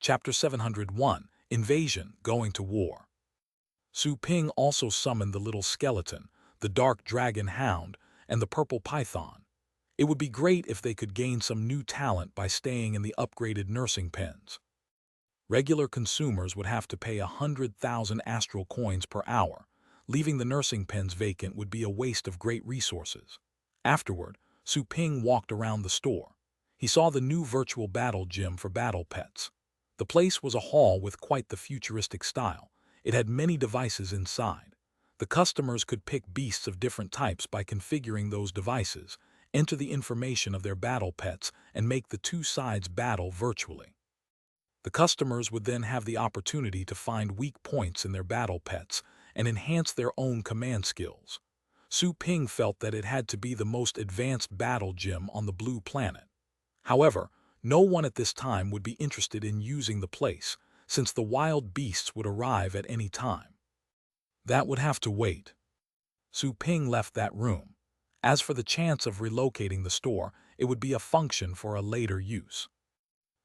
Chapter 701, Invasion, Going to War. Su Ping also summoned the little skeleton, the dark dragon hound, and the purple python. It would be great if they could gain some new talent by staying in the upgraded nursing pens. Regular consumers would have to pay 100,000 astral coins per hour. Leaving the nursing pens vacant would be a waste of great resources. Afterward, Su Ping walked around the store. He saw the new virtual battle gym for battle pets. The place was a hall with quite the futuristic style. It had many devices inside. The customers could pick beasts of different types by configuring those devices, enter the information of their battle pets, and make the two sides battle virtually. The customers would then have the opportunity to find weak points in their battle pets and enhance their own command skills. Su Ping felt that it had to be the most advanced battle gym on the blue planet. However, no one at this time would be interested in using the place, since the wild beasts would arrive at any time. That would have to wait. Su Ping left that room. As for the chance of relocating the store, it would be a function for a later use.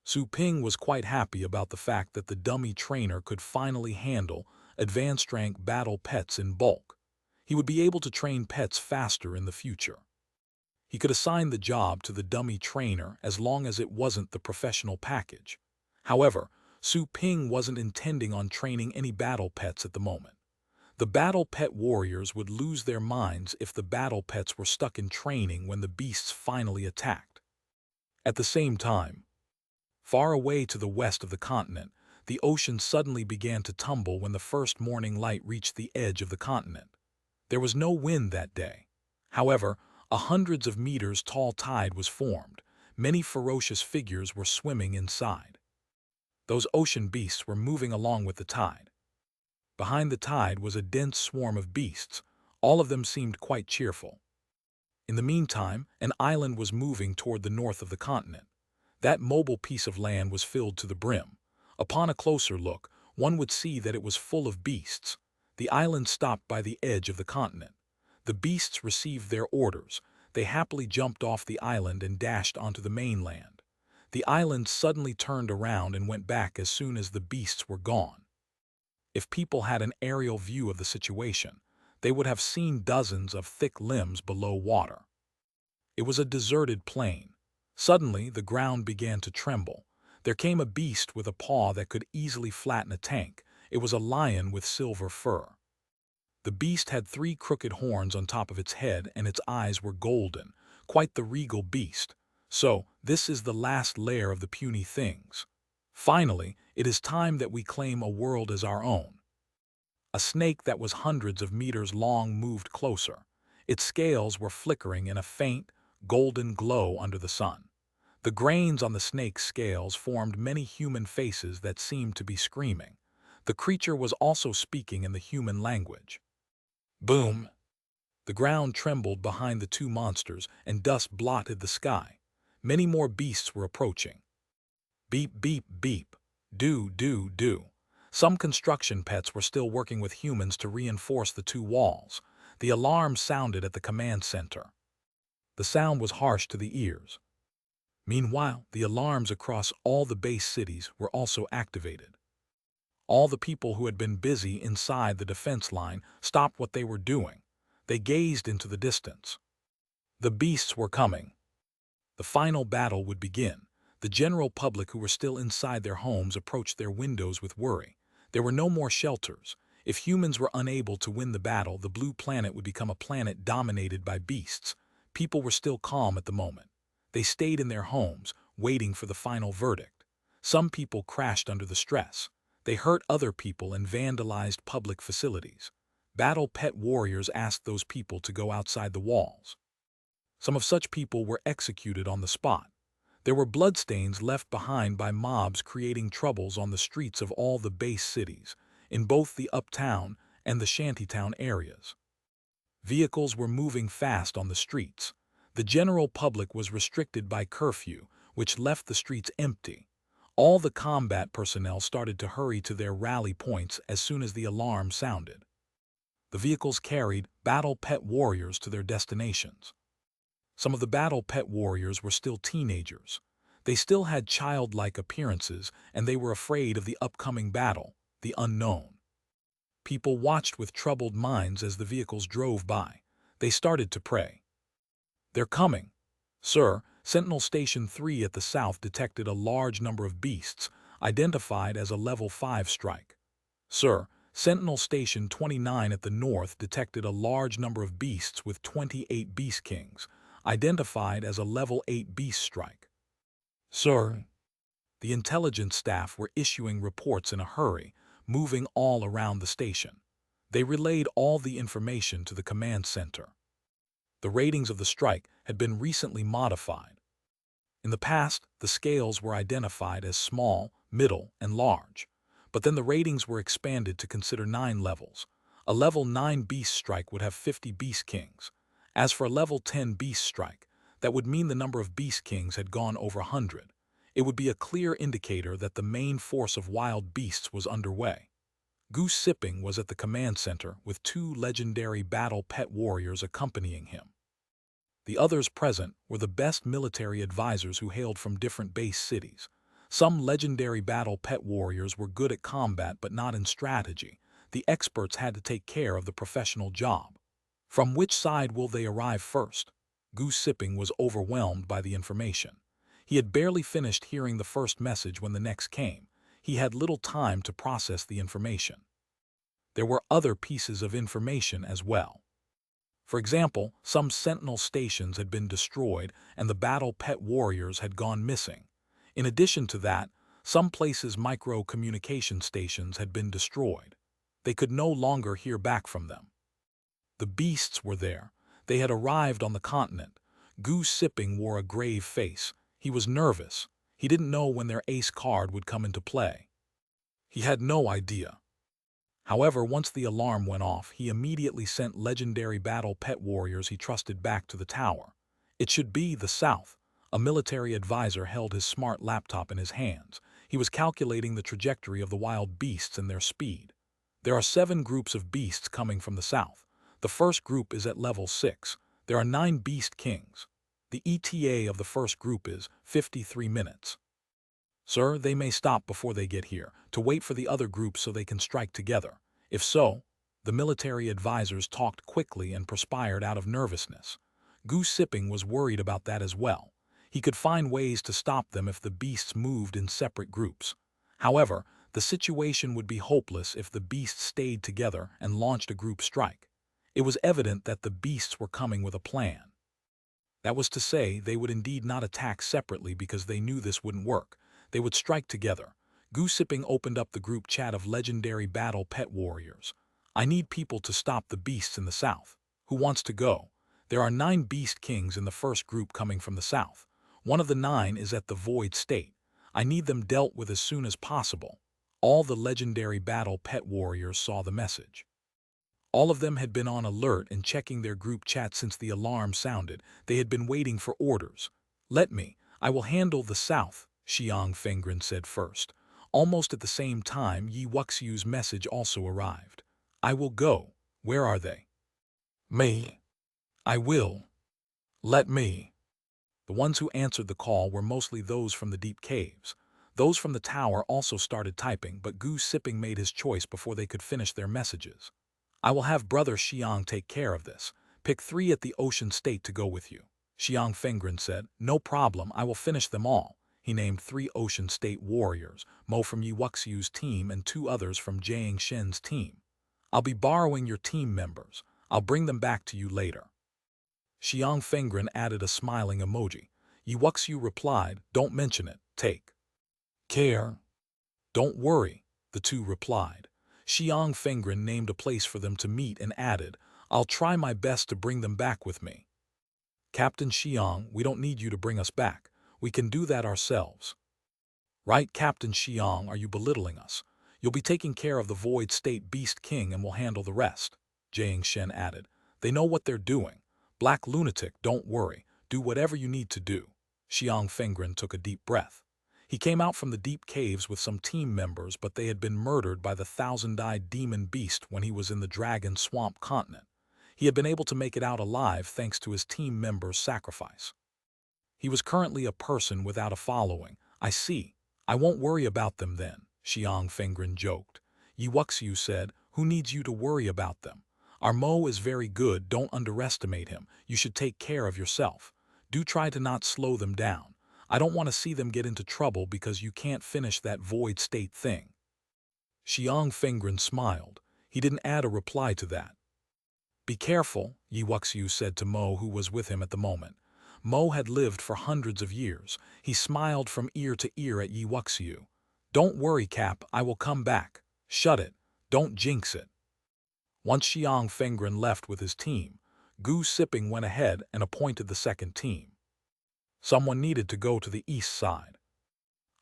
Su Ping was quite happy about the fact that the dummy trainer could finally handle advanced rank battle pets in bulk. He would be able to train pets faster in the future. He could assign the job to the dummy trainer as long as it wasn't the professional package. However, Su Ping wasn't intending on training any battle pets at the moment. The battle pet warriors would lose their minds if the battle pets were stuck in training when the beasts finally attacked. At the same time, far away to the west of the continent, the ocean suddenly began to tumble when the first morning light reached the edge of the continent. There was no wind that day. However, a hundreds of meters tall tide was formed. Many ferocious figures were swimming inside. Those ocean beasts were moving along with the tide. Behind the tide was a dense swarm of beasts. All of them seemed quite cheerful. In the meantime, an island was moving toward the north of the continent. That mobile piece of land was filled to the brim. Upon a closer look, one would see that it was full of beasts. The island stopped by the edge of the continent. The beasts received their orders. They happily jumped off the island and dashed onto the mainland. The island suddenly turned around and went back as soon as the beasts were gone. If people had an aerial view of the situation, they would have seen dozens of thick limbs below water. It was a deserted plain. Suddenly, the ground began to tremble. There came a beast with a paw that could easily flatten a tank. It was a lion with silver fur. The beast had 3 crooked horns on top of its head, and its eyes were golden, quite the regal beast. So, this is the last lair of the puny things. Finally, it is time that we claim a world as our own. A snake that was hundreds of meters long moved closer. Its scales were flickering in a faint, golden glow under the sun. The grains on the snake's scales formed many human faces that seemed to be screaming. The creature was also speaking in the human language. Boom! The ground trembled behind the 2 monsters, and dust blotted the sky. Many more beasts were approaching. Beep, beep, beep. Do, do, do. Some construction pets were still working with humans to reinforce the 2 walls. The alarm sounded at the command center. The sound was harsh to the ears. Meanwhile, the alarms across all the base cities were also activated. All the people who had been busy inside the defense line stopped what they were doing. They gazed into the distance. The beasts were coming. The final battle would begin. The general public who were still inside their homes approached their windows with worry. There were no more shelters. If humans were unable to win the battle, the blue planet would become a planet dominated by beasts. People were still calm at the moment. They stayed in their homes, waiting for the final verdict. Some people crashed under the stress. They hurt other people and vandalized public facilities. Battle pet warriors asked those people to go outside the walls. Some of such people were executed on the spot. There were bloodstains left behind by mobs creating troubles on the streets of all the base cities, in both the uptown and the shantytown areas. Vehicles were moving fast on the streets. The general public was restricted by curfew, which left the streets empty. All the combat personnel started to hurry to their rally points as soon as the alarm sounded. The vehicles carried battle pet warriors to their destinations. Some of the battle pet warriors were still teenagers. They still had childlike appearances, and they were afraid of the upcoming battle, the unknown. People watched with troubled minds as the vehicles drove by. They started to pray. "They're coming." "Sir, Sentinel Station 3 at the south detected a large number of beasts, identified as a Level 5 strike." "Sir, Sentinel Station 29 at the north detected a large number of beasts with 28 Beast Kings, identified as a Level 8 beast strike." "Sir." The intelligence staff were issuing reports in a hurry, moving all around the station. They relayed all the information to the command center. The ratings of the strike had been recently modified. In the past, the scales were identified as small, middle, and large, but then the ratings were expanded to consider 9 levels. A Level 9 beast strike would have 50 Beast Kings. As for a Level 10 beast strike, that would mean the number of Beast Kings had gone over 100. It would be a clear indicator that the main force of wild beasts was underway. Goose Sipping was at the command center with 2 legendary battle pet warriors accompanying him. The others present were the best military advisors who hailed from different base cities. Some legendary battle pet warriors were good at combat but not in strategy. The experts had to take care of the professional job. From which side will they arrive first? Goose Sipping was overwhelmed by the information. He had barely finished hearing the first message when the next came. He had little time to process the information. There were other pieces of information as well. For example, some Sentinel stations had been destroyed and the battle pet warriors had gone missing. In addition to that, some places' micro-communication stations had been destroyed. They could no longer hear back from them. The beasts were there. They had arrived on the continent. Goose Sipping wore a grave face. He was nervous. He didn't know when their ace card would come into play. He had no idea. However, once the alarm went off, he immediately sent legendary battle pet warriors he trusted back to the tower. It should be the south. A military advisor held his smart laptop in his hands. He was calculating the trajectory of the wild beasts and their speed. There are 7 groups of beasts coming from the south. The first group is at level 6. There are 9 beast kings. The ETA of the first group is 53 minutes. "Sir, they may stop before they get here, to wait for the other groups so they can strike together. If so," the military advisors talked quickly and perspired out of nervousness. Goose Sipping was worried about that as well. He could find ways to stop them if the beasts moved in separate groups. However, the situation would be hopeless if the beasts stayed together and launched a group strike. It was evident that the beasts were coming with a plan. That was to say, they would indeed not attack separately because they knew this wouldn't work. They would strike together. Goose Sipping opened up the group chat of legendary battle pet warriors. "I need people to stop the beasts in the south. Who wants to go? There are 9 beast kings in the first group coming from the south. One of the 9 is at the void state. I need them dealt with as soon as possible." All the legendary battle pet warriors saw the message. All of them had been on alert and checking their group chat since the alarm sounded. They had been waiting for orders. I will handle the south," Xiang Fengren said first. Almost at the same time, Yi Wuxiu's message also arrived. "I will go." "Where are they?" "Me." "I will." "Let me." The ones who answered the call were mostly those from the deep caves. Those from the tower also started typing, but Goose Sipping made his choice before they could finish their messages. "I will have Brother Xiang take care of this. Pick 3 at the ocean state to go with you." Xiang Fengren said, "No problem, I will finish them all." He named 3 ocean state warriors, Mo from Yi Wuxiu's team and 2 others from Jiang Shen's team. "I'll be borrowing your team members. I'll bring them back to you later." Xiang Fengren added a smiling emoji. Yi Wuxiu replied, "Don't mention it, take care." "Don't worry," the 2 replied. Xiang Fengren named a place for them to meet and added, "I'll try my best to bring them back with me." "Captain Xiang, we don't need you to bring us back. We can do that ourselves." "Right, Captain Xiang, are you belittling us? You'll be taking care of the Void State Beast King and we'll handle the rest," Jiang Shen added. "They know what they're doing. Black Lunatic, don't worry. Do whatever you need to do." Xiang Fengren took a deep breath. He came out from the deep caves with some team members, but they had been murdered by the thousand-eyed demon beast when he was in the Dragon Swamp continent. He had been able to make it out alive thanks to his team members' sacrifice. He was currently a person without a following. I see. I won't worry about them then, Xiang Fengren joked. Yi Wuxiu said, who needs you to worry about them? Our Mo is very good, don't underestimate him. You should take care of yourself. Do try to not slow them down. I don't want to see them get into trouble because you can't finish that void state thing. Xiang Fengren smiled. He didn't add a reply to that. Be careful, Yi Wuxiu said to Mo, who was with him at the moment. Mo had lived for hundreds of years. He smiled from ear to ear at Yi Wuxiu. Don't worry, Cap, I will come back. Shut it. Don't jinx it. Once Xiang Fengren left with his team, Gu Sipping went ahead and appointed the second team. Someone needed to go to the east side.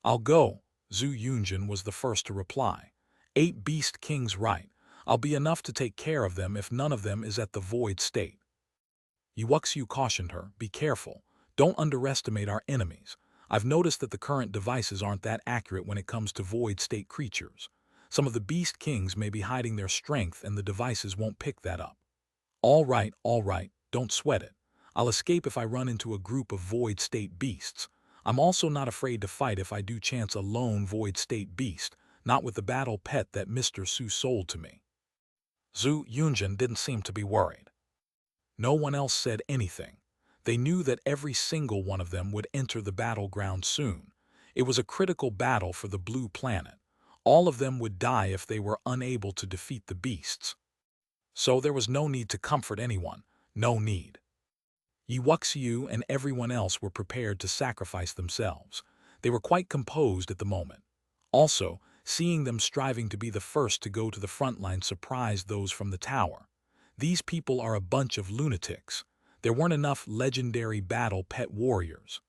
I'll go, Zhu Yunjin was the first to reply. 8 Beast Kings right. I'll be enough to take care of them if none of them is at the void state. Yi Wuxiu cautioned her, be careful. Don't underestimate our enemies. I've noticed that the current devices aren't that accurate when it comes to void state creatures. Some of the Beast Kings may be hiding their strength and the devices won't pick that up. All right, don't sweat it. I'll escape if I run into a group of void state beasts. I'm also not afraid to fight if I do chance a lone void state beast, not with the battle pet that Mr. Su sold to me. Zhu Yunjin didn't seem to be worried. No one else said anything. They knew that every single one of them would enter the battleground soon. It was a critical battle for the blue planet. All of them would die if they were unable to defeat the beasts. So there was no need to comfort anyone, no need. Yi Wuxiu and everyone else were prepared to sacrifice themselves. They were quite composed at the moment. Also, seeing them striving to be the first to go to the front line surprised those from the tower. These people are a bunch of lunatics. There weren't enough legendary battle pet warriors.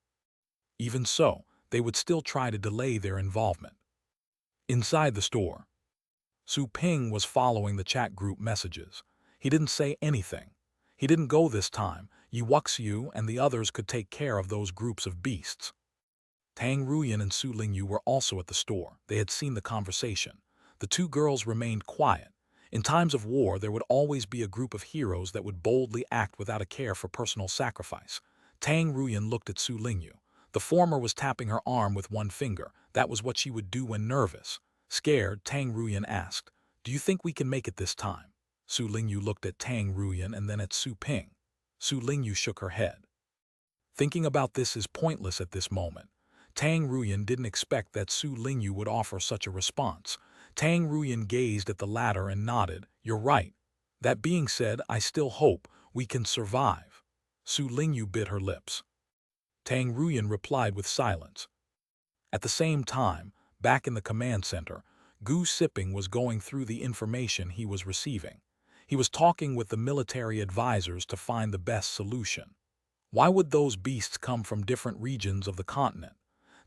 Even so, they would still try to delay their involvement. Inside the store, Su Ping was following the chat group messages. He didn't say anything. He didn't go this time. Yi Wuxiu and the others could take care of those groups of beasts. Tang Ruyan and Su Lingyu were also at the store. They had seen the conversation. The two girls remained quiet. In times of war, there would always be a group of heroes that would boldly act without a care for personal sacrifice. Tang Ruyan looked at Su Lingyu. The former was tapping her arm with one finger. That was what she would do when nervous. Scared, Tang Ruyan asked, do you think we can make it this time? Su Lingyu looked at Tang Ruyan and then at Su Ping. Su Lingyu shook her head. Thinking about this is pointless at this moment. Tang Ruyan didn't expect that Su Lingyu would offer such a response. Tang Ruyan gazed at the latter and nodded. You're right. That being said, I still hope we can survive. Su Lingyu bit her lips. Tang Ruyan replied with silence. At the same time, back in the command center, Gu Sipping was going through the information he was receiving. He was talking with the military advisors to find the best solution. Why would those beasts come from different regions of the continent?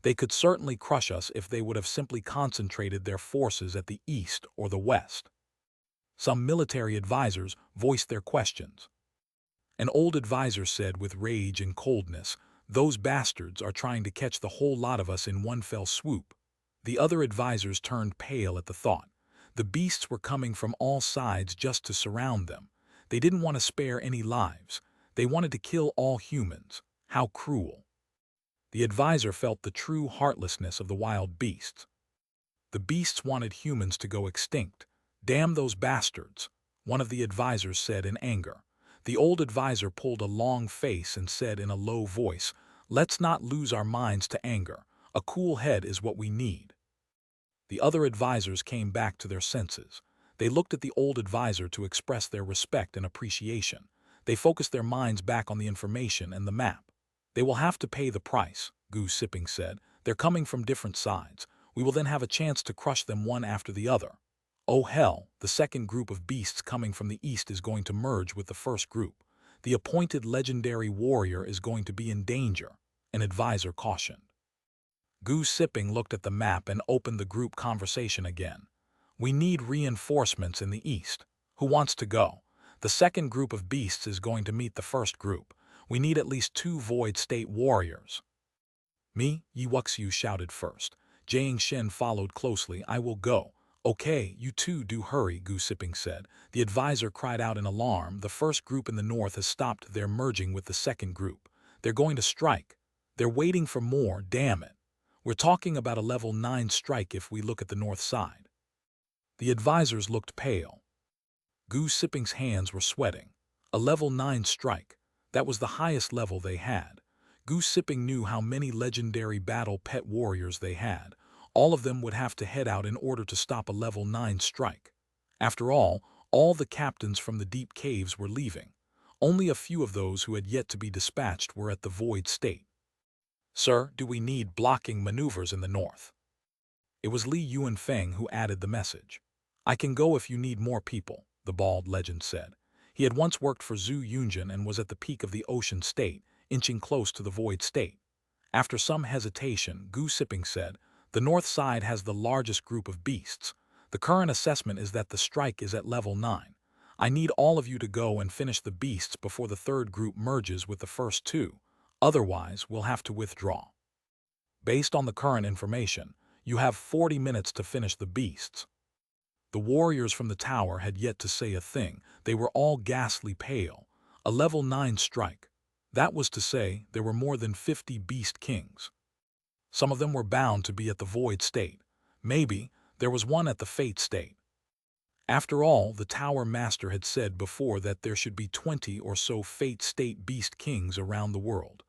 They could certainly crush us if they would have simply concentrated their forces at the east or the west. Some military advisors voiced their questions. An old advisor said with rage and coldness, those bastards are trying to catch the whole lot of us in one fell swoop. The other advisors turned pale at the thought. The beasts were coming from all sides just to surround them. They didn't want to spare any lives. They wanted to kill all humans. How cruel. The advisor felt the true heartlessness of the wild beasts. The beasts wanted humans to go extinct. Damn those bastards, one of the advisors said in anger. The old advisor pulled a long face and said in a low voice, let's not lose our minds to anger. A cool head is what we need. The other advisors came back to their senses. They looked at the old advisor to express their respect and appreciation. They focused their minds back on the information and the map. They will have to pay the price, Gu Sipping said. They're coming from different sides. We will then have a chance to crush them one after the other. Oh hell, the second group of beasts coming from the east is going to merge with the first group. The appointed legendary warrior is going to be in danger, an advisor cautioned. Gu Sipping looked at the map and opened the group conversation again. We need reinforcements in the east. Who wants to go? The second group of beasts is going to meet the first group. We need at least 2 void state warriors. Me, Yi Wuxiu shouted first. Jiang Shen followed closely. I will go. Okay, you two do hurry, Gu Sipping said. The advisor cried out in alarm. The first group in the north has stopped their merging with the second group. They're going to strike. They're waiting for more, damn it. We're talking about a level 9 strike if we look at the north side. The advisors looked pale. Goose Sipping's hands were sweating. A level 9 strike. That was the highest level they had. Goose Sipping knew how many legendary battle pet warriors they had. All of them would have to head out in order to stop a level 9 strike. After all the captains from the deep caves were leaving. Only a few of those who had yet to be dispatched were at the void state. Sir, do we need blocking maneuvers in the north? It was Li Yuanfeng who added the message. I can go if you need more people, the bald legend said. He had once worked for Zhu Yunjin and was at the peak of the ocean state, inching close to the void state. After some hesitation, Gu Sipping said, the north side has the largest group of beasts. The current assessment is that the strike is at level 9. I need all of you to go and finish the beasts before the third group merges with the first two. Otherwise, we'll have to withdraw. Based on the current information, you have 40 minutes to finish the beasts. The warriors from the tower had yet to say a thing. They were all ghastly pale. A level 9 strike. That was to say, there were more than 50 beast kings. Some of them were bound to be at the void state. Maybe there was one at the fate state. After all, the tower master had said before that there should be 20 or so fate state beast kings around the world.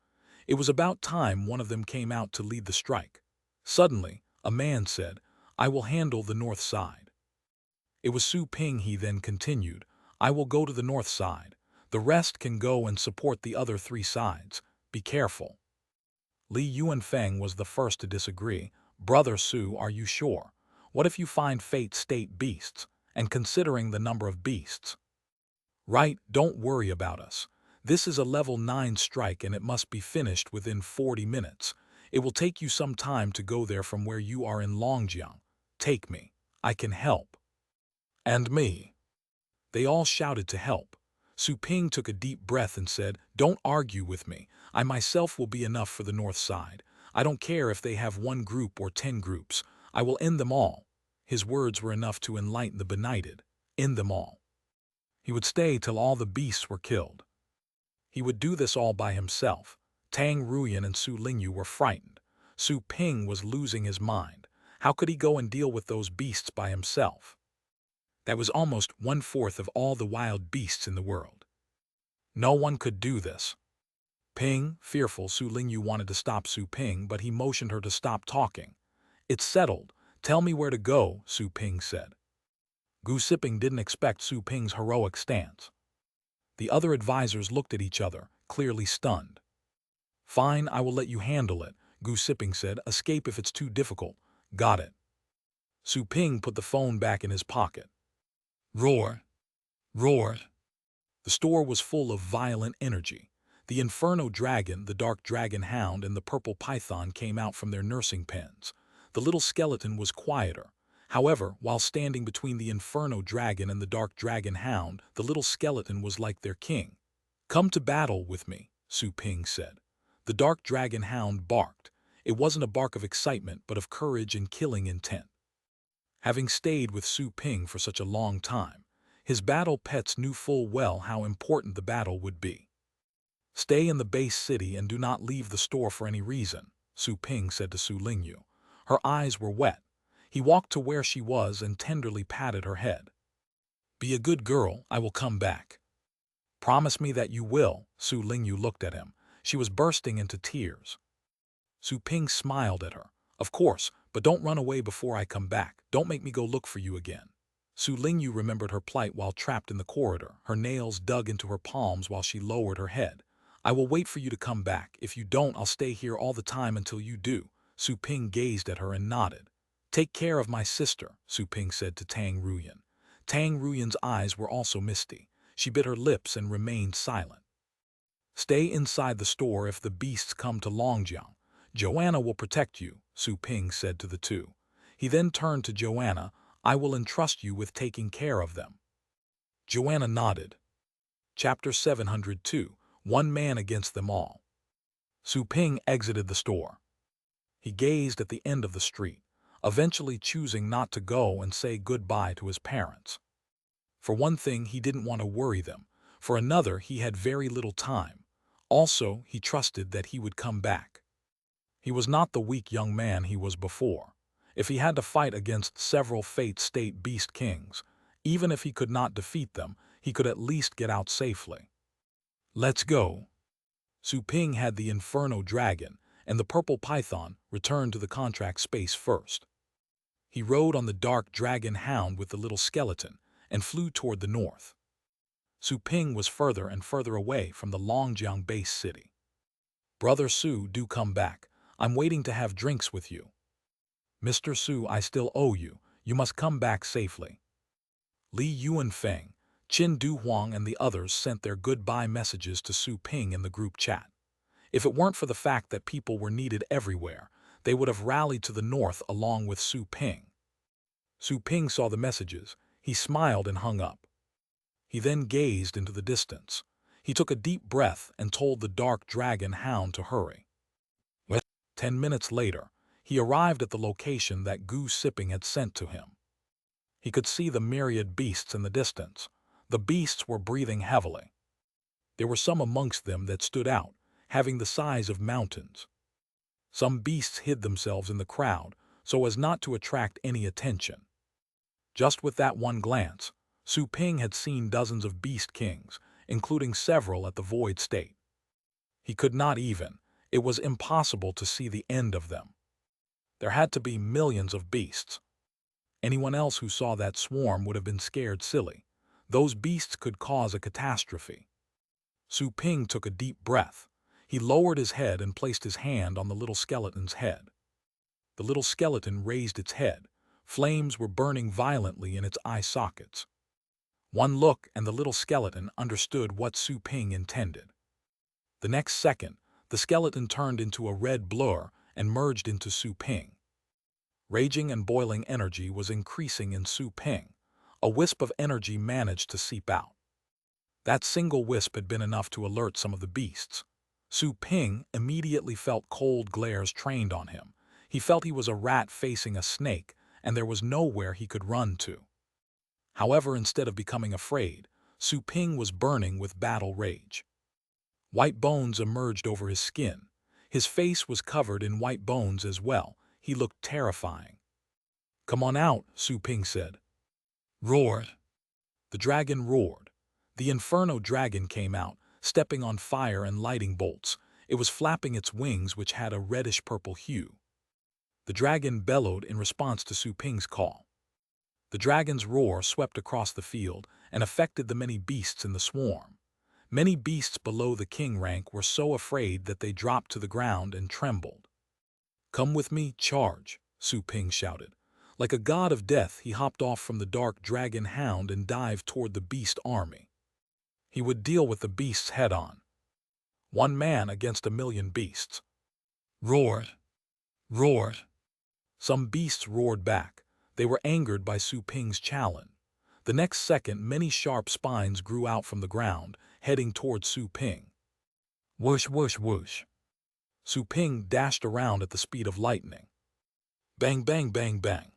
It was about time one of them came out to lead the strike. Suddenly, a man said, I will handle the north side. It was Su Ping. He then continued, I will go to the north side. The rest can go and support the other 3 sides. Be careful. Li Yuanfeng was the first to disagree. Brother Su, are you sure? What if you find fate state beasts? And considering the number of beasts? Right, don't worry about us. This is a level 9 strike and it must be finished within 40 minutes. It will take you some time to go there from where you are in Longjiang. Take me. I can help. And me. They all shouted to help. Su Ping took a deep breath and said, don't argue with me. I myself will be enough for the north side. I don't care if they have 1 group or 10 groups. I will end them all. His words were enough to enlighten the benighted. End them all. He would stay till all the beasts were killed. He would do this all by himself. Tang Ruyan and Su Lingyu were frightened. Su Ping was losing his mind. How could he go and deal with those beasts by himself? That was almost 1/4 of all the wild beasts in the world. No one could do this. Ping, fearful, Su Lingyu wanted to stop Su Ping, but he motioned her to stop talking. It's settled. Tell me where to go, Su Ping said. Gu Sipping didn't expect Su Ping's heroic stance. The other advisors looked at each other, clearly stunned. Fine, I will let you handle it, Gu Sipping said. Escape if it's too difficult. Got it. Su Ping put the phone back in his pocket. Roar. Roar. The store was full of violent energy. The Inferno Dragon, the Dark Dragon Hound, and the Purple Python came out from their nursing pens. The little skeleton was quieter. However, while standing between the Inferno Dragon and the Dark Dragon Hound, the little skeleton was like their king. Come to battle with me, Su Ping said. The Dark Dragon Hound barked. It wasn't a bark of excitement, but of courage and killing intent. Having stayed with Su Ping for such a long time, his battle pets knew full well how important the battle would be. Stay in the base city and do not leave the store for any reason, Su Ping said to Su Lingyu. Her eyes were wet. He walked to where she was and tenderly patted her head. Be a good girl, I will come back. Promise me that you will, Su Lingyu looked at him. She was bursting into tears. Su Ping smiled at her. Of course, but don't run away before I come back. Don't make me go look for you again. Su Lingyu remembered her plight while trapped in the corridor. Her nails dug into her palms while she lowered her head. I will wait for you to come back. If you don't, I'll stay here all the time until you do. Su Ping gazed at her and nodded. Take care of my sister, Su Ping said to Tang Ruyan. Tang Ruyan's eyes were also misty. She bit her lips and remained silent. Stay inside the store if the beasts come to Longjiang. Joanna will protect you, Su Ping said to the two. He then turned to Joanna. I will entrust you with taking care of them. Joanna nodded. Chapter 702. One man against them all. Su Ping exited the store. He gazed at the end of the street, eventually choosing not to go and say goodbye to his parents. For one thing, he didn't want to worry them. For another, he had very little time. Also, he trusted that he would come back. He was not the weak young man he was before. If he had to fight against several Fate State Beast Kings, even if he could not defeat them, he could at least get out safely. Let's go. Su Ping had the Inferno Dragon, and the Purple Python returned to the contract space first. He rode on the dark dragon hound with the little skeleton and flew toward the north. Su Ping was further and further away from the Longjiang base city. Brother Su, do come back. I'm waiting to have drinks with you. Mr. Su, I still owe you. You must come back safely. Li Yuanfeng, Qin Du Huang and the others sent their goodbye messages to Su Ping in the group chat. If it weren't for the fact that people were needed everywhere, they would have rallied to the north along with Su Ping. Su Ping saw the messages. He smiled and hung up. He then gazed into the distance. He took a deep breath and told the dark dragon hound to hurry. 10 minutes later, he arrived at the location that Gu Sipping had sent to him. He could see the myriad beasts in the distance. The beasts were breathing heavily. There were some amongst them that stood out, having the size of mountains. Some beasts hid themselves in the crowd so as not to attract any attention. Just with that one glance, Su Ping had seen dozens of beast kings, including several at the void state. He could not even. It was impossible to see the end of them. There had to be millions of beasts. Anyone else who saw that swarm would have been scared silly. Those beasts could cause a catastrophe. Su Ping took a deep breath. He lowered his head and placed his hand on the little skeleton's head. The little skeleton raised its head. Flames were burning violently in its eye sockets. One look and the little skeleton understood what Su Ping intended. The next second, the skeleton turned into a red blur and merged into Su Ping. Raging and boiling energy was increasing in Su Ping. A wisp of energy managed to seep out. That single wisp had been enough to alert some of the beasts. Su Ping immediately felt cold glares trained on him. He felt he was a rat facing a snake, and there was nowhere he could run to. However, instead of becoming afraid, Su Ping was burning with battle rage. White bones emerged over his skin. His face was covered in white bones as well. He looked terrifying. "Come on out," Su Ping said. Roared. The dragon roared. The Inferno Dragon came out, stepping on fire and lighting bolts. It was flapping its wings, which had a reddish-purple hue. The dragon bellowed in response to Su Ping's call. The dragon's roar swept across the field and affected the many beasts in the swarm. Many beasts below the king rank were so afraid that they dropped to the ground and trembled. "Come with me, charge," Su Ping shouted. Like a god of death, he hopped off from the dark dragon hound and dived toward the beast army. He would deal with the beasts head-on. One man against a million beasts. Roared. Roared. Some beasts roared back. They were angered by Su Ping's challenge. The next second, many sharp spines grew out from the ground, heading toward Su Ping. Whoosh, whoosh, whoosh. Su Ping dashed around at the speed of lightning. Bang, bang, bang, bang.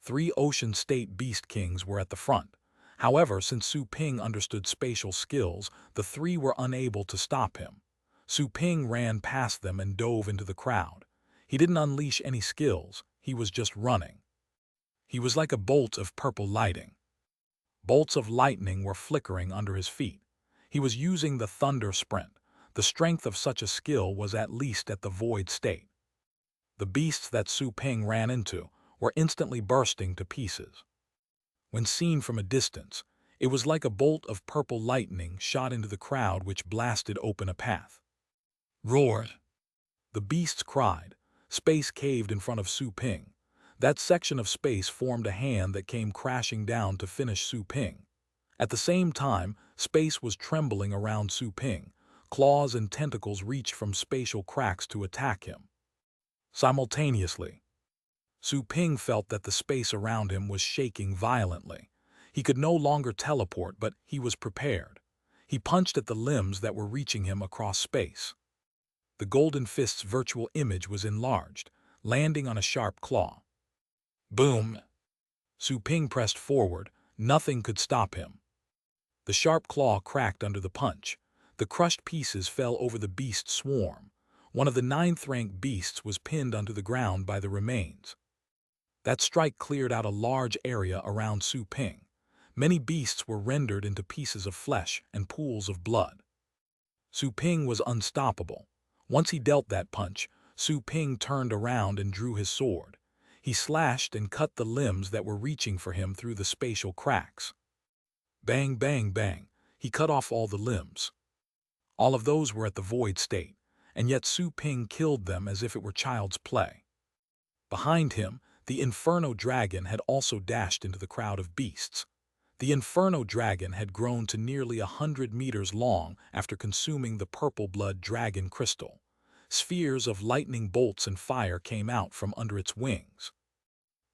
3 Ocean State Beast Kings were at the front. However, since Su Ping understood spatial skills, the 3 were unable to stop him. Su Ping ran past them and dove into the crowd. He didn't unleash any skills, he was just running. He was like a bolt of purple lighting. Bolts of lightning were flickering under his feet. He was using the thunder sprint. The strength of such a skill was at least at the void state. The beasts that Su Ping ran into were instantly bursting to pieces. When seen from a distance, it was like a bolt of purple lightning shot into the crowd, which blasted open a path. Roared. The beasts cried. Space caved in front of Su Ping. That section of space formed a hand that came crashing down to finish Su Ping. At the same time, space was trembling around Su Ping. Claws and tentacles reached from spatial cracks to attack him. Simultaneously, Su Ping felt that the space around him was shaking violently. He could no longer teleport, but he was prepared. He punched at the limbs that were reaching him across space. The Golden Fist's virtual image was enlarged, landing on a sharp claw. Boom! Su Ping pressed forward. Nothing could stop him. The sharp claw cracked under the punch. The crushed pieces fell over the beast swarm. One of the ninth-rank beasts was pinned onto the ground by the remains. That strike cleared out a large area around Su Ping. Many beasts were rendered into pieces of flesh and pools of blood. Su Ping was unstoppable. Once he dealt that punch, Su Ping turned around and drew his sword. He slashed and cut the limbs that were reaching for him through the spatial cracks. Bang, bang, bang. He cut off all the limbs. All of those were at the void state, and yet Su Ping killed them as if it were child's play. Behind him, the Inferno Dragon had also dashed into the crowd of beasts. The Inferno Dragon had grown to nearly 100 meters long after consuming the purple blood dragon crystal. Spheres of lightning bolts and fire came out from under its wings.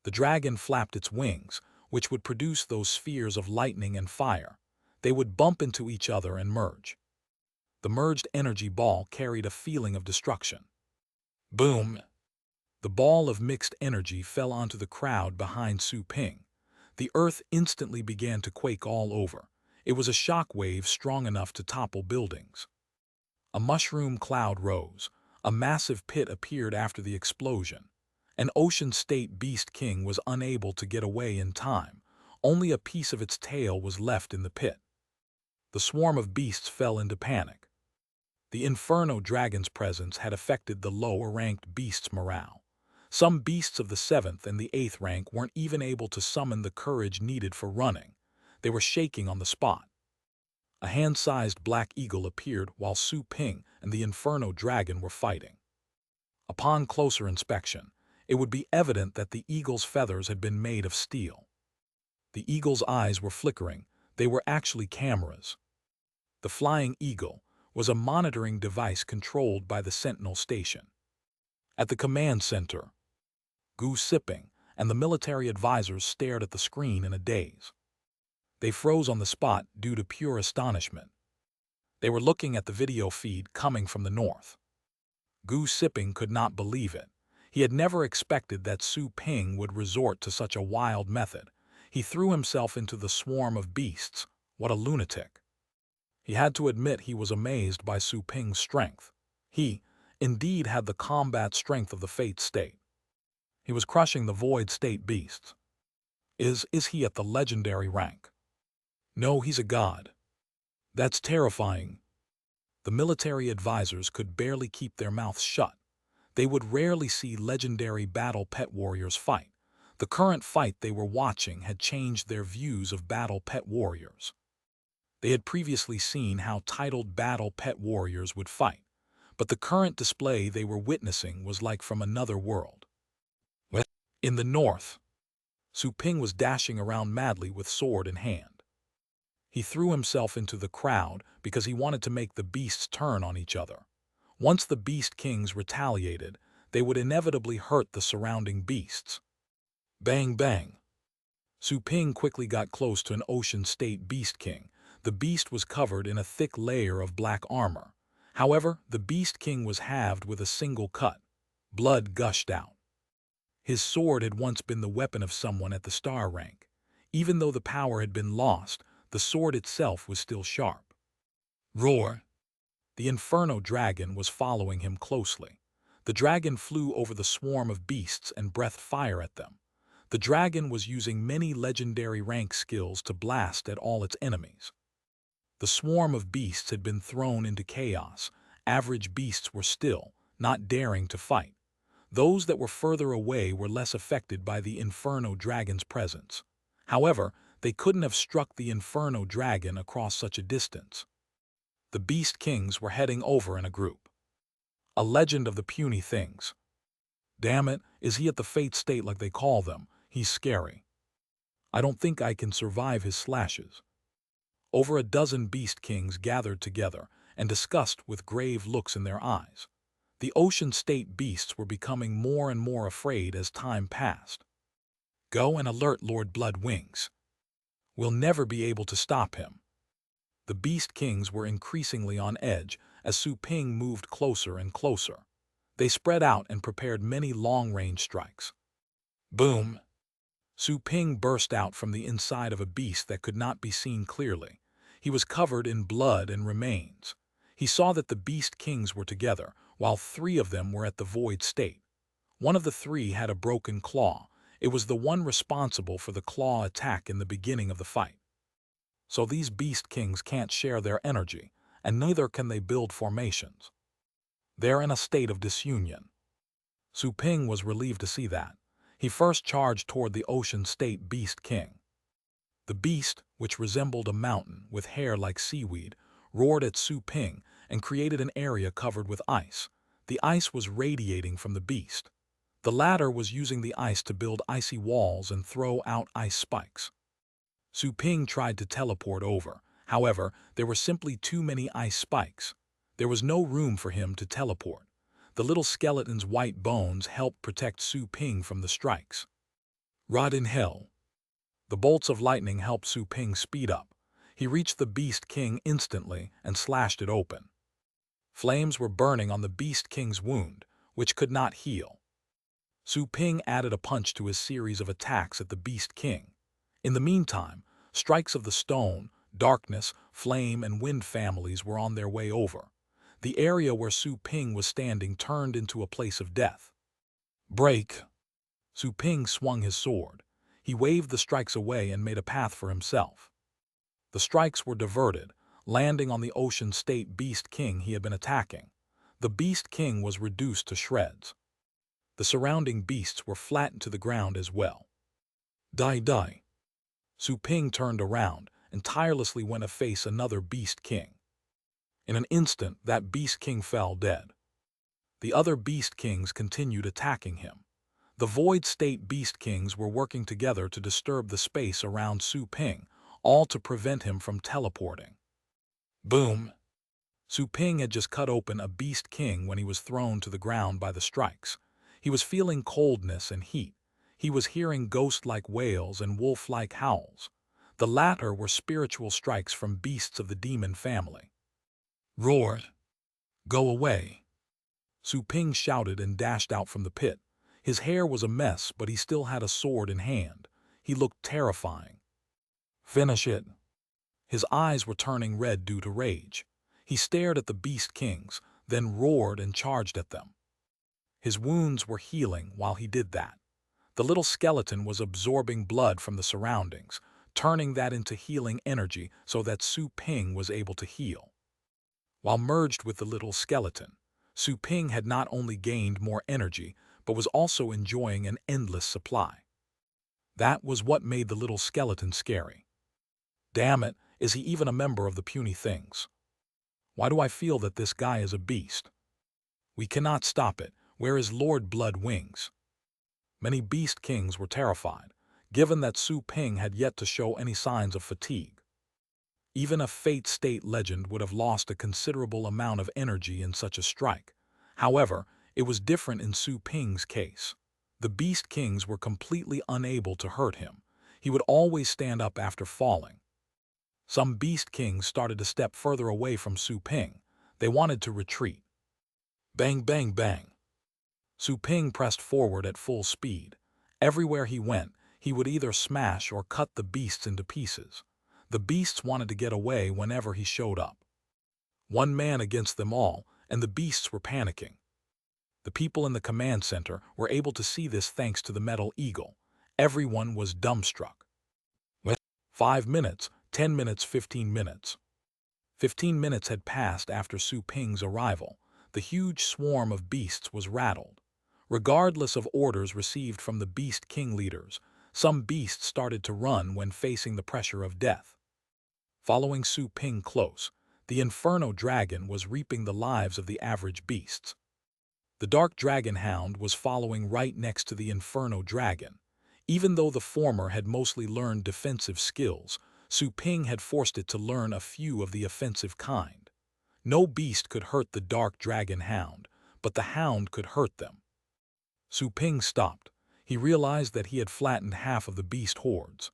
The dragon flapped its wings, which would produce those spheres of lightning and fire. They would bump into each other and merge. The merged energy ball carried a feeling of destruction. Boom! The ball of mixed energy fell onto the crowd behind Su Ping. The earth instantly began to quake all over. It was a shock wave strong enough to topple buildings. A mushroom cloud rose. A massive pit appeared after the explosion. An ocean state beast king was unable to get away in time. Only a piece of its tail was left in the pit. The swarm of beasts fell into panic. The Inferno Dragon's presence had affected the lower-ranked beasts' morale. Some beasts of the 7th and the 8th rank weren't even able to summon the courage needed for running. They were shaking on the spot. A hand-sized black eagle appeared while Su Ping and the Inferno Dragon were fighting. Upon closer inspection, it would be evident that the eagle's feathers had been made of steel. The eagle's eyes were flickering. They were actually cameras. The flying eagle was a monitoring device controlled by the Sentinel Station. At the command center, Gu Siping and the military advisors stared at the screen in a daze. They froze on the spot due to pure astonishment. They were looking at the video feed coming from the north. Gu Siping could not believe it. He had never expected that Su Ping would resort to such a wild method. He threw himself into the swarm of beasts. What a lunatic. He had to admit he was amazed by Su Ping's strength. He, indeed, had the combat strength of the Fate State. He was crushing the Void State beasts. Is he at the legendary rank? No, he's a god. That's terrifying. The military advisors could barely keep their mouths shut. They would rarely see legendary battle pet warriors fight. The current fight they were watching had changed their views of battle pet warriors. They had previously seen how titled battle pet warriors would fight, but the current display they were witnessing was like from another world. In the north, Su Ping was dashing around madly with sword in hand. He threw himself into the crowd because he wanted to make the beasts turn on each other. Once the beast kings retaliated, they would inevitably hurt the surrounding beasts. Bang, bang. Su Ping quickly got close to an ocean state beast king. The beast was covered in a thick layer of black armor. However, the beast king was halved with a single cut. Blood gushed out. His sword had once been the weapon of someone at the star rank. Even though the power had been lost, the sword itself was still sharp. Roar! The Inferno Dragon was following him closely. The dragon flew over the swarm of beasts and breathed fire at them. The dragon was using many legendary rank skills to blast at all its enemies. The swarm of beasts had been thrown into chaos. Average beasts were still, not daring to fight. Those that were further away were less affected by the Inferno Dragon's presence. However, they couldn't have struck the Inferno Dragon across such a distance. The Beast Kings were heading over in a group. A legend of the puny things. Damn it, is he at the Fate State like they call them? He's scary. I don't think I can survive his slashes. Over a dozen Beast Kings gathered together and discussed with grave looks in their eyes. The ocean state beasts were becoming more and more afraid as time passed. Go and alert Lord Bloodwings. We'll never be able to stop him. The Beast Kings were increasingly on edge as Su Ping moved closer and closer. They spread out and prepared many long-range strikes. Boom! Su Ping burst out from the inside of a beast that could not be seen clearly. He was covered in blood and remains. He saw that the Beast Kings were together, while 3 of them were at the void state. One of the 3 had a broken claw. It was the one responsible for the claw attack in the beginning of the fight. So these beast kings can't share their energy, and neither can they build formations. They're in a state of disunion. Su Ping was relieved to see that. He first charged toward the ocean state beast king. The beast, which resembled a mountain with hair like seaweed, roared at Su Ping and created an area covered with ice. The ice was radiating from the beast. The latter was using the ice to build icy walls and throw out ice spikes. Su Ping tried to teleport over. However, there were simply too many ice spikes. There was no room for him to teleport. The little skeleton's white bones helped protect Su Ping from the strikes. Rod in hell. The bolts of lightning helped Su Ping speed up. He reached the Beast King instantly and slashed it open. Flames were burning on the Beast King's wound, which could not heal. Su Ping added a punch to his series of attacks at the Beast King. In the meantime, strikes of the stone, darkness, flame, and wind families were on their way over. The area where Su Ping was standing turned into a place of death. Break! Su Ping swung his sword. He waved the strikes away and made a path for himself. The strikes were diverted, landing on the ocean state Beast King he had been attacking. The Beast King was reduced to shreds. The surrounding beasts were flattened to the ground as well. Die, die. Su Ping turned around and tirelessly went to face another Beast King. In an instant, that Beast King fell dead. The other Beast Kings continued attacking him. The Void State Beast Kings were working together to disturb the space around Su Ping, all to prevent him from teleporting. Boom! Su Ping had just cut open a Beast King when he was thrown to the ground by the strikes. He was feeling coldness and heat. He was hearing ghost-like wails and wolf-like howls. The latter were spiritual strikes from beasts of the demon family. Roared! Go away! Su Ping shouted and dashed out from the pit. His hair was a mess, but he still had a sword in hand. He looked terrifying. Finish it! His eyes were turning red due to rage. He stared at the Beast Kings, then roared and charged at them. His wounds were healing while he did that. The little skeleton was absorbing blood from the surroundings, turning that into healing energy so that Su Ping was able to heal. While merged with the little skeleton, Su Ping had not only gained more energy, but was also enjoying an endless supply. That was what made the little skeleton scary. Damn it, is he even a member of the puny things? Why do I feel that this guy is a beast? We cannot stop it. Where is Lord Blood Wings? Many Beast Kings were terrified, given that Su Ping had yet to show any signs of fatigue. Even a Fate State legend would have lost a considerable amount of energy in such a strike. However, it was different in Su Ping's case. The Beast Kings were completely unable to hurt him. He would always stand up after falling. Some Beast Kings started to step further away from Su Ping. They wanted to retreat. Bang, bang, bang. Su Ping pressed forward at full speed. Everywhere he went, he would either smash or cut the beasts into pieces. The beasts wanted to get away whenever he showed up. One man against them all, and the beasts were panicking. The people in the command center were able to see this thanks to the metal eagle. Everyone was dumbstruck. 5 minutes, 10 minutes, 15 minutes. 15 minutes had passed after Su Ping's arrival. The huge swarm of beasts was rattled. Regardless of orders received from the Beast King leaders, some beasts started to run when facing the pressure of death. Following Su Ping close, the Inferno Dragon was reaping the lives of the average beasts. The Dark Dragon Hound was following right next to the Inferno Dragon. Even though the former had mostly learned defensive skills, Su Ping had forced it to learn a few of the offensive kind. No beast could hurt the Dark Dragon Hound, but the hound could hurt them. Su Ping stopped. He realized that he had flattened half of the beast hordes.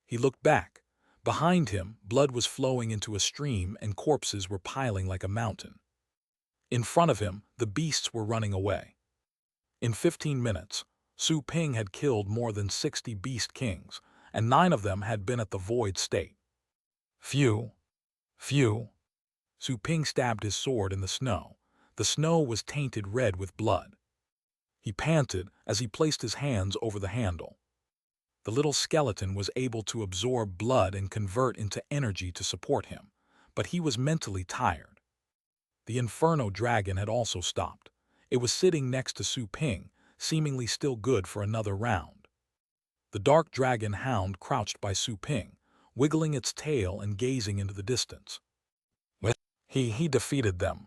He looked back. Behind him, blood was flowing into a stream and corpses were piling like a mountain. In front of him, the beasts were running away. In 15 minutes, Su Ping had killed more than 60 Beast Kings, and 9 of them had been at the Void State. Phew! Phew! Su Ping stabbed his sword in the snow. The snow was tainted red with blood. He panted as he placed his hands over the handle. The little skeleton was able to absorb blood and convert into energy to support him, but he was mentally tired. The Inferno Dragon had also stopped. It was sitting next to Su Ping, seemingly still good for another round. The Dark Dragon Hound crouched by Su Ping, wiggling its tail and gazing into the distance. He defeated them.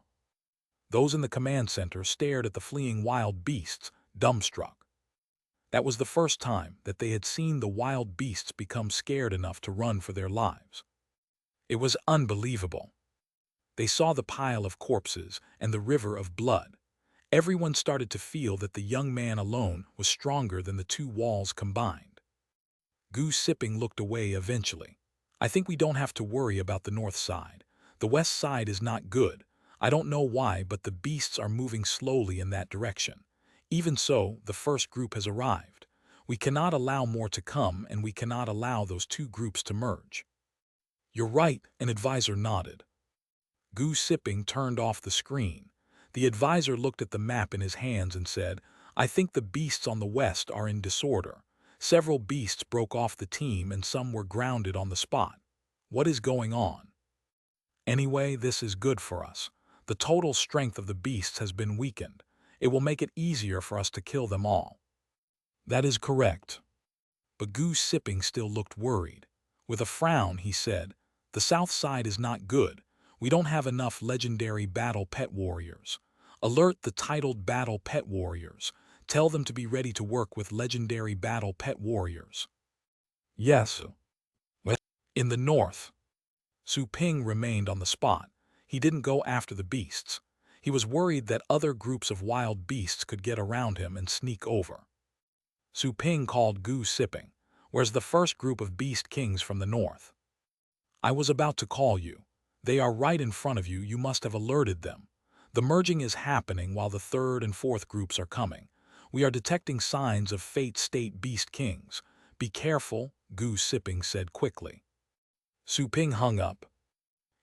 Those in the command center stared at the fleeing wild beasts, dumbstruck. That was the first time that they had seen the wild beasts become scared enough to run for their lives. It was unbelievable. They saw the pile of corpses and the river of blood. Everyone started to feel that the young man alone was stronger than the two walls combined. Goose Sipping looked away eventually. I think we don't have to worry about the north side. The west side is not good. I don't know why, but the beasts are moving slowly in that direction. Even so, the first group has arrived. We cannot allow more to come, and we cannot allow those two groups to merge. You're right, an advisor nodded. Goose Sipping turned off the screen. The advisor looked at the map in his hands and said, I think the beasts on the west are in disorder. Several beasts broke off the team and some were grounded on the spot. What is going on? Anyway, this is good for us. The total strength of the beasts has been weakened. It will make it easier for us to kill them all. That is correct. But Goose Sipping still looked worried. With a frown, he said, the south side is not good. We don't have enough legendary battle pet warriors. Alert the titled battle pet warriors. Tell them to be ready to work with legendary battle pet warriors. Yes. In the north. Su Ping remained on the spot. He didn't go after the beasts. He was worried that other groups of wild beasts could get around him and sneak over. Su Ping called Goose Sipping. Where's the first group of beast kings from the north? I was about to call you. They are right in front of you. You must have alerted them. The merging is happening while the third and fourth groups are coming. We are detecting signs of fate state beast kings. Be careful, Goose Sipping said quickly. Su Ping hung up.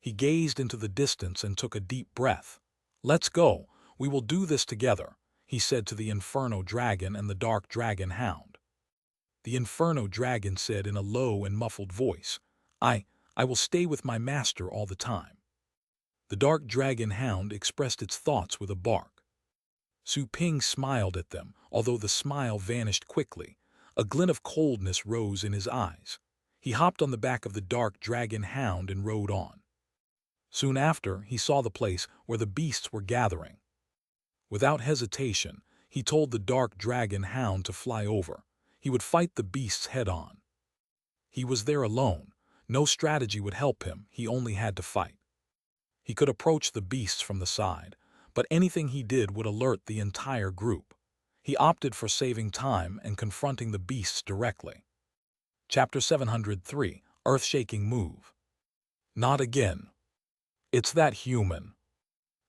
He gazed into the distance and took a deep breath. Let's go. We will do this together, he said to the Inferno Dragon and the Dark Dragon Hound. The Inferno Dragon said in a low and muffled voice, I will stay with my master all the time. The Dark Dragon Hound expressed its thoughts with a bark. Su Ping smiled at them, although the smile vanished quickly. A glint of coldness rose in his eyes. He hopped on the back of the Dark Dragon Hound and rode on. Soon after, he saw the place where the beasts were gathering. Without hesitation, he told the Dark Dragon Hound to fly over. He would fight the beasts head-on. He was there alone. No strategy would help him. He only had to fight. He could approach the beasts from the side, but anything he did would alert the entire group. He opted for saving time and confronting the beasts directly. Chapter 703, Earth-Shaking Move. Not again. It's that human.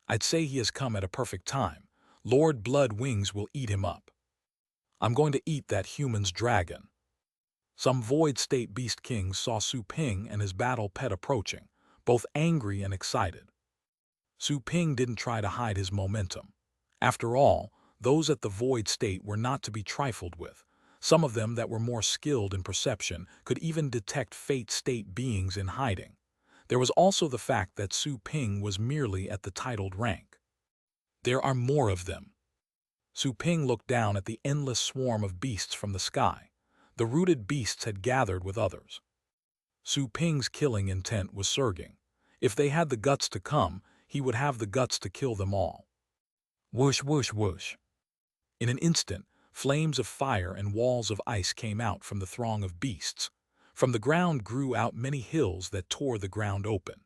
I'd say he has come at a perfect time. Lord Blood Wings will eat him up. I'm going to eat that human's dragon. Some Void State Beast Kings saw Su Ping and his battle pet approaching, both angry and excited. Su Ping didn't try to hide his momentum. After all, those at the Void State were not to be trifled with. Some of them that were more skilled in perception could even detect Fate State beings in hiding. There was also the fact that Su Ping was merely at the titled rank. There are more of them. Su Ping looked down at the endless swarm of beasts from the sky. The rooted beasts had gathered with others. Su Ping's killing intent was surging. If they had the guts to come, he would have the guts to kill them all. Whoosh, whoosh, whoosh. In an instant, flames of fire and walls of ice came out from the throng of beasts. From the ground grew out many hills that tore the ground open.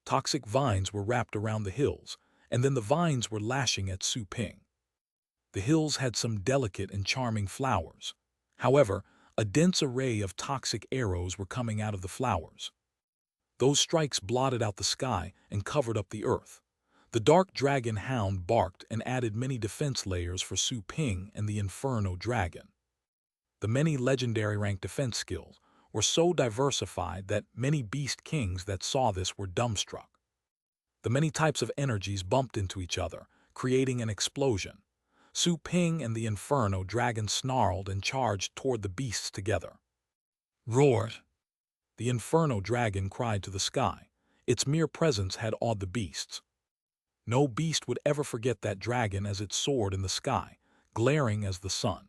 Toxic vines were wrapped around the hills, and then the vines were lashing at Su Ping. The hills had some delicate and charming flowers. However, a dense array of toxic arrows were coming out of the flowers. Those strikes blotted out the sky and covered up the earth. The Dark Dragon Hound barked and added many defense layers for Su Ping and the Inferno Dragon. The many legendary rank defense skills were so diversified that many beast kings that saw this were dumbstruck. The many types of energies bumped into each other, creating an explosion. Su Ping and the Inferno Dragon snarled and charged toward the beasts together. Roared! The Inferno Dragon cried to the sky. Its mere presence had awed the beasts. No beast would ever forget that dragon as it soared in the sky, glaring as the sun.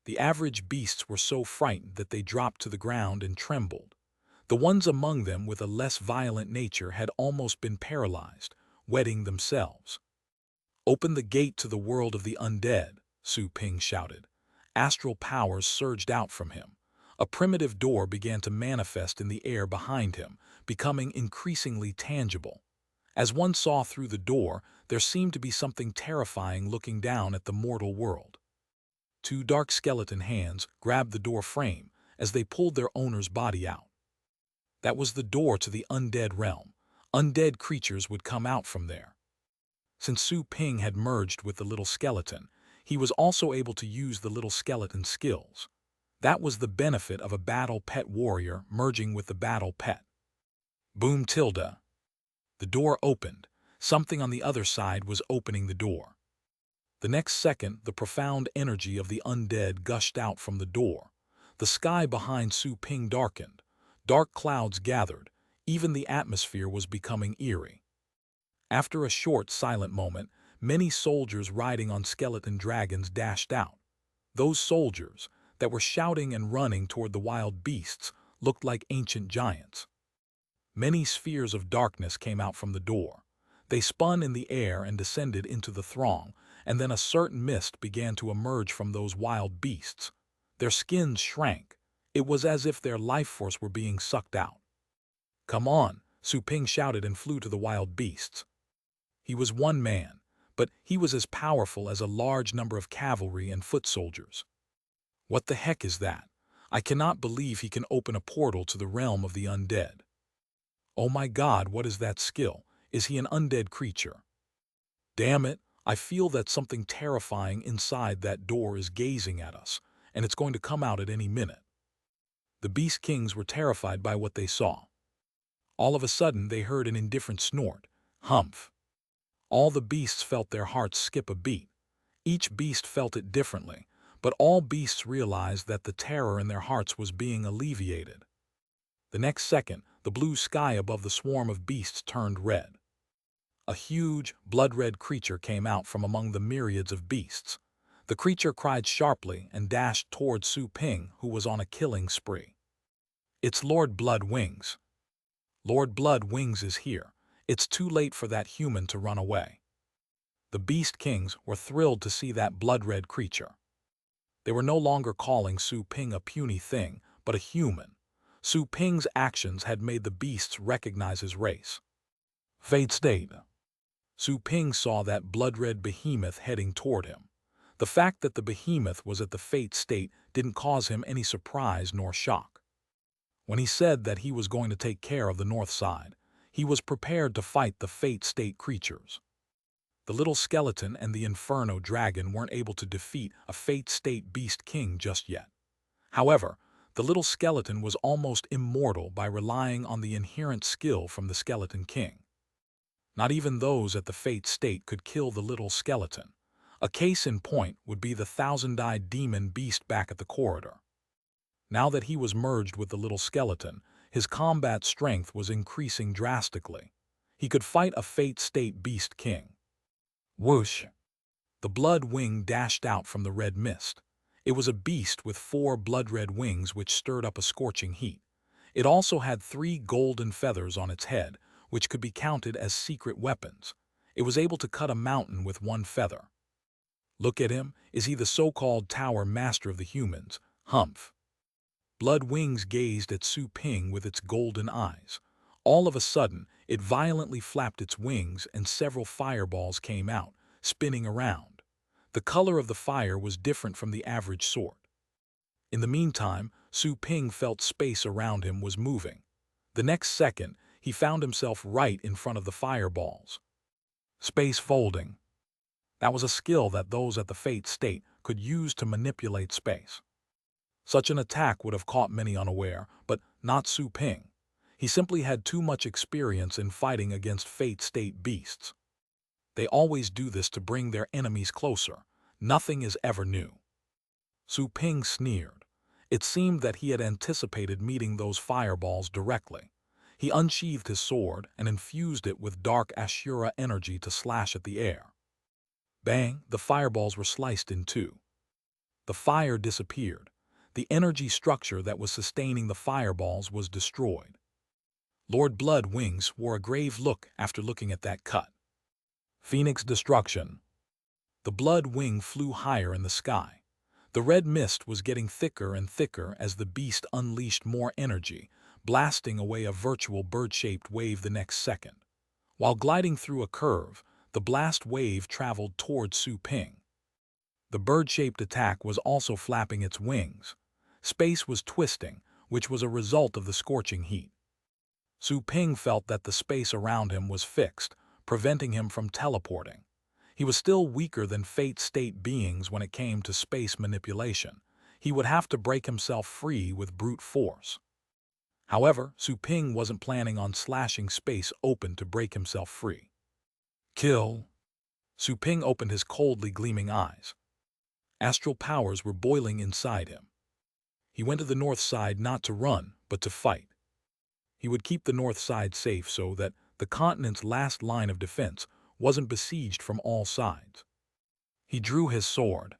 The average beasts were so frightened that they dropped to the ground and trembled. The ones among them with a less violent nature had almost been paralyzed, wetting themselves. "Open the gate to the world of the undead," Su Ping shouted. Astral powers surged out from him. A primitive door began to manifest in the air behind him, becoming increasingly tangible. As one saw through the door, there seemed to be something terrifying looking down at the mortal world. Two dark skeleton hands grabbed the door frame as they pulled their owner's body out. That was the door to the undead realm. Undead creatures would come out from there. Since Su Ping had merged with the little skeleton, he was also able to use the little skeleton's skills. That was the benefit of a battle pet warrior merging with the battle pet. Boom tilde. The door opened. Something on the other side was opening the door. The next second, the profound energy of the undead gushed out from the door. The sky behind Su Ping darkened. Dark clouds gathered. Even the atmosphere was becoming eerie. After a short, silent moment, many soldiers riding on skeleton dragons dashed out. Those soldiers, that were shouting and running toward the wild beasts, looked like ancient giants. Many spheres of darkness came out from the door. They spun in the air and descended into the throng, and then a certain mist began to emerge from those wild beasts. Their skins shrank. It was as if their life force were being sucked out. "Come on," Su Ping shouted and flew to the wild beasts. He was one man, but he was as powerful as a large number of cavalry and foot soldiers. What the heck is that? I cannot believe he can open a portal to the realm of the undead. Oh my God, what is that skill? Is he an undead creature? Damn it, I feel that something terrifying inside that door is gazing at us, and it's going to come out at any minute. The Beast Kings were terrified by what they saw. All of a sudden, they heard an indifferent snort. Humph. All the beasts felt their hearts skip a beat. Each beast felt it differently, but all beasts realized that the terror in their hearts was being alleviated. The next second, the blue sky above the swarm of beasts turned red. A huge, blood-red creature came out from among the myriads of beasts. The creature cried sharply and dashed toward Su Ping, who was on a killing spree. "It's Lord Blood Wings. Lord Blood Wings is here. It's too late for that human to run away." The Beast Kings were thrilled to see that blood-red creature. They were no longer calling Su Ping a puny thing, but a human. Su Ping's actions had made the beasts recognize his race. Fate state. Su Ping saw that blood-red behemoth heading toward him. The fact that the behemoth was at the Fate state didn't cause him any surprise nor shock. When he said that he was going to take care of the north side, he was prepared to fight the Fate state creatures. The little skeleton and the Inferno Dragon weren't able to defeat a Fate state Beast King just yet. However, the little skeleton was almost immortal by relying on the inherent skill from the Skeleton King. Not even those at the Fate state could kill the little skeleton. A case in point would be the thousand-eyed demon beast back at the corridor. Now that he was merged with the little skeleton, his combat strength was increasing drastically. He could fight a Fate state Beast King. Whoosh! The blood wing dashed out from the red mist. It was a beast with 4 blood-red wings which stirred up a scorching heat. It also had 3 golden feathers on its head, which could be counted as secret weapons. It was able to cut a mountain with 1 feather. Look at him. Is he the so-called Tower Master of the humans? Humph. Blood Wings gazed at Su Ping with its golden eyes. All of a sudden, it violently flapped its wings and several fireballs came out, spinning around. The color of the fire was different from the average sort. In the meantime, Su Ping felt space around him was moving. The next second, he found himself right in front of the fireballs. Space folding. That was a skill that those at the Fate state could use to manipulate space. Such an attack would have caught many unaware, but not Su Ping. He simply had too much experience in fighting against fate-state beasts. They always do this to bring their enemies closer. Nothing is ever new. Su Ping sneered. It seemed that he had anticipated meeting those fireballs directly. He unsheathed his sword and infused it with dark Ashura energy to slash at the air. Bang! The fireballs were sliced in two. The fire disappeared. The energy structure that was sustaining the fireballs was destroyed. Lord Blood Wings wore a grave look after looking at that cut. Phoenix destruction. The Blood Wing flew higher in the sky. The red mist was getting thicker and thicker as the beast unleashed more energy, blasting away a virtual bird-shaped wave the next second. While gliding through a curve, the blast wave traveled toward Su Ping. The bird-shaped attack was also flapping its wings. Space was twisting, which was a result of the scorching heat. Su Ping felt that the space around him was fixed, preventing him from teleporting. He was still weaker than fate-state beings when it came to space manipulation. He would have to break himself free with brute force. However, Su Ping wasn't planning on slashing space open to break himself free. Kill. Su Ping opened his coldly gleaming eyes. Astral powers were boiling inside him. He went to the north side not to run, but to fight. He would keep the north side safe so that the continent's last line of defense wasn't besieged from all sides. He drew his sword.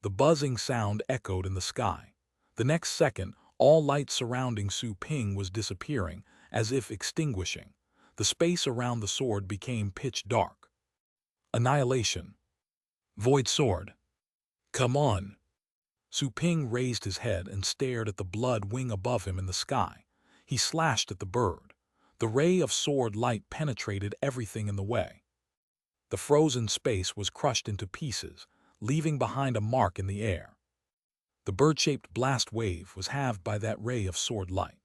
The buzzing sound echoed in the sky. The next second, all light surrounding Su Ping was disappearing, as if extinguishing. The space around the sword became pitch dark. Annihilation. Void sword. Come on. Su Ping raised his head and stared at the blood wing above him in the sky. He slashed at the bird. The ray of sword light penetrated everything in the way. The frozen space was crushed into pieces, leaving behind a mark in the air. The bird-shaped blast wave was halved by that ray of sword light.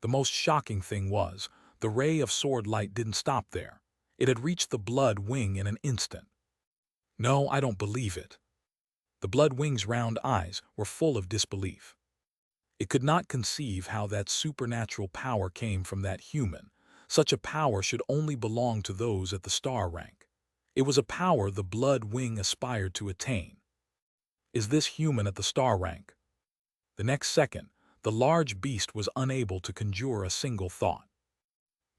The most shocking thing was, the ray of sword light didn't stop there. It had reached the blood wing in an instant. No, I don't believe it. The blood wing's round eyes were full of disbelief. It could not conceive how that supernatural power came from that human. Such a power should only belong to those at the star rank. It was a power the blood wing aspired to attain. Is this human at the star rank? The next second, the large beast was unable to conjure a single thought.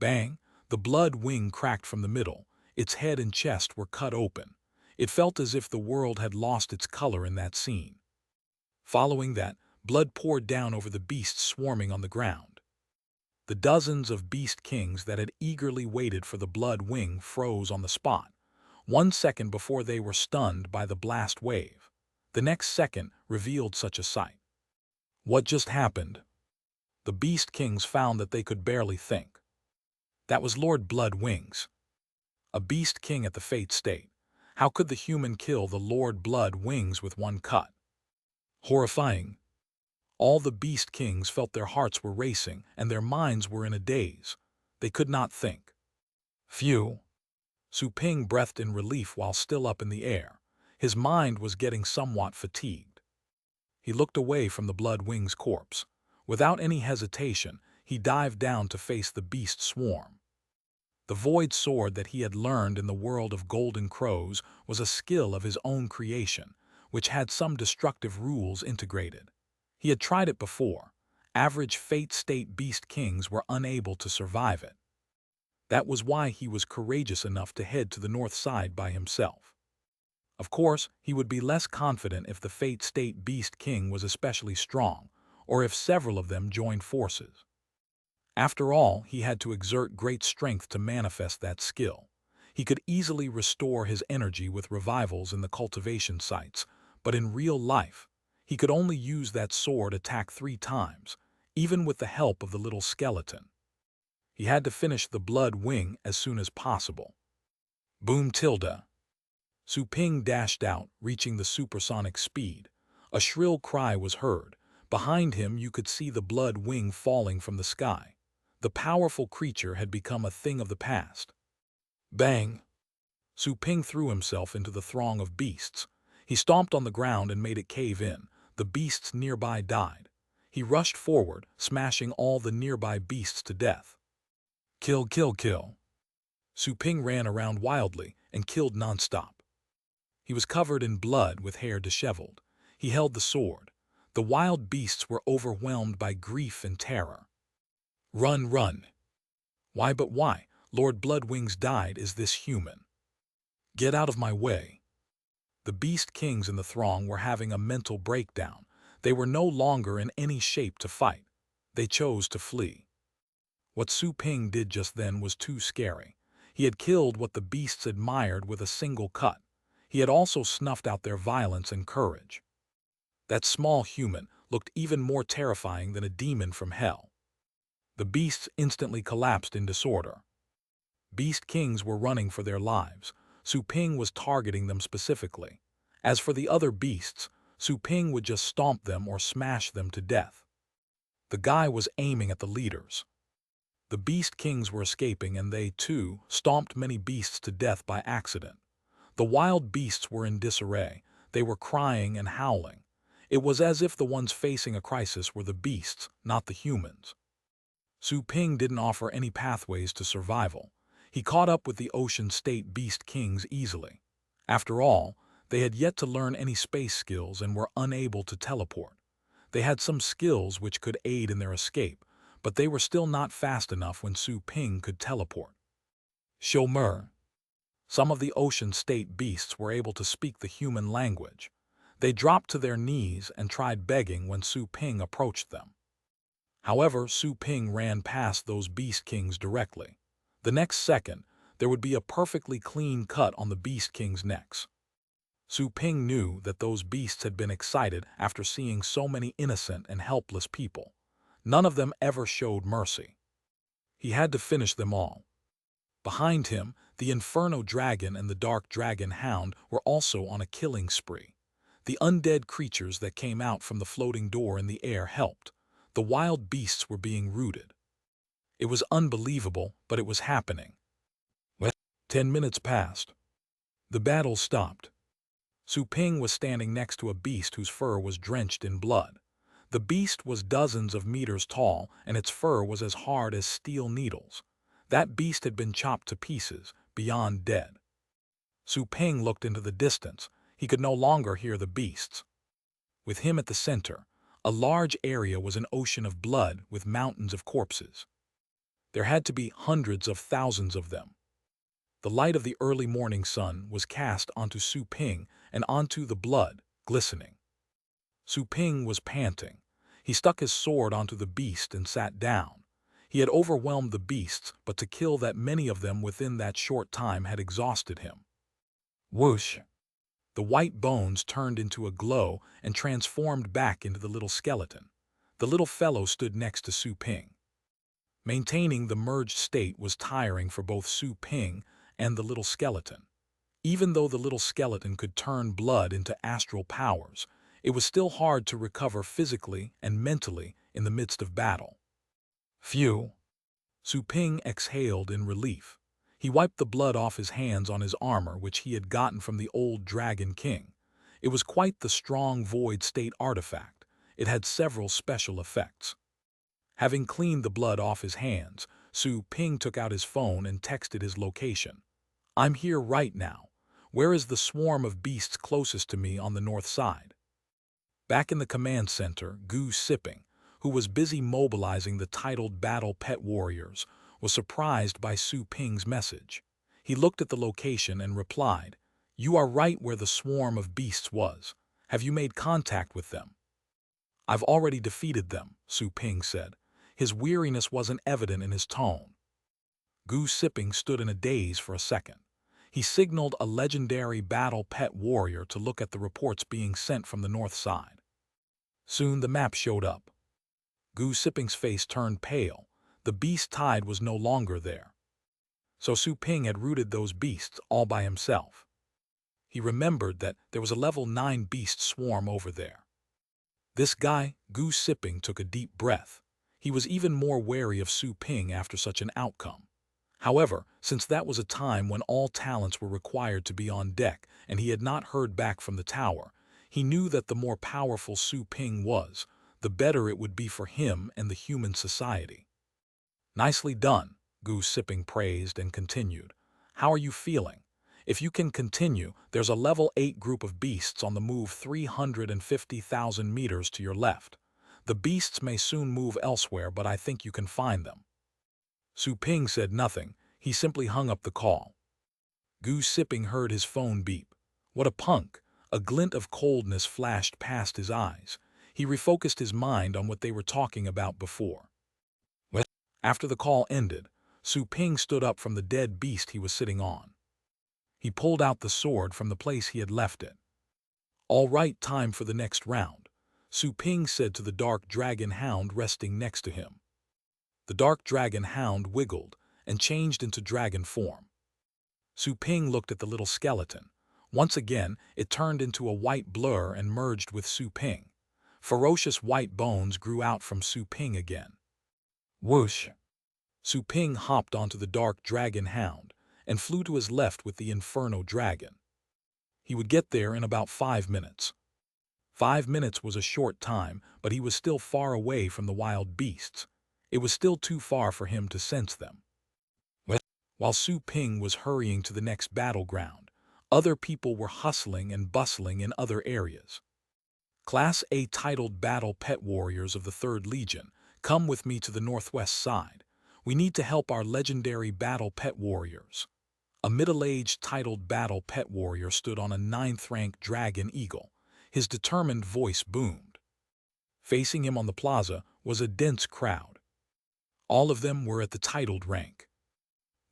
Bang! The blood wing cracked from the middle. Its head and chest were cut open. It felt as if the world had lost its color in that scene. Following that, blood poured down over the beasts swarming on the ground. The dozens of beast kings that had eagerly waited for the blood wing froze on the spot, 1 second before they were stunned by the blast wave. The next second revealed such a sight. What just happened? The beast kings found that they could barely think. That was Lord Blood Wings. A beast king at the fate state. How could the human kill the Lord Blood Wings with one cut? Horrifying. All the beast kings felt their hearts were racing and their minds were in a daze. They could not think. Phew. Su Ping breathed in relief while still up in the air. His mind was getting somewhat fatigued. He looked away from the Blood Wings corpse. Without any hesitation, he dived down to face the beast swarm. The void sword that he had learned in the world of golden crows was a skill of his own creation, which had some destructive rules integrated. He had tried it before. Average fate-state beast kings were unable to survive it. That was why he was courageous enough to head to the north side by himself. Of course, he would be less confident if the fate-state beast king was especially strong, or if several of them joined forces. After all, he had to exert great strength to manifest that skill. He could easily restore his energy with revivals in the cultivation sites, but in real life, he could only use that sword attack 3 times, even with the help of the little skeleton. He had to finish the blood wing as soon as possible. Boom tilde. Su Ping dashed out, reaching the supersonic speed. A shrill cry was heard. Behind him you could see the blood wing falling from the sky. The powerful creature had become a thing of the past. Bang! Su Ping threw himself into the throng of beasts. He stomped on the ground and made it cave in. The beasts nearby died. He rushed forward, smashing all the nearby beasts to death. Kill, kill, kill. Su Ping ran around wildly and killed nonstop. He was covered in blood with hair disheveled. He held the sword. The wild beasts were overwhelmed by grief and terror. Run, run. Why but why? Lord Bloodwings died. Is this human? Get out of my way. The beast kings in the throng were having a mental breakdown. They were no longer in any shape to fight. They chose to flee. What Su Ping did just then was too scary. He had killed what the beasts admired with a single cut. He had also snuffed out their violence and courage. That small human looked even more terrifying than a demon from hell. The beasts instantly collapsed in disorder. Beast kings were running for their lives. Su Ping was targeting them specifically. As for the other beasts, Su Ping would just stomp them or smash them to death. The guy was aiming at the leaders. The beast kings were escaping, and they, too, stomped many beasts to death by accident. The wild beasts were in disarray. They were crying and howling. It was as if the ones facing a crisis were the beasts, not the humans. Su Ping didn't offer any pathways to survival. He caught up with the Ocean State Beast Kings easily. After all, they had yet to learn any space skills and were unable to teleport. They had some skills which could aid in their escape, but they were still not fast enough when Su Ping could teleport. Shomer. Some of the Ocean State beasts were able to speak the human language. They dropped to their knees and tried begging when Su Ping approached them. However, Su Ping ran past those beast kings directly. The next second, there would be a perfectly clean cut on the beast kings' necks. Su Ping knew that those beasts had been excited after seeing so many innocent and helpless people. None of them ever showed mercy. He had to finish them all. Behind him, the Inferno Dragon and the Dark Dragon Hound were also on a killing spree. The undead creatures that came out from the floating door in the air helped. The wild beasts were being rooted. It was unbelievable, but it was happening. 10 minutes passed. The battle stopped. Su Ping was standing next to a beast whose fur was drenched in blood. The beast was dozens of meters tall, and its fur was as hard as steel needles. That beast had been chopped to pieces, beyond dead. Su Ping looked into the distance. He could no longer hear the beasts. With him at the center, a large area was an ocean of blood with mountains of corpses. There had to be hundreds of thousands of them. The light of the early morning sun was cast onto Su Ping and onto the blood, glistening. Su Ping was panting. He stuck his sword onto the beast and sat down. He had overwhelmed the beasts, but to kill that many of them within that short time had exhausted him. Whoosh! The white bones turned into a glow and transformed back into the little skeleton. The little fellow stood next to Su Ping. Maintaining the merged state was tiring for both Su Ping and the little skeleton. Even though the little skeleton could turn blood into astral powers, it was still hard to recover physically and mentally in the midst of battle. Phew! Su Ping exhaled in relief. He wiped the blood off his hands on his armor, which he had gotten from the old Dragon King. It was quite the strong void state artifact. It had several special effects. Having cleaned the blood off his hands, Su Ping took out his phone and texted his location. I'm here right now. Where is the swarm of beasts closest to me on the north side? Back in the command center, Gu Sipping, who was busy mobilizing the titled battle pet warriors, was surprised by Su Ping's message. He looked at the location and replied, "You are right where the swarm of beasts was. Have you made contact with them?" "I've already defeated them," Su Ping said. His weariness wasn't evident in his tone. Gu Sipping stood in a daze for a second. He signaled a legendary battle pet warrior to look at the reports being sent from the north side. Soon the map showed up. Gu Sipping's face turned pale. The beast tide was no longer there. So Su Ping had routed those beasts all by himself. He remembered that there was a level 9 beast swarm over there. This guy, Gu Sipping, took a deep breath. He was even more wary of Su Ping after such an outcome. However, since that was a time when all talents were required to be on deck and he had not heard back from the tower, he knew that the more powerful Su Ping was, the better it would be for him and the human society. Nicely done, Goose Sipping praised and continued. How are you feeling? If you can continue, there's a level 8 group of beasts on the move 350,000 meters to your left. The beasts may soon move elsewhere, but I think you can find them. Su Ping said nothing. He simply hung up the call. Goose Sipping heard his phone beep. What a punk! A glint of coldness flashed past his eyes. He refocused his mind on what they were talking about before. After the call ended, Su Ping stood up from the dead beast he was sitting on. He pulled out the sword from the place he had left it. All right, time for the next round, Su Ping said to the dark dragon hound resting next to him. The dark dragon hound wiggled and changed into dragon form. Su Ping looked at the little skeleton. Once again, it turned into a white blur and merged with Su Ping. Ferocious white bones grew out from Su Ping again. Whoosh! Su Ping hopped onto the dark dragon hound and flew to his left with the inferno dragon. He would get there in about 5 minutes. 5 minutes was a short time, but he was still far away from the wild beasts. It was still too far for him to sense them. While Su Ping was hurrying to the next battleground, other people were hustling and bustling in other areas. Class A titled Battle Pet Warriors of the 3rd Legion, come with me to the northwest side. We need to help our legendary Battle Pet Warriors. A middle-aged titled Battle Pet Warrior stood on a 9th-rank dragon eagle. His determined voice boomed. Facing him on the plaza was a dense crowd. All of them were at the titled rank.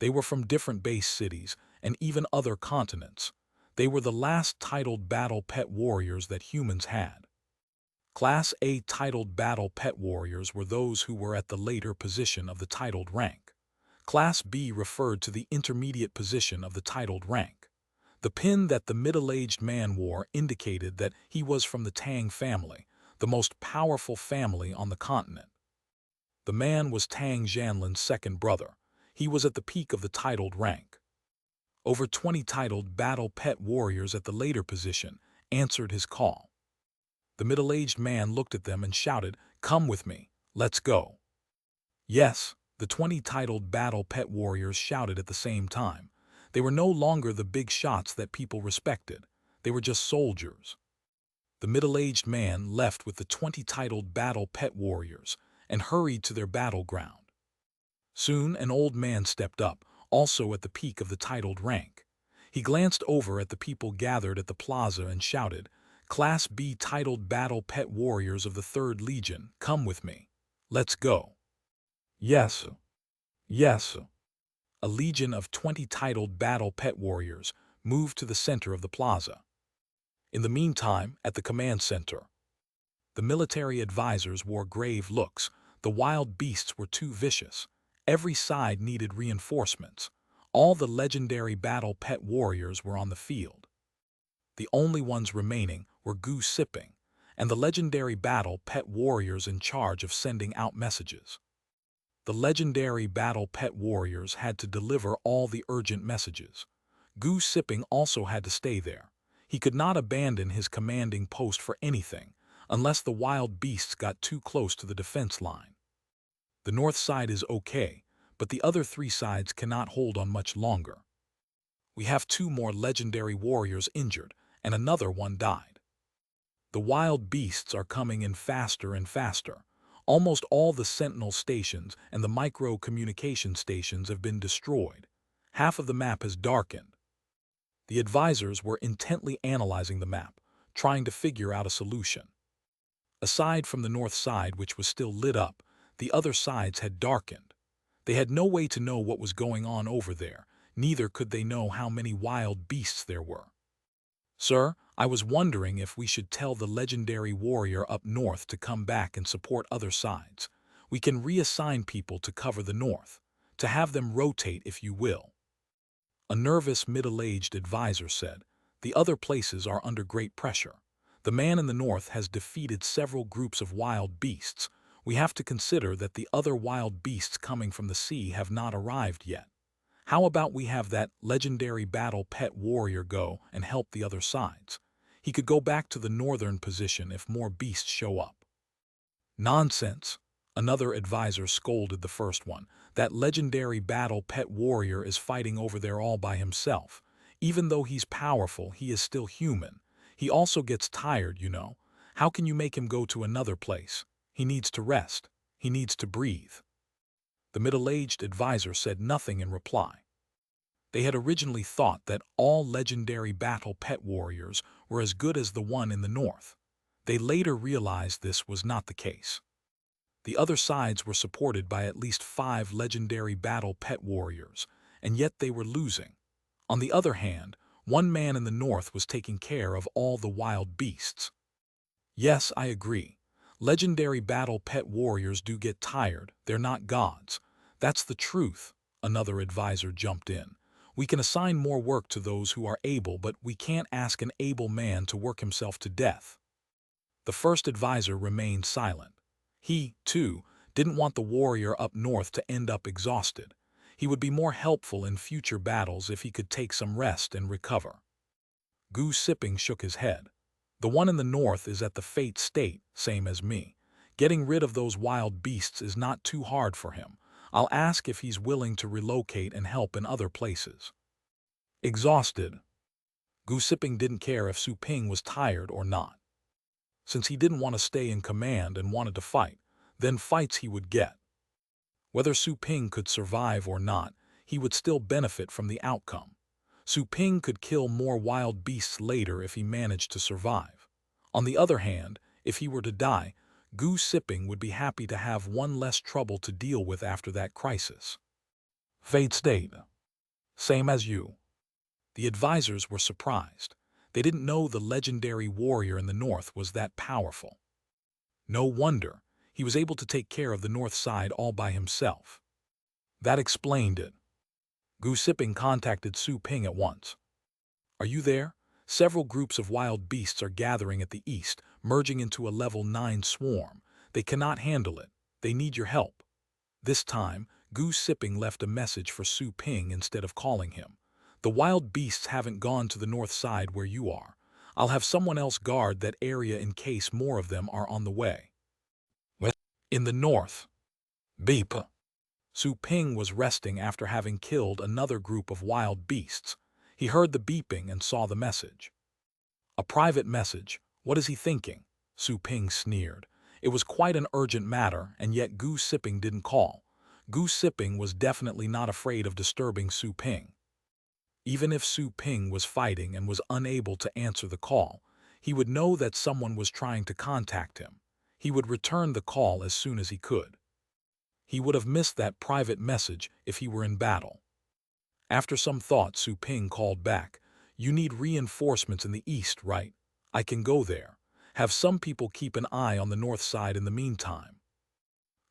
They were from different base cities and even other continents. They were the last titled Battle Pet Warriors that humans had. Class A titled Battle Pet Warriors were those who were at the later position of the titled rank. Class B referred to the intermediate position of the titled rank. The pin that the middle-aged man wore indicated that he was from the Tang family, the most powerful family on the continent. The man was Tang Zhanlin's second brother. He was at the peak of the titled rank. Over 20 titled Battle Pet Warriors at the later position answered his call. The middle-aged man looked at them and shouted, "Come with me, let's go." Yes, the 20 titled Battle Pet Warriors shouted at the same time. They were no longer the big shots that people respected. They were just soldiers. The middle-aged man left with the 20 titled Battle Pet Warriors and hurried to their battleground. Soon an old man stepped up, also at the peak of the titled rank. He glanced over at the people gathered at the plaza and shouted, "Class B titled Battle Pet Warriors of the 3rd Legion, come with me. Let's go." Yes. Yes. A legion of 20 titled Battle Pet Warriors moved to the center of the plaza. In the meantime, at the command center, the military advisors wore grave looks. The wild beasts were too vicious. Every side needed reinforcements. All the legendary Battle Pet Warriors were on the field. The only ones remaining were Goose Sipping and the legendary Battle Pet Warriors in charge of sending out messages. The legendary Battle Pet Warriors had to deliver all the urgent messages. Goose Sipping also had to stay there. He could not abandon his commanding post for anything, unless the wild beasts got too close to the defense line. The north side is okay, but the other 3 sides cannot hold on much longer. We have 2 more legendary warriors injured, and another one died. The wild beasts are coming in faster and faster. Almost all the sentinel stations and the micro-communication stations have been destroyed. Half of the map has darkened. The advisors were intently analyzing the map, trying to figure out a solution. Aside from the north side, which was still lit up, the other sides had darkened. They had no way to know what was going on over there, neither could they know how many wild beasts there were. "Sir, I was wondering if we should tell the legendary warrior up north to come back and support other sides. We can reassign people to cover the north, to have them rotate if you will." A nervous middle-aged advisor said, "The other places are under great pressure. The man in the north has defeated several groups of wild beasts. We have to consider that the other wild beasts coming from the sea have not arrived yet. How about we have that legendary Battle Pet Warrior go and help the other sides? He could go back to the northern position if more beasts show up." Nonsense, another advisor scolded the first one. That legendary battle pet warrior is fighting over there all by himself. Even though he's powerful, he is still human. He also gets tired, you know. How can you make him go to another place? He needs to rest. He needs to breathe. The middle-aged advisor said nothing in reply. They had originally thought that all legendary battle pet warriors were as good as the one in the north. They later realized this was not the case. The other sides were supported by at least 5 legendary battle pet warriors, and yet they were losing. On the other hand, one man in the north was taking care of all the wild beasts. Yes, I agree. Legendary battle pet warriors do get tired. They're not gods. That's the truth, another advisor jumped in. We can assign more work to those who are able, but we can't ask an able man to work himself to death. The first advisor remained silent. He, too, didn't want the warrior up north to end up exhausted. He would be more helpful in future battles if he could take some rest and recover. Gu Sipping shook his head. The one in the north is at the fate state, same as me. Getting rid of those wild beasts is not too hard for him. I'll ask if he's willing to relocate and help in other places. Exhausted. Gu Sipping didn't care if Su Ping was tired or not. Since he didn't want to stay in command and wanted to fight, then fights he would get. Whether Su Ping could survive or not, he would still benefit from the outcome. Su Ping could kill more wild beasts later if he managed to survive. On the other hand, if he were to die, Gu Sipping would be happy to have one less trouble to deal with after that crisis. Fate state. Same as you. The advisors were surprised. They didn't know the legendary warrior in the north was that powerful. No wonder, he was able to take care of the north side all by himself. That explained it. Gu Sipping contacted Su Ping at once. Are you there? Several groups of wild beasts are gathering at the east, merging into a level 9 swarm. They cannot handle it. They need your help. This time, Gu Sipping left a message for Su Ping instead of calling him. The wild beasts haven't gone to the north side where you are. I'll have someone else guard that area in case more of them are on the way. In the north. Beep. Su Ping was resting after having killed another group of wild beasts. He heard the beeping and saw the message. A private message. What is he thinking? Su Ping sneered. It was quite an urgent matter, and yet Gu Sipping didn't call. Gu Sipping was definitely not afraid of disturbing Su Ping. Even if Su Ping was fighting and was unable to answer the call, he would know that someone was trying to contact him. He would return the call as soon as he could. He would have missed that private message if he were in battle. After some thought, Su Ping called back. You need reinforcements in the east, right? I can go there. Have some people keep an eye on the north side in the meantime.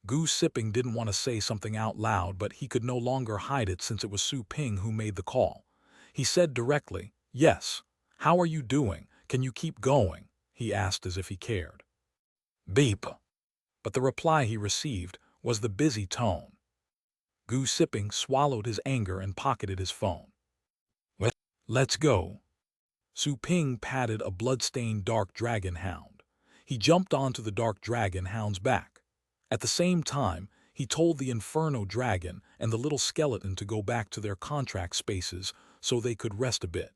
Gu Sipping didn't want to say something out loud, but he could no longer hide it since it was Su Ping who made the call. He said directly, yes. How are you doing? Can you keep going? He asked as if he cared. Beep. But the reply he received was the busy tone. Gu Sipping swallowed his anger and pocketed his phone. Let's go. Su Ping patted a blood-stained dark dragon hound. He jumped onto the dark dragon hound's back. At the same time, he told the Inferno dragon and the little skeleton to go back to their contract spaces so they could rest a bit.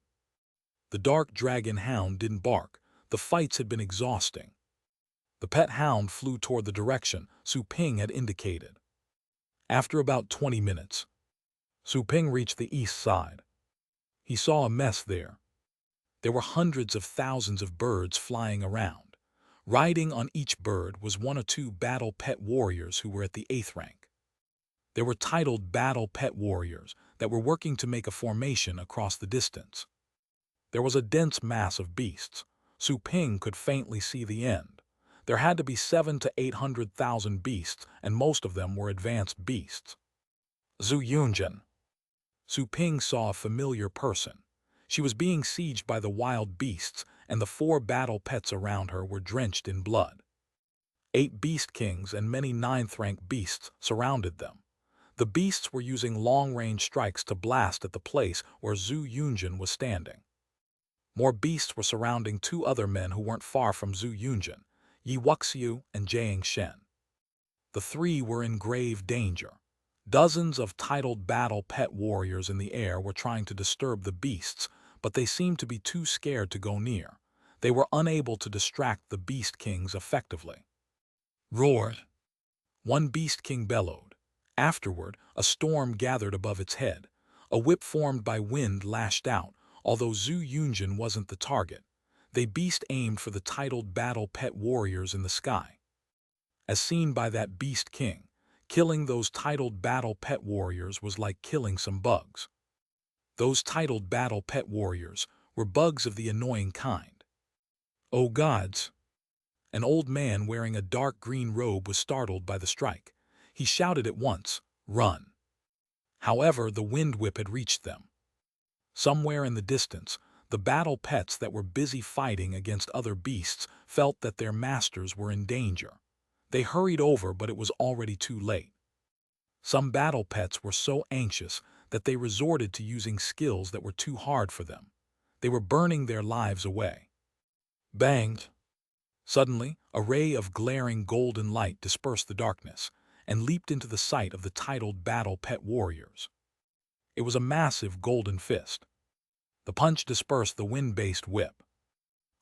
The dark dragon hound didn't bark. The fights had been exhausting. The pet hound flew toward the direction Su Ping had indicated. After about 20 minutes, Su Ping reached the east side. He saw a mess there. There were hundreds of thousands of birds flying around. Riding on each bird was 1 or 2 battle pet warriors who were at the 8th rank. There were titled battle pet warriors that were working to make a formation across the distance. There was a dense mass of beasts. Su Ping could faintly see the end. There had to be 700,000 to 800,000 beasts, and most of them were advanced beasts. Zhu Yunjin. Su Ping saw a familiar person. She was being sieged by the wild beasts, and the 4 battle pets around her were drenched in blood. 8 beast kings and many 9th-rank beasts surrounded them. The beasts were using long-range strikes to blast at the place where Zhu Yunjin was standing. More beasts were surrounding 2 other men who weren't far from Zhu Yunjin, Yi Wuxiu and Jiang Shen. The three were in grave danger. Dozens of titled battle pet warriors in the air were trying to disturb the beasts, but they seemed to be too scared to go near. They were unable to distract the Beast Kings effectively. Roared. One Beast King bellowed. Afterward, a storm gathered above its head. A whip formed by wind lashed out, although Zhu Yunjin wasn't the target. They beast aimed for the titled battle pet warriors in the sky. As seen by that Beast King, killing those titled battle pet warriors was like killing some bugs. Those titled battle pet warriors were bugs of the annoying kind. Oh gods! An old man wearing a dark green robe was startled by the strike. He shouted at once, "Run!" However, the wind whip had reached them. Somewhere in the distance, the battle pets that were busy fighting against other beasts felt that their masters were in danger. They hurried over, but it was already too late. Some battle pets were so anxious that they resorted to using skills that were too hard for them. They were burning their lives away. Bang! Suddenly, a ray of glaring golden light dispersed the darkness and leaped into the sight of the titled battle pet warriors. It was a massive golden fist. The punch dispersed the wind-based whip.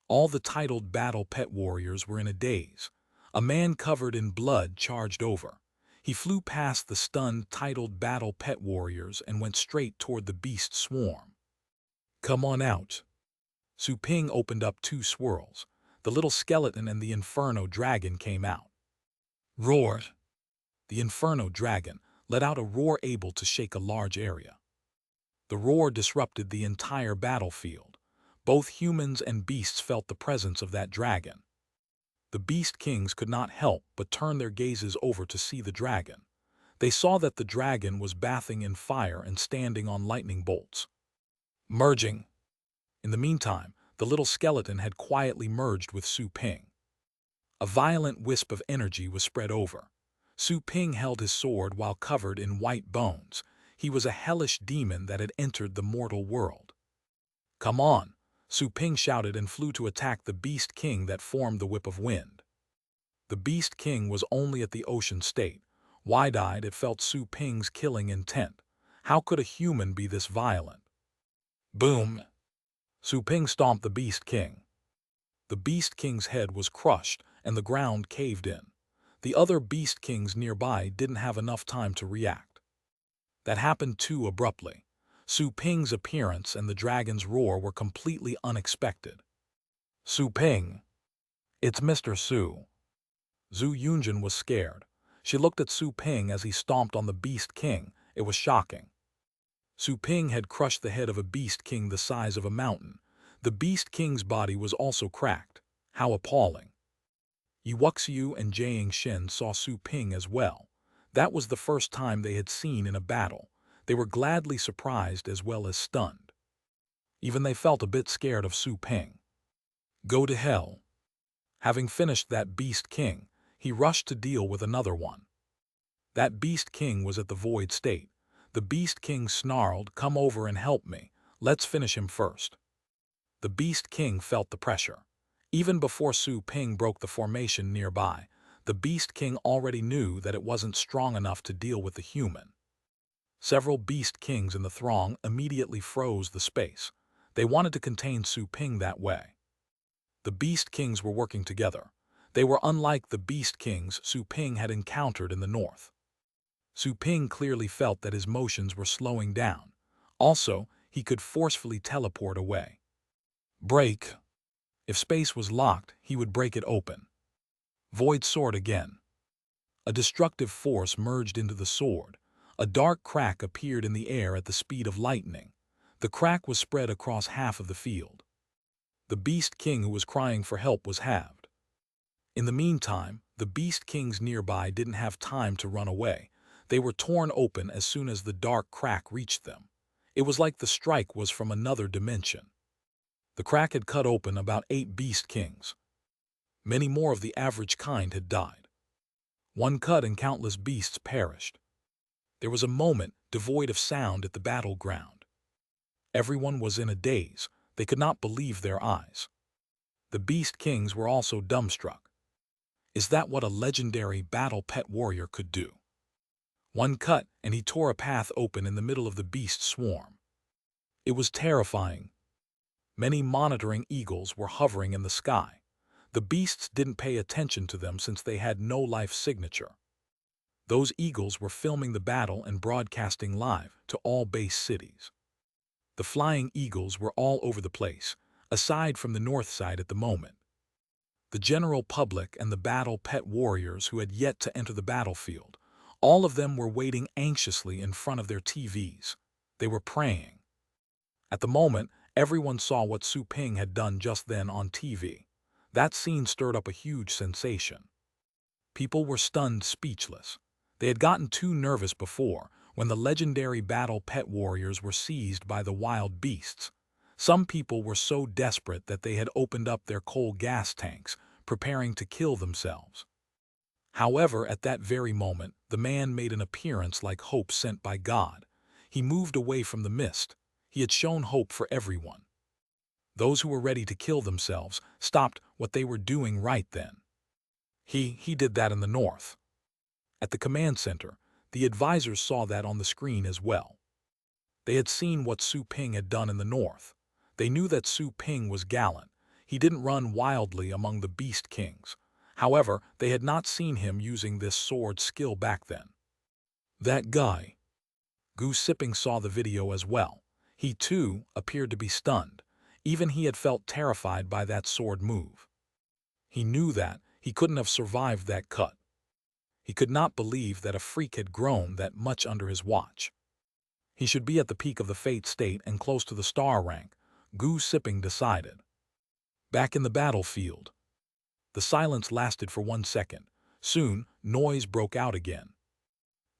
All the titled battle pet warriors were in a daze. A man covered in blood charged over. He flew past the stunned titled battle pet warriors and went straight toward the beast swarm. "Come on out." Su Ping opened up two swirls. The little skeleton and the inferno dragon came out. Roared. The inferno dragon let out a roar able to shake a large area. The roar disrupted the entire battlefield. Both humans and beasts felt the presence of that dragon. The Beast Kings could not help but turn their gazes over to see the dragon. They saw that the dragon was bathing in fire and standing on lightning bolts. Merging. In the meantime, the little skeleton had quietly merged with Su Ping. A violent wisp of energy was spread over. Su Ping held his sword while covered in white bones. He was a hellish demon that had entered the mortal world. "Come on!" Su Ping shouted and flew to attack the Beast King that formed the whip of wind. The Beast King was only at the ocean state. Wide-eyed, it felt Su Ping's killing intent. How could a human be this violent? Boom! Su Ping stomped the Beast King. The Beast King's head was crushed and the ground caved in. The other Beast Kings nearby didn't have enough time to react. That happened too abruptly. Su Ping's appearance and the dragon's roar were completely unexpected. "Su Ping! It's Mr. Su." Zhu Yunjin was scared. She looked at Su Ping as he stomped on the Beast King. It was shocking. Su Ping had crushed the head of a Beast King the size of a mountain. The Beast King's body was also cracked. How appalling. Yi Wuxiu and Jiang Shen saw Su Ping as well. That was the first time they had seen in a battle. They were gladly surprised as well as stunned. Even they felt a bit scared of Su Ping. Go to hell. Having finished that Beast King, he rushed to deal with another one. That Beast King was at the void state. The Beast King snarled, "Come over and help me. Let's finish him first." The Beast King felt the pressure. Even before Su Ping broke the formation nearby, the Beast King already knew that it wasn't strong enough to deal with the human. Several Beast Kings in the throng immediately froze the space. They wanted to contain Su Ping that way. The Beast Kings were working together. They were unlike the Beast Kings Su Ping had encountered in the north. Su Ping clearly felt that his motions were slowing down. Also, he could forcefully teleport away. Break. If space was locked, he would break it open. Void sword again. A destructive force merged into the sword. A dark crack appeared in the air at the speed of lightning. The crack was spread across half of the field. The Beast King who was crying for help was halved. In the meantime, the Beast Kings nearby didn't have time to run away. They were torn open as soon as the dark crack reached them. It was like the strike was from another dimension. The crack had cut open about 8 Beast Kings. Many more of the average kind had died. One cut and countless beasts perished. There was a moment devoid of sound at the battleground. Everyone was in a daze. They could not believe their eyes. The Beast Kings were also dumbstruck. Is that what a legendary battle pet warrior could do? One cut, and he tore a path open in the middle of the beast swarm. It was terrifying. Many monitoring eagles were hovering in the sky. The beasts didn't pay attention to them since they had no life signature. Those eagles were filming the battle and broadcasting live to all base cities. The flying eagles were all over the place, aside from the north side at the moment. The general public and the battle pet warriors who had yet to enter the battlefield, all of them were waiting anxiously in front of their TVs. They were praying. At the moment, everyone saw what Su Ping had done just then on TV. That scene stirred up a huge sensation. People were stunned speechless. They had gotten too nervous before, when the legendary battle pet warriors were seized by the wild beasts. Some people were so desperate that they had opened up their coal gas tanks, preparing to kill themselves. However, at that very moment, the man made an appearance like hope sent by God. He moved away from the mist. He had shown hope for everyone. Those who were ready to kill themselves stopped what they were doing right then. He did that in the north. At the command center, the advisors saw that on the screen as well. They had seen what Su Ping had done in the north. They knew that Su Ping was gallant. He didn't run wildly among the beast kings. However, they had not seen him using this sword skill back then. That guy. Gu Sipping saw the video as well. He too appeared to be stunned. Even he had felt terrified by that sword move. He knew that he couldn't have survived that cut. He could not believe that a freak had grown that much under his watch. He should be at the peak of the fate state and close to the star rank, Gu Sipping decided. Back in the battlefield. The silence lasted for 1 second. Soon, noise broke out again.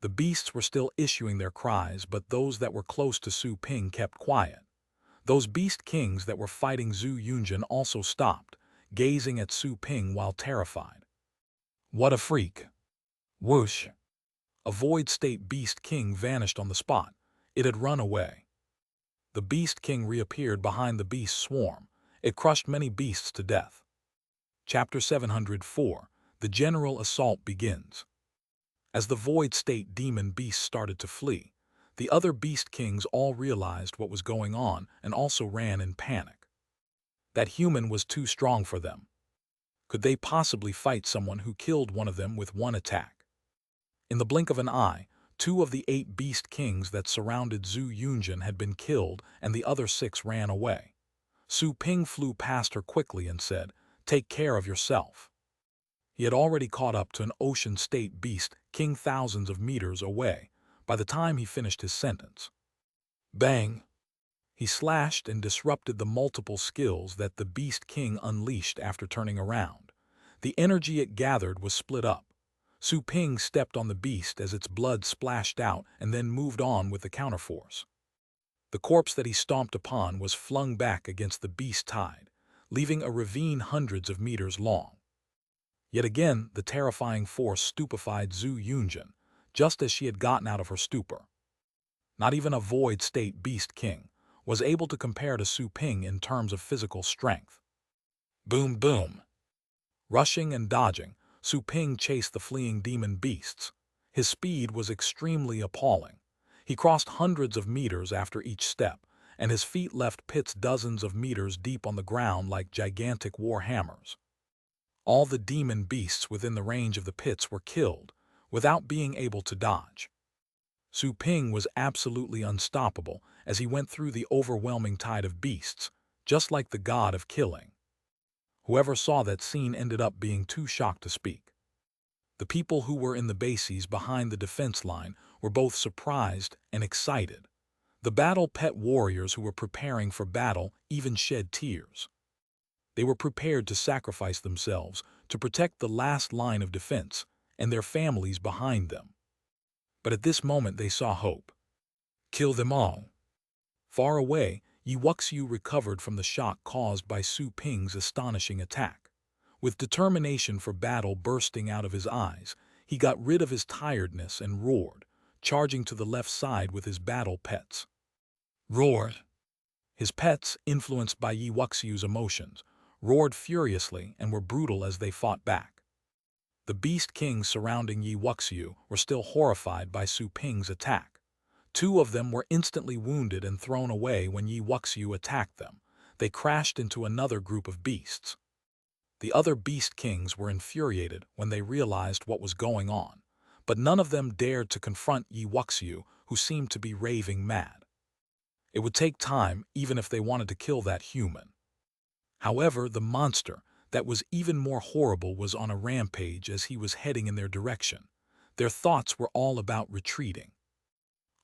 The beasts were still issuing their cries, but those that were close to Su Ping kept quiet. Those beast kings that were fighting Zhu Yunjin also stopped, gazing at Su Ping while terrified. What a freak! Whoosh! A void state beast king vanished on the spot. It had run away. The beast king reappeared behind the beast swarm. It crushed many beasts to death. Chapter 704. The General Assault begins. As the void state demon beasts started to flee, the other beast kings all realized what was going on and also ran in panic. That human was too strong for them. Could they possibly fight someone who killed one of them with one attack? In the blink of an eye, 2 of the 8 beast kings that surrounded Zhu Yunjin had been killed and the other 6 ran away. Su Ping flew past her quickly and said, "Take care of yourself." He had already caught up to an ocean state beast king thousands of meters away by the time he finished his sentence. Bang! He slashed and disrupted the multiple skills that the beast king unleashed after turning around. The energy it gathered was split up. Su Ping stepped on the beast as its blood splashed out and then moved on with the counterforce. The corpse that he stomped upon was flung back against the beast tide, leaving a ravine hundreds of meters long. Yet again, the terrifying force stupefied Zhu Yunjin, just as she had gotten out of her stupor. Not even a void state beast king was able to compare to Su Ping in terms of physical strength. Boom, boom. Rushing and dodging, Su Ping chased the fleeing demon beasts. His speed was extremely appalling. He crossed hundreds of meters after each step, and his feet left pits dozens of meters deep on the ground like gigantic war hammers. All the demon beasts within the range of the pits were killed, without being able to dodge. Su Ping was absolutely unstoppable as he went through the overwhelming tide of beasts, just like the god of killing. Whoever saw that scene ended up being too shocked to speak. The people who were in the bases behind the defense line were both surprised and excited. The battle pet warriors who were preparing for battle even shed tears. They were prepared to sacrifice themselves to protect the last line of defense and their families behind them. But at this moment they saw hope. Kill them all. Far away, Yiwuxiu recovered from the shock caused by Su Ping's astonishing attack. With determination for battle bursting out of his eyes, he got rid of his tiredness and roared, charging to the left side with his battle pets. Roared. His pets, influenced by Yiwuxiu's emotions, roared furiously and were brutal as they fought back. The Beast Kings surrounding Yi Wuxiu were still horrified by Su Ping's attack. Two of them were instantly wounded and thrown away when Yi Wuxiu attacked them. They crashed into another group of beasts. The other Beast Kings were infuriated when they realized what was going on, but none of them dared to confront Yi Wuxiu, who seemed to be raving mad. It would take time even if they wanted to kill that human. However, the monster that was even more horrible was on a rampage as he was heading in their direction. Their thoughts were all about retreating.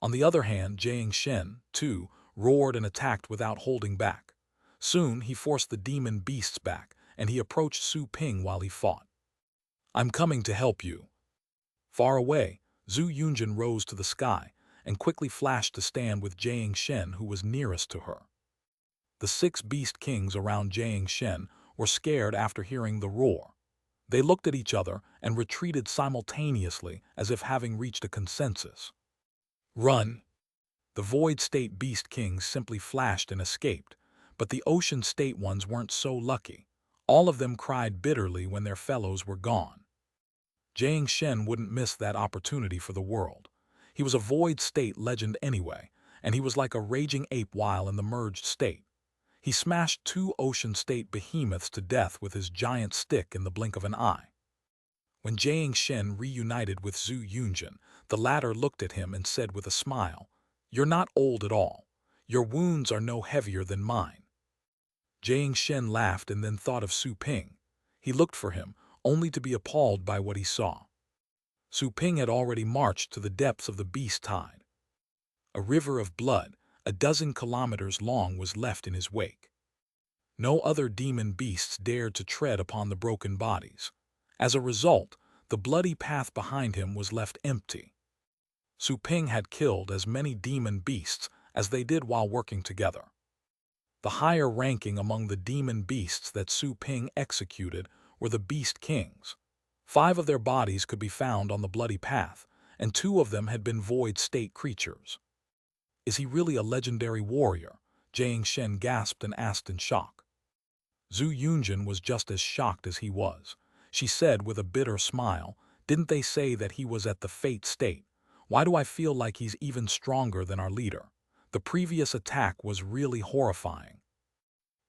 On the other hand, Jiang Shen, too, roared and attacked without holding back. Soon, he forced the demon beasts back, and he approached Su Ping while he fought. "I'm coming to help you." Far away, Zhu Yunjin rose to the sky and quickly flashed to stand with Jiang Shen, who was nearest to her. The 6 Beast Kings around Jiang Shen were scared after hearing the roar. They looked at each other and retreated simultaneously as if having reached a consensus. "Run!" The Void State Beast Kings simply flashed and escaped, but the Ocean State ones weren't so lucky. All of them cried bitterly when their fellows were gone. Jiang Shen wouldn't miss that opportunity for the world. He was a Void State legend anyway, and he was like a raging ape while in the merged state. He smashed 2 Ocean State behemoths to death with his giant stick in the blink of an eye. When Jiang Shen reunited with Zhu Yunjin, the latter looked at him and said with a smile, "You're not old at all. Your wounds are no heavier than mine." Jiang Shen laughed and then thought of Su Ping. He looked for him, only to be appalled by what he saw. Su Ping had already marched to the depths of the beast tide. A river of blood, a dozen kilometers long, was left in his wake. No other demon beasts dared to tread upon the broken bodies. As a result, the bloody path behind him was left empty. Su Ping had killed as many demon beasts as they did while working together. The higher ranking among the demon beasts that Su Ping executed were the Beast Kings. 5 of their bodies could be found on the bloody path, and 2 of them had been Void State creatures. "Is he really a legendary warrior?" Jiang Shen gasped and asked in shock. Zhu Yunjin was just as shocked as he was. She said with a bitter smile, "Didn't they say that he was at the Fate State? Why do I feel like he's even stronger than our leader? The previous attack was really horrifying."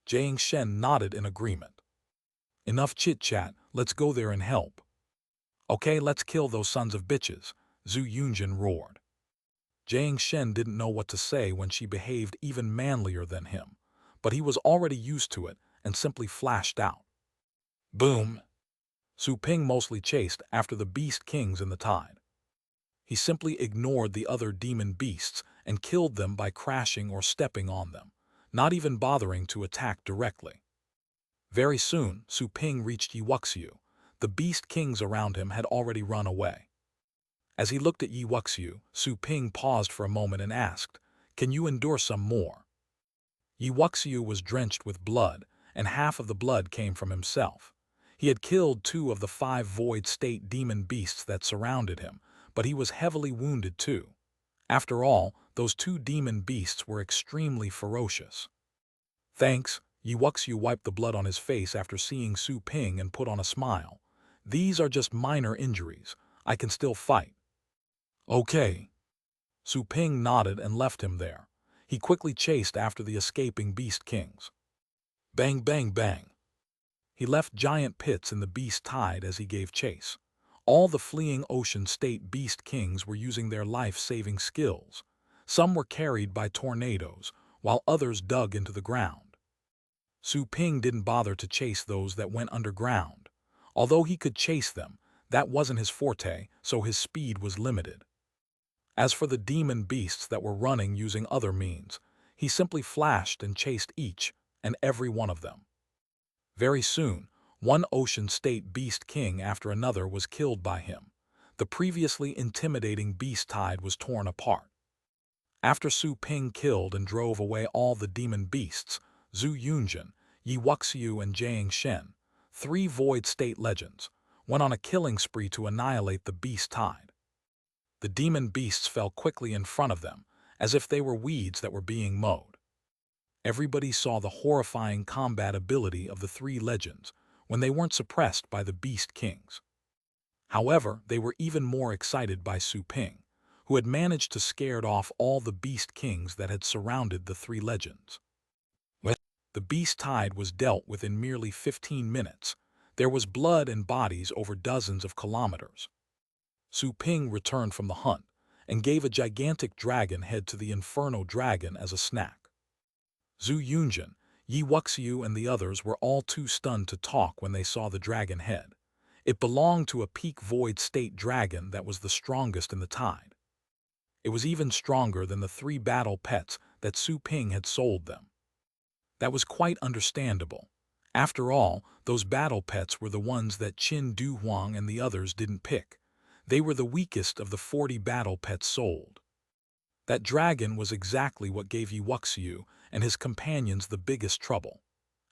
Jiang Shen nodded in agreement. "Enough chit-chat, let's go there and help." "Okay, let's kill those sons of bitches," Zhu Yunjin roared. Jiang Shen didn't know what to say when she behaved even manlier than him, but he was already used to it and simply flashed out. Boom! Su Ping mostly chased after the Beast Kings in the tide. He simply ignored the other demon beasts and killed them by crashing or stepping on them, not even bothering to attack directly. Very soon, Su Ping reached Yi Wuxiu. The Beast Kings around him had already run away. As he looked at Yi Wuxiu, Su Ping paused for a moment and asked, "Can you endure some more?" Yi Wuxiu was drenched with blood, and half of the blood came from himself. He had killed 2 of the 5 Void State demon beasts that surrounded him, but he was heavily wounded too. After all, those 2 demon beasts were extremely ferocious. "Thanks." Yi Wuxiu wiped the blood on his face after seeing Su Ping and put on a smile. "These are just minor injuries. I can still fight." "Okay." Su Ping nodded and left him there. He quickly chased after the escaping Beast Kings. Bang, bang, bang. He left giant pits in the beast tide as he gave chase. All the fleeing Ocean State Beast Kings were using their life-saving skills. Some were carried by tornadoes, while others dug into the ground. Su Ping didn't bother to chase those that went underground. Although he could chase them, that wasn't his forte, so his speed was limited. As for the demon beasts that were running using other means, he simply flashed and chased each and every one of them. Very soon, one Ocean State Beast King after another was killed by him. The previously intimidating beast tide was torn apart. After Su Ping killed and drove away all the demon beasts, Zhu Yunjin, Yi Wuxiu, and Jiang Shen, 3 Void State legends, went on a killing spree to annihilate the beast tide. The demon beasts fell quickly in front of them, as if they were weeds that were being mowed. Everybody saw the horrifying combat ability of the 3 legends when they weren't suppressed by the Beast Kings. However, they were even more excited by Su Ping, who had managed to scare off all the beast kings that had surrounded the three legends. The beast tide was dealt with in merely 15 minutes. There was blood and bodies over dozens of kilometers. Su Ping returned from the hunt and gave a gigantic dragon head to the Inferno Dragon as a snack. Zhu Yunjin, Yi Wuxiu and the others were all too stunned to talk when they saw the dragon head. It belonged to a peak void state dragon that was the strongest in the tide. It was even stronger than the 3 battle pets that Su Ping had sold them. That was quite understandable. After all, those battle pets were the ones that Qin Du Huang and the others didn't pick. They were the weakest of the 40 battle pets sold. That dragon was exactly what gave Yi Wuxiu and his companions the biggest trouble.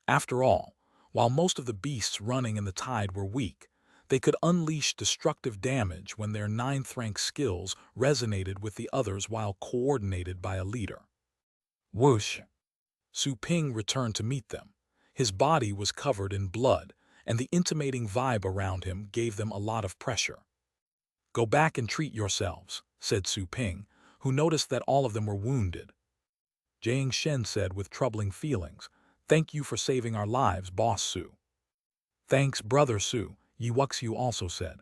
After all, while most of the beasts running in the tide were weak, they could unleash destructive damage when their 9th rank skills resonated with the others while coordinated by a leader. Whoosh! Su Ping returned to meet them. His body was covered in blood, and the intimating vibe around him gave them a lot of pressure. "Go back and treat yourselves," said Su Ping, who noticed that all of them were wounded. Jiang Shen said with troubling feelings, "Thank you for saving our lives, Boss Su." "Thanks, Brother Su," Yi Wuxiu also said.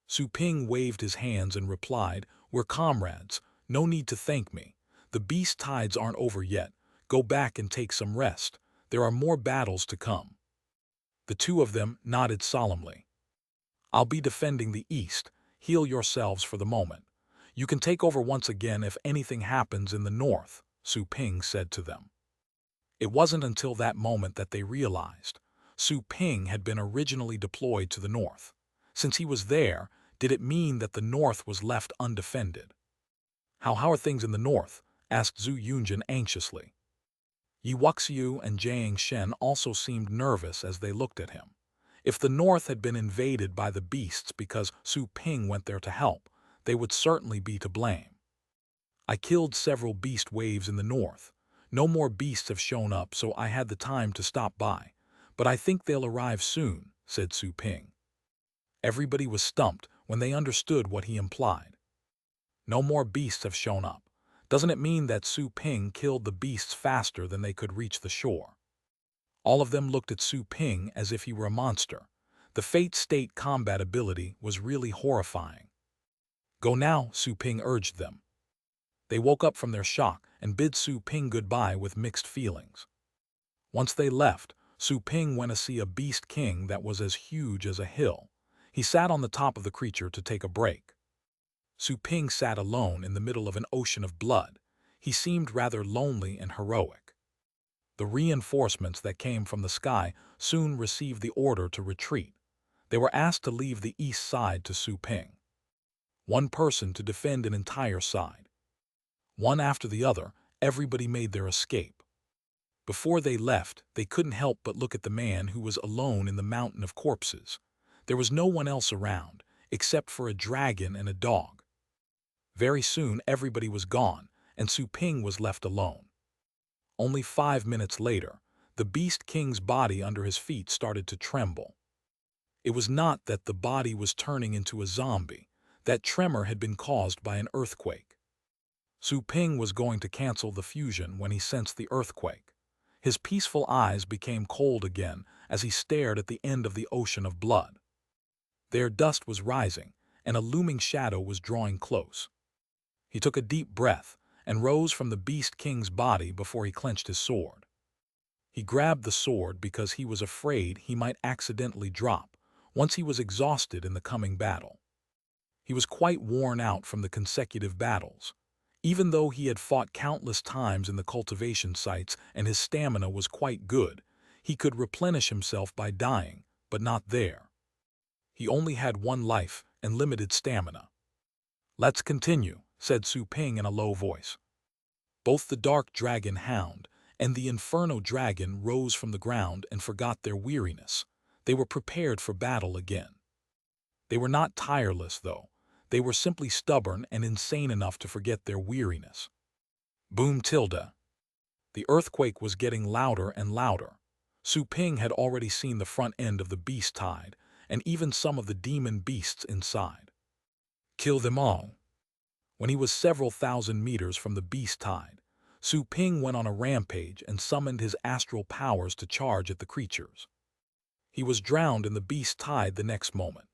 Su Ping waved his hands and replied, "We're comrades, no need to thank me. The beast tides aren't over yet. Go back and take some rest. There are more battles to come." The two of them nodded solemnly. "I'll be defending the east. Heal yourselves for the moment. You can take over once again if anything happens in the north," Su Ping said to them. It wasn't until that moment that they realized Su Ping had been originally deployed to the north. Since he was there, did it mean that the north was left undefended? How are things in the north?" asked Zhu Yunjin anxiously. Yi Wuxiu and Jiang Shen also seemed nervous as they looked at him. If the north had been invaded by the beasts because Su Ping went there to help, they would certainly be to blame. "I killed several beast waves in the north. No more beasts have shown up, so I had the time to stop by. But I think they'll arrive soon," said Su Ping. Everybody was stumped when they understood what he implied. No more beasts have shown up. Doesn't it mean that Su Ping killed the beasts faster than they could reach the shore? All of them looked at Su Ping as if he were a monster. The Fate State combat ability was really horrifying. "Go now," Su Ping urged them. They woke up from their shock and bid Su Ping goodbye with mixed feelings. Once they left, Su Ping went to see a beast king that was as huge as a hill. He sat on the top of the creature to take a break. Su Ping sat alone in the middle of an ocean of blood. He seemed rather lonely and heroic. The reinforcements that came from the sky soon received the order to retreat. They were asked to leave the east side to Su Ping. One person to defend an entire side. One after the other, everybody made their escape. Before they left, they couldn't help but look at the man who was alone in the mountain of corpses. There was no one else around, except for a dragon and a dog. Very soon everybody was gone, and Su Ping was left alone. Only 5 minutes later, the Beast King's body under his feet started to tremble. It was not that the body was turning into a zombie. That tremor had been caused by an earthquake. Su Ping was going to cancel the fusion when he sensed the earthquake. His peaceful eyes became cold again as he stared at the end of the ocean of blood. There dust was rising, and a looming shadow was drawing close. He took a deep breath and rose from the Beast King's body before he clenched his sword. He grabbed the sword because he was afraid he might accidentally drop once he was exhausted in the coming battle. He was quite worn out from the consecutive battles. Even though he had fought countless times in the cultivation sites and his stamina was quite good, he could replenish himself by dying, but not there. He only had one life and limited stamina. "Let's continue," said Su Ping in a low voice. Both the Dark Dragon Hound and the Inferno Dragon rose from the ground and forgot their weariness. They were prepared for battle again. They were not tireless, though. They were simply stubborn and insane enough to forget their weariness. Boom tilde. The earthquake was getting louder and louder. Su Ping had already seen the front end of the beast tide, and even some of the demon beasts inside. Kill them all. When he was several thousand meters from the beast tide, Su Ping went on a rampage and summoned his astral powers to charge at the creatures. He was drowned in the beast tide the next moment.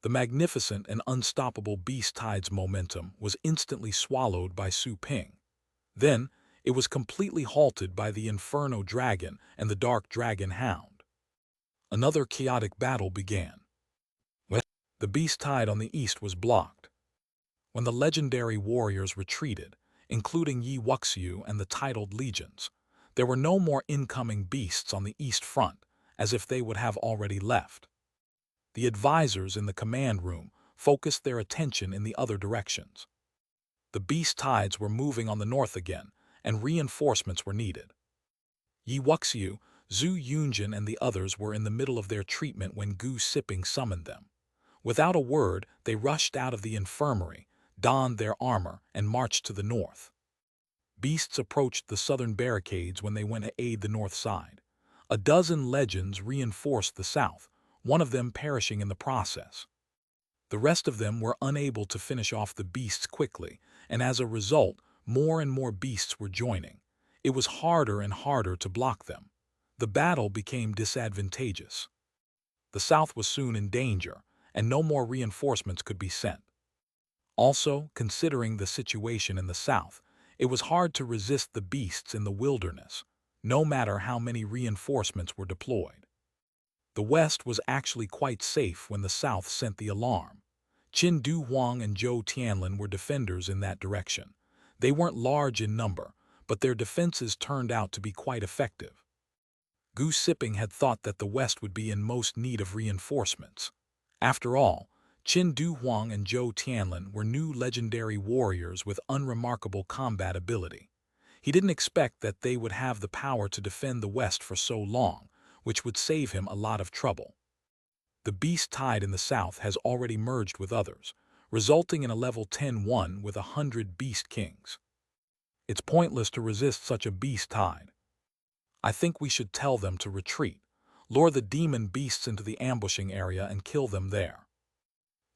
The magnificent and unstoppable beast tide's momentum was instantly swallowed by Su Ping. Then, it was completely halted by the Inferno Dragon and the Dark Dragon Hound. Another chaotic battle began. The beast tide on the east was blocked. When the legendary warriors retreated, including Yi Wuxiu and the titled legions, there were no more incoming beasts on the east front, as if they would have already left. The advisors in the command room focused their attention in the other directions. The beast tides were moving on the north again, and reinforcements were needed. Yi Wuxiu, Zhu Yunjin, and the others were in the middle of their treatment when Gu Sipping summoned them. Without a word, they rushed out of the infirmary, donned their armor, and marched to the north. Beasts approached the southern barricades when they went to aid the north side. A dozen legends reinforced the south, one of them perishing in the process. The rest of them were unable to finish off the beasts quickly, and as a result, more and more beasts were joining. It was harder and harder to block them. The battle became disadvantageous. The south was soon in danger, and no more reinforcements could be sent. Also, considering the situation in the south, it was hard to resist the beasts in the wilderness, no matter how many reinforcements were deployed. The west was actually quite safe when the south sent the alarm. Qin Du Huang and Zhou Tianlin were defenders in that direction. They weren't large in number, but their defenses turned out to be quite effective. Gu Sipping had thought that the west would be in most need of reinforcements. After all, Qin Du Huang and Zhou Tianlin were new legendary warriors with unremarkable combat ability. He didn't expect that they would have the power to defend the west for so long, which would save him a lot of trouble. The beast tide in the south has already merged with others, resulting in a level 10-1 with 100 beast kings. It's pointless to resist such a beast tide. I think we should tell them to retreat, lure the demon beasts into the ambushing area and kill them there.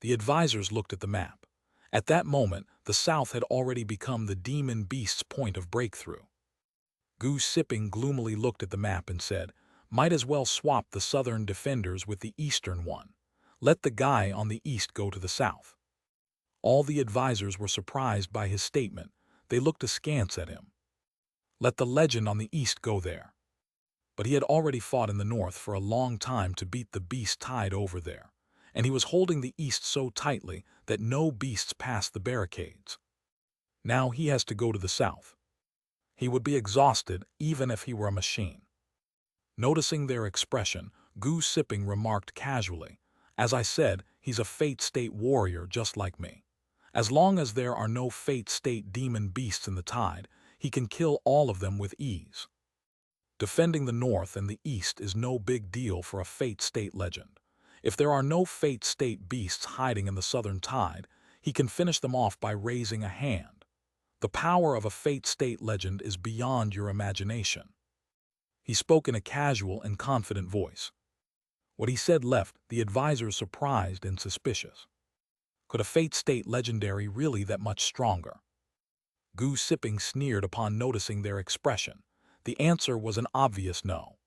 The advisors looked at the map. At that moment, the south had already become the demon beast's point of breakthrough. Gu Sipping gloomily looked at the map and said, "Might as well swap the southern defenders with the eastern one. Let the guy on the east go to the south." All the advisors were surprised by his statement. They looked askance at him. Let the legend on the east go there. But he had already fought in the north for a long time to beat the beast tide over there, and he was holding the east so tightly that no beasts passed the barricades. Now he has to go to the south. He would be exhausted even if he were a machine. Noticing their expression, Gu Sipping remarked casually, "As I said, he's a fate state warrior just like me. As long as there are no fate state demon beasts in the tide, he can kill all of them with ease." Defending the north and the east is no big deal for a fate state legend. If there are no fate state beasts hiding in the southern tide, he can finish them off by raising a hand. The power of a fate state legend is beyond your imagination. He spoke in a casual and confident voice. What he said left the advisors surprised and suspicious. Could a fate state legendary really that much stronger? Gu Sipping sneered upon noticing their expression. The answer was an obvious no.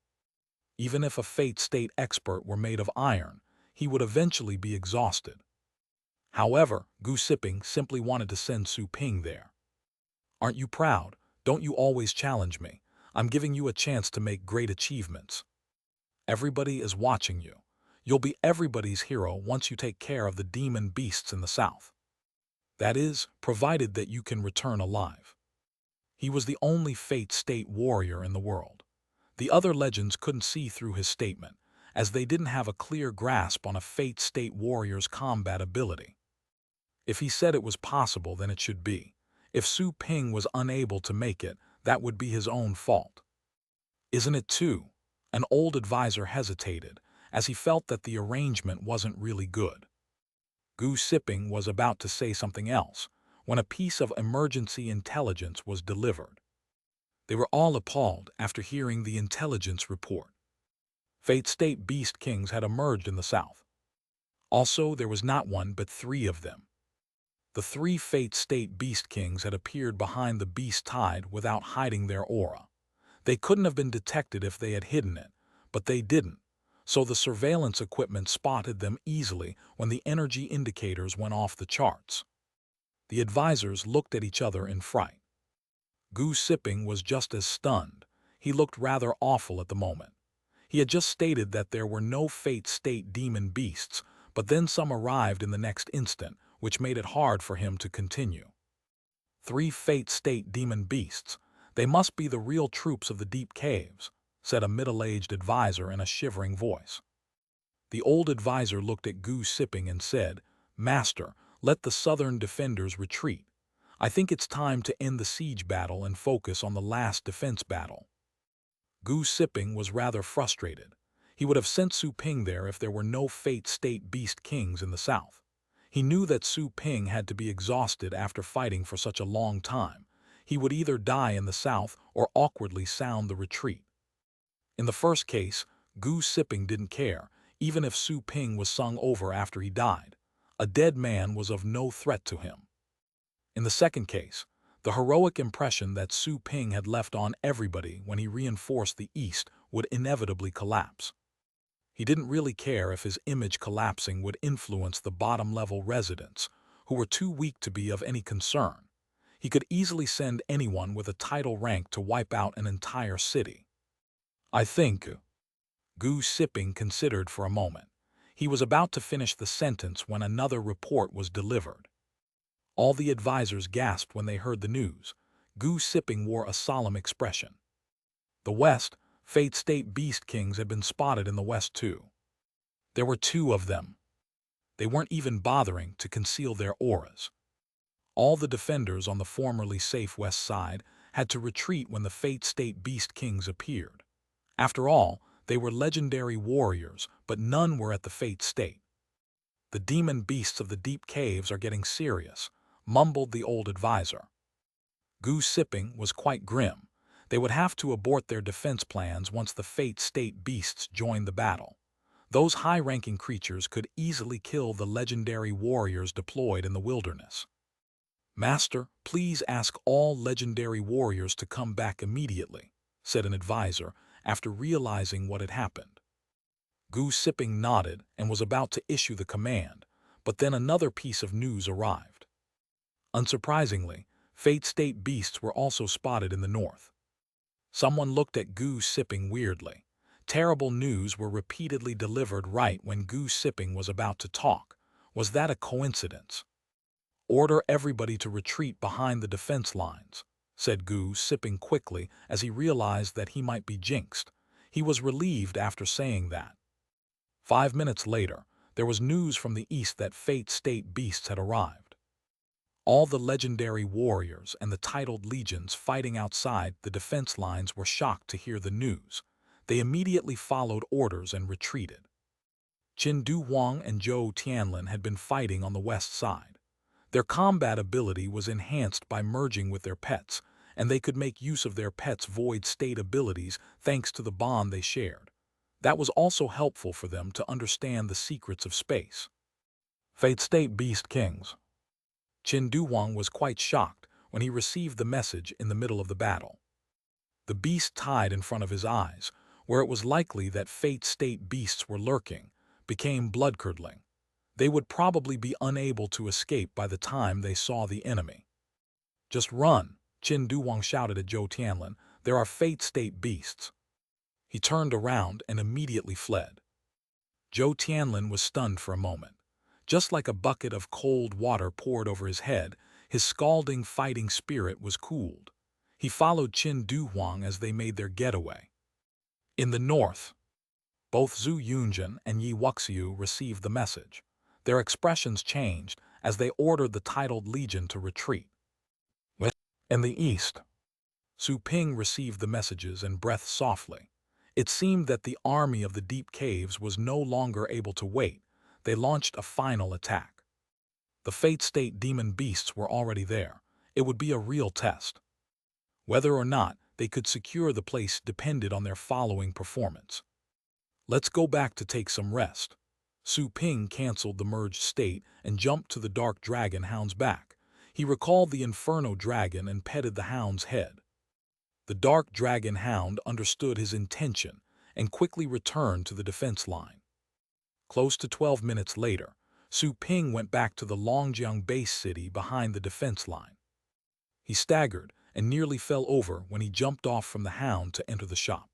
Even if a fate state expert were made of iron, he would eventually be exhausted. However, Gu Sipping simply wanted to send Su Ping there. "Aren't you proud? Don't you always challenge me? I'm giving you a chance to make great achievements. Everybody is watching you. You'll be everybody's hero once you take care of the demon beasts in the south. That is, provided that you can return alive." He was the only fate state warrior in the world. The other legends couldn't see through his statement, as they didn't have a clear grasp on a fate state warrior's combat ability. If he said it was possible, then it should be. If Su Ping was unable to make it, that would be his own fault. Isn't it too? An old advisor hesitated, as he felt that the arrangement wasn't really good. Gu Sipping was about to say something else, when a piece of emergency intelligence was delivered. They were all appalled after hearing the intelligence report. Fate State Beast Kings had emerged in the south. Also, there was not one but three of them. The three Fate State Beast Kings had appeared behind the Beast Tide without hiding their aura. They couldn't have been detected if they had hidden it, but they didn't, so the surveillance equipment spotted them easily when the energy indicators went off the charts. The advisors looked at each other in fright. Goose Sipping was just as stunned. He looked rather awful at the moment. He had just stated that there were no Fate State demon beasts, but then some arrived in the next instant, which made it hard for him to continue. Three Fate State demon beasts. They must be the real troops of the deep caves, said a middle-aged advisor in a shivering voice. The old advisor looked at Goose Sipping and said, "Master, let the southern defenders retreat. I think it's time to end the siege battle and focus on the last defense battle." Goose Sipping was rather frustrated. He would have sent Su Ping there if there were no Fate State Beast Kings in the south. He knew that Su Ping had to be exhausted after fighting for such a long time. He would either die in the south or awkwardly sound the retreat. In the first case, Goose Sipping didn't care, even if Su Ping was sung over after he died. A dead man was of no threat to him. In the second case, the heroic impression that Su Ping had left on everybody when he reinforced the East would inevitably collapse. He didn't really care if his image collapsing would influence the bottom-level residents, who were too weak to be of any concern. He could easily send anyone with a title rank to wipe out an entire city. "I think," Goose Sipping considered for a moment. He was about to finish the sentence when another report was delivered. All the advisors gasped when they heard the news. Goose Sipping wore a solemn expression. The West, Fate State Beast Kings had been spotted in the West too. There were two of them. They weren't even bothering to conceal their auras. All the defenders on the formerly safe West side had to retreat when the Fate State Beast Kings appeared. After all, they were legendary warriors, but none were at the Fate State. "The demon beasts of the deep caves are getting serious," mumbled the old advisor. Goose Sipping was quite grim. They would have to abort their defense plans once the Fate State beasts joined the battle. Those high-ranking creatures could easily kill the legendary warriors deployed in the wilderness. "Master, please ask all legendary warriors to come back immediately," said an advisor after realizing what had happened. Goose Sipping nodded and was about to issue the command, but then another piece of news arrived. Unsurprisingly, Fate State beasts were also spotted in the north. Someone looked at Goose Sipping weirdly. Terrible news were repeatedly delivered right when Goose Sipping was about to talk. Was that a coincidence? "Order everybody to retreat behind the defense lines," said Goose Sipping quickly as he realized that he might be jinxed. He was relieved after saying that. 5 minutes later, there was news from the east that Fate State beasts had arrived. All the legendary warriors and the titled legions fighting outside the defense lines were shocked to hear the news. They immediately followed orders and retreated. Qin Du Huang and Zhou Tianlin had been fighting on the west side. Their combat ability was enhanced by merging with their pets, and they could make use of their pets' void state abilities thanks to the bond they shared. That was also helpful for them to understand the secrets of space. Fate State Beast Kings. Qin Du Huang was quite shocked when he received the message in the middle of the battle. The beast Tide in front of his eyes, where it was likely that Fate State beasts were lurking, became blood-curdling. They would probably be unable to escape by the time they saw the enemy. "Just run," Qin Du Huang shouted at Zhou Tianlin. "There are Fate State beasts." He turned around and immediately fled. Zhou Tianlin was stunned for a moment. Just like a bucket of cold water poured over his head, his scalding fighting spirit was cooled. He followed Qin Du Huang as they made their getaway. In the north, both Zhu Yunjin and Yi Wuxiu received the message. Their expressions changed as they ordered the titled legion to retreat. In the east, Su Ping received the messages and breathed softly. It seemed that the army of the deep caves was no longer able to wait. They launched a final attack. The Fate State demon beasts were already there. It would be a real test. Whether or not they could secure the place depended on their following performance. Let's go back to take some rest. Su Ping canceled the merged state and jumped to the dark dragon hound's back. He recalled the inferno dragon and petted the hound's head. The dark dragon hound understood his intention and quickly returned to the defense line. Close to 12 minutes later, Su Ping went back to the Longjiang base city behind the defense line. He staggered and nearly fell over when he jumped off from the hound to enter the shop.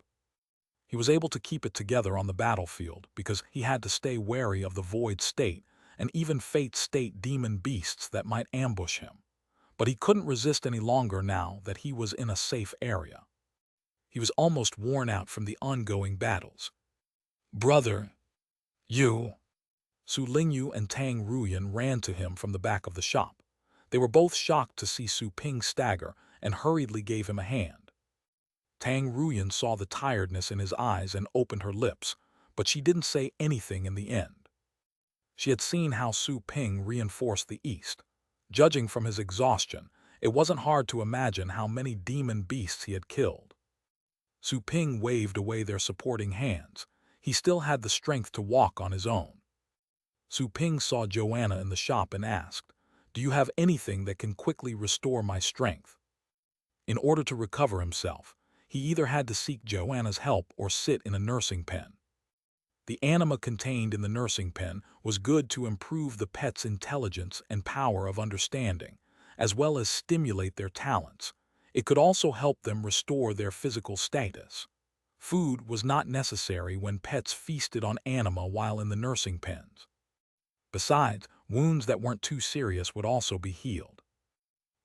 He was able to keep it together on the battlefield because he had to stay wary of the void state and even fate state demon beasts that might ambush him. But he couldn't resist any longer now that he was in a safe area. He was almost worn out from the ongoing battles. "Brother, you..." Su Lingyu and Tang Ruyan ran to him from the back of the shop. They were both shocked to see Su Ping stagger and hurriedly gave him a hand. Tang Ruyan saw the tiredness in his eyes and opened her lips, but she didn't say anything in the end. She had seen how Su Ping reinforced the East. Judging from his exhaustion, it wasn't hard to imagine how many demon beasts he had killed. Su Ping waved away their supporting hands. He still had the strength to walk on his own. Su Ping saw Joanna in the shop and asked, "Do you have anything that can quickly restore my strength?" In order to recover himself, he either had to seek Joanna's help or sit in a nursing pen. The anima contained in the nursing pen was good to improve the pet's intelligence and power of understanding, as well as stimulate their talents. It could also help them restore their physical status. Food was not necessary when pets feasted on anima while in the nursing pens. Besides, wounds that weren't too serious would also be healed.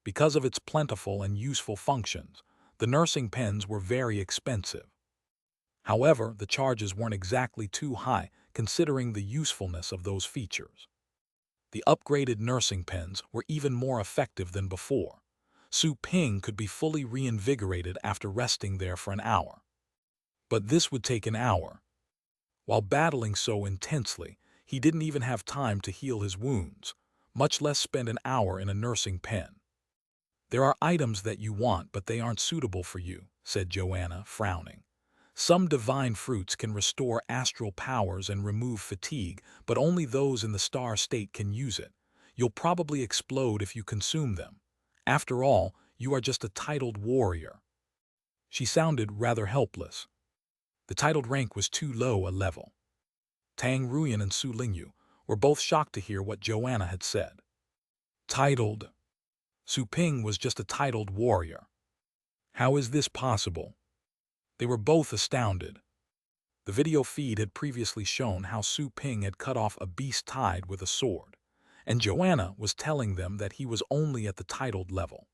Because of its plentiful and useful functions, the nursing pens were very expensive. However, the charges weren't exactly too high considering the usefulness of those features. The upgraded nursing pens were even more effective than before. Su Ping could be fully reinvigorated after resting there for an hour. But this would take an hour. While battling so intensely, he didn't even have time to heal his wounds, much less spend an hour in a nursing pen. "There are items that you want, but they aren't suitable for you," said Joanna, frowning. "Some divine fruits can restore astral powers and remove fatigue, but only those in the star state can use it. You'll probably explode if you consume them. After all, you are just a titled warrior." She sounded rather helpless. The titled rank was too low a level. Tang Ruyan and Su Lingyu were both shocked to hear what Joanna had said. Titled? Su Ping was just a titled warrior. How is this possible? They were both astounded. The video feed had previously shown how Su Ping had cut off a beast tied with a sword, and Joanna was telling them that he was only at the titled level.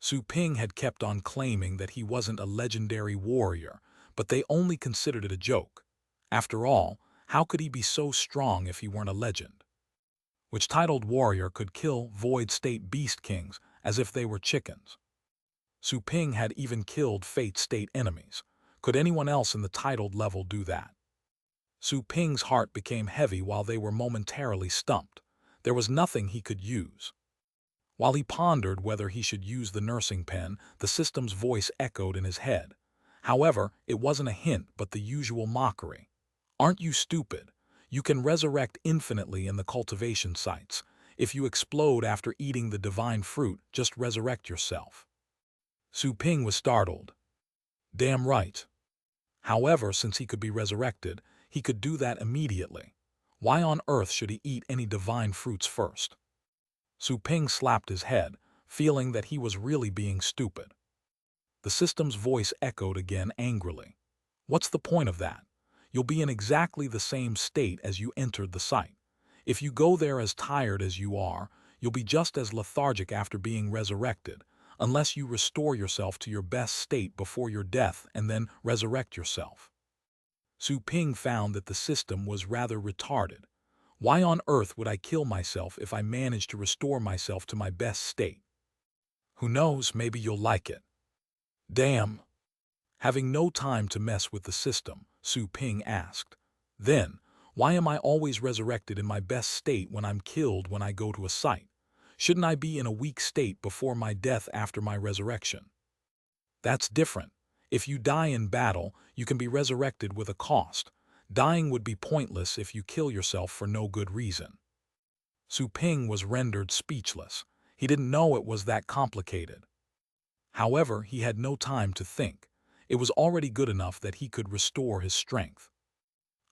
Su Ping had kept on claiming that he wasn't a legendary warrior, but they only considered it a joke. After all, how could he be so strong if he weren't a legend? Which titled warrior could kill Void State Beast Kings as if they were chickens? Su Ping had even killed Fate State enemies. Could anyone else in the titled level do that? Su Ping's heart became heavy while they were momentarily stumped. There was nothing he could use. While he pondered whether he should use the nursing pen, the system's voice echoed in his head. However, it wasn't a hint but the usual mockery. "Aren't you stupid? You can resurrect infinitely in the cultivation sites. If you explode after eating the divine fruit, just resurrect yourself." Su Ping was startled. Damn right. However, since he could be resurrected, he could do that immediately. Why on earth should he eat any divine fruits first? Su Ping slapped his head, feeling that he was really being stupid. The system's voice echoed again angrily. "What's the point of that? You'll be in exactly the same state as you entered the site. If you go there as tired as you are, you'll be just as lethargic after being resurrected, unless you restore yourself to your best state before your death and then resurrect yourself." Su Ping found that the system was rather retarded. Why on earth would I kill myself if I manage to restore myself to my best state? Who knows, maybe you'll like it. Damn. Having no time to mess with the system, Su Ping asked, "Then, why am I always resurrected in my best state when I'm killed when I go to a site? Shouldn't I be in a weak state before my death after my resurrection?" "That's different. If you die in battle, you can be resurrected with a cost. Dying would be pointless if you kill yourself for no good reason. Su Ping was rendered speechless. He didn't know it was that complicated. However, he had no time to think. It was already good enough that he could restore his strength.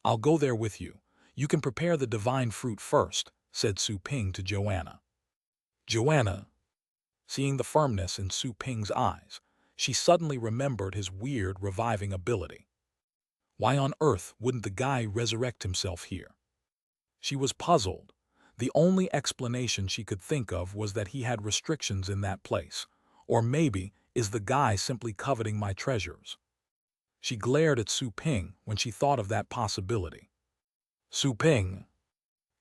"I'll go there with you. You can prepare the divine fruit first," said Su Ping to Joanna. Joanna, seeing the firmness in Su Ping's eyes, she suddenly remembered his weird reviving ability. Why on earth wouldn't the guy resurrect himself here? She was puzzled. The only explanation she could think of was that he had restrictions in that place. Or maybe, is the guy simply coveting my treasures? She glared at Su Ping when she thought of that possibility. Su Ping.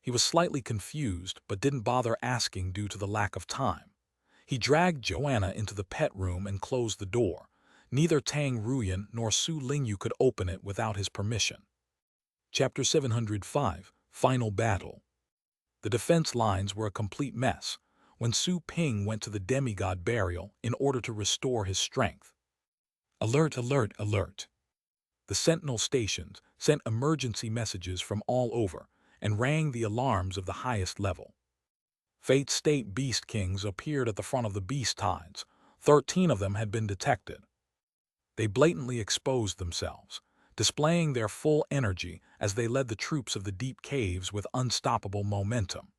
He was slightly confused but didn't bother asking due to the lack of time. He dragged Joanna into the pet room and closed the door. Neither Tang Ruyan nor Su Lingyu could open it without his permission. Chapter 705, Final Battle. The defense lines were a complete mess when Su Ping went to the demigod burial in order to restore his strength. Alert, alert, alert. The sentinel stations sent emergency messages from all over and rang the alarms of the highest level. Fate State Beast Kings appeared at the front of the beast tides. 13 of them had been detected. They blatantly exposed themselves, displaying their full energy as they led the troops of the deep caves with unstoppable momentum.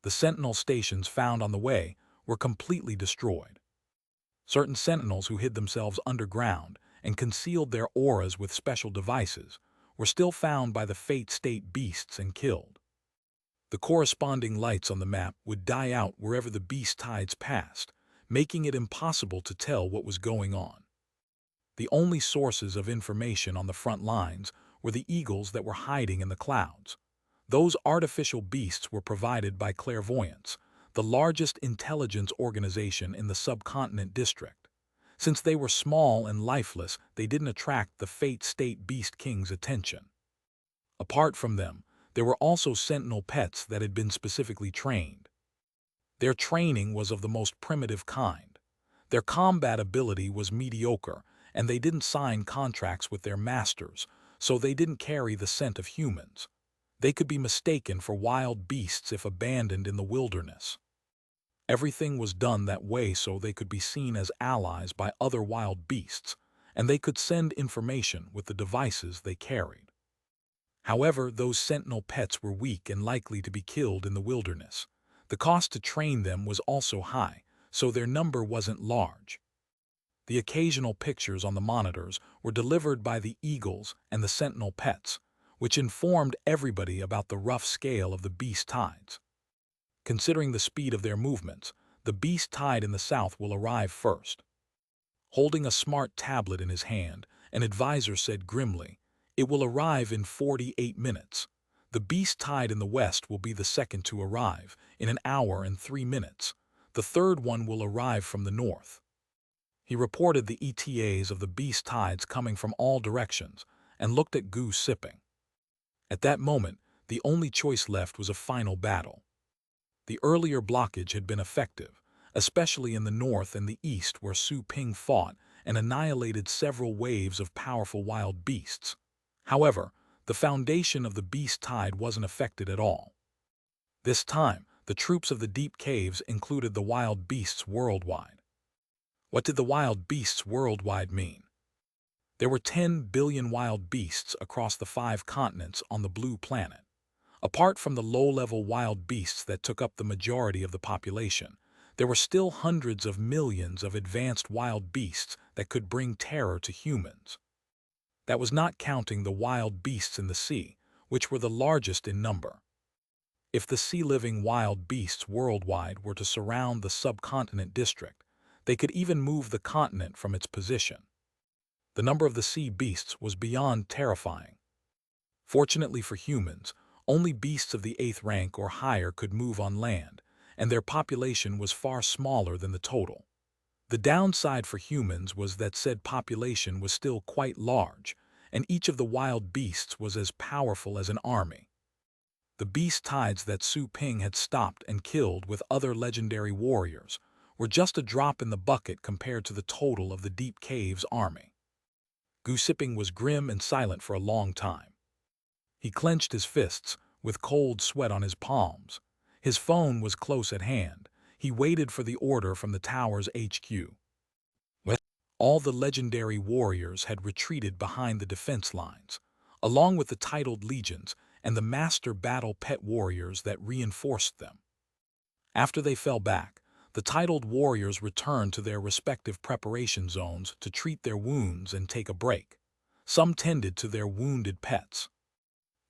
The sentinel stations found on the way were completely destroyed. Certain sentinels who hid themselves underground and concealed their auras with special devices were still found by the Fate State beasts and killed. The corresponding lights on the map would die out wherever the beast tides passed, making it impossible to tell what was going on. The only sources of information on the front lines were the eagles that were hiding in the clouds. Those artificial beasts were provided by Clairvoyance, the largest intelligence organization in the subcontinent district. Since they were small and lifeless, they didn't attract the Fate State Beast King's attention. Apart from them, there were also sentinel pets that had been specifically trained. Their training was of the most primitive kind. Their combat ability was mediocre, and they didn't sign contracts with their masters, so they didn't carry the scent of humans. They could be mistaken for wild beasts if abandoned in the wilderness. Everything was done that way so they could be seen as allies by other wild beasts, and they could send information with the devices they carried. However, those sentinel pets were weak and likely to be killed in the wilderness. The cost to train them was also high, so their number wasn't large. The occasional pictures on the monitors were delivered by the eagles and the sentinel pets, which informed everybody about the rough scale of the beast tides. Considering the speed of their movements, the beast tide in the south will arrive first. Holding a smart tablet in his hand, an advisor said grimly, "It will arrive in 48 minutes. The beast tide in the west will be the second to arrive, in an hour and 3 minutes. The third one will arrive from the north." He reported the ETAs of the beast tides coming from all directions and looked at Gu sipping. At that moment, the only choice left was a final battle. The earlier blockage had been effective, especially in the north and the east where Su Ping fought and annihilated several waves of powerful wild beasts. However, the foundation of the beast tide wasn't affected at all. This time, the troops of the deep caves included the wild beasts worldwide. What did the wild beasts worldwide mean? There were 10 billion wild beasts across the 5 continents on the blue planet. Apart from the low-level wild beasts that took up the majority of the population, there were still hundreds of millions of advanced wild beasts that could bring terror to humans. That was not counting the wild beasts in the sea, which were the largest in number. If the sea-living wild beasts worldwide were to surround the subcontinent district, they could even move the continent from its position. The number of the sea beasts was beyond terrifying. Fortunately for humans, only beasts of the 8th rank or higher could move on land, and their population was far smaller than the total. The downside for humans was that said population was still quite large, and each of the wild beasts was as powerful as an army. The beast tides that Su Ping had stopped and killed with other legendary warriors were just a drop in the bucket compared to the total of the Deep Cave's army. Goosiping was grim and silent for a long time. He clenched his fists, with cold sweat on his palms. His phone was close at hand. He waited for the order from the tower's HQ. All the legendary warriors had retreated behind the defense lines, along with the titled legions and the master battle pet warriors that reinforced them. After they fell back, the titled warriors returned to their respective preparation zones to treat their wounds and take a break. Some tended to their wounded pets.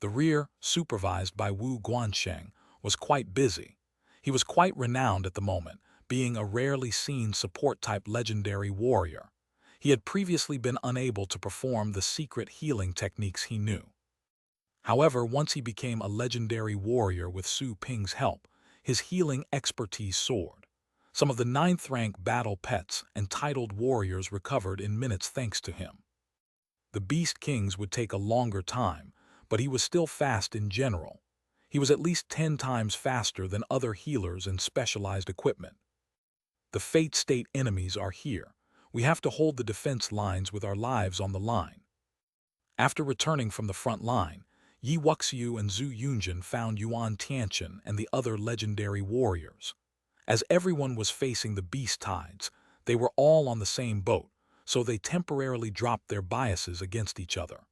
The rear, supervised by Wu Guansheng, was quite busy. He was quite renowned at the moment, being a rarely seen support-type legendary warrior. He had previously been unable to perform the secret healing techniques he knew. However, once he became a legendary warrior with Su Ping's help, his healing expertise soared. Some of the 9th-rank battle pets and titled warriors recovered in minutes thanks to him. The Beast Kings would take a longer time, but he was still fast in general. He was at least 10 times faster than other healers and specialized equipment. The Fate State enemies are here. We have to hold the defense lines with our lives on the line. After returning from the front line, Yi Wuxiu and Zhu Yunjin found Yuan Tianchen and the other legendary warriors. As everyone was facing the beast tides, they were all on the same boat, so they temporarily dropped their biases against each other.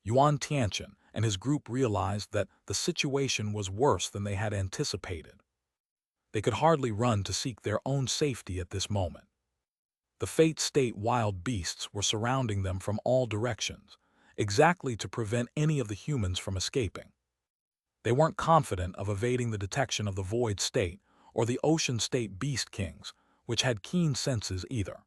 Yuan Tianchen and his group realized that the situation was worse than they had anticipated. They could hardly run to seek their own safety at this moment. The Fate State wild beasts were surrounding them from all directions, exactly to prevent any of the humans from escaping. They weren't confident of evading the detection of the Void State or the Ocean State Beast Kings, which had keen senses either.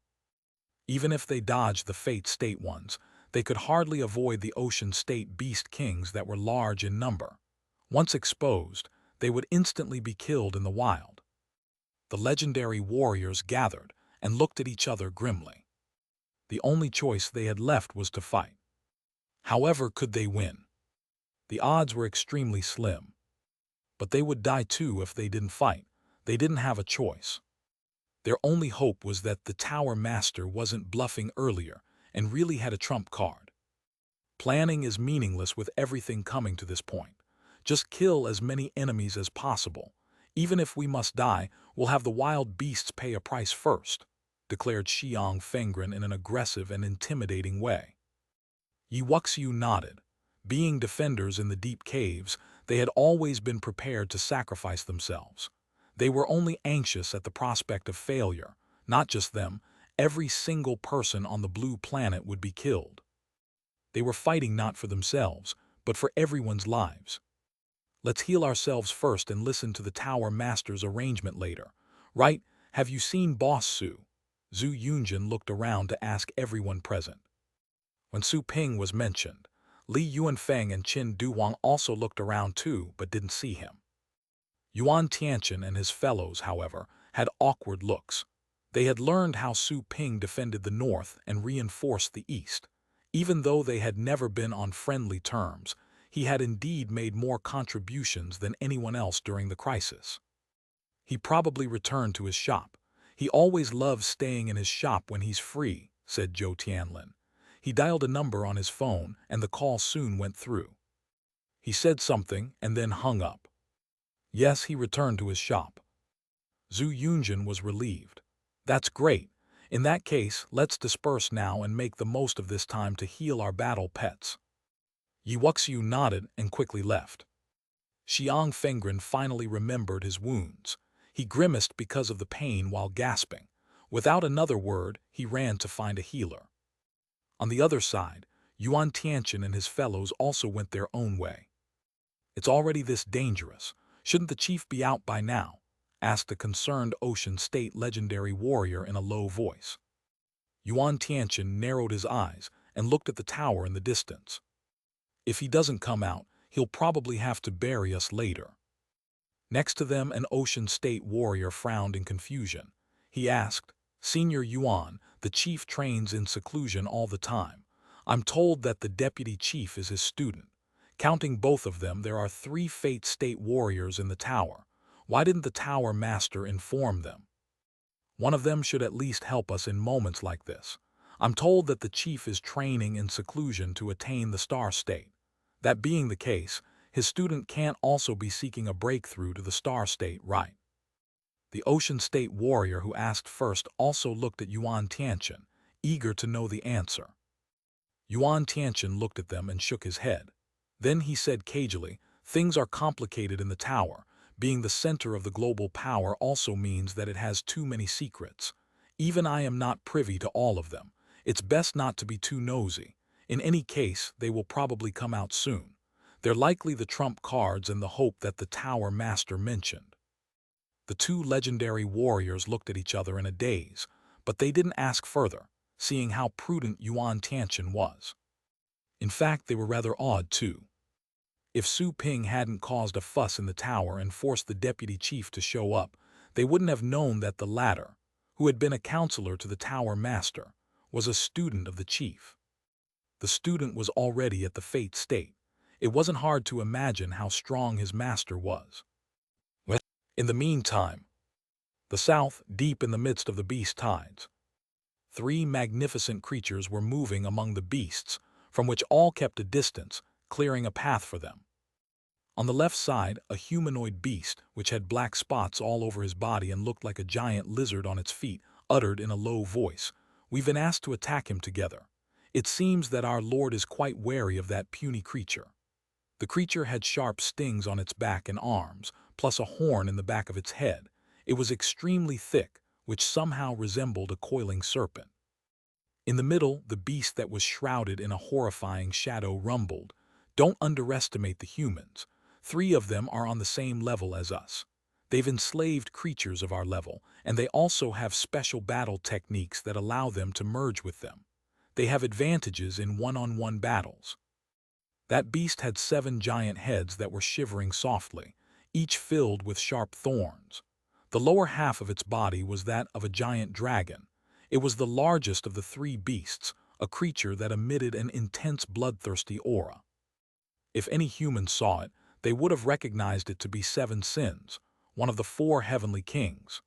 Even if they dodged the Fate State ones, they could hardly avoid the Ocean State Beast Kings that were large in number. Once exposed, they would instantly be killed in the wild. The legendary warriors gathered and looked at each other grimly. The only choice they had left was to fight. However, could they win? The odds were extremely slim. But they would die too if they didn't fight. They didn't have a choice. Their only hope was that the Tower Master wasn't bluffing earlier and really had a trump card. Planning is meaningless with everything coming to this point. Just kill as many enemies as possible. Even if we must die, we'll have the wild beasts pay a price first, declared Xiang Fengren in an aggressive and intimidating way. Yi Wuxiu nodded. Being defenders in the deep caves, they had always been prepared to sacrifice themselves. They were only anxious at the prospect of failure. Not just them, every single person on the blue planet would be killed. They were fighting not for themselves, but for everyone's lives. Let's heal ourselves first and listen to the Tower Master's arrangement later. Right? Have you seen Boss Su? Zhu Yunjin looked around to ask everyone present. When Su Ping was mentioned, Li Yuanfeng and Qin Duwang also looked around too, but didn't see him. Yuan Tianchen and his fellows, however, had awkward looks. They had learned how Su Ping defended the north and reinforced the east. Even though they had never been on friendly terms, he had indeed made more contributions than anyone else during the crisis. He probably returned to his shop. He always loves staying in his shop when he's free, said Zhou Tianlin. He dialed a number on his phone and the call soon went through. He said something and then hung up. Yes, he returned to his shop. Zhu Yunjin was relieved. That's great. In that case, let's disperse now and make the most of this time to heal our battle pets. Yi Wuxiu nodded and quickly left. Xiang Fengren finally remembered his wounds. He grimaced because of the pain while gasping. Without another word, he ran to find a healer. On the other side, Yuan Tianchen and his fellows also went their own way. It's already this dangerous. Shouldn't the chief be out by now? Asked a concerned Ocean State legendary warrior in a low voice. Yuan Tianchen narrowed his eyes and looked at the tower in the distance. If he doesn't come out, he'll probably have to bury us later. Next to them, an Ocean State warrior frowned in confusion. He asked, Senior Yuan, the chief trains in seclusion all the time. I'm told that the deputy chief is his student. Counting both of them, there are 3 Fate State warriors in the tower. Why didn't the Tower Master inform them? One of them should at least help us in moments like this. I'm told that the chief is training in seclusion to attain the Star State. That being the case, his student can't also be seeking a breakthrough to the star state, right? The ocean state warrior who asked first also looked at Yuan Tianchen, eager to know the answer. Yuan Tianchen looked at them and shook his head. Then he said cagily, "Things are complicated in the tower. Being the center of the global power also means that it has too many secrets. Even I am not privy to all of them. It's best not to be too nosy. In any case, they will probably come out soon. They're likely the trump cards and the hope that the tower master mentioned." The two legendary warriors looked at each other in a daze, but they didn't ask further, seeing how prudent Yuan Tianchen was. In fact, they were rather awed too. If Su Ping hadn't caused a fuss in the tower and forced the deputy chief to show up, they wouldn't have known that the latter, who had been a counselor to the tower master, was a student of the chief. The student was already at the fate state. It wasn't hard to imagine how strong his master was. In the meantime, the south, deep in the midst of the beast tides, three magnificent creatures were moving among the beasts, from which all kept a distance, clearing a path for them. On the left side, a humanoid beast, which had black spots all over his body and looked like a giant lizard on its feet, uttered in a low voice, "We've been asked to attack him together. It seems that our lord is quite wary of that puny creature." The creature had sharp stings on its back and arms, plus a horn in the back of its head. It was extremely thick, which somehow resembled a coiling serpent. In the middle, the beast that was shrouded in a horrifying shadow rumbled, "Don't underestimate the humans. 3 of them are on the same level as us. They've enslaved creatures of our level, and they also have special battle techniques that allow them to merge with them. They have advantages in one-on-one battles." That beast had 7 giant heads that were shivering softly, each filled with sharp thorns. The lower half of its body was that of a giant dragon. It was the largest of the 3 beasts, a creature that emitted an intense bloodthirsty aura. If any humans saw it, they would have recognized it to be 7 Sins, one of the 4 heavenly kings.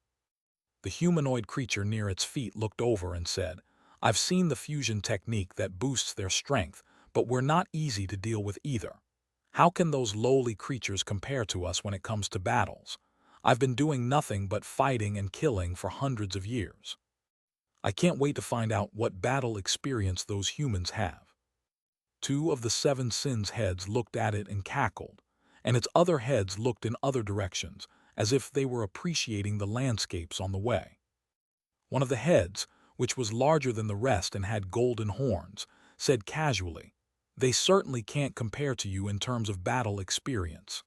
The humanoid creature near its feet looked over and said, "I've seen the fusion technique that boosts their strength, but we're not easy to deal with either. How can those lowly creatures compare to us when it comes to battles? I've been doing nothing but fighting and killing for hundreds of years. I can't wait to find out what battle experience those humans have." 2 of the 7 Sins heads looked at it and cackled, and its other heads looked in other directions, as if they were appreciating the landscapes on the way. One of the heads, which was larger than the rest and had golden horns, said casually, "They certainly can't compare to you in terms of battle experience."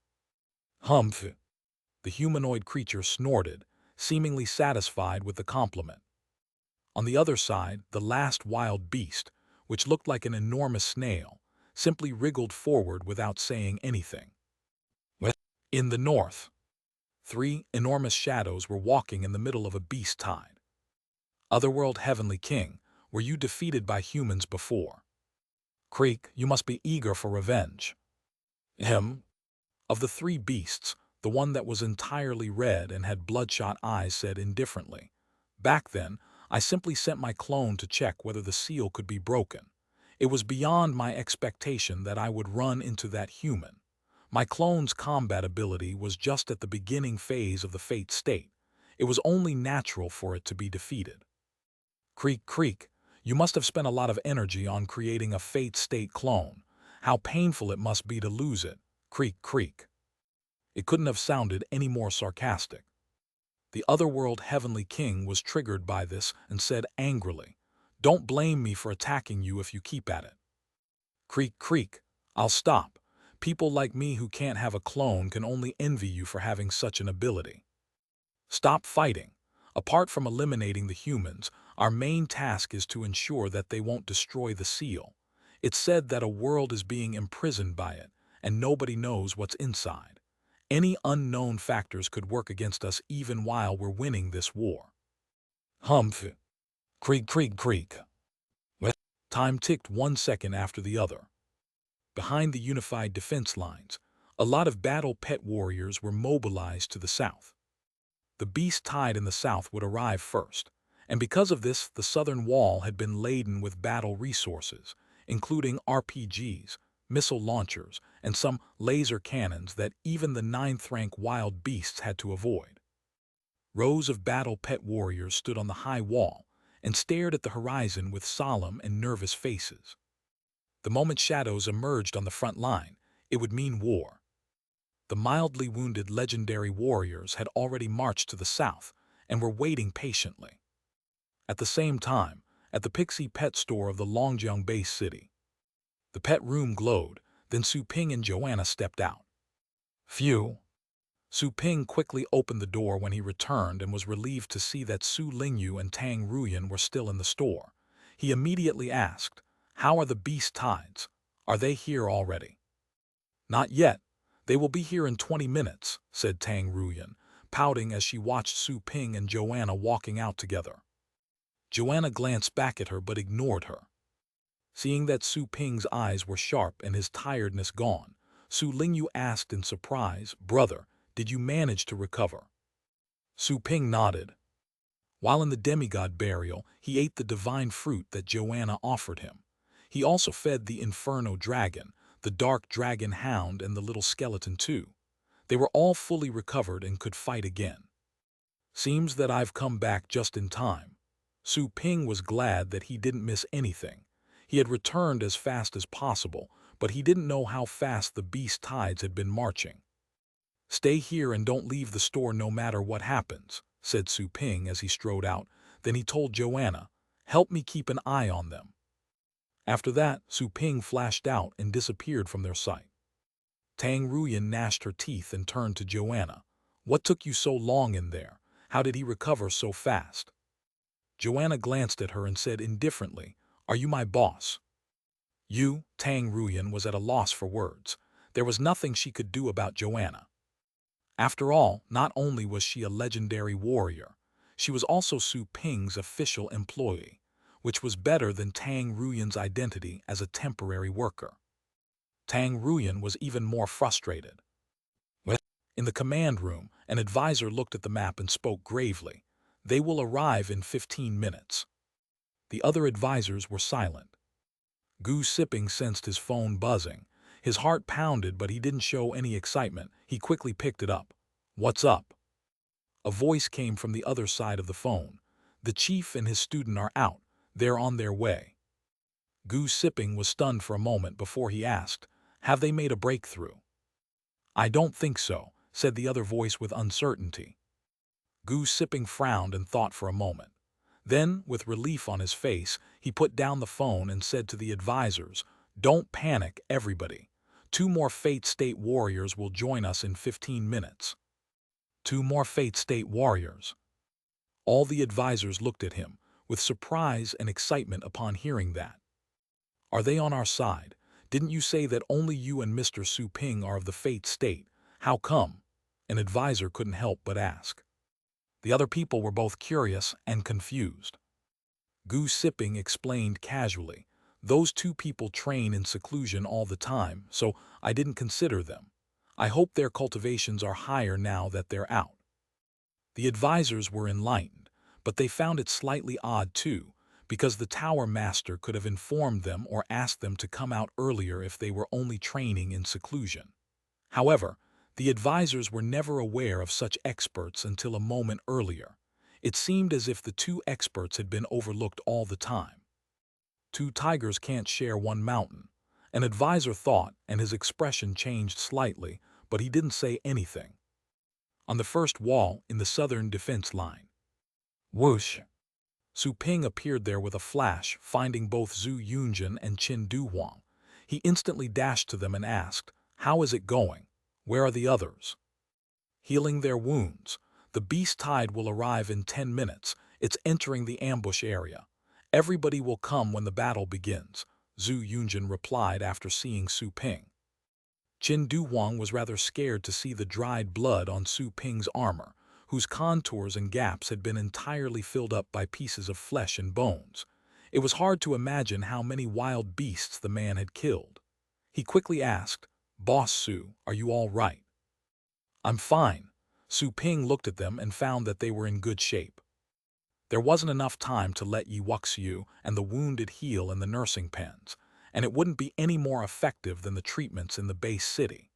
"Humph." The humanoid creature snorted, seemingly satisfied with the compliment. On the other side, the last wild beast, which looked like an enormous snail, simply wriggled forward without saying anything. In the north, 3 enormous shadows were walking in the middle of a beast tide. "Otherworld Heavenly King, were you defeated by humans before? Creek, you must be eager for revenge." "Him?" Of the 3 beasts, the one that was entirely red and had bloodshot eyes said indifferently, "Back then, I simply sent my clone to check whether the seal could be broken. It was beyond my expectation that I would run into that human. My clone's combat ability was just at the beginning phase of the fate state. It was only natural for it to be defeated." Creek, you must have spent a lot of energy on creating a fate state clone. How painful it must be to lose it. Creek. It couldn't have sounded any more sarcastic. The Otherworld Heavenly King was triggered by this and said angrily, "Don't blame me for attacking you if you keep at it." Creek, I'll stop. People like me who can't have a clone can only envy you for having such an ability. Stop fighting. Apart from eliminating the humans, our main task is to ensure that they won't destroy the seal. It's said that a world is being imprisoned by it, and nobody knows what's inside. Any unknown factors could work against us even while we're winning this war. Humph. Creek. Time ticked 1 second after the other. Behind the unified defense lines, a lot of battle pet warriors were mobilized to the south. The beast tide in the south would arrive first, and because of this, the southern wall had been laden with battle resources, including RPGs, missile launchers, and some laser cannons that even the ninth-rank wild beasts had to avoid. Rows of battle pet warriors stood on the high wall and stared at the horizon with solemn and nervous faces. The moment shadows emerged on the front line, it would mean war. The mildly wounded legendary warriors had already marched to the south and were waiting patiently. At the same time, at the Pixie Pet store of the Longjiang base city, the pet room glowed, then Su Ping and Joanna stepped out. Phew! Su Ping quickly opened the door when he returned and was relieved to see that Su Lingyu and Tang Ruyan were still in the store. He immediately asked, "How are the beast tides? Are they here already?" "Not yet. They will be here in 20 minutes, said Tang Ruyan, pouting as she watched Su Ping and Joanna walking out together. Joanna glanced back at her but ignored her. Seeing that Su Ping's eyes were sharp and his tiredness gone, Su Lingyu asked in surprise, "Brother, did you manage to recover?" Su Ping nodded. While in the demigod burial, he ate the divine fruit that Joanna offered him. He also fed the inferno dragon, the dark dragon hound, and the little skeleton too. They were all fully recovered and could fight again. Seems that I've come back just in time. Su Ping was glad that he didn't miss anything. He had returned as fast as possible, but he didn't know how fast the beast tides had been marching. "Stay here and don't leave the store no matter what happens," said Su Ping as he strode out. Then he told Joanna, "Help me keep an eye on them." After that, Su Ping flashed out and disappeared from their sight. Tang Ruyan gnashed her teeth and turned to Joanna. "What took you so long in there? How did he recover so fast?" Joanna glanced at her and said indifferently, "Are you my boss?" Tang Ruyan was at a loss for words. There was nothing she could do about Joanna. After all, not only was she a legendary warrior, she was also Su Ping's official employee, which was better than Tang Ruyan's identity as a temporary worker. Tang Ruyan was even more frustrated. In the command room, an advisor looked at the map and spoke gravely. "They will arrive in 15 minutes. The other advisors were silent. Gu Sipping sensed his phone buzzing. His heart pounded, but he didn't show any excitement. He quickly picked it up. "What's up?" A voice came from the other side of the phone. "The chief and his student are out. They're on their way." Gu Sipping was stunned for a moment before he asked, "Have they made a breakthrough?" "I don't think so," said the other voice with uncertainty. Gu Sipping frowned and thought for a moment. Then, with relief on his face, he put down the phone and said to the advisors, "Don't panic, everybody. 2 more Fate State warriors will join us in 15 minutes. 2 more Fate State warriors." All the advisors looked at him, with surprise and excitement upon hearing that. "Are they on our side? Didn't you say that only you and Mr. Su Ping are of the Fate State? How come?" An advisor couldn't help but ask. The other people were both curious and confused. Gu Sipping explained casually, "Those 2 people train in seclusion all the time, so I didn't consider them. I hope their cultivations are higher now that they're out." The advisors were enlightened, but they found it slightly odd too, because the Tower Master could have informed them or asked them to come out earlier if they were only training in seclusion. However, the advisors were never aware of such experts until a moment earlier. It seemed as if the 2 experts had been overlooked all the time. 2 tigers can't share one mountain. An advisor thought, and his expression changed slightly, but he didn't say anything. On the first wall, in the southern defense line. Whoosh! Su Ping appeared there with a flash, finding both Zhu Yunjin and Qin Duhuang. He instantly dashed to them and asked, "How is it going? Where are the others?" "Healing their wounds. The beast tide will arrive in 10 minutes. It's entering the ambush area. Everybody will come when the battle begins," Zhu Yunjin replied after seeing Su Ping. Qin Duhuang was rather scared to see the dried blood on Su Ping's armor, whose contours and gaps had been entirely filled up by pieces of flesh and bones. It was hard to imagine how many wild beasts the man had killed. He quickly asked, "Boss Su, are you all right?" "I'm fine." Su Ping looked at them and found that they were in good shape. There wasn't enough time to let Yi Wuxiu and the wounded heal in the nursing pens. and it wouldn't be any more effective than the treatments in the base city.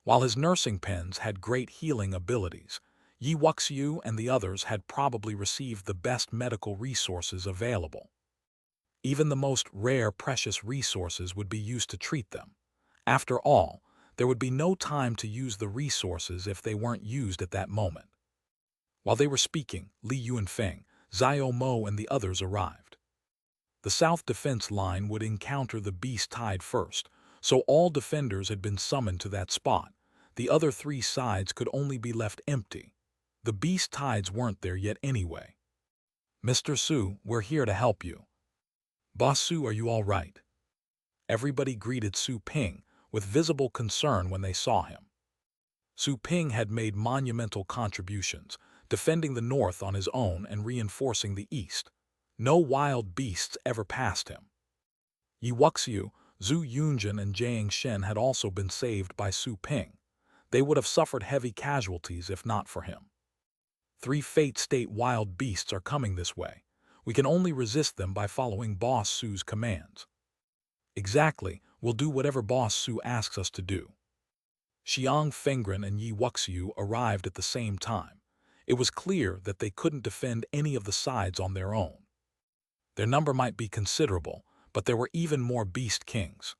While his nursing pens had great healing abilities, Yi Wuxiu and the others had probably received the best medical resources available. Even the most rare, precious resources would be used to treat them. After all, there would be no time to use the resources if they weren't used at that moment. While they were speaking, Li Yuanfeng, Xiao Mo and the others arrived. The South Defense Line would encounter the Beast Tide first, so all defenders had been summoned to that spot. The other three sides could only be left empty. The Beast Tides weren't there yet anyway. "Mr. Su, we're here to help you." "Boss Su, are you all right?" Everybody greeted Su Ping with visible concern when they saw him. Su Ping had made monumental contributions, defending the north on his own and reinforcing the east. No wild beasts ever passed him. Yi Wuxiu, Zhu Yunjin and Jiang Shen had also been saved by Su Ping. They would have suffered heavy casualties if not for him. "3 Fate State wild beasts are coming this way. We can only resist them by following Boss Su's commands." "Exactly, we'll do whatever Boss Su asks us to do." Xiang Fengren and Yi Wuxiu arrived at the same time. It was clear that they couldn't defend any of the sides on their own. Their number might be considerable, but there were even more Beast Kings.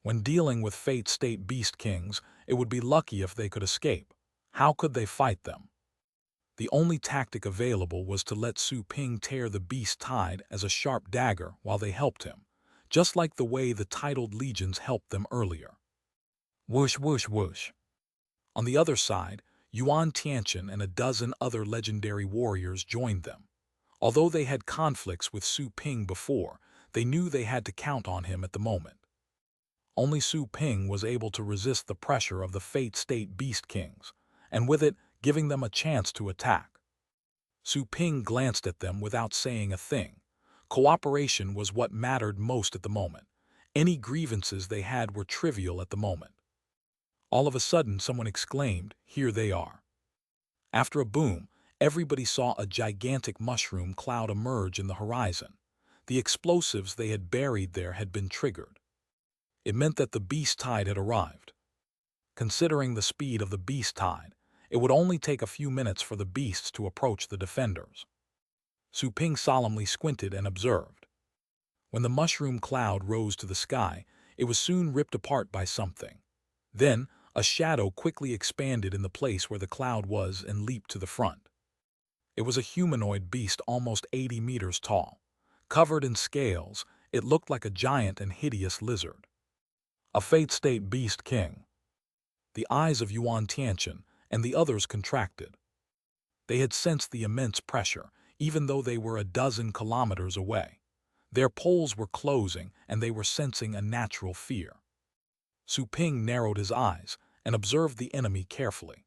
When dealing with Fate State Beast Kings, it would be lucky if they could escape. How could they fight them? The only tactic available was to let Su Ping tear the Beast Tide as a sharp dagger while they helped him, just like the way the titled legions helped them earlier. Whoosh, whoosh, whoosh. On the other side, Yuan Tianchen and a dozen other legendary warriors joined them. Although they had conflicts with Su Ping before, they knew they had to count on him at the moment. Only Su Ping was able to resist the pressure of the Fate State Beast Kings, and with it, giving them a chance to attack. Su Ping glanced at them without saying a thing. Cooperation was what mattered most at the moment. Any grievances they had were trivial at the moment. All of a sudden, someone exclaimed, "Here they are." After a boom, everybody saw a gigantic mushroom cloud emerge in the horizon. The explosives they had buried there had been triggered. It meant that the Beast Tide had arrived. Considering the speed of the Beast Tide, it would only take a few minutes for the beasts to approach the defenders. Su Ping solemnly squinted and observed. When the mushroom cloud rose to the sky, it was soon ripped apart by something. Then, a shadow quickly expanded in the place where the cloud was and leaped to the front. It was a humanoid beast almost 80 meters tall. Covered in scales, it looked like a giant and hideous lizard. A Fate State Beast King. The eyes of Yuan Tianchen and the others contracted. They had sensed the immense pressure, even though they were a dozen kilometers away. Their poles were closing and they were sensing a natural fear. Su Ping narrowed his eyes and observed the enemy carefully.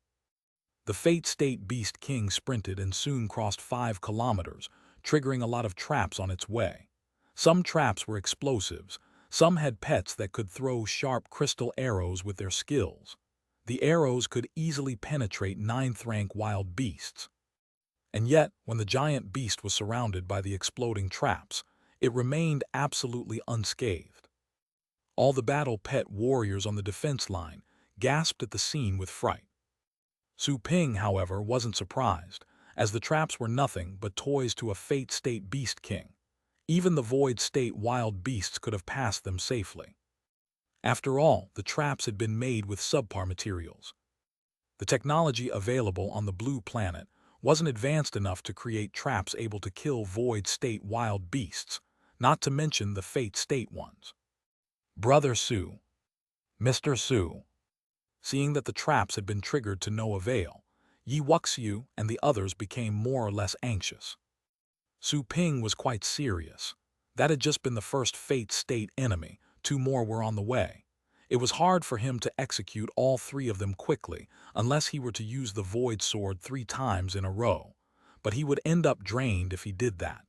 The Fate State Beast King sprinted and soon crossed 5 kilometers, triggering a lot of traps on its way. Some traps were explosives, some had pets that could throw sharp crystal arrows with their skills. The arrows could easily penetrate 9th-rank wild beasts. And yet, when the giant beast was surrounded by the exploding traps, it remained absolutely unscathed. All the battle pet warriors on the defense line gasped at the scene with fright. Su Ping, however, wasn't surprised, as the traps were nothing but toys to a Fate State Beast King. Even the Void State wild beasts could have passed them safely. After all, the traps had been made with subpar materials. The technology available on the blue planet wasn't advanced enough to create traps able to kill Void State wild beasts, not to mention the Fate State ones. "Brother Su, Mr. Su." Seeing that the traps had been triggered to no avail, Yi Wuxiu and the others became more or less anxious. Su Ping was quite serious. That had just been the first Fate State enemy, 2 more were on the way. It was hard for him to execute all 3 of them quickly unless he were to use the Void Sword 3 times in a row, but he would end up drained if he did that.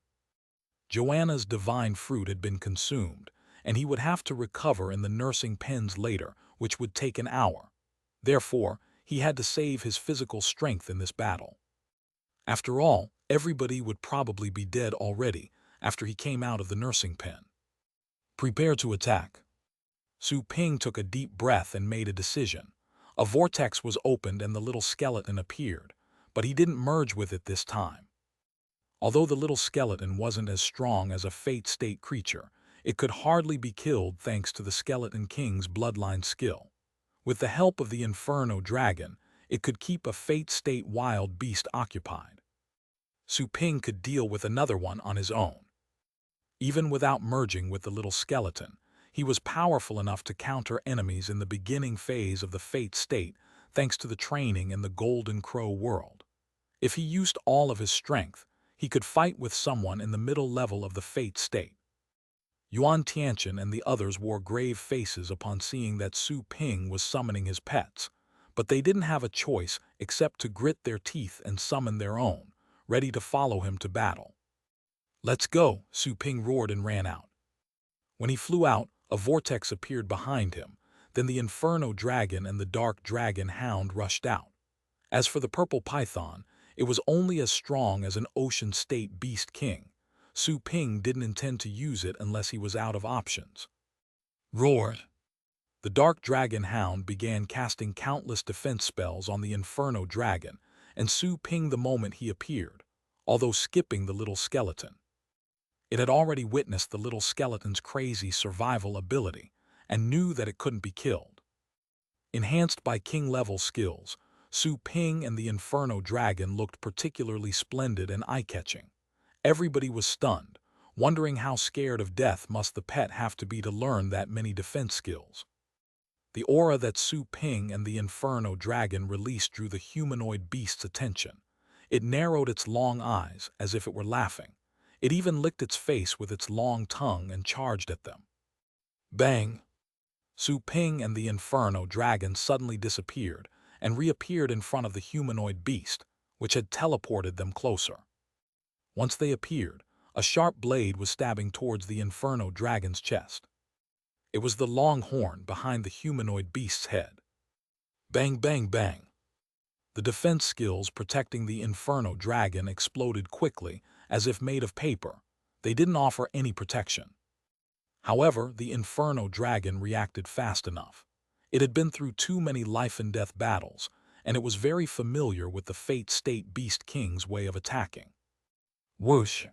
Joanna's divine fruit had been consumed, and he would have to recover in the nursing pens later, which would take an hour. Therefore, he had to save his physical strength in this battle. After all, everybody would probably be dead already after he came out of the nursing pen. Prepare to attack. Su Ping took a deep breath and made a decision. A vortex was opened and the little skeleton appeared, but he didn't merge with it this time. Although the little skeleton wasn't as strong as a Fate State creature, it could hardly be killed thanks to the Skeleton King's bloodline skill. With the help of the Inferno Dragon, it could keep a Fate State wild beast occupied. Su Ping could deal with another one on his own. Even without merging with the little skeleton, he was powerful enough to counter enemies in the beginning phase of the Fate State thanks to the training in the Golden Crow world. If he used all of his strength, he could fight with someone in the middle level of the Fate State. Yuan Tianchen and the others wore grave faces upon seeing that Su Ping was summoning his pets, but they didn't have a choice except to grit their teeth and summon their own, ready to follow him to battle. "Let's go," Su Ping roared and ran out. When he flew out, a vortex appeared behind him, then the Inferno Dragon and the Dark Dragon Hound rushed out. As for the Purple Python, it was only as strong as an Ocean State Beast King. Su Ping didn't intend to use it unless he was out of options. Roar! The Dark Dragon Hound began casting countless defense spells on the Inferno Dragon, and Su Ping the moment he appeared, although skipping the little skeleton. It had already witnessed the little skeleton's crazy survival ability and knew that it couldn't be killed. Enhanced by king-level skills, Su Ping and the Inferno Dragon looked particularly splendid and eye-catching. Everybody was stunned, wondering how scared of death must the pet have to be to learn that many defense skills. The aura that Su Ping and the Inferno Dragon released drew the humanoid beast's attention. It narrowed its long eyes as if it were laughing. It even licked its face with its long tongue and charged at them. Bang! Su Ping and the Inferno Dragon suddenly disappeared and reappeared in front of the humanoid beast, which had teleported them closer. Once they appeared, a sharp blade was stabbing towards the Inferno Dragon's chest. It was the long horn behind the humanoid beast's head. Bang, bang, bang! The defense skills protecting the Inferno Dragon exploded quickly, as if made of paper. They didn't offer any protection. However, the Inferno Dragon reacted fast enough. It had been through too many life-and-death battles, and it was very familiar with the Fate State Beast King's way of attacking. Whoosh!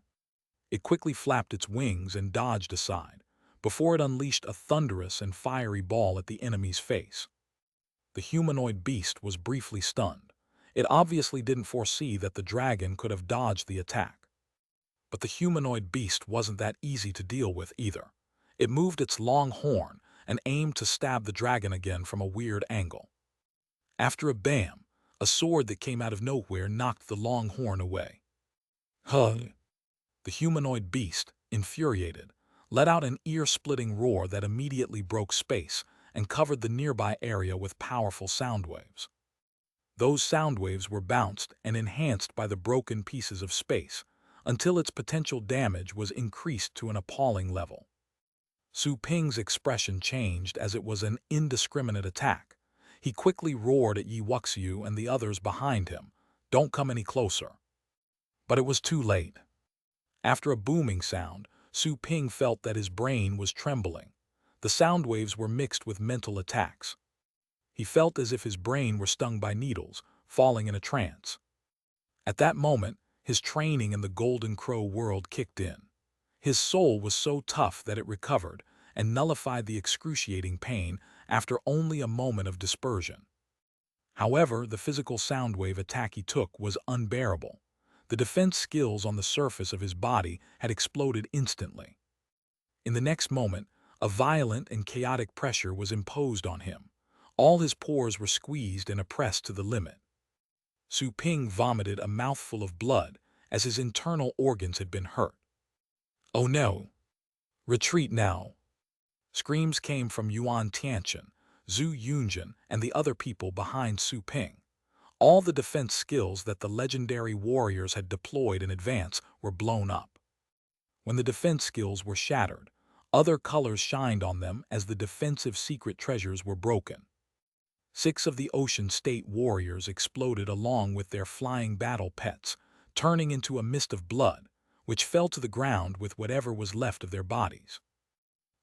It quickly flapped its wings and dodged aside, before it unleashed a thunderous and fiery ball at the enemy's face. The humanoid beast was briefly stunned. It obviously didn't foresee that the dragon could have dodged the attack. But the humanoid beast wasn't that easy to deal with either. It moved its long horn and aimed to stab the dragon again from a weird angle. After a bam, a sword that came out of nowhere knocked the long horn away. Huh! The humanoid beast, infuriated, let out an ear-splitting roar that immediately broke space and covered the nearby area with powerful sound waves. Those sound waves were bounced and enhanced by the broken pieces of space, until its potential damage was increased to an appalling level. Su Ping's expression changed as it was an indiscriminate attack. He quickly roared at Yi Wuxiu and the others behind him, "Don't come any closer." But it was too late. After a booming sound, Su Ping felt that his brain was trembling. The sound waves were mixed with mental attacks. He felt as if his brain were stung by needles, falling in a trance. At that moment, his training in the Golden Crow world kicked in. His soul was so tough that it recovered and nullified the excruciating pain after only a moment of dispersion. However, the physical sound wave attack he took was unbearable. The defense skills on the surface of his body had exploded instantly. In the next moment, a violent and chaotic pressure was imposed on him. All his pores were squeezed and oppressed to the limit. Su Ping vomited a mouthful of blood as his internal organs had been hurt. "Oh no! Retreat now!" Screams came from Yuan Tianchen, Zhu Yunjin, and the other people behind Su Ping. All the defense skills that the legendary warriors had deployed in advance were blown up. When the defense skills were shattered, other colors shined on them as the defensive secret treasures were broken. 6 of the Ocean State warriors exploded along with their flying battle pets, turning into a mist of blood, which fell to the ground with whatever was left of their bodies.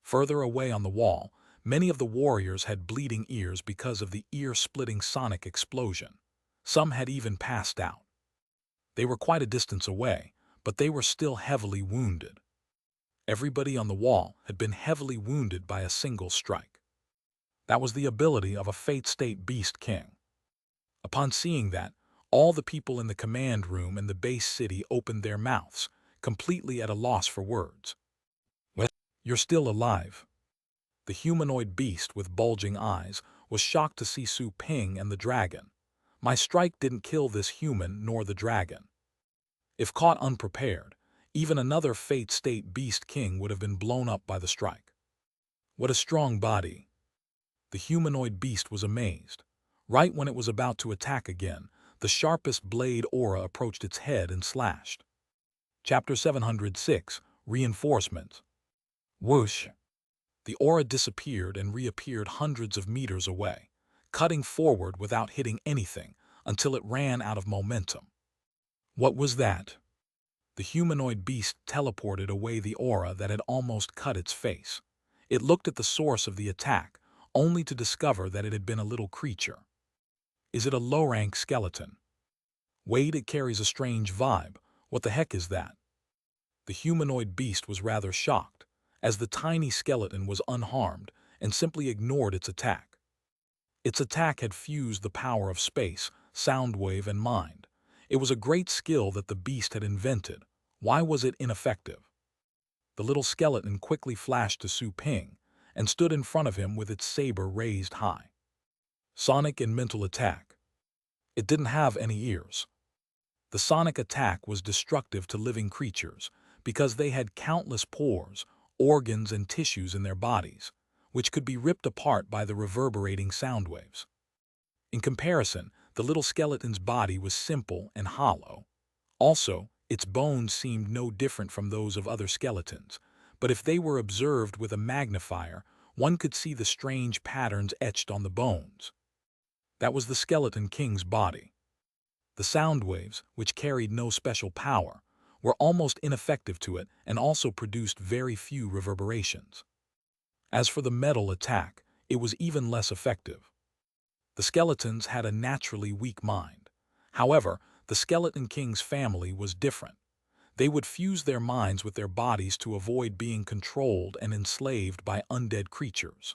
Further away on the wall, many of the warriors had bleeding ears because of the ear-splitting sonic explosion. Some had even passed out. They were quite a distance away, but they were still heavily wounded. Everybody on the wall had been heavily wounded by a single strike. That was the ability of a Fate State Beast King. Upon seeing that, all the people in the command room in the base city opened their mouths, completely at a loss for words. "What? You're still alive?" The humanoid beast with bulging eyes was shocked to see Su Ping and the dragon. "My strike didn't kill this human nor the dragon." If caught unprepared, even another Fate State Beast King would have been blown up by the strike. "What a strong body." The humanoid beast was amazed. Right when it was about to attack again, the sharpest blade aura approached its head and slashed. Chapter 706, Reinforcement. Whoosh! The aura disappeared and reappeared hundreds of meters away, cutting forward without hitting anything until it ran out of momentum. What was that? The humanoid beast teleported away the aura that had almost cut its face. It looked at the source of the attack, only to discover that it had been a little creature. Is it a low-rank skeleton? Wait, it carries a strange vibe. What the heck is that? The humanoid beast was rather shocked, as the tiny skeleton was unharmed and simply ignored its attack. Its attack had fused the power of space, sound wave, and mind. It was a great skill that the beast had invented. Why was it ineffective? The little skeleton quickly flashed to Su Ping and stood in front of him with its saber raised high. Sonic and mental attack. It didn't have any ears. The sonic attack was destructive to living creatures because they had countless pores, organs, and tissues in their bodies, which could be ripped apart by the reverberating sound waves. In comparison, the little skeleton's body was simple and hollow. Also, its bones seemed no different from those of other skeletons, but if they were observed with a magnifier, one could see the strange patterns etched on the bones. That was the skeleton king's body. The sound waves, which carried no special power, were almost ineffective to it and also produced very few reverberations. As for the metal attack, it was even less effective. The skeletons had a naturally weak mind. However, the Skeleton King's family was different. They would fuse their minds with their bodies to avoid being controlled and enslaved by undead creatures.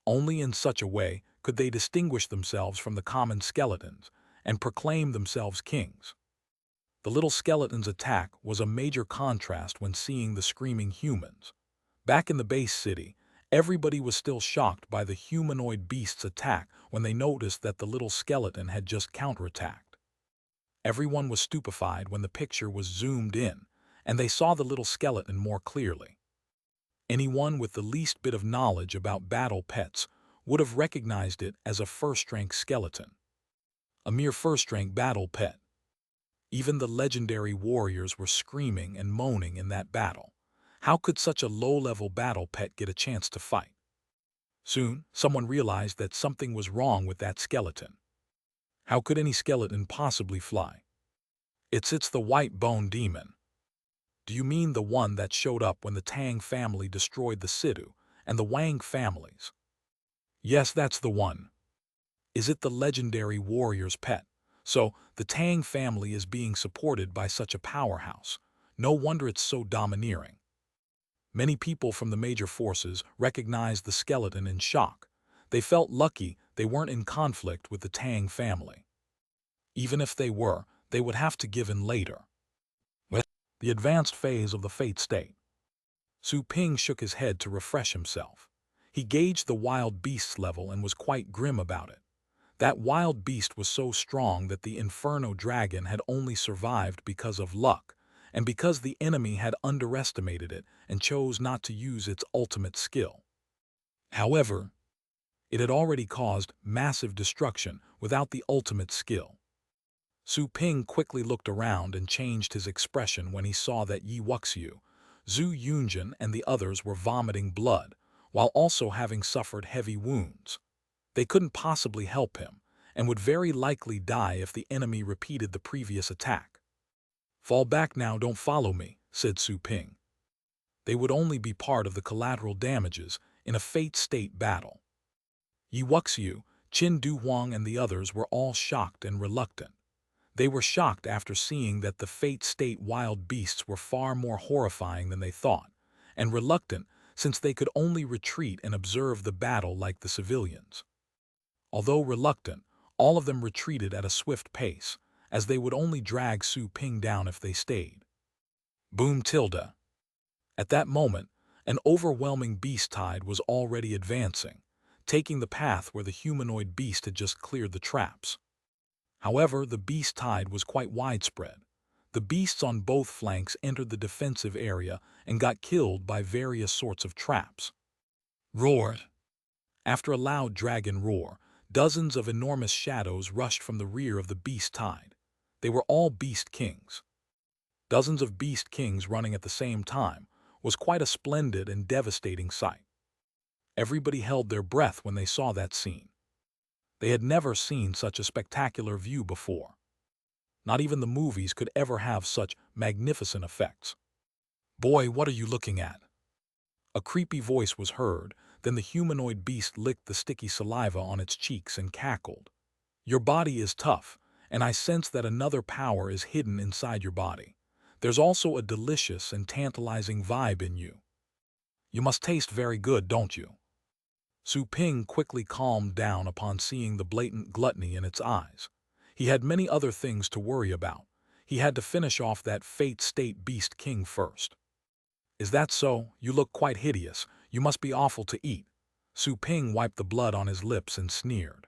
Only in such a way could they distinguish themselves from the common skeletons and proclaim themselves kings. The little skeleton's attack was a major contrast when seeing the screaming humans. Back in the base city, everybody was still shocked by the humanoid beast's attack when they noticed that the little skeleton had just counterattacked. Everyone was stupefied when the picture was zoomed in, and they saw the little skeleton more clearly. Anyone with the least bit of knowledge about battle pets would have recognized it as a first-rank skeleton. A mere first-rank battle pet. Even the legendary warriors were screaming and moaning in that battle. How could such a low-level battle pet get a chance to fight? Soon, someone realized that something was wrong with that skeleton. How could any skeleton possibly fly? It's the white bone demon. Do you mean the one that showed up when the Tang family destroyed the Sidu and the Wang families? Yes, that's the one. Is it the legendary warrior's pet? So, the Tang family is being supported by such a powerhouse. No wonder it's so domineering. Many people from the major forces recognized the skeleton in shock. They felt lucky they weren't in conflict with the Tang family. Even if they were, they would have to give in later. The advanced phase of the Fate State. Su Ping shook his head to refresh himself. He gauged the wild beast's level and was quite grim about it. That wild beast was so strong that the Inferno Dragon had only survived because of luck, and because the enemy had underestimated it and chose not to use its ultimate skill. However, it had already caused massive destruction without the ultimate skill. Su Ping quickly looked around and changed his expression when he saw that Yi Wuxiu, Zhu Yunjin, and the others were vomiting blood, while also having suffered heavy wounds. They couldn't possibly help him, and would very likely die if the enemy repeated the previous attack. "Fall back now, don't follow me," said Su Ping. They would only be part of the collateral damages in a fate state battle. Yi Wuxiu, Qin Du Huang and the others were all shocked and reluctant. They were shocked after seeing that the fate state wild beasts were far more horrifying than they thought, and reluctant since they could only retreat and observe the battle like the civilians. Although reluctant, all of them retreated at a swift pace, as they would only drag Su Ping down if they stayed. Boom tilde. At that moment, an overwhelming beast tide was already advancing, taking the path where the humanoid beast had just cleared the traps. However, the beast tide was quite widespread. The beasts on both flanks entered the defensive area and got killed by various sorts of traps. Roared. After a loud dragon roar, dozens of enormous shadows rushed from the rear of the beast tide. They were all beast kings. Dozens of beast kings running at the same time was quite a splendid and devastating sight. Everybody held their breath when they saw that scene. They had never seen such a spectacular view before. Not even the movies could ever have such magnificent effects. "Boy, what are you looking at?" A creepy voice was heard, then the humanoid beast licked the sticky saliva on its cheeks and cackled. "Your body is tough, and I sense that another power is hidden inside your body. There's also a delicious and tantalizing vibe in you. You must taste very good, don't you?" Su Ping quickly calmed down upon seeing the blatant gluttony in its eyes. He had many other things to worry about. He had to finish off that fate state beast king first. "Is that so? You look quite hideous. You must be awful to eat." Su Ping wiped the blood on his lips and sneered.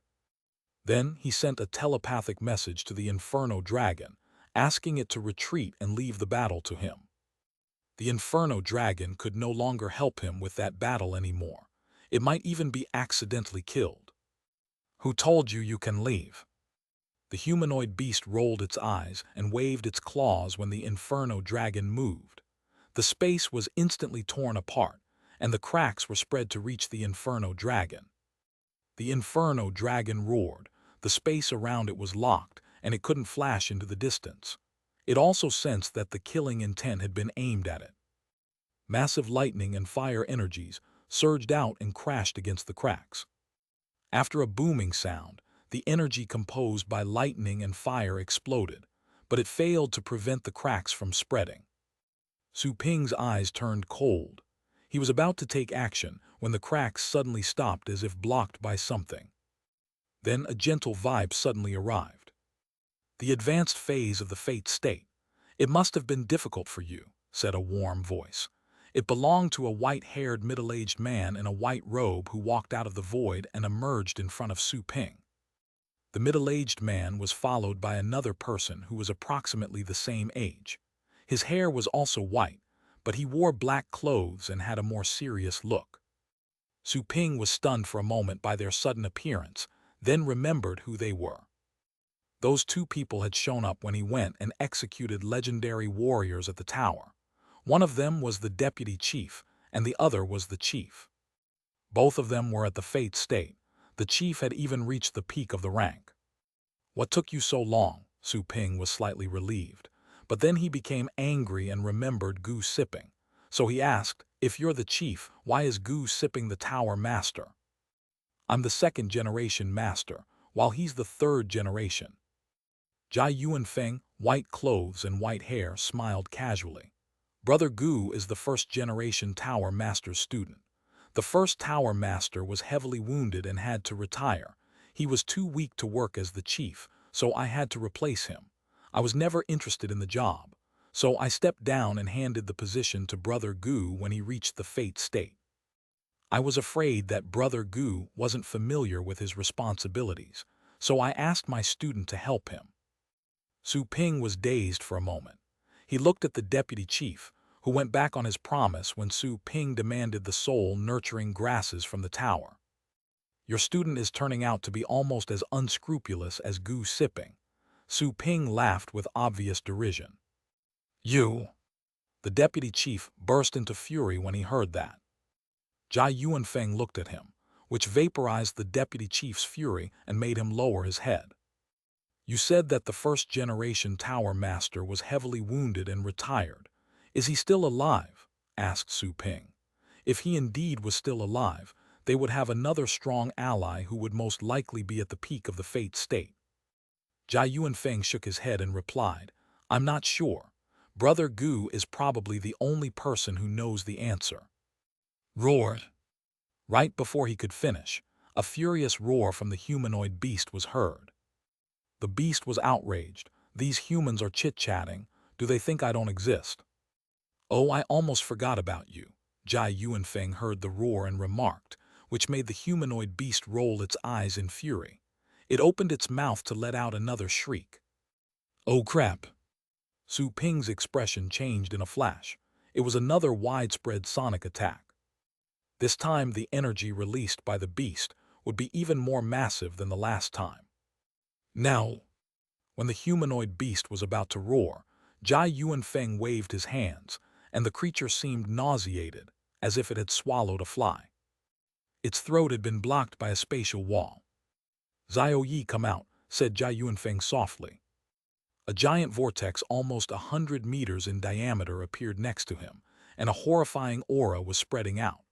Then he sent a telepathic message to the Inferno Dragon, asking it to retreat and leave the battle to him. The Inferno Dragon could no longer help him with that battle anymore. It might even be accidentally killed. "Who told you you can leave?" The humanoid beast rolled its eyes and waved its claws when the Inferno Dragon moved. The space was instantly torn apart, and the cracks were spread to reach the Inferno Dragon. The Inferno Dragon roared. The space around it was locked, and it couldn't flash into the distance. It also sensed that the killing intent had been aimed at it. Massive lightning and fire energies surged out and crashed against the cracks. After a booming sound, the energy composed by lightning and fire exploded, but it failed to prevent the cracks from spreading. Su Ping's eyes turned cold. He was about to take action when the cracks suddenly stopped as if blocked by something. Then a gentle vibe suddenly arrived. "The advanced phase of the fate state. It must have been difficult for you," said a warm voice. It belonged to a white-haired middle-aged man in a white robe who walked out of the void and emerged in front of Su Ping. The middle-aged man was followed by another person who was approximately the same age. His hair was also white, but he wore black clothes and had a more serious look. Su Ping was stunned for a moment by their sudden appearance, then remembered who they were. Those two people had shown up when he went and executed legendary warriors at the tower. One of them was the deputy chief, and the other was the chief. Both of them were at the fate state. The chief had even reached the peak of the rank. "What took you so long?" Su Ping was slightly relieved, but then he became angry and remembered Gu Sipping. So he asked, "If you're the chief, why is Gu Sipping the tower master?" "I'm the second generation master, while he's the third generation." Jai Yuanfeng, white clothes and white hair, smiled casually. "Brother Gu is the first-generation Tower Master's student. The first Tower Master was heavily wounded and had to retire. He was too weak to work as the chief, so I had to replace him. I was never interested in the job, so I stepped down and handed the position to Brother Gu when he reached the fate state. I was afraid that Brother Gu wasn't familiar with his responsibilities, so I asked my student to help him." Su Ping was dazed for a moment. He looked at the deputy chief, who went back on his promise when Su Ping demanded the soul-nurturing grasses from the tower. "Your student is turning out to be almost as unscrupulous as Gu Sipping." Su Ping laughed with obvious derision. "You!" The deputy chief burst into fury when he heard that. Jai Yuanfeng looked at him, which vaporized the deputy chief's fury and made him lower his head. "You said that the first-generation Tower Master was heavily wounded and retired. Is he still alive?" asked Su Ping. If he indeed was still alive, they would have another strong ally who would most likely be at the peak of the fate state. Jia Yuanfeng shook his head and replied, I'm not sure. Brother Gu is probably the only person who knows the answer. Roared. Right before he could finish, a furious roar from the humanoid beast was heard. The beast was outraged. These humans are chit-chatting. Do they think I don't exist? Oh, I almost forgot about you. Jia Yuanfeng heard the roar and remarked, which made the humanoid beast roll its eyes in fury. It opened its mouth to let out another shriek. Oh crap! Su Ping's expression changed in a flash. It was another widespread sonic attack. This time the energy released by the beast would be even more massive than the last time. Now, when the humanoid beast was about to roar, Jia Yuanfeng waved his hands, and the creature seemed nauseated, as if it had swallowed a fly. Its throat had been blocked by a spatial wall. Xiao Yi, come out, said Jia Yuanfeng softly. A giant vortex almost 100 meters in diameter appeared next to him, and a horrifying aura was spreading out.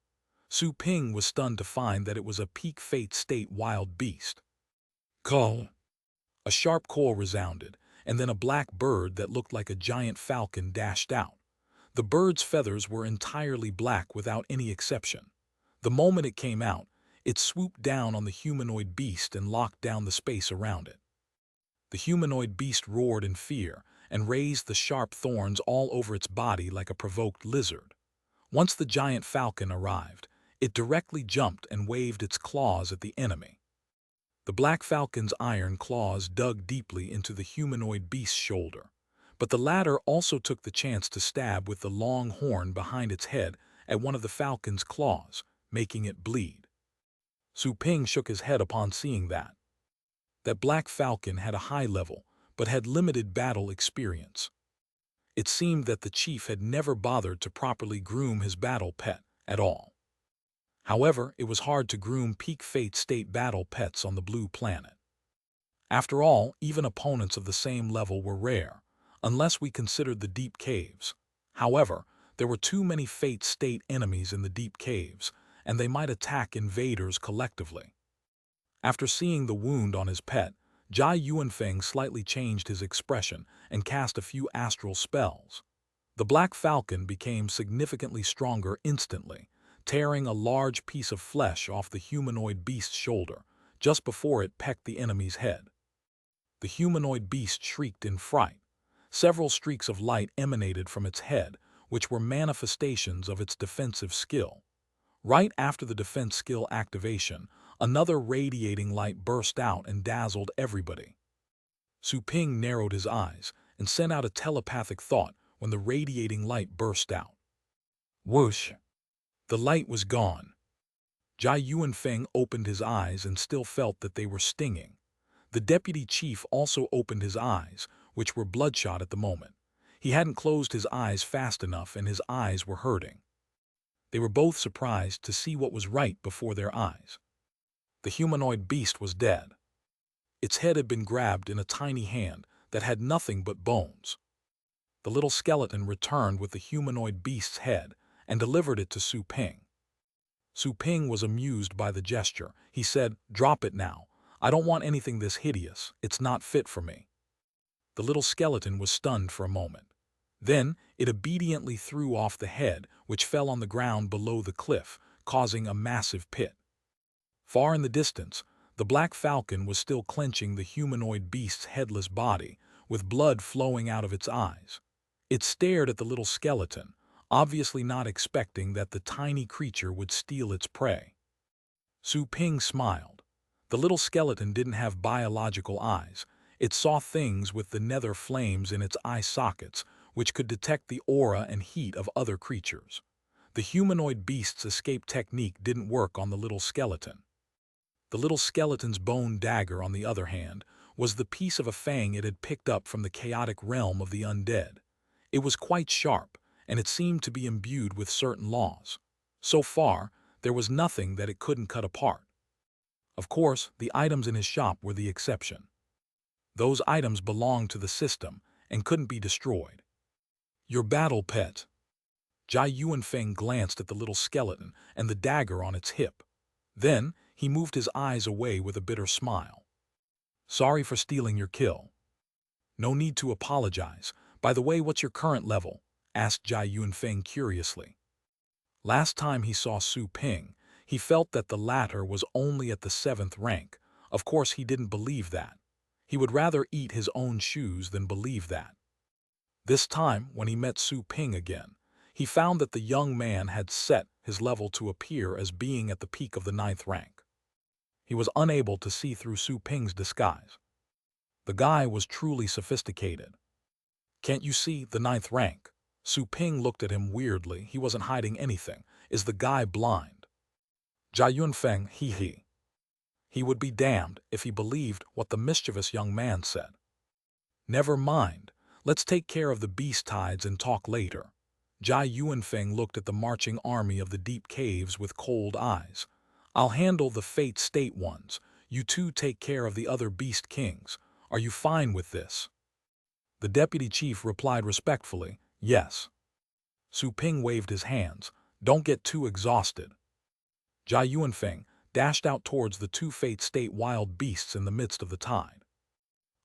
Su Ping was stunned to find that it was a peak fate state wild beast. Call! A sharp call resounded, and then a black bird that looked like a giant falcon dashed out. The bird's feathers were entirely black without any exception. The moment it came out, it swooped down on the humanoid beast and locked down the space around it. The humanoid beast roared in fear and raised the sharp thorns all over its body like a provoked lizard. Once the giant falcon arrived, it directly jumped and waved its claws at the enemy. The black falcon's iron claws dug deeply into the humanoid beast's shoulder, but the latter also took the chance to stab with the long horn behind its head at one of the falcon's claws, making it bleed. Su Ping shook his head upon seeing that. That black falcon had a high level, but had limited battle experience. It seemed that the chief had never bothered to properly groom his battle pet at all. However, it was hard to groom peak fate state battle pets on the blue planet. After all, even opponents of the same level were rare, unless we considered the deep caves. However, there were too many fate state enemies in the deep caves, and they might attack invaders collectively. After seeing the wound on his pet, Jia Yuanfeng slightly changed his expression and cast a few astral spells. The black falcon became significantly stronger instantly, tearing a large piece of flesh off the humanoid beast's shoulder, just before it pecked the enemy's head. The humanoid beast shrieked in fright. Several streaks of light emanated from its head, which were manifestations of its defensive skill. Right after the defense skill activation, another radiating light burst out and dazzled everybody. Su Ping narrowed his eyes and sent out a telepathic thought when the radiating light burst out. Whoosh! The light was gone. Jia Yuanfeng opened his eyes and still felt that they were stinging. The deputy chief also opened his eyes, which were bloodshot at the moment. He hadn't closed his eyes fast enough and his eyes were hurting. They were both surprised to see what was right before their eyes. The humanoid beast was dead. Its head had been grabbed in a tiny hand that had nothing but bones. The little skeleton returned with the humanoid beast's head and delivered it to Su Ping. Su Ping was amused by the gesture. He said, "Drop it now. I don't want anything this hideous. It's not fit for me." The little skeleton was stunned for a moment. Then it obediently threw off the head, which fell on the ground below the cliff, causing a massive pit. Far in the distance, the black falcon was still clenching the humanoid beast's headless body, with blood flowing out of its eyes. It stared at the little skeleton, obviously not expecting that the tiny creature would steal its prey. Su Ping smiled. The little skeleton didn't have biological eyes. It saw things with the nether flames in its eye sockets, which could detect the aura and heat of other creatures. The humanoid beast's escape technique didn't work on the little skeleton. The little skeleton's bone dagger, on the other hand, was the piece of a fang it had picked up from the chaotic realm of the undead. It was quite sharp, and it seemed to be imbued with certain laws. So far, there was nothing that it couldn't cut apart. Of course, the items in his shop were the exception. Those items belonged to the system and couldn't be destroyed. Your battle pet. Jai Yuanfeng glanced at the little skeleton and the dagger on its hip. Then, he moved his eyes away with a bitter smile. Sorry for stealing your kill. No need to apologize. By the way, what's your current level? Asked Jai Yuanfeng curiously. Last time he saw Su Ping, he felt that the latter was only at the 7th rank. Of course, he didn't believe that. He would rather eat his own shoes than believe that. This time, when he met Su Ping again, he found that the young man had set his level to appear as being at the peak of the 9th rank. He was unable to see through Su Ping's disguise. The guy was truly sophisticated. Can't you see the 9th rank? Su Ping looked at him weirdly. He wasn't hiding anything. Is the guy blind? Jia Yunfeng, hee. He would be damned if he believed what the mischievous young man said. Never mind. Let's take care of the beast tides and talk later. Jia Yuanfeng looked at the marching army of the deep caves with cold eyes. I'll handle the fate state ones. You two take care of the other beast kings. Are you fine with this? The deputy chief replied respectfully, yes. Su Ping waved his hands. Don't get too exhausted. Jia Yuanfeng dashed out towards the two fate state wild beasts in the midst of the tide.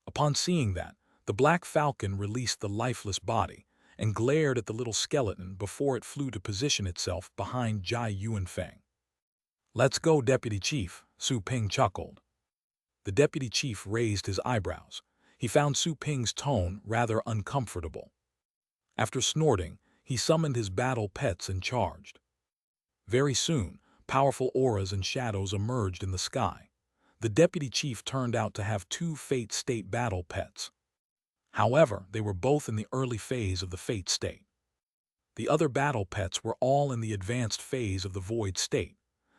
Upon seeing that, the black falcon released the lifeless body and glared at the little skeleton before it flew to position itself behind Jia Yuanfeng. Let's go, Deputy Chief, Su Ping chuckled. The Deputy Chief raised his eyebrows. He found Su Ping's tone rather uncomfortable. After snorting, he summoned his battle pets and charged. Very soon, powerful auras and shadows emerged in the sky. The Deputy Chief turned out to have two Fate State battle pets. However, they were both in the early phase of the Fate State. The other battle pets were all in the advanced phase of the Void State.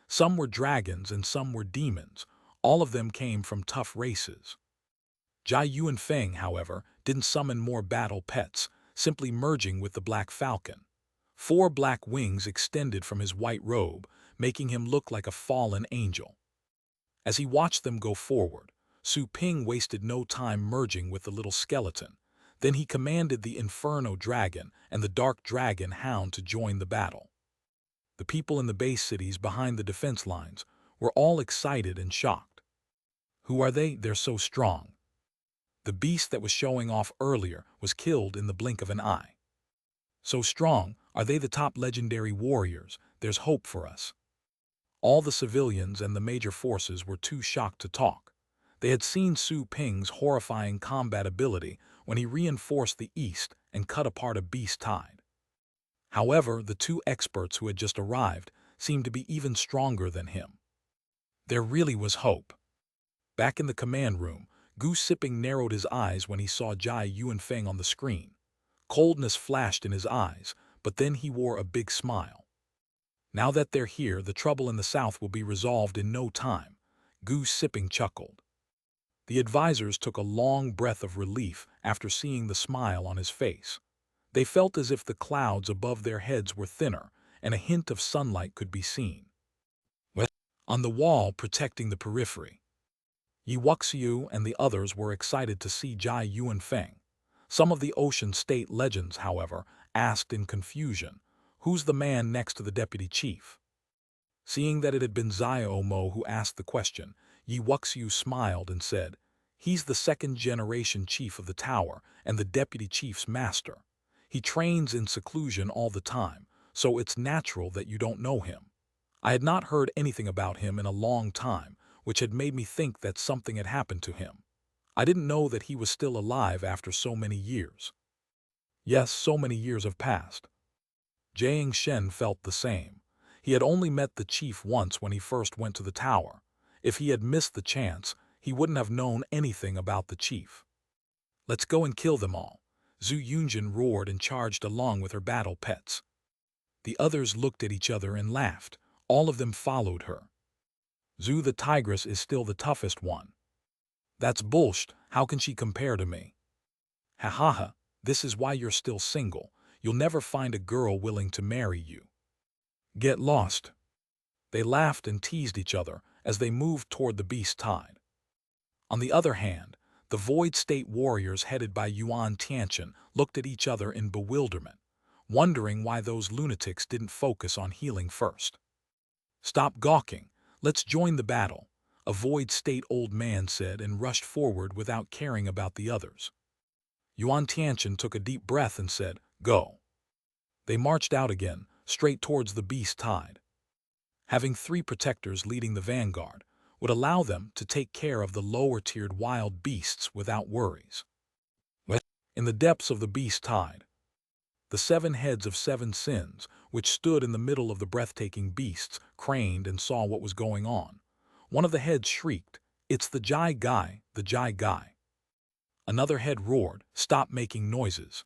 Some were dragons and some were demons. All of them came from tough races. Jia Yuanfeng, however, didn't summon more battle pets, simply merging with the black falcon. 4 black wings extended from his white robe, making him look like a fallen angel. As he watched them go forward, Su Ping wasted no time merging with the little skeleton. Then he commanded the Inferno Dragon and the Dark Dragon Hound to join the battle. The people in the base cities behind the defense lines were all excited and shocked. Who are they? They're so strong. The beast that was showing off earlier was killed in the blink of an eye. So strong, are they the top legendary warriors? There's hope for us. All the civilians and the major forces were too shocked to talk. They had seen Su Ping's horrifying combat ability when he reinforced the east and cut apart a beast tide. However, the 2 experts who had just arrived seemed to be even stronger than him. There really was hope. Back in the command room, Gu Sipping narrowed his eyes when he saw Jia Yuanfeng on the screen. Coldness flashed in his eyes, but then he wore a big smile. Now that they're here, the trouble in the south will be resolved in no time, Gu Sipping chuckled. The advisors took a long breath of relief after seeing the smile on his face. They felt as if the clouds above their heads were thinner and a hint of sunlight could be seen. On the wall protecting the periphery, Yi Wuxiu and the others were excited to see Jia Yuanfeng. Some of the Ocean State legends, however, asked in confusion, who's the man next to the deputy chief? Seeing that it had been Xiao Mo who asked the question, Yi Wuxiu smiled and said, he's the 2nd-generation chief of the tower and the deputy chief's master. He trains in seclusion all the time, so it's natural that you don't know him. I had not heard anything about him in a long time, which had made me think that something had happened to him. I didn't know that he was still alive after so many years. Yes, so many years have passed. Jiang Shen felt the same. He had only met the chief once when he first went to the tower. If he had missed the chance, he wouldn't have known anything about the chief. Let's go and kill them all. Zhu Yunjin roared and charged along with her battle pets. The others looked at each other and laughed. All of them followed her. Zhu the tigress is still the toughest one. That's bullshit. How can she compare to me? Ha ha ha, this is why you're still single. You'll never find a girl willing to marry you. Get lost. They laughed and teased each other as they moved toward the beast tide. On the other hand, the Void State warriors headed by Yuan Tianchen looked at each other in bewilderment. wondering why those lunatics didn't focus on healing first. "Stop gawking. Let's join the battle," a void-state old man said and rushed forward without caring about the others. Yuan Tianchen took a deep breath and said, "Go." They marched out again, straight towards the beast tide. Having 3 protectors leading the vanguard would allow them to take care of the lower-tiered wild beasts without worries. In the depths of the beast tide, the 7 heads of 7 sins, which stood in the middle of the breathtaking beasts, craned and saw what was going on. One of the heads shrieked, "It's the Jai Guy, the Jai Guy." Another head roared, "Stop making noises."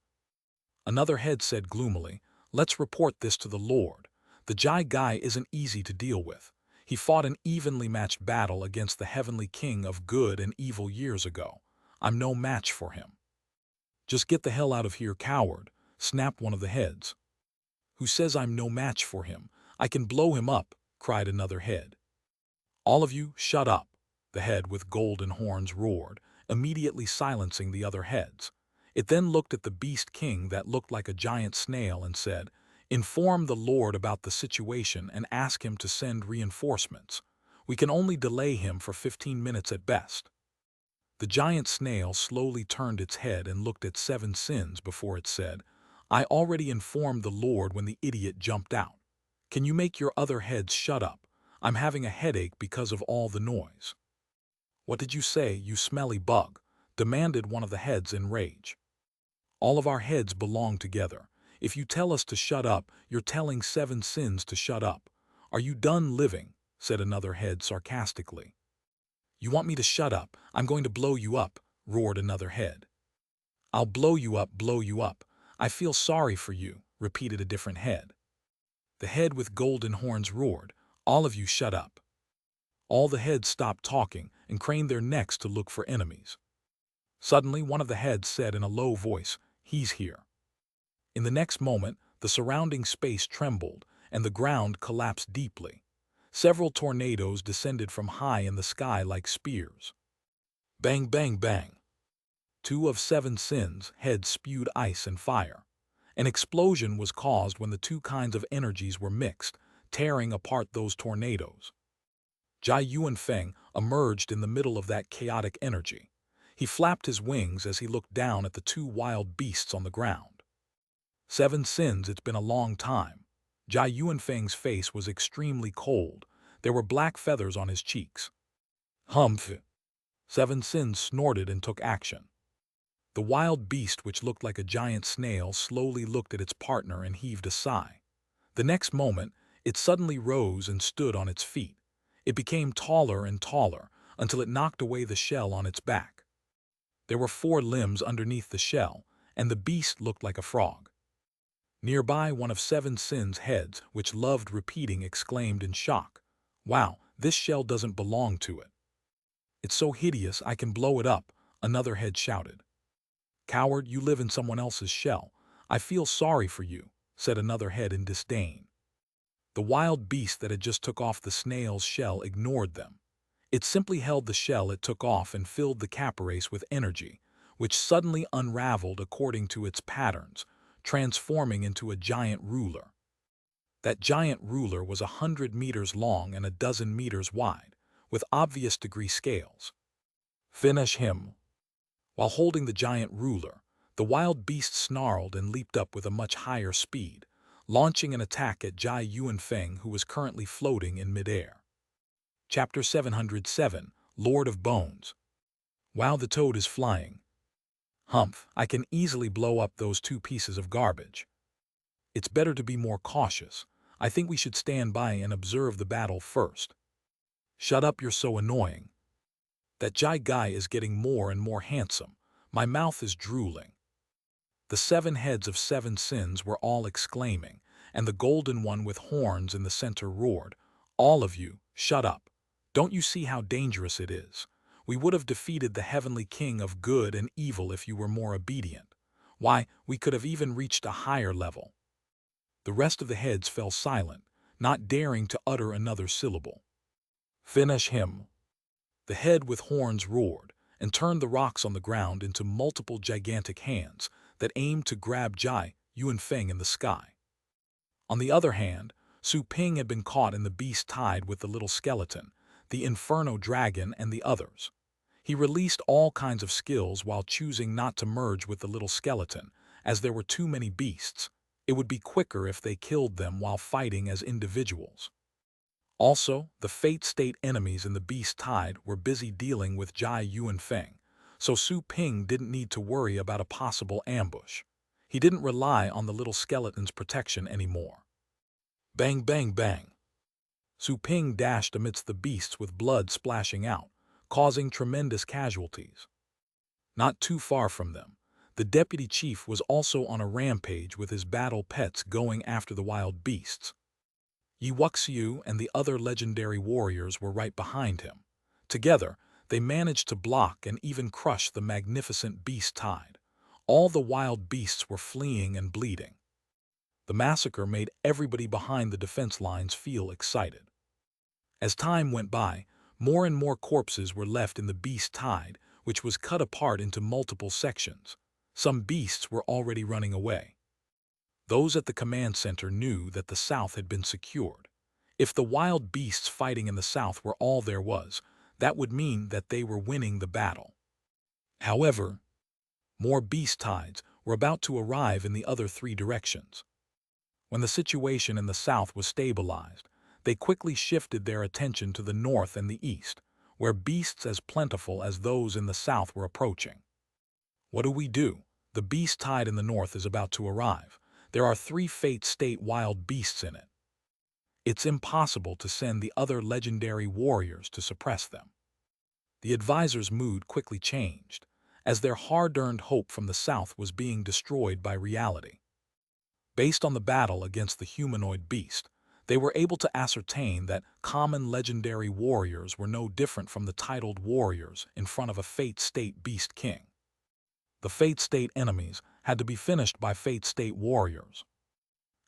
Another head said gloomily, "Let's report this to the Lord. The Jai Guy isn't easy to deal with. He fought an evenly matched battle against the heavenly king of good and evil years ago. I'm no match for him." "Just get the hell out of here, coward," snapped one of the heads. "Who says I'm no match for him? I can blow him up," cried another head. "All of you, shut up," the head with golden horns roared, immediately silencing the other heads. It then looked at the beast king that looked like a giant snail and said, "Inform the Lord about the situation and ask him to send reinforcements. We can only delay him for 15 minutes at best." The giant snail slowly turned its head and looked at 7 sins before it said, "I already informed the Lord when the idiot jumped out. Can you make your other heads shut up? I'm having a headache because of all the noise." "What did you say, you smelly bug?" demanded one of the heads in rage. "All of our heads belong together. If you tell us to shut up, you're telling 7 sins to shut up. Are you done living?" said another head sarcastically. "You want me to shut up? I'm going to blow you up," roared another head. "I'll blow you up, blow you up. I feel sorry for you," repeated a different head. The head with golden horns roared, "All of you shut up." All the heads stopped talking and craned their necks to look for enemies. Suddenly, one of the heads said in a low voice, "He's here." In the next moment, the surrounding space trembled and the ground collapsed deeply. Several tornadoes descended from high in the sky like spears. Bang, bang, bang. 2 of 7 sins' heads spewed ice and fire. An explosion was caused when the 2 kinds of energies were mixed, tearing apart those tornadoes. Jai Yuanfeng emerged in the middle of that chaotic energy. He flapped his wings as he looked down at the 2 wild beasts on the ground. 7 sins, it's been a long time. Jai Yuanfeng's face was extremely cold. There were black feathers on his cheeks. "Humph!" 7 sins snorted and took action. The wild beast, which looked like a giant snail, slowly looked at its partner and heaved a sigh. The next moment, it suddenly rose and stood on its feet. It became taller and taller until it knocked away the shell on its back. There were 4 limbs underneath the shell, and the beast looked like a frog. Nearby, one of 7 sins' heads, which loved repeating, exclaimed in shock, "Wow, this shell doesn't belong to it. It's so hideous I can blow it up," another head shouted. "Coward, you live in someone else's shell. I feel sorry for you," said another head in disdain. The wild beast that had just took off the snail's shell ignored them. It simply held the shell it took off and filled the caparase with energy, which suddenly unraveled according to its patterns, transforming into a giant ruler. That giant ruler was 100 meters long and a dozen meters wide, with obvious degree scales. "Finish him." While holding the giant ruler, the wild beast snarled and leaped up with a much higher speed, launching an attack at Jai Yuanfeng, who was currently floating in midair. Chapter 707, Lord of Bones. "Wow, the toad is flying. Humph, I can easily blow up those 2 pieces of garbage. It's better to be more cautious. I think we should stand by and observe the battle first." "Shut up, you're so annoying. That Jai guy is getting more and more handsome. My mouth is drooling." The 7 heads of 7 sins were all exclaiming, and the golden one with horns in the center roared, "All of you, shut up. Don't you see how dangerous it is? We would have defeated the heavenly king of good and evil if you were more obedient. Why, we could have even reached a higher level." The rest of the heads fell silent, not daring to utter another syllable. "Finish him." The head with horns roared and turned the rocks on the ground into multiple gigantic hands that aimed to grab Jai Yunfeng in the sky. On the other hand, Su Ping had been caught in the beast tide with the little skeleton, the Inferno Dragon, and the others. He released all kinds of skills while choosing not to merge with the little skeleton, as there were too many beasts. It would be quicker if they killed them while fighting as individuals. Also, the Fate State enemies in the beast tide were busy dealing with Jai Yunfeng, so Su Ping didn't need to worry about a possible ambush. He didn't rely on the little skeleton's protection anymore. Bang, bang, bang. Su Ping dashed amidst the beasts with blood splashing out, causing tremendous casualties. Not too far from them, the deputy chief was also on a rampage with his battle pets going after the wild beasts. Yi Wuxiu and the other legendary warriors were right behind him. Together, they managed to block and even crush the magnificent beast tide. All the wild beasts were fleeing and bleeding. The massacre made everybody behind the defense lines feel excited. As time went by, more and more corpses were left in the beast tide, which was cut apart into multiple sections. Some beasts were already running away. Those at the command center knew that the south had been secured. If the wild beasts fighting in the south were all there was, that would mean that they were winning the battle. However, more beast tides were about to arrive in the other three directions. When the situation in the south was stabilized, they quickly shifted their attention to the north and the east, where beasts as plentiful as those in the south were approaching. What do? The beast tide in the north is about to arrive. There are 3 Fate State wild beasts in it. It's impossible to send the other legendary warriors to suppress them. The advisor's mood quickly changed, as their hard-earned hope from the south was being destroyed by reality. Based on the battle against the humanoid beast, they were able to ascertain that common legendary warriors were no different from the titled warriors in front of a Fate State Beast King. The Fate State enemies had to be finished by Fate State warriors.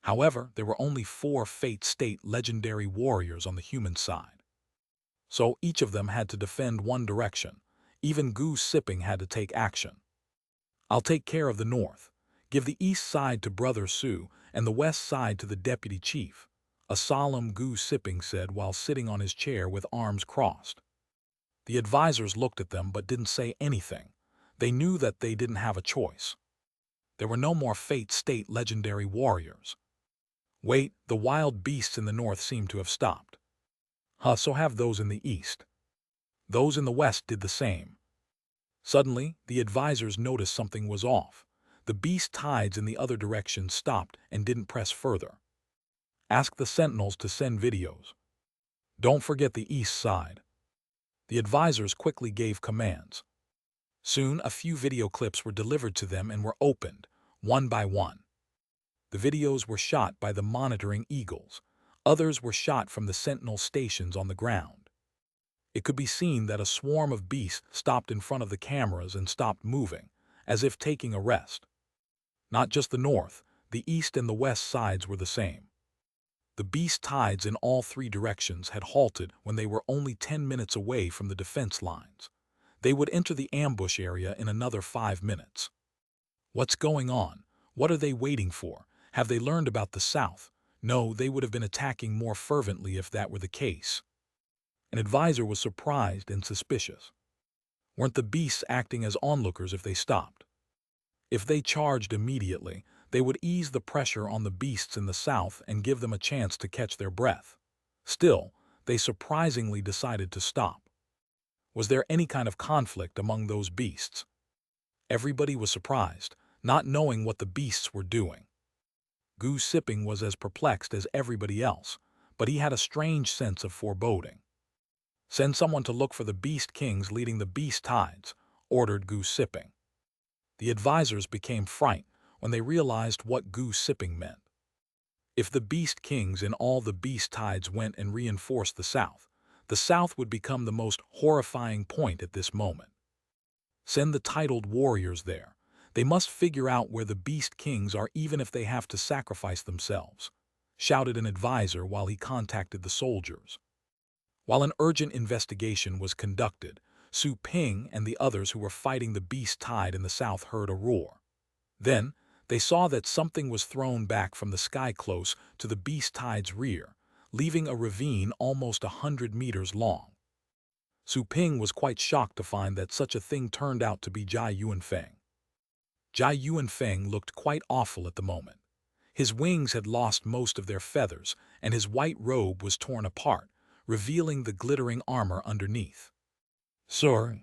However, there were only 4 Fate State legendary warriors on the human side. So each of them had to defend one direction. Even Goose Sipping had to take action. I'll take care of the north. Give the east side to Brother Su and the west side to the deputy chief, a solemn Goose Sipping said while sitting on his chair with arms crossed. The advisors looked at them but didn't say anything. They knew that they didn't have a choice. There were no more Fate State legendary warriors. Wait, the wild beasts in the north seem to have stopped. So have those in the east. Those in the west did the same. Suddenly, the advisors noticed something was off. The beast tides in the other direction stopped and didn't press further. Ask the sentinels to send videos. Don't forget the east side. The advisors quickly gave commands. Soon, a few video clips were delivered to them and were opened, one by one. The videos were shot by the monitoring eagles. Others were shot from the sentinel stations on the ground. It could be seen that a swarm of beasts stopped in front of the cameras and stopped moving, as if taking a rest. Not just the north, the east and the west sides were the same. The beast tides in all 3 directions had halted when they were only 10 minutes away from the defense lines. They would enter the ambush area in another 5 minutes. What's going on? What are they waiting for? Have they learned about the south? No, they would have been attacking more fervently if that were the case. An advisor was surprised and suspicious. Weren't the beasts acting as onlookers if they stopped? If they charged immediately, they would ease the pressure on the beasts in the south and give them a chance to catch their breath. Still, they surprisingly decided to stop. Was there any kind of conflict among those beasts? Everybody was surprised, not knowing what the beasts were doing. Goose Sipping was as perplexed as everybody else, but he had a strange sense of foreboding. Send someone to look for the beast kings leading the beast tides, ordered Goose Sipping. The advisors became frightened when they realized what Goose Sipping meant. If the beast kings in all the beast tides went and reinforced the south would become the most horrifying point at this moment. Send the titled warriors there. They must figure out where the beast kings are even if they have to sacrifice themselves, shouted an advisor while he contacted the soldiers. While an urgent investigation was conducted, Su Ping and the others who were fighting the beast tide in the south heard a roar. Then, They saw that something was thrown back from the sky close to the beast tide's rear, leaving a ravine almost 100 meters long. Su Ping was quite shocked to find that such a thing turned out to be Jai Yuanfeng. Jai Yuanfeng looked quite awful at the moment. His wings had lost most of their feathers, and his white robe was torn apart, revealing the glittering armor underneath. Sir.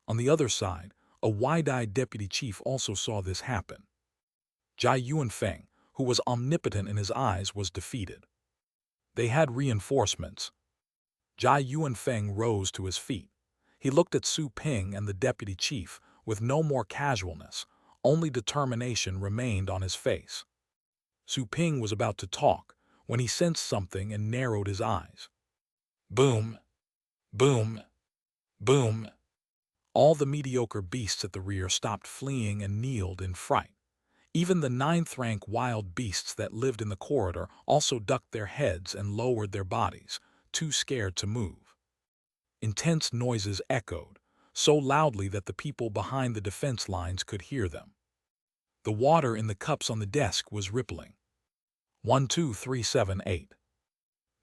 On the other side, a wide-eyed deputy chief also saw this happen. Jai Yuanfeng, who was omnipotent in his eyes, was defeated. They had reinforcements. Jai Yuanfeng rose to his feet. He looked at Su Ping and the deputy chief with no more casualness, only determination remained on his face. Su Ping was about to talk when he sensed something and narrowed his eyes. Boom! Boom! Boom! All the mediocre beasts at the rear stopped fleeing and kneeled in fright. Even the ninth-rank wild beasts that lived in the corridor also ducked their heads and lowered their bodies, too scared to move. Intense noises echoed, so loudly that the people behind the defense lines could hear them. The water in the cups on the desk was rippling. 1, 2, 3, 7, 8.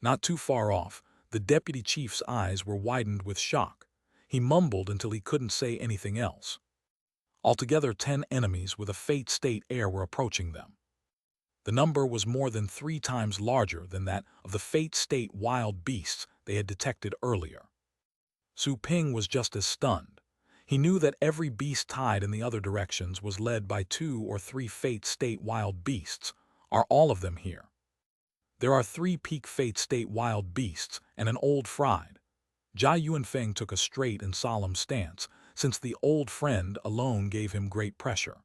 Not too far off, the deputy chief's eyes were widened with shock. He mumbled until he couldn't say anything else. Altogether 10 enemies with a fate state air were approaching them. The number was more than 3 times larger than that of the fate state wild beasts they had detected earlier. Su Ping was just as stunned. He knew that every beast tied in the other directions was led by 2 or 3 fate state wild beasts. Are all of them here? There are 3 peak fate state wild beasts and an old fried. Jai Yuanfeng took a straight and solemn stance, since the old friend alone gave him great pressure.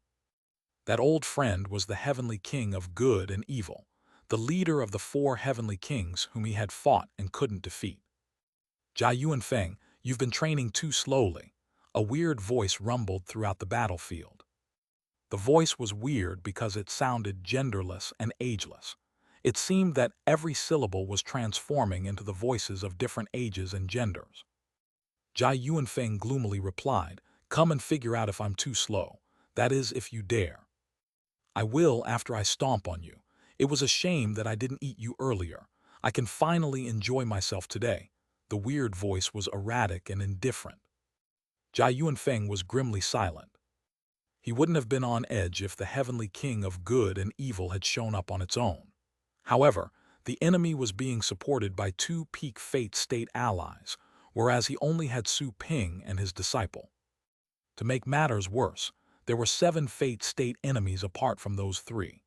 That old friend was the heavenly king of good and evil, the leader of the 4 heavenly kings whom he had fought and couldn't defeat. Jai Yuanfeng, you've been training too slowly. A weird voice rumbled throughout the battlefield. The voice was weird because it sounded genderless and ageless. It seemed that every syllable was transforming into the voices of different ages and genders. Jai Yuanfeng gloomily replied, "Come and figure out if I'm too slow. That is, if you dare." "I will after I stomp on you. It was a shame that I didn't eat you earlier. I can finally enjoy myself today." The weird voice was erratic and indifferent. Jai Yuanfeng was grimly silent. He wouldn't have been on edge if the heavenly king of good and evil had shown up on its own. However, the enemy was being supported by 2 peak fate state allies, whereas he only had Su Ping and his disciple. To make matters worse, there were 7 fate state enemies apart from those 3.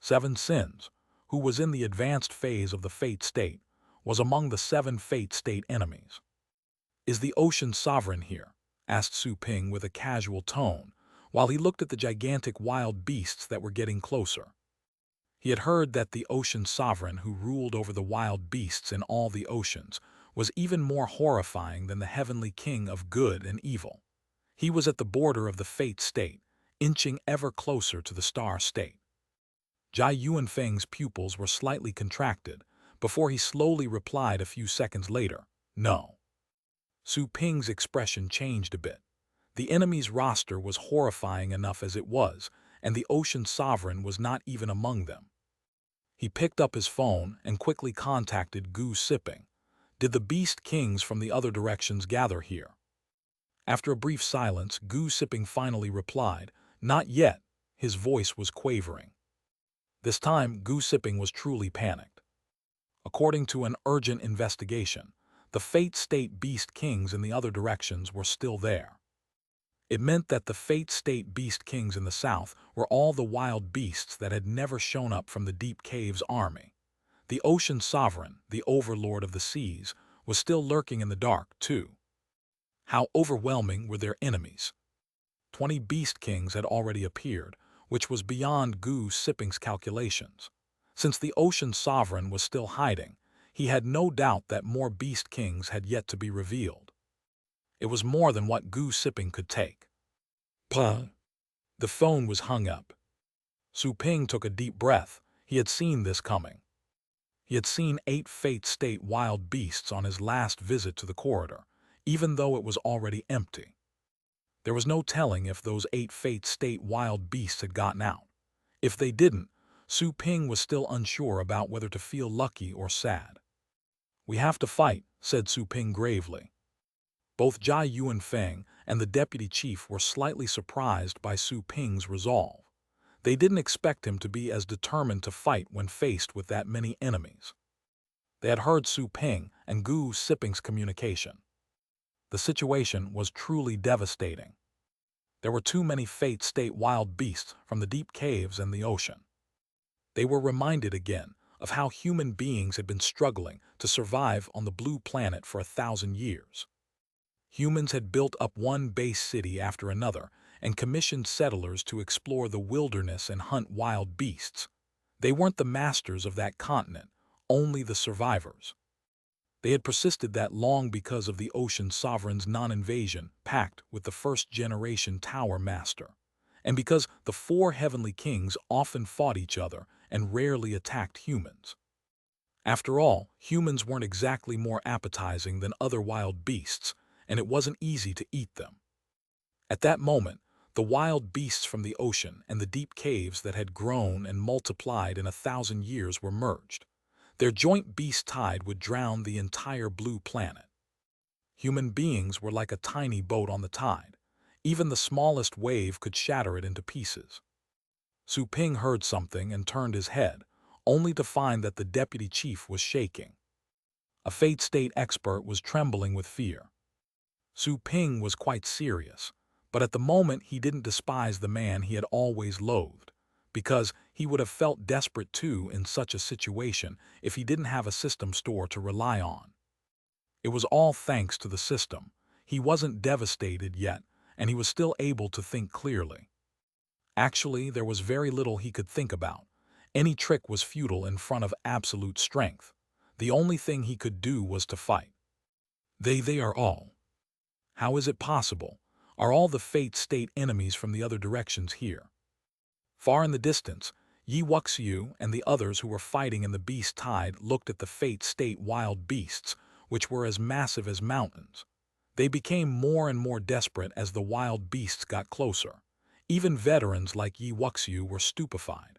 7 Sins, who was in the advanced phase of the fate state, was among the 7 fate state enemies. "Is the ocean sovereign here?" asked Su Ping with a casual tone, while he looked at the gigantic wild beasts that were getting closer. He had heard that the ocean sovereign who ruled over the wild beasts in all the oceans was even more horrifying than the heavenly king of good and evil. He was at the border of the fate state, inching ever closer to the star state. Jai Yuanfeng's pupils were slightly contracted before he slowly replied a few seconds later, "No." Su Ping's expression changed a bit. The enemy's roster was horrifying enough as it was, and the ocean sovereign was not even among them. He picked up his phone and quickly contacted Gu Sipping. "Did the beast kings from the other directions gather here?" After a brief silence, Gu Sipping finally replied, "Not yet." His voice was quavering. This time, Gu Sipping was truly panicked. According to an urgent investigation, the fate state beast kings in the other directions were still there. It meant that the fate state beast kings in the south were all the wild beasts that had never shown up from the deep cave's army. The ocean sovereign, the overlord of the seas, was still lurking in the dark, too. How overwhelming were their enemies? 20 beast kings had already appeared, which was beyond Gu Sipping's calculations. Since the ocean sovereign was still hiding, he had no doubt that more beast kings had yet to be revealed. It was more than what Gu Sipping could take. Puh! The phone was hung up. Su Ping took a deep breath. He had seen this coming. He had seen 8 fate state wild beasts on his last visit to the corridor, even though it was already empty. There was no telling if those 8 fate state wild beasts had gotten out. If they didn't, Su Ping was still unsure about whether to feel lucky or sad. "We have to fight," said Su Ping gravely. Both Jai Yuanfeng and the deputy chief were slightly surprised by Su Ping's resolve. They didn't expect him to be as determined to fight when faced with that many enemies. They had heard Su Ping and Gu Siping's communication. The situation was truly devastating. There were too many Fate State wild beasts from the deep caves and the ocean. They were reminded again of how human beings had been struggling to survive on the blue planet for 1,000 years. Humans had built up one base city after another and commissioned settlers to explore the wilderness and hunt wild beasts. They weren't the masters of that continent, only the survivors. They had persisted that long because of the Ocean Sovereign's non-invasion pact with the first-generation Tower Master, and because the four Heavenly Kings often fought each other and rarely attacked humans. After all, humans weren't exactly more appetizing than other wild beasts, and it wasn't easy to eat them. At that moment, the wild beasts from the ocean and the deep caves that had grown and multiplied in 1,000 years were merged. Their joint beast tide would drown the entire blue planet. Human beings were like a tiny boat on the tide. Even the smallest wave could shatter it into pieces. Su Ping heard something and turned his head, only to find that the deputy chief was shaking. A Fate State expert was trembling with fear. Su Ping was quite serious, but at the moment he didn't despise the man he had always loathed, because he would have felt desperate too in such a situation if he didn't have a system store to rely on. It was all thanks to the system. He wasn't devastated yet, and he was still able to think clearly. Actually, there was very little he could think about. Any trick was futile in front of absolute strength. The only thing he could do was to fight. They are all. How is it possible? Are all the Fate State enemies from the other directions here? Far in the distance, Yi Wuxiu and the others who were fighting in the beast tide looked at the Fate State wild beasts, which were as massive as mountains. They became more and more desperate as the wild beasts got closer. Even veterans like Yi Wuxiu were stupefied.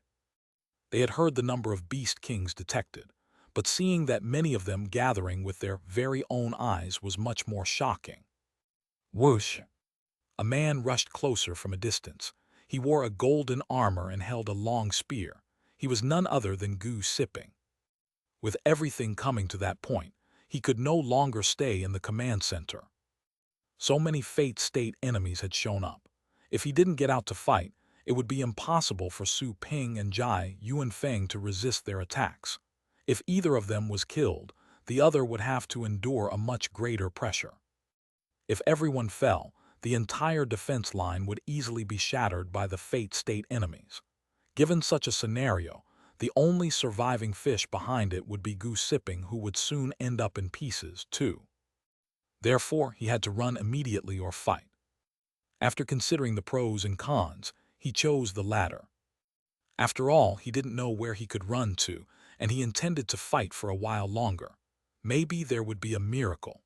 They had heard the number of beast kings detected, but seeing that many of them gathering with their very own eyes was much more shocking. Whoosh! A man rushed closer from a distance. He wore a golden armor and held a long spear. He was none other than Gu Siping. With everything coming to that point, he could no longer stay in the command center. So many Fate State enemies had shown up. If he didn't get out to fight, it would be impossible for Su Ping and Jai Yuanfeng to resist their attacks. If either of them was killed, the other would have to endure a much greater pressure. If everyone fell, the entire defense line would easily be shattered by the Fate State enemies. Given such a scenario, the only surviving fish behind it would be Gu Siping, who would soon end up in pieces, too. Therefore, he had to run immediately or fight. After considering the pros and cons, he chose the latter. After all, he didn't know where he could run to, and he intended to fight for a while longer. Maybe there would be a miracle.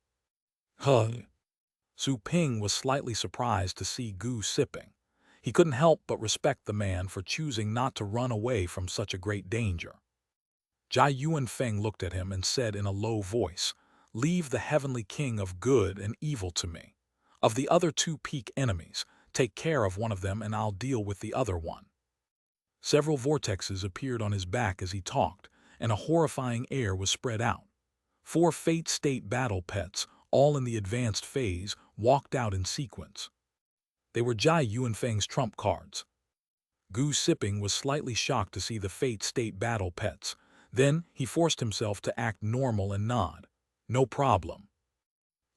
Su Ping was slightly surprised to see Gu Siping. He couldn't help but respect the man for choosing not to run away from such a great danger. Jai Yuanfeng looked at him and said in a low voice, "Leave the Heavenly King of good and evil to me. Of the other two peak enemies, take care of one of them and I'll deal with the other one." Several vortexes appeared on his back as he talked, and a horrifying air was spread out. 4 Fate State battle pets, all in the advanced phase, walked out in sequence. They were Jai Yuanfeng's trump cards. Gu Siping was slightly shocked to see the Fate State battle pets. Then he forced himself to act normal and nod. "No problem.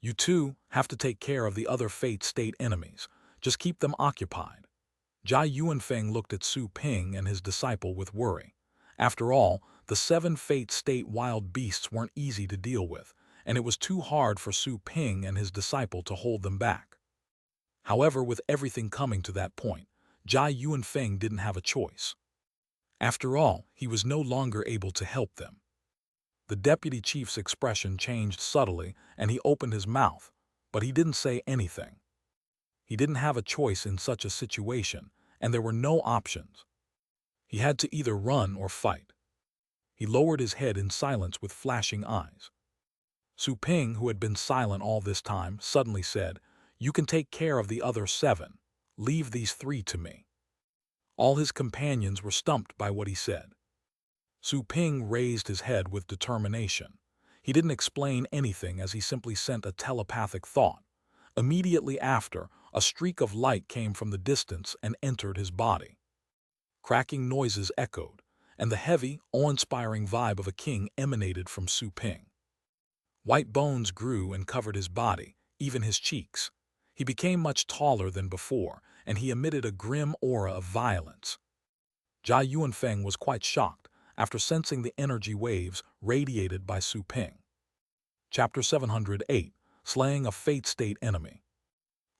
You two have to take care of the other Fate State enemies. Just keep them occupied." Jai Yuanfeng looked at Su Ping and his disciple with worry. After all, the 7 Fate State wild beasts weren't easy to deal with, and it was too hard for Su Ping and his disciple to hold them back. However, with everything coming to that point, Jai Yuanfeng didn't have a choice. After all, he was no longer able to help them. The deputy chief's expression changed subtly, and he opened his mouth, but he didn't say anything. He didn't have a choice in such a situation, and there were no options. He had to either run or fight. He lowered his head in silence with flashing eyes. Su Ping, who had been silent all this time, suddenly said, "You can take care of the other 7. Leave these 3 to me." All his companions were stumped by what he said. Su Ping raised his head with determination. He didn't explain anything as he simply sent a telepathic thought. Immediately after, a streak of light came from the distance and entered his body. Cracking noises echoed, and the heavy, awe-inspiring vibe of a king emanated from Su Ping. White bones grew and covered his body, even his cheeks. He became much taller than before, and he emitted a grim aura of violence. Jia Yuanfeng was quite shocked after sensing the energy waves radiated by Su Ping. Chapter 708, Slaying a Fate State Enemy.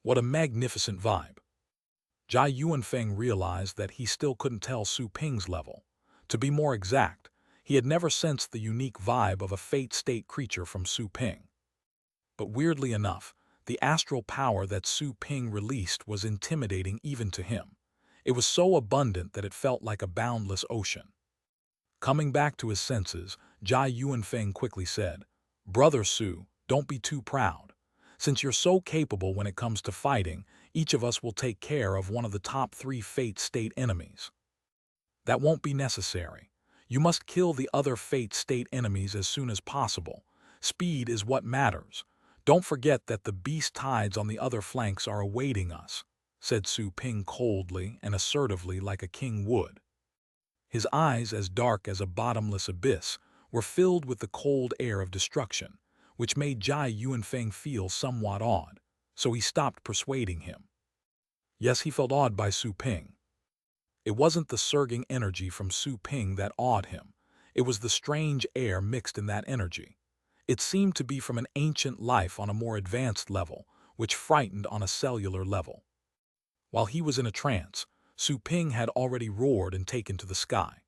What a magnificent vibe. Jia Yuanfeng realized that he still couldn't tell Su Ping's level. To be more exact, he had never sensed the unique vibe of a Fate State creature from Su Ping. But weirdly enough, the astral power that Su Ping released was intimidating even to him. It was so abundant that it felt like a boundless ocean. Coming back to his senses, Jia Yuanfeng quickly said, "Brother Su, don't be too proud. Since you're so capable when it comes to fighting, each of us will take care of one of the top 3 Fate State enemies." "That won't be necessary. You must kill the other Fate State enemies as soon as possible. Speed is what matters. Don't forget that the beast tides on the other flanks are awaiting us," said Su Ping coldly and assertively like a king would. His eyes, as dark as a bottomless abyss, were filled with the cold air of destruction, which made Jia Yuanfeng feel somewhat awed, so he stopped persuading him. Yes, he felt awed by Su Ping. It wasn't the surging energy from Su Ping that awed him. It was the strange air mixed in that energy. It seemed to be from an ancient life on a more advanced level, which frightened on a cellular level. While he was in a trance, Su Ping had already roared and taken to the sky.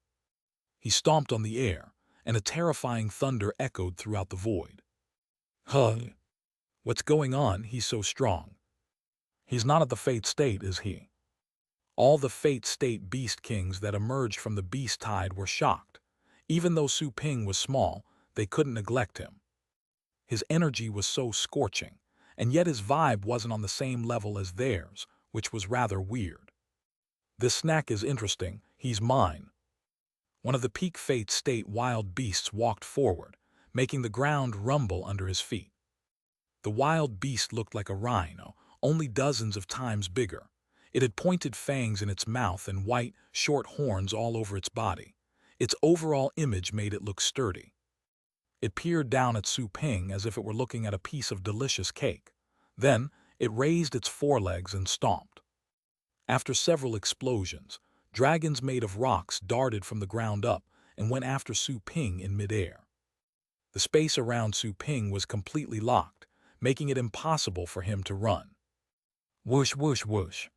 He stomped on the air, and a terrifying thunder echoed throughout the void. "Huh? What's going on? He's so strong. He's not at the Fate State, is he?" All the Fate State Beast Kings that emerged from the Beast Tide were shocked. Even though Su Ping was small, they couldn't neglect him. His energy was so scorching, and yet his vibe wasn't on the same level as theirs, which was rather weird. "This snack is interesting. He's mine." One of the peak Fate State wild beasts walked forward, making the ground rumble under his feet. The wild beast looked like a rhino, only dozens of times bigger. It had pointed fangs in its mouth and white, short horns all over its body. Its overall image made it look sturdy. It peered down at Su Ping as if it were looking at a piece of delicious cake. Then, it raised its forelegs and stomped. After several explosions, dragons made of rocks darted from the ground up and went after Su Ping in midair. The space around Su Ping was completely locked, making it impossible for him to run. Whoosh, whoosh, whoosh.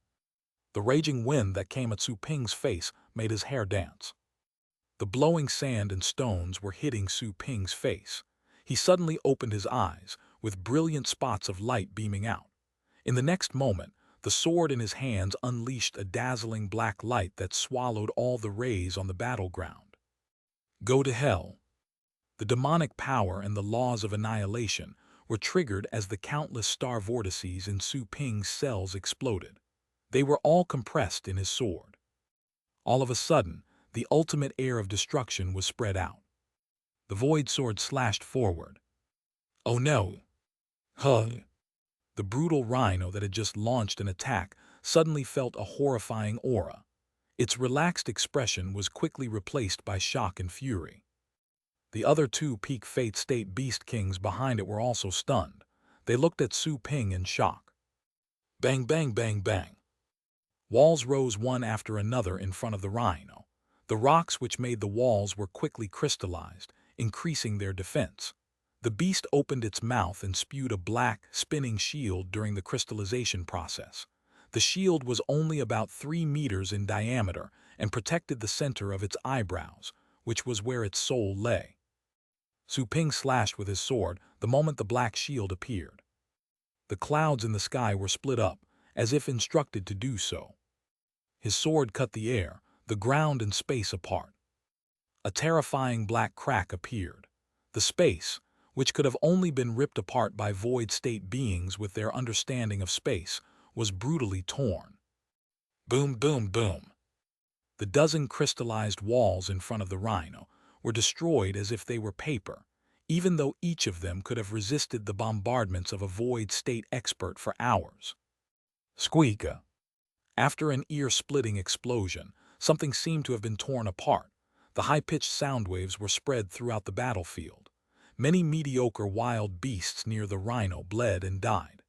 The raging wind that came at Su Ping's face made his hair dance. The blowing sand and stones were hitting Su Ping's face. He suddenly opened his eyes, with brilliant spots of light beaming out. In the next moment, the sword in his hands unleashed a dazzling black light that swallowed all the rays on the battleground. Go to hell. The demonic power and the laws of annihilation were triggered as the countless star vortices in Su Ping's cells exploded. They were all compressed in his sword. All of a sudden, the ultimate air of destruction was spread out. The void sword slashed forward. "Oh no!" Huh! The brutal rhino that had just launched an attack suddenly felt a horrifying aura. Its relaxed expression was quickly replaced by shock and fury. The other 2 peak Fate State Beast Kings behind it were also stunned. They looked at Su Ping in shock. Bang, bang, bang, bang. Walls rose one after another in front of the rhino. The rocks which made the walls were quickly crystallized, increasing their defense. The beast opened its mouth and spewed a black, spinning shield during the crystallization process. The shield was only about 3 meters in diameter and protected the center of its eyebrows, which was where its soul lay. Su Ping slashed with his sword the moment the black shield appeared. The clouds in the sky were split up, as if instructed to do so. His sword cut the air, the ground and space apart. A terrifying black crack appeared. The space, which could have only been ripped apart by void-state beings with their understanding of space, was brutally torn. Boom, boom, boom. The dozen crystallized walls in front of the rhino were destroyed as if they were paper, even though each of them could have resisted the bombardments of a void-state expert for hours. Squeaka. After an ear-splitting explosion, something seemed to have been torn apart. The high-pitched sound waves were spread throughout the battlefield. Many mediocre wild beasts near the rhino bled and died.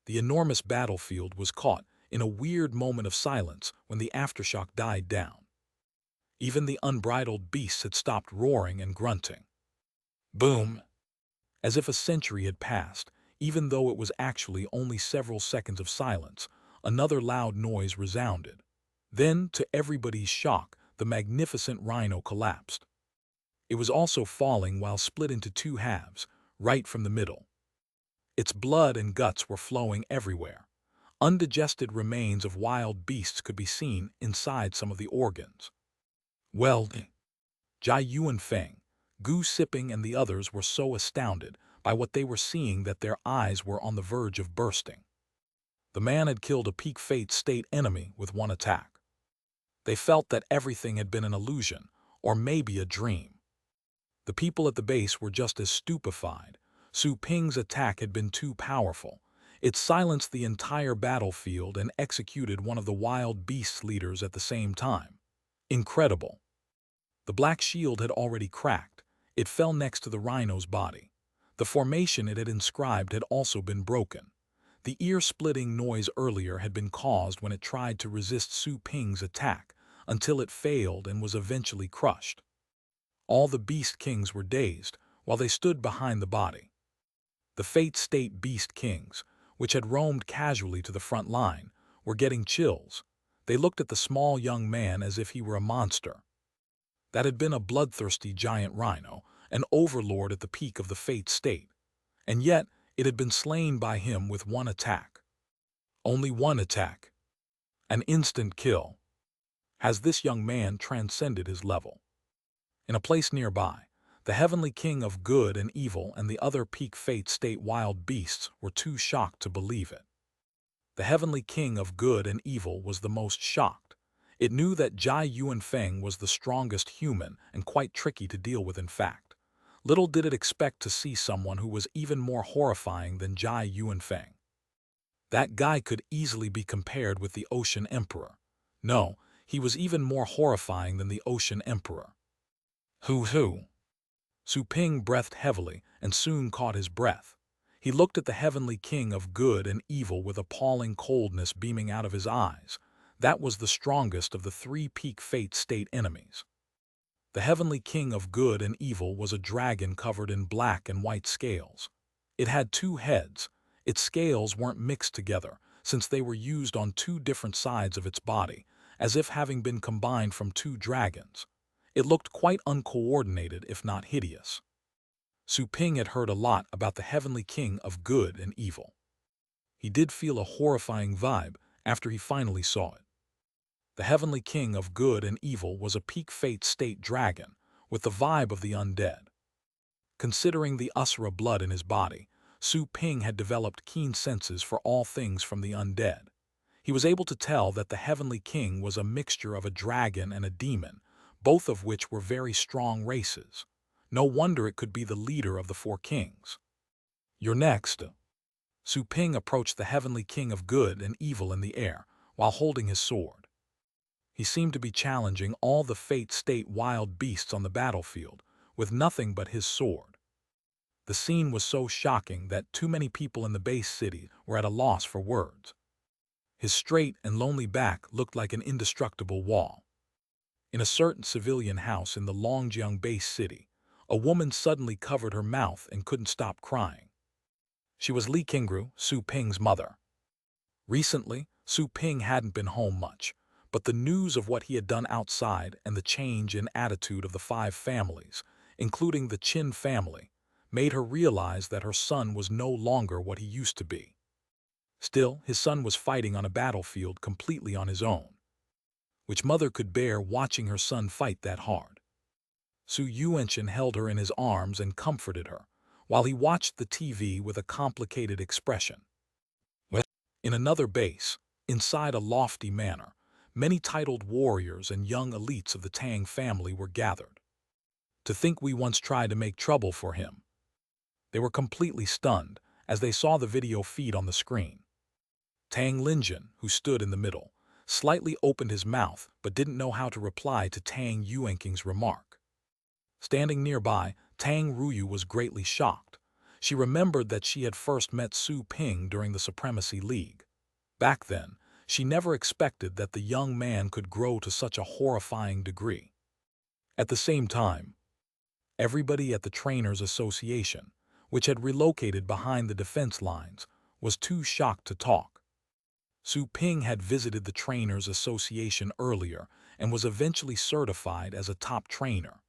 The enormous battlefield was caught in a weird moment of silence when the aftershock died down. Even the unbridled beasts had stopped roaring and grunting. Boom! As if a century had passed, even though it was actually only several seconds of silence, another loud noise resounded. Then, to everybody's shock, the magnificent rhino collapsed. It was also falling while split into two halves, right from the middle. Its blood and guts were flowing everywhere. Undigested remains of wild beasts could be seen inside some of the organs. Well, Jai Yuanfeng, Gu Sipping and the others were so astounded by what they were seeing that their eyes were on the verge of bursting. The man had killed a peak fate state enemy with one attack. They felt that everything had been an illusion, or maybe a dream. The people at the base were just as stupefied. Su Ping's attack had been too powerful. It silenced the entire battlefield and executed one of the wild beasts' leaders at the same time. Incredible. The black shield had already cracked. It fell next to the rhino's body. The formation it had inscribed had also been broken. The ear-splitting noise earlier had been caused when it tried to resist Su Ping's attack, until it failed and was eventually crushed. All the Beast Kings were dazed while they stood behind the body. The Fate State Beast Kings, which had roamed casually to the front line, were getting chills. They looked at the small young man as if he were a monster. That had been a bloodthirsty giant rhino, an overlord at the peak of the Fate State. And yet, it had been slain by him with one attack. Only one attack. An instant kill. Has this young man transcended his level? In a place nearby, the Heavenly King of Good and Evil and the other peak Fate State wild beasts were too shocked to believe it. The Heavenly King of Good and Evil was the most shocked. It knew that Jai Yuanfeng was the strongest human and quite tricky to deal with in fact. Little did it expect to see someone who was even more horrifying than Jai Yuanfeng. That guy could easily be compared with the Ocean Emperor. No, he was even more horrifying than the Ocean Emperor. Hoo-hoo. Su Ping breathed heavily and soon caught his breath. He looked at the Heavenly King of Good and Evil with appalling coldness beaming out of his eyes. That was the strongest of the three peak Fate State enemies. The Heavenly King of Good and Evil was a dragon covered in black and white scales. It had two heads. Its scales weren't mixed together, since they were used on two different sides of its body, as if having been combined from two dragons. It looked quite uncoordinated, if not hideous. Su Ping had heard a lot about the Heavenly King of Good and Evil. He did feel a horrifying vibe after he finally saw it. The Heavenly King of Good and Evil was a peak Fate State dragon, with the vibe of the undead. Considering the Usura blood in his body, Su Ping had developed keen senses for all things from the undead. He was able to tell that the Heavenly King was a mixture of a dragon and a demon, both of which were very strong races. No wonder it could be the leader of the four kings. You're next. Su Ping approached the Heavenly King of Good and Evil in the air, while holding his sword. He seemed to be challenging all the Fate State wild beasts on the battlefield, with nothing but his sword. The scene was so shocking that too many people in the base city were at a loss for words. His straight and lonely back looked like an indestructible wall. In a certain civilian house in the Longjiang base city, a woman suddenly covered her mouth and couldn't stop crying. She was Li Qingru, Su Ping's mother. Recently, Su Ping hadn't been home much, but the news of what he had done outside and the change in attitude of the five families, including the Qin family, made her realize that her son was no longer what he used to be. Still, his son was fighting on a battlefield completely on his own. which mother could bear watching her son fight that hard. Su Yuenshin held her in his arms and comforted her, while he watched the TV with a complicated expression. In another base, inside a lofty manor, many titled warriors and young elites of the Tang family were gathered. To think we once tried to make trouble for him. They were completely stunned as they saw the video feed on the screen. Tang Linjin, who stood in the middle, slightly opened his mouth but didn't know how to reply to Tang Yuenking's remark. Standing nearby, Tang Ruyu was greatly shocked. She remembered that she had first met Su Ping during the Supremacy League. Back then, she never expected that the young man could grow to such a horrifying degree. At the same time, everybody at the Trainers Association, which had relocated behind the defense lines, was too shocked to talk. Su Ping had visited the Trainers Association earlier and was eventually certified as a top trainer.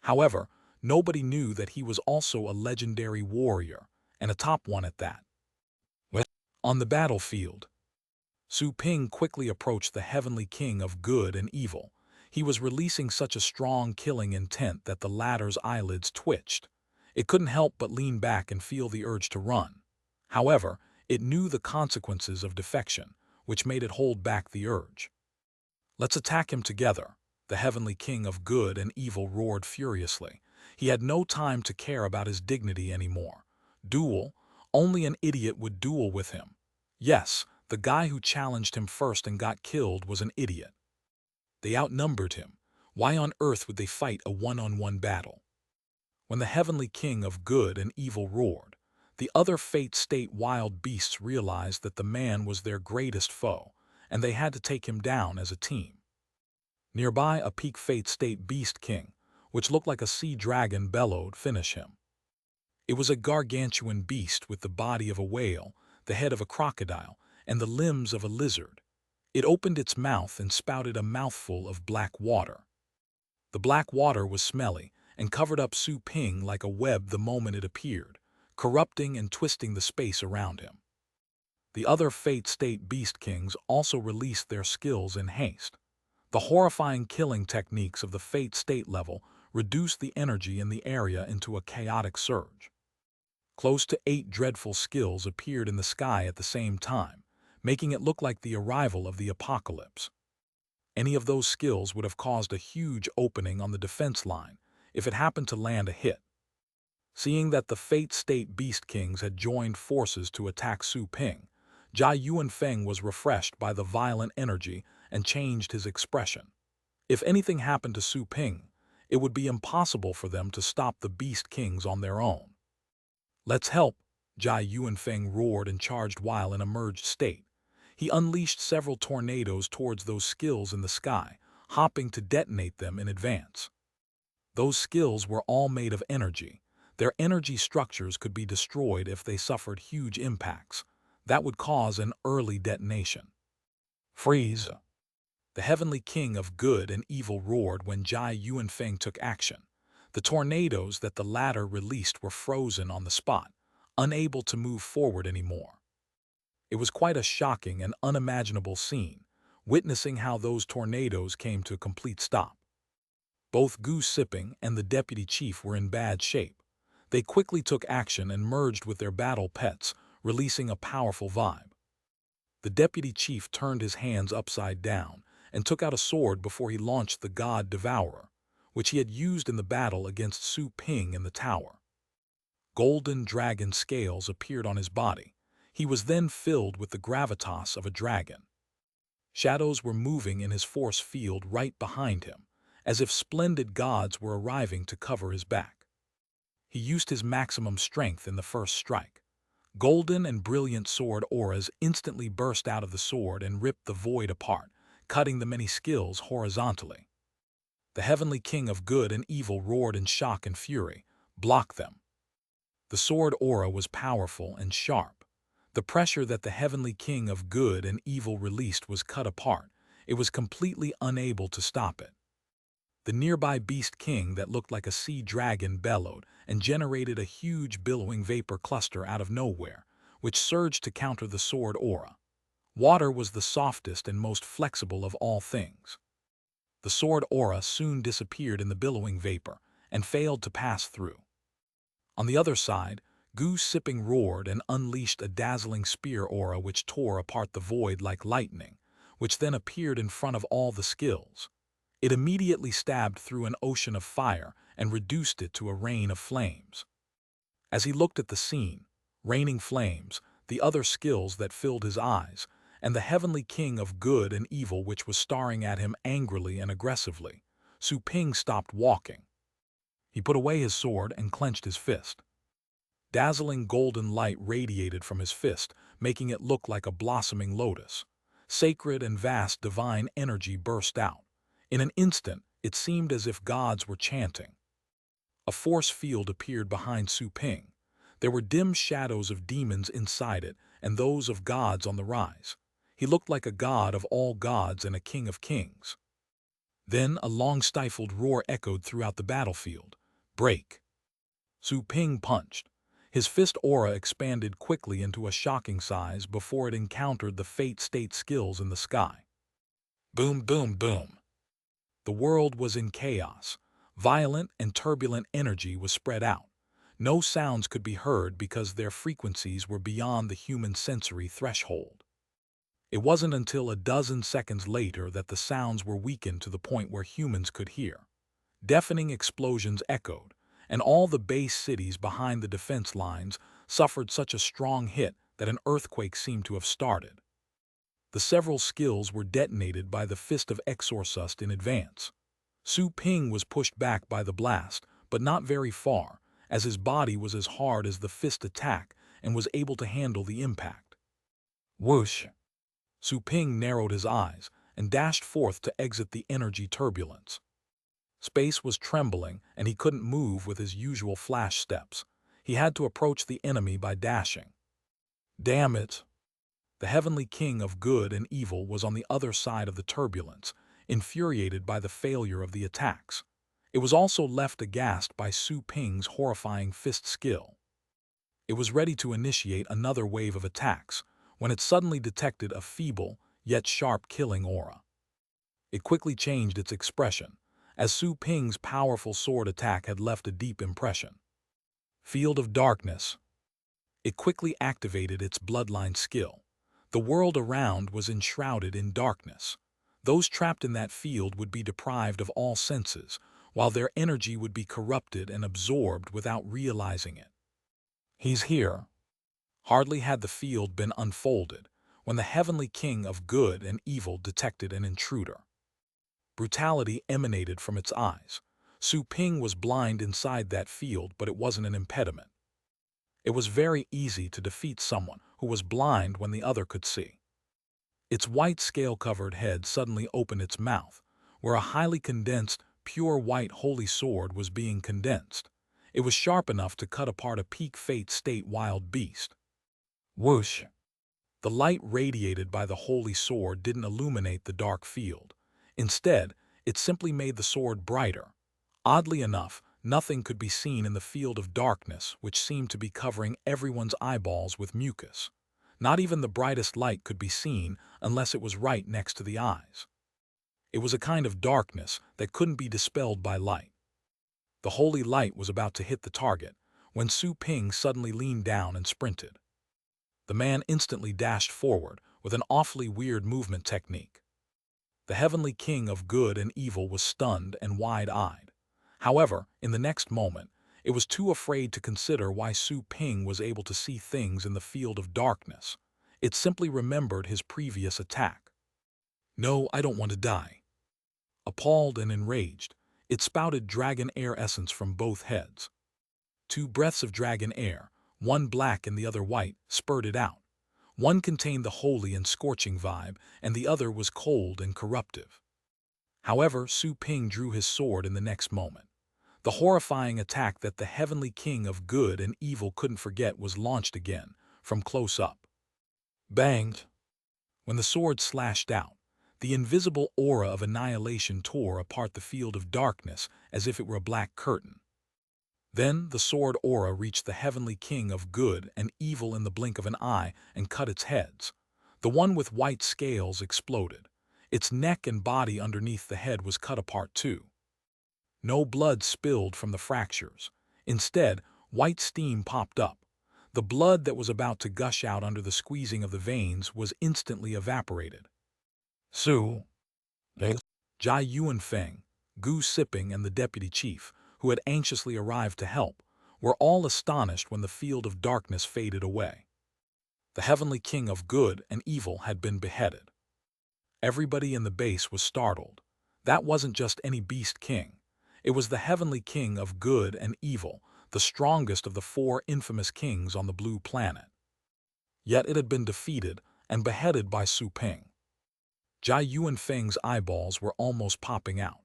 However, nobody knew that he was also a legendary warrior, and a top one at that. On the battlefield, Su Ping quickly approached the Heavenly King of Good and Evil. He was releasing such a strong killing intent that the latter's eyelids twitched. It couldn't help but lean back and feel the urge to run. However, it knew the consequences of defection, which made it hold back the urge. "Let's attack him together," the Heavenly King of Good and Evil roared furiously. He had no time to care about his dignity anymore. Duel? Only an idiot would duel with him. Yes, the guy who challenged him first and got killed was an idiot. They outnumbered him. Why on earth would they fight a one-on-one battle? When the Heavenly King of Good and Evil roared, the other Fate State wild beasts realized that the man was their greatest foe, and they had to take him down as a team. Nearby, a peak Fate State Beast King, which looked like a sea dragon, bellowed, "Finish him." It was a gargantuan beast with the body of a whale, the head of a crocodile, and the limbs of a lizard. It opened its mouth and spouted a mouthful of black water. The black water was smelly and covered up Su Ping like a web the moment it appeared, corrupting and twisting the space around him. The other Fate State Beast Kings also released their skills in haste. The horrifying killing techniques of the Fate State level reduced the energy in the area into a chaotic surge. Close to 8 dreadful skills appeared in the sky at the same time, making it look like the arrival of the apocalypse. Any of those skills would have caused a huge opening on the defense line if it happened to land a hit. Seeing that the Fate State Beast Kings had joined forces to attack Su Ping, Jia Yuanfeng was refreshed by the violent energy and changed his expression. If anything happened to Su Ping, it would be impossible for them to stop the Beast Kings on their own. "Let's help," Jia Yuanfeng roared and charged while in a merged state. He unleashed several tornadoes towards those skills in the sky, hopping to detonate them in advance. Those skills were all made of energy. Their energy structures could be destroyed if they suffered huge impacts. That would cause an early detonation. "Freeze!" The Heavenly King of Good and Evil roared when Jia Yuanfeng took action. The tornadoes that the latter released were frozen on the spot, unable to move forward anymore. It was quite a shocking and unimaginable scene, witnessing how those tornadoes came to a complete stop. Both Goose Sipping and the deputy chief were in bad shape. They quickly took action and merged with their battle pets, releasing a powerful vibe. The deputy chief turned his hands upside down and took out a sword before he launched the God Devourer, which he had used in the battle against Su Ping in the tower. Golden dragon scales appeared on his body. He was then filled with the gravitas of a dragon. Shadows were moving in his force field right behind him, as if splendid gods were arriving to cover his back. He used his maximum strength in the first strike. Golden and brilliant sword auras instantly burst out of the sword and ripped the void apart, cutting the many skills horizontally. The Heavenly King of Good and Evil roared in shock and fury, "Block them." The sword aura was powerful and sharp. The pressure that the Heavenly King of Good and Evil released was cut apart. It was completely unable to stop it. The nearby Beast King that looked like a sea dragon bellowed and generated a huge billowing vapor cluster out of nowhere, which surged to counter the sword aura. Water was the softest and most flexible of all things. The sword aura soon disappeared in the billowing vapor and failed to pass through. On the other side, Goose Sipping roared and unleashed a dazzling spear aura which tore apart the void like lightning, which then appeared in front of all the skills. It immediately stabbed through an ocean of fire and reduced it to a rain of flames. As he looked at the scene, raining flames, the other skills that filled his eyes, and the heavenly king of good and evil which was staring at him angrily and aggressively, Su Ping stopped walking. He put away his sword and clenched his fist. Dazzling golden light radiated from his fist, making it look like a blossoming lotus. Sacred and vast divine energy burst out. In an instant, it seemed as if gods were chanting. A force field appeared behind Su Ping. There were dim shadows of demons inside it and those of gods on the rise. He looked like a god of all gods and a king of kings. Then a long stifled roar echoed throughout the battlefield. Break! Su Ping punched. His fist aura expanded quickly into a shocking size before it encountered the Fate State skills in the sky. Boom, boom, boom. The world was in chaos. Violent and turbulent energy was spread out. No sounds could be heard because their frequencies were beyond the human sensory threshold. It wasn't until a dozen seconds later that the sounds were weakened to the point where humans could hear. Deafening explosions echoed, and all the base cities behind the defense lines suffered such a strong hit that an earthquake seemed to have started. The several skills were detonated by the fist of Exorcist in advance. Su Ping was pushed back by the blast, but not very far, as his body was as hard as the fist attack and was able to handle the impact. Whoosh! Su Ping narrowed his eyes and dashed forth to exit the energy turbulence. Space was trembling, and he couldn't move with his usual flash steps. He had to approach the enemy by dashing. Damn it! The heavenly king of good and evil was on the other side of the turbulence, infuriated by the failure of the attacks. It was also left aghast by Su Ping's horrifying fist skill. It was ready to initiate another wave of attacks when it suddenly detected a feeble, yet sharp killing aura. It quickly changed its expression, as Su Ping's powerful sword attack had left a deep impression. Field of Darkness. It quickly activated its bloodline skill. The world around was enshrouded in darkness. Those trapped in that field would be deprived of all senses, while their energy would be corrupted and absorbed without realizing it. He's here. Hardly had the field been unfolded when the heavenly king of good and evil detected an intruder. Brutality emanated from its eyes. Su Ping was blind inside that field, but it wasn't an impediment. It was very easy to defeat someone who was blind when the other could see. Its white scale-covered head suddenly opened its mouth, where a highly condensed, pure white holy sword was being condensed. It was sharp enough to cut apart a peak Fate State wild beast. Whoosh! The light radiated by the holy sword didn't illuminate the dark field. Instead, it simply made the sword brighter. Oddly enough, nothing could be seen in the field of darkness, which seemed to be covering everyone's eyeballs with mucus. Not even the brightest light could be seen unless it was right next to the eyes. It was a kind of darkness that couldn't be dispelled by light. The holy light was about to hit the target when Su Ping suddenly leaned down and sprinted. The man instantly dashed forward with an awfully weird movement technique. The heavenly king of good and evil was stunned and wide-eyed. However, in the next moment, it was too afraid to consider why Su Ping was able to see things in the field of darkness. It simply remembered his previous attack. No, I don't want to die. Appalled and enraged, it spouted dragon air essence from both heads. 2 breaths of dragon air, one black and the other white, spurted out. One contained the holy and scorching vibe, and the other was cold and corruptive. However, Su Ping drew his sword in the next moment. The horrifying attack that the heavenly king of good and evil couldn't forget was launched again, from close up. Bang! When the sword slashed out, the invisible aura of annihilation tore apart the field of darkness as if it were a black curtain. Then the sword aura reached the heavenly king of good and evil in the blink of an eye and cut its heads. The one with white scales exploded. Its neck and body underneath the head was cut apart too. No blood spilled from the fractures. Instead, white steam popped up. The blood that was about to gush out under the squeezing of the veins was instantly evaporated. Su, Jai Yuanfeng, Gu Siping, and the deputy chief, who had anxiously arrived to help, were all astonished when the field of darkness faded away. The heavenly king of good and evil had been beheaded. Everybody in the base was startled. That wasn't just any beast king. It was the heavenly king of good and evil, the strongest of the 4 infamous kings on the blue planet. Yet it had been defeated and beheaded by Su Ping. Jai Yuanfeng's eyeballs were almost popping out.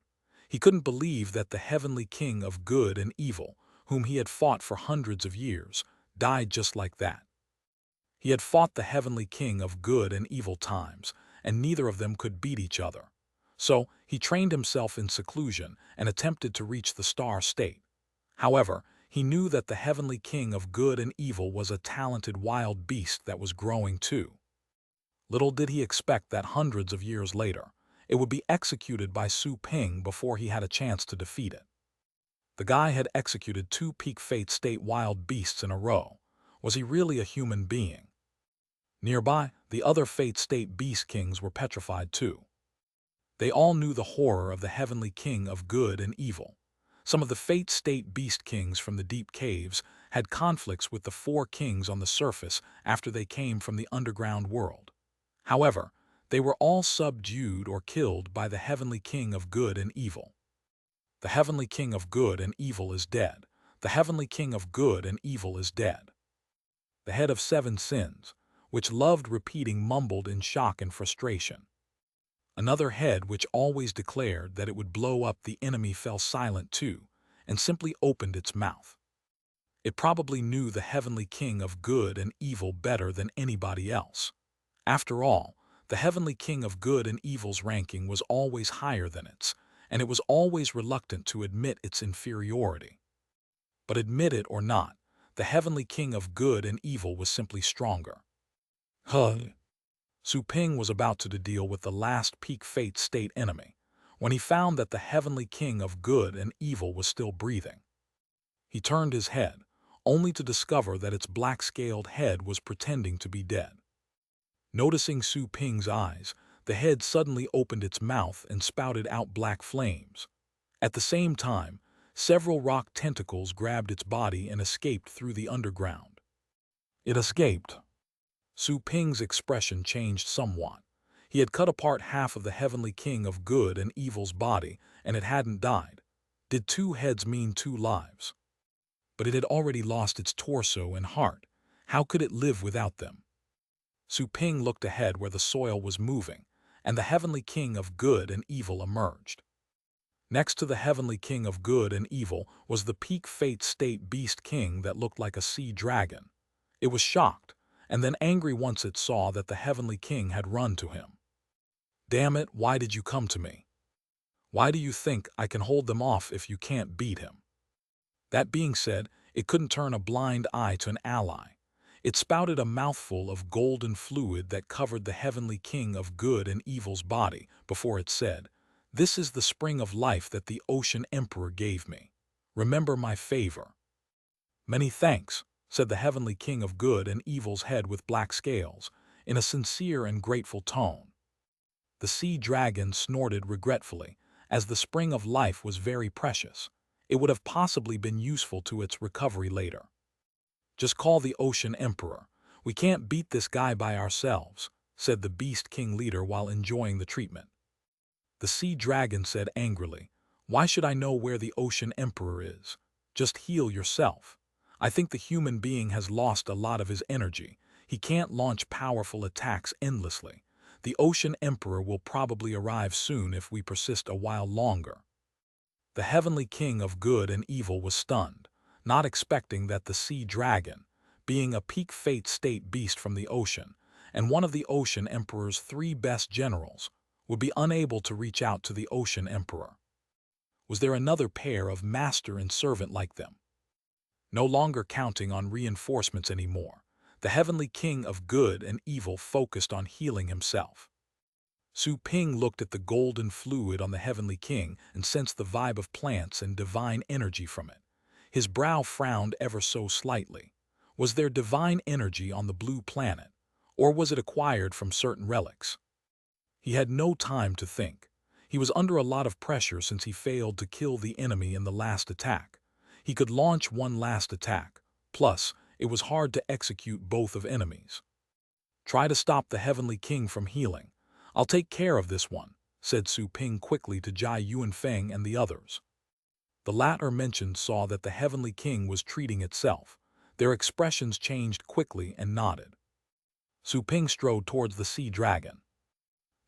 He couldn't believe that the heavenly king of good and evil, whom he had fought for hundreds of years, died just like that. He had fought the heavenly king of good and evil times, and neither of them could beat each other. So he trained himself in seclusion and attempted to reach the star state. However, he knew that the heavenly king of good and evil was a talented wild beast that was growing too. Little did he expect that hundreds of years later, it would be executed by Su Ping before he had a chance to defeat it. The guy had executed 2 peak fate state wild beasts in a row. Was he really a human being? Nearby, the other fate state beast kings were petrified too. They all knew the horror of the heavenly king of good and evil. Some of the fate state beast kings from the deep caves had conflicts with the 4 kings on the surface after they came from the underground world. However, they were all subdued or killed by the heavenly king of good and evil. The heavenly king of good and evil is dead. The heavenly king of good and evil is dead. The head of 7 sins, which loved repeating, mumbled in shock and frustration. Another head which always declared that it would blow up the enemy fell silent too, and simply opened its mouth. It probably knew the heavenly king of good and evil better than anybody else. After all, the heavenly king of good and evil's ranking was always higher than its, and it was always reluctant to admit its inferiority. But admit it or not, the heavenly king of good and evil was simply stronger. Su Ping was about to deal with the last peak fate state enemy, when he found that the heavenly king of good and evil was still breathing. He turned his head, only to discover that its black-scaled head was pretending to be dead. Noticing Su Ping's eyes, the head suddenly opened its mouth and spouted out black flames. At the same time, several rock tentacles grabbed its body and escaped through the underground. It escaped. Su Ping's expression changed somewhat. He had cut apart half of the heavenly king of good and evil's body, and it hadn't died. Did 2 heads mean 2 lives? But it had already lost its torso and heart. How could it live without them? Su Ping looked ahead where the soil was moving, and the heavenly king of good and evil emerged. Next to the heavenly king of good and evil was the peak fate state beast king that looked like a sea dragon. It was shocked, and then angry once it saw that the heavenly king had run to him. Damn it, why did you come to me? Why do you think I can hold them off if you can't beat him? That being said, it couldn't turn a blind eye to an ally. It spouted a mouthful of golden fluid that covered the heavenly king of good and evil's body before it said, "This is the spring of life that the ocean emperor gave me. Remember my favor." "Many thanks," said the heavenly king of good and evil's head with black scales, in a sincere and grateful tone. The sea dragon snorted regretfully, as the spring of life was very precious. It would have possibly been useful to its recovery later. "Just call the ocean emperor. We can't beat this guy by ourselves," said the beast king leader while enjoying the treatment. The sea dragon said angrily, "Why should I know where the ocean emperor is? Just heal yourself. I think the human being has lost a lot of his energy. He can't launch powerful attacks endlessly. The ocean emperor will probably arrive soon if we persist a while longer." The heavenly king of good and evil was stunned, not expecting that the sea dragon, being a peak fate state beast from the ocean, and one of the ocean emperor's 3 best generals, would be unable to reach out to the ocean emperor. Was there another pair of master and servant like them? No longer counting on reinforcements anymore, the heavenly king of good and evil focused on healing himself. Su Ping looked at the golden fluid on the Heavenly King and sensed the vibe of plants and divine energy from it. His brow frowned ever so slightly. Was there divine energy on the blue planet, or was it acquired from certain relics? He had no time to think. He was under a lot of pressure since he failed to kill the enemy in the last attack. He could launch one last attack. Plus, it was hard to execute both of enemies. Try to stop the Heavenly King from healing. I'll take care of this one, said Su Ping quickly to Jai Yuanfeng and the others. The latter mentioned saw that the Heavenly King was treating itself. Their expressions changed quickly and nodded. Su Ping strode towards the sea dragon.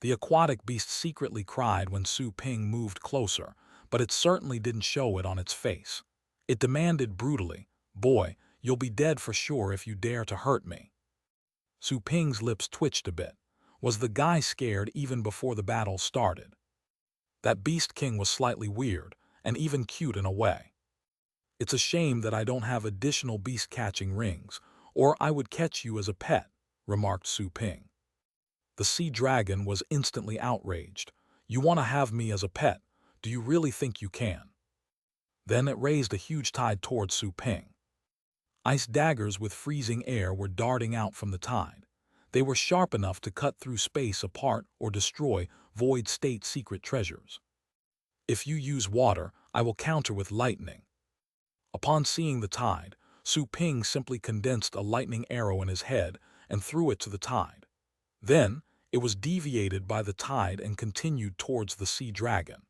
The aquatic beast secretly cried when Su Ping moved closer, but it certainly didn't show it on its face. It demanded brutally, "Boy, you'll be dead for sure if you dare to hurt me." Su Ping's lips twitched a bit. Was the guy scared even before the battle started? That Beast King was slightly weird, and even cute in a way. It's a shame that I don't have additional beast-catching rings, or I would catch you as a pet, remarked Su Ping. The sea dragon was instantly outraged. You want to have me as a pet? Do you really think you can? Then it raised a huge tide towards Su Ping. Ice daggers with freezing air were darting out from the tide. They were sharp enough to cut through space apart or destroy void state secret treasures. If you use water, I will counter with lightning. Upon seeing the tide, Su Ping simply condensed a lightning arrow in his head and threw it to the tide. Then, it was deviated by the tide and continued towards the sea dragon.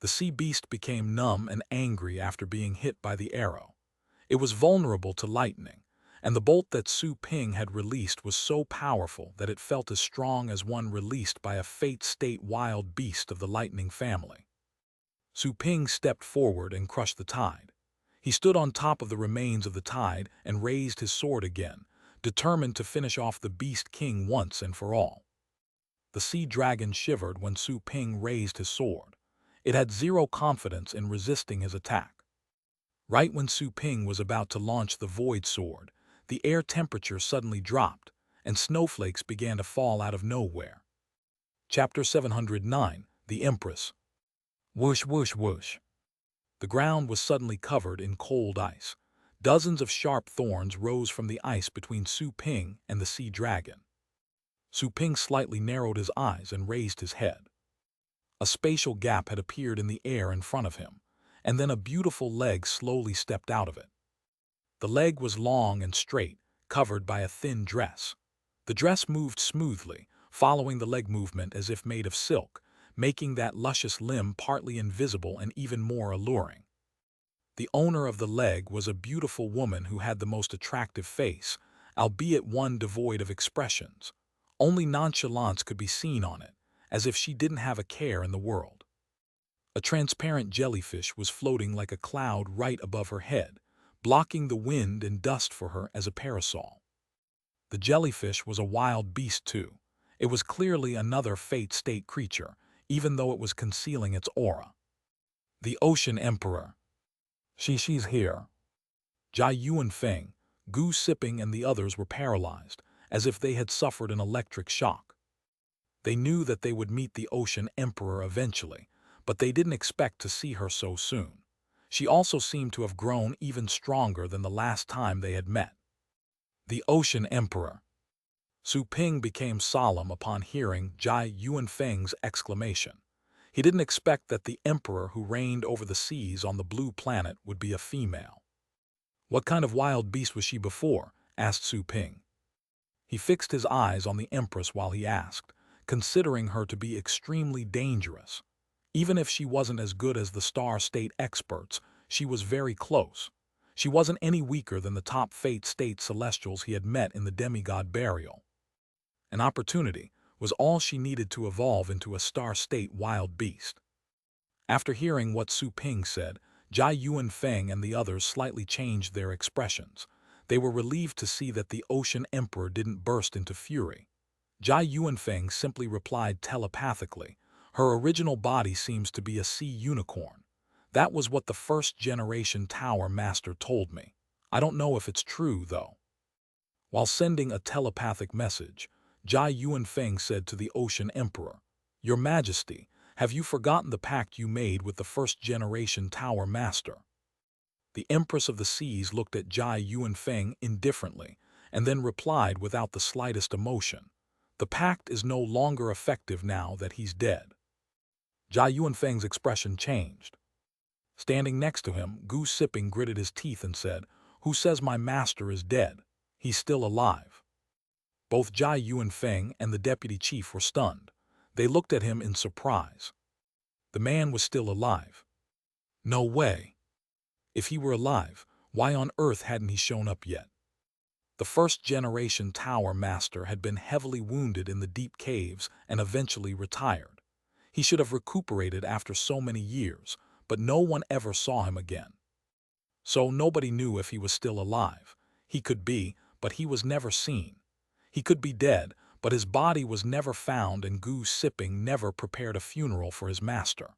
The sea beast became numb and angry after being hit by the arrow. It was vulnerable to lightning, and the bolt that Su Ping had released was so powerful that it felt as strong as one released by a fate state wild beast of the lightning family. Su Ping stepped forward and crushed the tide. He stood on top of the remains of the tide and raised his sword again, determined to finish off the Beast King once and for all. The sea dragon shivered when Su Ping raised his sword. It had zero confidence in resisting his attack. Right when Su Ping was about to launch the void sword, the air temperature suddenly dropped, and snowflakes began to fall out of nowhere. Chapter 709, The Empress. Whoosh, whoosh, whoosh. The ground was suddenly covered in cold ice. Dozens of sharp thorns rose from the ice between Su Ping and the sea dragon. Su Ping slightly narrowed his eyes and raised his head. A spatial gap had appeared in the air in front of him, and then a beautiful leg slowly stepped out of it. The leg was long and straight, covered by a thin dress. The dress moved smoothly, following the leg movement as if made of silk, making that luscious limb partly invisible and even more alluring. The owner of the leg was a beautiful woman who had the most attractive face, albeit one devoid of expressions. Only nonchalance could be seen on it, as if she didn't have a care in the world. A transparent jellyfish was floating like a cloud right above her head, blocking the wind and dust for her as a parasol. The jellyfish was a wild beast too. It was clearly another fate state creature, even though it was concealing its aura. The Ocean Emperor. She's here. Jai Yuanfeng, Gu Sipping and the others were paralyzed, as if they had suffered an electric shock. They knew that they would meet the Ocean Emperor eventually, but they didn't expect to see her so soon. She also seemed to have grown even stronger than the last time they had met. The Ocean Emperor. Su Ping became solemn upon hearing Jai Yuanfeng's exclamation. He didn't expect that the emperor who reigned over the seas on the blue planet would be a female. What kind of wild beast was she before? Asked Su Ping. He fixed his eyes on the empress while he asked, considering her to be extremely dangerous. Even if she wasn't as good as the Star State experts, she was very close. She wasn't any weaker than the top Fate State Celestials he had met in the demigod burial. An opportunity was all she needed to evolve into a Star State wild beast. After hearing what Su Ping said, Jai Yuanfeng and the others slightly changed their expressions. They were relieved to see that the Ocean Emperor didn't burst into fury. Jai Yuanfeng simply replied telepathically, "Her original body seems to be a sea unicorn. That was what the first-generation Tower Master told me. I don't know if it's true, though." While sending a telepathic message, Jai Yuanfeng said to the Ocean Emperor, "Your Majesty, have you forgotten the pact you made with the first-generation Tower Master?" The Empress of the Seas looked at Jai Yuanfeng indifferently and then replied without the slightest emotion, "The pact is no longer effective now that he's dead." Jai Yuanfeng's expression changed. Standing next to him, Gu Sipping gritted his teeth and said, "Who says my master is dead? He's still alive." Both Jai Yuanfeng and the deputy chief were stunned. They looked at him in surprise. The man was still alive. No way. If he were alive, why on earth hadn't he shown up yet? The first-generation Tower Master had been heavily wounded in the deep caves and eventually retired. He should have recuperated after so many years, but no one ever saw him again. So nobody knew if he was still alive. He could be, but he was never seen. He could be dead, but his body was never found, and Gu Sipping never prepared a funeral for his master.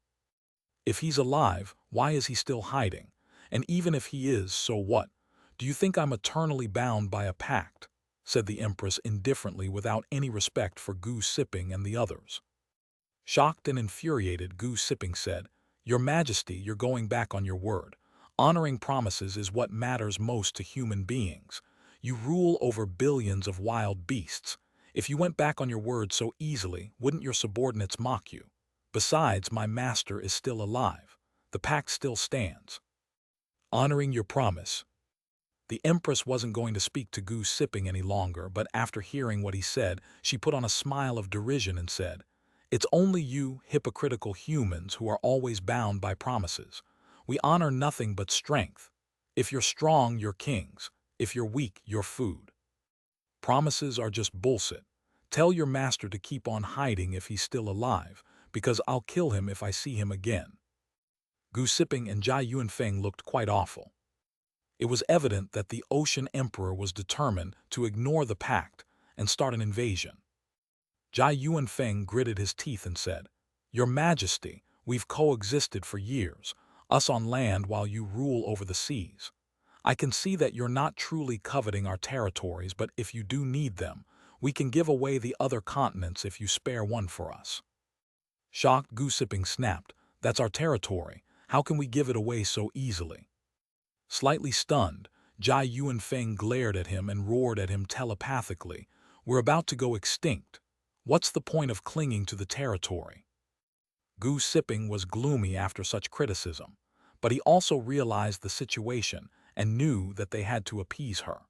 If he's alive, why is he still hiding? And even if he is, so what? Do you think I'm eternally bound by a pact?" said the Empress indifferently without any respect for Gu Sipping and the others. Shocked and infuriated, Gu Sipping said, "Your Majesty, you're going back on your word. Honoring promises is what matters most to human beings. You rule over billions of wild beasts. If you went back on your word so easily, wouldn't your subordinates mock you? Besides, my master is still alive. The pact still stands." Honoring your promise. The Empress wasn't going to speak to Gu Sipping any longer, but after hearing what he said, she put on a smile of derision and said, "It's only you hypocritical humans who are always bound by promises. We honor nothing but strength. If you're strong, you're kings. If you're weak, you're food. Promises are just bullshit. Tell your master to keep on hiding if he's still alive, because I'll kill him if I see him again." Gu Sipping and Jai Yuanfeng looked quite awful. It was evident that the Ocean Emperor was determined to ignore the pact and start an invasion. Jai Yuanfeng gritted his teeth and said, "Your Majesty, we've coexisted for years, us on land while you rule over the seas. I can see that you're not truly coveting our territories, but if you do need them, we can give away the other continents if you spare one for us." Shocked, Gu Sipping snapped, "That's our territory. How can we give it away so easily?" Slightly stunned, Jai Yuanfeng glared at him and roared at him telepathically, "We're about to go extinct. What's the point of clinging to the territory?" Gu Sipping was gloomy after such criticism, but he also realized the situation and knew that they had to appease her.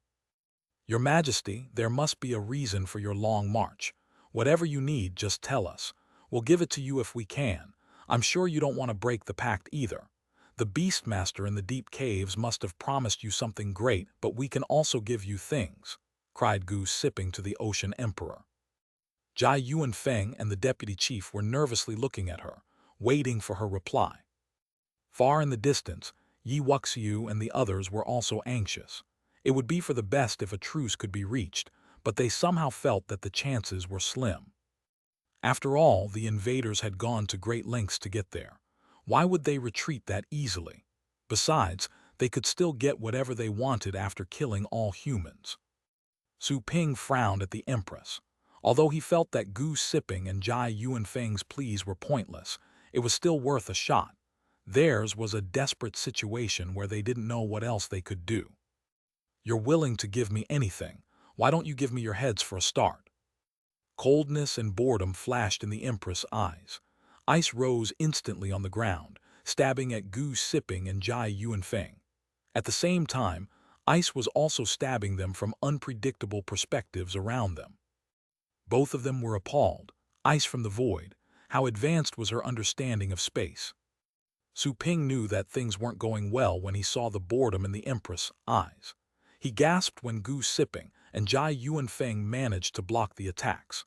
"Your Majesty, there must be a reason for your long march. Whatever you need, just tell us. We'll give it to you if we can. I'm sure you don't want to break the pact either. The Beastmaster in the deep caves must have promised you something great, but we can also give you things," cried Gu Sipping to the Ocean Emperor. Jai Yuanfeng and the deputy chief were nervously looking at her, waiting for her reply. Far in the distance, Yi Wuxiu and the others were also anxious. It would be for the best if a truce could be reached, but they somehow felt that the chances were slim. After all, the invaders had gone to great lengths to get there. Why would they retreat that easily? Besides, they could still get whatever they wanted after killing all humans. Su Ping frowned at the Empress. Although he felt that Gu Sipping and Jai Yuanfeng's pleas were pointless, it was still worth a shot. Theirs was a desperate situation where they didn't know what else they could do. "You're willing to give me anything. Why don't you give me your heads for a start?" Coldness and boredom flashed in the Empress' eyes. Ice rose instantly on the ground, stabbing at Gu Sipping and Jai Yuanfeng. At the same time, ice was also stabbing them from unpredictable perspectives around them. Both of them were appalled. Ice from the void. How advanced was her understanding of space? Su Ping knew that things weren't going well when he saw the boredom in the Empress' eyes. He gasped when Gu Sipping and Jai Yuanfeng managed to block the attacks.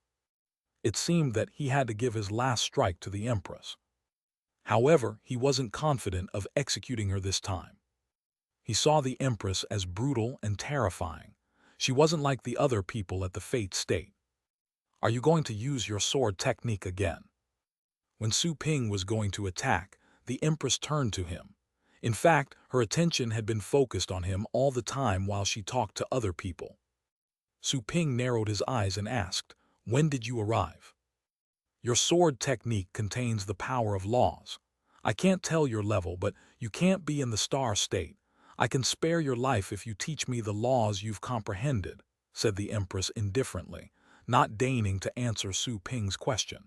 It seemed that he had to give his last strike to the Empress. However, he wasn't confident of executing her this time. He saw the Empress as brutal and terrifying. She wasn't like the other people at the Fate State. "Are you going to use your sword technique again?" When Su Ping was going to attack, the Empress turned to him. In fact, her attention had been focused on him all the time while she talked to other people. Su Ping narrowed his eyes and asked, When did you arrive? Your sword technique contains the power of laws. I can't tell your level, but you can't be in the star state. I can spare your life if you teach me the laws you've comprehended, said the Empress indifferently, not deigning to answer Su Ping's question.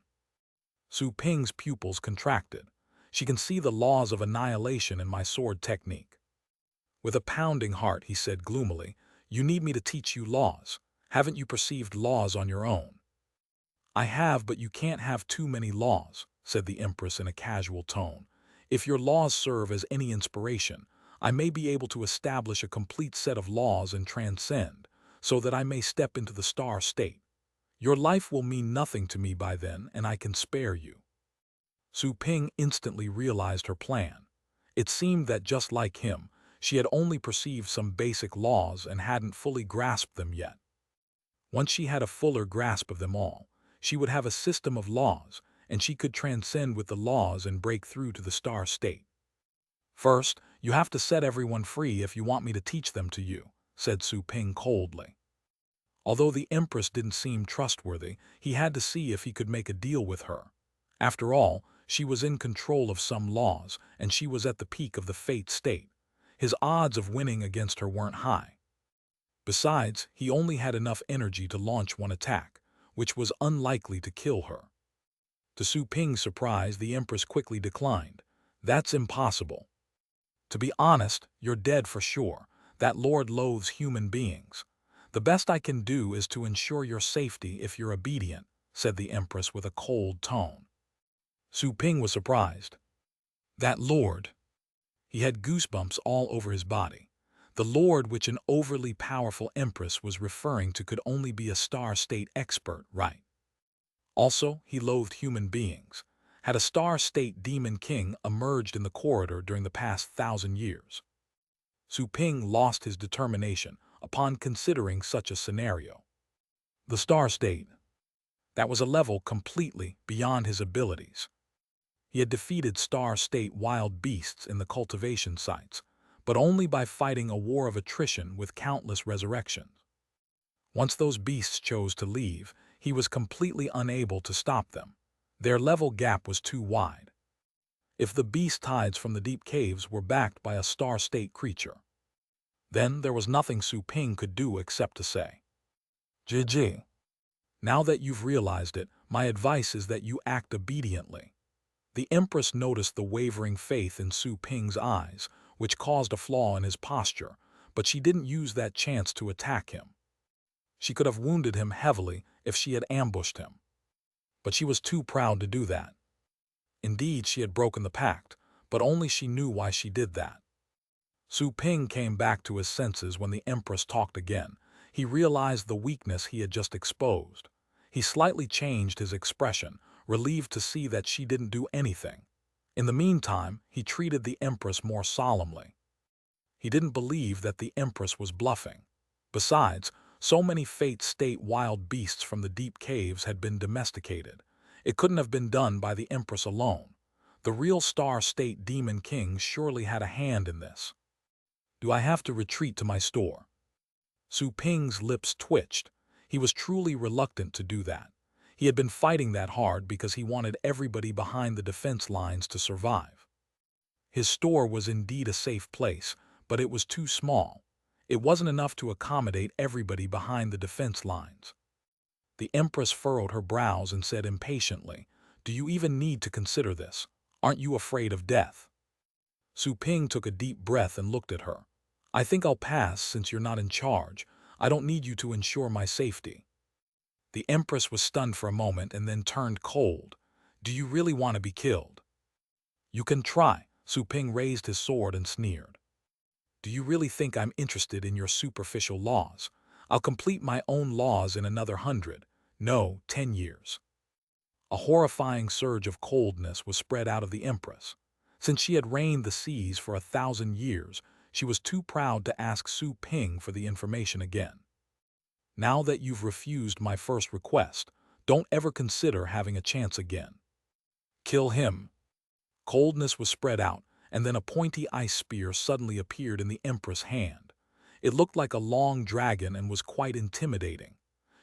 Su Ping's pupils contracted. She can see the laws of annihilation in my sword technique. With a pounding heart, he said gloomily, you need me to teach you laws. Haven't you perceived laws on your own? I have, but you can't have too many laws, said the Empress in a casual tone. If your laws serve as any inspiration, I may be able to establish a complete set of laws and transcend, so that I may step into the star state. Your life will mean nothing to me by then, and I can spare you. Su Ping instantly realized her plan. It seemed that just like him, she had only perceived some basic laws and hadn't fully grasped them yet. Once she had a fuller grasp of them all, she would have a system of laws, and she could transcend with the laws and break through to the star state. First, you have to set everyone free if you want me to teach them to you, said Su Ping coldly. Although the Empress didn't seem trustworthy, he had to see if he could make a deal with her. After all, she was in control of some laws, and she was at the peak of the fate state. His odds of winning against her weren't high. Besides, he only had enough energy to launch one attack, which was unlikely to kill her. To Su Ping's surprise, the Empress quickly declined. That's impossible. To be honest, you're dead for sure. That Lord loathes human beings. The best I can do is to ensure your safety if you're obedient, said the Empress with a cold tone. Su Ping was surprised. That Lord. He had goosebumps all over his body. The Lord which an overly powerful Empress was referring to could only be a star state expert, right? Also, he loathed human beings. Had a star state demon king emerged in the corridor during the past 1,000 years? Su Ping lost his determination upon considering such a scenario. The star state. That was a level completely beyond his abilities. He had defeated star state wild beasts in the cultivation sites, but only by fighting a war of attrition with countless resurrections. Once those beasts chose to leave, he was completely unable to stop them. Their level gap was too wide. If the beast tides from the deep caves were backed by a star state creature, then there was nothing Su Ping could do except to say, GG. Now that you've realized it, my advice is that you act obediently. The Empress noticed the wavering faith in Su Ping's eyes, which caused a flaw in his posture, but she didn't use that chance to attack him. She could have wounded him heavily if she had ambushed him. But she was too proud to do that. Indeed, she had broken the pact, but only she knew why she did that. Su Ping came back to his senses when the Empress talked again. He realized the weakness he had just exposed. He slightly changed his expression, relieved to see that she didn't do anything. In the meantime, he treated the Empress more solemnly. He didn't believe that the Empress was bluffing. Besides, so many fate state wild beasts from the deep caves had been domesticated. It couldn't have been done by the Empress alone. The real star state demon king surely had a hand in this. Do I have to retreat to my store? Su Ping's lips twitched. He was truly reluctant to do that. He had been fighting that hard because he wanted everybody behind the defense lines to survive. His store was indeed a safe place, but it was too small. It wasn't enough to accommodate everybody behind the defense lines. The Empress furrowed her brows and said impatiently, "Do you even need to consider this? Aren't you afraid of death?" Su Ping took a deep breath and looked at her. "I think I'll pass since you're not in charge. I don't need you to ensure my safety." The Empress was stunned for a moment and then turned cold. "Do you really want to be killed?" "You can try." Su Ping raised his sword and sneered. "Do you really think I'm interested in your superficial laws? I'll complete my own laws in another 100, no, 10 years. A horrifying surge of coldness was spread out of the Empress. Since she had reigned the seas for 1,000 years, she was too proud to ask Su Ping for the information again. Now that you've refused my first request, don't ever consider having a chance again. Kill him." Coldness was spread out, and then a pointy ice spear suddenly appeared in the Empress' hand. It looked like a long dragon and was quite intimidating.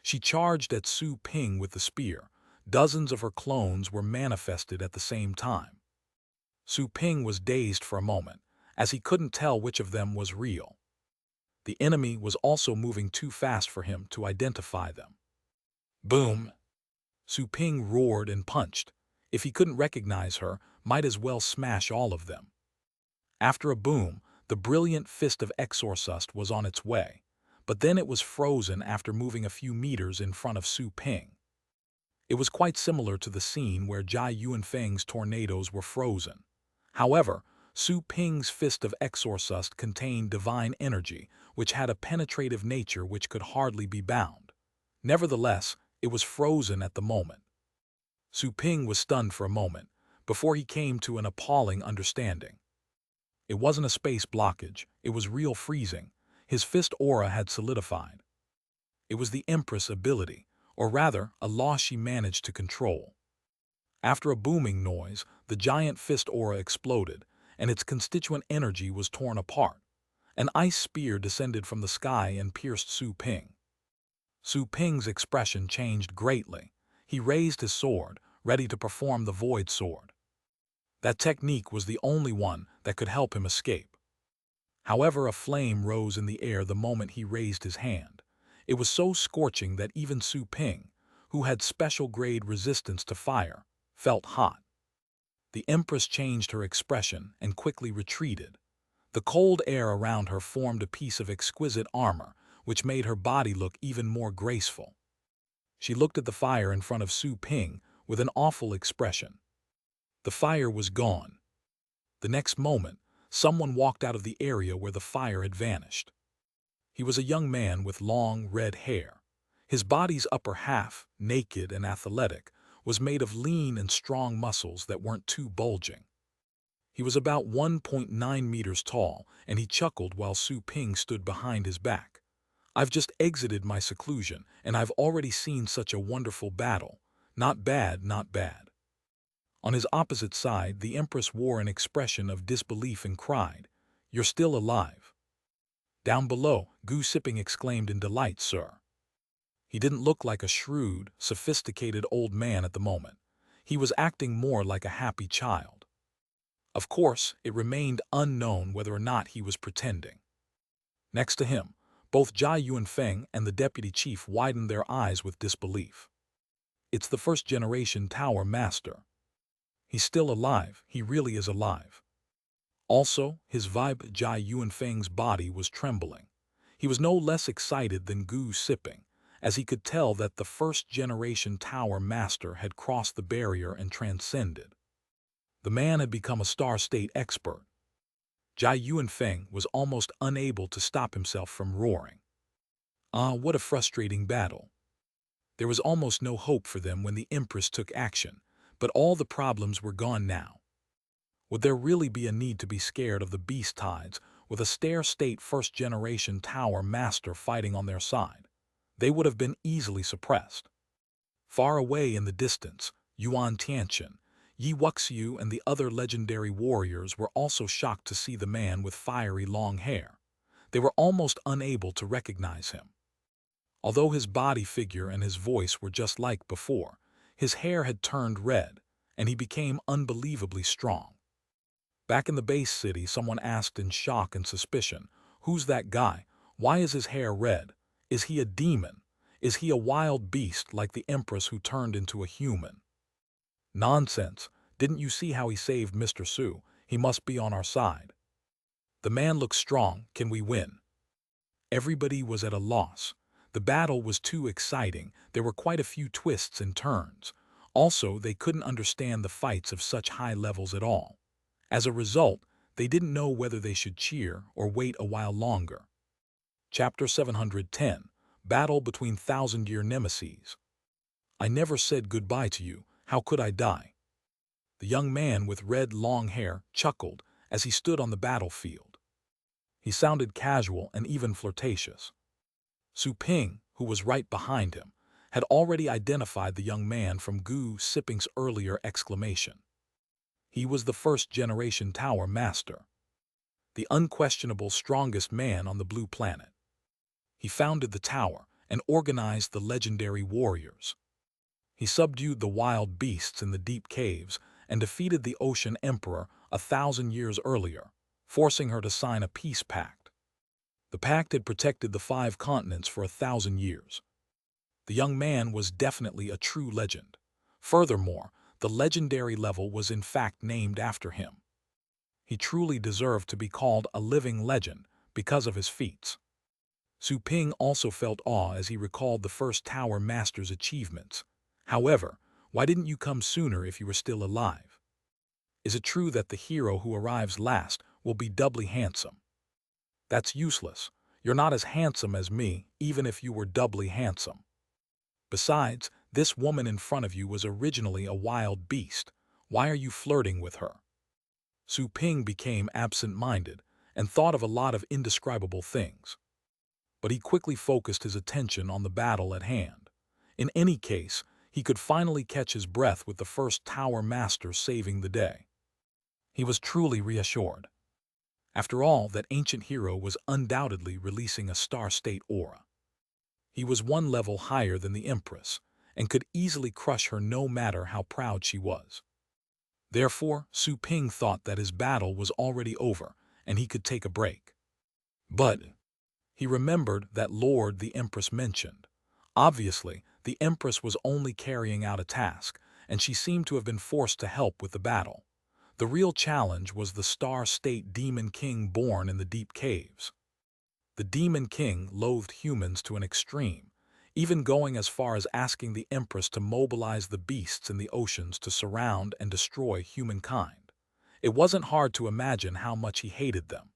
She charged at Su Ping with the spear. Dozens of her clones were manifested at the same time. Su Ping was dazed for a moment, as he couldn't tell which of them was real. The enemy was also moving too fast for him to identify them. Boom! Su Ping roared and punched. If he couldn't recognize her, might as well smash all of them. After a boom, the brilliant fist of Exorcist was on its way, but then it was frozen after moving a few meters in front of Su Ping. It was quite similar to the scene where Jai Yuanfeng's tornadoes were frozen. However, Su Ping's fist of Exorcist contained divine energy, which had a penetrative nature which could hardly be bound. Nevertheless, it was frozen at the moment. Su Ping was stunned for a moment, before he came to an appalling understanding. It wasn't a space blockage, it was real freezing. His fist aura had solidified. It was the Empress ability, or rather, a law she managed to control. After a booming noise, the giant fist aura exploded, and its constituent energy was torn apart. An ice spear descended from the sky and pierced Su Ping. Su Ping's expression changed greatly. He raised his sword, ready to perform the Void Sword. That technique was the only one that could help him escape. However, a flame rose in the air the moment he raised his hand. It was so scorching that even Su Ping, who had special-grade resistance to fire, felt hot. The Empress changed her expression and quickly retreated. The cold air around her formed a piece of exquisite armor, which made her body look even more graceful. She looked at the fire in front of Su Ping with an awful expression. The fire was gone. The next moment, someone walked out of the area where the fire had vanished. He was a young man with long, red hair. His body's upper half, naked and athletic, was made of lean and strong muscles that weren't too bulging. He was about 1.9 meters tall, and he chuckled while Su Ping stood behind his back. "I've just exited my seclusion, and I've already seen such a wonderful battle. Not bad, not bad." On his opposite side, the Empress wore an expression of disbelief and cried, "You're still alive." Down below, Gu Sipping exclaimed in delight, "Sir." He didn't look like a shrewd, sophisticated old man at the moment. He was acting more like a happy child. Of course, it remained unknown whether or not he was pretending. Next to him, both Jai Yuanfeng and the deputy chief widened their eyes with disbelief. It's the first-generation Tower Master. He's still alive, he really is alive. Also, his vibe Jai Yuanfeng's body was trembling. He was no less excited than Gu Sipping, as he could tell that the first-generation Tower Master had crossed the barrier and transcended. The man had become a Star State expert. Jai Yuanfeng was almost unable to stop himself from roaring. Ah, what a frustrating battle. There was almost no hope for them when the Empress took action, but all the problems were gone now. Would there really be a need to be scared of the beast tides with a Star State first-generation Tower Master fighting on their side? They would have been easily suppressed. Far away in the distance, Yuan Tianqian, Yi Wuxiu and the other legendary warriors were also shocked to see the man with fiery long hair. They were almost unable to recognize him. Although his body figure and his voice were just like before, his hair had turned red, and he became unbelievably strong. Back in the base city, someone asked in shock and suspicion, "Who's that guy? Why is his hair red? Is he a demon? Is he a wild beast like the Empress who turned into a human?" "Nonsense. Didn't you see how he saved Mr. Su? He must be on our side." "The man looks strong. Can we win?" Everybody was at a loss. The battle was too exciting. There were quite a few twists and turns. Also, they couldn't understand the fights of such high levels at all. As a result, they didn't know whether they should cheer or wait a while longer. Chapter 710, Battle Between Thousand-Year Nemeses. "I never said goodbye to you. How could I die?" The young man with red long hair chuckled as he stood on the battlefield. He sounded casual and even flirtatious. Su Ping, who was right behind him, had already identified the young man from Gu Sipping's earlier exclamation. He was the first-generation Tower Master, the unquestionable strongest man on the blue planet. He founded the tower, and organized the legendary warriors. He subdued the wild beasts in the deep caves and defeated the Ocean Emperor 1,000 years earlier, forcing her to sign a peace pact. The pact had protected the 5 continents for 1,000 years. The young man was definitely a true legend. Furthermore, the legendary level was in fact named after him. He truly deserved to be called a living legend because of his feats. Su Ping also felt awe as he recalled the first Tower Master's achievements. However, why didn't you come sooner if you were still alive? Is it true that the hero who arrives last will be doubly handsome? That's useless. You're not as handsome as me, even if you were doubly handsome. Besides, this woman in front of you was originally a wild beast. Why are you flirting with her? Su Ping became absent-minded and thought of a lot of indescribable things. But he quickly focused his attention on the battle at hand. In any case, he could finally catch his breath with the first Tower Master saving the day. He was truly reassured. After all, that ancient hero was undoubtedly releasing a star-state aura. He was one level higher than the Empress, and could easily crush her no matter how proud she was. Therefore, Su Ping thought that his battle was already over, and he could take a break. But he remembered that Lord the Empress mentioned. Obviously, the Empress was only carrying out a task, and she seemed to have been forced to help with the battle. The real challenge was the Star-State Demon King born in the deep caves. The Demon King loathed humans to an extreme, even going as far as asking the Empress to mobilize the beasts in the oceans to surround and destroy humankind. It wasn't hard to imagine how much he hated them.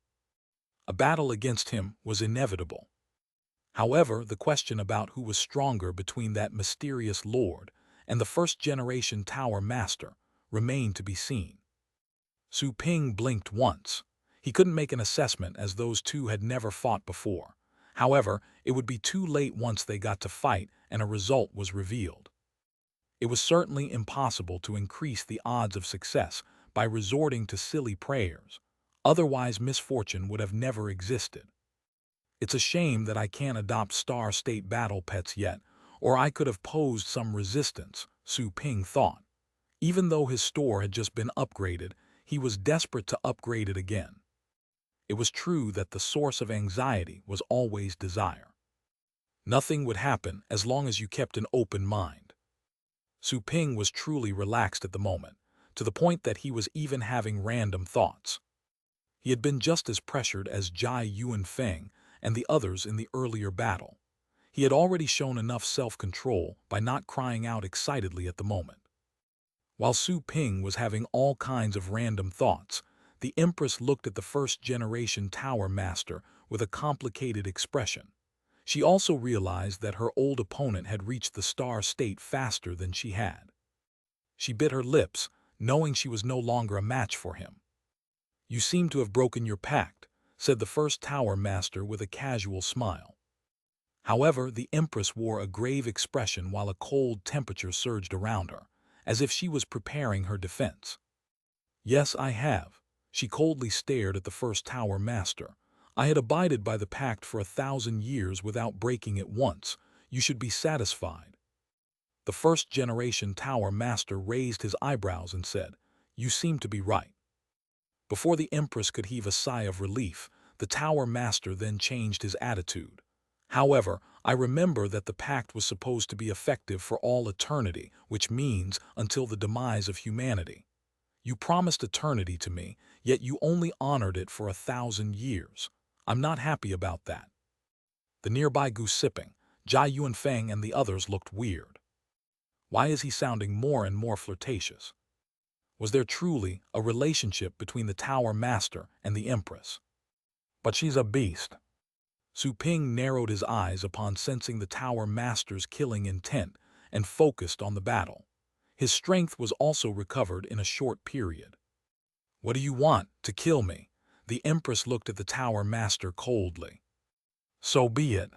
A battle against him was inevitable. However, the question about who was stronger between that mysterious lord and the first-generation Tower Master remained to be seen. Su Ping blinked once. He couldn't make an assessment as those two had never fought before. However, it would be too late once they got to fight and a result was revealed. It was certainly impossible to increase the odds of success by resorting to silly prayers. Otherwise, misfortune would have never existed. It's a shame that I can't adopt Star-State battle pets yet, or I could have posed some resistance, Su Ping thought. Even though his store had just been upgraded, he was desperate to upgrade it again. It was true that the source of anxiety was always desire. Nothing would happen as long as you kept an open mind. Su Ping was truly relaxed at the moment, to the point that he was even having random thoughts. He had been just as pressured as Jai Yuanfeng and the others in the earlier battle. He had already shown enough self-control by not crying out excitedly at the moment. While Su Ping was having all kinds of random thoughts, the Empress looked at the first-generation Tower Master with a complicated expression. She also realized that her old opponent had reached the star state faster than she had. She bit her lips, knowing she was no longer a match for him. "You seem to have broken your pact," said the first Tower Master with a casual smile. However, the Empress wore a grave expression while a cold temperature surged around her, as if she was preparing her defense. "Yes, I have." She coldly stared at the first Tower Master. "I had abided by the pact for 1,000 years without breaking it once. You should be satisfied." The first-generation Tower Master raised his eyebrows and said, "You seem to be right." Before the Empress could heave a sigh of relief, the Tower Master then changed his attitude. "However, I remember that the pact was supposed to be effective for all eternity, which means until the demise of humanity. You promised eternity to me, yet you only honored it for 1,000 years. I'm not happy about that." The nearby goose sipping, Jai Yuanfeng and the others looked weird. Why is he sounding more and more flirtatious? Was there truly a relationship between the Tower Master and the Empress? But she's a beast. Su Ping narrowed his eyes upon sensing the Tower Master's killing intent and focused on the battle. His strength was also recovered in a short period. "What do you want? To kill me?" The Empress looked at the Tower Master coldly. "So be it."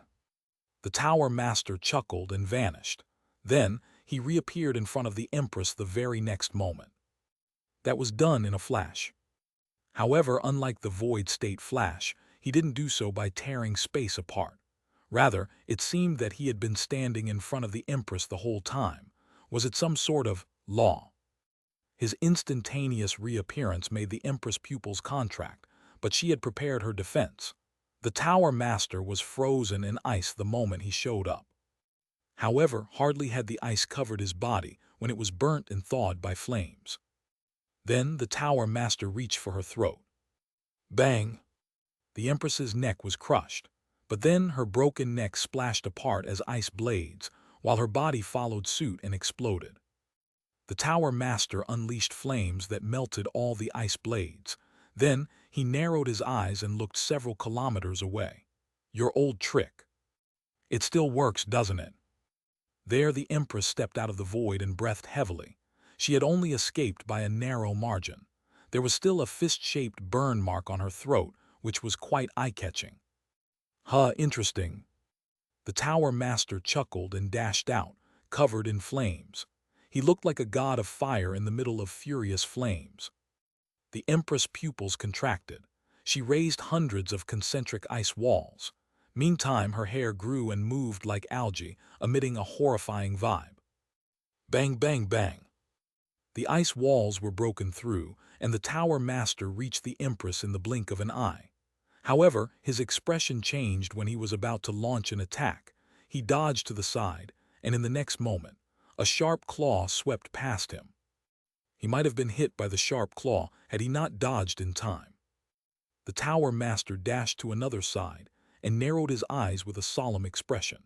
The Tower Master chuckled and vanished. Then, he reappeared in front of the Empress the very next moment. That was done in a flash. However, unlike the Void State Flash, he didn't do so by tearing space apart. Rather, it seemed that he had been standing in front of the Empress the whole time. Was it some sort of law? His instantaneous reappearance made the Empress' pupils contract, but she had prepared her defense. The Tower Master was frozen in ice the moment he showed up. However, hardly had the ice covered his body when it was burnt and thawed by flames. Then the Tower Master reached for her throat. Bang! The Empress's neck was crushed, but then her broken neck splashed apart as ice blades, while her body followed suit and exploded. The Tower Master unleashed flames that melted all the ice blades. Then he narrowed his eyes and looked several kilometers away. Your old trick. It still works, doesn't it? There the Empress stepped out of the void and breathed heavily. She had only escaped by a narrow margin. There was still a fist-shaped burn mark on her throat, which was quite eye-catching. Huh, interesting. The Tower Master chuckled and dashed out, covered in flames. He looked like a god of fire in the middle of furious flames. The Empress' pupils contracted. She raised hundreds of concentric ice walls. Meantime, her hair grew and moved like algae, emitting a horrifying vibe. Bang, bang, bang. The ice walls were broken through, and the Tower Master reached the Empress in the blink of an eye. However, his expression changed when he was about to launch an attack. He dodged to the side, and in the next moment, a sharp claw swept past him. He might have been hit by the sharp claw had he not dodged in time. The Tower Master dashed to another side and narrowed his eyes with a solemn expression.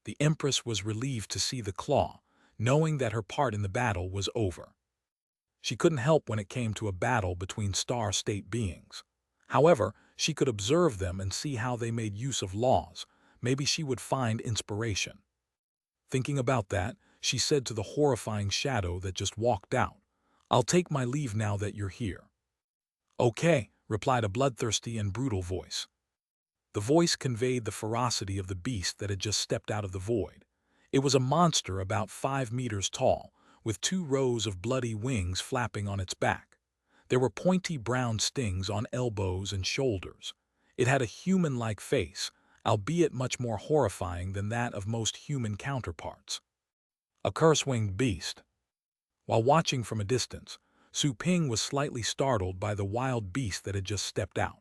The Empress was relieved to see the claw, knowing that her part in the battle was over. She couldn't help when it came to a battle between star-state beings. However, she could observe them and see how they made use of laws. Maybe she would find inspiration. Thinking about that, she said to the horrifying shadow that just walked out, I'll take my leave now that you're here. Okay, replied a bloodthirsty and brutal voice. The voice conveyed the ferocity of the beast that had just stepped out of the void. It was a monster about 5 meters tall, with 2 rows of bloody wings flapping on its back. There were pointy brown stings on elbows and shoulders. It had a human-like face, albeit much more horrifying than that of most human counterparts. A curse-winged beast. While watching from a distance, Su Ping was slightly startled by the wild beast that had just stepped out.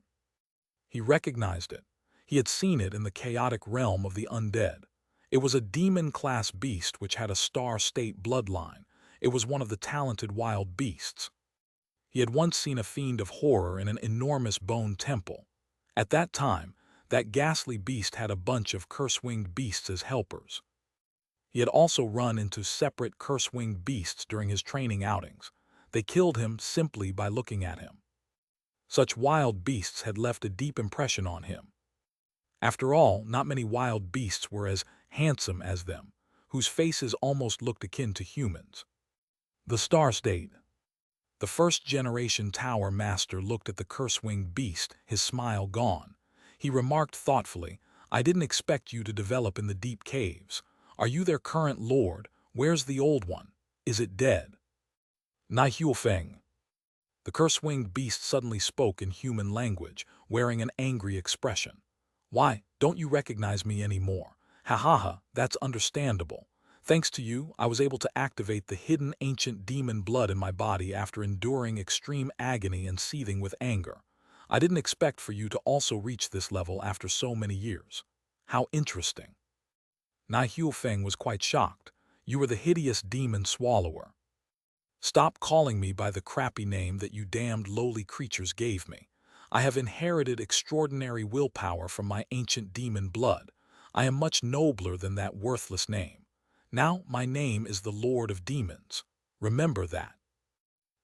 He recognized it. He had seen it in the chaotic realm of the undead. It was a demon-class beast which had a star-state bloodline. It was one of the talented wild beasts. He had once seen a fiend of horror in an enormous bone temple. At that time, that ghastly beast had a bunch of curse-winged beasts as helpers. He had also run into separate curse-winged beasts during his training outings. They killed him simply by looking at him. Such wild beasts had left a deep impression on him. After all, not many wild beasts were as handsome as them, whose faces almost looked akin to humans. The Star State. The first-generation Tower Master looked at the curse-winged beast, his smile gone. He remarked thoughtfully, I didn't expect you to develop in the deep caves. Are you their current lord? Where's the old one? Is it dead? Nai Huofeng. The curse-winged beast suddenly spoke in human language, wearing an angry expression. Why, don't you recognize me anymore? Ha ha ha, that's understandable. Thanks to you, I was able to activate the hidden ancient demon blood in my body after enduring extreme agony and seething with anger. I didn't expect for you to also reach this level after so many years. How interesting. Nai Huofeng was quite shocked. You were the hideous demon swallower. Stop calling me by the crappy name that you damned lowly creatures gave me. I have inherited extraordinary willpower from my ancient demon blood. I am much nobler than that worthless name. Now my name is the Lord of Demons. Remember that.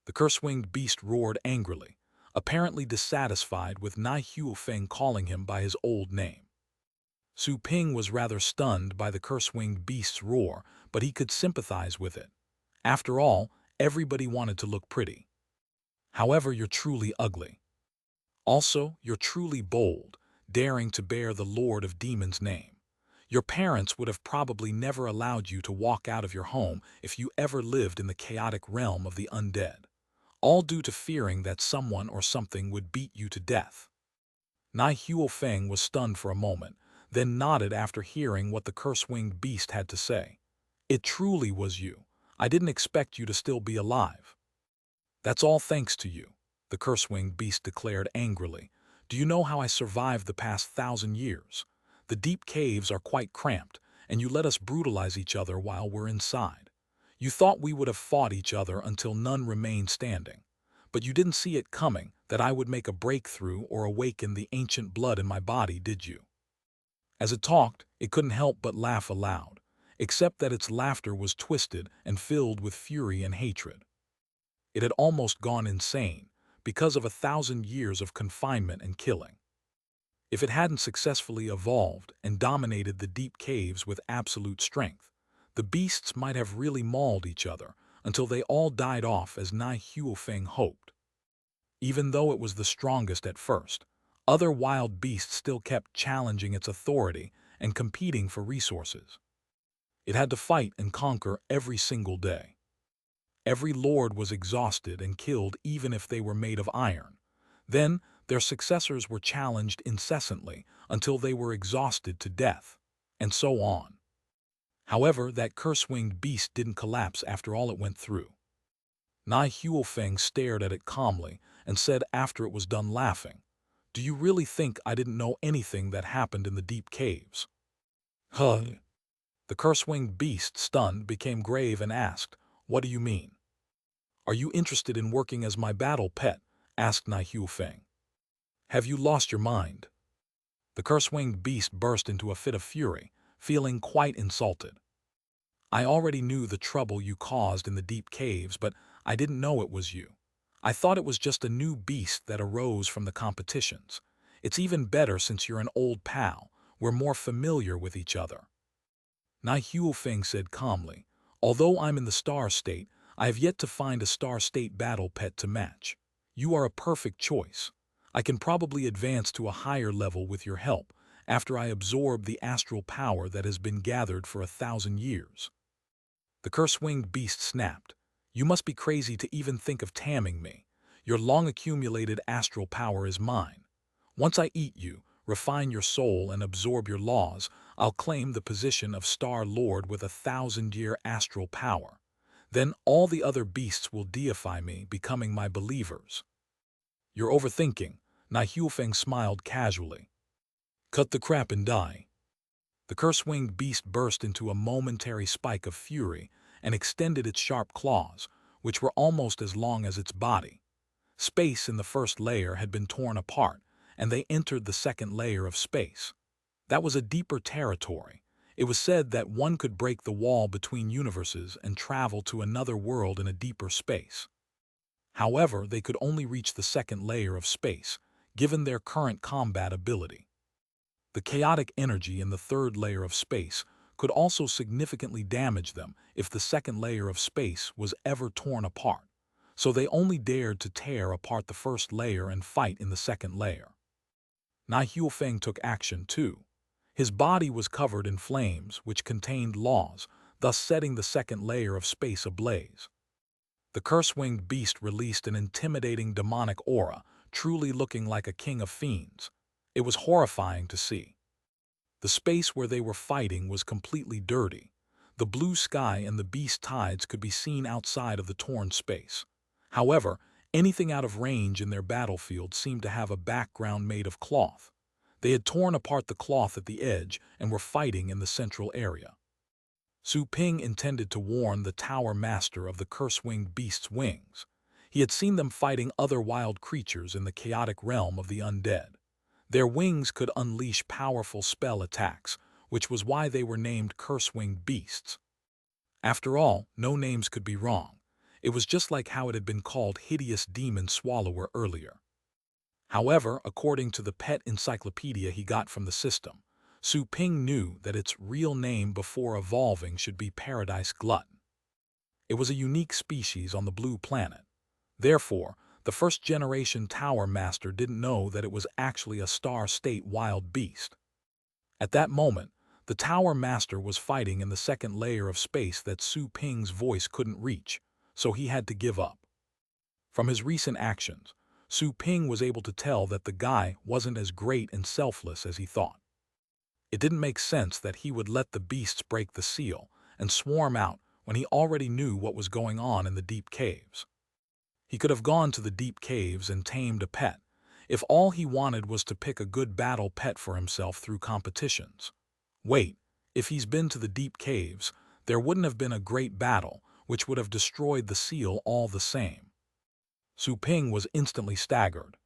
The curse-winged beast roared angrily, apparently dissatisfied with Nai Huofeng calling him by his old name. Su Ping was rather stunned by the curse-winged beast's roar, but he could sympathize with it. After all, everybody wanted to look pretty. However, you're truly ugly. Also, you're truly bold, daring to bear the Lord of Demons' name. Your parents would have probably never allowed you to walk out of your home if you ever lived in the chaotic realm of the undead, all due to fearing that someone or something would beat you to death. Nai Huofeng was stunned for a moment, then nodded after hearing what the curse-winged beast had to say. It truly was you. I didn't expect you to still be alive. That's all thanks to you, the curse-winged beast declared angrily. Do you know how I survived the past 1,000 years? The deep caves are quite cramped, and you let us brutalize each other while we're inside. You thought we would have fought each other until none remained standing. But you didn't see it coming that I would make a breakthrough or awaken the ancient blood in my body, did you? As it talked, it couldn't help but laugh aloud, except that its laughter was twisted and filled with fury and hatred. It had almost gone insane because of 1,000 years of confinement and killing. If it hadn't successfully evolved and dominated the deep caves with absolute strength, the beasts might have really mauled each other until they all died off as Nai Huofeng hoped. Even though it was the strongest at first, other wild beasts still kept challenging its authority and competing for resources. It had to fight and conquer every single day. Every lord was exhausted and killed even if they were made of iron. Then, their successors were challenged incessantly until they were exhausted to death, and so on. However, that curse-winged beast didn't collapse after all it went through. Nai Huofeng stared at it calmly and said after it was done laughing, "Do you really think I didn't know anything that happened in the deep caves?" Huh. The curse-winged beast, stunned, became grave and asked, "What do you mean?" "Are you interested in working as my battle pet?" asked Nai Huofeng. "Have you lost your mind?" The curse-winged beast burst into a fit of fury, feeling quite insulted. "I already knew the trouble you caused in the deep caves, but I didn't know it was you. I thought it was just a new beast that arose from the competitions. It's even better since you're an old pal. We're more familiar with each other." Nai Huofeng said calmly, "Although I'm in the star state, I have yet to find a star state battle pet to match. You are a perfect choice. I can probably advance to a higher level with your help after I absorb the astral power that has been gathered for 1,000 years. The curse-winged beast snapped, "You must be crazy to even think of taming me. Your long-accumulated astral power is mine. Once I eat you, refine your soul, and absorb your laws, I'll claim the position of Star Lord with 1,000-year astral power. Then all the other beasts will deify me, becoming my believers." "You're overthinking," Nai Huofeng smiled casually. "Cut the crap and die." The curse-winged beast burst into a momentary spike of fury and extended its sharp claws, which were almost as long as its body. Space in the first layer had been torn apart, and they entered the second layer of space. That was a deeper territory. It was said that one could break the wall between universes and travel to another world in a deeper space. However, they could only reach the second layer of space, given their current combat ability. The chaotic energy in the third layer of space could also significantly damage them if the second layer of space was ever torn apart, so they only dared to tear apart the first layer and fight in the second layer. Nai Huofeng took action too. His body was covered in flames which contained laws, thus setting the second layer of space ablaze. The curse-winged beast released an intimidating demonic aura, truly looking like a king of fiends. It was horrifying to see. The space where they were fighting was completely dirty. The blue sky and the beast tides could be seen outside of the torn space. However, anything out of range in their battlefield seemed to have a background made of cloth. They had torn apart the cloth at the edge and were fighting in the central area. Su Ping intended to warn the tower master of the curse-winged beast's wings. He had seen them fighting other wild creatures in the chaotic realm of the undead. Their wings could unleash powerful spell attacks, which was why they were named curse-winged beasts. After all, no names could be wrong. It was just like how it had been called hideous demon swallower earlier. However, according to the pet encyclopedia he got from the system, Su Ping knew that its real name before evolving should be Paradise Glutton. It was a unique species on the blue planet. Therefore, the first-generation Tower Master didn't know that it was actually a star-state wild beast. At that moment, the Tower Master was fighting in the second layer of space that Su Ping's voice couldn't reach, so he had to give up. From his recent actions, Su Ping was able to tell that the guy wasn't as great and selfless as he thought. It didn't make sense that he would let the beasts break the seal and swarm out when he already knew what was going on in the deep caves. He could have gone to the deep caves and tamed a pet, if all he wanted was to pick a good battle pet for himself through competitions. Wait, if he's been to the deep caves, there wouldn't have been a great battle which would have destroyed the seal all the same. Su Ping was instantly staggered.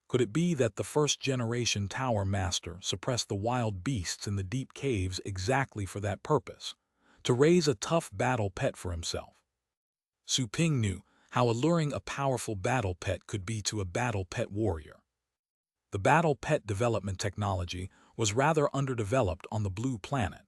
Could it be that the first-generation Tower Master suppressed the wild beasts in the deep caves exactly for that purpose, to raise a tough battle pet for himself? Su Ping knew how alluring a powerful battle pet could be to a battle pet warrior. The battle pet development technology was rather underdeveloped on the Blue Planet.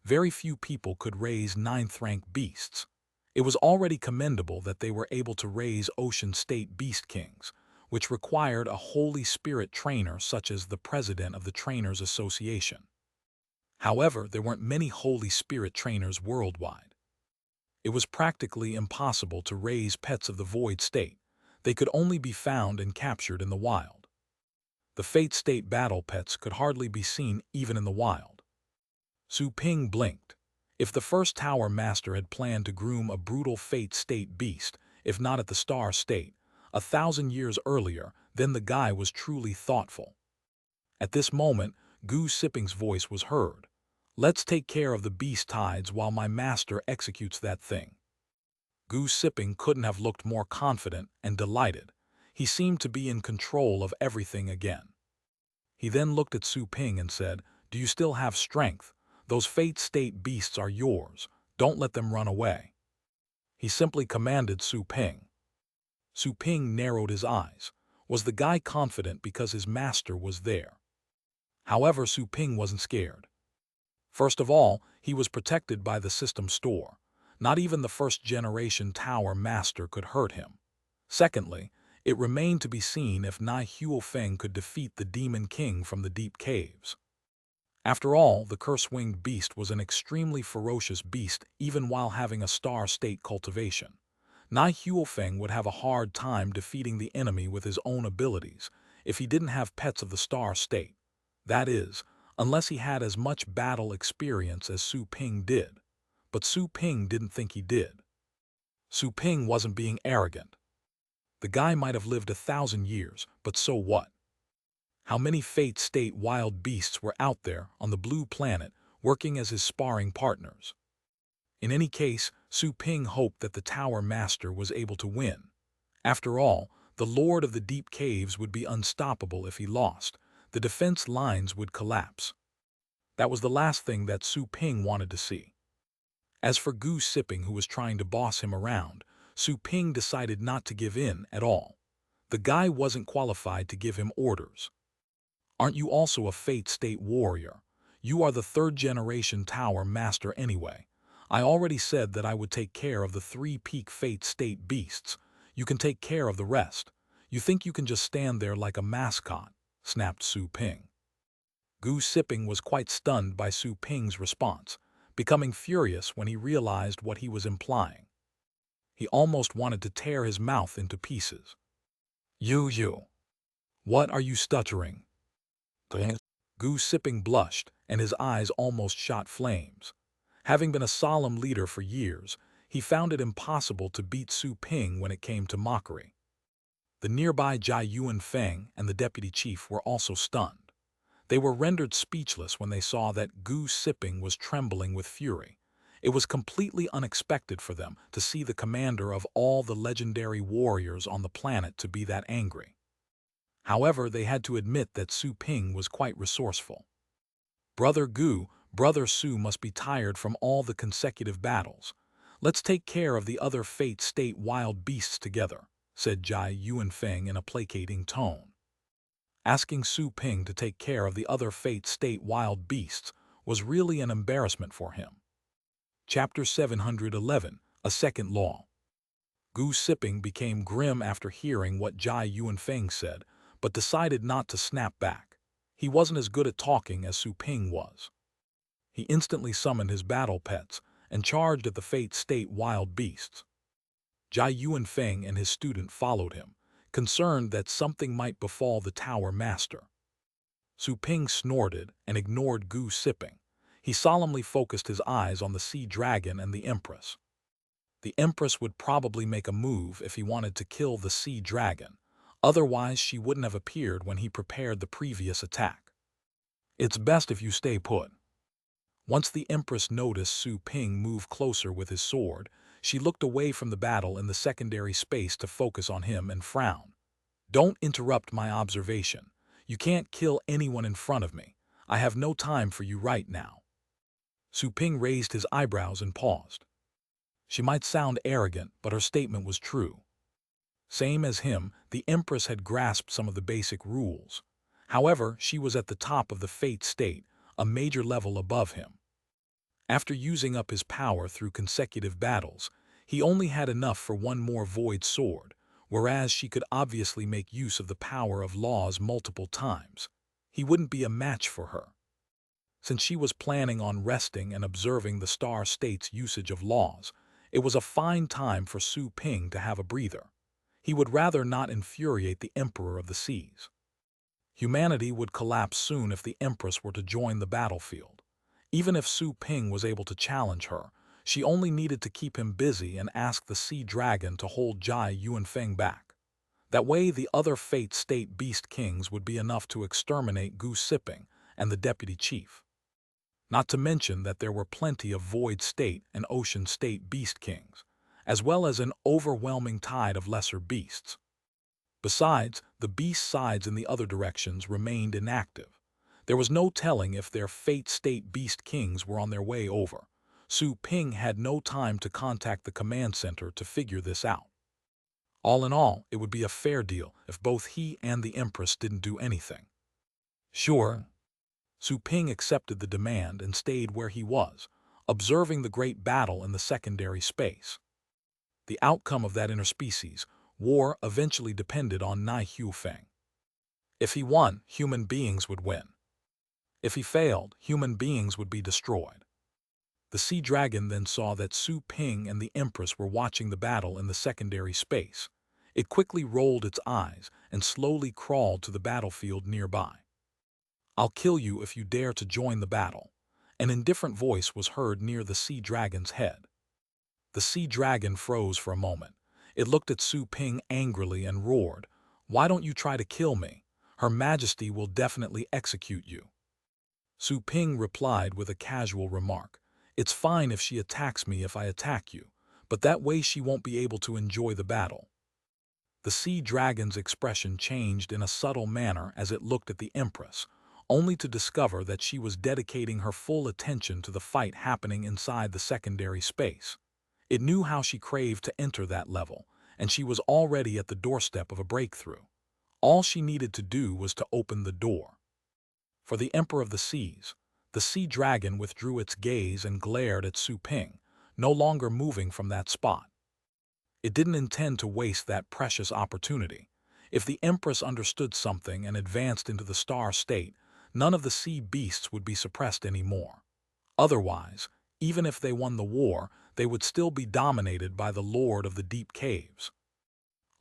Very few people could raise ninth-rank beasts. It was already commendable that they were able to raise Ocean State Beast Kings, which required a Holy Spirit trainer such as the president of the Trainers Association. However, there weren't many Holy Spirit trainers worldwide. It was practically impossible to raise pets of the Void State. They could only be found and captured in the wild. The Fate State battle pets could hardly be seen even in the wild. Su Ping blinked. If the first Tower Master had planned to groom a brutal Fate State beast, if not at the Star State, 1,000 years earlier, then the guy was truly thoughtful. At this moment, Gu Sipping's voice was heard. "Let's take care of the beast tides while my master executes that thing." Gu Sipping couldn't have looked more confident and delighted. He seemed to be in control of everything again. He then looked at Su Ping and said, "Do you still have strength? Those Fate State beasts are yours. Don't let them run away." He simply commanded Su Ping. Su Ping narrowed his eyes. Was the guy confident because his master was there? However, Su Ping wasn't scared. First of all, he was protected by the system store. Not even the first-generation Tower Master could hurt him. Secondly, it remained to be seen if Nai Huofeng could defeat the Demon King from the deep caves. After all, the curse-winged beast was an extremely ferocious beast even while having a Star State cultivation. Nai Huofeng would have a hard time defeating the enemy with his own abilities if he didn't have pets of the Star State. That is, unless he had as much battle experience as Su Ping did. But Su Ping didn't think he did. Su Ping wasn't being arrogant. The guy might have lived 1,000 years, but so what? How many Fate State wild beasts were out there on the Blue Planet working as his sparring partners? In any case, Su Ping hoped that the Tower Master was able to win. After all, the Lord of the Deep Caves would be unstoppable if he lost. The defense lines would collapse. That was the last thing that Su Ping wanted to see. As for Gu Sipping, who was trying to boss him around, Su Ping decided not to give in at all. The guy wasn't qualified to give him orders. Aren't you also a Fate State warrior? You are the third-generation Tower Master anyway. I already said that I would take care of the 3 peak Fate State beasts. You can take care of the rest. You think you can just stand there like a mascot?" snapped Su Ping. Gu Sipping was quite stunned by Su Ping's response, becoming furious when he realized what he was implying. He almost wanted to tear his mouth into pieces. You. What are you stuttering?" Gu Sipping blushed, and his eyes almost shot flames. Having been a solemn leader for years, he found it impossible to beat Su Ping when it came to mockery. The nearby Jai Yuan Feng and the deputy chief were also stunned. They were rendered speechless when they saw that Gu Sipping was trembling with fury. It was completely unexpected for them to see the commander of all the legendary warriors on the planet to be that angry. However, they had to admit that Su Ping was quite resourceful. "Brother Gu, Brother Su must be tired from all the consecutive battles. Let's take care of the other Fate State wild beasts together," said Jai Yuanfeng in a placating tone. Asking Su Ping to take care of the other Fate State wild beasts was really an embarrassment for him. Chapter 711, A Second Law. Gu Sipping became grim after hearing what Jai Yuanfeng said, but decided not to snap back. He wasn't as good at talking as Su Ping was. He instantly summoned his battle pets and charged at the Fate State wild beasts. Jai Yuanfeng and his student followed him, concerned that something might befall the Tower Master. Su Ping snorted and ignored Gu sipping. He solemnly focused his eyes on the sea dragon and the Empress. The Empress would probably make a move if he wanted to kill the sea dragon. Otherwise, she wouldn't have appeared when he prepared the previous attack. It's best if you stay put. Once the Empress noticed Su Ping move closer with his sword, she looked away from the battle in the secondary space to focus on him and frown. Don't interrupt my observation. You can't kill anyone in front of me. I have no time for you right now. Su Ping raised his eyebrows and paused. She might sound arrogant, but her statement was true. Same as him, the Empress had grasped some of the basic rules. However, she was at the top of the Fate state, a major level above him. After using up his power through consecutive battles, he only had enough for one more void sword, whereas she could obviously make use of the power of laws multiple times. He wouldn't be a match for her. Since she was planning on resting and observing the Star State's usage of laws, it was a fine time for Su Ping to have a breather. He would rather not infuriate the Emperor of the Seas. Humanity would collapse soon if the Empress were to join the battlefield. Even if Su Ping was able to challenge her, she only needed to keep him busy and ask the Sea Dragon to hold Jai Yuanfeng back. That way the other Fate State Beast Kings would be enough to exterminate Gu Sipping and the Deputy Chief. Not to mention that there were plenty of Void State and Ocean State Beast Kings, as well as an overwhelming tide of lesser beasts. Besides, the beast sides in the other directions remained inactive. There was no telling if their Fate State Beast Kings were on their way over. Su Ping had no time to contact the command center to figure this out. All in all, it would be a fair deal if both he and the Empress didn't do anything. Sure. Su Ping accepted the demand and stayed where he was, observing the great battle in the secondary space. The outcome of that interspecies war eventually depended on Nai Huifeng. If he won, human beings would win. If he failed, human beings would be destroyed. The sea dragon then saw that Su Ping and the Empress were watching the battle in the secondary space. It quickly rolled its eyes and slowly crawled to the battlefield nearby. I'll kill you if you dare to join the battle. An indifferent voice was heard near the sea dragon's head. The sea dragon froze for a moment. It looked at Su Ping angrily and roared, "Why don't you try to kill me? Her Majesty will definitely execute you." Su Ping replied with a casual remark, "It's fine if she attacks me if I attack you, but that way she won't be able to enjoy the battle." The sea dragon's expression changed in a subtle manner as it looked at the Empress, only to discover that she was dedicating her full attention to the fight happening inside the secondary space. It knew how she craved to enter that level, and she was already at the doorstep of a breakthrough. All she needed to do was to open the door. For the Emperor of the Seas, the sea dragon withdrew its gaze and glared at Su Ping, no longer moving from that spot. It didn't intend to waste that precious opportunity. If the Empress understood something and advanced into the star state, none of the sea beasts would be suppressed anymore. Otherwise, even if they won the war, they would still be dominated by the Lord of the Deep Caves.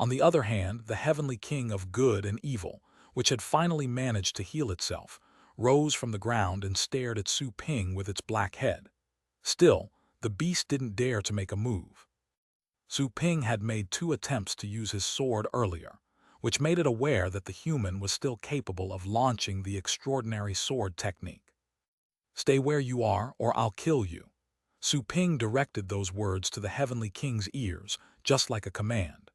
On the other hand, the Heavenly King of Good and Evil, which had finally managed to heal itself, rose from the ground and stared at Su Ping with its black head. Still, the beast didn't dare to make a move. Su Ping had made 2 attempts to use his sword earlier, which made it aware that the human was still capable of launching the extraordinary sword technique. "Stay where you are, or I'll kill you." Su Ping directed those words to the Heavenly King's ears, just like a command.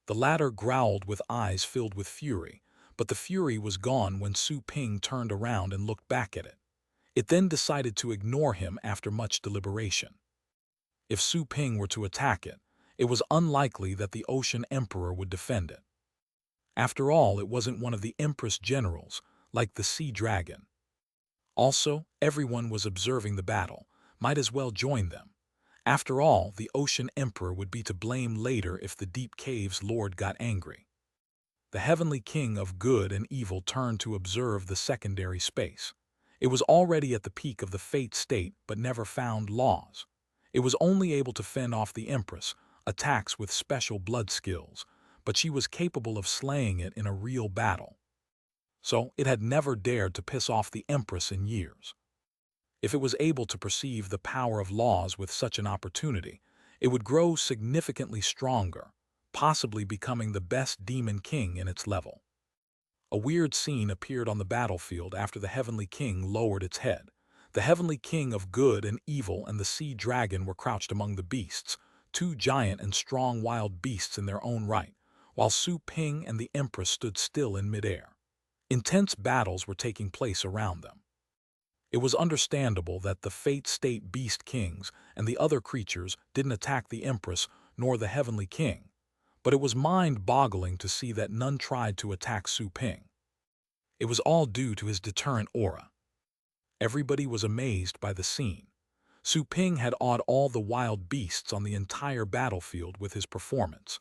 The latter growled with eyes filled with fury, but the fury was gone when Su Ping turned around and looked back at it. It then decided to ignore him after much deliberation. If Su Ping were to attack it, it was unlikely that the Ocean Emperor would defend it. After all, it wasn't one of the Empress generals, like the Sea Dragon. Also, everyone was observing the battle, might as well join them. After all, the Ocean Emperor would be to blame later if the Deep Caves Lord got angry. The Heavenly King of Good and Evil turned to observe the secondary space. It was already at the peak of the Fate state but never found laws. It was only able to fend off the Empress, attacks with special blood skills, but she was capable of slaying it in a real battle. so it had never dared to piss off the Empress in years. If it was able to perceive the power of laws with such an opportunity, it would grow significantly stronger, possibly becoming the best demon king in its level. A weird scene appeared on the battlefield after the Heavenly King lowered its head. The Heavenly King of good and evil and the Sea Dragon were crouched among the beasts, two giant and strong wild beasts in their own right, while Su Ping and the Empress stood still in midair. Intense battles were taking place around them. It was understandable that the Fate State Beast Kings and the other creatures didn't attack the Empress nor the Heavenly King, but it was mind-boggling to see that none tried to attack Su Ping. It was all due to his deterrent aura. Everybody was amazed by the scene. Su Ping had awed all the wild beasts on the entire battlefield with his performance.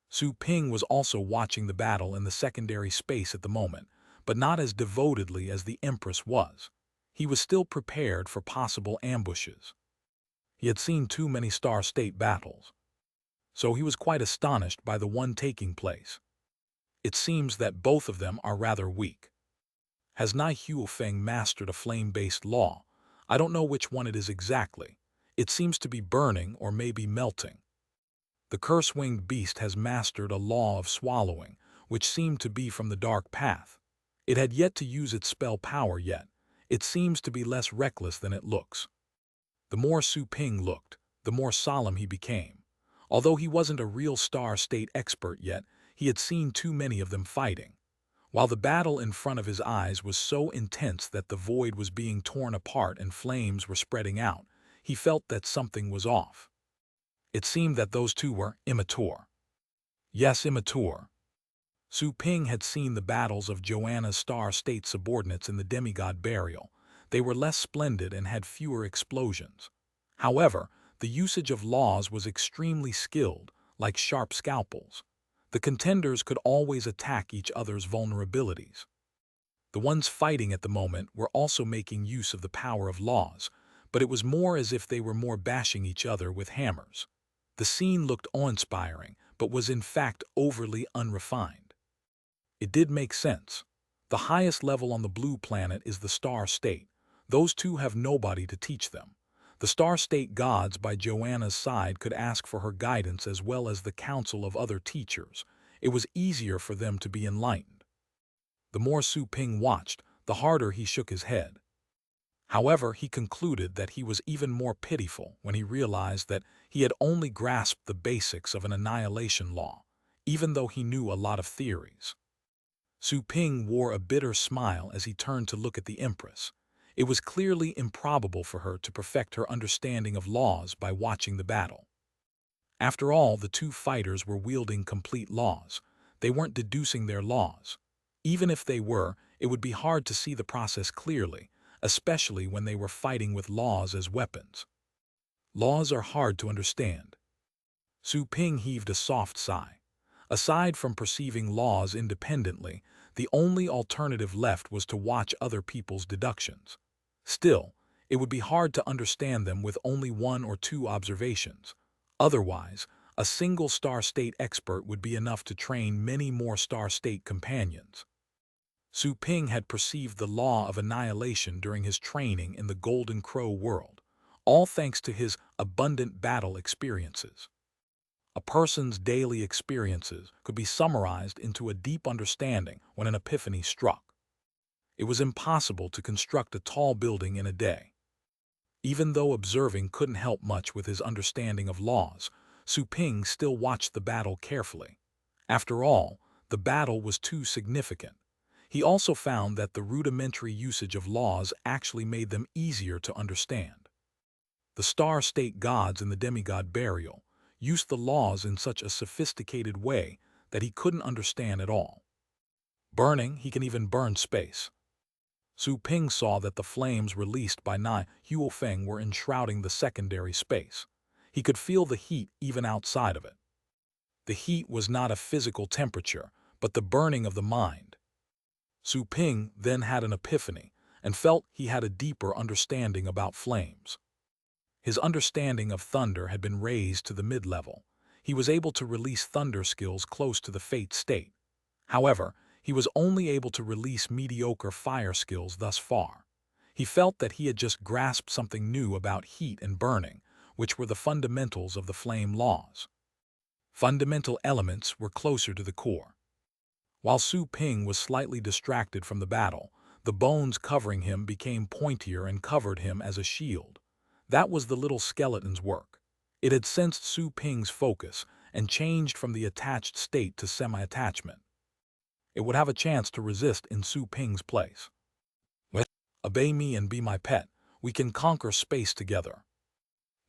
Su Ping was also watching the battle in the secondary space at the moment, but not as devotedly as the Empress was. He was still prepared for possible ambushes. He had seen too many Star State battles, so he was quite astonished by the one taking place. It seems that both of them are rather weak. Has Nai Huofeng mastered a flame-based law? I don't know which one it is exactly. It seems to be burning or maybe melting. The curse-winged beast has mastered a law of swallowing, which seemed to be from the dark path. It had yet to use its spell power yet. It seems to be less reckless than it looks. The more Su Ping looked, the more solemn he became. Although he wasn't a real Star State expert yet, he had seen too many of them fighting. While the battle in front of his eyes was so intense that the void was being torn apart and flames were spreading out, he felt that something was off. It seemed that those two were immature. Yes, immature. Su Ping had seen the battles of Joanna's Star State subordinates in the demigod burial. They were less splendid and had fewer explosions. However, the usage of laws was extremely skilled, like sharp scalpels. The contenders could always attack each other's vulnerabilities. The ones fighting at the moment were also making use of the power of laws, but it was more as if they were more bashing each other with hammers. The scene looked awe-inspiring, but was in fact overly unrefined. It did make sense. The highest level on the blue planet is the Star State. Those two have nobody to teach them. The Star State gods by Joanna's side could ask for her guidance as well as the counsel of other teachers. It was easier for them to be enlightened. The more Su Ping watched, the harder he shook his head. However, he concluded that he was even more pitiful when he realized that he had only grasped the basics of an annihilation law, even though he knew a lot of theories. Su Ping wore a bitter smile as he turned to look at the Empress. It was clearly improbable for her to perfect her understanding of laws by watching the battle. After all, the two fighters were wielding complete laws. They weren't deducing their laws. Even if they were, it would be hard to see the process clearly, especially when they were fighting with laws as weapons. Laws are hard to understand. Su Ping heaved a soft sigh. Aside from perceiving laws independently, the only alternative left was to watch other people's deductions. Still, it would be hard to understand them with only one or two observations. Otherwise, a single Star State expert would be enough to train many more Star State companions. Su Ping had perceived the law of annihilation during his training in the Golden Crow world, all thanks to his abundant battle experiences. A person's daily experiences could be summarized into a deep understanding when an epiphany struck. It was impossible to construct a tall building in a day. Even though observing couldn't help much with his understanding of laws, Su Ping still watched the battle carefully. After all, the battle was too significant. He also found that the rudimentary usage of laws actually made them easier to understand. The Star State gods in the demigod burial used the laws in such a sophisticated way that he couldn't understand at all. Burning, he can even burn space. Su Ping saw that the flames released by Nai Huofeng were enshrouding the secondary space. He could feel the heat even outside of it. The heat was not a physical temperature, but the burning of the mind. Su Ping then had an epiphany and felt he had a deeper understanding about flames. His understanding of thunder had been raised to the mid-level. He was able to release thunder skills close to the Fate State. However, he He was only able to release mediocre fire skills thus far. He felt that he had just grasped something new about heat and burning, which were the fundamentals of the flame laws. Fundamental elements were closer to the core. While Su Ping was slightly distracted from the battle, the bones covering him became pointier and covered him as a shield. That was the little skeleton's work. It had sensed Su Ping's focus and changed from the attached state to semi-attachment. It would have a chance to resist in Su Ping's place. With "Obey me and be my pet, we can conquer space together."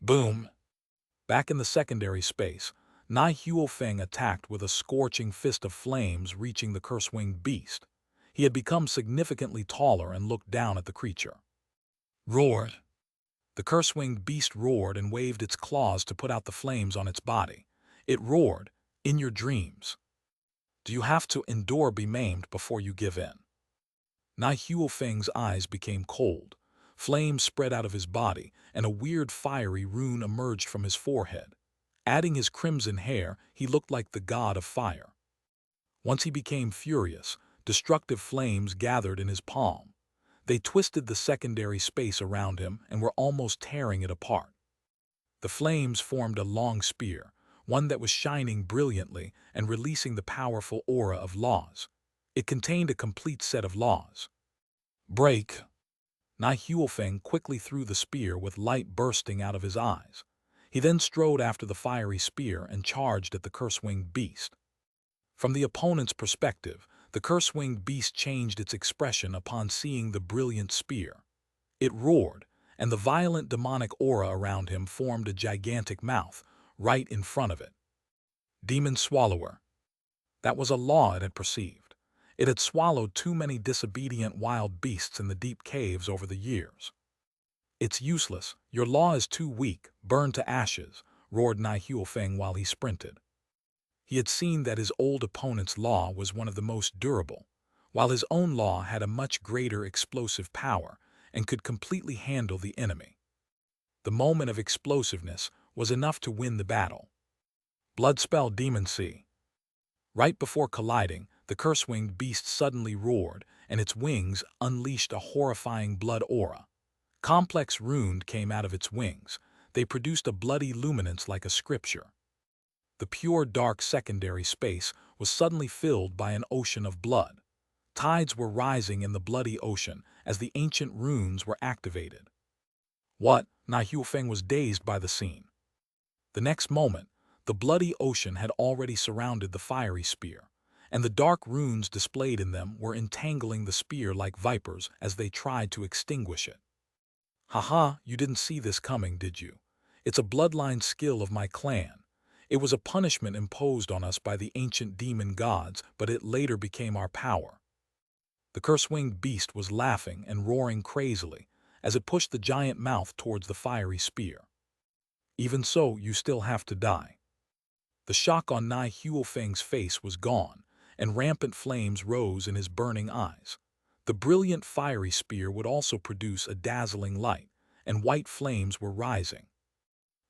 Boom! Back in the secondary space, Nai Huofeng attacked with a scorching fist of flames reaching the curse-winged beast. He had become significantly taller and looked down at the creature. Roared! The curse-winged beast roared and waved its claws to put out the flames on its body. It roared, "In your dreams. Do you have to endure be maimed before you give in?" Nai Huofeng's eyes became cold. Flames spread out of his body, and a weird fiery rune emerged from his forehead. Adding his crimson hair, he looked like the god of fire. Once he became furious, destructive flames gathered in his palm. They twisted the secondary space around him and were almost tearing it apart. The flames formed a long spear, one that was shining brilliantly and releasing the powerful aura of laws. It contained a complete set of laws. Break! Nai Huofeng quickly threw the spear with light bursting out of his eyes. He then strode after the fiery spear and charged at the curse-winged beast. From the opponent's perspective, the curse-winged beast changed its expression upon seeing the brilliant spear. It roared, and the violent demonic aura around him formed a gigantic mouth, right in front of it. Demon Swallower. That was a law it had perceived. It had swallowed too many disobedient wild beasts in the deep caves over the years. "It's useless. Your law is too weak. Burn to ashes," roared Nai Huofeng while he sprinted. He had seen that his old opponent's law was one of the most durable, while his own law had a much greater explosive power and could completely handle the enemy. The moment of explosiveness was enough to win the battle. Bloodspell Demon Sea. Right before colliding, the curse-winged beast suddenly roared, and its wings unleashed a horrifying blood aura. Complex runes came out of its wings. They produced a bloody luminance like a scripture. The pure dark secondary space was suddenly filled by an ocean of blood. Tides were rising in the bloody ocean as the ancient runes were activated. What? Nai Huofeng was dazed by the scene. The next moment, the bloody ocean had already surrounded the fiery spear, and the dark runes displayed in them were entangling the spear like vipers as they tried to extinguish it. "Haha, you didn't see this coming, did you? It's a bloodline skill of my clan. It was a punishment imposed on us by the ancient demon gods, but it later became our power." The curse-winged beast was laughing and roaring crazily as it pushed the giant mouth towards the fiery spear. "Even so, you still have to die." The shock on Nai Huofeng's face was gone, and rampant flames rose in his burning eyes. The brilliant fiery spear would also produce a dazzling light, and white flames were rising.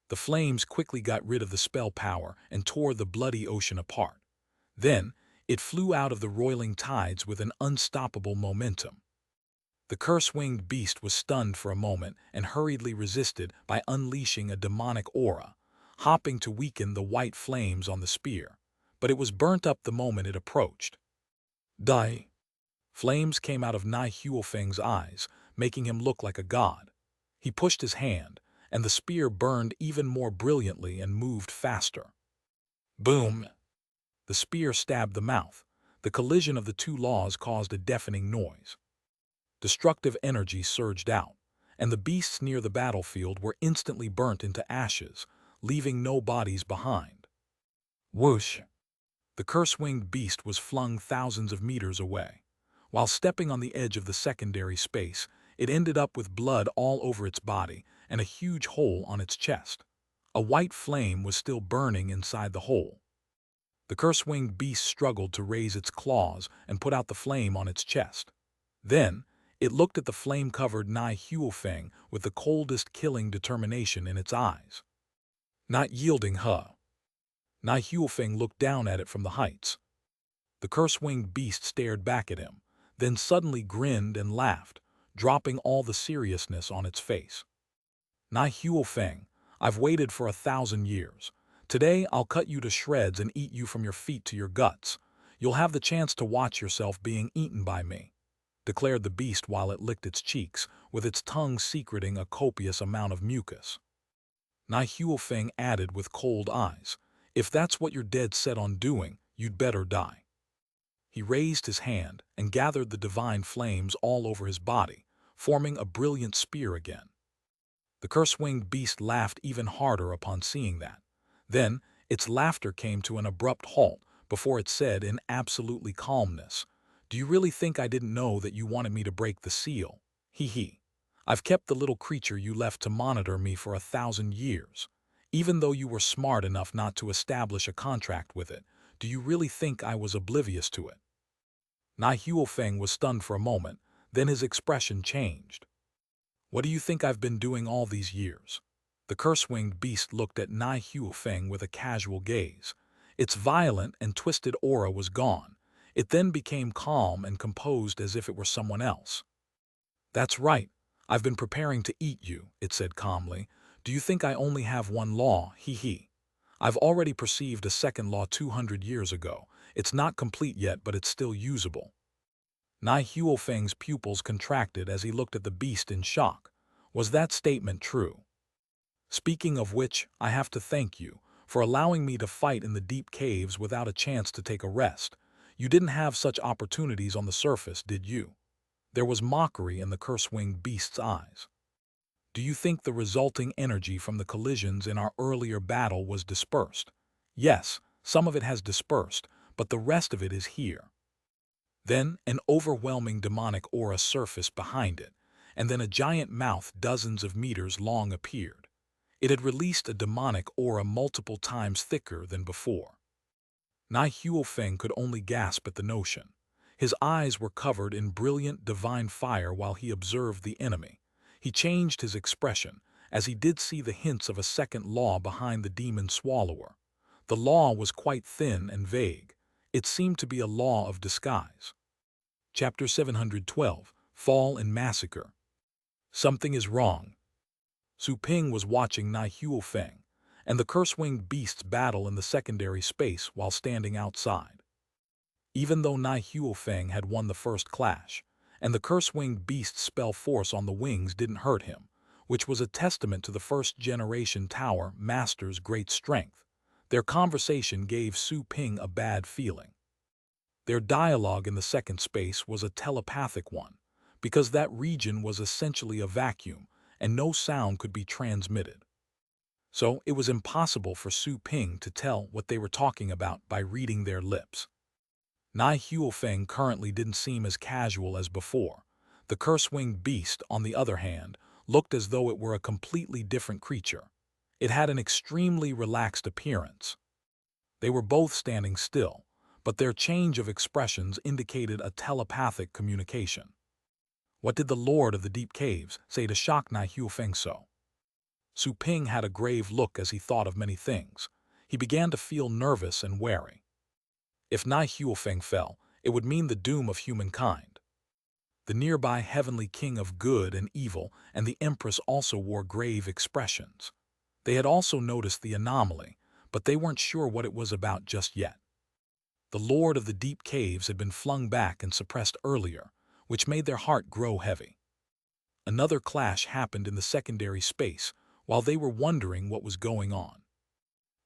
The flames quickly got rid of the spell power and tore the bloody ocean apart. Then, it flew out of the roiling tides with an unstoppable momentum. The curse-winged beast was stunned for a moment and hurriedly resisted by unleashing a demonic aura, hopping to weaken the white flames on the spear, but it was burnt up the moment it approached. Die! Flames came out of Nai Huofeng's eyes, making him look like a god. He pushed his hand, and the spear burned even more brilliantly and moved faster. Boom! The spear stabbed the mouth. The collision of the two laws caused a deafening noise. Destructive energy surged out, and the beasts near the battlefield were instantly burnt into ashes, leaving no bodies behind. Whoosh! The curse-winged beast was flung thousands of meters away. While stepping on the edge of the secondary space, it ended up with blood all over its body and a huge hole on its chest. A white flame was still burning inside the hole. The curse-winged beast struggled to raise its claws and put out the flame on its chest. Then, it looked at the flame-covered Nai Huofeng with the coldest killing determination in its eyes. Not yielding, huh? Nai Huofeng looked down at it from the heights. The curse-winged beast stared back at him, then suddenly grinned and laughed, dropping all the seriousness on its face. "Nai Huo Feng, I've waited for 1,000 years. Today I'll cut you to shreds and eat you from your feet to your guts. You'll have the chance to watch yourself being eaten by me," declared the beast while it licked its cheeks, with its tongue secreting a copious amount of mucus. Nai Huo Feng added with cold eyes, "If that's what you're dead set on doing, you'd better die." He raised his hand and gathered the divine flames all over his body, forming a brilliant spear again. The curse-winged beast laughed even harder upon seeing that. Then, its laughter came to an abrupt halt before it said in absolutely calmness, "Do you really think I didn't know that you wanted me to break the seal? Hee hee. I've kept the little creature you left to monitor me for 1,000 years. Even though you were smart enough not to establish a contract with it, do you really think I was oblivious to it?" Nai Huofeng was stunned for a moment, then his expression changed. "What do you think I've been doing all these years?" The curse-winged beast looked at Nai Huofeng with a casual gaze. Its violent and twisted aura was gone. It then became calm and composed as if it were someone else. "That's right. I've been preparing to eat you," it said calmly. "Do you think I only have one law? Hee hee. I've already perceived a second law 200 years ago. It's not complete yet, but it's still usable." Nai Huofeng's pupils contracted as he looked at the beast in shock. Was that statement true? "Speaking of which, I have to thank you for allowing me to fight in the deep caves without a chance to take a rest. You didn't have such opportunities on the surface, did you?" There was mockery in the curse-winged beast's eyes. "Do you think the resulting energy from the collisions in our earlier battle was dispersed?" "Yes, some of it has dispersed, but the rest of it is here." Then an overwhelming demonic aura surfaced behind it, and then a giant mouth dozens of meters long appeared. It had released a demonic aura multiple times thicker than before. Nai Huofeng could only gasp at the notion. His eyes were covered in brilliant divine fire while he observed the enemy. He changed his expression, as he did see the hints of a second law behind the demon swallower. The law was quite thin and vague. It seemed to be a law of disguise. Chapter 712, Fall and Massacre. Something is wrong. Su Ping was watching Nai Huofeng and the curse-winged beasts battle in the secondary space while standing outside. Even though Nai Huofeng had won the first clash, and the curse-winged beast's spell force on the wings didn't hurt him, which was a testament to the first-generation Tower Master's great strength, their conversation gave Su Ping a bad feeling. Their dialogue in the second space was a telepathic one, because that region was essentially a vacuum and no sound could be transmitted. So it was impossible for Su Ping to tell what they were talking about by reading their lips. Nai Huofeng currently didn't seem as casual as before. The curse-winged beast, on the other hand, looked as though it were a completely different creature. It had an extremely relaxed appearance. They were both standing still, but their change of expressions indicated a telepathic communication. What did the Lord of the Deep Caves say to shock Nai Huofeng so? Su Ping had a grave look as he thought of many things. He began to feel nervous and wary. If Nai Huofeng fell, it would mean the doom of humankind. The nearby heavenly king of good and evil and the empress also wore grave expressions. They had also noticed the anomaly, but they weren't sure what it was about just yet. The Lord of the Deep Caves had been flung back and suppressed earlier, which made their heart grow heavy. Another clash happened in the secondary space while they were wondering what was going on.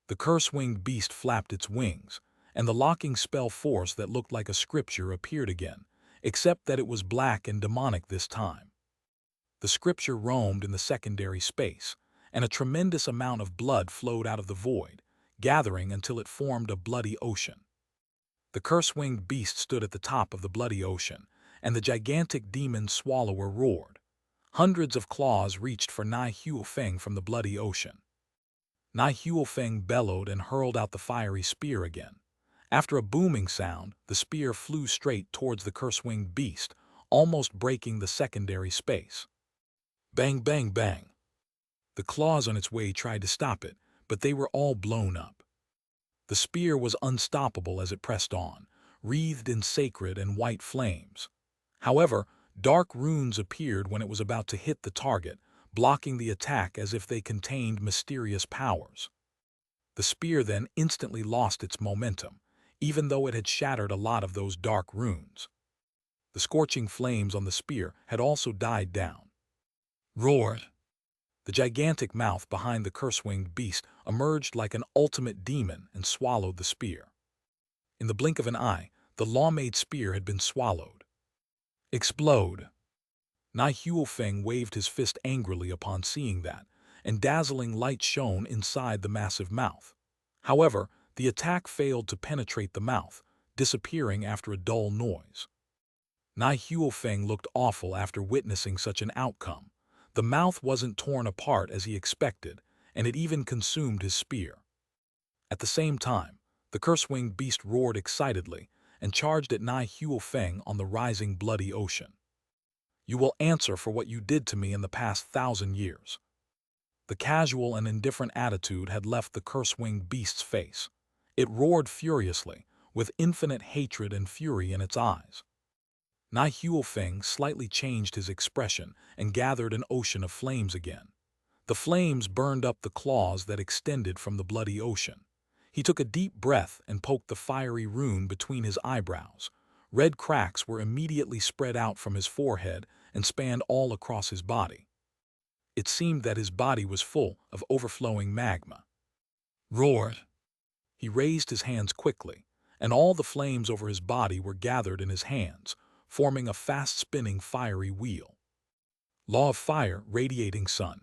The curse-winged beast flapped its wings, and the locking spell force that looked like a scripture appeared again, except that it was black and demonic this time. The scripture roamed in the secondary space, and a tremendous amount of blood flowed out of the void, gathering until it formed a bloody ocean. The curse-winged beast stood at the top of the bloody ocean, and the gigantic demon swallower roared. Hundreds of claws reached for Nai Huofeng from the bloody ocean. Nai Huofeng bellowed and hurled out the fiery spear again. After a booming sound, the spear flew straight towards the curse-winged beast, almost breaking the secondary space. Bang, bang, bang. The claws on its way tried to stop it, but they were all blown up. The spear was unstoppable as it pressed on, wreathed in sacred and white flames. However, dark runes appeared when it was about to hit the target, blocking the attack as if they contained mysterious powers. The spear then instantly lost its momentum, even though it had shattered a lot of those dark runes. The scorching flames on the spear had also died down. Roared. The gigantic mouth behind the curse-winged beast emerged like an ultimate demon and swallowed the spear. In the blink of an eye, the law-made spear had been swallowed. Explode! Nai Huofeng waved his fist angrily upon seeing that, and dazzling light shone inside the massive mouth. However, the attack failed to penetrate the mouth, disappearing after a dull noise. Nai Huofeng looked awful after witnessing such an outcome. The mouth wasn't torn apart as he expected, and it even consumed his spear. At the same time, the curse-winged beast roared excitedly and charged at Nai Huofeng on the rising bloody ocean. You will answer for what you did to me in the past 1,000 years. The casual and indifferent attitude had left the curse-winged beast's face. It roared furiously, with infinite hatred and fury in its eyes. Nai Huofeng slightly changed his expression and gathered an ocean of flames again. The flames burned up the claws that extended from the bloody ocean. He took a deep breath and poked the fiery rune between his eyebrows. Red cracks were immediately spread out from his forehead and spanned all across his body. It seemed that his body was full of overflowing magma. Roared! He raised his hands quickly, and all the flames over his body were gathered in his hands, forming a fast-spinning fiery wheel. Law of Fire, Radiating Sun.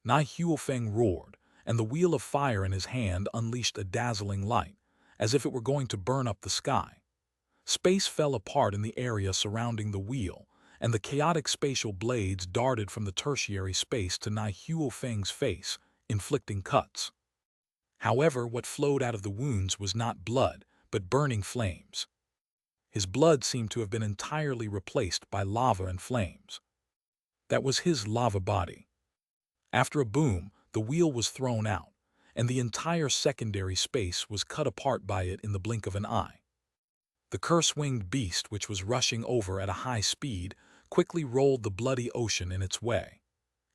Nai Huofeng roared, and the wheel of fire in his hand unleashed a dazzling light, as if it were going to burn up the sky. Space fell apart in the area surrounding the wheel, and the chaotic spatial blades darted from the tertiary space to Nai Huofeng's face, inflicting cuts. However, what flowed out of the wounds was not blood, but burning flames. His blood seemed to have been entirely replaced by lava and flames. That was his lava body. After a boom, the wheel was thrown out, and the entire secondary space was cut apart by it in the blink of an eye. The curse-winged beast, which was rushing over at a high speed, quickly rolled the bloody ocean in its way.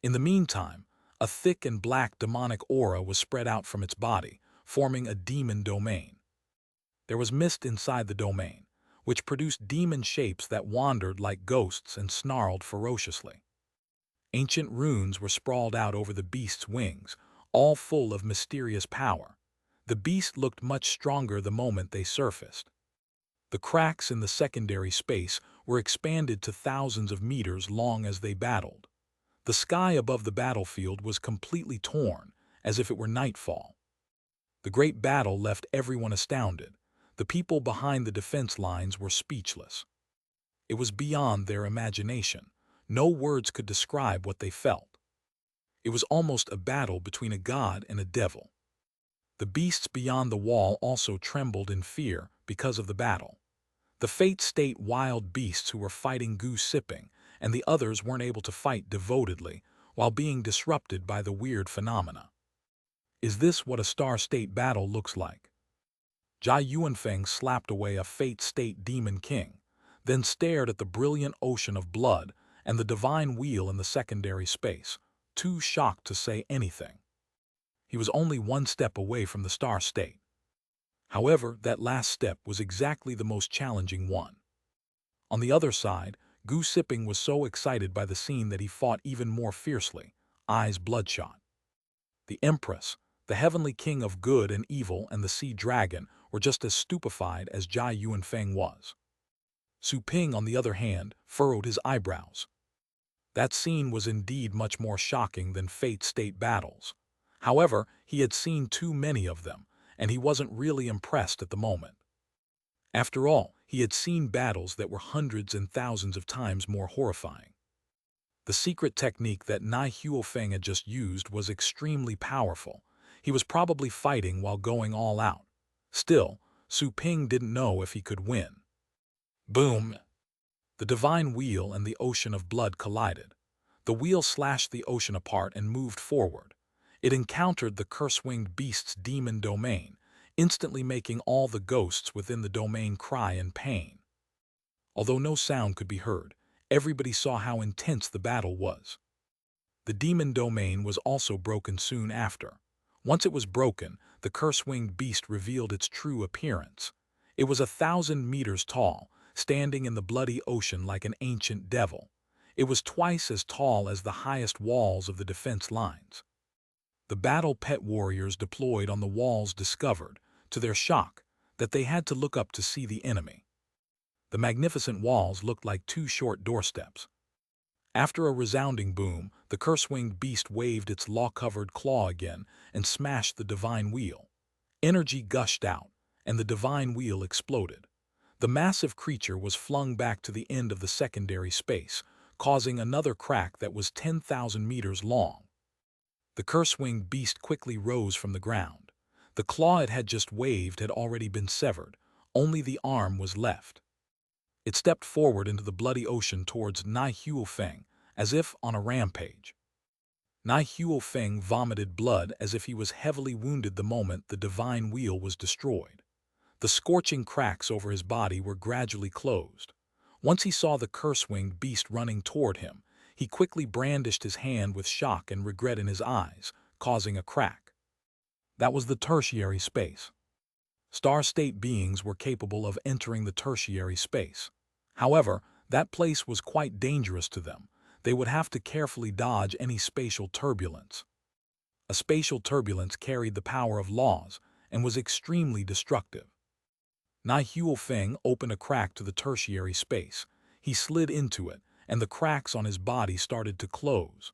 In the meantime, a thick and black demonic aura was spread out from its body, forming a demon domain. There was mist inside the domain, which produced demon shapes that wandered like ghosts and snarled ferociously. Ancient runes were sprawled out over the beast's wings, all full of mysterious power. The beast looked much stronger the moment they surfaced. The cracks in the secondary space were expanded to thousands of meters long as they battled. The sky above the battlefield was completely torn, as if it were nightfall. The great battle left everyone astounded. The people behind the defense lines were speechless. It was beyond their imagination. No words could describe what they felt. It was almost a battle between a god and a devil. The beasts beyond the wall also trembled in fear because of the battle. The Fate State wild beasts who were fighting goose-sipping, and the others weren't able to fight devotedly while being disrupted by the weird phenomena. Is this what a Star State battle looks like? Jai Yuanfeng slapped away a Fate State Demon King, then stared at the brilliant ocean of blood and the divine wheel in the secondary space, too shocked to say anything. He was only one step away from the Star State. However, that last step was exactly the most challenging one. On the other side, Gu Sipping was so excited by the scene that he fought even more fiercely, eyes bloodshot. The Empress, the heavenly king of good and evil, and the Sea Dragon were just as stupefied as Jai Yuanfeng was. Su Ping, on the other hand, furrowed his eyebrows. That scene was indeed much more shocking than Fate State battles. However, he had seen too many of them, and he wasn't really impressed at the moment. After all, he had seen battles that were hundreds and thousands of times more horrifying. The secret technique that Nai Huofeng had just used was extremely powerful. He was probably fighting while going all out. Still, Su Ping didn't know if he could win. Boom! The divine wheel and the ocean of blood collided. The wheel slashed the ocean apart and moved forward. It encountered the curse-winged beast's demon domain, instantly making all the ghosts within the domain cry in pain. Although no sound could be heard, everybody saw how intense the battle was. The demon domain was also broken soon after. Once it was broken, the curse-winged beast revealed its true appearance. It was 1,000 meters tall, standing in the bloody ocean like an ancient devil. It was twice as tall as the highest walls of the defense lines. The battle pet warriors deployed on the walls discovered, to their shock, that they had to look up to see the enemy. The magnificent walls looked like two short doorsteps. After a resounding boom, the curse-winged beast waved its law-covered claw again and smashed the divine wheel. Energy gushed out, and the divine wheel exploded. The massive creature was flung back to the end of the secondary space, causing another crack that was 10,000 meters long. The curse-winged beast quickly rose from the ground. The claw it had just waved had already been severed. Only the arm was left. It stepped forward into the bloody ocean towards Nai Huofeng, as if on a rampage. Nai Huofeng vomited blood as if he was heavily wounded the moment the divine wheel was destroyed. The scorching cracks over his body were gradually closed. Once he saw the curse-winged beast running toward him, he quickly brandished his hand with shock and regret in his eyes, causing a crack. That was the tertiary space. Star-state beings were capable of entering the tertiary space. However, that place was quite dangerous to them. They would have to carefully dodge any spatial turbulence. A spatial turbulence carried the power of laws and was extremely destructive. Nai Huofeng opened a crack to the tertiary space. He slid into it, and the cracks on his body started to close.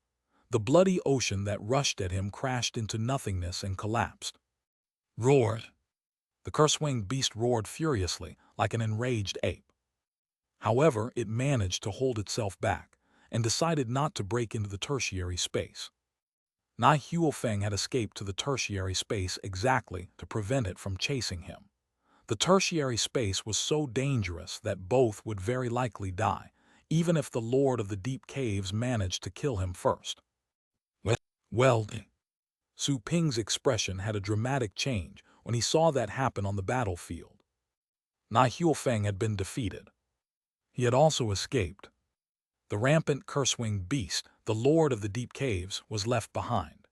The bloody ocean that rushed at him crashed into nothingness and collapsed. Roared. The curse-winged beast roared furiously, like an enraged ape. However, it managed to hold itself back, and decided not to break into the tertiary space. Nai Huofeng had escaped to the tertiary space exactly to prevent it from chasing him. The tertiary space was so dangerous that both would very likely die, even if the Lord of the Deep Caves managed to kill him first. Well, Su Ping's expression had a dramatic change when he saw that happen on the battlefield. Nai Huofeng had been defeated. He had also escaped. The rampant curse-winged beast, the Lord of the Deep Caves, was left behind.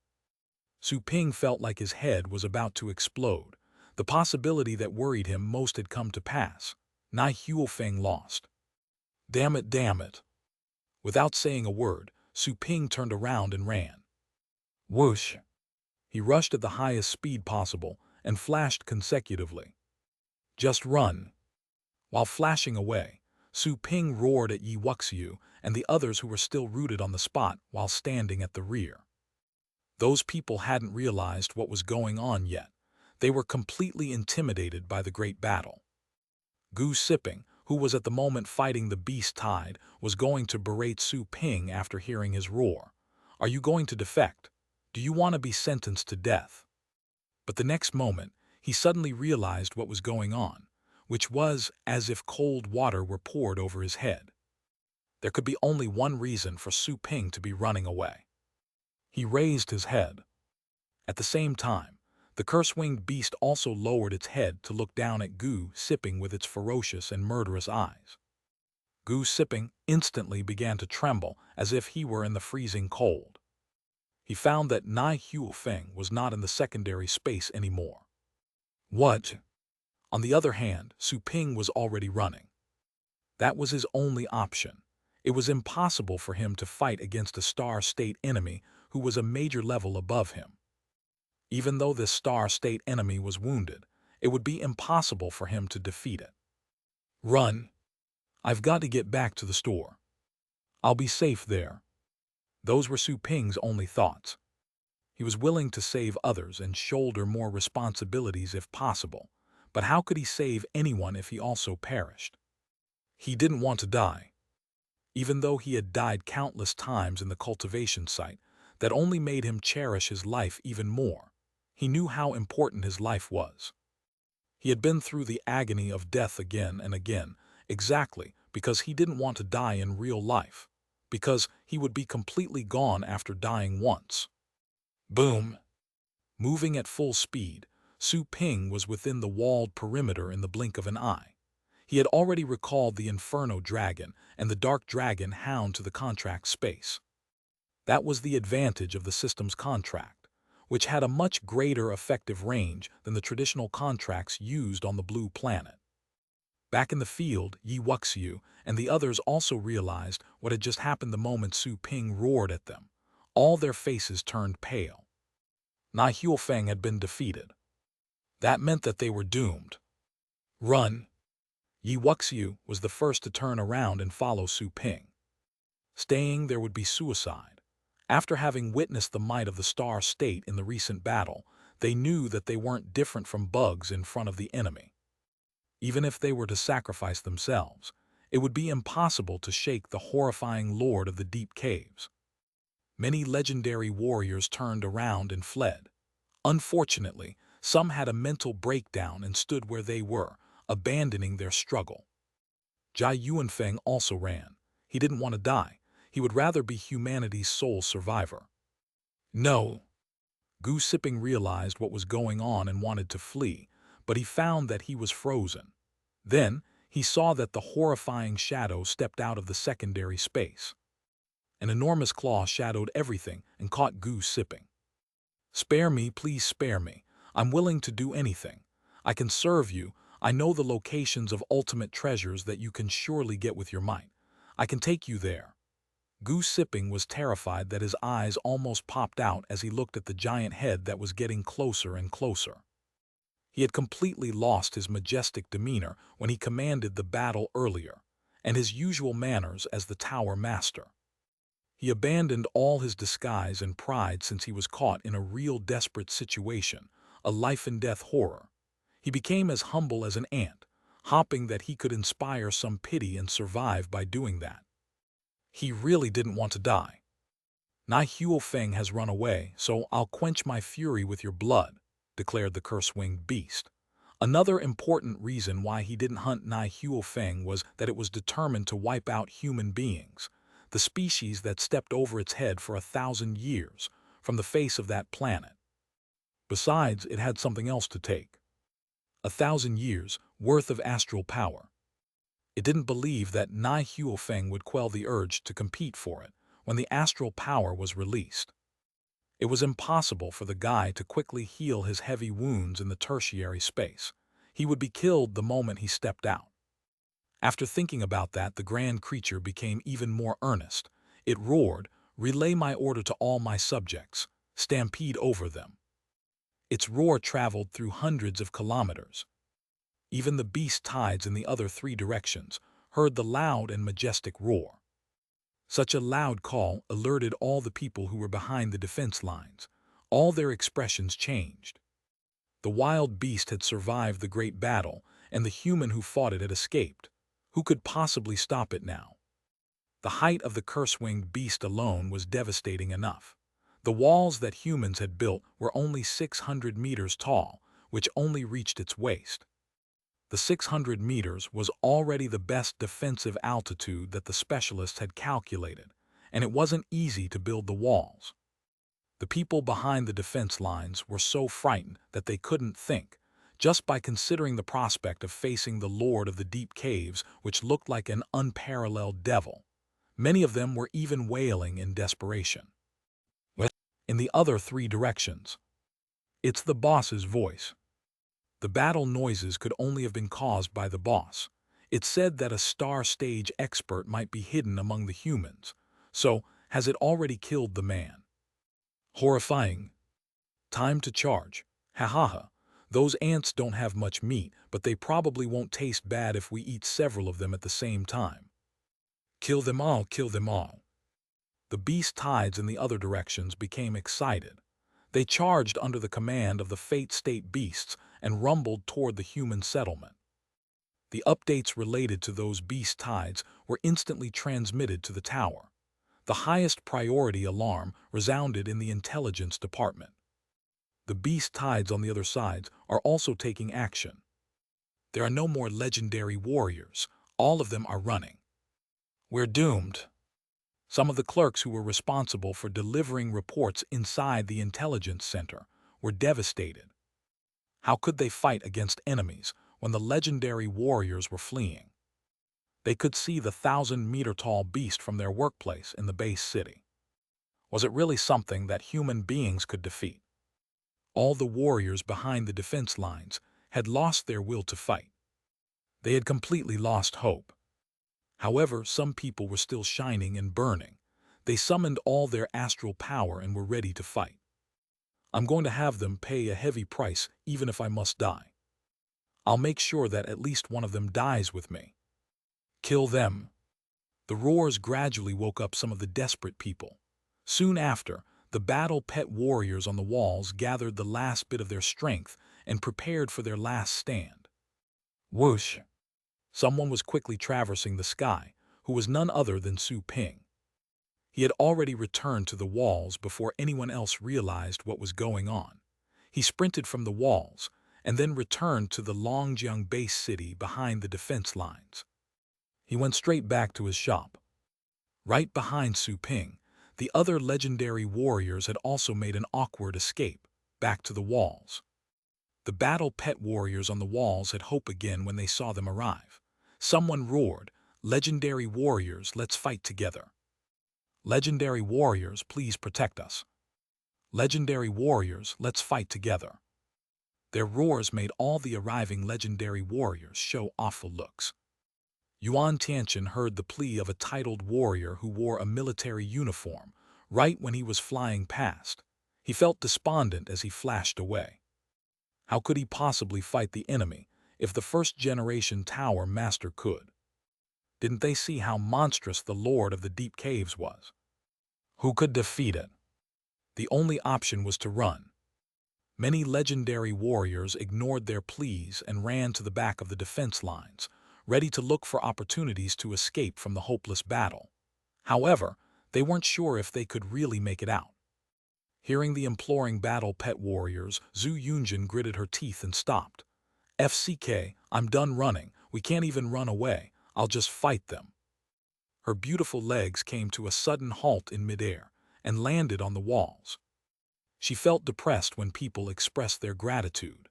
Su Ping felt like his head was about to explode. The possibility that worried him most had come to pass. Nai Huofeng lost. Damn it, damn it. Without saying a word, Su Ping turned around and ran. Whoosh! He rushed at the highest speed possible and flashed consecutively. Just run! While flashing away, Su Ping roared at Yi Wuxiu and the others who were still rooted on the spot while standing at the rear. Those people hadn't realized what was going on yet. They were completely intimidated by the great battle. Gu Siping, who was at the moment fighting the beast tide, was going to berate Su Ping after hearing his roar. Are you going to defect? Do you want to be sentenced to death? But the next moment, he suddenly realized what was going on, which was as if cold water were poured over his head. There could be only one reason for Su Ping to be running away. He raised his head. At the same time, the curse-winged beast also lowered its head to look down at Gu Siping with its ferocious and murderous eyes. Gu Siping instantly began to tremble as if he were in the freezing cold. He found that Nai Huofeng was not in the secondary space anymore. What? On the other hand, Su Ping was already running. That was his only option. It was impossible for him to fight against a star-state enemy who was a major level above him. Even though this star-state enemy was wounded, it would be impossible for him to defeat it. Run! I've got to get back to the store. I'll be safe there. Those were Su Ping's only thoughts. He was willing to save others and shoulder more responsibilities if possible, but how could he save anyone if he also perished? He didn't want to die. Even though he had died countless times in the cultivation site, that only made him cherish his life even more. He knew how important his life was. He had been through the agony of death again and again, exactly because he didn't want to die in real life, because he would be completely gone after dying once. Boom! Moving at full speed, Su Ping was within the walled perimeter in the blink of an eye. He had already recalled the Inferno Dragon and the Dark Dragon Hound to the contract space. That was the advantage of the system's contract, which had a much greater effective range than the traditional contracts used on the blue planet. Back in the field, Yi Wuxiu and the others also realized what had just happened the moment Su Ping roared at them. All their faces turned pale. Na Huofeng had been defeated. That meant that they were doomed. Run! Yi Wuxiu was the first to turn around and follow Su Ping. Staying there would be suicide. After having witnessed the might of the Star State in the recent battle, they knew that they weren't different from bugs in front of the enemy. Even if they were to sacrifice themselves, it would be impossible to shake the horrifying Lord of the Deep Caves. Many legendary warriors turned around and fled. Unfortunately, some had a mental breakdown and stood where they were, abandoning their struggle. Jai Yuanfeng also ran. He didn't want to die. He would rather be humanity's sole survivor. No. Gu Siping realized what was going on and wanted to flee, but he found that he was frozen. Then, he saw that the horrifying shadow stepped out of the secondary space. An enormous claw shadowed everything and caught Gu Siping. Spare me, please spare me. I'm willing to do anything. I can serve you. I know the locations of ultimate treasures that you can surely get with your might. I can take you there. Gu Siping was terrified that his eyes almost popped out as he looked at the giant head that was getting closer and closer. He had completely lost his majestic demeanor when he commanded the battle earlier, and his usual manners as the Tower Master. He abandoned all his disguise and pride since he was caught in a real desperate situation, a life-and-death horror. He became as humble as an ant, hoping that he could inspire some pity and survive by doing that. He really didn't want to die. Na Huofeng has run away, so I'll quench my fury with your blood, declared the curse-winged beast. Another important reason why he didn't hunt Na Huofeng was that it was determined to wipe out human beings, the species that stepped over its head for 1,000 years, from the face of that planet. Besides, it had something else to take. 1,000 years worth of astral power. It didn't believe that Na Huofeng would quell the urge to compete for it when the astral power was released. It was impossible for the guy to quickly heal his heavy wounds in the tertiary space. He would be killed the moment he stepped out. After thinking about that, the grand creature became even more earnest. It roared, "Relay my order to all my subjects. Stampede over them." Its roar traveled through hundreds of kilometers. Even the beast tides in the other 3 directions heard the loud and majestic roar. Such a loud call alerted all the people who were behind the defense lines. All their expressions changed. The wild beast had survived the great battle, and the human who fought it had escaped. Who could possibly stop it now? The height of the curse-winged beast alone was devastating enough. The walls that humans had built were only 600 meters tall, which only reached its waist. The 600 meters was already the best defensive altitude that the specialists had calculated, and it wasn't easy to build the walls. The people behind the defense lines were so frightened that they couldn't think, just by considering the prospect of facing the Lord of the Deep Caves, which looked like an unparalleled devil. Many of them were even wailing in desperation. In the other 3 directions, it's the boss's voice. The battle noises could only have been caused by the boss. It said that a star stage expert might be hidden among the humans. So, has it already killed the man? Horrifying. Time to charge. Ha ha ha. Those ants don't have much meat, but they probably won't taste bad if we eat several of them at the same time. Kill them all, kill them all. The beast tides in the other directions became excited. They charged under the command of the Fate State beasts and rumbled toward the human settlement. The updates related to those beast tides were instantly transmitted to the tower. The highest priority alarm resounded in the intelligence department. The beast tides on the other sides are also taking action. There are no more legendary warriors. All of them are running. We're doomed. Some of the clerks who were responsible for delivering reports inside the intelligence center were devastated. How could they fight against enemies when the legendary warriors were fleeing? They could see the 1,000-meter-tall beast from their workplace in the base city. Was it really something that human beings could defeat? All the warriors behind the defense lines had lost their will to fight. They had completely lost hope. However, some people were still shining and burning. They summoned all their astral power and were ready to fight. I'm going to have them pay a heavy price even if I must die. I'll make sure that at least one of them dies with me. Kill them. The roars gradually woke up some of the desperate people. Soon after, the battle pet warriors on the walls gathered the last bit of their strength and prepared for their last stand. Whoosh! Someone was quickly traversing the sky, who was none other than Su Ping. He had already returned to the walls before anyone else realized what was going on. He sprinted from the walls and then returned to the Longjiang base city behind the defense lines. He went straight back to his shop. Right behind Su Ping, the other legendary warriors had also made an awkward escape, back to the walls. The battle pet warriors on the walls had hope again when they saw them arrive. Someone roared, "Legendary warriors, let's fight together. Legendary warriors, please protect us. Legendary warriors, let's fight together." Their roars made all the arriving legendary warriors show awful looks. Yuan Tianchen heard the plea of a titled warrior who wore a military uniform right when he was flying past. He felt despondent as he flashed away. How could he possibly fight the enemy if the first-generation Tower Master could? Didn't they see how monstrous the Lord of the Deep Caves was? Who could defeat it? The only option was to run. Many legendary warriors ignored their pleas and ran to the back of the defense lines, ready to look for opportunities to escape from the hopeless battle. However, they weren't sure if they could really make it out. Hearing the imploring battle pet warriors, Zhu Yunjin gritted her teeth and stopped. "FCK, I'm done running. We can't even run away. I'll just fight them." Her beautiful legs came to a sudden halt in midair and landed on the walls. She felt depressed when people expressed their gratitude.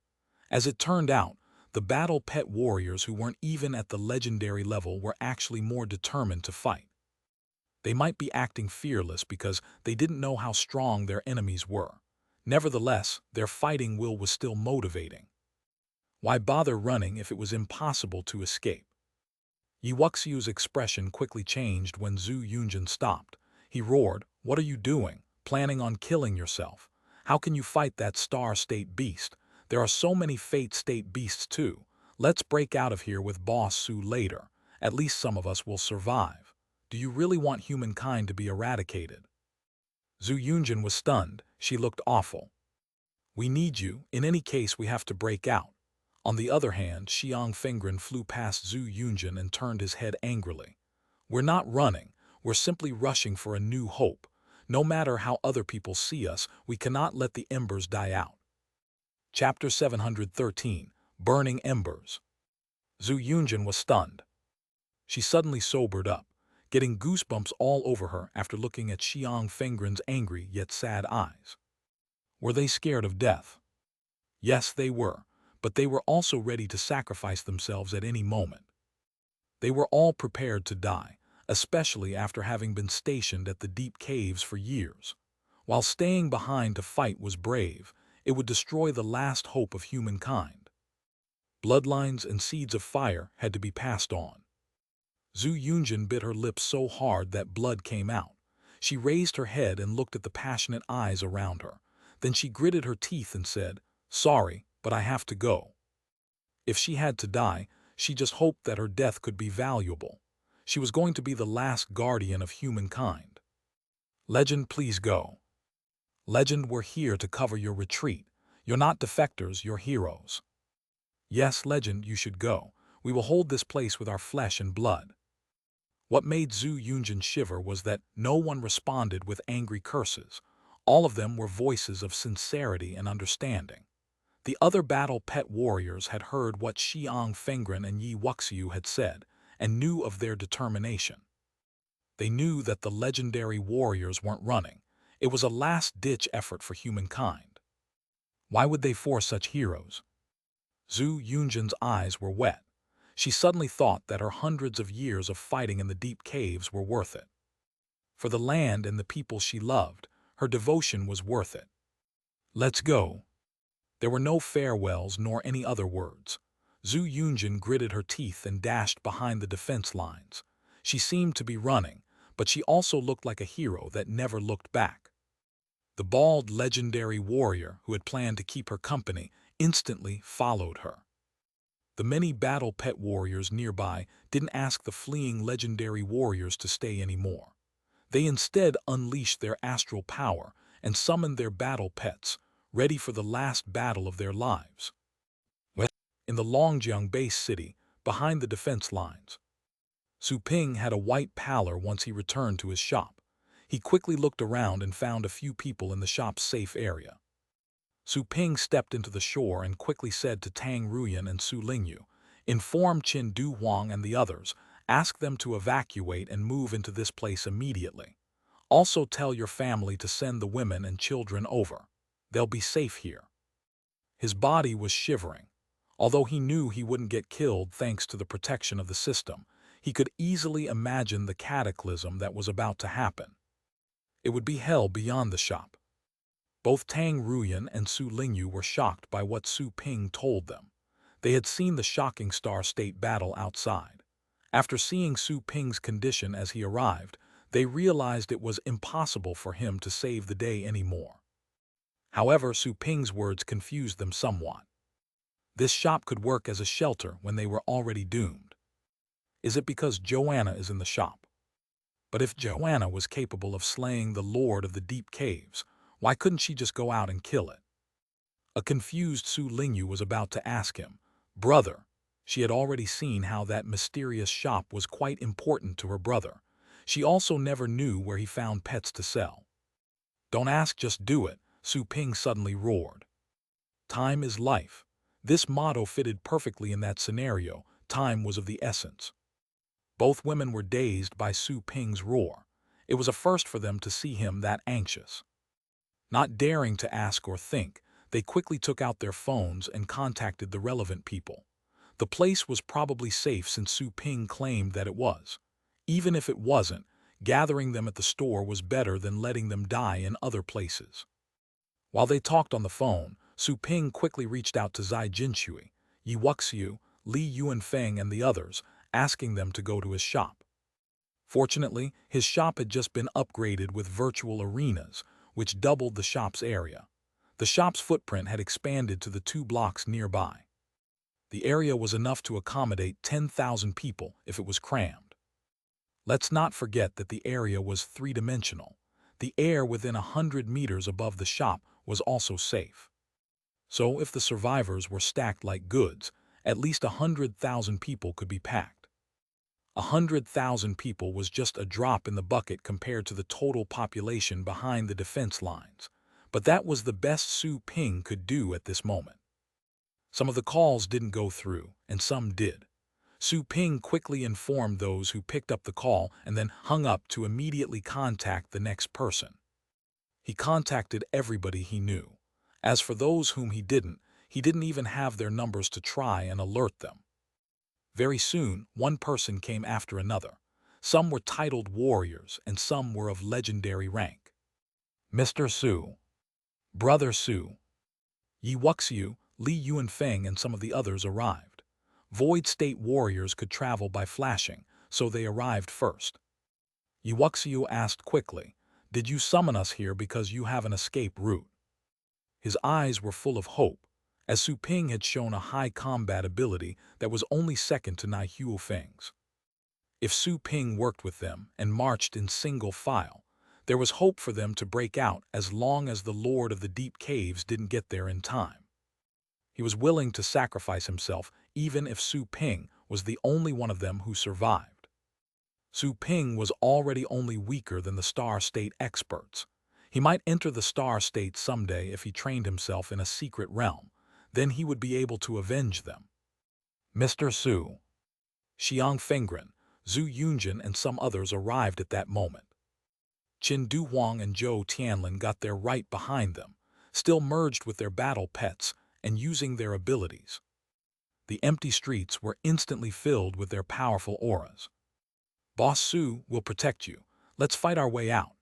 As it turned out, the battle pet warriors who weren't even at the legendary level were actually more determined to fight. They might be acting fearless because they didn't know how strong their enemies were. Nevertheless, their fighting will was still motivating. Why bother running if it was impossible to escape? Yi Wuxiu's expression quickly changed when Zhu Yunjin stopped. He roared, "What are you doing? Planning on killing yourself? How can you fight that Star State beast? There are so many Fate State beasts too. Let's break out of here with Boss Su later. At least some of us will survive. Do you really want humankind to be eradicated?" Zhu Yunjin was stunned. She looked awful. "We need you. In any case, we have to break out." On the other hand, Xiang Fengren flew past Zhu Yunjin and turned his head angrily. "We're not running. We're simply rushing for a new hope. No matter how other people see us, we cannot let the embers die out." Chapter 713, Burning Embers. Zhu Yunjin was stunned. She suddenly sobered up, getting goosebumps all over her after looking at Xiang Fengren's angry yet sad eyes. Were they scared of death? Yes, they were, but they were also ready to sacrifice themselves at any moment. They were all prepared to die, especially after having been stationed at the deep caves for years. While staying behind to fight was brave, it would destroy the last hope of humankind. Bloodlines and seeds of fire had to be passed on. Zhu Yunjin bit her lips so hard that blood came out. She raised her head and looked at the passionate eyes around her. Then she gritted her teeth and said, "Sorry, but I have to go." If she had to die, she just hoped that her death could be valuable. She was going to be the last guardian of humankind. "Legend, please go." "Legend, we're here to cover your retreat. You're not defectors, you're heroes." "Yes, Legend, you should go. We will hold this place with our flesh and blood." What made Zhu Yunjin shiver was that no one responded with angry curses. All of them were voices of sincerity and understanding. The other battle pet warriors had heard what Xiang Fengren and Yi Wuxiu had said and knew of their determination. They knew that the legendary warriors weren't running. It was a last-ditch effort for humankind. Why would they force such heroes? Zhu Yunjin's eyes were wet. She suddenly thought that her hundreds of years of fighting in the deep caves were worth it. For the land and the people she loved, her devotion was worth it. Let's go. There were no farewells nor any other words. Zhu Yunjin gritted her teeth and dashed behind the defense lines. She seemed to be running, but she also looked like a hero that never looked back. The bald, legendary warrior who had planned to keep her company instantly followed her. The many battle pet warriors nearby didn't ask the fleeing legendary warriors to stay anymore. They instead unleashed their astral power and summoned their battle pets, ready for the last battle of their lives. In the Longjiang base city, behind the defense lines, Su Ping had a white pallor once he returned to his shop. He quickly looked around and found a few people in the shop's safe area. Su Ping stepped into the shore and quickly said to Tang Ruyan and Su Lingyu, "Inform Qin Du Huang and the others, ask them to evacuate and move into this place immediately. Also tell your family to send the women and children over. They'll be safe here." His body was shivering. Although he knew he wouldn't get killed thanks to the protection of the system, he could easily imagine the cataclysm that was about to happen. It would be hell beyond the shop. Both Tang Ruyan and Su Lingyu were shocked by what Su Ping told them. They had seen the shocking Star State battle outside. After seeing Su Ping's condition as he arrived, they realized it was impossible for him to save the day anymore. However, Su Ping's words confused them somewhat. This shop could work as a shelter when they were already doomed. Is it because Joanna is in the shop? But if Joanna was capable of slaying the Lord of the Deep Caves, why couldn't she just go out and kill it? A confused Su Lingyu was about to ask him, "Brother." She had already seen how that mysterious shop was quite important to her brother. She also never knew where he found pets to sell. "Don't ask, just do it," Su Ping suddenly roared. Time is life. This motto fitted perfectly in that scenario. Time was of the essence. Both women were dazed by Su Ping's roar. It was a first for them to see him that anxious. Not daring to ask or think, they quickly took out their phones and contacted the relevant people. The place was probably safe since Su Ping claimed that it was. Even if it wasn't, gathering them at the store was better than letting them die in other places. While they talked on the phone, Su Ping quickly reached out to Zai Jinshui, Yi Wuxiu, Li Yuanfeng and the others, asking them to go to his shop. Fortunately, his shop had just been upgraded with virtual arenas, which doubled the shop's area. The shop's footprint had expanded to the 2 blocks nearby. The area was enough to accommodate 10,000 people if it was crammed. Let's not forget that the area was three-dimensional. The air within 100 meters above the shop was also safe. So if the survivors were stacked like goods, at least 100,000 people could be packed. 100,000 people was just a drop in the bucket compared to the total population behind the defense lines. But that was the best Su Ping could do at this moment. Some of the calls didn't go through, and some did. Su Ping quickly informed those who picked up the call and then hung up to immediately contact the next person. He contacted everybody he knew. As for those whom he didn't even have their numbers to try and alert them. Very soon, one person came after another. Some were titled warriors, and some were of legendary rank. Mr. Su, Brother Su, Yi Wuxiu, Li Yuanfeng and some of the others arrived. Void State warriors could travel by flashing, so they arrived first. Yi Wuxiu asked quickly, "Did you summon us here because you have an escape route?" His eyes were full of hope, as Su Ping had shown a high combat ability that was only second to Nai Huofeng's. If Su Ping worked with them and marched in single file, there was hope for them to break out as long as the Lord of the Deep Caves didn't get there in time. He was willing to sacrifice himself even if Su Ping was the only one of them who survived. Su Ping was already only weaker than the Star State experts. He might enter the Star State someday if he trained himself in a secret realm. Then he would be able to avenge them. Mr. Su, Xiang Fengren, Zhu Yunjin and some others arrived at that moment. Qin Du Huang and Zhou Tianlin got there right behind them, still merged with their battle pets and using their abilities. The empty streets were instantly filled with their powerful auras. Boss Su will protect you. Let's fight our way out.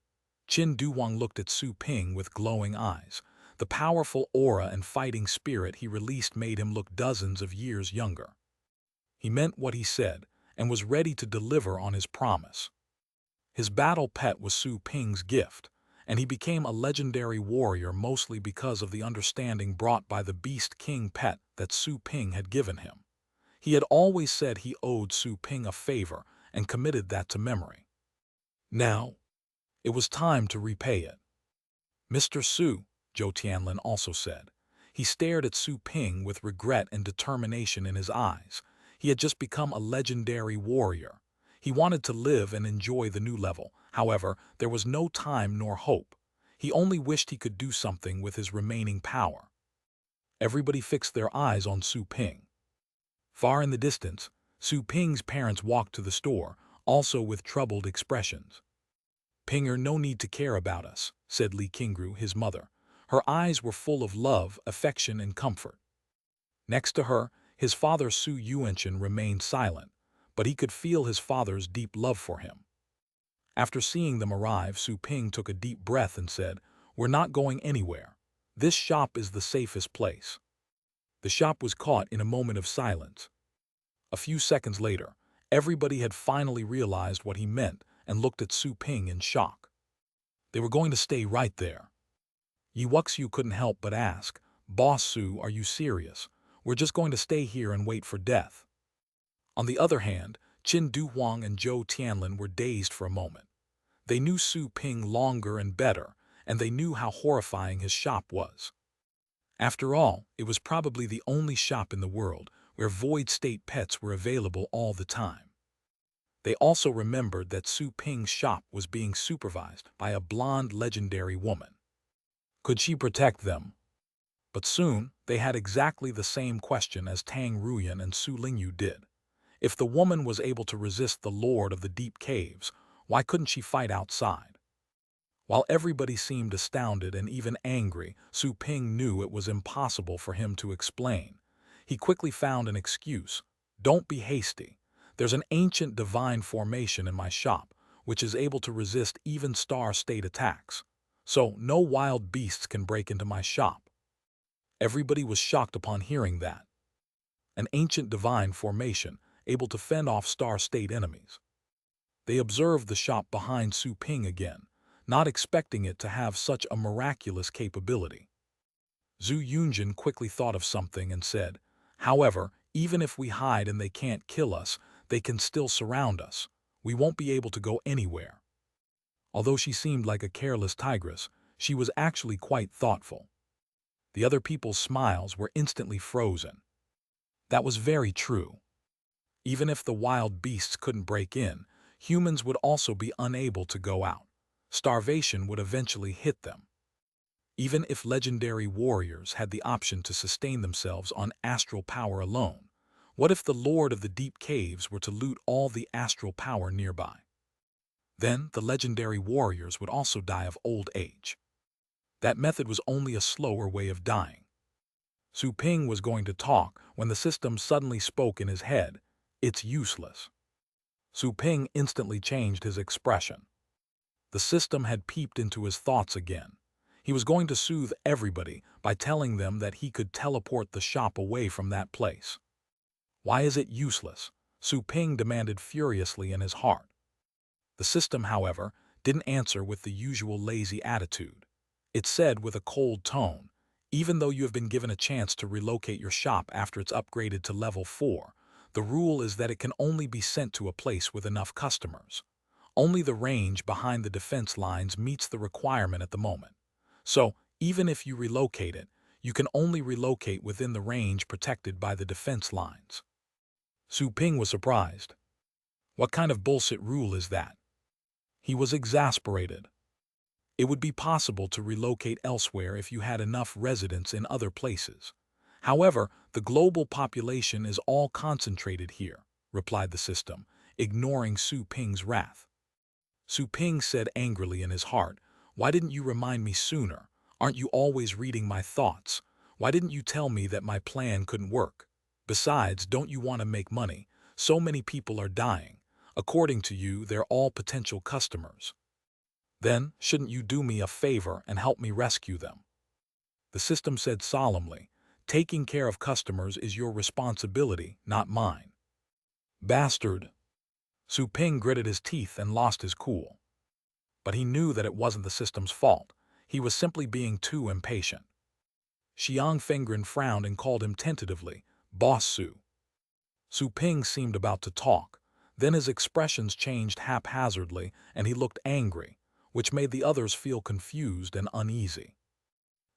Qin Duwang looked at Su Ping with glowing eyes. The powerful aura and fighting spirit he released made him look dozens of years younger. He meant what he said and was ready to deliver on his promise. His battle pet was Su Ping's gift, and he became a legendary warrior mostly because of the understanding brought by the Beast King pet that Su Ping had given him. He had always said he owed Su Ping a favor and committed that to memory. Now, it was time to repay it. Mr. Su, Zhou Tianlin also said. He stared at Su Ping with regret and determination in his eyes. He had just become a legendary warrior. He wanted to live and enjoy the new level. However, there was no time nor hope. He only wished he could do something with his remaining power. Everybody fixed their eyes on Su Ping. Far in the distance, Su Ping's parents walked to the store, also with troubled expressions. "Pinger, no need to care about us," said Li Qingru, his mother. Her eyes were full of love, affection, and comfort. Next to her, his father Su Yuanchen remained silent, but he could feel his father's deep love for him. After seeing them arrive, Su Ping took a deep breath and said, "We're not going anywhere. This shop is the safest place." The shop was caught in a moment of silence. A few seconds later, everybody had finally realized what he meant and looked at Su Ping in shock. They were going to stay right there. Yi Wuxiu couldn't help but ask, "Boss Su, are you serious? We're just going to stay here and wait for death." On the other hand, Qin Duhuang and Zhou Tianlin were dazed for a moment. They knew Su Ping longer and better, and they knew how horrifying his shop was. After all, it was probably the only shop in the world where void state pets were available all the time. They also remembered that Su Ping's shop was being supervised by a blonde legendary woman. Could she protect them? But soon, they had exactly the same question as Tang Ruyan and Su Lingyu did. If the woman was able to resist the Lord of the Deep Caves, why couldn't she fight outside? While everybody seemed astounded and even angry, Su Ping knew it was impossible for him to explain. He quickly found an excuse. "Don't be hasty. There's an ancient divine formation in my shop, which is able to resist even star-state attacks. So no wild beasts can break into my shop." Everybody was shocked upon hearing that. An ancient divine formation, able to fend off star-state enemies. They observed the shop behind Su Ping again, not expecting it to have such a miraculous capability. Zhu Yunjin quickly thought of something and said, "However, even if we hide and they can't kill us, they can still surround us. We won't be able to go anywhere." Although she seemed like a careless tigress, she was actually quite thoughtful. The other people's smiles were instantly frozen. That was very true. Even if the wild beasts couldn't break in, humans would also be unable to go out. Starvation would eventually hit them. Even if legendary warriors had the option to sustain themselves on astral power alone, what if the Lord of the Deep Caves were to loot all the astral power nearby? Then the legendary warriors would also die of old age. That method was only a slower way of dying. Su Ping was going to talk when the system suddenly spoke in his head, "It's useless." Su Ping instantly changed his expression. The system had peeped into his thoughts again. He was going to soothe everybody by telling them that he could teleport the shop away from that place. "Why is it useless?" Su Ping demanded furiously in his heart. The system, however, didn't answer with the usual lazy attitude. It said with a cold tone, "Even though you have been given a chance to relocate your shop after it's upgraded to level 4, the rule is that it can only be sent to a place with enough customers. Only the range behind the defense lines meets the requirement at the moment. So, even if you relocate it, you can only relocate within the range protected by the defense lines." Su Ping was surprised. What kind of bullshit rule is that? He was exasperated. It would be possible to relocate elsewhere if you had enough residents in other places. However, the global population is all concentrated here, replied the system, ignoring Su Ping's wrath. Su Ping said angrily in his heart, "Why didn't you remind me sooner? Aren't you always reading my thoughts? Why didn't you tell me that my plan couldn't work?" Besides, don't you want to make money? So many people are dying. According to you, they're all potential customers. Then, shouldn't you do me a favor and help me rescue them? The system said solemnly, taking care of customers is your responsibility, not mine. Bastard. Su Ping gritted his teeth and lost his cool. But he knew that it wasn't the system's fault. He was simply being too impatient. Xiang Fengren frowned and called him tentatively, Boss Su. Su Ping seemed about to talk. Then his expressions changed haphazardly and he looked angry, which made the others feel confused and uneasy.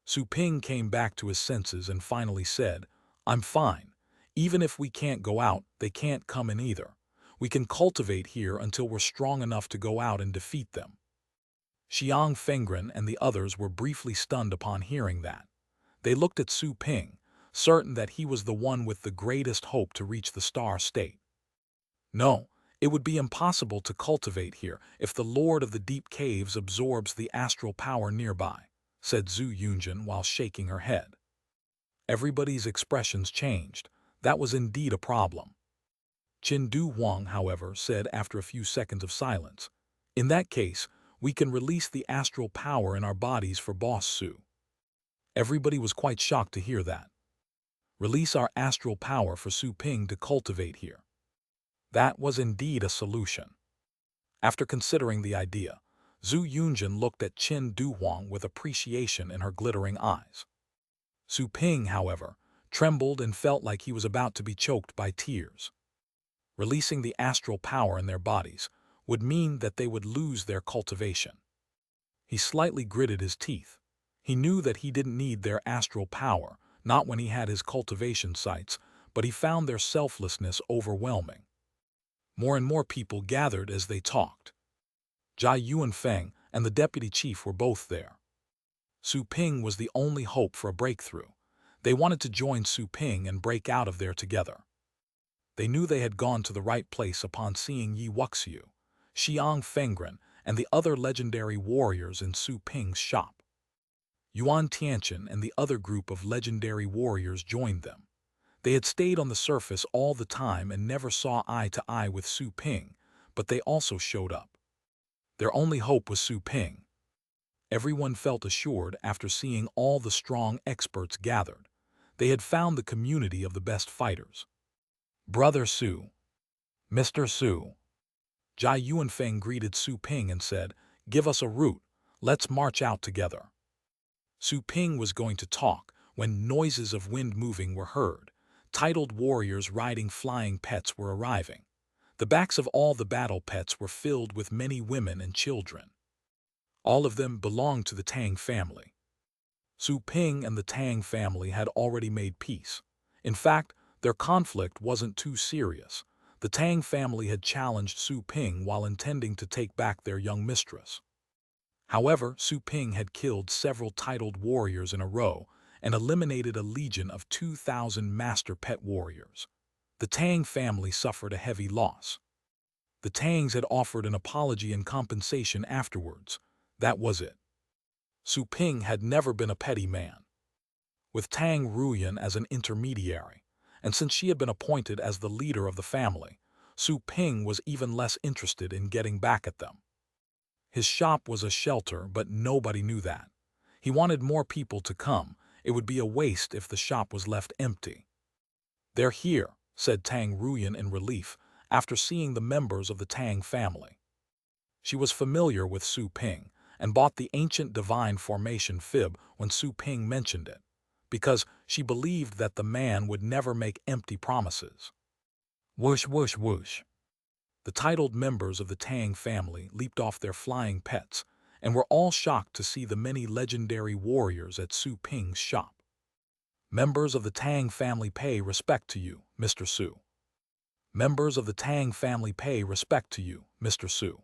Su Ping came back to his senses and finally said, I'm fine. Even if we can't go out, they can't come in either. We can cultivate here until we're strong enough to go out and defeat them. Xiang Fengren and the others were briefly stunned upon hearing that. They looked at Su Ping, certain that he was the one with the greatest hope to reach the star state. No, it would be impossible to cultivate here if the Lord of the Deep Caves absorbs the astral power nearby, said Zhu Yunjin while shaking her head. Everybody's expressions changed. That was indeed a problem. Qin Du Huang, however, said after a few seconds of silence, in that case, we can release the astral power in our bodies for Boss Su. Everybody was quite shocked to hear that. Release our astral power for Su Ping to cultivate here. That was indeed a solution. After considering the idea, Zhu Yunjin looked at Qin Du Huang with appreciation in her glittering eyes. Su Ping, however, trembled and felt like he was about to be choked by tears. Releasing the astral power in their bodies would mean that they would lose their cultivation. He slightly gritted his teeth. He knew that he didn't need their astral power, not when he had his cultivation sites, but he found their selflessness overwhelming. More and more people gathered as they talked. Jia Yuanfeng and the deputy chief were both there. Su Ping was the only hope for a breakthrough. They wanted to join Su Ping and break out of there together. They knew they had gone to the right place upon seeing Yi Wuxiu, Xiang Fengren, and the other legendary warriors in Su Ping's shop. Yuan Tianqian and the other group of legendary warriors joined them. They had stayed on the surface all the time and never saw eye to eye with Su Ping, but they also showed up. Their only hope was Su Ping. Everyone felt assured after seeing all the strong experts gathered. They had found the community of the best fighters. Brother Su. Mr. Su. Jia Yuanfeng greeted Su Ping and said, give us a route. Let's march out together. Su Ping was going to talk when noises of wind moving were heard. Titled warriors riding flying pets were arriving. The backs of all the battle pets were filled with many women and children. All of them belonged to the Tang family. Su Ping and the Tang family had already made peace. In fact, their conflict wasn't too serious. The Tang family had challenged Su Ping while intending to take back their young mistress. However, Su Ping had killed several titled warriors in a row and eliminated a legion of 2,000 master pet warriors. The Tang family suffered a heavy loss. The Tangs had offered an apology and compensation afterwards. That was it. Su Ping had never been a petty man. With Tang Ruyan as an intermediary, and since she had been appointed as the leader of the family, Su Ping was even less interested in getting back at them. His shop was a shelter, but nobody knew that. He wanted more people to come. It would be a waste if the shop was left empty. They're here, said Tang Ruyan in relief, after seeing the members of the Tang family. She was familiar with Su Ping, and bought the ancient divine formation fib when Su Ping mentioned it, because she believed that the man would never make empty promises. Whoosh, whoosh, whoosh. The titled members of the Tang family leaped off their flying pets and were all shocked to see the many legendary warriors at Su Ping's shop. Members of the Tang family pay respect to you, Mr. Su. Members of the Tang family pay respect to you, Mr. Su.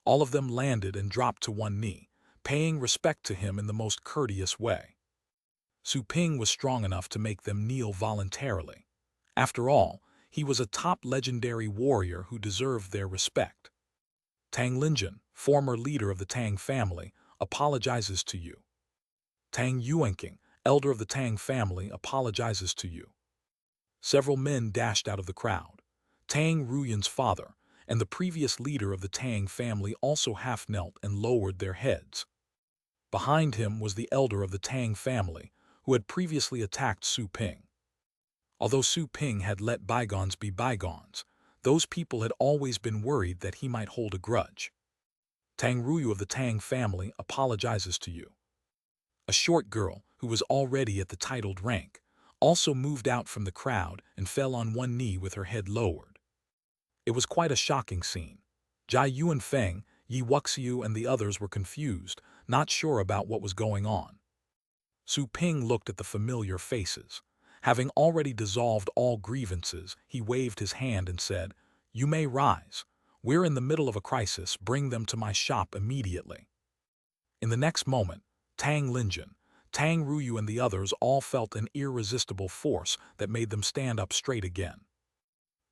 All of them landed and dropped to one knee, paying respect to him in the most courteous way. Su Ping was strong enough to make them kneel voluntarily. After all, he was a top legendary warrior who deserved their respect. Tang Linjin, former leader of the Tang family, apologizes to you. Tang Yuanqing, elder of the Tang family, apologizes to you. Several men dashed out of the crowd. Tang Ruyan's father and the previous leader of the Tang family also half knelt and lowered their heads. Behind him was the elder of the Tang family, who had previously attacked Su Ping. Although Su Ping had let bygones be bygones, those people had always been worried that he might hold a grudge. Tang Ruyu of the Tang family apologizes to you. A short girl, who was already at the titled rank, also moved out from the crowd and fell on one knee with her head lowered. It was quite a shocking scene. Jai Yuanfeng, Yi Wuxiu and the others were confused, not sure about what was going on. Su Ping looked at the familiar faces. Having already dissolved all grievances, he waved his hand and said, "You may rise. We're in the middle of a crisis. Bring them to my shop immediately." In the next moment, Tang Linjin, Tang Ruyu and the others all felt an irresistible force that made them stand up straight again.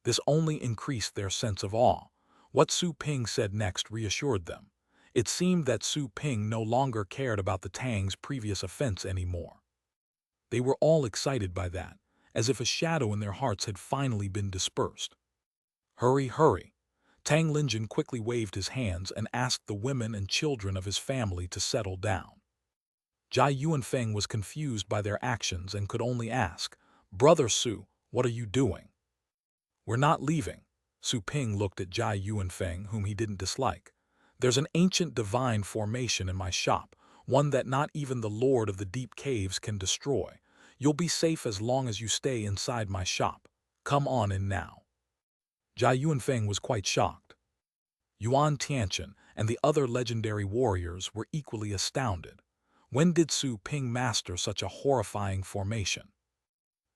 This only increased their sense of awe. What Su Ping said next reassured them. It seemed that Su Ping no longer cared about the Tang's previous offense anymore. They were all excited by that, as if a shadow in their hearts had finally been dispersed. "Hurry, hurry!" Tang Linjin quickly waved his hands and asked the women and children of his family to settle down. Jai Yuanfeng was confused by their actions and could only ask, "Brother Su, what are you doing?" "We're not leaving." Su Ping looked at Jai Yuanfeng, whom he didn't dislike. "There's an ancient divine formation in my shop, one that not even the Lord of the Deep Caves can destroy. You'll be safe as long as you stay inside my shop. Come on in now." Jai Yuanfeng was quite shocked. Yuan Tianchen and the other legendary warriors were equally astounded. When did Su Ping master such a horrifying formation?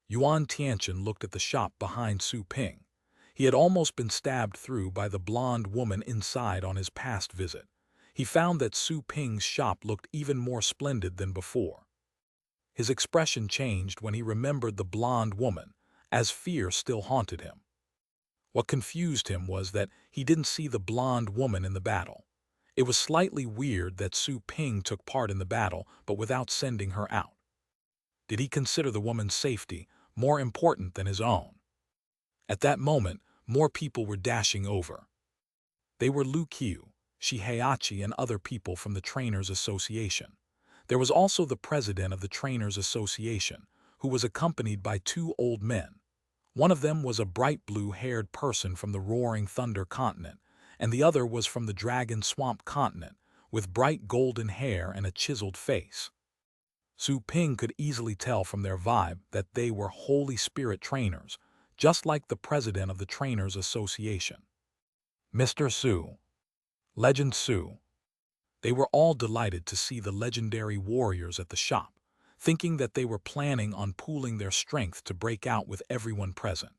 Yuan Tianchen looked at the shop behind Su Ping. He had almost been stabbed through by the blonde woman inside on his past visit. He found that Su Ping's shop looked even more splendid than before. His expression changed when he remembered the blonde woman, as fear still haunted him. What confused him was that he didn't see the blonde woman in the battle. It was slightly weird that Su Ping took part in the battle but without sending her out. Did he consider the woman's safety more important than his own? At that moment, more people were dashing over. They were Lu Qiu, Shiheachi and other people from the Trainers Association. There was also the president of the Trainers Association, who was accompanied by two old men. One of them was a bright blue-haired person from the Roaring Thunder continent, and the other was from the Dragon Swamp continent, with bright golden hair and a chiseled face. Su Ping could easily tell from their vibe that they were Holy Spirit trainers, just like the president of the Trainers Association. Mr. Su. Legend Su. They were all delighted to see the legendary warriors at the shop, thinking that they were planning on pooling their strength to break out with everyone present.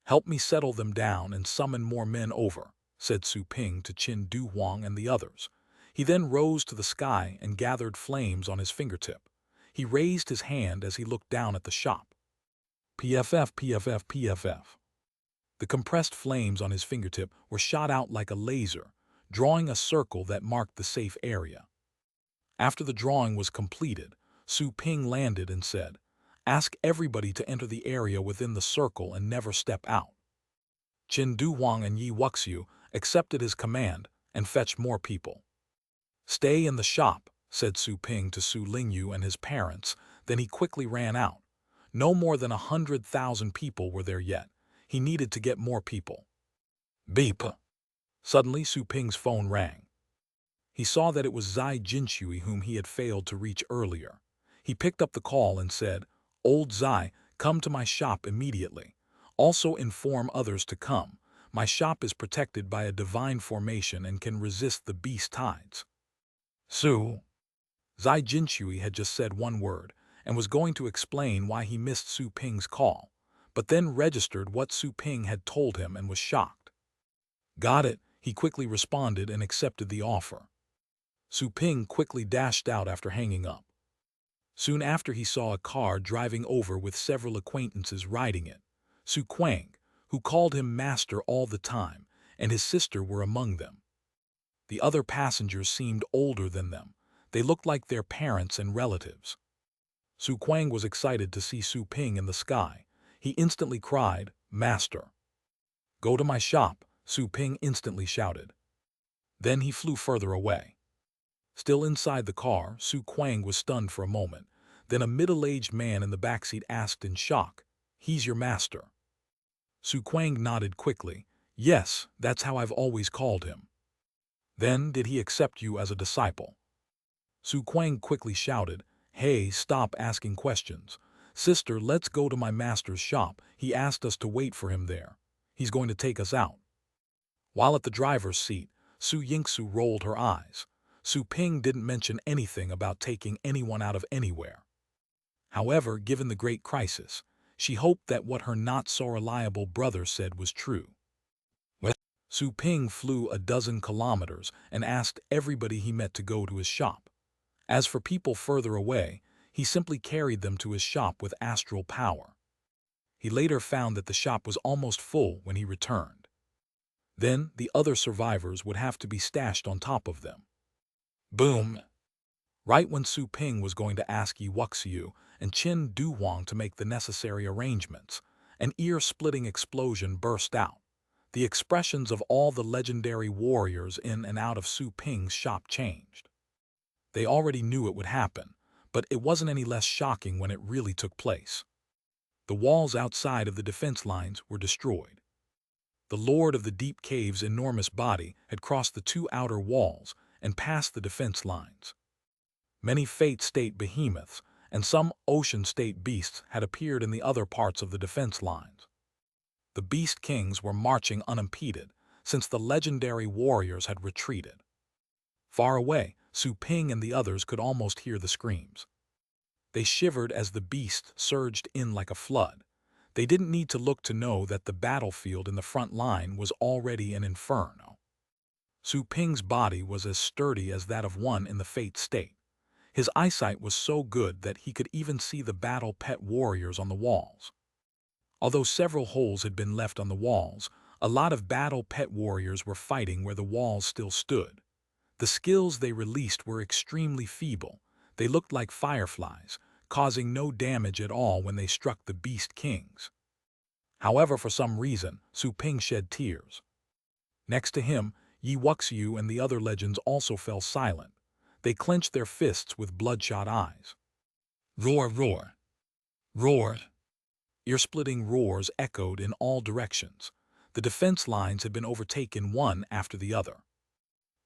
"Help me settle them down and summon more men over," said Su Ping to Qin Du Huang and the others. He then rose to the sky and gathered flames on his fingertip. He raised his hand as he looked down at the shop. PFF, PFF, PFF. The compressed flames on his fingertip were shot out like a laser, drawing a circle that marked the safe area. After the drawing was completed, Su Ping landed and said, "Ask everybody to enter the area within the circle and never step out." Qin Du Huang and Yi Wuxiu accepted his command and fetched more people. "Stay in the shop," said Su Ping to Su Lingyu and his parents, then he quickly ran out. No more than 100,000 people were there yet. He needed to get more people. Beep. Suddenly Su Ping's phone rang. He saw that it was Zai Jinshui whom he had failed to reach earlier. He picked up the call and said, "Old Zai, come to my shop immediately. Also inform others to come. My shop is protected by a divine formation and can resist the beast tides." Su. Zai Jinshui had just said one word and was going to explain why he missed Su Ping's call, but then registered what Su Ping had told him and was shocked. "Got it," he quickly responded and accepted the offer. Su Ping quickly dashed out after hanging up. Soon after he saw a car driving over with several acquaintances riding it. Su Quang, who called him master all the time, and his sister were among them. The other passengers seemed older than them. They looked like their parents and relatives. Su Quang was excited to see Su Ping in the sky. He instantly cried, "Master!" "Go to my shop," Su Ping instantly shouted. Then he flew further away. Still inside the car, Su Quang was stunned for a moment. Then a middle-aged man in the backseat asked in shock, "He's your master?" Su Quang nodded quickly. "Yes, that's how I've always called him." "Then did he accept you as a disciple?" Su Quang quickly shouted, "Hey, stop asking questions. Sister, let's go to my master's shop. He asked us to wait for him there. He's going to take us out." While at the driver's seat, Su Yingsu rolled her eyes. Su Ping didn't mention anything about taking anyone out of anywhere. However, given the great crisis, she hoped that what her not-so-reliable brother said was true. Su Ping flew a dozen kilometers and asked everybody he met to go to his shop. As for people further away, he simply carried them to his shop with astral power. He later found that the shop was almost full when he returned. Then the other survivors would have to be stashed on top of them. Boom! Right when Su Ping was going to ask Yi Wuxiu and Qin Duwang to make the necessary arrangements, an ear-splitting explosion burst out. The expressions of all the legendary warriors in and out of Su Ping's shop changed. They already knew it would happen, but it wasn't any less shocking when it really took place. The walls outside of the defense lines were destroyed. The Lord of the Deep Cave's enormous body had crossed the two outer walls and passed the defense lines. Many Fate State behemoths and some Ocean State beasts had appeared in the other parts of the defense lines. The Beast Kings were marching unimpeded, since the legendary warriors had retreated. Far away, Su Ping and the others could almost hear the screams. They shivered as the beast surged in like a flood. They didn't need to look to know that the battlefield in the front line was already an inferno. Su Ping's body was as sturdy as that of one in the Fate State. His eyesight was so good that he could even see the battle pet warriors on the walls. Although several holes had been left on the walls, a lot of battle pet warriors were fighting where the walls still stood. The skills they released were extremely feeble. They looked like fireflies, causing no damage at all when they struck the Beast Kings. However, for some reason, Su Ping shed tears. Next to him, Yi Wuxiu and the other legends also fell silent. They clenched their fists with bloodshot eyes. Roar, roar, roar. Ear-splitting roars echoed in all directions. The defense lines had been overtaken one after the other.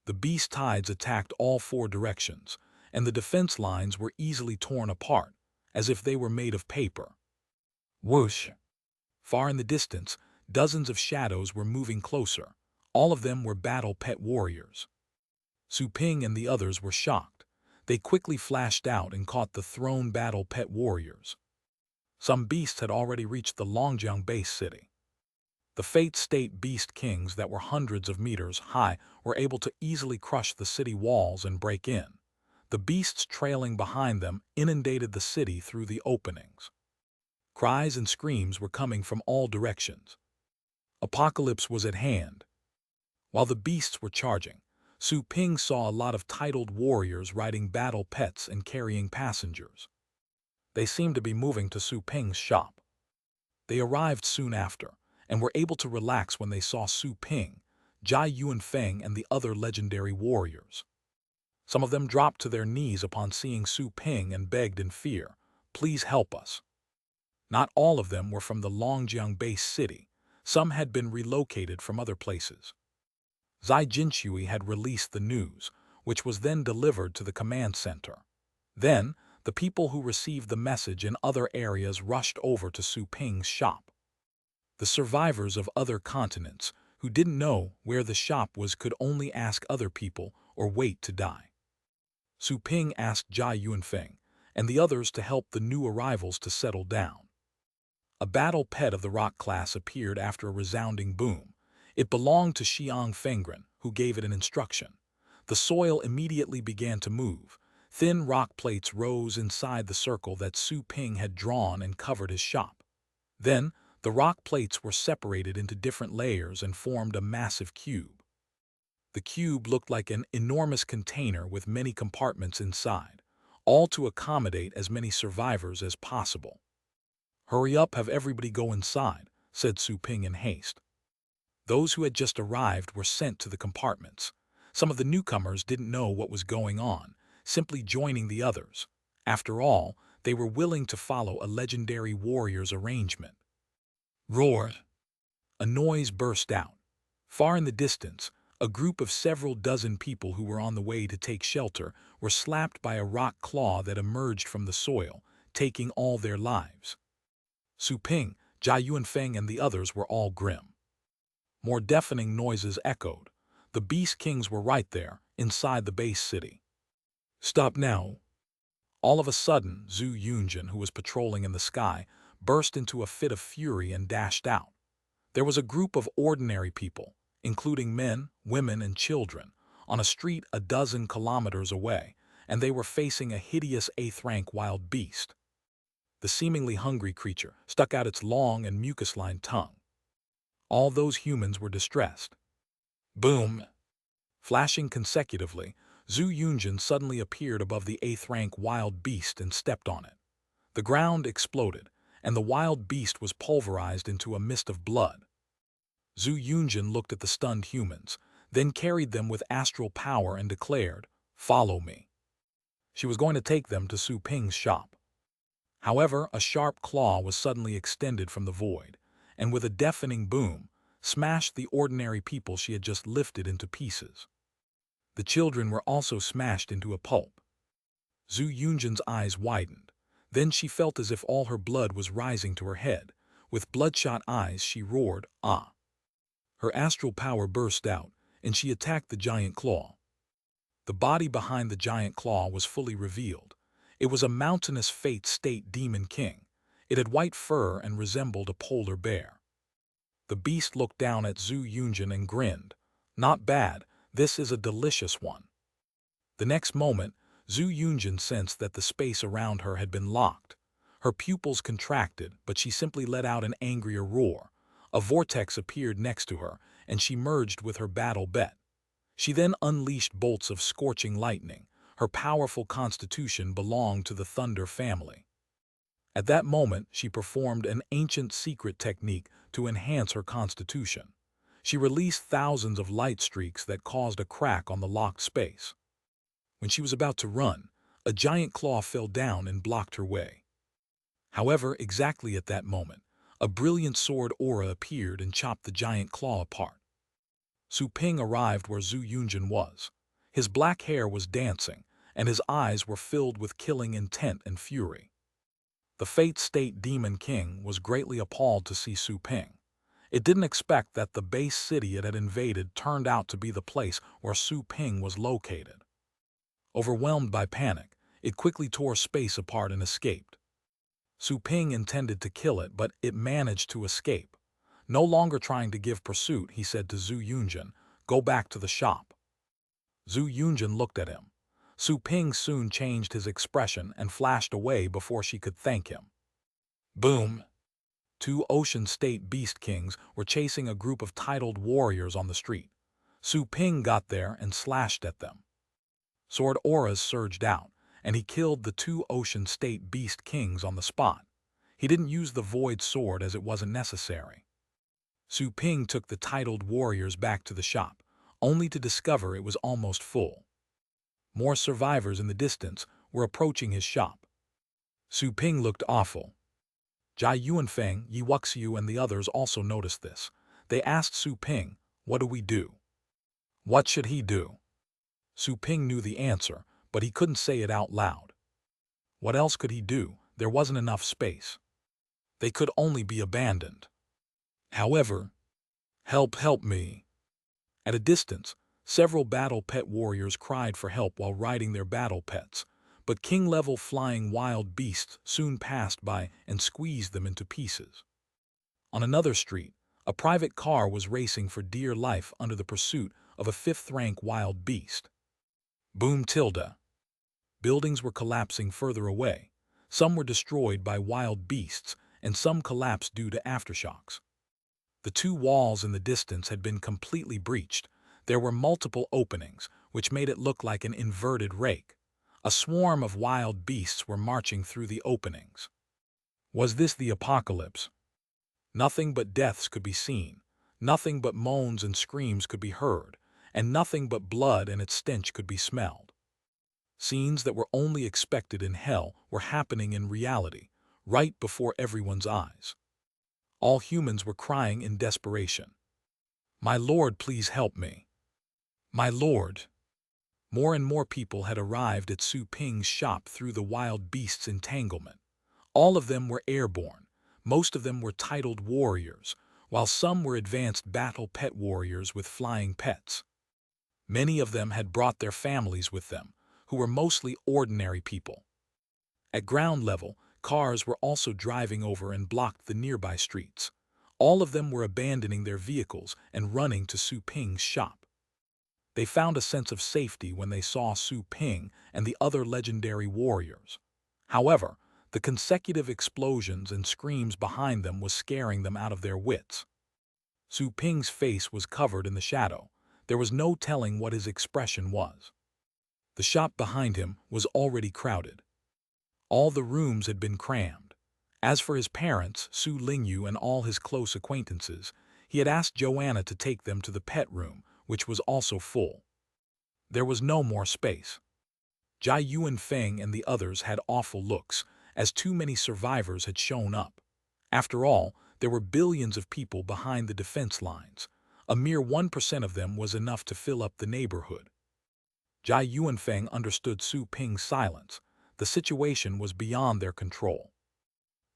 The beast tides attacked all four directions, and the defense lines were easily torn apart, as if they were made of paper. Whoosh! Far in the distance, dozens of shadows were moving closer. All of them were battle pet warriors. Su Ping and the others were shocked. They quickly flashed out and caught the thrown battle pet warriors. Some beasts had already reached the Longjiang base city. The Fate State Beast Kings that were hundreds of meters high were able to easily crush the city walls and break in. The beasts trailing behind them inundated the city through the openings. Cries and screams were coming from all directions. Apocalypse was at hand. While the beasts were charging, Su Ping saw a lot of titled warriors riding battle pets and carrying passengers. They seemed to be moving to Su Ping's shop. They arrived soon after, and were able to relax when they saw Su Ping, Jai Yuanfeng, and the other legendary warriors. Some of them dropped to their knees upon seeing Su Ping and begged in fear, "Please help us." Not all of them were from the Longjiang base city. Some had been relocated from other places. Zai Jinshui had released the news, which was then delivered to the command center. Then, the people who received the message in other areas rushed over to Su Ping's shop. The survivors of other continents who didn't know where the shop was could only ask other people or wait to die. Su Ping asked Jai Yuanfeng and the others to help the new arrivals to settle down. A battle pet of the rock class appeared after a resounding boom. It belonged to Xiang Fengren, who gave it an instruction. The soil immediately began to move. Thin rock plates rose inside the circle that Su Ping had drawn and covered his shop. Then, the rock plates were separated into different layers and formed a massive cube. The cube looked like an enormous container with many compartments inside, all to accommodate as many survivors as possible. Hurry up, have everybody go inside, said Su Ping in haste. Those who had just arrived were sent to the compartments. Some of the newcomers didn't know what was going on, simply joining the others. After all, they were willing to follow a legendary warrior's arrangement. Roar! A noise burst out. Far in the distance, a group of several dozen people who were on the way to take shelter were slapped by a rock claw that emerged from the soil, taking all their lives. Su Ping, Jia Yuanfeng, and the others were all grim. More deafening noises echoed. The Beast Kings were right there, inside the base city. Stop now! All of a sudden, Zhu Yunjin, who was patrolling in the sky, burst into a fit of fury and dashed out. There was a group of ordinary people, including men, women, and children, on a street a dozen kilometers away, and they were facing a hideous 8th-rank wild beast. The seemingly hungry creature stuck out its long and mucus-lined tongue. All those humans were distressed. Boom! Flashing consecutively, Zhu Yunjin suddenly appeared above the 8th-rank wild beast and stepped on it. The ground exploded, and the wild beast was pulverized into a mist of blood. Zhu Yunjin looked at the stunned humans, then carried them with astral power and declared, "Follow me." She was going to take them to Su Ping's shop. However, a sharp claw was suddenly extended from the void, and with a deafening boom, smashed the ordinary people she had just lifted into pieces. The children were also smashed into a pulp. Zhu Yunjin's eyes widened. Then she felt as if all her blood was rising to her head. With bloodshot eyes, she roared, "Ah!" Her astral power burst out, and she attacked the giant claw. The body behind the giant claw was fully revealed. It was a mountainous fate state demon king. It had white fur and resembled a polar bear. The beast looked down at Zhu Yunjin and grinned. "Not bad, this is a delicious one." The next moment, Zhu Yunjin sensed that the space around her had been locked. Her pupils contracted, but she simply let out an angrier roar. A vortex appeared next to her, and she merged with her battle bet. She then unleashed bolts of scorching lightning. Her powerful constitution belonged to the Thunder family. At that moment, she performed an ancient secret technique to enhance her constitution. She released thousands of light streaks that caused a crack on the locked space. When she was about to run, a giant claw fell down and blocked her way. However, exactly at that moment, a brilliant sword aura appeared and chopped the giant claw apart. Su Ping arrived where Zhu Yunjin was. His black hair was dancing, and his eyes were filled with killing intent and fury. The Fate State Demon King was greatly appalled to see Su Ping. It didn't expect that the base city it had invaded turned out to be the place where Su Ping was located. Overwhelmed by panic, it quickly tore space apart and escaped. Su Ping intended to kill it, but it managed to escape. No longer trying to give pursuit, he said to Zhu Yunjin, "Go back to the shop." Zhu Yunjin looked at him. Su Ping soon changed his expression and flashed away before she could thank him. Boom! Two Ocean State Beast Kings were chasing a group of titled warriors on the street. Su Ping got there and slashed at them. Sword auras surged out, and he killed the two Ocean State Beast Kings on the spot. He didn't use the Void Sword as it wasn't necessary. Su Ping took the titled warriors back to the shop, only to discover it was almost full. More survivors in the distance were approaching his shop. Su Ping looked awful. Jia Yuanfeng, Yi Wuxiu, and the others also noticed this. They asked Su Ping, "What do we do?" What should he do? Su Ping knew the answer, but he couldn't say it out loud. What else could he do? There wasn't enough space. They could only be abandoned. However, help me." At a distance, several battle pet warriors cried for help while riding their battle pets, but king-level flying wild beasts soon passed by and squeezed them into pieces. On another street, a private car was racing for dear life under the pursuit of a 5th-rank wild beast. Boom tilde. Buildings were collapsing further away. Some were destroyed by wild beasts, and some collapsed due to aftershocks. The two walls in the distance had been completely breached. There were multiple openings, which made it look like an inverted rake. A swarm of wild beasts were marching through the openings. Was this the apocalypse? Nothing but deaths could be seen, nothing but moans and screams could be heard, and nothing but blood and its stench could be smelled. Scenes that were only expected in hell were happening in reality, right before everyone's eyes. All humans were crying in desperation. "My Lord, please help me. My Lord." More and more people had arrived at Su Ping's shop through the wild beasts' entanglement. All of them were airborne. Most of them were titled warriors, while some were advanced battle pet warriors with flying pets. Many of them had brought their families with them, who were mostly ordinary people. At ground level, cars were also driving over and blocked the nearby streets. All of them were abandoning their vehicles and running to Su Ping's shop. They found a sense of safety when they saw Su Ping and the other legendary warriors. However, the consecutive explosions and screams behind them was scaring them out of their wits. Su Ping's face was covered in the shadow. There was no telling what his expression was. The shop behind him was already crowded. All the rooms had been crammed. As for his parents, Su Lingyu, and all his close acquaintances, he had asked Joanna to take them to the pet room, which was also full. There was no more space. Jai Yuanfeng and the others had awful looks, as too many survivors had shown up. After all, there were billions of people behind the defense lines. A mere 1% of them was enough to fill up the neighborhood. Jai Yuanfeng understood Su Ping's silence. The situation was beyond their control.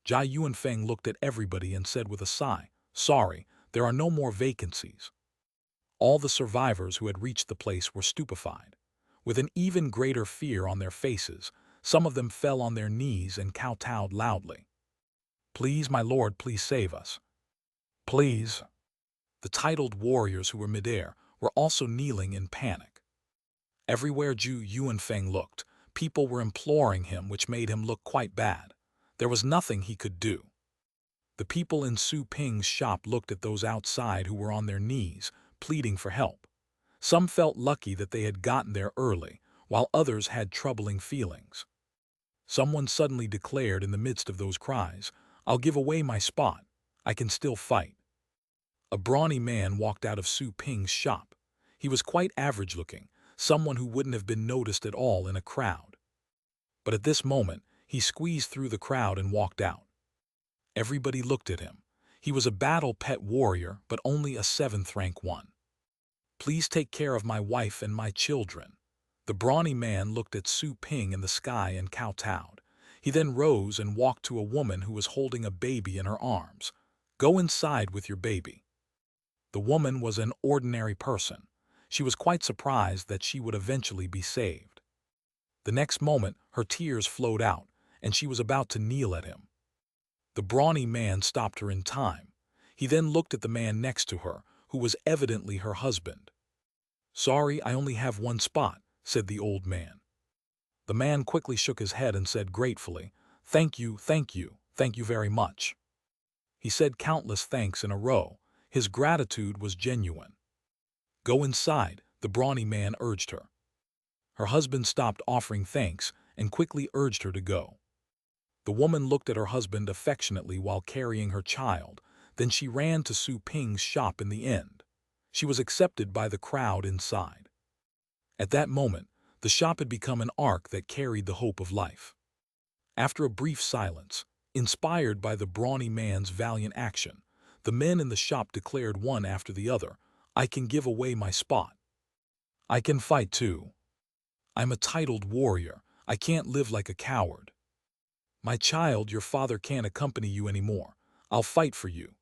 Jai Yuanfeng looked at everybody and said with a sigh, "Sorry, there are no more vacancies." All the survivors who had reached the place were stupefied. With an even greater fear on their faces, some of them fell on their knees and kowtowed loudly. "Please, my lord, please save us. Please." The titled warriors who were midair were also kneeling in panic. Everywhere Zhu Yuanfeng looked, people were imploring him, which made him look quite bad. There was nothing he could do. The people in Su Ping's shop looked at those outside who were on their knees, pleading for help. Some felt lucky that they had gotten there early, while others had troubling feelings. Someone suddenly declared in the midst of those cries, "I'll give away my spot. I can still fight." A brawny man walked out of Su Ping's shop. He was quite average-looking, someone who wouldn't have been noticed at all in a crowd. But at this moment, he squeezed through the crowd and walked out. Everybody looked at him. He was a battle pet warrior, but only a 7th rank one. "Please take care of my wife and my children." The brawny man looked at Su Ping in the sky and kowtowed. He then rose and walked to a woman who was holding a baby in her arms. "Go inside with your baby." The woman was an ordinary person. She was quite surprised that she would eventually be saved. The next moment, her tears flowed out, and she was about to kneel at him. The brawny man stopped her in time. He then looked at the man next to her, who was evidently her husband. "Sorry, I only have one spot," said the old man. The man quickly shook his head and said gratefully, "Thank you, thank you, thank you very much." He said countless thanks in a row. His gratitude was genuine. "Go inside," the brawny man urged her. Her husband stopped offering thanks and quickly urged her to go. The woman looked at her husband affectionately while carrying her child, then she ran to Su Ping's shop in the end. She was accepted by the crowd inside. At that moment, the shop had become an ark that carried the hope of life. After a brief silence, inspired by the brawny man's valiant action, the men in the shop declared one after the other, "I can give away my spot. I can fight too. I'm a titled warrior. I can't live like a coward. My child, your father can't accompany you anymore. I'll fight for you.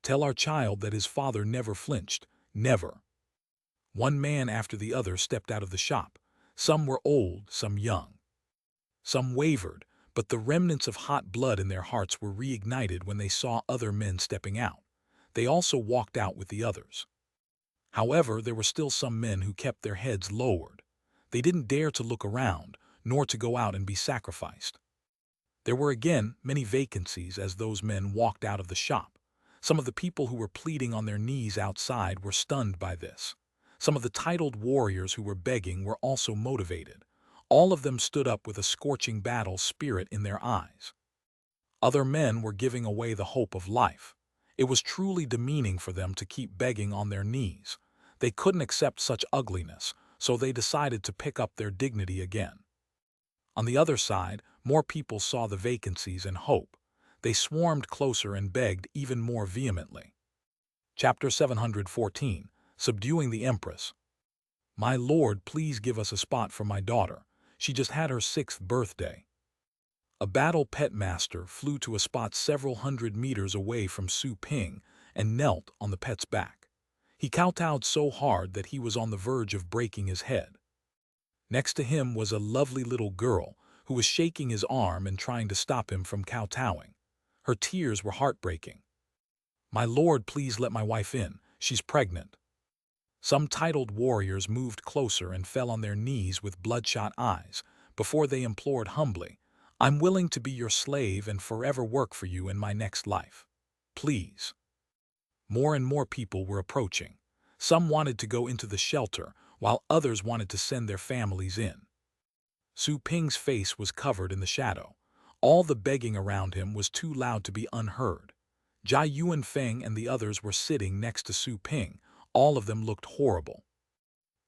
Tell our child that his father never flinched, never." One man after the other stepped out of the shop. Some were old, some young. Some wavered, but the remnants of hot blood in their hearts were reignited when they saw other men stepping out. They also walked out with the others. However, there were still some men who kept their heads lowered. They didn't dare to look around, nor to go out and be sacrificed. There were again many vacancies as those men walked out of the shop. Some of the people who were pleading on their knees outside were stunned by this. Some of the titled warriors who were begging were also motivated. All of them stood up with a scorching battle spirit in their eyes. Other men were giving away the hope of life. It was truly demeaning for them to keep begging on their knees. They couldn't accept such ugliness, so they decided to pick up their dignity again. On the other side, more people saw the vacancies and hope. They swarmed closer and begged even more vehemently. Chapter 714, Subduing the Empress. My lord, please give us a spot for my daughter. She just had her 6th birthday. A battle pet master flew to a spot several hundred meters away from Su Ping and knelt on the pet's back. He kowtowed so hard that he was on the verge of breaking his head. Next to him was a lovely little girl who was shaking his arm and trying to stop him from kowtowing. Her tears were heartbreaking. My lord, please let my wife in. She's pregnant. Some titled warriors moved closer and fell on their knees with bloodshot eyes before they implored humbly, I'm willing to be your slave and forever work for you in my next life. Please. More and more people were approaching. Some wanted to go into the shelter, while others wanted to send their families in. Su Ping's face was covered in the shadow. All the begging around him was too loud to be unheard. Jia Yuanfeng and the others were sitting next to Su Ping. All of them looked horrible.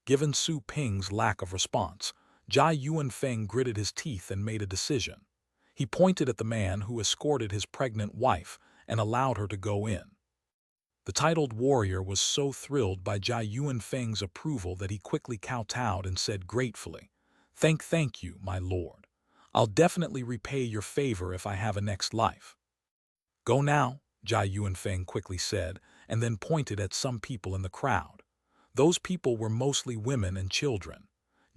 Given Su Ping's lack of response, Jia Yuanfeng gritted his teeth and made a decision. He pointed at the man who escorted his pregnant wife and allowed her to go in. The titled warrior was so thrilled by Jia Yuanfeng's approval that he quickly kowtowed and said gratefully, Thank you, my lord. I'll definitely repay your favor if I have a next life. Go now, Jia Yuanfeng quickly said, and then pointed at some people in the crowd. Those people were mostly women and children.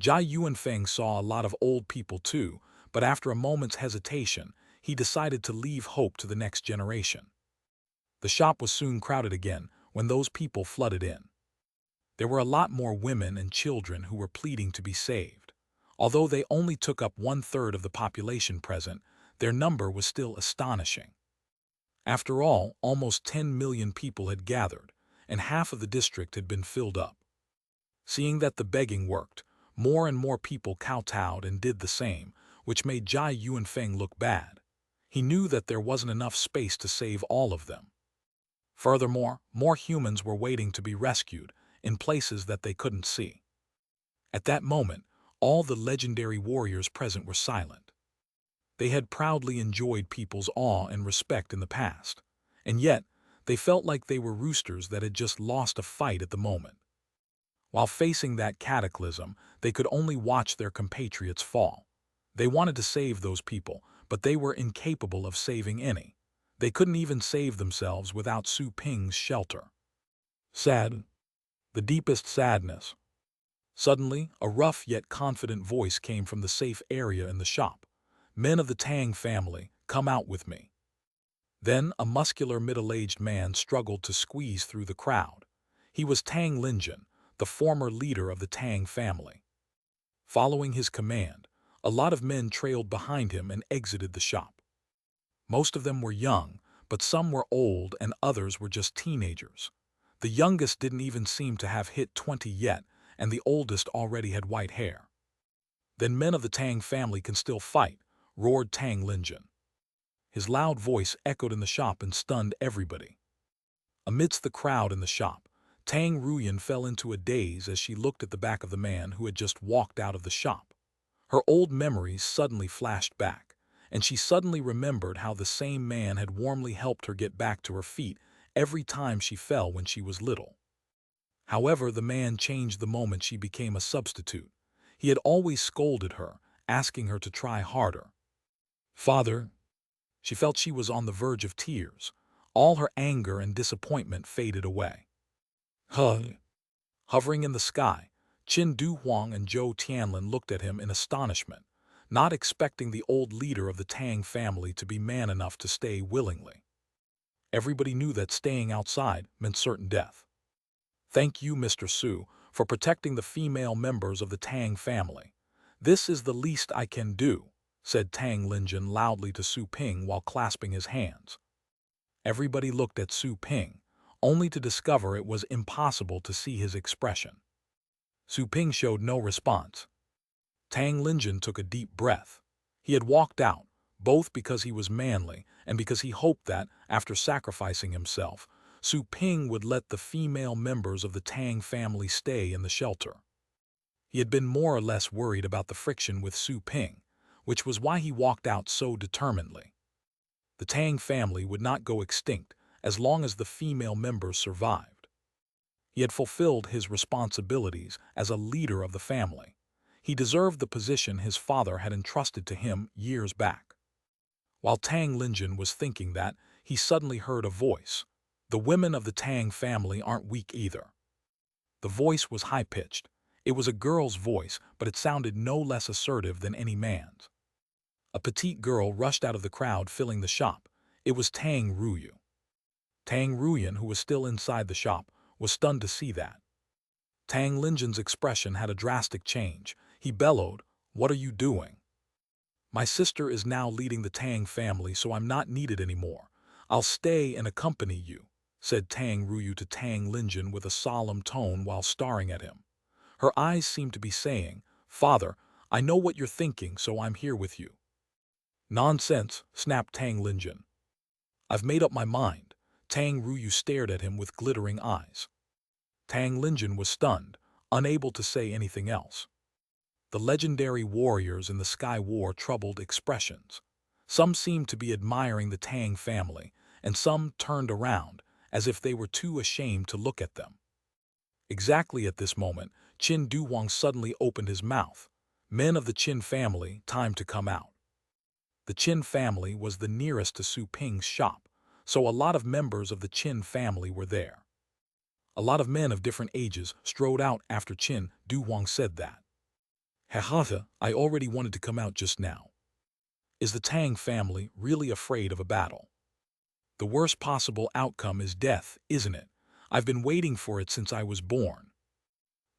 Jia Yuanfeng saw a lot of old people too, but after a moment's hesitation, he decided to leave hope to the next generation. The shop was soon crowded again when those people flooded in. There were a lot more women and children who were pleading to be saved. Although they only took up 1/3 of the population present, their number was still astonishing. After all, almost 10 million people had gathered, and half of the district had been filled up. Seeing that the begging worked, more and more people kowtowed and did the same, which made Jia Yuanfeng look bad. He knew that there wasn't enough space to save all of them. Furthermore, more humans were waiting to be rescued in places that they couldn't see. At that moment, all the legendary warriors present were silent. They had proudly enjoyed people's awe and respect in the past, and yet they felt like they were roosters that had just lost a fight at the moment. While facing that cataclysm, they could only watch their compatriots fall. They wanted to save those people, but they were incapable of saving any. They couldn't even save themselves without Su Ping's shelter. Sad. The deepest sadness. Suddenly, a rough yet confident voice came from the safe area in the shop. Men of the Tang family, come out with me. Then a muscular middle-aged man struggled to squeeze through the crowd. He was Tang Linjin, the former leader of the Tang family. Following his command, a lot of men trailed behind him and exited the shop. Most of them were young, but some were old and others were just teenagers. The youngest didn't even seem to have hit 20 yet, and the oldest already had white hair. Then men of the Tang family can still fight, roared Tang Linjin. His loud voice echoed in the shop and stunned everybody. Amidst the crowd in the shop, Tang Ruyan fell into a daze as she looked at the back of the man who had just walked out of the shop. Her old memories suddenly flashed back, and she suddenly remembered how the same man had warmly helped her get back to her feet every time she fell when she was little. However, the man changed the moment she became a substitute. He had always scolded her, asking her to try harder. Father. She felt she was on the verge of tears. All her anger and disappointment faded away. Hovering in the sky, Qin Du Huang and Zhou Tianlin looked at him in astonishment, not expecting the old leader of the Tang family to be man enough to stay willingly. Everybody knew that staying outside meant certain death. Thank you, Mr. Su, for protecting the female members of the Tang family. This is the least I can do, said Tang Linjin loudly to Su Ping while clasping his hands. Everybody looked at Su Ping, only to discover it was impossible to see his expression. Su Ping showed no response. Tang Linjin took a deep breath. He had walked out, both because he was manly and because he hoped that, after sacrificing himself, Su Ping would let the female members of the Tang family stay in the shelter. He had been more or less worried about the friction with Su Ping, which was why he walked out so determinedly. The Tang family would not go extinct as long as the female members survived. He had fulfilled his responsibilities as a leader of the family. He deserved the position his father had entrusted to him years back. While Tang Linjin was thinking that, he suddenly heard a voice. The women of the Tang family aren't weak either. The voice was high-pitched. It was a girl's voice, but it sounded no less assertive than any man's. A petite girl rushed out of the crowd filling the shop. It was Tang Ruyu. Tang Ruyan, who was still inside the shop, was stunned to see that. Tang Linjin's expression had a drastic change. He bellowed, "What are you doing?" "My sister is now leading the Tang family, so I'm not needed anymore. I'll stay and accompany you," said Tang Ruyu to Tang Linjin with a solemn tone while staring at him. Her eyes seemed to be saying, "Father, I know what you're thinking, so I'm here with you." "Nonsense," snapped Tang Linjin. "I've made up my mind." Tang Ruyu stared at him with glittering eyes. Tang Linjin was stunned, unable to say anything else. The legendary warriors in the Sky War troubled expressions. Some seemed to be admiring the Tang family, and some turned around, as if they were too ashamed to look at them. Exactly at this moment, Qin Duwang suddenly opened his mouth. "Men of the Qin family, time to come out." The Qin family was the nearest to Su Ping's shop, so a lot of members of the Qin family were there. A lot of men of different ages strode out after Qin Duwang said that. "Haha, I already wanted to come out just now." Is the Tang family really afraid of a battle? The worst possible outcome is death, isn't it? I've been waiting for it since I was born.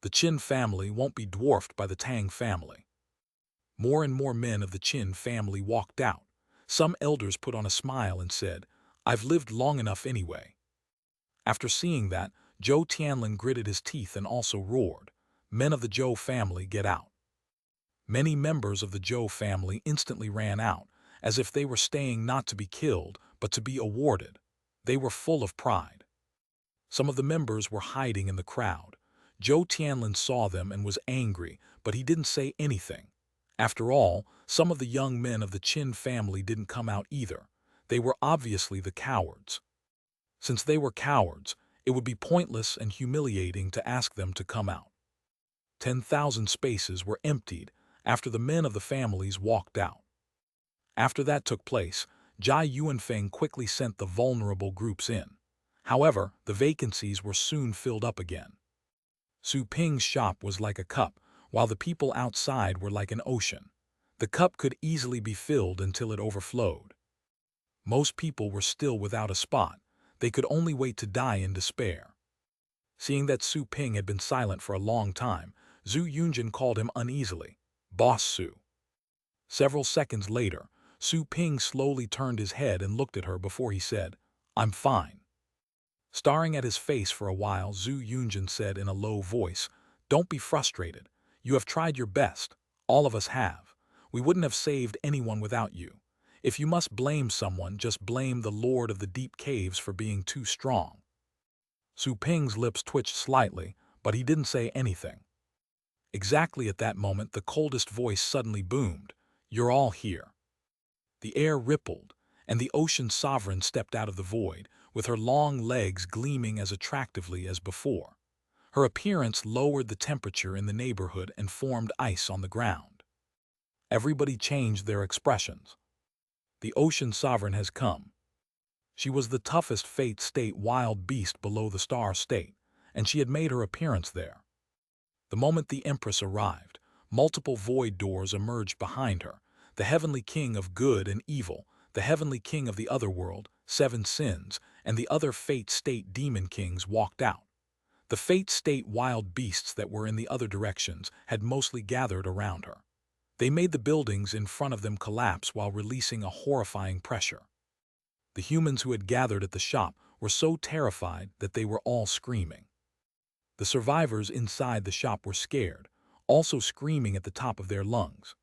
The Qin family won't be dwarfed by the Tang family. More and more men of the Qin family walked out. Some elders put on a smile and said, "I've lived long enough anyway." After seeing that, Zhou Tianlin gritted his teeth and also roared, "Men of the Zhou family, get out." Many members of the Zhou family instantly ran out, as if they were staying not to be killed, but to be awarded. They were full of pride. Some of the members were hiding in the crowd. Zhou Tianlin saw them and was angry, but he didn't say anything. After all, some of the young men of the Qin family didn't come out either. They were obviously the cowards. Since they were cowards, it would be pointless and humiliating to ask them to come out. 10,000 spaces were emptied after the men of the families walked out. After that took place, Jai Yuanfeng quickly sent the vulnerable groups in. However, the vacancies were soon filled up again. Su Ping's shop was like a cup, while the people outside were like an ocean. The cup could easily be filled until it overflowed. Most people were still without a spot. They could only wait to die in despair. Seeing that Su Ping had been silent for a long time, Zhu Yunjin called him uneasily, "Boss Su." Several seconds later, Su Ping slowly turned his head and looked at her before he said, "I'm fine." Staring at his face for a while, Zhu Yunjin said in a low voice, "Don't be frustrated. You have tried your best. All of us have. We wouldn't have saved anyone without you. If you must blame someone, just blame the Lord of the Deep Caves for being too strong." Su Ping's lips twitched slightly, but he didn't say anything. Exactly at that moment, the coldest voice suddenly boomed, "You're all here." The air rippled, and the ocean sovereign stepped out of the void, with her long legs gleaming as attractively as before. Her appearance lowered the temperature in the neighborhood and formed ice on the ground. Everybody changed their expressions. The ocean sovereign has come. She was the toughest Fate State wild beast below the Star State, and she had made her appearance there. The moment the Empress arrived, multiple void doors emerged behind her. The Heavenly King of Good and Evil, the Heavenly King of the Otherworld, Seven Sins, and the other Fate State Demon Kings walked out. The Fate State wild beasts that were in the other directions had mostly gathered around her. They made the buildings in front of them collapse while releasing a horrifying pressure. The humans who had gathered at the shop were so terrified that they were all screaming. The survivors inside the shop were scared, also screaming at the top of their lungs.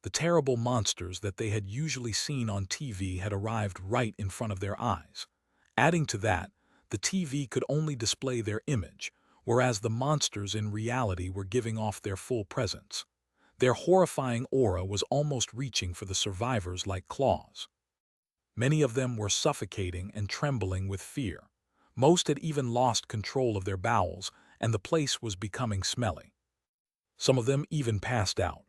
The The terrible monsters that they had usually seen on TV had arrived right in front of their eyes. Adding to that, the TV could only display their image, whereas the monsters in reality were giving off their full presence. Their horrifying aura was almost reaching for the survivors like claws. Many of them were suffocating and trembling with fear. Most had even lost control of their bowels, and the place was becoming smelly. Some of them even passed out.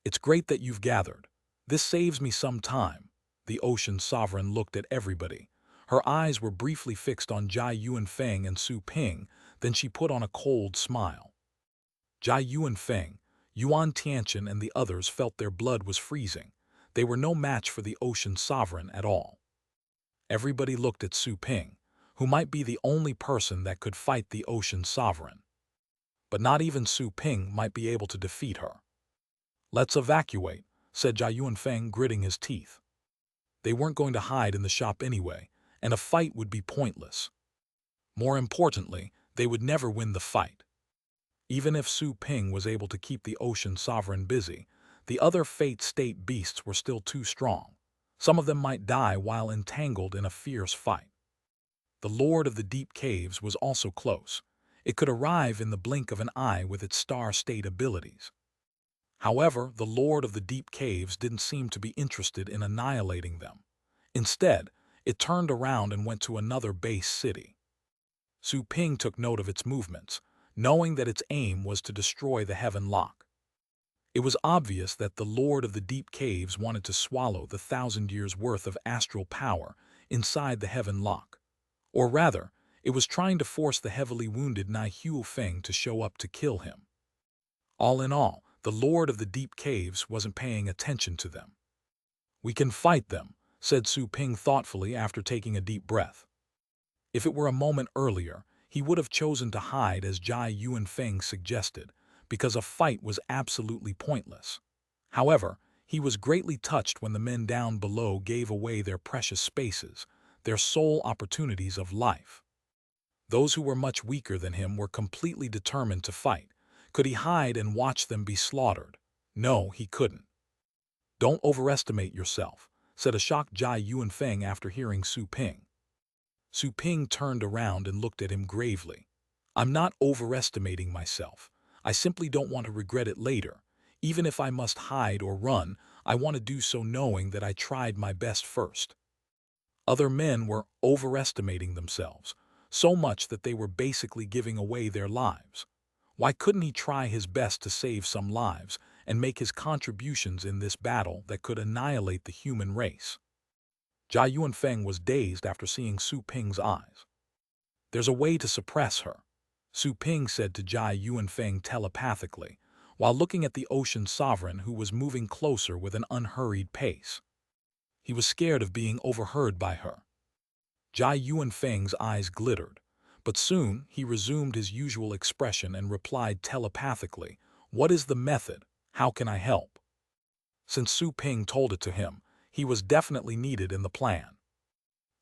"It's great that you've gathered. This saves me some time." The ocean sovereign looked at everybody. Her eyes were briefly fixed on Jai Yuanfeng and Su Ping, then she put on a cold smile. Jai Yuanfeng, Yuan Tianchen and the others felt their blood was freezing. They were no match for the ocean sovereign at all. Everybody looked at Su Ping, who might be the only person that could fight the ocean sovereign. But not even Su Ping might be able to defeat her. "Let's evacuate," said Jai Yuanfeng, gritting his teeth. They weren't going to hide in the shop anyway, and a fight would be pointless. More importantly, they would never win the fight. Even if Su Ping was able to keep the ocean sovereign busy, the other Fate State beasts were still too strong. Some of them might die while entangled in a fierce fight. The Lord of the Deep Caves was also close. It could arrive in the blink of an eye with its Star State abilities. However, the Lord of the Deep Caves didn't seem to be interested in annihilating them. Instead, it turned around and went to another base city. Su Ping took note of its movements, knowing that its aim was to destroy the Heaven Lock. It was obvious that the Lord of the Deep Caves wanted to swallow the 1,000 years' worth of astral power inside the Heaven Lock. Or rather, it was trying to force the heavily wounded Nai Huofeng to show up to kill him. All in all, the Lord of the Deep Caves wasn't paying attention to them. "We can fight them," said Su Ping thoughtfully after taking a deep breath. If it were a moment earlier, he would have chosen to hide as Jai Yuanfeng suggested, because a fight was absolutely pointless. However, he was greatly touched when the men down below gave away their precious spaces, their sole opportunities of life. Those who were much weaker than him were completely determined to fight. Could he hide and watch them be slaughtered? No, he couldn't. "Don't overestimate yourself," said a shocked Jai Yuanfeng after hearing Su Ping. Su Ping turned around and looked at him gravely. "I'm not overestimating myself. I simply don't want to regret it later. Even if I must hide or run, I want to do so knowing that I tried my best first." Other men were overestimating themselves, so much that they were basically giving away their lives. Why couldn't he try his best to save some lives and make his contributions in this battle that could annihilate the human race? Jai Yuanfeng was dazed after seeing Su Ping's eyes. "There's a way to suppress her," Su Ping said to Jai Yuanfeng telepathically, while looking at the ocean sovereign who was moving closer with an unhurried pace. He was scared of being overheard by her. Jai Yuanfeng's eyes glittered, but soon he resumed his usual expression and replied telepathically, "What is the method? How can I help?" Since Su Ping told it to him, he was definitely needed in the plan.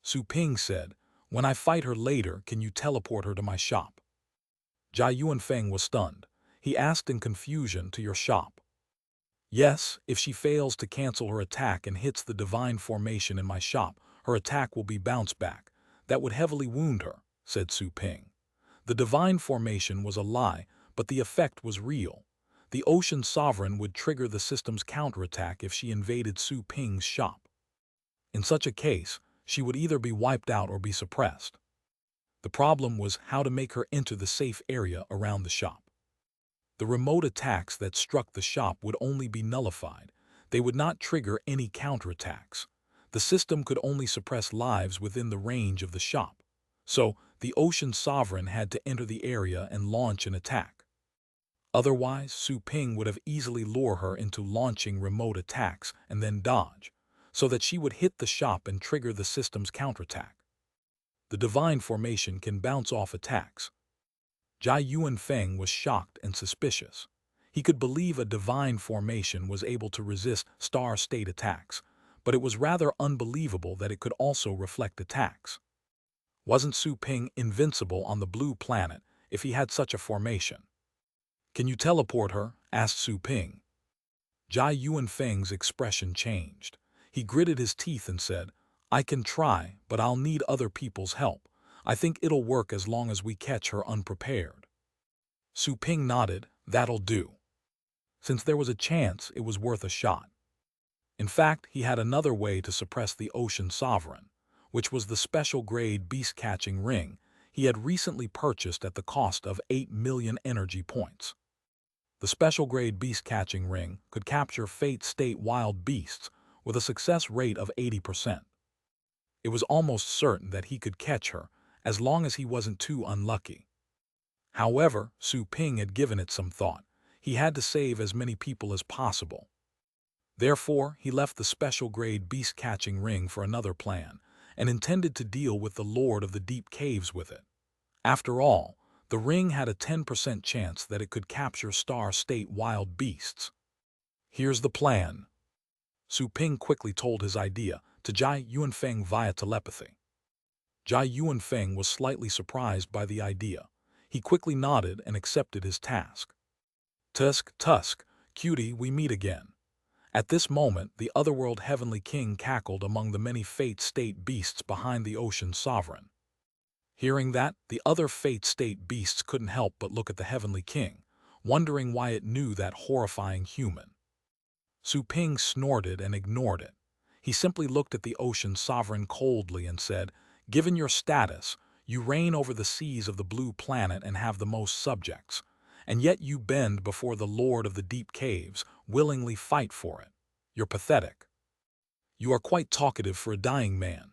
Su Ping said, "When I fight her later, can you teleport her to my shop?" Jai Yuanfeng was stunned. He asked in confusion, "To your shop?" "Yes, if she fails to cancel her attack and hits the divine formation in my shop, her attack will be bounced back. That would heavily wound her," said Su Ping. The divine formation was a lie, but the effect was real. The ocean sovereign would trigger the system's counterattack if she invaded Su Ping's shop. In such a case, she would either be wiped out or be suppressed. The problem was how to make her enter the safe area around the shop. The remote attacks that struck the shop would only be nullified. They would not trigger any counterattacks. The system could only suppress lives within the range of the shop. So, the ocean sovereign had to enter the area and launch an attack. Otherwise, Su Ping would have easily lured her into launching remote attacks and then dodge, so that she would hit the shop and trigger the system's counterattack. The divine formation can bounce off attacks. Jai Yuanfeng was shocked and suspicious. He could believe a divine formation was able to resist star state attacks, but it was rather unbelievable that it could also reflect attacks. Wasn't Su Ping invincible on the blue planet if he had such a formation? "Can you teleport her?" asked Su Ping. Jai Yuanfeng's expression changed. He gritted his teeth and said, "I can try, but I'll need other people's help. I think it'll work as long as we catch her unprepared." Su Ping nodded. "That'll do." Since there was a chance, it was worth a shot. In fact, he had another way to suppress the Ocean Sovereign, which was the special-grade beast-catching ring he had recently purchased at the cost of 8 million energy points. The special-grade beast-catching ring could capture fate-state wild beasts with a success rate of 80%. It was almost certain that he could catch her, as long as he wasn't too unlucky. However, Su Ping had given it some thought. He had to save as many people as possible. Therefore, he left the special-grade beast-catching ring for another plan, and intended to deal with the Lord of the Deep Caves with it. After all, the ring had a 10% chance that it could capture star-state wild beasts. "Here's the plan." Su Ping quickly told his idea to Jai Yuanfeng via telepathy. Jai Yuanfeng was slightly surprised by the idea. He quickly nodded and accepted his task. Tusk, cutie, we meet again." At this moment, the Otherworld Heavenly King cackled among the many fate-state beasts behind the Ocean Sovereign. Hearing that, the other fate-state beasts couldn't help but look at the Heavenly King, wondering why it knew that horrifying human. Su Ping snorted and ignored it. He simply looked at the Ocean Sovereign coldly and said, "Given your status, you reign over the seas of the Blue Planet and have the most subjects, and yet you bend before the Lord of the Deep Caves, willingly fight for it. You're pathetic. You are quite talkative for a dying man."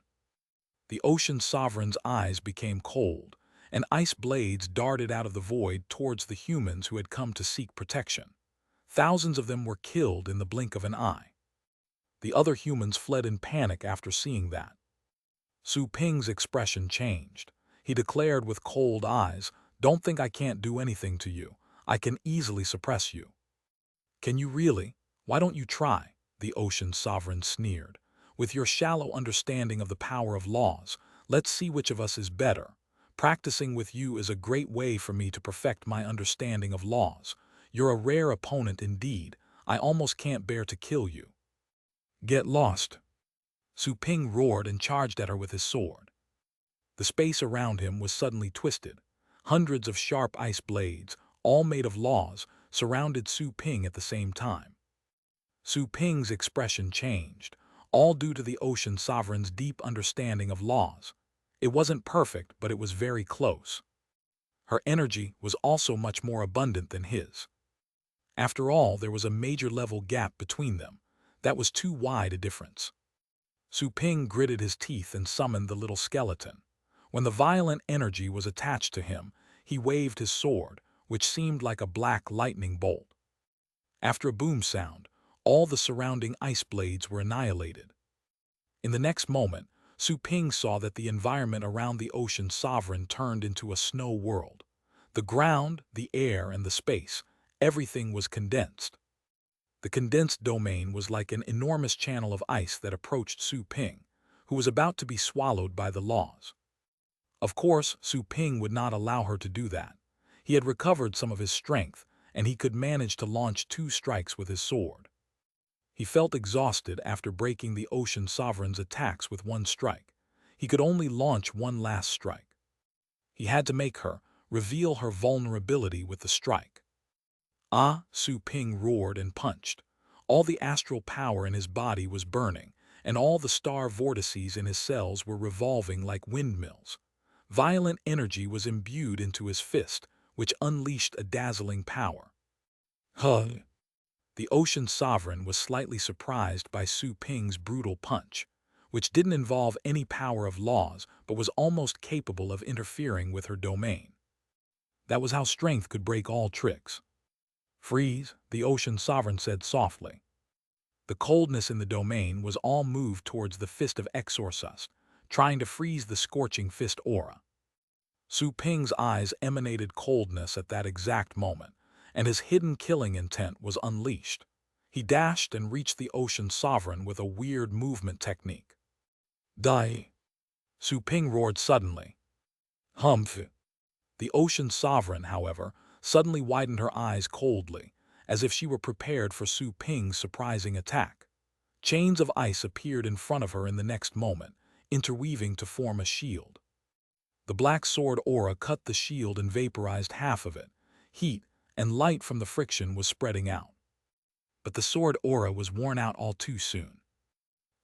The Ocean Sovereign's eyes became cold, and ice blades darted out of the void towards the humans who had come to seek protection. Thousands of them were killed in the blink of an eye. The other humans fled in panic after seeing that. Su Ping's expression changed. He declared with cold eyes, "Don't think I can't do anything to you. I can easily suppress you." "Can you really? Why don't you try?" the Ocean Sovereign sneered. "With your shallow understanding of the power of laws, let's see which of us is better. Practicing with you is a great way for me to perfect my understanding of laws. You're a rare opponent indeed. I almost can't bear to kill you." "Get lost." Su Ping roared and charged at her with his sword. The space around him was suddenly twisted. Hundreds of sharp ice blades, all made of laws, surrounded Su Ping at the same time. Su Ping's expression changed, all due to the Ocean Sovereign's deep understanding of laws. It wasn't perfect, but it was very close. Her energy was also much more abundant than his. After all, there was a major level gap between them. That was too wide a difference. Su Ping gritted his teeth and summoned the little skeleton. When the violent energy was attached to him, he waved his sword, which seemed like a black lightning bolt. After a boom sound, all the surrounding ice blades were annihilated. In the next moment, Su Ping saw that the environment around the Ocean Sovereign turned into a snow world. The ground, the air, and the space, everything was condensed. The condensed domain was like an enormous channel of ice that approached Su Ping, who was about to be swallowed by the laws. Of course, Su Ping would not allow her to do that. He had recovered some of his strength, and he could manage to launch 2 strikes with his sword. He felt exhausted after breaking the Ocean Sovereign's attacks with 1 strike. He could only launch 1 last strike. He had to make her reveal her vulnerability with the strike. "Ah!" Su Ping roared and punched. All the astral power in his body was burning, and all the star vortices in his cells were revolving like windmills. Violent energy was imbued into his fist, which unleashed a dazzling power. "Huh!" The Ocean Sovereign was slightly surprised by Su Ping's brutal punch, which didn't involve any power of laws but was almost capable of interfering with her domain. That was how strength could break all tricks. "Freeze," the Ocean Sovereign said softly. The coldness in the domain was all moved towards the Fist of Exorcist, trying to freeze the scorching fist aura. Su Ping's eyes emanated coldness at that exact moment, and his hidden killing intent was unleashed. He dashed and reached the Ocean Sovereign with a weird movement technique. "Die!" Su Ping roared suddenly. "Humph!" The Ocean Sovereign, however, suddenly widened her eyes coldly, as if she were prepared for Su Ping's surprising attack. Chains of ice appeared in front of her in the next moment, interweaving to form a shield. The black sword aura cut the shield and vaporized half of it. Heat and light from the friction was spreading out. But the sword aura was worn out all too soon.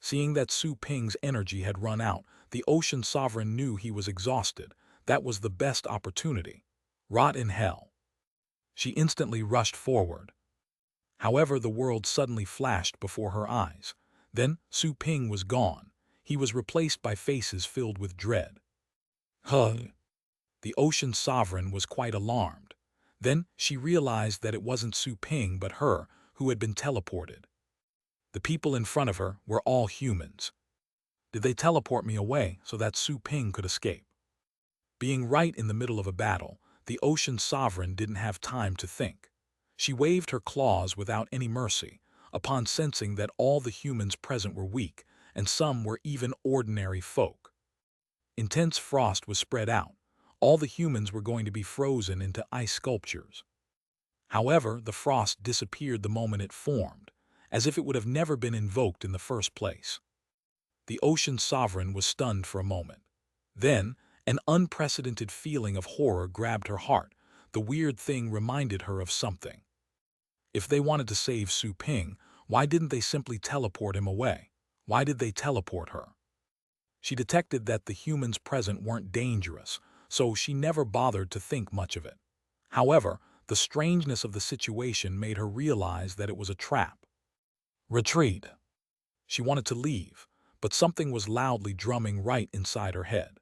Seeing that Su Ping's energy had run out, the Ocean Sovereign knew he was exhausted. That was the best opportunity. Rot in hell. She instantly rushed forward. However, the world suddenly flashed before her eyes. Then Su Ping was gone. He was replaced by faces filled with dread. Huh. The Ocean Sovereign was quite alarmed. Then she realized that it wasn't Su Ping but her who had been teleported. The people in front of her were all humans. Did they teleport me away so that Su Ping could escape? Being right in the middle of a battle, the Ocean Sovereign didn't have time to think. She waved her claws without any mercy, upon sensing that all the humans present were weak, and some were even ordinary folk. Intense frost was spread out. All the humans were going to be frozen into ice sculptures. However, the frost disappeared the moment it formed, as if it would have never been invoked in the first place. The Ocean Sovereign was stunned for a moment. Then, an unprecedented feeling of horror grabbed her heart. The weird thing reminded her of something. If they wanted to save Su Ping, why didn't they simply teleport him away? Why did they teleport her? She detected that the humans present weren't dangerous, so she never bothered to think much of it. However, the strangeness of the situation made her realize that it was a trap. Retreat. She wanted to leave, but something was loudly drumming right inside her head.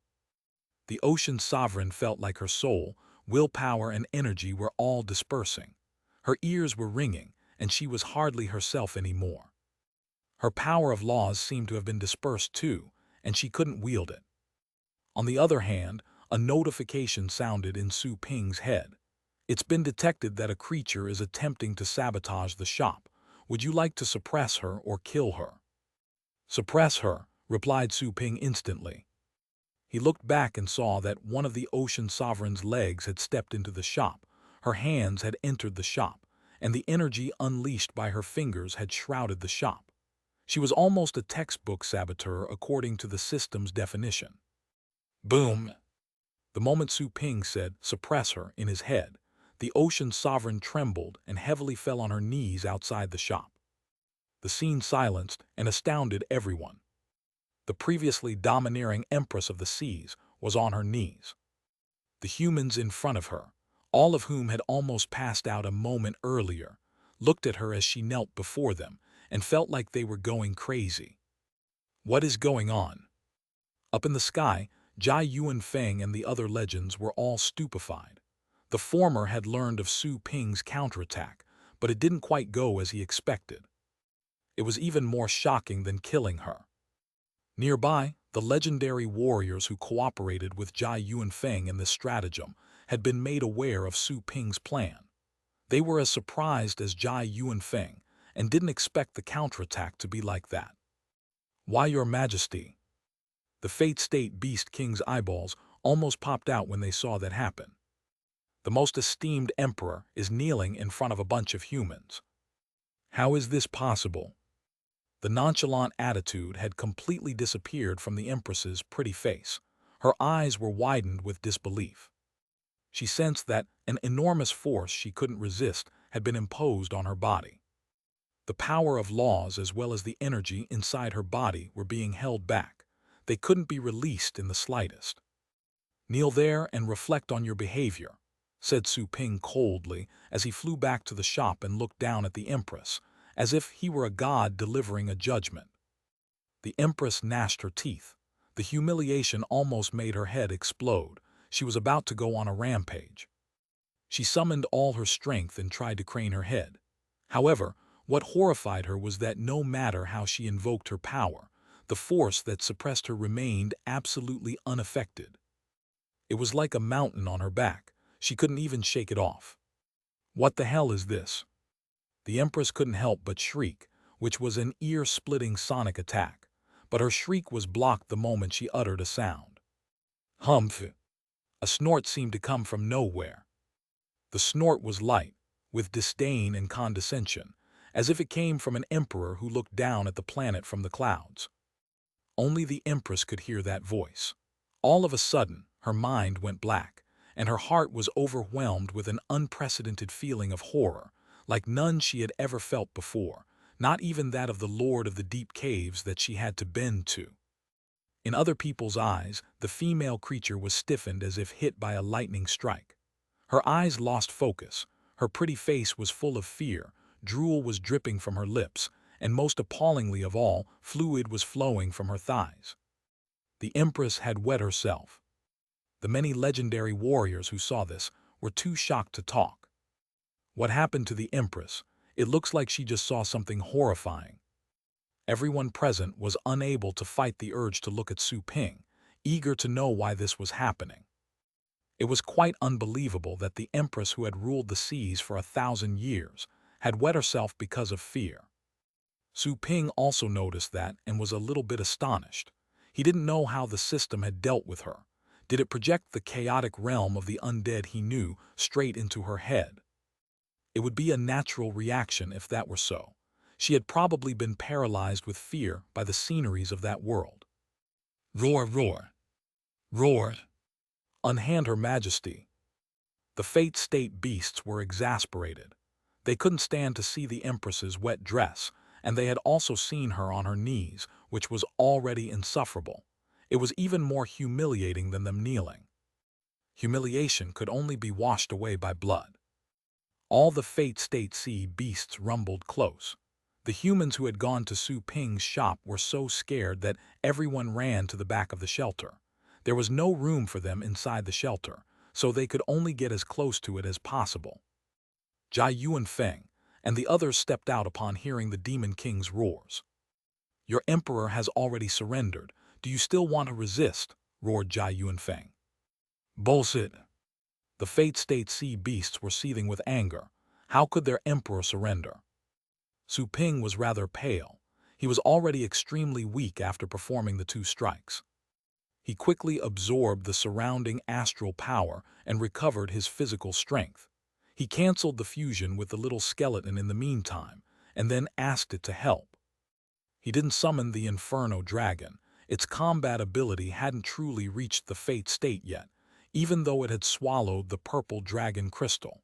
The Ocean Sovereign felt like her soul, willpower, and energy were all dispersing. Her ears were ringing, and she was hardly herself anymore. Her power of laws seemed to have been dispersed too, and she couldn't wield it. On the other hand, a notification sounded in Su Ping's head. It's been detected that a creature is attempting to sabotage the shop. Would you like to suppress her or kill her? Suppress her, replied Su Ping instantly. He looked back and saw that one of the Ocean Sovereign's legs had stepped into the shop. Her hands had entered the shop, and the energy unleashed by her fingers had shrouded the shop. She was almost a textbook saboteur according to the system's definition. Boom! The moment Su Ping said, "Suppress her," in his head, the Ocean Sovereign trembled and heavily fell on her knees outside the shop. The scene silenced and astounded everyone. The previously domineering Empress of the Seas was on her knees. The humans in front of her, all of whom had almost passed out a moment earlier, looked at her as she knelt before them and felt like they were going crazy. What is going on? Up in the sky, Jai Yuanfeng and the other legends were all stupefied. The former had learned of Su Ping's counterattack, but it didn't quite go as he expected. It was even more shocking than killing her. Nearby, the legendary warriors who cooperated with Jai Yuanfeng in this stratagem had been made aware of Su Ping's plan. They were as surprised as Jai Yuanfeng and didn't expect the counterattack to be like that. Why, Your Majesty? The Fate State Beast King's eyeballs almost popped out when they saw that happen. The most esteemed emperor is kneeling in front of a bunch of humans. How is this possible? The nonchalant attitude had completely disappeared from the Empress's pretty face. Her eyes were widened with disbelief. She sensed that an enormous force she couldn't resist had been imposed on her body. The power of laws as well as the energy inside her body were being held back. They couldn't be released in the slightest. "Kneel there and reflect on your behavior," said Su Ping coldly as he flew back to the shop and looked down at the Empress, as if he were a god delivering a judgment. The Empress gnashed her teeth. The humiliation almost made her head explode. She was about to go on a rampage. She summoned all her strength and tried to crane her head. However, what horrified her was that no matter how she invoked her power, the force that suppressed her remained absolutely unaffected. It was like a mountain on her back. She couldn't even shake it off. What the hell is this? The Empress couldn't help but shriek, which was an ear-splitting sonic attack, but her shriek was blocked the moment she uttered a sound. Humph! A snort seemed to come from nowhere. The snort was light, with disdain and condescension, as if it came from an emperor who looked down at the planet from the clouds. Only the Empress could hear that voice. All of a sudden, her mind went black, and her heart was overwhelmed with an unprecedented feeling of horror, like none she had ever felt before, not even that of the Lord of the Deep Caves that she had to bend to. In other people's eyes, the female creature was stiffened as if hit by a lightning strike. Her eyes lost focus, her pretty face was full of fear, drool was dripping from her lips, and most appallingly of all, fluid was flowing from her thighs. The Empress had wet herself. The many legendary warriors who saw this were too shocked to talk. What happened to the Empress? It looks like she just saw something horrifying. Everyone present was unable to fight the urge to look at Su Ping, eager to know why this was happening. It was quite unbelievable that the Empress who had ruled the seas for 1,000 years had wet herself because of fear. Su Ping also noticed that and was a little bit astonished. He didn't know how the system had dealt with her. Did it project the chaotic realm of the undead he knew straight into her head? It would be a natural reaction if that were so. She had probably been paralyzed with fear by the sceneries of that world. Roar, roar, roar. Unhand her majesty. The Fate State beasts were exasperated. They couldn't stand to see the Empress's wet dress, and they had also seen her on her knees, which was already insufferable. It was even more humiliating than them kneeling. Humiliation could only be washed away by blood. All the Fate State Sea beasts rumbled close. The humans who had gone to Su Ping's shop were so scared that everyone ran to the back of the shelter. There was no room for them inside the shelter, so they could only get as close to it as possible. Jai Yuanfeng and the others stepped out upon hearing the Demon King's roars. "Your emperor has already surrendered. Do you still want to resist?" roared Jai Yuanfeng. "Bullshit." The Fate State Sea beasts were seething with anger. How could their emperor surrender? Su Ping was rather pale. He was already extremely weak after performing the 2 strikes. He quickly absorbed the surrounding astral power and recovered his physical strength. He canceled the fusion with the little skeleton in the meantime, and then asked it to help. He didn't summon the Inferno Dragon. Its combat ability hadn't truly reached the Fate State yet, even though it had swallowed the purple dragon crystal.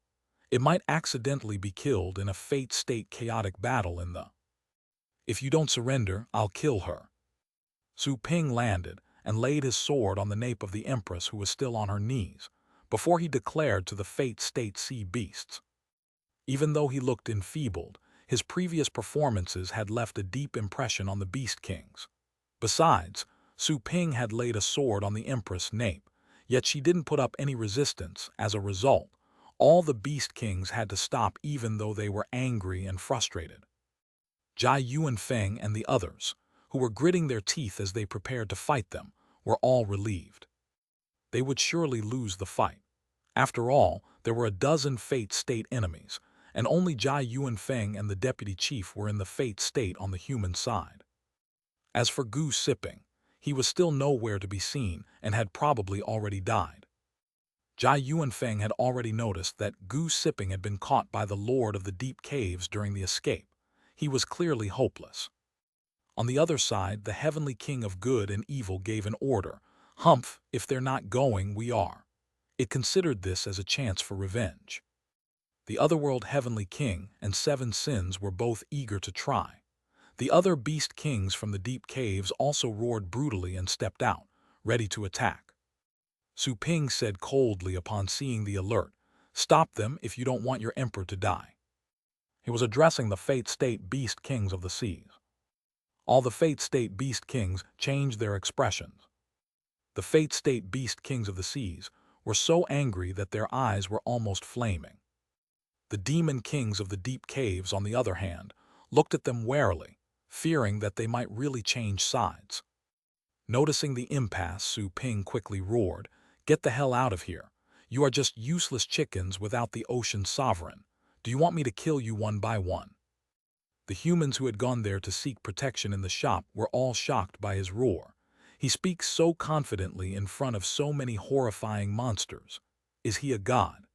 It might accidentally be killed in a Fate State chaotic battle in the "If you don't surrender, I'll kill her." Su Ping landed and laid his sword on the nape of the Empress, who was still on her knees, before he declared to the Fate State Sea beasts. Even though he looked enfeebled, his previous performances had left a deep impression on the Beast Kings. Besides, Su Ping had laid a sword on the Empress' nape, yet she didn't put up any resistance. As a result, all the Beast Kings had to stop even though they were angry and frustrated. Jai Yuanfeng and the others, who were gritting their teeth as they prepared to fight them, were all relieved. They would surely lose the fight. After all, there were a dozen Fate State enemies, and only Jai Yuanfeng and the deputy chief were in the Fate State on the human side. As for Gu Sipping, he was still nowhere to be seen and had probably already died. Jai Yuanfeng had already noticed that Gu Sipping had been caught by the Lord of the Deep Caves during the escape. He was clearly hopeless. On the other side, the Heavenly King of Good and Evil gave an order. "Humph, if they're not going, we are." It considered this as a chance for revenge. The Otherworld Heavenly King and 7 Sins were both eager to try. The other Beast Kings from the Deep Caves also roared brutally and stepped out, ready to attack. Su Ping said coldly upon seeing the alert, "Stop them if you don't want your emperor to die." He was addressing the Fate State Beast Kings of the seas. All the Fate State Beast Kings changed their expressions. The Fate State Beast Kings of the seas were so angry that their eyes were almost flaming. The Demon Kings of the Deep Caves, on the other hand, looked at them warily, fearing that they might really change sides. Noticing the impasse, Su Ping quickly roared, "Get the hell out of here. You are just useless chickens without the ocean sovereign. Do you want me to kill you one by one?" The humans who had gone there to seek protection in the shop were all shocked by his roar. He speaks so confidently in front of so many horrifying monsters. Is he a god?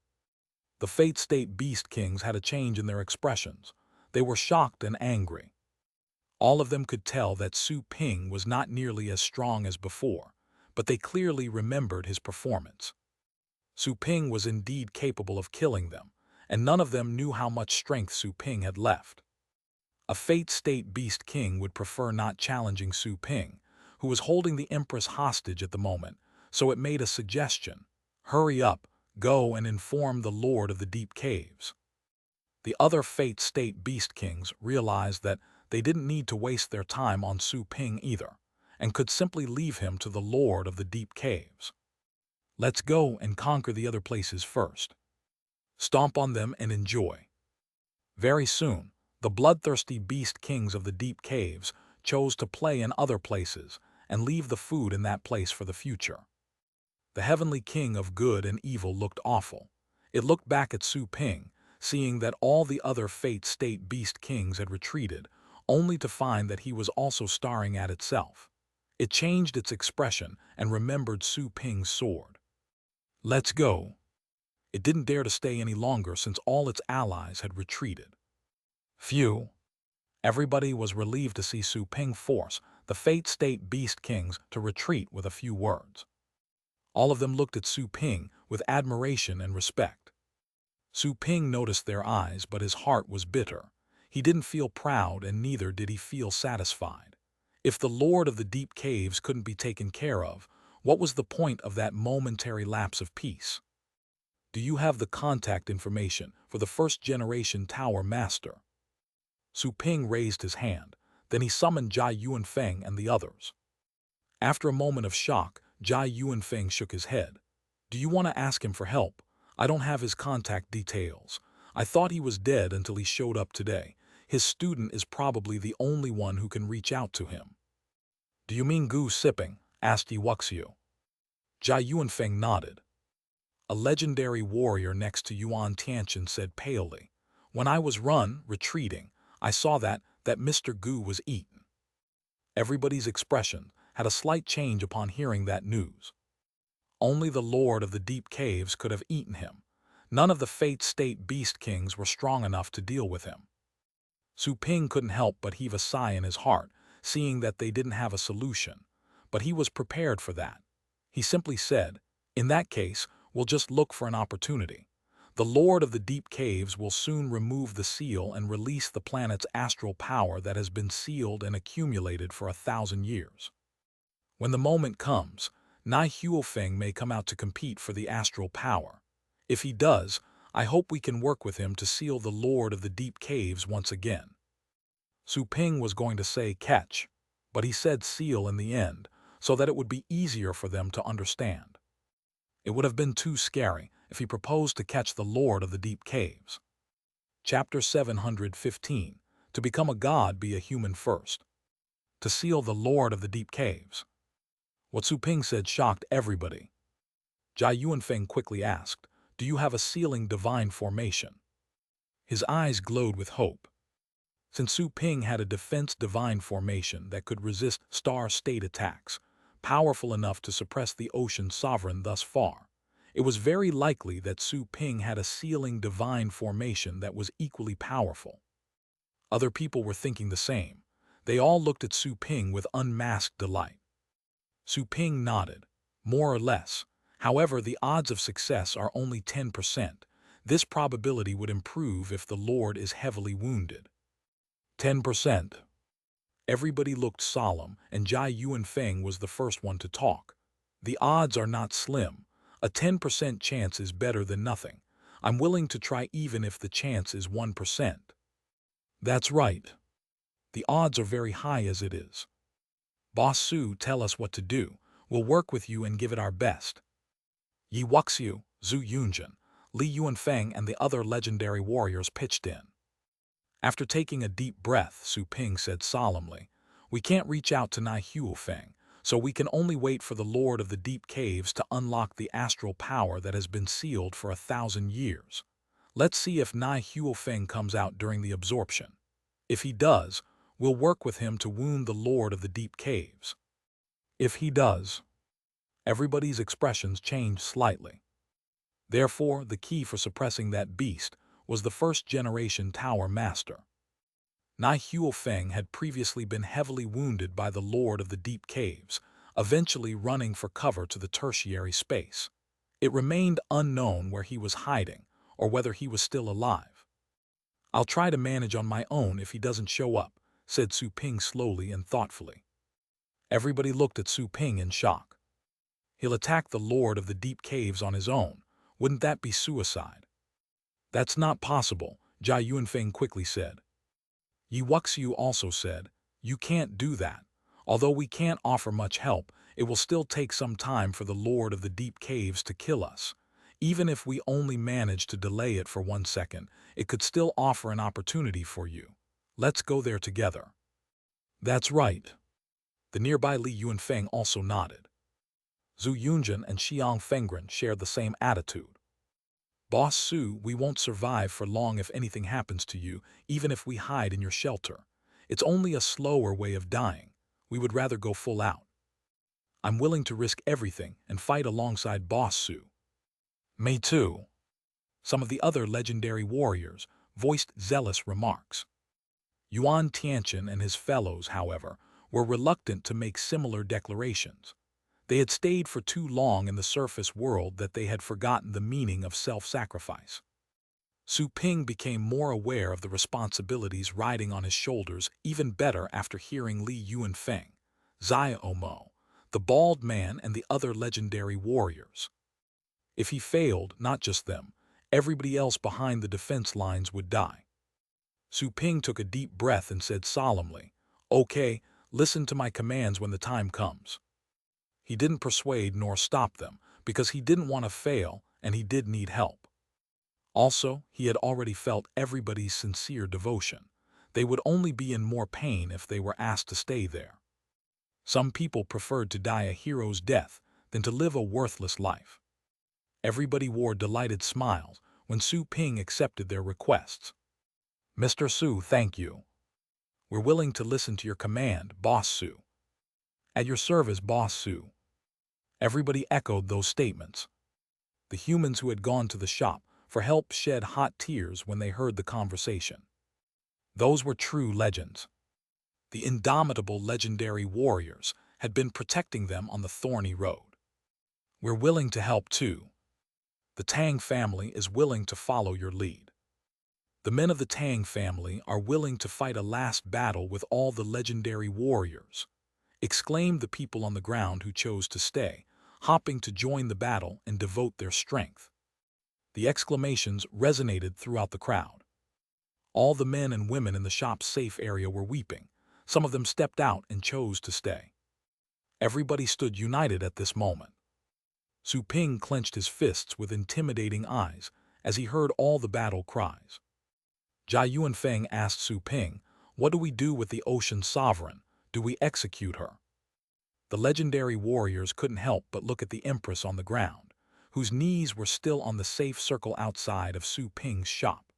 The Fate State Beast Kings had a change in their expressions. They were shocked and angry. All of them could tell that Su Ping was not nearly as strong as before, but they clearly remembered his performance. Su Ping was indeed capable of killing them, and none of them knew how much strength Su Ping had left. A Fate State Beast King would prefer not challenging Su Ping, who was holding the Empress hostage at the moment, so it made a suggestion. Hurry up, go and inform the Lord of the Deep Caves. The other Fate State Beast Kings realized that they didn't need to waste their time on Su Ping either, and could simply leave him to the Lord of the Deep Caves. Let's go and conquer the other places first. Stomp on them and enjoy. Very soon, the bloodthirsty Beast Kings of the Deep Caves chose to play in other places and leave the food in that place for the future. The Heavenly King of Good and Evil looked awful. It looked back at Su Ping, seeing that all the other Fate State Beast Kings had retreated, only to find that he was also staring at itself. It changed its expression and remembered Su Ping's sword. Let's go. It didn't dare to stay any longer since all its allies had retreated. Phew. Everybody was relieved to see Su Ping force the Fate State Beast Kings to retreat with a few words. All of them looked at Su Ping with admiration and respect. Su Ping noticed their eyes, but his heart was bitter. He didn't feel proud, and neither did he feel satisfied. If the Lord of the Deep Caves couldn't be taken care of, what was the point of that momentary lapse of peace? Do you have the contact information for the first-generation Tower Master? Su Ping raised his hand. Then he summoned Jai Yuanfeng and the others. After a moment of shock, Jai Yuanfeng shook his head. Do you want to ask him for help? I don't have his contact details. I thought he was dead until he showed up today. His student is probably the only one who can reach out to him. Do you mean Gu Sipping? Asked Wuxiu. Jai Yuanfeng nodded. A legendary warrior next to Yuan Tianchen said palely, when I was retreating, I saw that Mr. Gu was eaten. Everybody's expression had a slight change upon hearing that news. Only the Lord of the Deep Caves could have eaten him. None of the Fate State Beast Kings were strong enough to deal with him. Su Ping couldn't help but heave a sigh in his heart, seeing that they didn't have a solution, but he was prepared for that. He simply said, in that case, we'll just look for an opportunity. The Lord of the Deep Caves will soon remove the seal and release the planet's astral power that has been sealed and accumulated for 1,000 years. When the moment comes, Nai Huofeng may come out to compete for the astral power. If he does, I hope we can work with him to seal the Lord of the Deep Caves once again. Su Ping was going to say catch, but he said seal in the end, so that it would be easier for them to understand. It would have been too scary if he proposed to catch the Lord of the Deep Caves. Chapter 715. To become a god, be a human first. To seal the Lord of the Deep Caves. What Su Ping said shocked everybody. Jai Yuanfeng quickly asked, do you have a sealing divine formation? His eyes glowed with hope. Since Su Ping had a defense divine formation that could resist star-state attacks, powerful enough to suppress the ocean sovereign thus far, it was very likely that Su Ping had a sealing divine formation that was equally powerful. Other people were thinking the same. They all looked at Su Ping with unmasked delight. Su Ping nodded. More or less. However, the odds of success are only 10%. This probability would improve if the Lord is heavily wounded. 10%. Everybody looked solemn, and Jai Yuanfeng was the first one to talk. The odds are not slim. A 10% chance is better than nothing. I'm willing to try even if the chance is 1%. That's right. The odds are very high as it is. Boss Su, tell us what to do. We'll work with you and give it our best. Yi Wuxiu, Zhu Yunjin, Li Yuanfeng and the other legendary warriors pitched in. After taking a deep breath, Su Ping said solemnly, we can't reach out to Nai Huofeng, so we can only wait for the Lord of the Deep Caves to unlock the astral power that has been sealed for 1,000 years. Let's see if Nai Huofeng comes out during the absorption. If he does, we'll work with him to wound the Lord of the Deep Caves. If he does. Everybody's expressions changed slightly. Therefore, the key for suppressing that beast was the first-generation Tower Master. Nai Huofeng had previously been heavily wounded by the Lord of the Deep Caves, eventually running for cover to the tertiary space. It remained unknown where he was hiding, or whether he was still alive. "I'll try to manage on my own if he doesn't show up," said Su Ping slowly and thoughtfully. Everybody looked at Su Ping in shock. "He'll attack the Lord of the Deep Caves on his own. Wouldn't that be suicide?" "That's not possible," Jia Yunfeng quickly said. Yi Wuxiu also said, "You can't do that. Although we can't offer much help, it will still take some time for the Lord of the Deep Caves to kill us. Even if we only manage to delay it for 1 second, it could still offer an opportunity for you. Let's go there together." "That's right." The nearby Li Yunfeng also nodded. Zhu Yunjin and Xiang Fengren shared the same attitude. "Boss Su, we won't survive for long if anything happens to you, even if we hide in your shelter. It's only a slower way of dying. We would rather go full out." "I'm willing to risk everything and fight alongside Boss Su." "Me too." Some of the other legendary warriors voiced zealous remarks. Yuan Tianqian and his fellows, however, were reluctant to make similar declarations. They had stayed for too long in the surface world that they had forgotten the meaning of self-sacrifice. Su Ping became more aware of the responsibilities riding on his shoulders even better after hearing Li Yunfeng, Xia Omo, the bald man and the other legendary warriors. If he failed, not just them, everybody else behind the defense lines would die. Su Ping took a deep breath and said solemnly, "Okay, listen to my commands when the time comes." He didn't persuade nor stop them, because he didn't want to fail and he did need help. Also, he had already felt everybody's sincere devotion. They would only be in more pain if they were asked to stay there. Some people preferred to die a hero's death than to live a worthless life. Everybody wore delighted smiles when Su Ping accepted their requests. "Mr. Su, thank you. We're willing to listen to your command, Boss Su." "At your service, Boss Su." Everybody echoed those statements. The humans who had gone to the shop for help shed hot tears when they heard the conversation. Those were true legends. The indomitable legendary warriors had been protecting them on the thorny road. "We're willing to help too. The Tang family is willing to follow your lead. The men of the Tang family are willing to fight a last battle with all the legendary warriors," exclaimed the people on the ground who chose to stay, hopping to join the battle and devote their strength. The exclamations resonated throughout the crowd. All the men and women in the shop's safe area were weeping. Some of them stepped out and chose to stay. Everybody stood united at this moment. Su Ping clenched his fists with intimidating eyes as he heard all the battle cries. Jia Yunfeng asked Su Ping, "What do we do with the Ocean Sovereign? Do we execute her?" The legendary warriors couldn't help but look at the Empress on the ground, whose knees were still on the safe circle outside of Su Ping's shop.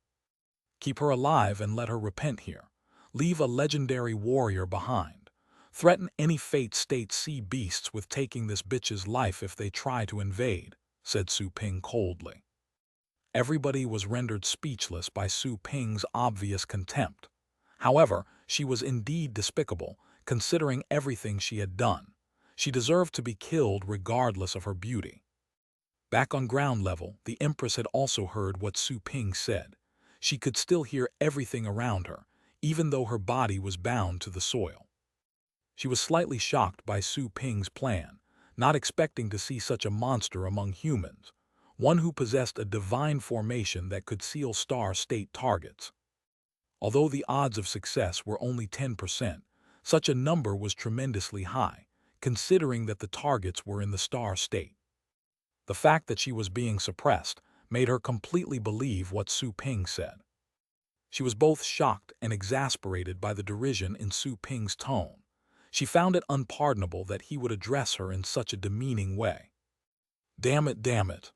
"Keep her alive and let her repent here. Leave a legendary warrior behind. Threaten any fate state sea beasts with taking this bitch's life if they try to invade," said Su Ping coldly. Everybody was rendered speechless by Su Ping's obvious contempt. However, she was indeed despicable, considering everything she had done. She deserved to be killed regardless of her beauty. Back on ground level, the Empress had also heard what Su Ping said. She could still hear everything around her, even though her body was bound to the soil. She was slightly shocked by Su Ping's plan, not expecting to see such a monster among humans, one who possessed a divine formation that could seal star-state targets. Although the odds of success were only 10%, such a number was tremendously high, considering that the targets were in the star state. The fact that she was being suppressed made her completely believe what Su Ping said. She was both shocked and exasperated by the derision in Su Ping's tone. She found it unpardonable that he would address her in such a demeaning way. Damn it.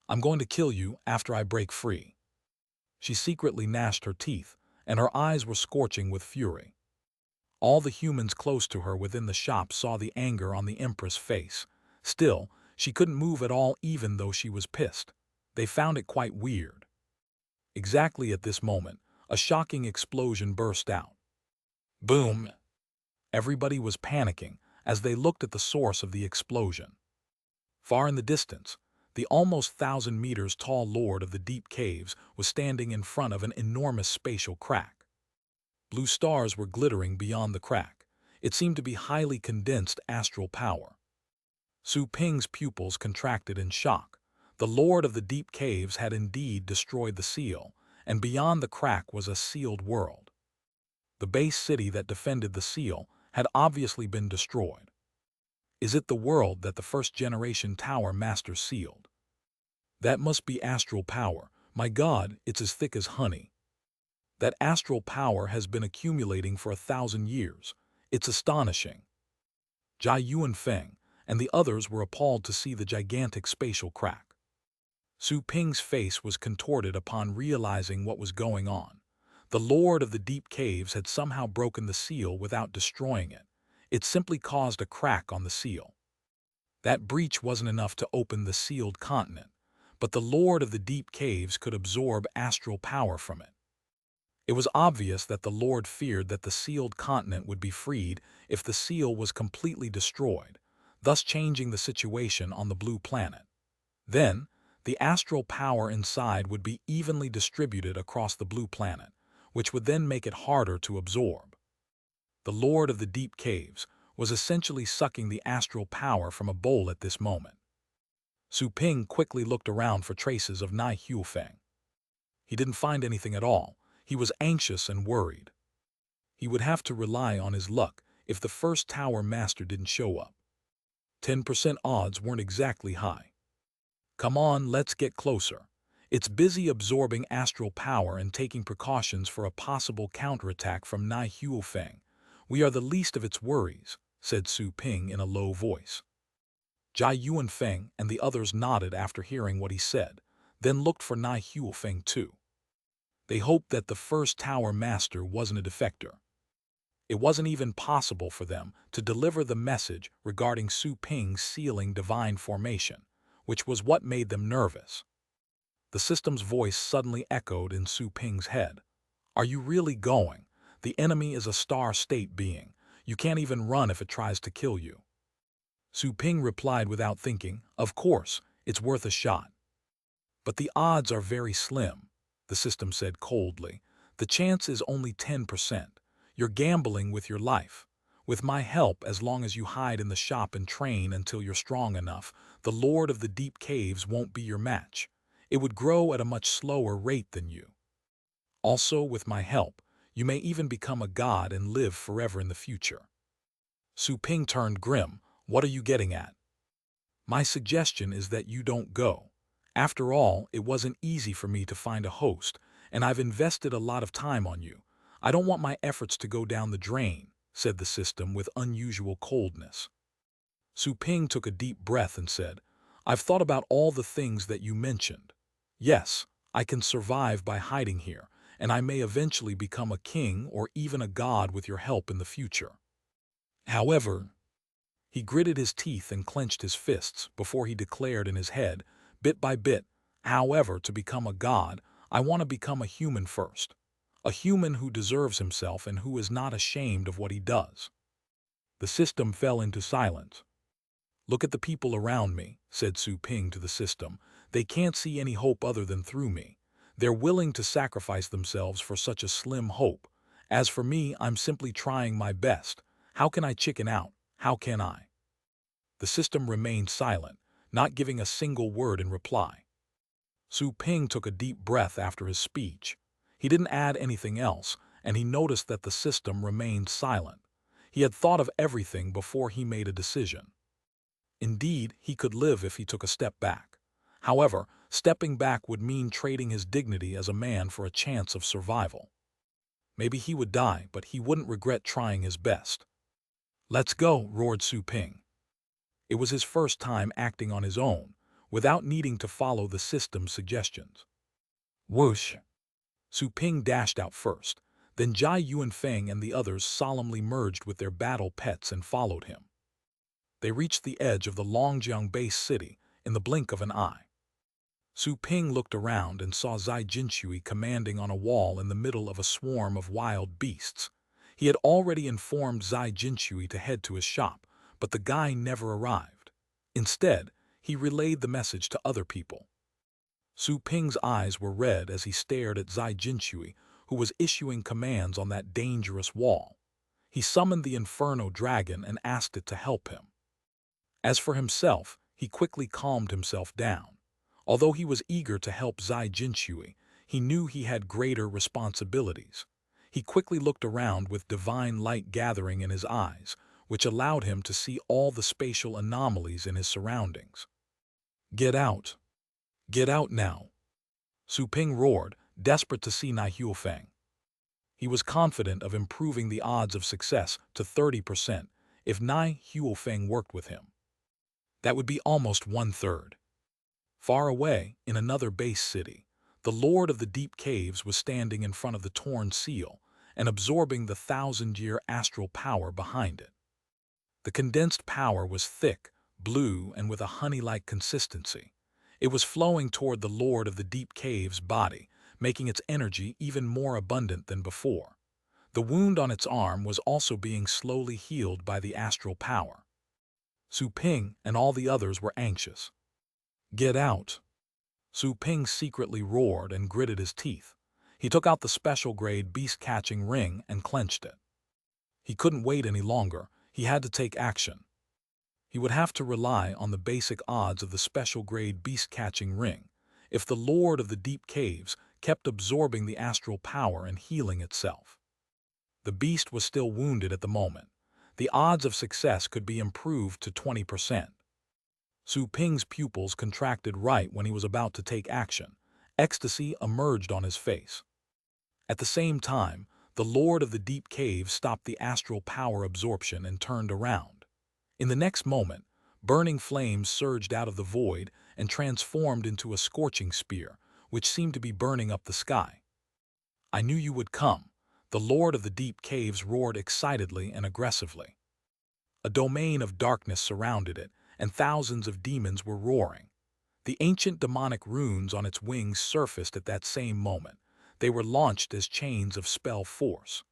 I'm going to kill you after I break free." She secretly gnashed her teeth, and her eyes were scorching with fury. All the humans close to her within the shop saw the anger on the Empress' face. Still, she couldn't move at all even though she was pissed. They found it quite weird. Exactly at this moment, a shocking explosion burst out. Boom! Everybody was panicking as they looked at the source of the explosion. Far in the distance, the almost 1,000 meters tall Lord of the Deep Caves was standing in front of an enormous spatial crack. Blue stars were glittering beyond the crack. It seemed to be highly condensed astral power. Su Ping's pupils contracted in shock. The Lord of the Deep Caves had indeed destroyed the seal, and beyond the crack was a sealed world. The base city that defended the seal had obviously been destroyed. Is it the world that the first-generation Tower Master sealed? That must be astral power. My God, it's as thick as honey. That astral power has been accumulating for 1,000 years. It's astonishing. Jia Yuanfeng and the others were appalled to see the gigantic spatial crack. Su Ping's face was contorted upon realizing what was going on. The Lord of the Deep Caves had somehow broken the seal without destroying it. It simply caused a crack on the seal. That breach wasn't enough to open the sealed continent, but the Lord of the Deep Caves could absorb astral power from it. It was obvious that the Lord feared that the sealed continent would be freed if the seal was completely destroyed, thus changing the situation on the blue planet. Then, the astral power inside would be evenly distributed across the blue planet, which would then make it harder to absorb. The Lord of the Deep Caves was essentially sucking the astral power from a bowl at this moment. Su Ping quickly looked around for traces of Nai Huofeng. He didn't find anything at all. He was anxious and worried. He would have to rely on his luck if the first Tower Master didn't show up. 10% odds weren't exactly high. Come on, let's get closer. It's busy absorbing astral power and taking precautions for a possible counterattack from Nai Huofeng. We are the least of its worries, said Su Ping in a low voice. Jia Yuanfeng and the others nodded after hearing what he said, then looked for Nai Huofeng too. They hoped that the first Tower Master wasn't a defector. It wasn't even possible for them to deliver the message regarding Su Ping's sealing divine formation, which was what made them nervous. The system's voice suddenly echoed in Su Ping's head. Are you really going? The enemy is a star-state being. You can't even run if it tries to kill you. Su Ping replied without thinking, of course, it's worth a shot. But the odds are very slim, the system said coldly. The chance is only 10%. You're gambling with your life. With my help, as long as you hide in the shop and train until you're strong enough, the Lord of the Deep Caves won't be your match. It would grow at a much slower rate than you. Also, with my help, you may even become a god and live forever in the future. Su Ping turned grim. What are you getting at? My suggestion is that you don't go. After all, it wasn't easy for me to find a host, and I've invested a lot of time on you. I don't want my efforts to go down the drain, said the system with unusual coldness. Su Ping took a deep breath and said, I've thought about all the things that you mentioned. Yes, I can survive by hiding here, and I may eventually become a king or even a god with your help in the future. However, he gritted his teeth and clenched his fists before he declared in his head, bit by bit, however, to become a god, I want to become a human first. A human who deserves himself and who is not ashamed of what he does. The system fell into silence. Look at the people around me, said Su Ping to the system. They can't see any hope other than through me. They're willing to sacrifice themselves for such a slim hope. As for me, I'm simply trying my best. How can I chicken out? How can I? The system remained silent, not giving a single word in reply. Su Ping took a deep breath after his speech. He didn't add anything else, and he noticed that the system remained silent. He had thought of everything before he made a decision. Indeed, he could live if he took a step back. However, stepping back would mean trading his dignity as a man for a chance of survival. Maybe he would die, but he wouldn't regret trying his best. Let's go, roared Su Ping. It was his first time acting on his own, without needing to follow the system's suggestions. Whoosh! Su Ping dashed out first, then Jia Yuanfeng and the others solemnly merged with their battle pets and followed him. They reached the edge of the Longjiang base city in the blink of an eye. Su Ping looked around and saw Zai Jinshui commanding on a wall in the middle of a swarm of wild beasts. He had already informed Zai Jinshui to head to his shop, but the guy never arrived. Instead, he relayed the message to other people. Su Ping's eyes were red as he stared at Zai Jinshui, who was issuing commands on that dangerous wall. He summoned the Inferno Dragon and asked it to help him. As for himself, he quickly calmed himself down. Although he was eager to help Zai Jinshui, he knew he had greater responsibilities. He quickly looked around with divine light gathering in his eyes, which allowed him to see all the spatial anomalies in his surroundings. "Get out! Get out now!" Su Ping roared, desperate to see Nai Huofeng. He was confident of improving the odds of success to 30% if Nai Huofeng worked with him. That would be almost 1/3. Far away, in another base city, the Lord of the Deep Caves was standing in front of the torn seal and absorbing the 1,000-year astral power behind it. The condensed power was thick, blue, and with a honey-like consistency. It was flowing toward the Lord of the Deep Caves' body, making its energy even more abundant than before. The wound on its arm was also being slowly healed by the astral power. Su Ping and all the others were anxious. "Get out!" Su Ping secretly roared and gritted his teeth. He took out the special-grade beast-catching ring and clenched it. He couldn't wait any longer. He had to take action. He would have to rely on the basic odds of the special-grade beast-catching ring. If the Lord of the Deep Caves kept absorbing the astral power and healing itself. The beast was still wounded at the moment. The odds of success could be improved to 20%. Su Ping's pupils contracted right when he was about to take action. Ecstasy emerged on his face. At the same time, the Lord of the Deep Caves stopped the astral power absorption and turned around. In the next moment, burning flames surged out of the void and transformed into a scorching spear, which seemed to be burning up the sky. "I knew you would come," the Lord of the Deep Caves roared excitedly and aggressively. A domain of darkness surrounded it, and thousands of demons were roaring. The ancient demonic runes on its wings surfaced at that same moment. They were launched as chains of spell force.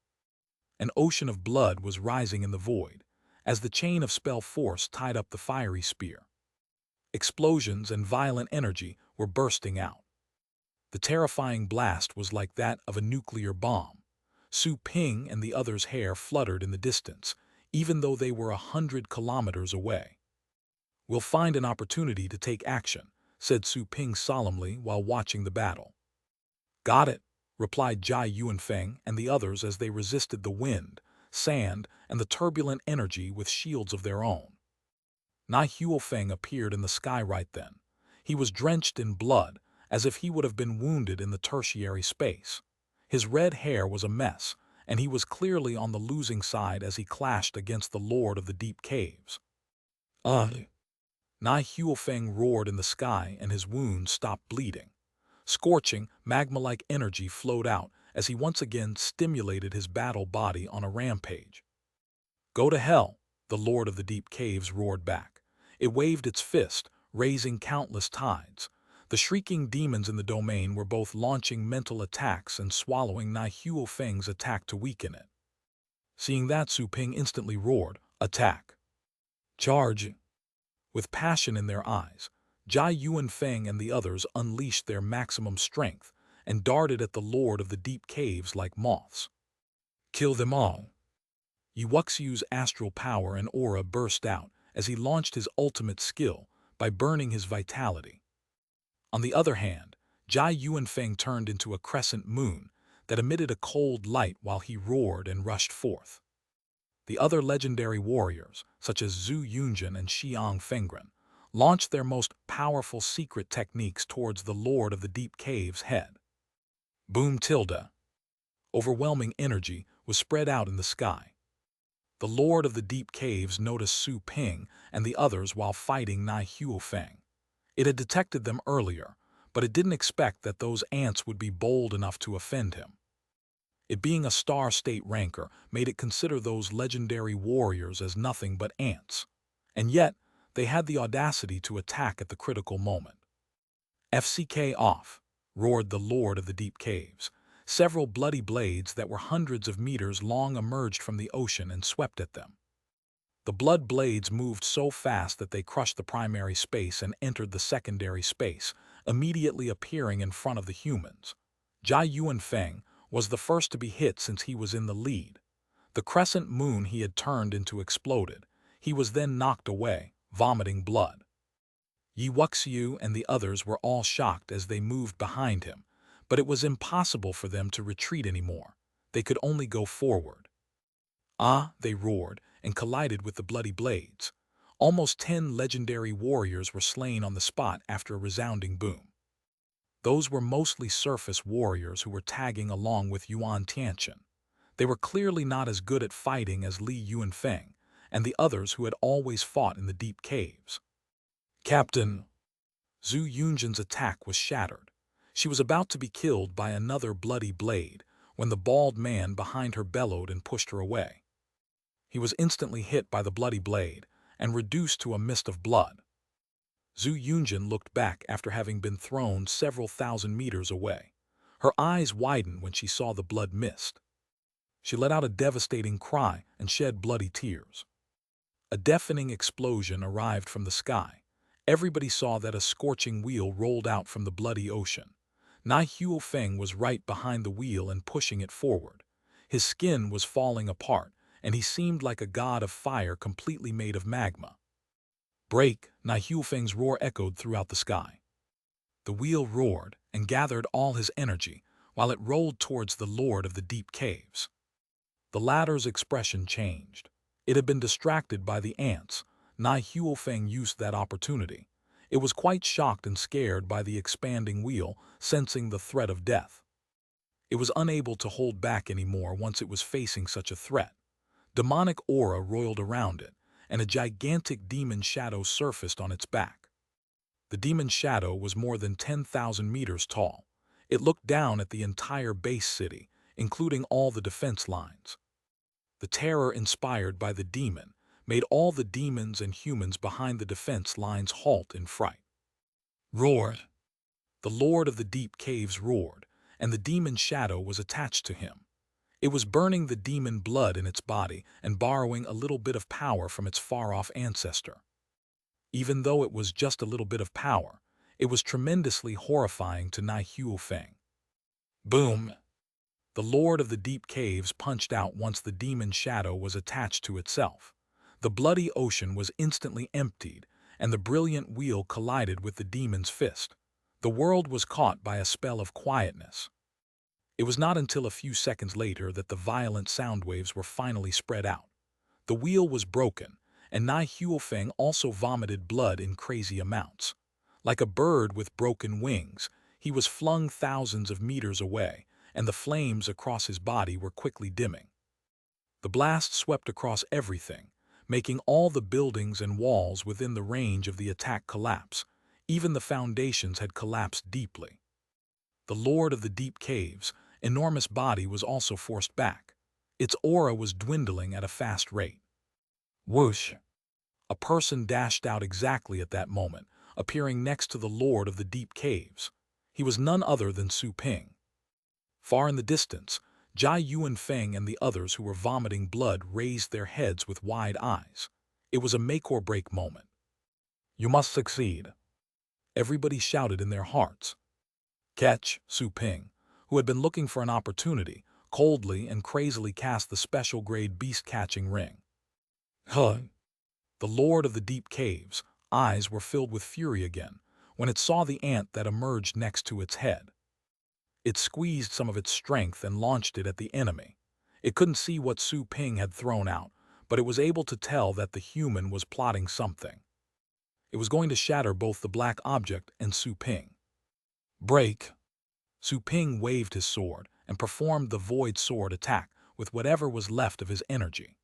An ocean of blood was rising in the void, as the chain of spell force tied up the fiery spear. Explosions and violent energy were bursting out. The terrifying blast was like that of a nuclear bomb. Su Ping and the others' hair fluttered in the distance, even though they were 100 kilometers away. "We'll find an opportunity to take action," said Su Ping solemnly while watching the battle. "Got it," replied Jai Yuanfeng and the others as they resisted the wind, sand, and the turbulent energy with shields of their own. Nai Huofeng appeared in the sky right then. He was drenched in blood, as if he would have been wounded in the tertiary space. His red hair was a mess, and he was clearly on the losing side as he clashed against the Lord of the Deep Caves. Nai Huofeng roared in the sky and his wounds stopped bleeding. Scorching, magma-like energy flowed out as he once again stimulated his battle body on a rampage. "Go to hell," the Lord of the Deep Caves roared back. It waved its fist, raising countless tides. The shrieking demons in the domain were both launching mental attacks and swallowing Nai Huofeng's attack to weaken it. Seeing that, Su Ping instantly roared, "Attack! Charge!" With passion in their eyes, Jai Yuanfeng and the others unleashed their maximum strength and darted at the Lord of the Deep Caves like moths. "Kill them all!" Yuuxiu's astral power and aura burst out as he launched his ultimate skill by burning his vitality. On the other hand, Jai Yuanfeng turned into a crescent moon that emitted a cold light while he roared and rushed forth. The other legendary warriors, such as Zhu Yunjin and Xiang Fengren, launched their most powerful secret techniques towards the Lord of the Deep Caves' head. Boom tilde. Overwhelming energy was spread out in the sky. The Lord of the Deep Caves noticed Su Ping and the others while fighting Nai Huofeng. It had detected them earlier, but it didn't expect that those ants would be bold enough to offend him. It being a Star State ranker made it consider those legendary warriors as nothing but ants. And yet, they had the audacity to attack at the critical moment. FCK off, roared the Lord of the Deep Caves. Several bloody blades that were hundreds of meters long emerged from the ocean and swept at them. The blood blades moved so fast that they crushed the primary space and entered the secondary space, immediately appearing in front of the humans. Jai Yuanfeng was the first to be hit since he was in the lead. The crescent moon he had turned into exploded. He was then knocked away, vomiting blood. Yi Wuxiu and the others were all shocked as they moved behind him, but it was impossible for them to retreat anymore. They could only go forward. Ah, they roared and collided with the bloody blades. Almost 10 legendary warriors were slain on the spot after a resounding boom. Those were mostly surface warriors who were tagging along with Yuan Tianchen. They were clearly not as good at fighting as Li Yuanfeng and the others who had always fought in the deep caves. Captain, Zhu Yunjin's attack was shattered. She was about to be killed by another bloody blade when the bald man behind her bellowed and pushed her away. He was instantly hit by the bloody blade and reduced to a mist of blood. Zhu Yunjin looked back after having been thrown several thousand meters away. Her eyes widened when she saw the blood mist. She let out a devastating cry and shed bloody tears. A deafening explosion arrived from the sky. Everybody saw that a scorching wheel rolled out from the bloody ocean. Nai Huofeng was right behind the wheel and pushing it forward. His skin was falling apart, and he seemed like a god of fire completely made of magma. Break! Nai Huofeng's roar echoed throughout the sky. The wheel roared and gathered all his energy while it rolled towards the Lord of the Deep Caves. The latter's expression changed. It had been distracted by the ants. Nai Huofeng used that opportunity. It was quite shocked and scared by the expanding wheel, sensing the threat of death. It was unable to hold back anymore once it was facing such a threat. Demonic aura roiled around it, and a gigantic demon shadow surfaced on its back. The demon shadow was more than 10,000 meters tall. It looked down at the entire base city, including all the defense lines. The terror inspired by the demon made all the demons and humans behind the defense lines halt in fright. Roared! The Lord of the Deep Caves roared, and the demon shadow was attached to him. It was burning the demon blood in its body and borrowing a little bit of power from its far-off ancestor. Even though it was just a little bit of power, it was tremendously horrifying to Nai Huofeng. Boom! The Lord of the Deep Caves punched out once the demon shadow was attached to itself. The bloody ocean was instantly emptied, and the brilliant wheel collided with the demon's fist. The world was caught by a spell of quietness. It was not until a few seconds later that the violent sound waves were finally spread out. The wheel was broken, and Nai Huofeng also vomited blood in crazy amounts. Like a bird with broken wings, he was flung thousands of meters away, and the flames across his body were quickly dimming. The blast swept across everything, making all the buildings and walls within the range of the attack collapse. Even the foundations had collapsed deeply. The Lord of the Deep Caves' enormous body was also forced back. Its aura was dwindling at a fast rate. Whoosh! A person dashed out exactly at that moment, appearing next to the Lord of the Deep Caves. He was none other than Su Ping. Far in the distance, Jai Yuanfeng and the others who were vomiting blood raised their heads with wide eyes. It was a make-or-break moment. You must succeed, everybody shouted in their hearts. Catch! Su Ping, who had been looking for an opportunity, coldly and crazily cast the special-grade beast-catching ring. Huh! The Lord of the Deep Caves' eyes were filled with fury again when it saw the ant that emerged next to its head. It squeezed some of its strength and launched it at the enemy. It couldn't see what Su Ping had thrown out, but it was able to tell that the human was plotting something. It was going to shatter both the black object and Su Ping. Break! Su Ping waved his sword and performed the void sword attack with whatever was left of his energy.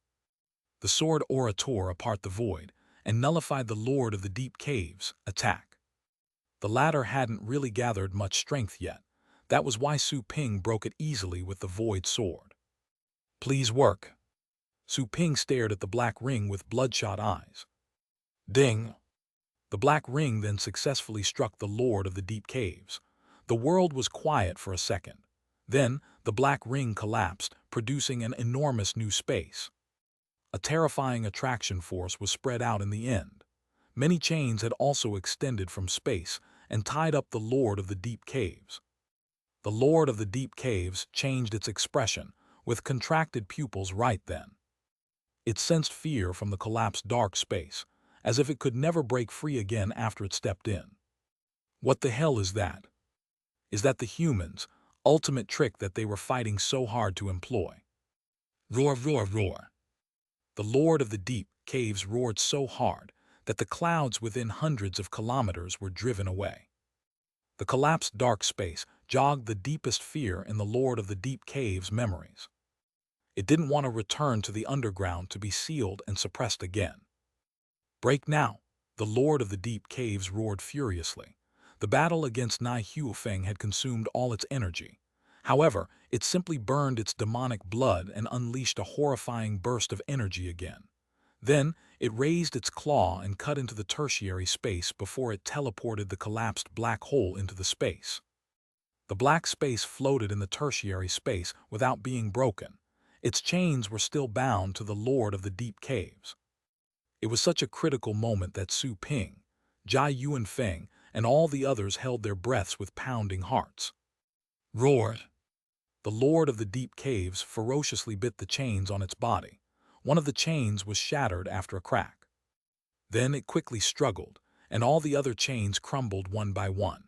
The sword aura tore apart the void and nullified the Lord of the Deep Caves' attack. The latter hadn't really gathered much strength yet. That was why Su Ping broke it easily with the void sword. Please work. Su Ping stared at the black ring with bloodshot eyes. Ding! The black ring then successfully struck the Lord of the Deep Caves. The world was quiet for a second. Then, the black ring collapsed, producing an enormous new space. A terrifying attraction force was spread out in the end. Many chains had also extended from space and tied up the Lord of the Deep Caves. The Lord of the Deep Caves changed its expression, with contracted pupils right then. It sensed fear from the collapsed dark space, as if it could never break free again after it stepped in. What the hell is that? Is that the humans' ultimate trick that they were fighting so hard to employ? Roar, roar, roar. The Lord of the Deep Caves roared so hard that the clouds within hundreds of kilometers were driven away. The collapsed dark space jogged the deepest fear in the Lord of the Deep Caves' memories. It didn't want to return to the underground to be sealed and suppressed again. Break now! The Lord of the Deep Caves roared furiously. The battle against Nai Huofeng had consumed all its energy. However, it simply burned its demonic blood and unleashed a horrifying burst of energy again. Then, it raised its claw and cut into the tertiary space before it teleported the collapsed black hole into the space. The black space floated in the tertiary space without being broken. Its chains were still bound to the Lord of the Deep Caves. It was such a critical moment that Su Ping, Jai Yuanfeng, and all the others held their breaths with pounding hearts. Roared! The Lord of the Deep Caves ferociously bit the chains on its body. One of the chains was shattered after a crack. Then it quickly struggled, and all the other chains crumbled one by one.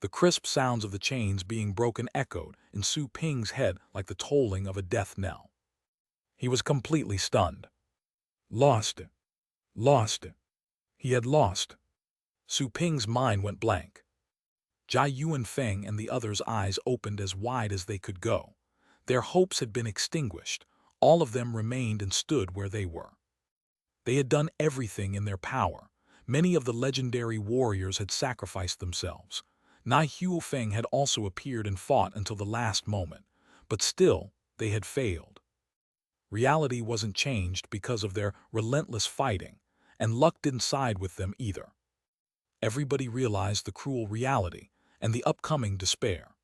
The crisp sounds of the chains being broken echoed in Su Ping's head like the tolling of a death knell. He was completely stunned. Lost. Lost. He had lost. Su Ping's mind went blank. Jai Yuanfeng and the others' eyes opened as wide as they could go. Their hopes had been extinguished. All of them remained and stood where they were. They had done everything in their power. Many of the legendary warriors had sacrificed themselves. Nai Huofeng had also appeared and fought until the last moment, but still, they had failed. Reality wasn't changed because of their relentless fighting, and luck didn't side with them either. Everybody realized the cruel reality and the upcoming despair.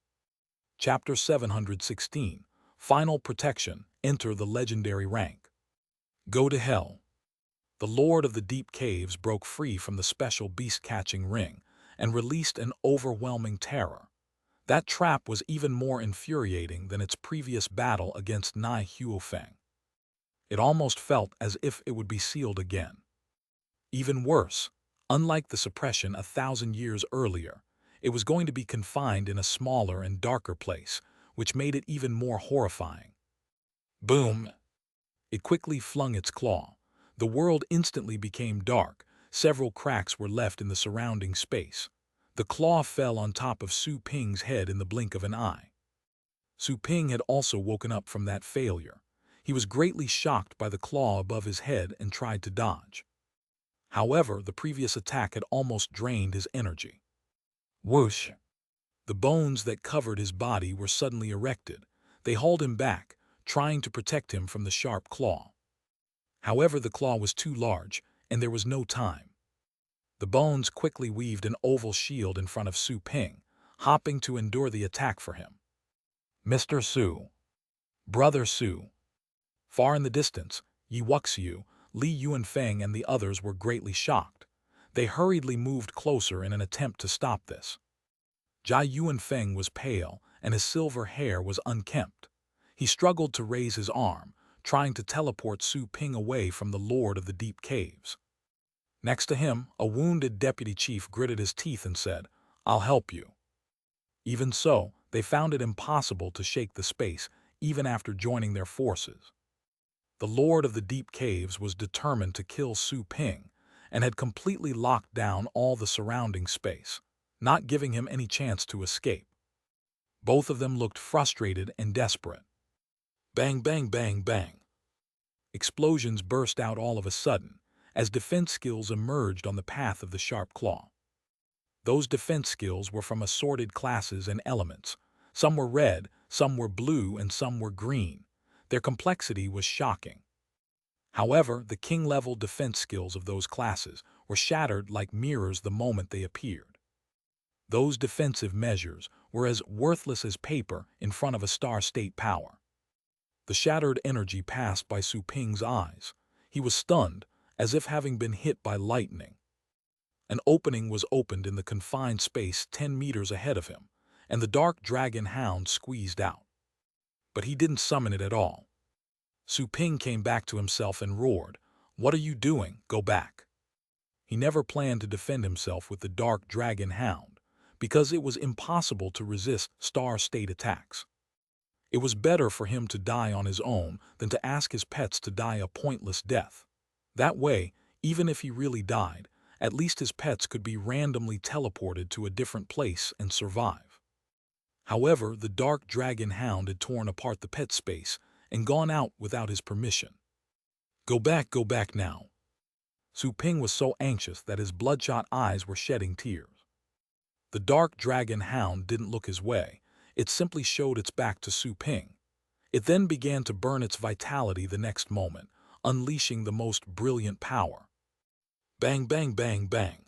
Chapter 716, Final Protection, Enter the Legendary Rank. Go to hell. The Lord of the Deep Caves broke free from the special beast-catching ring and released an overwhelming terror. That trap was even more infuriating than its previous battle against Nai Huofeng. It almost felt as if it would be sealed again. Even worse, unlike the suppression 1,000 years earlier, it was going to be confined in a smaller and darker place, which made it even more horrifying. Boom! It quickly flung its claw. The world instantly became dark. Several cracks were left in the surrounding space. The claw fell on top of Su Ping's head in the blink of an eye. Su Ping had also woken up from that failure. He was greatly shocked by the claw above his head and tried to dodge. However, the previous attack had almost drained his energy. Whoosh! The bones that covered his body were suddenly erected. They hauled him back, trying to protect him from the sharp claw. However, the claw was too large, and there was no time. The bones quickly weaved an oval shield in front of Su Ping, hopping to endure the attack for him. Mr. Su. Brother Su. Far in the distance, Yi Wuxiu, Li Yuanfeng and the others were greatly shocked. They hurriedly moved closer in an attempt to stop this. Jai Yuanfeng was pale, and his silver hair was unkempt. He struggled to raise his arm, trying to teleport Su Ping away from the Lord of the Deep Caves. Next to him, a wounded deputy chief gritted his teeth and said, "I'll help you." Even so, they found it impossible to shake the space, even after joining their forces. The Lord of the Deep Caves was determined to kill Su Ping, and had completely locked down all the surrounding space, not giving him any chance to escape. Both of them looked frustrated and desperate. Bang, bang, bang, bang. Explosions burst out all of a sudden, as defense skills emerged on the path of the sharp claw. Those defense skills were from assorted classes and elements. Some were red, some were blue, and some were green. Their complexity was shocking. However, the king-level defense skills of those classes were shattered like mirrors the moment they appeared. Those defensive measures were as worthless as paper in front of a star-state power. The shattered energy passed by Su Ping's eyes. He was stunned, as if having been hit by lightning. An opening was opened in the confined space 10 meters ahead of him, and the dark dragon hound squeezed out. But he didn't summon it at all. Su Ping came back to himself and roared, "What are you doing? Go back." He never planned to defend himself with the dark dragon hound, because it was impossible to resist star-state attacks. It was better for him to die on his own than to ask his pets to die a pointless death. That way, even if he really died, at least his pets could be randomly teleported to a different place and survive. However, the dark dragon hound had torn apart the pet space and gone out without his permission. Go back now." Su Ping was so anxious that his bloodshot eyes were shedding tears. The dark dragon hound didn't look his way. It simply showed its back to Su Ping. It then began to burn its vitality the next moment, unleashing the most brilliant power. Bang, bang, bang, bang.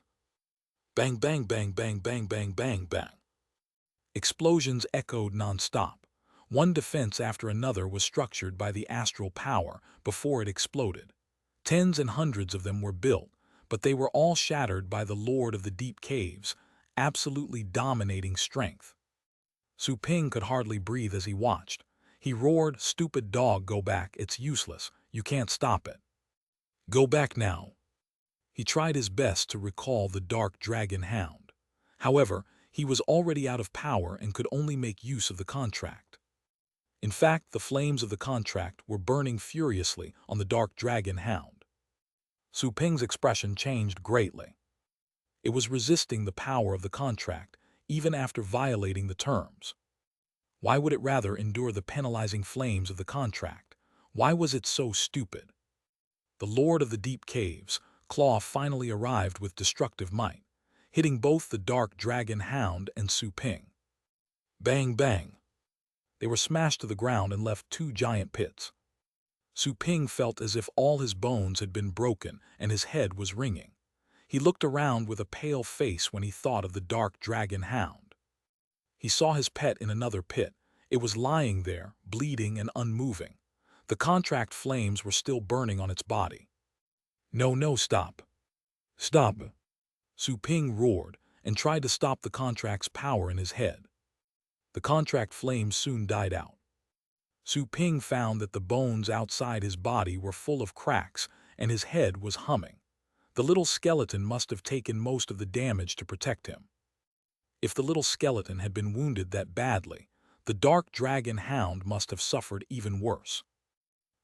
Bang, bang, bang, bang, bang, bang, bang, bang. Explosions echoed non-stop. One defense after another was structured by the astral power before it exploded. Tens and hundreds of them were built, but they were all shattered by the Lord of the Deep Caves, absolutely dominating strength. Su Ping could hardly breathe as he watched. He roared, "Stupid dog, go back, it's useless, you can't stop it. Go back now." He tried his best to recall the dark dragon hound. However, he was already out of power and could only make use of the contract. In fact, the flames of the contract were burning furiously on the dark dragon hound. Su Ping's expression changed greatly. It was resisting the power of the contract, even after violating the terms. Why would it rather endure the penalizing flames of the contract? Why was it so stupid? The Lord of the Deep Caves, Claw, finally arrived with destructive might, hitting both the dark dragon hound and Su Ping. Bang, bang. They were smashed to the ground and left two giant pits. Su Ping felt as if all his bones had been broken and his head was ringing. He looked around with a pale face when he thought of the dark dragon hound. He saw his pet in another pit. It was lying there, bleeding and unmoving. The contract flames were still burning on its body. No, stop. Stop. Su Ping roared and tried to stop the contract's power in his head. The contract flames soon died out. Su Ping found that the bones outside his body were full of cracks and his head was humming. The little skeleton must have taken most of the damage to protect him. If the little skeleton had been wounded that badly, the dark dragon hound must have suffered even worse.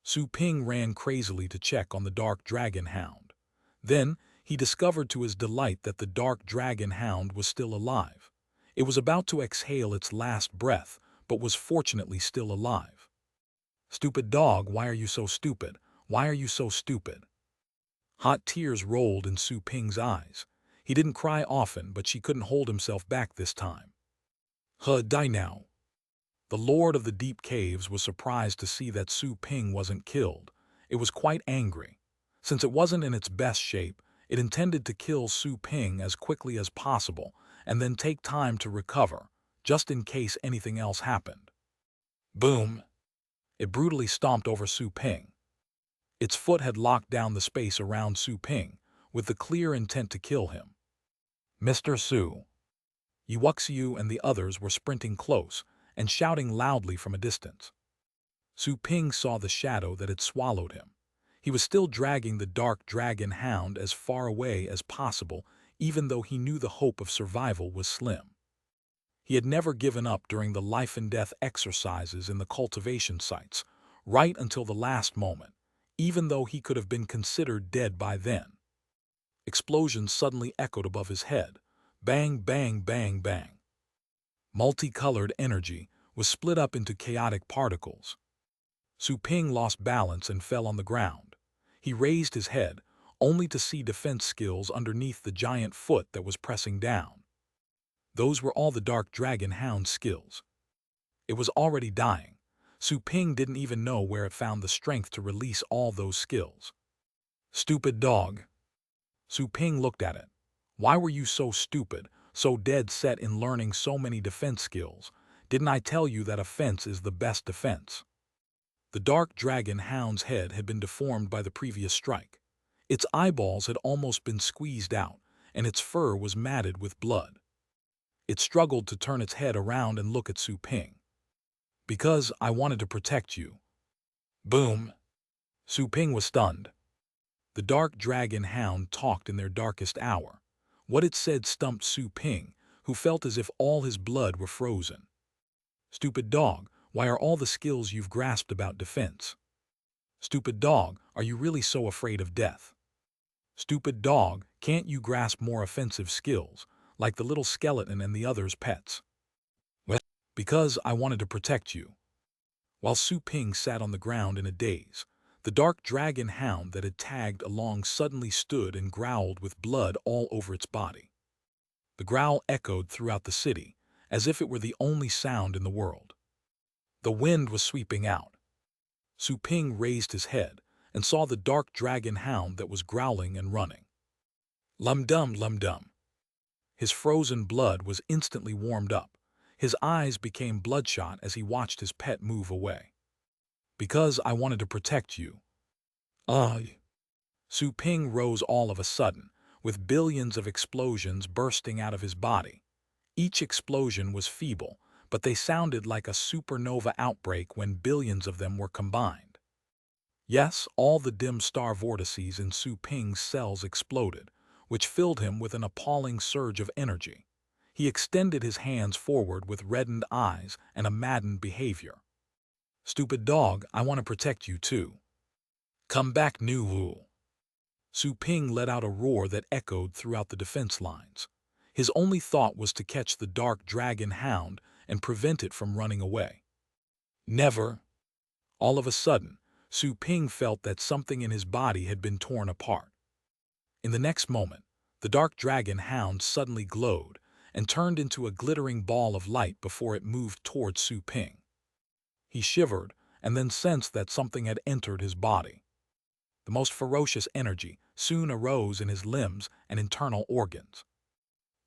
Su Ping ran crazily to check on the dark dragon hound. Then, he discovered to his delight that the dark dragon hound was still alive. It was about to exhale its last breath, but was fortunately still alive. "Stupid dog, why are you so stupid? Why are you so stupid?" Hot tears rolled in Su Ping's eyes. He didn't cry often, but she couldn't hold himself back this time. Die now." The Lord of the Deep Caves was surprised to see that Su Ping wasn't killed. It was quite angry. Since it wasn't in its best shape, it intended to kill Su Ping as quickly as possible and then take time to recover, just in case anything else happened. Boom! It brutally stomped over Su Ping. Its foot had locked down the space around Su Ping, with the clear intent to kill him. "Mr. Su." Yuuxiu and the others were sprinting close and shouting loudly from a distance. Su Ping saw the shadow that had swallowed him. He was still dragging the dark dragon hound as far away as possible, even though he knew the hope of survival was slim. He had never given up during the life-and-death exercises in the cultivation sites, right until the last moment, even though he could have been considered dead by then. Explosions suddenly echoed above his head. Bang, bang, bang, bang. Multicolored energy was split up into chaotic particles. Su Ping lost balance and fell on the ground. He raised his head, only to see defense skills underneath the giant foot that was pressing down. Those were all the dark dragon hound's skills. It was already dying. Su Ping didn't even know where it found the strength to release all those skills. "Stupid dog." Su Ping looked at it. Why were you so stupid, so dead set in learning so many defense skills? Didn't I tell you that offense is the best defense? The dark dragon hound's head had been deformed by the previous strike. Its eyeballs had almost been squeezed out, and its fur was matted with blood. It struggled to turn its head around and look at Su Ping. Because I wanted to protect you. Boom! Su Ping was stunned. The dark dragon hound talked in their darkest hour. What it said stumped Su Ping, who felt as if all his blood were frozen. Stupid dog, why are all the skills you've grasped about defense? Stupid dog, are you really so afraid of death? Stupid dog, can't you grasp more offensive skills, like the little skeleton and the others' pets? Well, because I wanted to protect you. While Su Ping sat on the ground in a daze, the dark dragon hound that had tagged along suddenly stood and growled with blood all over its body. The growl echoed throughout the city, as if it were the only sound in the world. The wind was sweeping out. Su Ping raised his head and saw the dark dragon hound that was growling and running. Lum-dum, lum-dum. His frozen blood was instantly warmed up. His eyes became bloodshot as he watched his pet move away. Because I wanted to protect you. Su Ping rose all of a sudden, with billions of explosions bursting out of his body. Each explosion was feeble, but they sounded like a supernova outbreak when billions of them were combined. Yes, all the dim star vortices in Su Ping's cells exploded, which filled him with an appalling surge of energy. He extended his hands forward with reddened eyes and a maddened behavior. Stupid dog, I want to protect you too. Come back, Nu Wu. Su Ping let out a roar that echoed throughout the defense lines. His only thought was to catch the dark dragon hound and prevent it from running away. Never. All of a sudden, Su Ping felt that something in his body had been torn apart. In the next moment, the dark dragon hound suddenly glowed and turned into a glittering ball of light before it moved towards Su Ping. He shivered and then sensed that something had entered his body. The most ferocious energy soon arose in his limbs and internal organs.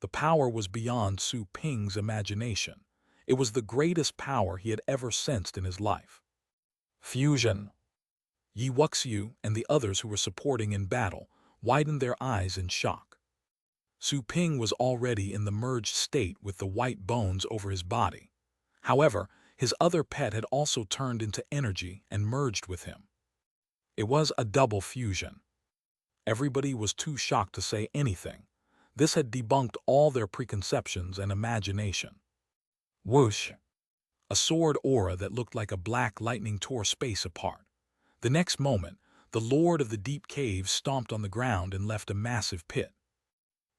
The power was beyond Su Ping's imagination. It was the greatest power he had ever sensed in his life. Fusion. Yi Wuxiu and the others who were supporting in battle widened their eyes in shock. Su Ping was already in the merged state with the white bones over his body. However, his other pet had also turned into energy and merged with him. It was a double fusion. Everybody was too shocked to say anything. This had debunked all their preconceptions and imagination. Whoosh! A sword aura that looked like a black lightning tore space apart. The next moment, the Lord of the Deep Caves stomped on the ground and left a massive pit.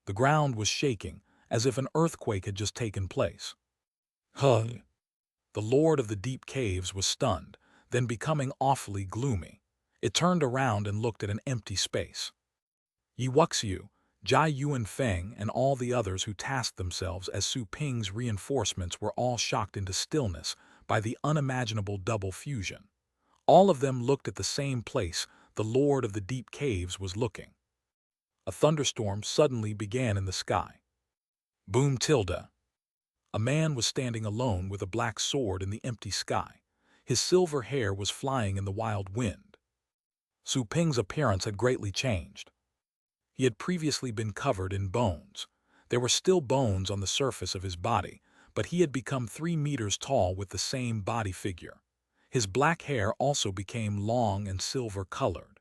The ground was shaking, as if an earthquake had just taken place. The Lord of the Deep Caves was stunned, then becoming awfully gloomy. It turned around and looked at an empty space. Yi Wuxiu, Jai Yuanfeng, and all the others who tasked themselves as Su Ping's reinforcements were all shocked into stillness by the unimaginable double fusion. All of them looked at the same place the Lord of the Deep Caves was looking. A thunderstorm suddenly began in the sky. Boom tilde. A man was standing alone with a black sword in the empty sky. His silver hair was flying in the wild wind. Su Ping's appearance had greatly changed. He had previously been covered in bones. There were still bones on the surface of his body, but he had become 3 meters tall with the same body figure. His black hair also became long and silver-colored.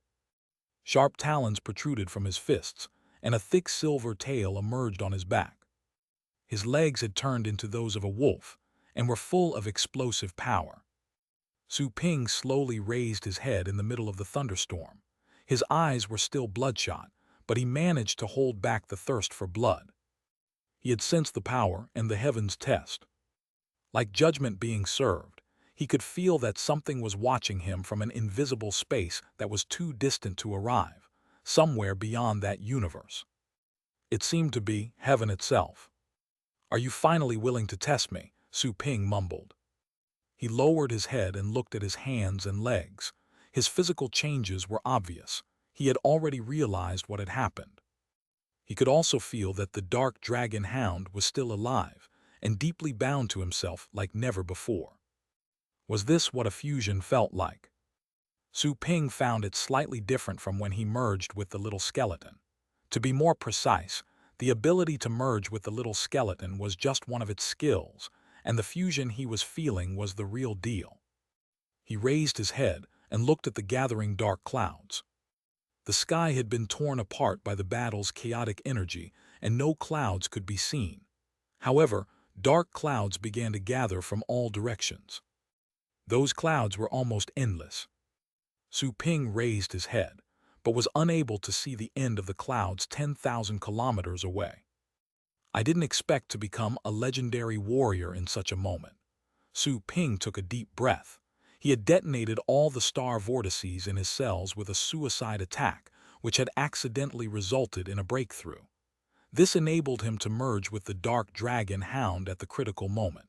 Sharp talons protruded from his fists, and a thick silver tail emerged on his back. His legs had turned into those of a wolf and were full of explosive power. Su Ping slowly raised his head in the middle of the thunderstorm. His eyes were still bloodshot, but he managed to hold back the thirst for blood. He had sensed the power and the heavens' test. Like judgment being served, he could feel that something was watching him from an invisible space that was too distant to arrive, somewhere beyond that universe. It seemed to be heaven itself. Are you finally willing to test me? Su Ping mumbled. He lowered his head and looked at his hands and legs. His physical changes were obvious. He had already realized what had happened. He could also feel that the dark dragon hound was still alive and deeply bound to himself like never before. Was this what a fusion felt like? Su Ping found it slightly different from when he merged with the little skeleton. To be more precise, the ability to merge with the little skeleton was just one of its skills, and the fusion he was feeling was the real deal. He raised his head and looked at the gathering dark clouds. The sky had been torn apart by the battle's chaotic energy, and no clouds could be seen. However, dark clouds began to gather from all directions. Those clouds were almost endless. Su Ping raised his head, but was unable to see the end of the clouds 10,000 kilometers away. I didn't expect to become a legendary warrior in such a moment. Su Ping took a deep breath. He had detonated all the star vortices in his cells with a suicide attack, which had accidentally resulted in a breakthrough. This enabled him to merge with the dark dragon hound at the critical moment.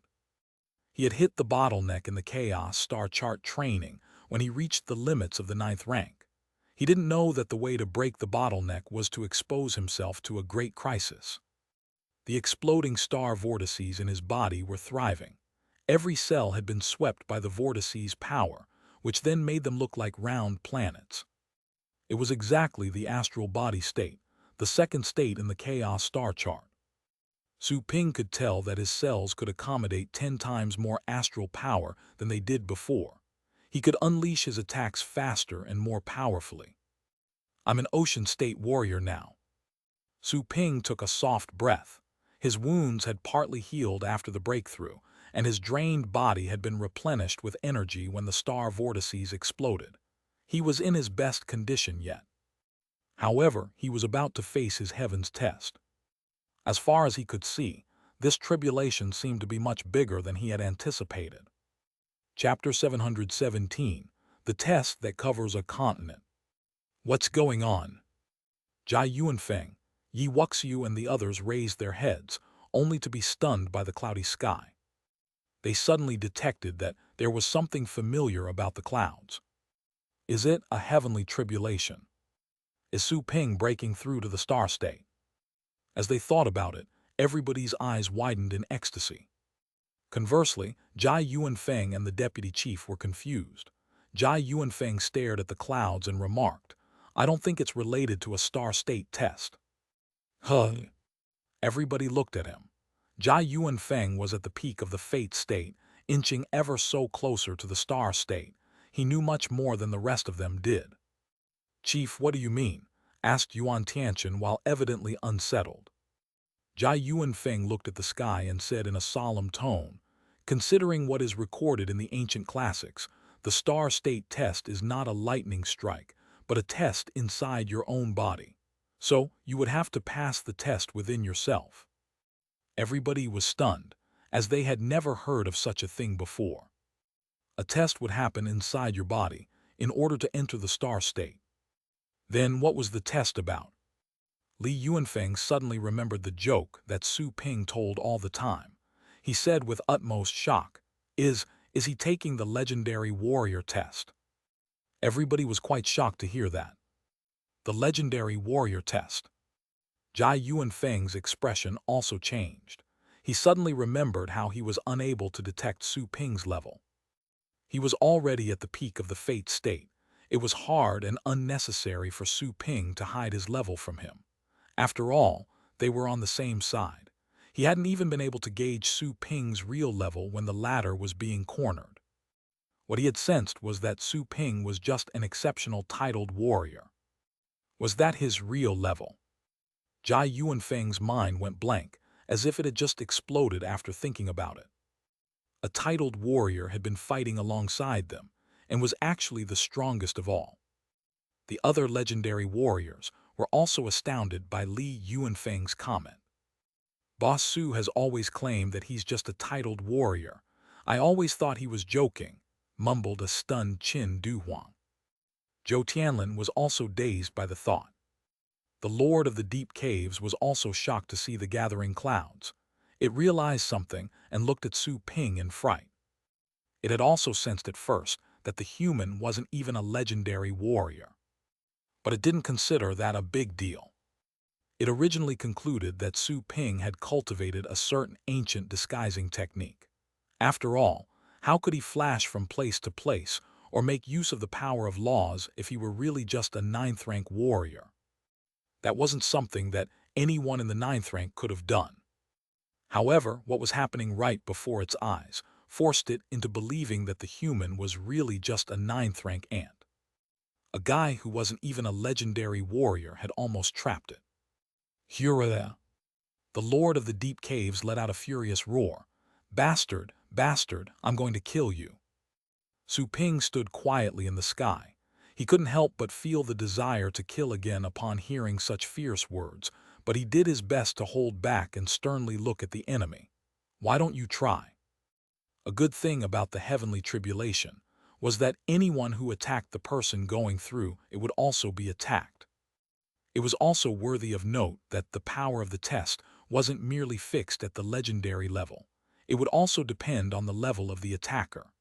He had hit the bottleneck in the Chaos Star Chart training when he reached the limits of the 9th rank. He didn't know that the way to break the bottleneck was to expose himself to a great crisis. The exploding star vortices in his body were thriving. Every cell had been swept by the vortices' power, which then made them look like round planets. It was exactly the astral body state, the second state in the Chaos Star Chart. Su Ping could tell that his cells could accommodate 10 times more astral power than they did before. He could unleash his attacks faster and more powerfully. I'm an ocean state warrior now. Su Ping took a soft breath. His wounds had partly healed after the breakthrough, and his drained body had been replenished with energy when the star vortices exploded. He was in his best condition yet. However, he was about to face his heaven's test. As far as he could see, this tribulation seemed to be much bigger than he had anticipated. Chapter 717, The Test That Covers a Continent. What's going on? Jai Yuanfeng, Yi Wuxiu and the others raised their heads, only to be stunned by the cloudy sky. They suddenly detected that there was something familiar about the clouds. Is it a heavenly tribulation? Is Su Ping breaking through to the star state? As they thought about it, everybody's eyes widened in ecstasy. Conversely, Jai Yuanfeng and the deputy chief were confused. Jai Yuanfeng stared at the clouds and remarked, I don't think it's related to a star state test. Huh. Everybody looked at him. Jai Yuanfeng was at the peak of the fate state, inching ever so closer to the star state. He knew much more than the rest of them did. Chief, what do you mean? Asked Yuan Tianchen while evidently unsettled. Jai Yuanfeng looked at the sky and said in a solemn tone, considering what is recorded in the ancient classics, the star state test is not a lightning strike, but a test inside your own body. So, you would have to pass the test within yourself. Everybody was stunned, as they had never heard of such a thing before. A test would happen inside your body in order to enter the star state. Then what was the test about? Li Yuanfeng suddenly remembered the joke that Su Ping told all the time. He said with utmost shock, Is he taking the legendary warrior test? Everybody was quite shocked to hear that. The legendary warrior test. Jai Yuanfeng's expression also changed. He suddenly remembered how he was unable to detect Su Ping's level. He was already at the peak of the fate state. It was hard and unnecessary for Su Ping to hide his level from him. After all, they were on the same side. He hadn't even been able to gauge Su Ping's real level when the latter was being cornered. What he had sensed was that Su Ping was just an exceptional titled warrior. Was that his real level? Jai Yuanfeng's mind went blank, as if it had just exploded after thinking about it. A titled warrior had been fighting alongside them, and was actually the strongest of all. The other legendary warriors were also astounded by Li Yuanfeng's comment. Boss Su has always claimed that he's just a titled warrior. I always thought he was joking, mumbled a stunned Qin Duhuang. Zhou Tianlin was also dazed by the thought. The Lord of the Deep Caves was also shocked to see the gathering clouds. It realized something and looked at Su Ping in fright. It had also sensed at first that the human wasn't even a legendary warrior. But it didn't consider that a big deal. It originally concluded that Su Ping had cultivated a certain ancient disguising technique. After all, how could he flash from place to place or make use of the power of laws if he were really just a ninth-rank warrior? That wasn't something that anyone in the ninth rank could have done. However, what was happening right before its eyes forced it into believing that the human was really just a ninth-rank ant. A guy who wasn't even a legendary warrior had almost trapped it. Hurrah! The Lord of the Deep Caves let out a furious roar. "Bastard, bastard, I'm going to kill you." Su Ping stood quietly in the sky. He couldn't help but feel the desire to kill again upon hearing such fierce words, but he did his best to hold back and sternly look at the enemy. "Why don't you try?" A good thing about the heavenly tribulation was that anyone who attacked the person going through it would also be attacked. It was also worthy of note that the power of the test wasn't merely fixed at the legendary level. It would also depend on the level of the attacker.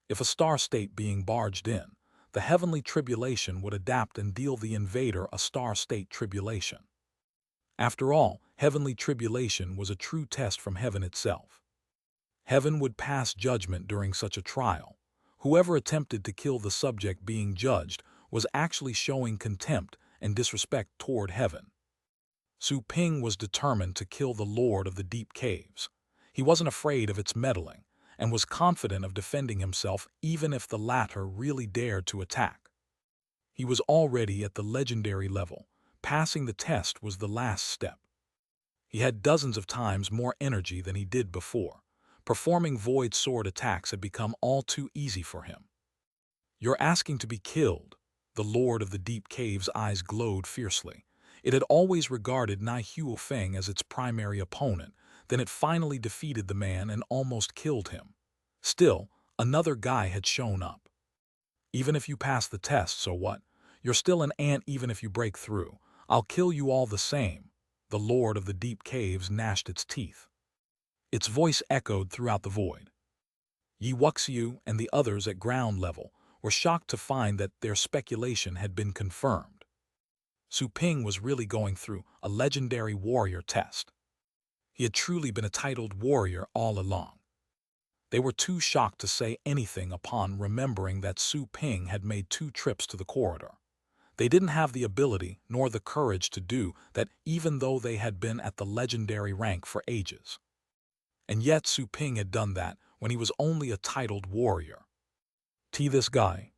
If a star state being barged in, the heavenly tribulation would adapt and deal the invader a star state tribulation. After all, heavenly tribulation was a true test from heaven itself. Heaven would pass judgment during such a trial. Whoever attempted to kill the subject being judged was actually showing contempt and disrespect toward heaven. Su Ping was determined to kill the Lord of the Deep Caves. He wasn't afraid of its meddling, and was confident of defending himself even if the latter really dared to attack. He was already at the legendary level. Passing the test was the last step. He had dozens of times more energy than he did before. Performing void sword attacks had become all too easy for him. "You're asking to be killed." The Lord of the Deep Caves' eyes glowed fiercely. It had always regarded Nai Huo Feng as its primary opponent, then it finally defeated the man and almost killed him. Still, another guy had shown up. "Even if you pass the test, so what? You're still an ant even if you break through. I'll kill you all the same." The Lord of the Deep Caves gnashed its teeth. Its voice echoed throughout the void. Yi Wuxiu and the others at ground level were shocked to find that their speculation had been confirmed. Su Ping was really going through a legendary warrior test. He had truly been a titled warrior all along. They were too shocked to say anything upon remembering that Su Ping had made 2 trips to the corridor. They didn't have the ability nor the courage to do that even though they had been at the legendary rank for ages. And yet Su Ping had done that when he was only a titled warrior. This guy."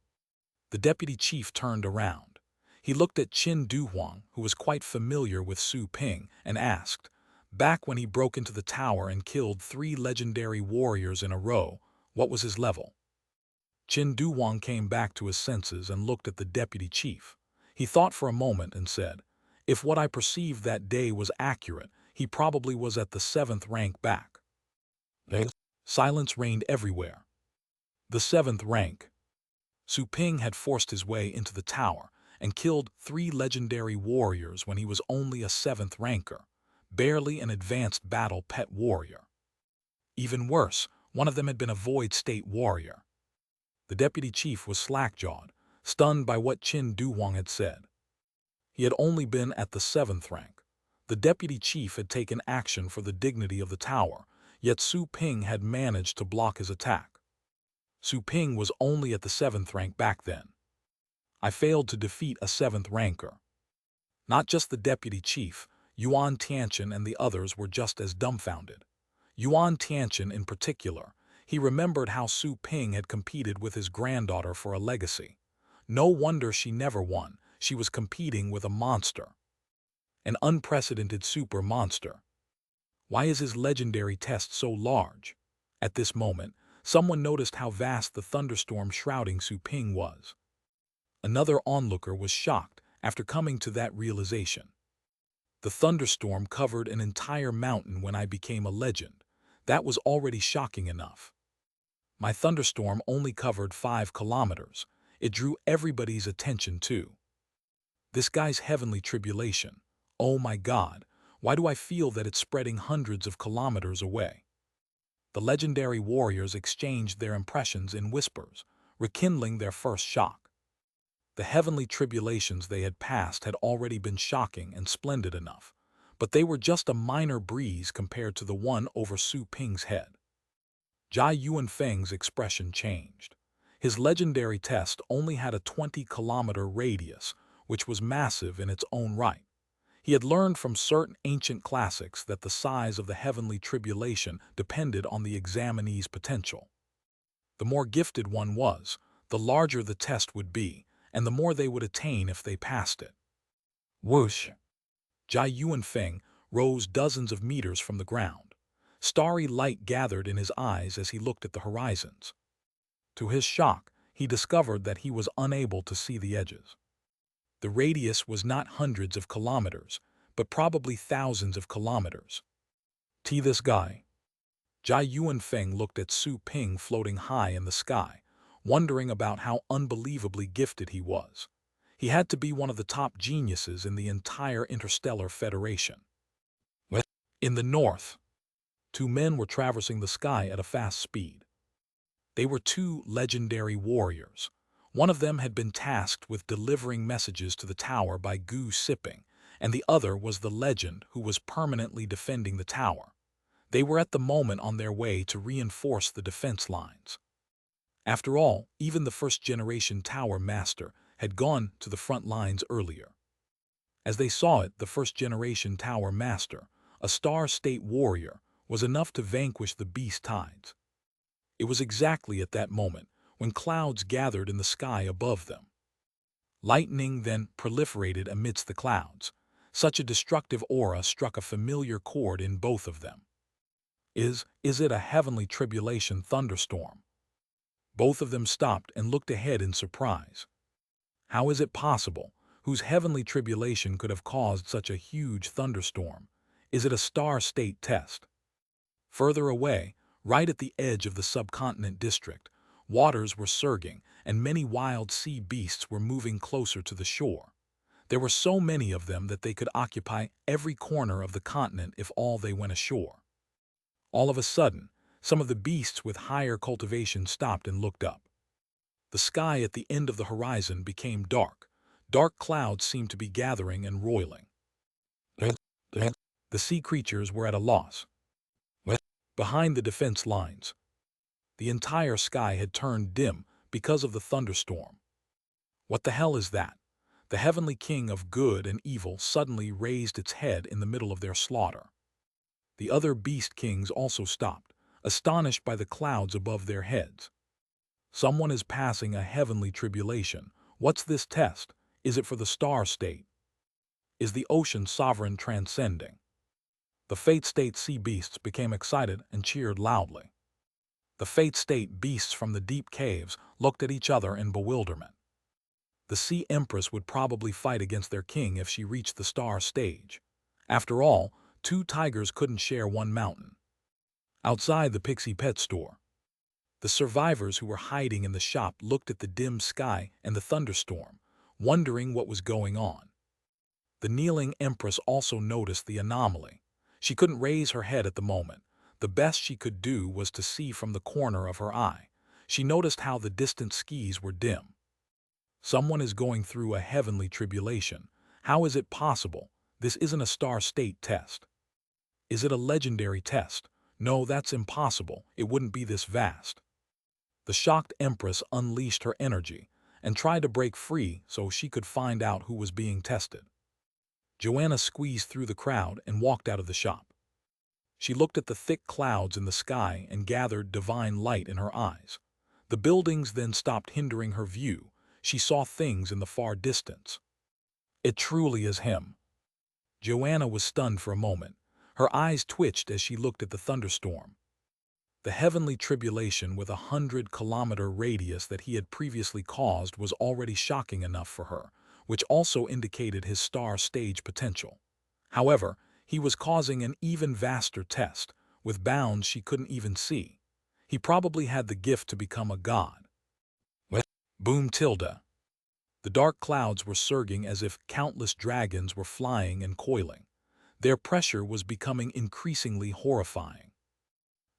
The deputy chief turned around. He looked at Qin Duhuang, who was quite familiar with Su Ping, and asked, "Back when he broke into the tower and killed 3 legendary warriors in a row, what was his level?" Qin Duhuang came back to his senses and looked at the deputy chief. He thought for a moment and said, "If what I perceived that day was accurate, he probably was at the 7th rank back." Silence reigned everywhere. The 7th rank. Su Ping had forced his way into the tower and killed 3 legendary warriors when he was only a 7th ranker, barely an advanced battle pet warrior. Even worse, one of them had been a void state warrior. The deputy chief was slack-jawed, stunned by what Qin Duhuang had said. He had only been at the 7th rank. The deputy chief had taken action for the dignity of the tower, yet Su Ping had managed to block his attack. Su Ping was only at the 7th rank back then. I failed to defeat a 7th ranker. Not just the deputy chief, Yuan Tianqian and the others were just as dumbfounded. Yuan Tianqian in particular, he remembered how Su Ping had competed with his granddaughter for a legacy. No wonder she never won. She was competing with a monster. An unprecedented super monster. Why is his legendary test so large? At this moment, someone noticed how vast the thunderstorm shrouding Su Ping was. Another onlooker was shocked after coming to that realization. The thunderstorm covered an entire mountain when I became a legend. That was already shocking enough. My thunderstorm only covered 5 kilometers. It drew everybody's attention too. This guy's heavenly tribulation. Oh my God, why do I feel that it's spreading hundreds of kilometers away? The legendary warriors exchanged their impressions in whispers, rekindling their first shock. The heavenly tribulations they had passed had already been shocking and splendid enough, but they were just a minor breeze compared to the one over Su Ping's head. Jai Yuanfeng's expression changed. His legendary test only had a 20-kilometer radius, which was massive in its own right. He had learned from certain ancient classics that the size of the heavenly tribulation depended on the examinee's potential. The more gifted one was, the larger the test would be, and the more they would attain if they passed it. Whoosh! Jai Yuanfeng rose dozens of meters from the ground. Starry light gathered in his eyes as he looked at the horizons. To his shock, he discovered that he was unable to see the edges. The radius was not hundreds of kilometers, but probably thousands of kilometers. This guy. Jai Yuanfeng looked at Su Ping floating high in the sky, wondering about how unbelievably gifted he was. He had to be one of the top geniuses in the entire Interstellar Federation. In the north, two men were traversing the sky at a fast speed. They were two legendary warriors. One of them had been tasked with delivering messages to the tower by Gu Siping, and the other was the legend who was permanently defending the tower. They were at the moment on their way to reinforce the defense lines. After all, even the first-generation tower master had gone to the front lines earlier. As they saw it, the first-generation tower master, a star-state warrior, was enough to vanquish the beast tides. It was exactly at that moment when clouds gathered in the sky above them. Lightning then proliferated amidst the clouds. Such a destructive aura struck a familiar chord in both of them. Is it a heavenly tribulation thunderstorm? Both of them stopped and looked ahead in surprise. How is it possible? Whose heavenly tribulation could have caused such a huge thunderstorm? Is it a star-state test? Further away, right at the edge of the subcontinent district, waters were surging and many wild sea beasts were moving closer to the shore. There were so many of them that they could occupy every corner of the continent if all they went ashore. All of a sudden, some of the beasts with higher cultivation stopped and looked up. The sky at the end of the horizon became dark. Dark clouds seemed to be gathering and roiling. The sea creatures were at a loss. Behind the defense lines, the entire sky had turned dim because of the thunderstorm. What the hell is that? The heavenly king of good and evil suddenly raised its head in the middle of their slaughter. The other beast kings also stopped, astonished by the clouds above their heads. Someone is passing a heavenly tribulation. What's this test? Is it for the star state? Is the ocean sovereign transcending? The Fate State sea beasts became excited and cheered loudly. The Fate State beasts from the deep caves looked at each other in bewilderment. The Sea Empress would probably fight against their king if she reached the star stage. After all, two tigers couldn't share one mountain. Outside the Pixie Pet store, the survivors who were hiding in the shop looked at the dim sky and the thunderstorm, wondering what was going on. The kneeling Empress also noticed the anomaly. She couldn't raise her head at the moment. The best she could do was to see from the corner of her eye. She noticed how the distant skies were dim. Someone is going through a heavenly tribulation. How is it possible? This isn't a star state test. Is it a legendary test? No, that's impossible. It wouldn't be this vast. The shocked Empress unleashed her energy and tried to break free so she could find out who was being tested. Joanna squeezed through the crowd and walked out of the shop. She looked at the thick clouds in the sky and gathered divine light in her eyes. The buildings then stopped hindering her view. She saw things in the far distance. It truly is him. Joanna was stunned for a moment. Her eyes twitched as she looked at the thunderstorm. The heavenly tribulation with a 100-kilometer radius that he had previously caused was already shocking enough for her, which also indicated his star stage potential. However, he was causing an even vaster test, with bounds she couldn't even see. He probably had the gift to become a god. Boom tilde. The dark clouds were surging as if countless dragons were flying and coiling. Their pressure was becoming increasingly horrifying.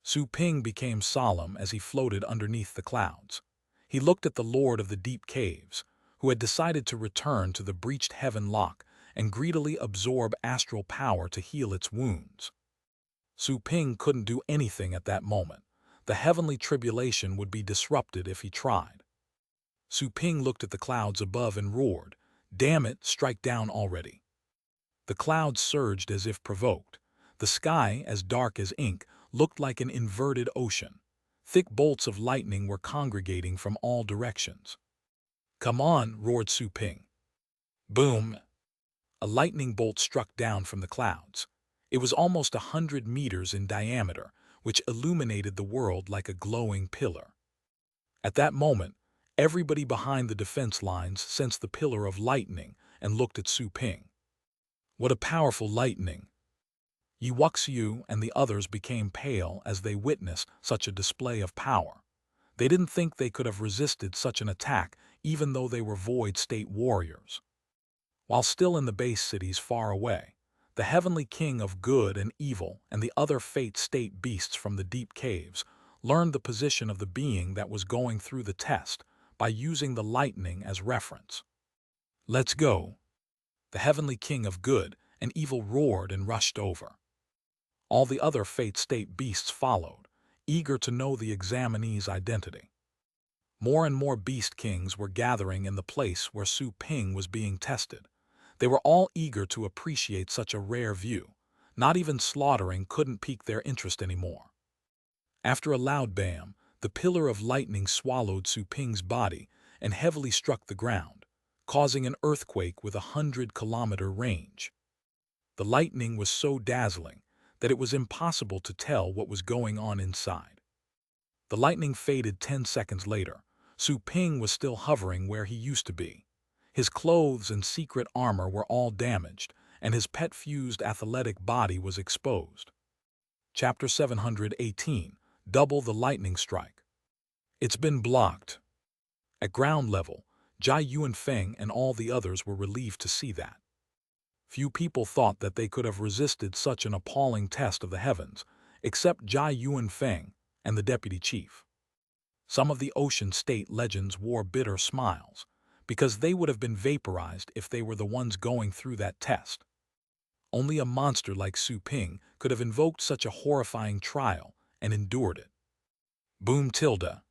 Su Ping became solemn as he floated underneath the clouds. He looked at the Lord of the Deep Caves, who had decided to return to the breached heaven lock and greedily absorb astral power to heal its wounds. Su Ping couldn't do anything at that moment. The heavenly tribulation would be disrupted if he tried. Su Ping looked at the clouds above and roared, "Damn it, strike down already." The clouds surged as if provoked. The sky, as dark as ink, looked like an inverted ocean. Thick bolts of lightning were congregating from all directions. "Come on," roared Su Ping. Boom! A lightning bolt struck down from the clouds. It was almost 100 meters in diameter, which illuminated the world like a glowing pillar. At that moment, everybody behind the defense lines sensed the pillar of lightning and looked at Su Ping. What a powerful lightning! Yi Wuxiu and the others became pale as they witnessed such a display of power. They didn't think they could have resisted such an attack even though they were void state warriors. While still in the base cities far away, the heavenly king of good and evil and the other fate state beasts from the deep caves learned the position of the being that was going through the test by using the lightning as reference. "Let's go!" The heavenly king of good and evil roared and rushed over. All the other fate state beasts followed, eager to know the examinee's identity. More and more beast kings were gathering in the place where Su Ping was being tested. They were all eager to appreciate such a rare view. Not even slaughtering couldn't pique their interest anymore. After a loud bam, the pillar of lightning swallowed Su Ping's body and heavily struck the ground, causing an earthquake with a 100-kilometer range. The lightning was so dazzling that it was impossible to tell what was going on inside. The lightning faded 10 seconds later. Su Ping was still hovering where he used to be. His clothes and secret armor were all damaged, and his pet-fused athletic body was exposed. Chapter 718, Double the Lightning Strike. It's been blocked. At ground level, Jai Yuanfeng and all the others were relieved to see that. Few people thought that they could have resisted such an appalling test of the heavens, except Jai Yuanfeng and the deputy chief. Some of the ocean state legends wore bitter smiles, because they would have been vaporized if they were the ones going through that test. Only a monster like Su Ping could have invoked such a horrifying trial and endured it. Boom tilde.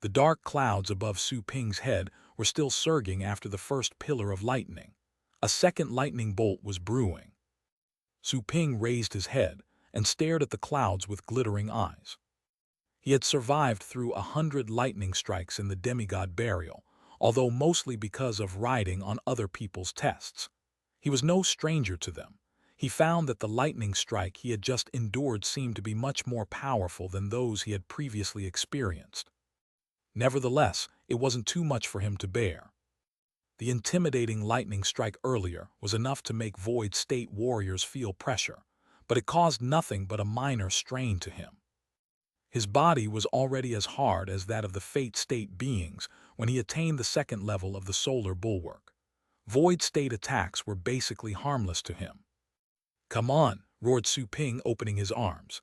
The dark clouds above Su Ping's head were still surging after the first pillar of lightning. A second lightning bolt was brewing. Su Ping raised his head and stared at the clouds with glittering eyes. He had survived through 100 lightning strikes in the demigod burial, although mostly because of riding on other people's tests. He was no stranger to them. He found that the lightning strike he had just endured seemed to be much more powerful than those he had previously experienced. Nevertheless, it wasn't too much for him to bear. The intimidating lightning strike earlier was enough to make void state warriors feel pressure, but it caused nothing but a minor strain to him. His body was already as hard as that of the fate state beings when he attained the second level of the solar bulwark. Void state attacks were basically harmless to him. "Come on," roared Su Ping, opening his arms.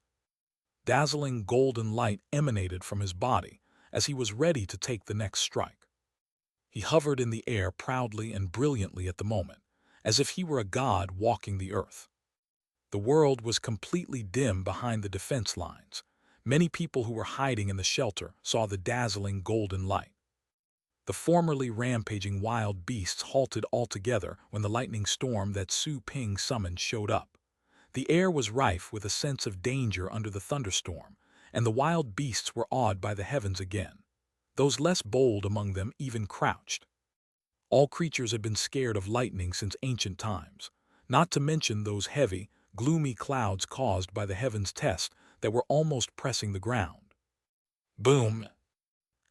Dazzling golden light emanated from his body as he was ready to take the next strike. He hovered in the air proudly and brilliantly at the moment, as if he were a god walking the earth. The world was completely dim behind the defense lines. Many people who were hiding in the shelter saw the dazzling golden light. The formerly rampaging wild beasts halted altogether when the lightning storm that Su Ping summoned showed up. The air was rife with a sense of danger under the thunderstorm, and the wild beasts were awed by the heavens again. Those less bold among them even crouched. All creatures had been scared of lightning since ancient times, not to mention those heavy, gloomy clouds caused by the heavens test that were almost pressing the ground. Boom!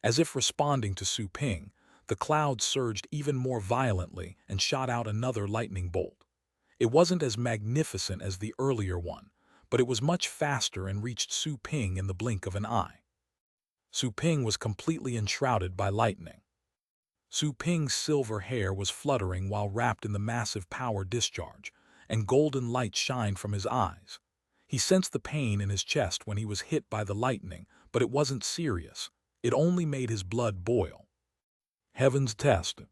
As if responding to Su Ping, the clouds surged even more violently and shot out another lightning bolt. It wasn't as magnificent as the earlier one, but it was much faster and reached Su Ping in the blink of an eye. Su Ping was completely enshrouded by lightning. Su Ping's silver hair was fluttering while wrapped in the massive power discharge, and golden light shined from his eyes. He sensed the pain in his chest when he was hit by the lightning, but it wasn't serious. It only made his blood boil. Heaven's test.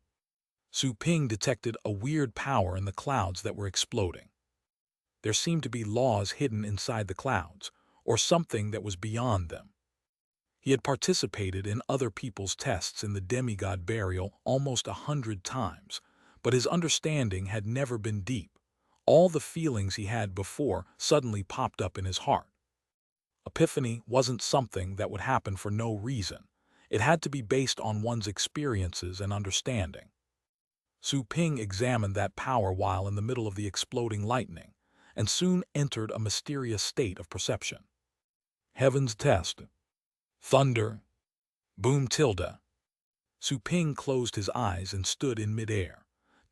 Su Ping detected a weird power in the clouds that were exploding. There seemed to be laws hidden inside the clouds, or something that was beyond them. He had participated in other people's tests in the demigod burial almost 100 times, but his understanding had never been deep. All the feelings he had before suddenly popped up in his heart. Epiphany wasn't something that would happen for no reason. It had to be based on one's experiences and understanding. Su Ping examined that power while in the middle of the exploding lightning, and soon entered a mysterious state of perception. Heaven's test. Thunder. Boom tilde. Su Ping closed his eyes and stood in midair.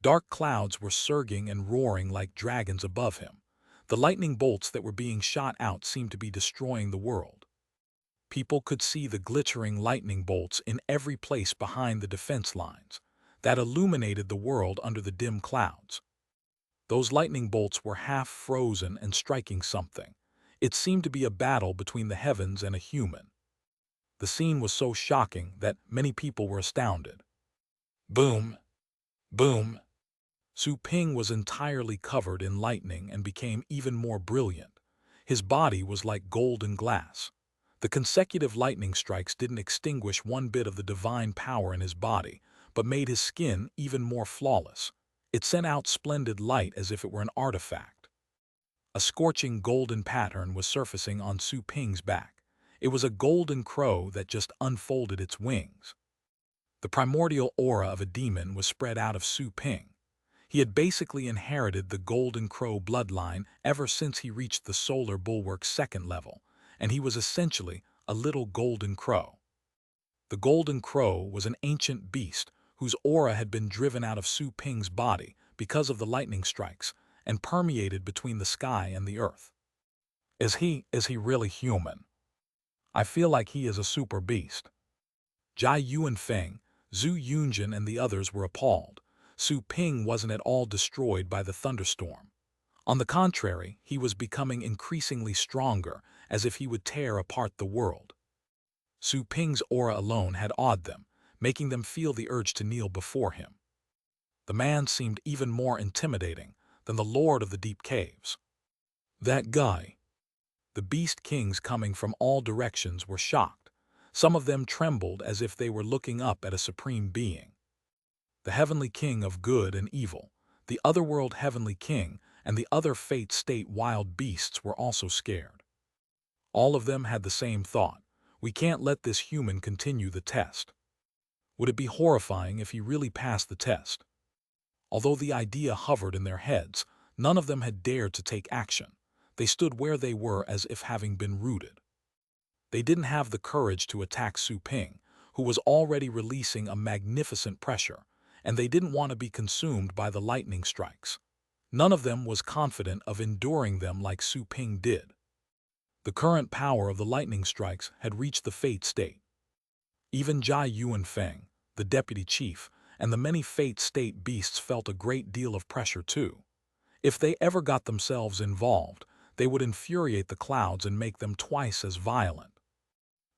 Dark clouds were surging and roaring like dragons above him. The lightning bolts that were being shot out seemed to be destroying the world. People could see the glittering lightning bolts in every place behind the defense lines that illuminated the world under the dim clouds. Those lightning bolts were half frozen and striking something. It seemed to be a battle between the heavens and a human. The scene was so shocking that many people were astounded. Boom! Boom! Su Ping was entirely covered in lightning and became even more brilliant. His body was like golden glass. The consecutive lightning strikes didn't extinguish one bit of the divine power in his body, but made his skin even more flawless. It sent out splendid light as if it were an artifact. A scorching golden pattern was surfacing on Su Ping's back. It was a golden crow that just unfolded its wings. The primordial aura of a demon was spread out of Su Ping. He had basically inherited the Golden Crow bloodline ever since he reached the Solar Bulwark's second level, and he was essentially a little Golden Crow. The Golden Crow was an ancient beast whose aura had been driven out of Su Ping's body because of the lightning strikes and permeated between the sky and the earth. Is he really human? I feel like he is a super beast. Jai Yuanfeng, Zhu Yunjin and the others were appalled. Su Ping wasn't at all destroyed by the thunderstorm. On the contrary, he was becoming increasingly stronger, as if he would tear apart the world. Su Ping's aura alone had awed them, making them feel the urge to kneel before him. The man seemed even more intimidating than the Lord of the Deep Caves. That guy. The beast kings coming from all directions were shocked. Some of them trembled as if they were looking up at a supreme being. The heavenly king of good and evil, the otherworld heavenly king, and the other fate state wild beasts were also scared. All of them had the same thought: we can't let this human continue the test. Would it be horrifying if he really passed the test? Although the idea hovered in their heads, none of them had dared to take action. They stood where they were as if having been rooted. They didn't have the courage to attack Su Ping, who was already releasing a magnificent pressure, and they didn't want to be consumed by the lightning strikes. None of them was confident of enduring them like Su Ping did. The current power of the lightning strikes had reached the fate state. Even Jai Yuanfeng, the deputy chief, and the many fate state beasts felt a great deal of pressure too. If they ever got themselves involved, they would infuriate the clouds and make them twice as violent.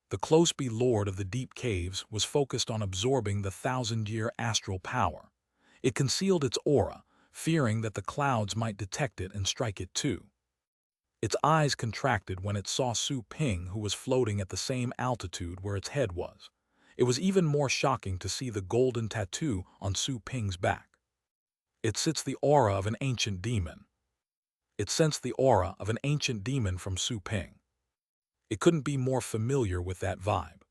The Closeby Lord of the Deep Caves was focused on absorbing the 1,000-year astral power. It concealed its aura, fearing that the clouds might detect it and strike it too. Its eyes contracted when it saw Su Ping, who was floating at the same altitude where its head was. It was even more shocking to see the golden tattoo on Su Ping's back. It sensed the aura of an ancient demon. It sensed the aura of an ancient demon from Su Ping. It couldn't be more familiar with that vibe.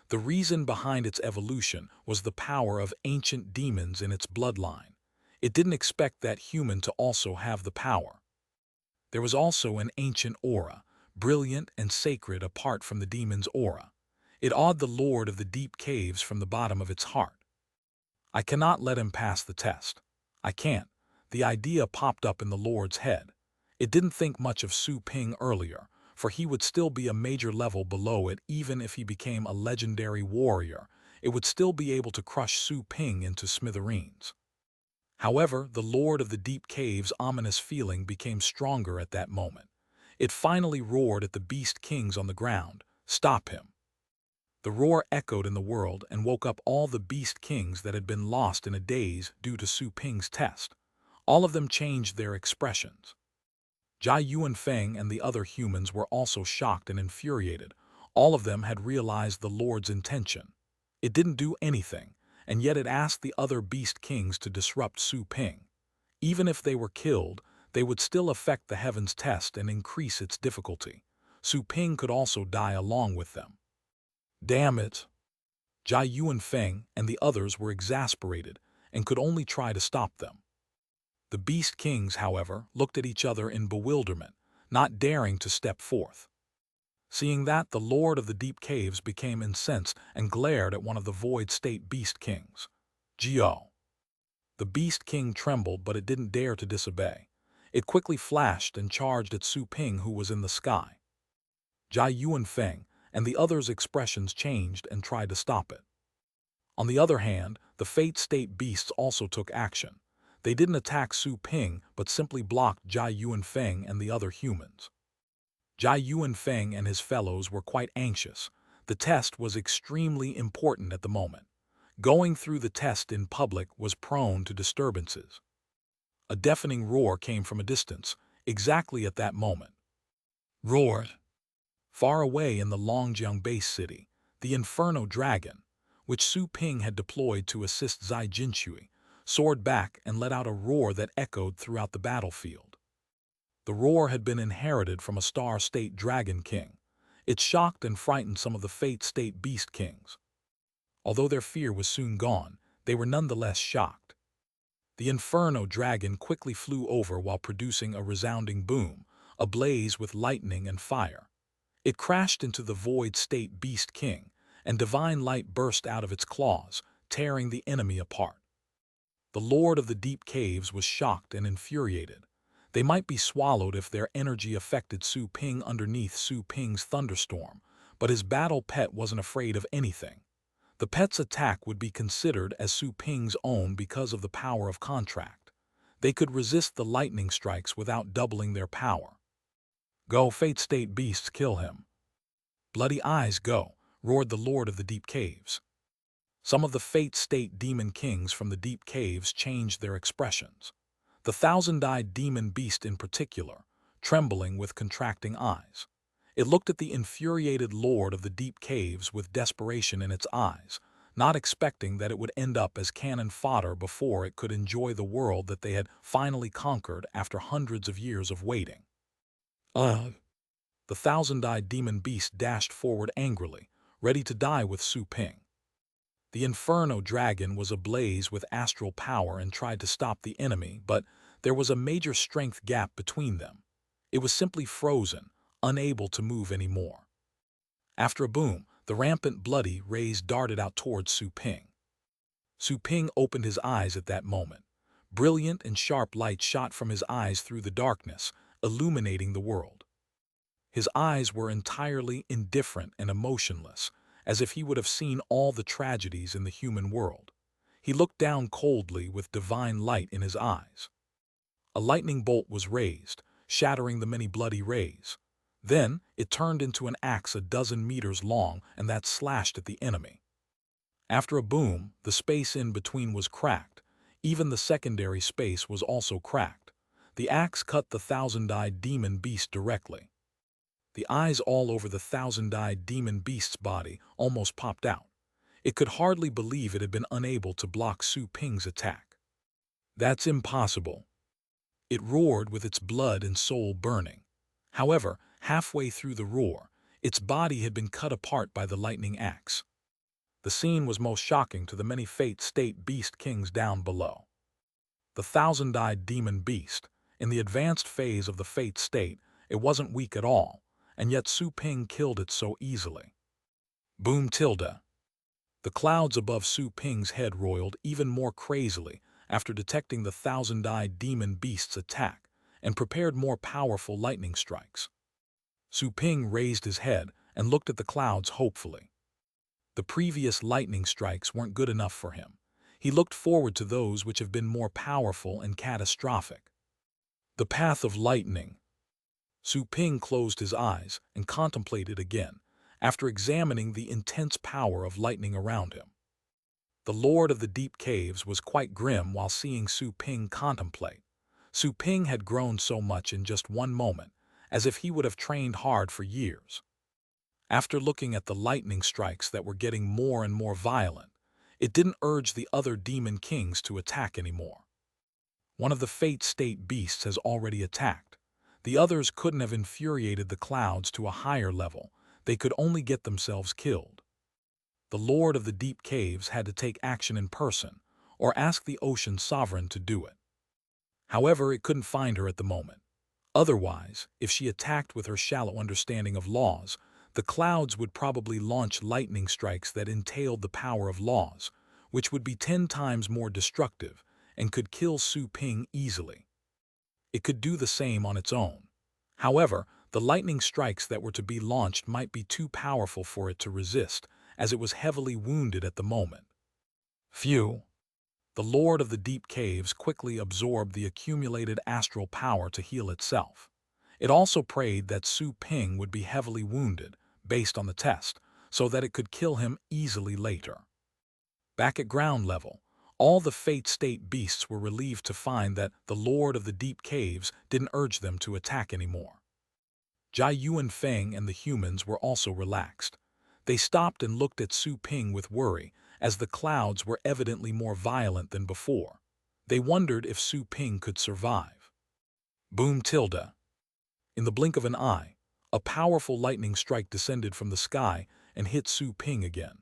The reason behind its evolution was the power of ancient demons in its bloodline. It didn't expect that human to also have the power. There was also an ancient aura, brilliant and sacred apart from the demon's aura. It awed the Lord of the Deep Caves from the bottom of its heart. I cannot let him pass the test. I can't. The idea popped up in the Lord's head. It didn't think much of Su Ping earlier, for he would still be a major level below it. Even if he became a legendary warrior, it would still be able to crush Su Ping into smithereens. However, the Lord of the Deep Caves' ominous feeling became stronger at that moment. It finally roared at the beast kings on the ground, "Stop him!" The roar echoed in the world and woke up all the beast kings that had been lost in a daze due to Su Ping's test. All of them changed their expressions. Jai Yuanfeng and the other humans were also shocked and infuriated. All of them had realized the Lord's intention. It didn't do anything, and yet it asked the other beast kings to disrupt Su Ping. Even if they were killed, they would still affect the heavens test and increase its difficulty. Su Ping could also die along with them. Damn it! Jai Yuanfeng and the others were exasperated and could only try to stop them. The Beast Kings, however, looked at each other in bewilderment, not daring to step forth. Seeing that, the Lord of the Deep Caves became incensed and glared at one of the Void State Beast Kings. Geo. The Beast King trembled, but it didn't dare to disobey. It quickly flashed and charged at Su Ping, who was in the sky. Jai Yuanfeng and the others' expressions changed and tried to stop it. On the other hand, the Fate State Beasts also took action. They didn't attack Su Ping, but simply blocked Jai Yuanfeng and the other humans. Jai Yuanfeng and his fellows were quite anxious. The test was extremely important at the moment. Going through the test in public was prone to disturbances. A deafening roar came from a distance, exactly at that moment. Roared. Far away in the Longjiang base city, the Inferno Dragon, which Su Ping had deployed to assist Zai Jinshui, soared back and let out a roar that echoed throughout the battlefield. The roar had been inherited from a Star State Dragon King. It shocked and frightened some of the Fate State Beast Kings. Although their fear was soon gone, they were nonetheless shocked. The Inferno Dragon quickly flew over while producing a resounding boom, ablaze with lightning and fire. It crashed into the Void State Beast King, and divine light burst out of its claws, tearing the enemy apart. The Lord of the Deep Caves was shocked and infuriated. They might be swallowed if their energy affected Su Ping underneath Su Ping's thunderstorm, but his battle pet wasn't afraid of anything. The pet's attack would be considered as Su Ping's own because of the power of contract. They could resist the lightning strikes without doubling their power. Go, Fate State Beasts, kill him. Bloody eyes, go, roared the Lord of the Deep Caves. Some of the Fate State Demon Kings from the Deep Caves changed their expressions. The thousand-eyed demon beast in particular, trembling with contracting eyes. It looked at the infuriated Lord of the Deep Caves with desperation in its eyes, not expecting that it would end up as cannon fodder before it could enjoy the world that they had finally conquered after hundreds of years of waiting. The thousand-eyed demon beast dashed forward angrily, ready to die with Su Ping. The Inferno Dragon was ablaze with astral power and tried to stop the enemy, but there was a major strength gap between them. It was simply frozen, unable to move anymore. After a boom, the rampant bloody rays darted out towards Su Ping. Su Ping opened his eyes at that moment. Brilliant and sharp light shot from his eyes through the darkness, illuminating the world. His eyes were entirely indifferent and emotionless, as if he would have seen all the tragedies in the human world. He looked down coldly with divine light in his eyes. A lightning bolt was raised, shattering the many bloody rays. Then it turned into an axe a dozen meters long and that slashed at the enemy. After a boom, the space in between was cracked. Even the secondary space was also cracked. The axe cut the thousand-eyed demon beast directly. The eyes all over the thousand-eyed demon beast's body almost popped out. It could hardly believe it had been unable to block Su Ping's attack. That's impossible. It roared with its blood and soul burning. However, halfway through the roar, its body had been cut apart by the lightning axe. The scene was most shocking to the many Fate State Beast Kings down below. The thousand-eyed demon beast, in the advanced phase of the Fate State, it wasn't weak at all, and yet Su Ping killed it so easily. Boom tilde. The clouds above Su Ping's head roiled even more crazily after detecting the thousand-eyed demon beast's attack and prepared more powerful lightning strikes. Su Ping raised his head and looked at the clouds hopefully. The previous lightning strikes weren't good enough for him. He looked forward to those which have been more powerful and catastrophic. The path of lightning. Su Ping closed his eyes and contemplated again, after examining the intense power of lightning around him. The Lord of the Deep Caves was quite grim while seeing Su Ping contemplate. Su Ping had grown so much in just one moment, as if he would have trained hard for years. After looking at the lightning strikes that were getting more and more violent, it didn't urge the other demon kings to attack anymore. One of the Fate State beasts has already attacked. The others couldn't have infuriated the clouds to a higher level. They could only get themselves killed. The Lord of the Deep Caves had to take action in person, or ask the Ocean Sovereign to do it. However, it couldn't find her at the moment. Otherwise, if she attacked with her shallow understanding of laws, the clouds would probably launch lightning strikes that entailed the power of laws, which would be 10 times more destructive and could kill Su Ping easily. It could do the same on its own. However, the lightning strikes that were to be launched might be too powerful for it to resist, as it was heavily wounded at the moment. Phew! The Lord of the Deep Caves quickly absorbed the accumulated astral power to heal itself. It also prayed that Su Ping would be heavily wounded, based on the test, so that it could kill him easily later. Back at ground level, all the Fate State beasts were relieved to find that the Lord of the Deep Caves didn't urge them to attack anymore. Jai Yuanfeng and the humans were also relaxed. They stopped and looked at Su Ping with worry, as the clouds were evidently more violent than before. They wondered if Su Ping could survive. Boom tilde. In the blink of an eye, a powerful lightning strike descended from the sky and hit Su Ping again.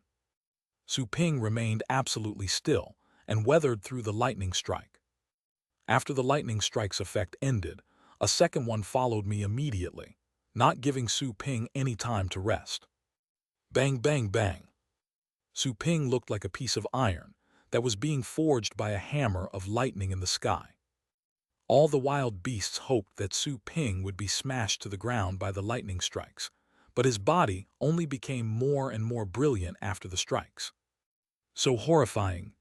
Su Ping remained absolutely still and weathered through the lightning strike. After the lightning strike's effect ended, a second one followed me immediately, not giving Su Ping any time to rest. Bang, bang, bang. Su Ping looked like a piece of iron that was being forged by a hammer of lightning in the sky. All the wild beasts hoped that Su Ping would be smashed to the ground by the lightning strikes, but his body only became more and more brilliant after the strikes. So horrifying.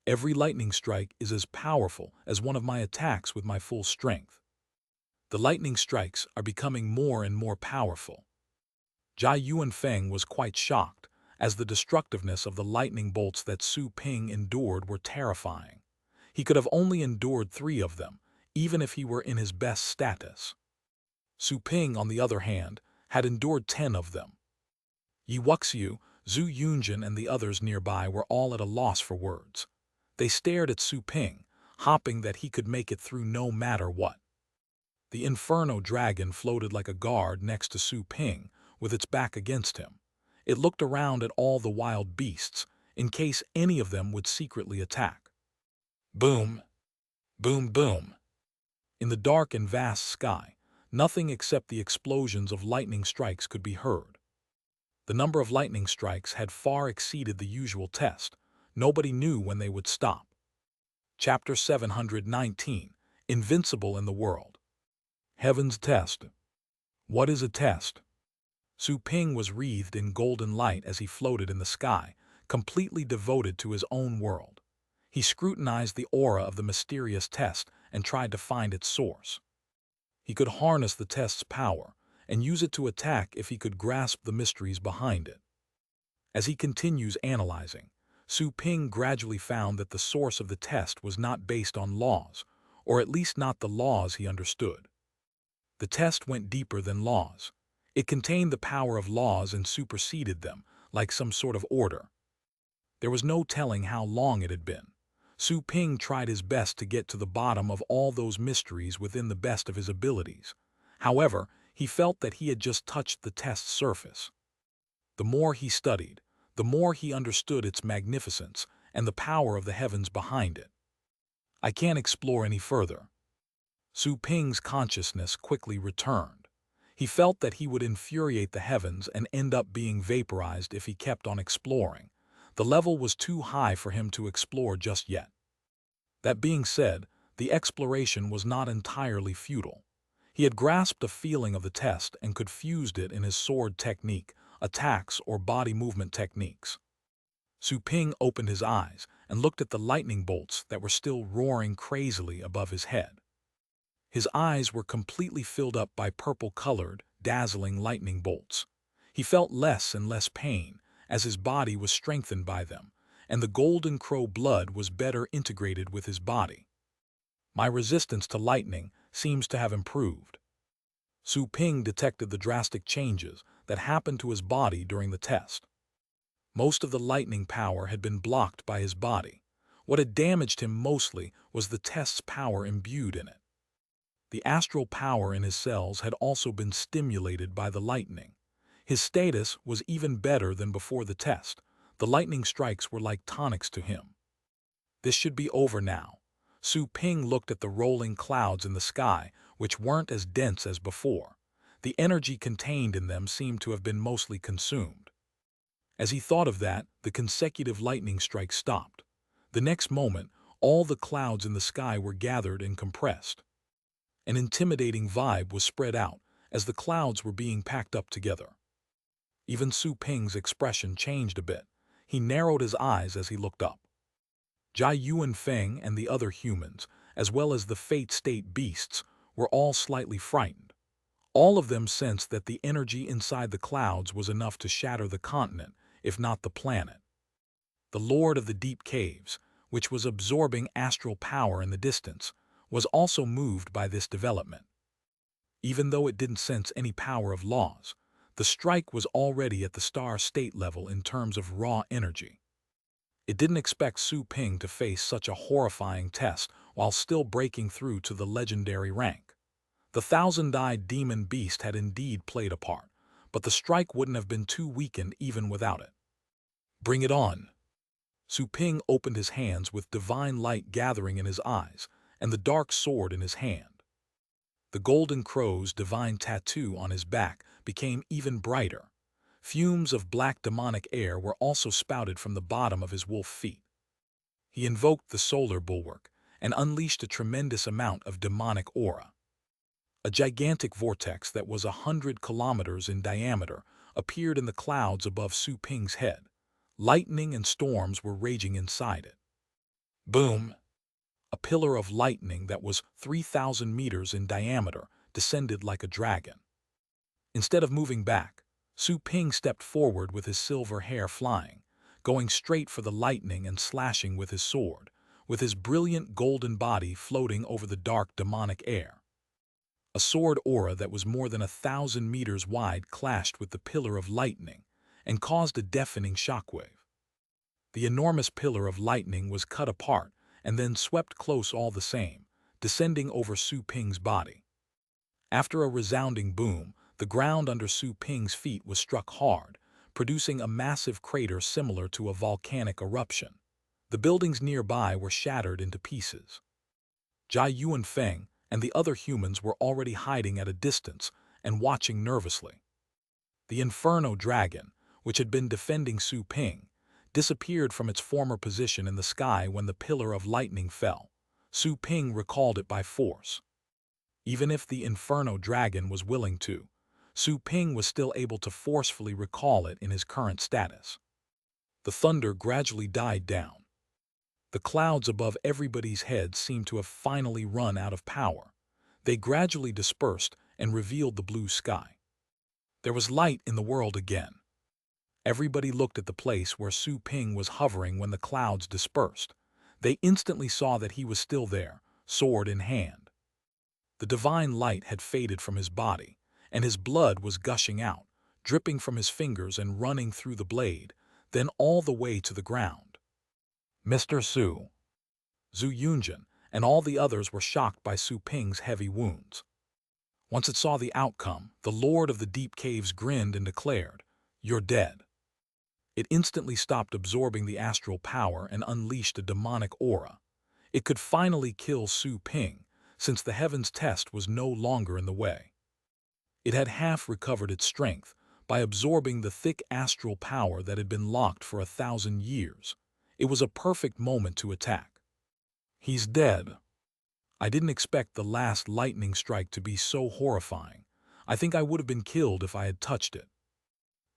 Every lightning strike is as powerful as one of my attacks with my full strength. The lightning strikes are becoming more and more powerful. Jai Yuanfeng was quite shocked, as the destructiveness of the lightning bolts that Su Ping endured were terrifying. He could have only endured 3 of them, even if he were in his best status. Su Ping, on the other hand, had endured 10 of them. Yi Wuxiu, Zhu Yunjin, and the others nearby were all at a loss for words. They stared at Su Ping, hoping that he could make it through no matter what. The Inferno Dragon floated like a guard next to Su Ping, with its back against him. It looked around at all the wild beasts, in case any of them would secretly attack. Boom! Boom, boom! In the dark and vast sky, nothing except the explosions of lightning strikes could be heard. The number of lightning strikes had far exceeded the usual test. Nobody knew when they would stop. Chapter 719, Invincible in the World. Heaven's Test. What is a test? Su Ping was wreathed in golden light as he floated in the sky, completely devoted to his own world. He scrutinized the aura of the mysterious test and tried to find its source. He could harness the test's power and use it to attack if he could grasp the mysteries behind it. As he continues analyzing, Su Ping gradually found that the source of the test was not based on laws, or at least not the laws he understood. The test went deeper than laws. It contained the power of laws and superseded them, like some sort of order. There was no telling how long it had been. Su Ping tried his best to get to the bottom of all those mysteries within the best of his abilities. However, he felt that he had just touched the test's surface. The more he studied, the more he understood its magnificence and the power of the heavens behind it. I can't explore any further. Su Ping's consciousness quickly returned. He felt that he would infuriate the heavens and end up being vaporized if he kept on exploring. The level was too high for him to explore just yet. That being said, the exploration was not entirely futile. He had grasped a feeling of the test and could fuse it in his sword technique, attacks, or body movement techniques. Su Ping opened his eyes and looked at the lightning bolts that were still roaring crazily above his head. His eyes were completely filled up by purple-colored, dazzling lightning bolts. He felt less and less pain as his body was strengthened by them, and the golden crow blood was better integrated with his body. My resistance to lightning seems to have improved. Su Ping detected the drastic changes that happened to his body during the test. Most of the lightning power had been blocked by his body. What had damaged him mostly was the test's power imbued in it. The astral power in his cells had also been stimulated by the lightning. His status was even better than before the test. The lightning strikes were like tonics to him. This should be over now. Su Ping looked at the rolling clouds in the sky, which weren't as dense as before. The energy contained in them seemed to have been mostly consumed. As he thought of that, the consecutive lightning strikes stopped. The next moment, all the clouds in the sky were gathered and compressed. An intimidating vibe was spread out as the clouds were being packed up together. Even Su Ping's expression changed a bit. He narrowed his eyes as he looked up. Jai Yuan Feng and the other humans, as well as the Fate State beasts, were all slightly frightened. All of them sensed that the energy inside the clouds was enough to shatter the continent, if not the planet. The Lord of the Deep Caves, which was absorbing astral power in the distance, was also moved by this development. Even though it didn't sense any power of laws, the strike was already at the star state level in terms of raw energy. It didn't expect Su Ping to face such a horrifying test while still breaking through to the legendary rank. The thousand-eyed demon beast had indeed played a part, but the strike wouldn't have been too weakened even without it. Bring it on! Su Ping opened his hands with divine light gathering in his eyes and the dark sword in his hand. The golden crow's divine tattoo on his back became even brighter. Fumes of black demonic air were also spouted from the bottom of his wolf feet. He invoked the solar bulwark and unleashed a tremendous amount of demonic aura. A gigantic vortex that was 100 kilometers in diameter appeared in the clouds above Su Ping's head. Lightning and storms were raging inside it. Boom! A pillar of lightning that was 3,000 meters in diameter descended like a dragon. Instead of moving back, Su Ping stepped forward with his silver hair flying, going straight for the lightning and slashing with his sword, with his brilliant golden body floating over the dark demonic air. A sword aura that was more than 1,000 meters wide clashed with the pillar of lightning and caused a deafening shockwave. The enormous pillar of lightning was cut apart and then swept close all the same, descending over Su Ping's body. After a resounding boom, the ground under Su Ping's feet was struck hard, producing a massive crater similar to a volcanic eruption. The buildings nearby were shattered into pieces. Jai Yuan Feng and the other humans were already hiding at a distance and watching nervously. The Inferno Dragon, which had been defending Su Ping, disappeared from its former position in the sky when the pillar of lightning fell. Su Ping recalled it by force. Even if the Inferno Dragon was willing to, Su Ping was still able to forcefully recall it in his current status. The thunder gradually died down. The clouds above everybody's heads seemed to have finally run out of power. They gradually dispersed and revealed the blue sky. There was light in the world again. Everybody looked at the place where Su Ping was hovering when the clouds dispersed. They instantly saw that he was still there, sword in hand. The divine light had faded from his body, and his blood was gushing out, dripping from his fingers and running through the blade, then all the way to the ground. Mr. Su, Zhu Yunjin, and all the others were shocked by Su Ping's heavy wounds. Once it saw the outcome, the Lord of the Deep Caves grinned and declared, "You're dead." It instantly stopped absorbing the astral power and unleashed a demonic aura. It could finally kill Su Ping, since the heavens test was no longer in the way. It had half recovered its strength by absorbing the thick astral power that had been locked for 1,000 years. It was a perfect moment to attack. He's dead. I didn't expect the last lightning strike to be so horrifying. I think I would have been killed if I had touched it.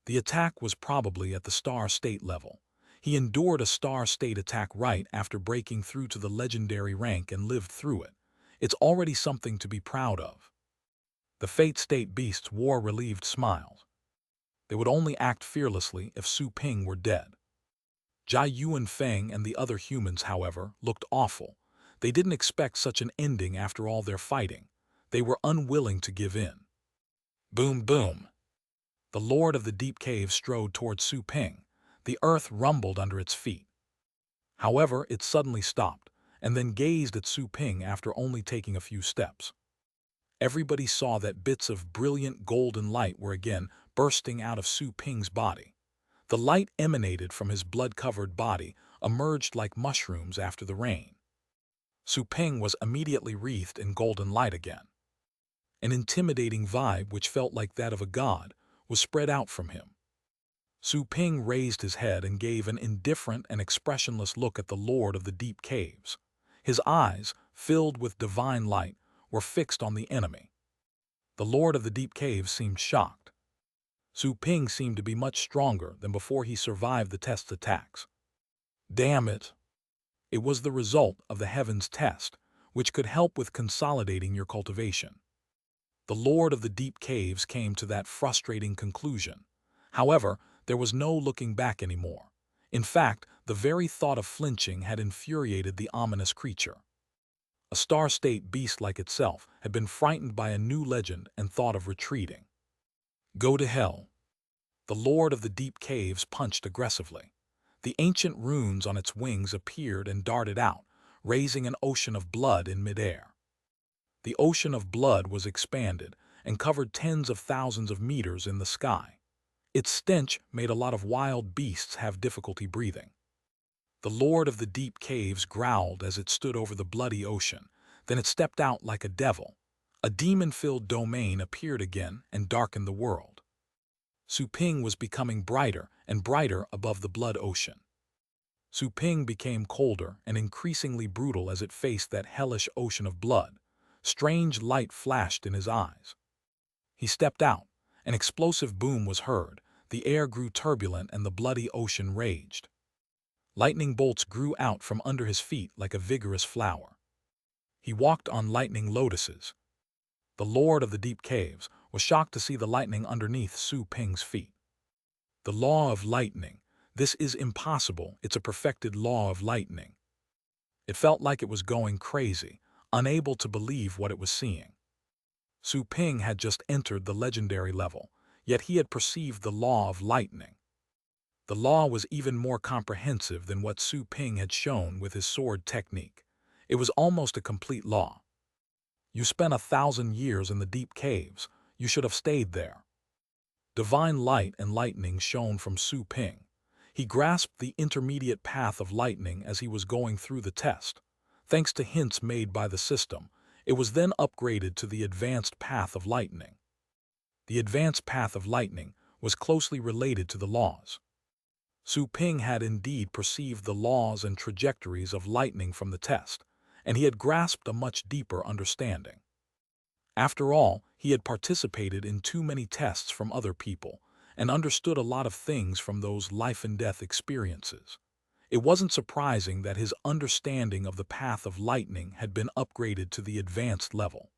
The attack was probably at the star state level. He endured a star state attack right after breaking through to the legendary rank and lived through it. It's already something to be proud of. The Fate State beasts wore relieved smiles. They would only act fearlessly if Su Ping were dead. Jai Yuan Feng and the other humans, however, looked awful. They didn't expect such an ending after all their fighting. They were unwilling to give in. Boom, boom. The Lord of the Deep Cave strode toward Su Ping. The earth rumbled under its feet. However, it suddenly stopped, and then gazed at Su Ping after only taking a few steps. Everybody saw that bits of brilliant golden light were again bursting out of Su Ping's body. The light emanated from his blood-covered body, emerged like mushrooms after the rain. Su Ping was immediately wreathed in golden light again. An intimidating vibe, which felt like that of a god, was spread out from him. Su Ping raised his head and gave an indifferent and expressionless look at the Lord of the Deep Caves. His eyes, filled with divine light, were fixed on the enemy. The Lord of the Deep Caves seemed shocked. Su Ping seemed to be much stronger than before he survived the test's attacks. Damn it! It was the result of the Heavens test, which could help with consolidating your cultivation. The Lord of the Deep Caves came to that frustrating conclusion. However, there was no looking back anymore. In fact, the very thought of flinching had infuriated the ominous creature. A star-state beast like itself had been frightened by a new legend and thought of retreating. Go to hell. The Lord of the Deep Caves punched aggressively. The ancient runes on its wings appeared and darted out, raising an ocean of blood in midair. The ocean of blood was expanded and covered tens of thousands of meters in the sky. Its stench made a lot of wild beasts have difficulty breathing. The Lord of the Deep Caves growled as it stood over the bloody ocean. Then it stepped out like a devil. A demon-filled domain appeared again and darkened the world. Su Ping was becoming brighter and brighter above the blood ocean. Su Ping became colder and increasingly brutal as it faced that hellish ocean of blood. Strange light flashed in his eyes. He stepped out. An explosive boom was heard. The air grew turbulent and the bloody ocean raged. Lightning bolts grew out from under his feet like a vigorous flower. He walked on lightning lotuses. The Lord of the Deep Caves was shocked to see the lightning underneath Su Ping's feet. The law of lightning. This is impossible. It's a perfected law of lightning. It felt like it was going crazy, unable to believe what it was seeing. Su Ping had just entered the legendary level, yet he had perceived the law of lightning. The law was even more comprehensive than what Su Ping had shown with his sword technique. It was almost a complete law. You spent 1,000 years in the deep caves. You should have stayed there. Divine light and lightning shone from Su Ping. He grasped the intermediate path of lightning as he was going through the test. Thanks to hints made by the system, it was then upgraded to the advanced path of lightning. The advanced path of lightning was closely related to the laws. Su Ping had indeed perceived the laws and trajectories of lightning from the test, and he had grasped a much deeper understanding. After all, he had participated in too many tests from other people and understood a lot of things from those life-and-death experiences. It wasn't surprising that his understanding of the path of lightning had been upgraded to the advanced level.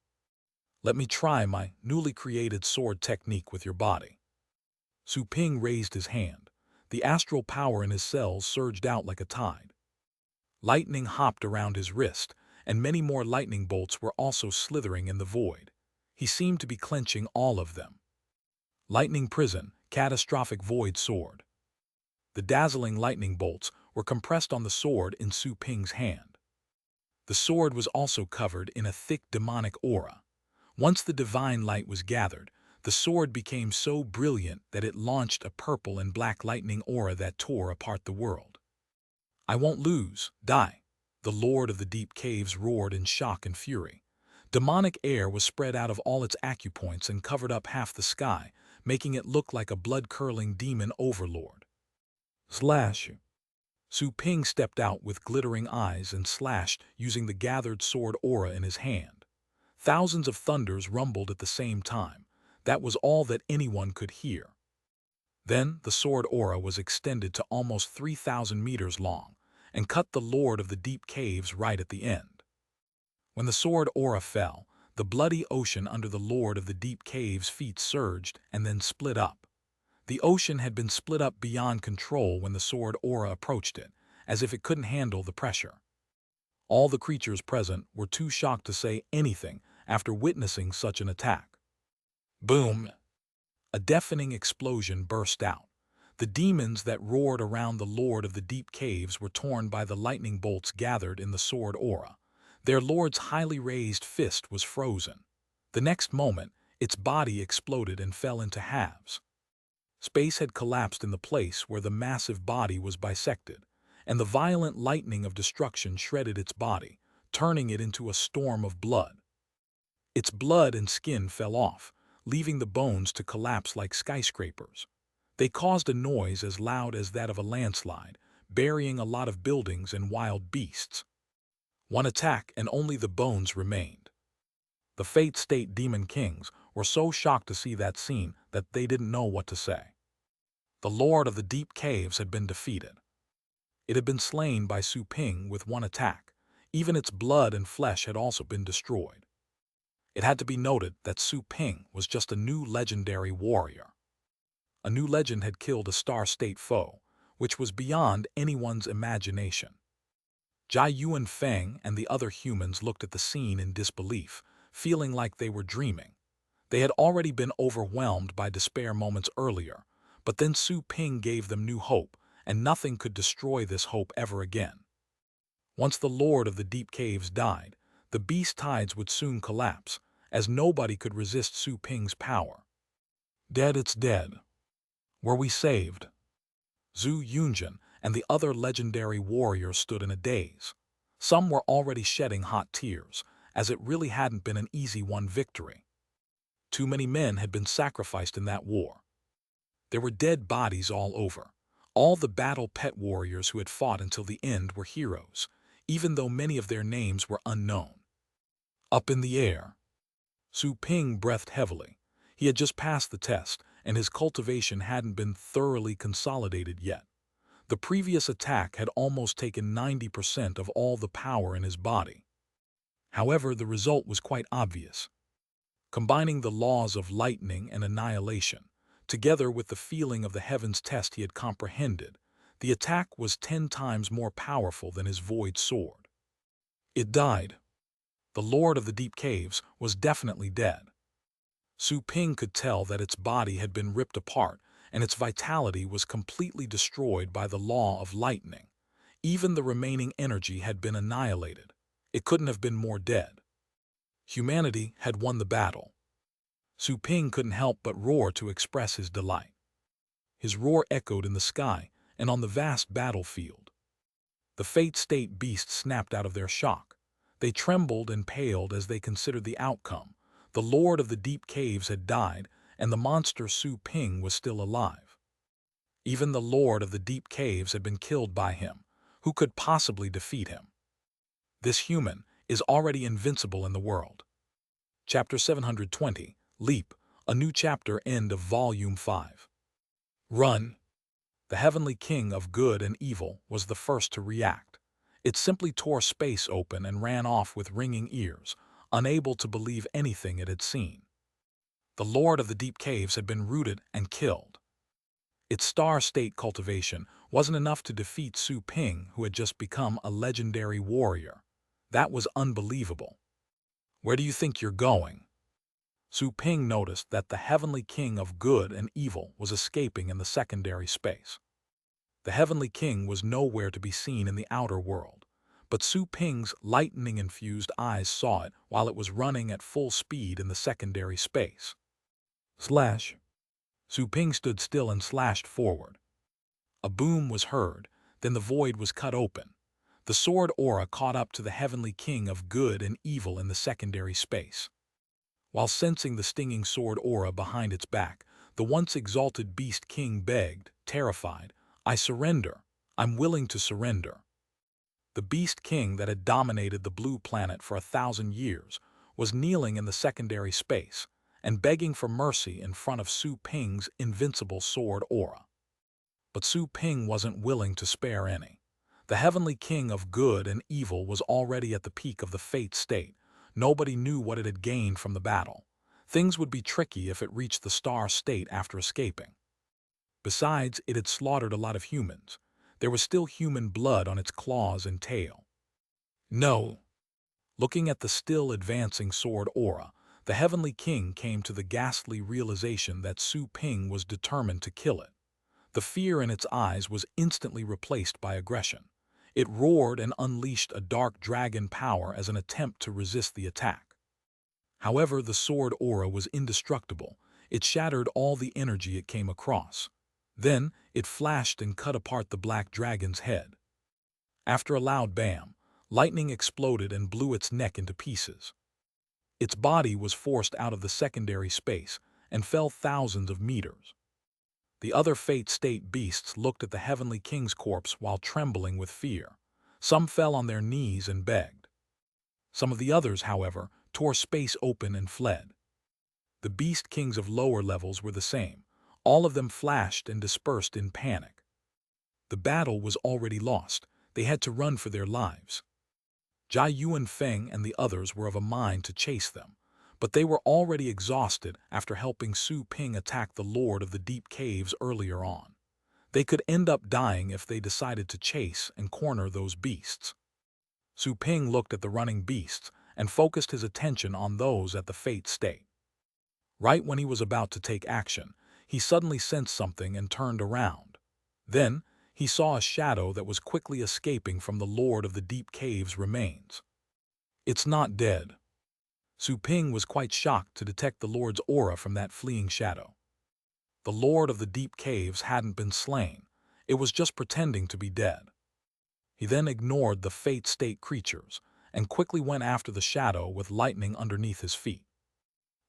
Let me try my newly created sword technique with your body. Su Ping raised his hand. The astral power in his cells surged out like a tide. Lightning hopped around his wrist, and many more lightning bolts were also slithering in the void. He seemed to be clenching all of them. Lightning prison, catastrophic void sword. The dazzling lightning bolts were compressed on the sword in Su Ping's hand. The sword was also covered in a thick demonic aura. Once the divine light was gathered, the sword became so brilliant that it launched a purple and black lightning aura that tore apart the world. I won't lose, die. The Lord of the Deep Caves roared in shock and fury. Demonic air was spread out of all its acupoints and covered up half the sky, making it look like a blood-curdling demon overlord. Slash! Su Ping stepped out with glittering eyes and slashed using the gathered sword aura in his hand. Thousands of thunders rumbled at the same time. That was all that anyone could hear. Then the sword aura was extended to almost 3,000 meters long and cut the Lord of the Deep Caves right at the end. When the sword aura fell, the bloody ocean under the Lord of the Deep Caves' feet surged and then split up. The ocean had been split up beyond control when the sword aura approached it, as if it couldn't handle the pressure. All the creatures present were too shocked to say anything after witnessing such an attack. Boom! A deafening explosion burst out. The demons that roared around the Lord of the Deep Caves were torn by the lightning bolts gathered in the sword aura. Their lord's highly raised fist was frozen. The next moment, its body exploded and fell into halves. Space had collapsed in the place where the massive body was bisected, and the violent lightning of destruction shredded its body, turning it into a storm of blood. Its blood and skin fell off, leaving the bones to collapse like skyscrapers. They caused a noise as loud as that of a landslide, burying a lot of buildings and wild beasts. One attack and only the bones remained. The Fate State Demon Kings were so shocked to see that scene that they didn't know what to say. The Lord of the Deep Caves had been defeated. It had been slain by Su Ping with one attack. Even its blood and flesh had also been destroyed. It had to be noted that Su Ping was just a new legendary warrior. A new legend had killed a Star State foe, which was beyond anyone's imagination. Jai Yuan Feng and the other humans looked at the scene in disbelief, feeling like they were dreaming. They had already been overwhelmed by despair moments earlier, but then Su Ping gave them new hope, and nothing could destroy this hope ever again. Once the Lord of the Deep Caves died, the beast tides would soon collapse, as nobody could resist Su Ping's power. Dead, it's dead. Were we saved? Zhu Yunjin and the other legendary warriors stood in a daze. Some were already shedding hot tears, as it really hadn't been an easy-won victory. Too many men had been sacrificed in that war. There were dead bodies all over. All the battle pet warriors who had fought until the end were heroes, even though many of their names were unknown. Up in the air, Su Ping breathed heavily. He had just passed the test, and his cultivation hadn't been thoroughly consolidated yet. The previous attack had almost taken 90% of all the power in his body. However, the result was quite obvious. Combining the laws of lightning and annihilation, together with the feeling of the heavens test he had comprehended, the attack was 10 times more powerful than his void sword. It died. The Lord of the Deep Caves was definitely dead. Su Ping could tell that its body had been ripped apart, and its vitality was completely destroyed by the law of lightning. Even the remaining energy had been annihilated. It couldn't have been more dead. Humanity had won the battle. Su Ping couldn't help but roar to express his delight. His roar echoed in the sky and on the vast battlefield. The Fate State beasts snapped out of their shock. They trembled and paled as they considered the outcome. The Lord of the Deep Caves had died, and the monster Su Ping was still alive. Even the Lord of the Deep Caves had been killed by him. Who could possibly defeat him? This human is already invincible in the world. Chapter 720, Leap, a new chapter, end of Volume 5. Run! The Heavenly King of Good and Evil was the first to react. It simply tore space open and ran off with ringing ears, unable to believe anything it had seen. The Lord of the Deep Caves had been rooted and killed. Its Star State cultivation wasn't enough to defeat Su Ping, who had just become a legendary warrior. That was unbelievable. Where do you think you're going? Su Ping noticed that the Heavenly King of Good and Evil was escaping in the secondary space. The Heavenly King was nowhere to be seen in the outer world, but Su Ping's lightning-infused eyes saw it while it was running at full speed in the secondary space. Slash! Su Ping stood still and slashed forward. A boom was heard, then the void was cut open. The sword aura caught up to the Heavenly King of Good and Evil in the secondary space. While sensing the stinging sword aura behind its back, the once exalted Beast King begged, terrified, "I surrender. I'm willing to surrender." The Beast King that had dominated the blue planet for 1,000 years was kneeling in the secondary space and begging for mercy in front of Su Ping's invincible sword aura. But Su Ping wasn't willing to spare any. The Heavenly King of Good and Evil was already at the peak of the Fate State. Nobody knew what it had gained from the battle. Things would be tricky if it reached the Star State after escaping. Besides, it had slaughtered a lot of humans. There was still human blood on its claws and tail. No. Looking at the still advancing sword aura, the Heavenly King came to the ghastly realization that Su Ping was determined to kill it. The fear in its eyes was instantly replaced by aggression. It roared and unleashed a dark dragon power as an attempt to resist the attack. However, the sword aura was indestructible. It shattered all the energy it came across. Then, it flashed and cut apart the black dragon's head. After a loud bam, lightning exploded and blew its neck into pieces. Its body was forced out of the secondary space and fell thousands of meters. The other Fate State beasts looked at the Heavenly King's corpse while trembling with fear. Some fell on their knees and begged. Some of the others, however, tore space open and fled. The Beast Kings of lower levels were the same. All of them flashed and dispersed in panic. The battle was already lost. They had to run for their lives. Jai Yuan Feng and the others were of a mind to chase them, but they were already exhausted after helping Su Ping attack the Lord of the Deep Caves earlier on. They could end up dying if they decided to chase and corner those beasts. Su Ping looked at the running beasts and focused his attention on those at the Fate State. Right when he was about to take action, he suddenly sensed something and turned around. Then, he saw a shadow that was quickly escaping from the Lord of the Deep Caves' remains. It's not dead. Su Ping was quite shocked to detect the Lord's aura from that fleeing shadow. The Lord of the Deep Caves hadn't been slain. It was just pretending to be dead. He then ignored the Fate State creatures and quickly went after the shadow with lightning underneath his feet.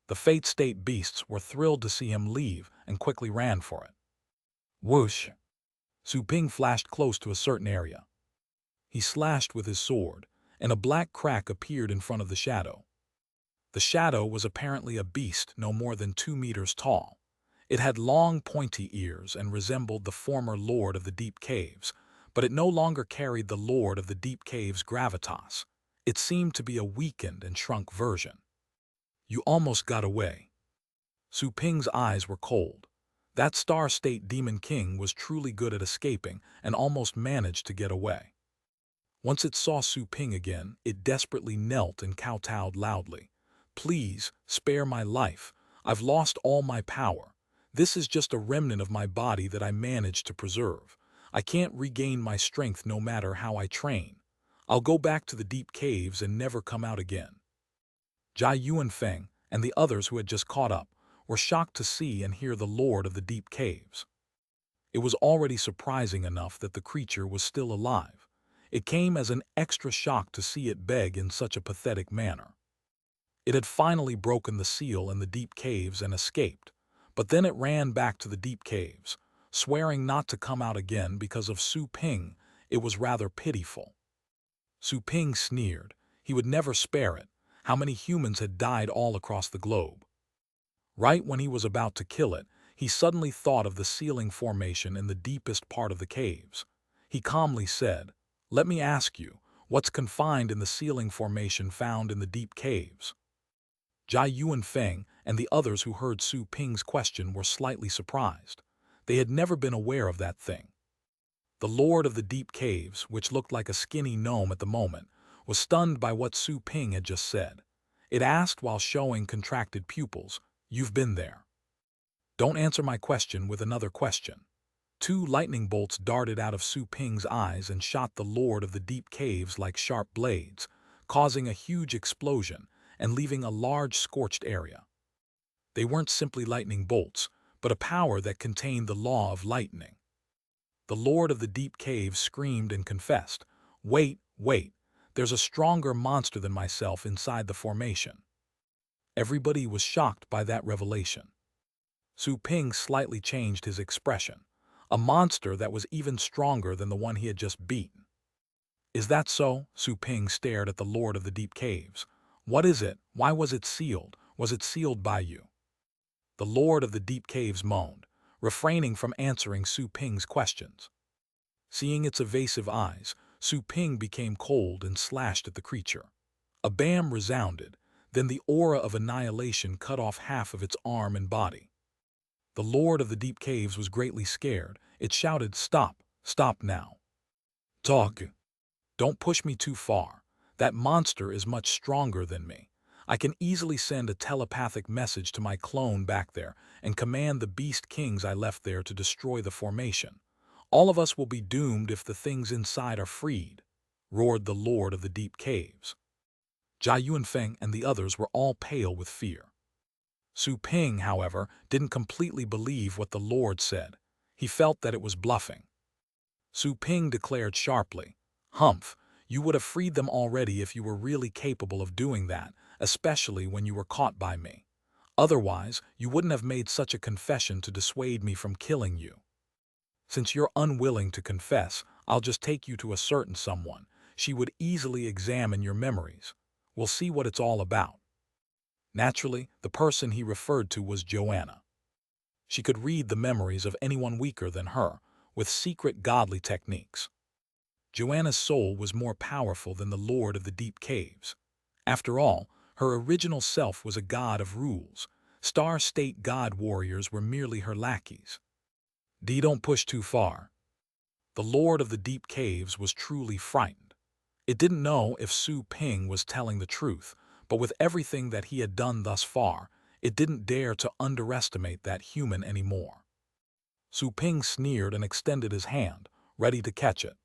The Fate State beasts were thrilled to see him leave and quickly ran for it. Whoosh! Su Ping flashed close to a certain area. He slashed with his sword, and a black crack appeared in front of the shadow. The shadow was apparently a beast no more than 2 meters tall. It had long, pointy ears and resembled the former Lord of the Deep Caves, but it no longer carried the Lord of the Deep Caves' gravitas. It seemed to be a weakened and shrunk version. You almost got away. Su Ping's eyes were cold. That Star State Demon King was truly good at escaping and almost managed to get away. Once it saw Su Ping again, it desperately knelt and kowtowed loudly. Please, spare my life. I've lost all my power. This is just a remnant of my body that I managed to preserve. I can't regain my strength no matter how I train. I'll go back to the deep caves and never come out again. Jai Yuan Feng and the others who had just caught up were shocked to see and hear the Lord of the Deep Caves. It was already surprising enough that the creature was still alive. It came as an extra shock to see it beg in such a pathetic manner. It had finally broken the seal in the deep caves and escaped, but then it ran back to the deep caves, swearing not to come out again because of Su Ping. It was rather pitiful. Su Ping sneered. He would never spare it. How many humans had died all across the globe? Right when he was about to kill it, he suddenly thought of the ceiling formation in the deepest part of the caves. He calmly said, "Let me ask you, what's confined in the ceiling formation found in the deep caves?" Jai Yuan Feng and the others who heard Su Ping's question were slightly surprised. They had never been aware of that thing. The Lord of the Deep Caves, which looked like a skinny gnome at the moment, was stunned by what Su Ping had just said. It asked while showing contracted pupils, "You've been there. Don't answer my question with another question." 2 lightning bolts darted out of Su Ping's eyes and shot the Lord of the Deep Caves like sharp blades, causing a huge explosion and leaving a large scorched area. They weren't simply lightning bolts, but a power that contained the law of lightning. The Lord of the Deep Caves screamed and confessed, wait, there's a stronger monster than myself inside the formation." Everybody was shocked by that revelation. Su Ping slightly changed his expression. A monster that was even stronger than the one he had just beaten. "Is that so?" Su Ping stared at the Lord of the Deep Caves. "What is it? Why was it sealed? Was it sealed by you?" The Lord of the Deep Caves moaned, refraining from answering Su Ping's questions. Seeing its evasive eyes, Su Ping became cold and slashed at the creature. A bam resounded, then the aura of annihilation cut off half of its arm and body. The Lord of the Deep Caves was greatly scared. It shouted, "Stop! Stop now! Dog! Don't push me too far. That monster is much stronger than me. I can easily send a telepathic message to my clone back there and command the beast kings I left there to destroy the formation. All of us will be doomed if the things inside are freed," roared the Lord of the Deep Caves. Jia Yuanfeng and the others were all pale with fear. Su Ping, however, didn't completely believe what the Lord said. He felt that it was bluffing. Su Ping declared sharply, "Humph, you would have freed them already if you were really capable of doing that, especially when you were caught by me. Otherwise, you wouldn't have made such a confession to dissuade me from killing you. Since you're unwilling to confess, I'll just take you to a certain someone. She would easily examine your memories. We'll see what it's all about." Naturally, the person he referred to was Joanna. She could read the memories of anyone weaker than her, with secret godly techniques. Joanna's soul was more powerful than the Lord of the Deep Caves. After all, her original self was a god of rules. Star State god warriors were merely her lackeys. Don't push too far. The Lord of the Deep Caves was truly frightened. It didn't know if Su Ping was telling the truth, but with everything that he had done thus far, it didn't dare to underestimate that human anymore. Su Ping sneered and extended his hand, ready to catch it.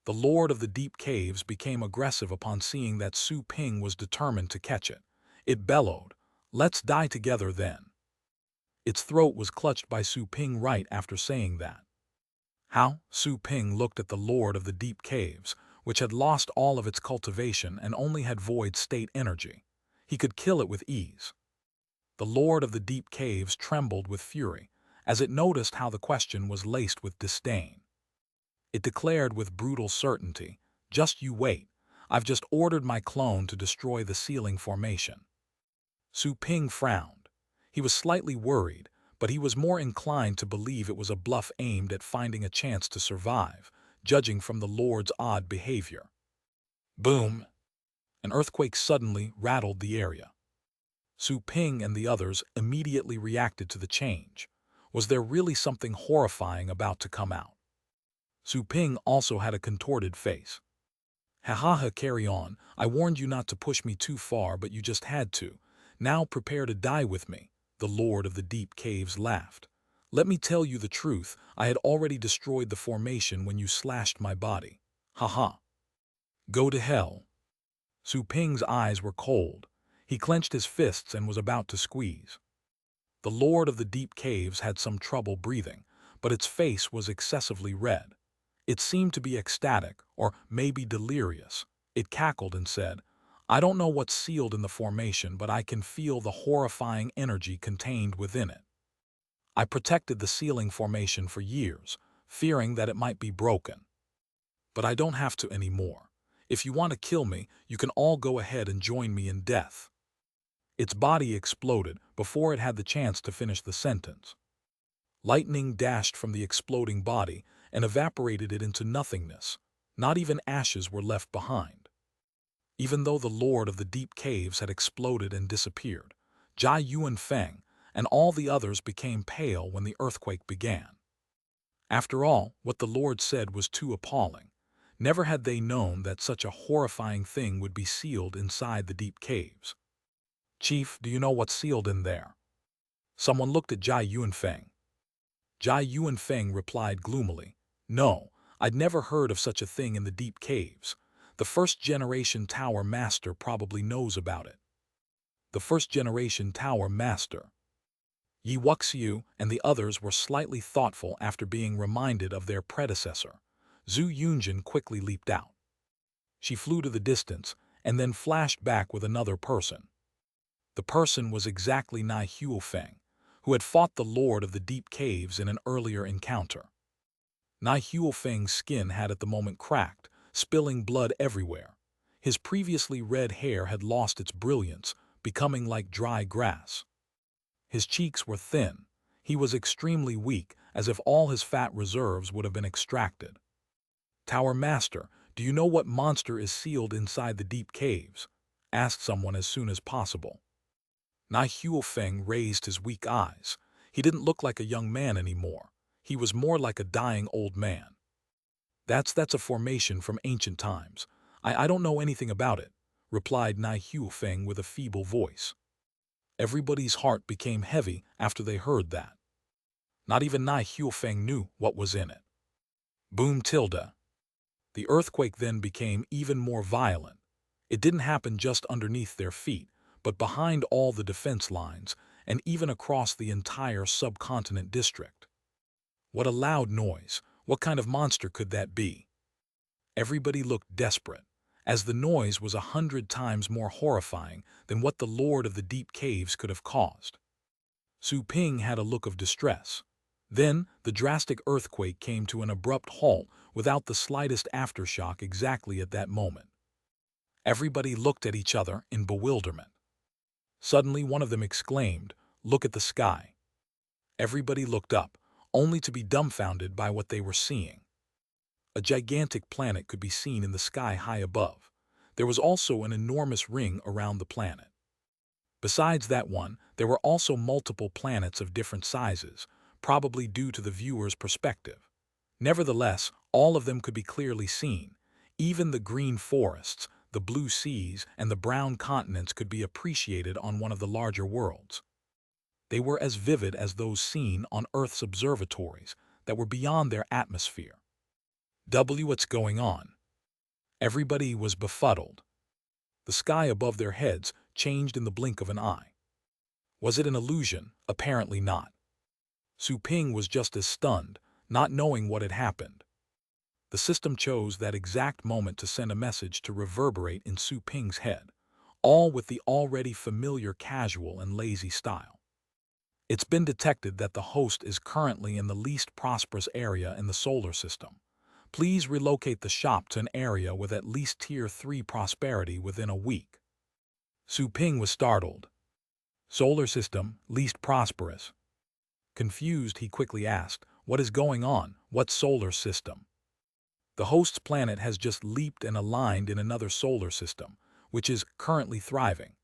The Lord of the Deep Caves became aggressive upon seeing that Su Ping was determined to catch it. It bellowed, "Let's die together then." Its throat was clutched by Su Ping right after saying that. How? Su Ping looked at the Lord of the Deep Caves, which had lost all of its cultivation and only had void state energy. He could kill it with ease. The Lord of the Deep Caves trembled with fury, as it noticed how the question was laced with disdain. It declared with brutal certainty, "Just you wait. I've just ordered my clone to destroy the sealing formation." Su Ping frowned. He was slightly worried, but he was more inclined to believe it was a bluff aimed at finding a chance to survive, judging from the Lord's odd behavior. Boom! An earthquake suddenly rattled the area. Su Ping and the others immediately reacted to the change. Was there really something horrifying about to come out? Su Ping also had a contorted face. "Ha ha ha, carry on. I warned you not to push me too far, but you just had to. Now prepare to die with me," the Lord of the Deep Caves laughed. "Let me tell you the truth, I had already destroyed the formation when you slashed my body. Ha ha. Go to hell." Su Ping's eyes were cold. He clenched his fists and was about to squeeze. The Lord of the Deep Caves had some trouble breathing, but its face was excessively red. It seemed to be ecstatic, or maybe delirious. It cackled and said, "I don't know what's sealed in the formation, but I can feel the horrifying energy contained within it. I protected the sealing formation for years, fearing that it might be broken. But I don't have to anymore. If you want to kill me, you can all go ahead and join me in death." Its body exploded before it had the chance to finish the sentence. Lightning dashed from the exploding body and evaporated it into nothingness. Not even ashes were left behind. Even though the Lord of the Deep Caves had exploded and disappeared, Jia Yuanfeng and all the others became pale when the earthquake began. After all, what the Lord said was too appalling. Never had they known that such a horrifying thing would be sealed inside the deep caves. "Chief, do you know what's sealed in there?" Someone looked at Jia Yuanfeng. Jia Yuanfeng replied gloomily, "No, I'd never heard of such a thing in the deep caves. The first-generation Tower Master probably knows about it." The first-generation Tower Master. Yi Wuxiu and the others were slightly thoughtful after being reminded of their predecessor. Zhu Yunjin quickly leaped out. She flew to the distance and then flashed back with another person. The person was exactly Nai Huofeng, who had fought the Lord of the Deep Caves in an earlier encounter. Nai Huofeng's skin had at the moment cracked, spilling blood everywhere. His previously red hair had lost its brilliance, becoming like dry grass. His cheeks were thin. He was extremely weak, as if all his fat reserves would have been extracted. "Tower Master, do you know what monster is sealed inside the deep caves?" asked someone as soon as possible. Nai Huofeng raised his weak eyes. He didn't look like a young man anymore. He was more like a dying old man. That's a formation from ancient times. I don't know anything about it, replied Nai Huofeng with a feeble voice. Everybody's heart became heavy after they heard that. Not even Nai Huofeng knew what was in it. Boom tilde. The earthquake then became even more violent. It didn't happen just underneath their feet, but behind all the defense lines, and even across the entire subcontinent district. What a loud noise! What kind of monster could that be? Everybody looked desperate, as the noise was 100 times more horrifying than what the Lord of the Deep Caves could have caused. Su Ping had a look of distress. Then, the drastic earthquake came to an abrupt halt without the slightest aftershock exactly at that moment. Everybody looked at each other in bewilderment. Suddenly one of them exclaimed, "Look at the sky." Everybody looked up, only to be dumbfounded by what they were seeing. A gigantic planet could be seen in the sky high above. There was also an enormous ring around the planet. Besides that one, there were also multiple planets of different sizes, probably due to the viewer's perspective. Nevertheless, all of them could be clearly seen. Even the green forests, the blue seas, and the brown continents could be appreciated on one of the larger worlds. They were as vivid as those seen on Earth's observatories that were beyond their atmosphere. What's going on? Everybody was befuddled. The sky above their heads changed in the blink of an eye. Was it an illusion? Apparently not. Su Ping was just as stunned, not knowing what had happened. The system chose that exact moment to send a message to reverberate in Su Ping's head, all with the already familiar casual and lazy style. It's been detected that the host is currently in the least prosperous area in the solar system. Please relocate the shop to an area with at least Tier 3 prosperity within a week. Su Ping was startled. Solar system, least prosperous. Confused, he quickly asked, "What is going on? What solar system?" The host's planet has just leaped and aligned in another solar system, which is currently thriving.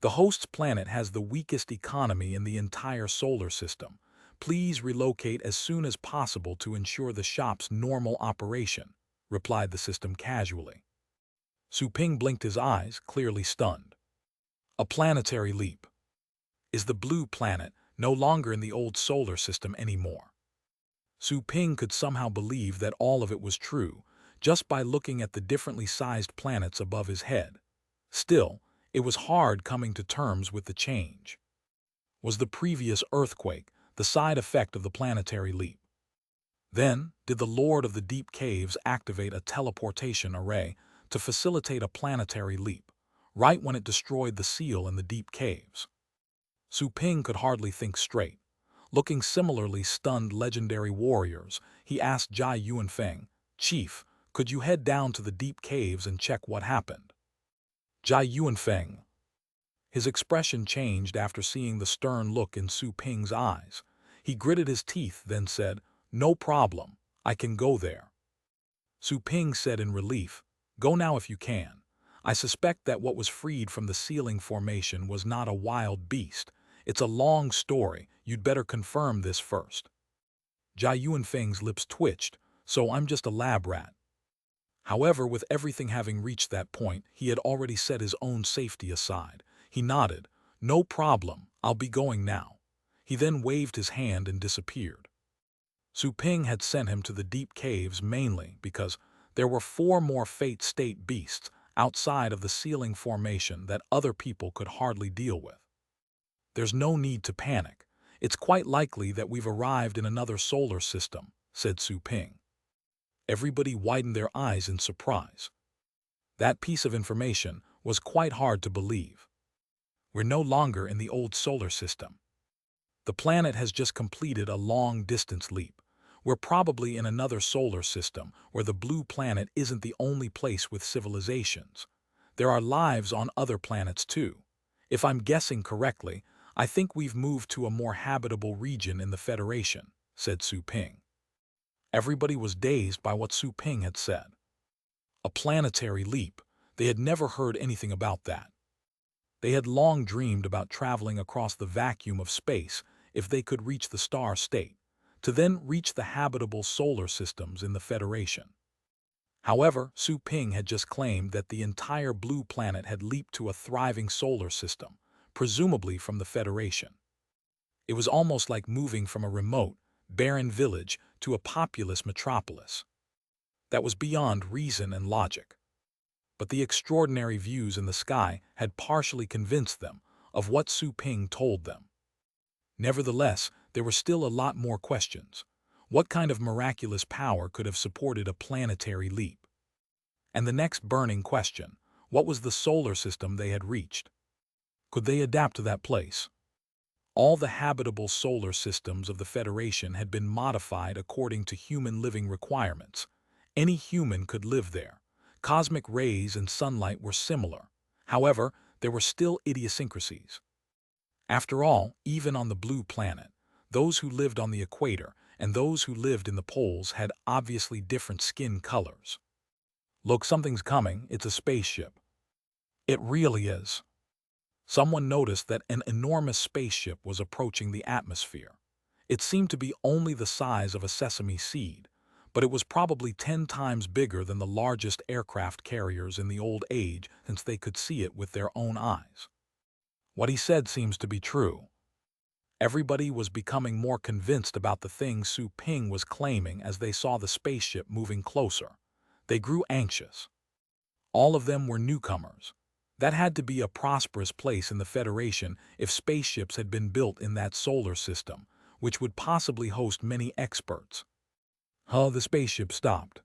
The host's planet has the weakest economy in the entire solar system. Please relocate as soon as possible to ensure the shop's normal operation, replied the system casually. Su Ping blinked his eyes, clearly stunned. A planetary leap. Is the blue planet no longer in the old solar system anymore? Su Ping could somehow believe that all of it was true, just by looking at the differently sized planets above his head. Still, it was hard coming to terms with the change. Was the previous earthquake the side effect of the planetary leap? Then, did the Lord of the Deep Caves activate a teleportation array to facilitate a planetary leap, right when it destroyed the seal in the deep caves? Su Ping could hardly think straight. Looking similarly stunned legendary warriors, he asked Jai Yuanfeng, "Chief, could you head down to the deep caves and check what happened?" Jai Yuanfeng. His expression changed after seeing the stern look in Su Ping's eyes. He gritted his teeth, then said, "No problem, I can go there." Su Ping said in relief, "Go now if you can. I suspect that what was freed from the sealing formation was not a wild beast. It's a long story, you'd better confirm this first." Jai Yuanfeng's lips twitched, "So I'm just a lab rat." However, with everything having reached that point, he had already set his own safety aside. He nodded, "No problem, I'll be going now." He then waved his hand and disappeared. Su Ping had sent him to the deep caves mainly because there were 4 more Fate State beasts outside of the sealing formation that other people could hardly deal with. "There's no need to panic. It's quite likely that we've arrived in another solar system," said Su Ping. Everybody widened their eyes in surprise. That piece of information was quite hard to believe. We're no longer in the old solar system. The planet has just completed a long-distance leap. We're probably in another solar system where the blue planet isn't the only place with civilizations. There are lives on other planets too. If I'm guessing correctly, I think we've moved to a more habitable region in the Federation, said Su Ping. Everybody was dazed by what Su Ping had said. A planetary leap. They had never heard anything about that. They had long dreamed about traveling across the vacuum of space if they could reach the star state, to then reach the habitable solar systems in the Federation. However, Su Ping had just claimed that the entire blue planet had leaped to a thriving solar system, presumably from the Federation. It was almost like moving from a remote, barren village to a populous metropolis. That was beyond reason and logic. But the extraordinary views in the sky had partially convinced them of what Su Ping told them. Nevertheless, there were still a lot more questions. What kind of miraculous power could have supported a planetary leap? And the next burning question, what was the solar system they had reached? Could they adapt to that place? All the habitable solar systems of the Federation had been modified according to human living requirements. Any human could live there. Cosmic rays and sunlight were similar. However, there were still idiosyncrasies. After all, even on the blue planet, those who lived on the equator and those who lived in the poles had obviously different skin colors. Look, something's coming. It's a spaceship. It really is. Someone noticed that an enormous spaceship was approaching the atmosphere. It seemed to be only the size of a sesame seed, but it was probably 10 times bigger than the largest aircraft carriers in the old age since they could see it with their own eyes. What he said seems to be true. Everybody was becoming more convinced about the thing Su Ping was claiming as they saw the spaceship moving closer. They grew anxious. All of them were newcomers. That had to be a prosperous place in the Federation if spaceships had been built in that solar system, which would possibly host many experts. The spaceship stopped.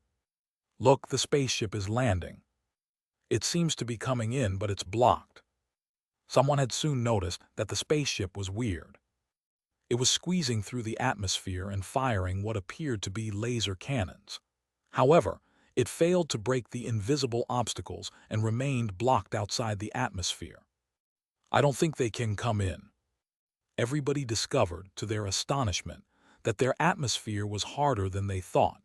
Look, the spaceship is landing. It seems to be coming in, but it's blocked. Someone had soon noticed that the spaceship was weird. It was squeezing through the atmosphere and firing what appeared to be laser cannons. However, it failed to break the invisible obstacles and remained blocked outside the atmosphere. I don't think they can come in. Everybody discovered, to their astonishment, that their atmosphere was harder than they thought,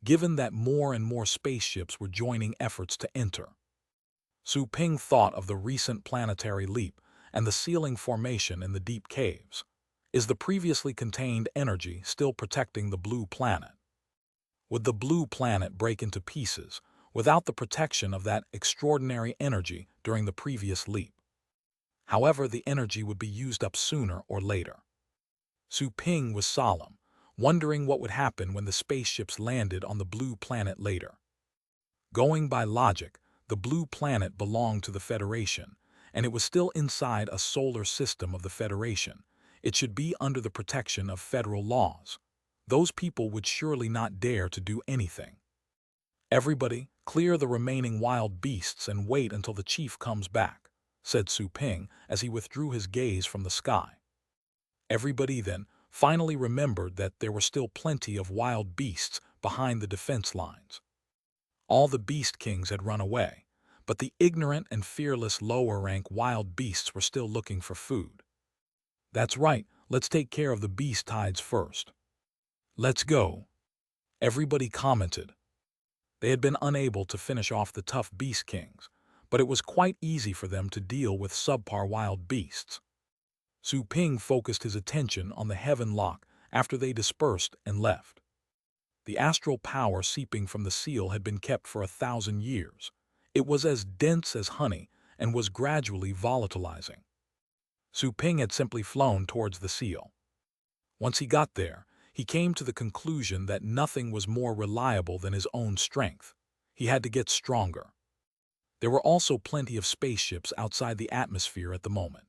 given that more and more spaceships were joining efforts to enter. Su Ping thought of the recent planetary leap and the sealing formation in the deep caves. Is the previously contained energy still protecting the blue planet? Would the blue planet break into pieces without the protection of that extraordinary energy during the previous leap? However, the energy would be used up sooner or later. Su Ping was solemn, wondering what would happen when the spaceships landed on the blue planet later. Going by logic, the blue planet belonged to the Federation, and it was still inside a solar system of the Federation. It should be under the protection of federal laws. Those people would surely not dare to do anything. Everybody, clear the remaining wild beasts and wait until the chief comes back, said Su Ping as he withdrew his gaze from the sky. Everybody then finally remembered that there were still plenty of wild beasts behind the defense lines. All the beast kings had run away, but the ignorant and fearless lower-rank wild beasts were still looking for food. That's right, let's take care of the beast tides first. Let's go. Everybody commented. They had been unable to finish off the tough beast kings, but it was quite easy for them to deal with subpar wild beasts. Su Ping focused his attention on the heaven lock after they dispersed and left. The astral power seeping from the seal had been kept for 1,000 years. It was as dense as honey and was gradually volatilizing. Su Ping had simply flown towards the seal. Once he got there, he came to the conclusion that nothing was more reliable than his own strength. He had to get stronger. There were also plenty of spaceships outside the atmosphere at the moment.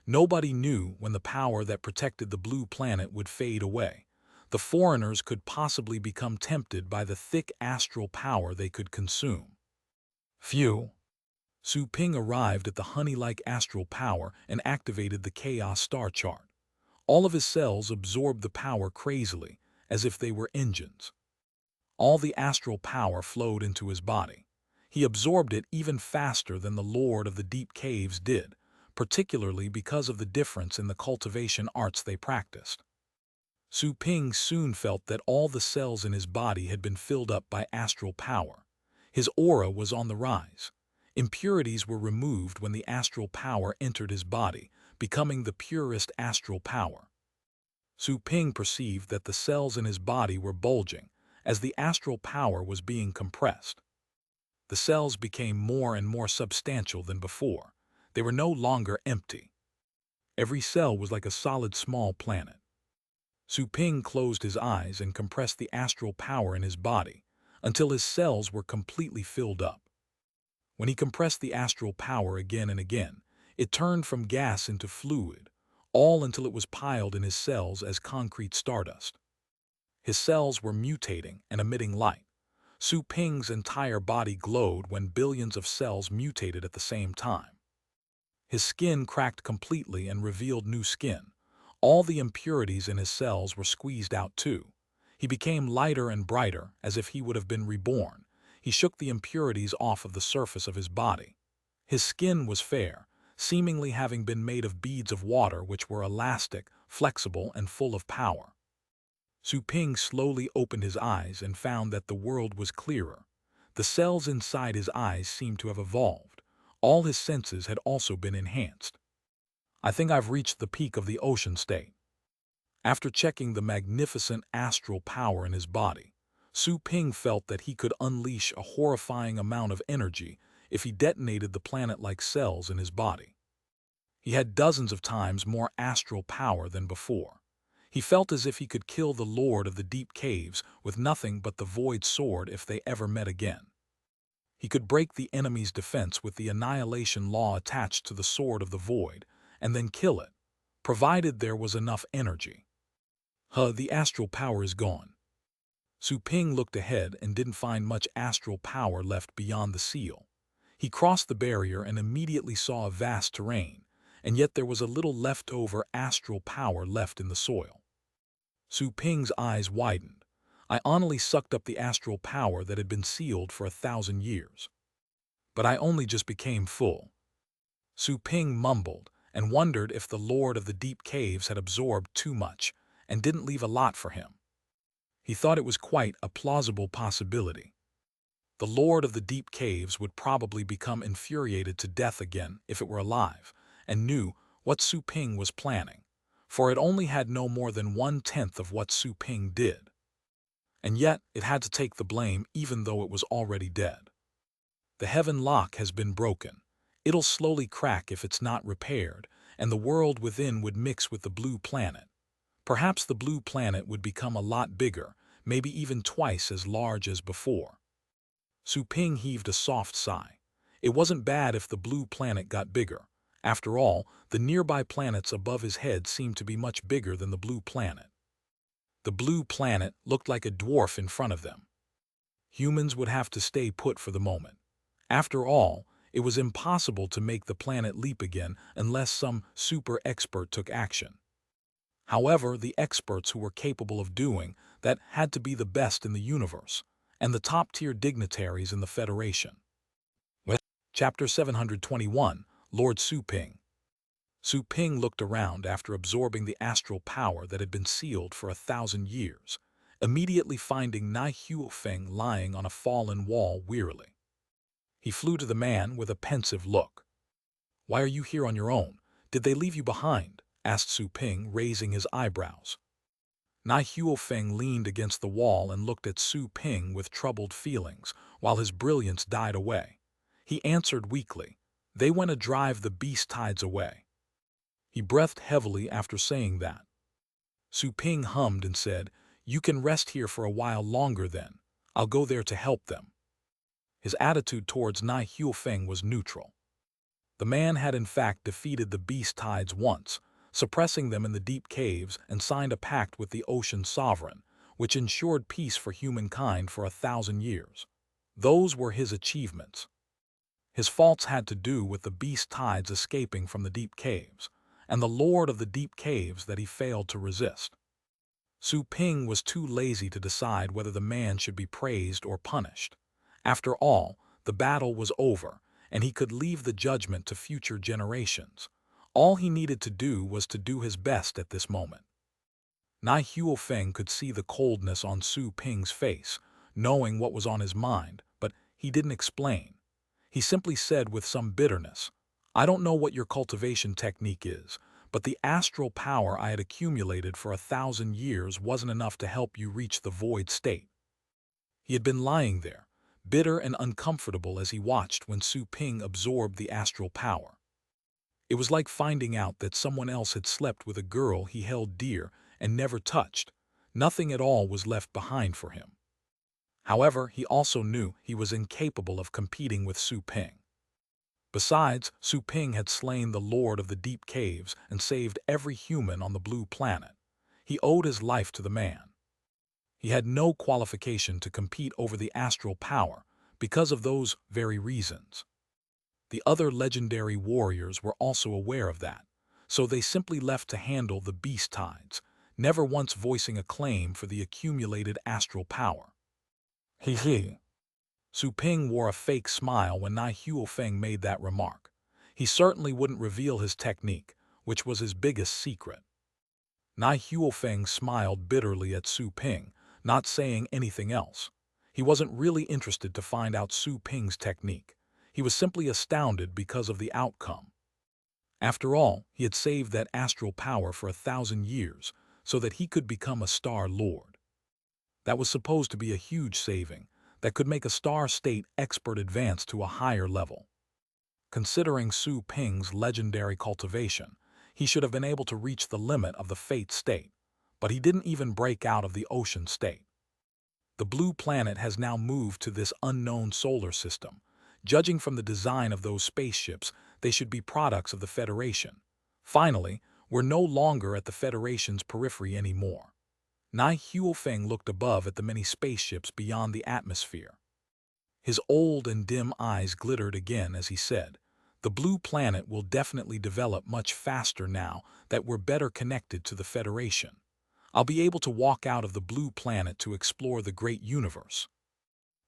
Nobody knew when the power that protected the blue planet would fade away. The foreigners could possibly become tempted by the thick astral power they could consume. Phew! Su Ping arrived at the honey-like astral power and activated the chaos star chart. All of his cells absorbed the power crazily, as if they were engines. All the astral power flowed into his body. He absorbed it even faster than the Lord of the Deep Caves did, particularly because of the difference in the cultivation arts they practiced. Su Ping soon felt that all the cells in his body had been filled up by astral power. His aura was on the rise. Impurities were removed when the astral power entered his body, becoming the purest astral power. Su Ping perceived that the cells in his body were bulging as the astral power was being compressed. The cells became more and more substantial than before. They were no longer empty. Every cell was like a solid small planet. Su Ping closed his eyes and compressed the astral power in his body until his cells were completely filled up. When he compressed the astral power again and again, it turned from gas into fluid, all until it was piled in his cells as concrete stardust. His cells were mutating and emitting light. Su Ping's entire body glowed when billions of cells mutated at the same time. His skin cracked completely and revealed new skin. All the impurities in his cells were squeezed out too. He became lighter and brighter, as if he would have been reborn. He shook the impurities off of the surface of his body. His skin was fair, seemingly having been made of beads of water which were elastic, flexible, and full of power. Su Ping slowly opened his eyes and found that the world was clearer. The cells inside his eyes seemed to have evolved. All his senses had also been enhanced. I think I've reached the peak of the ocean state. After checking the magnificent astral power in his body, Su Ping felt that he could unleash a horrifying amount of energy if he detonated the planet-like cells in his body. He had dozens of times more astral power than before. He felt as if he could kill the Lord of the Deep Caves with nothing but the Void Sword if they ever met again. He could break the enemy's defense with the annihilation law attached to the Sword of the Void, and then kill it, provided there was enough energy. The astral power is gone. Su Ping looked ahead and didn't find much astral power left beyond the seal. He crossed the barrier and immediately saw a vast terrain, and yet there was a little leftover astral power left in the soil. Su Ping's eyes widened. I honestly sucked up the astral power that had been sealed for 1,000 years. But I only just became full. Su Ping mumbled and wondered if the Lord of the Deep Caves had absorbed too much and didn't leave a lot for him. He thought it was quite a plausible possibility. The Lord of the Deep Caves would probably become infuriated to death again if it were alive, and knew what Su Ping was planning, for it only had no more than 1/10 of what Su Ping did. And yet it had to take the blame even though it was already dead. The heaven lock has been broken. It'll slowly crack if it's not repaired, and the world within would mix with the blue planet. Perhaps the blue planet would become a lot bigger, maybe even twice as large as before. Su Ping heaved a soft sigh. It wasn't bad if the blue planet got bigger. After all, the nearby planets above his head seemed to be much bigger than the blue planet. The blue planet looked like a dwarf in front of them. Humans would have to stay put for the moment. After all, it was impossible to make the planet leap again unless some super expert took action. However, the experts who were capable of doing that had to be the best in the universe, and the top-tier dignitaries in the Federation. Chapter 721, Lord Su Ping. Su Ping looked around after absorbing the astral power that had been sealed for 1,000 years, immediately finding Nai Huofeng lying on a fallen wall wearily. He flew to the man with a pensive look. "Why are you here on your own? Did they leave you behind?" asked Su Ping, raising his eyebrows. Nai Huofeng leaned against the wall and looked at Su Ping with troubled feelings, while his brilliance died away. He answered weakly, "They went to drive the beast tides away." He breathed heavily after saying that. Su Ping hummed and said, "You can rest here for a while longer then. I'll go there to help them." His attitude towards Nai Huofeng was neutral. The man had in fact defeated the beast tides once, suppressing them in the deep caves, and signed a pact with the ocean sovereign, which ensured peace for humankind for 1,000 years. Those were his achievements. His faults had to do with the beast tides escaping from the deep caves, and the Lord of the Deep Caves that he failed to resist. Su Ping was too lazy to decide whether the man should be praised or punished. After all, the battle was over, and he could leave the judgment to future generations. All he needed to do was to do his best at this moment. Nai Huofeng could see the coldness on Su Ping's face, knowing what was on his mind, but he didn't explain. He simply said with some bitterness, "I don't know what your cultivation technique is, but the astral power I had accumulated for 1,000 years wasn't enough to help you reach the void state. He had been lying there, bitter and uncomfortable as he watched when Su Ping absorbed the astral power. It was like finding out that someone else had slept with a girl he held dear and never touched. Nothing at all was left behind for him. However, he also knew he was incapable of competing with Su Ping. Besides, Su Ping had slain the Lord of the Deep Caves and saved every human on the blue planet. He owed his life to the man. He had no qualification to compete over the astral power because of those very reasons. The other legendary warriors were also aware of that, so they simply left to handle the beast tides, never once voicing a claim for the accumulated astral power. He. Su Ping wore a fake smile when Nai Huofeng made that remark. He certainly wouldn't reveal his technique, which was his biggest secret. Nai Huofeng smiled bitterly at Su Ping, not saying anything else. He wasn't really interested to find out Su Ping's technique. He was simply astounded because of the outcome. After all, he had saved that astral power for 1,000 years so that he could become a Star Lord. That was supposed to be a huge saving that could make a Star State expert advance to a higher level. Considering Su Ping's legendary cultivation, he should have been able to reach the limit of the Fate State, but he didn't even break out of the Ocean State. The blue planet has now moved to this unknown solar system. Judging from the design of those spaceships, they should be products of the Federation. Finally, we're no longer at the Federation's periphery anymore. Nai Huofeng looked above at the many spaceships beyond the atmosphere. His old and dim eyes glittered again as he said, "The blue planet will definitely develop much faster now that we're better connected to the Federation. I'll be able to walk out of the blue planet to explore the great universe."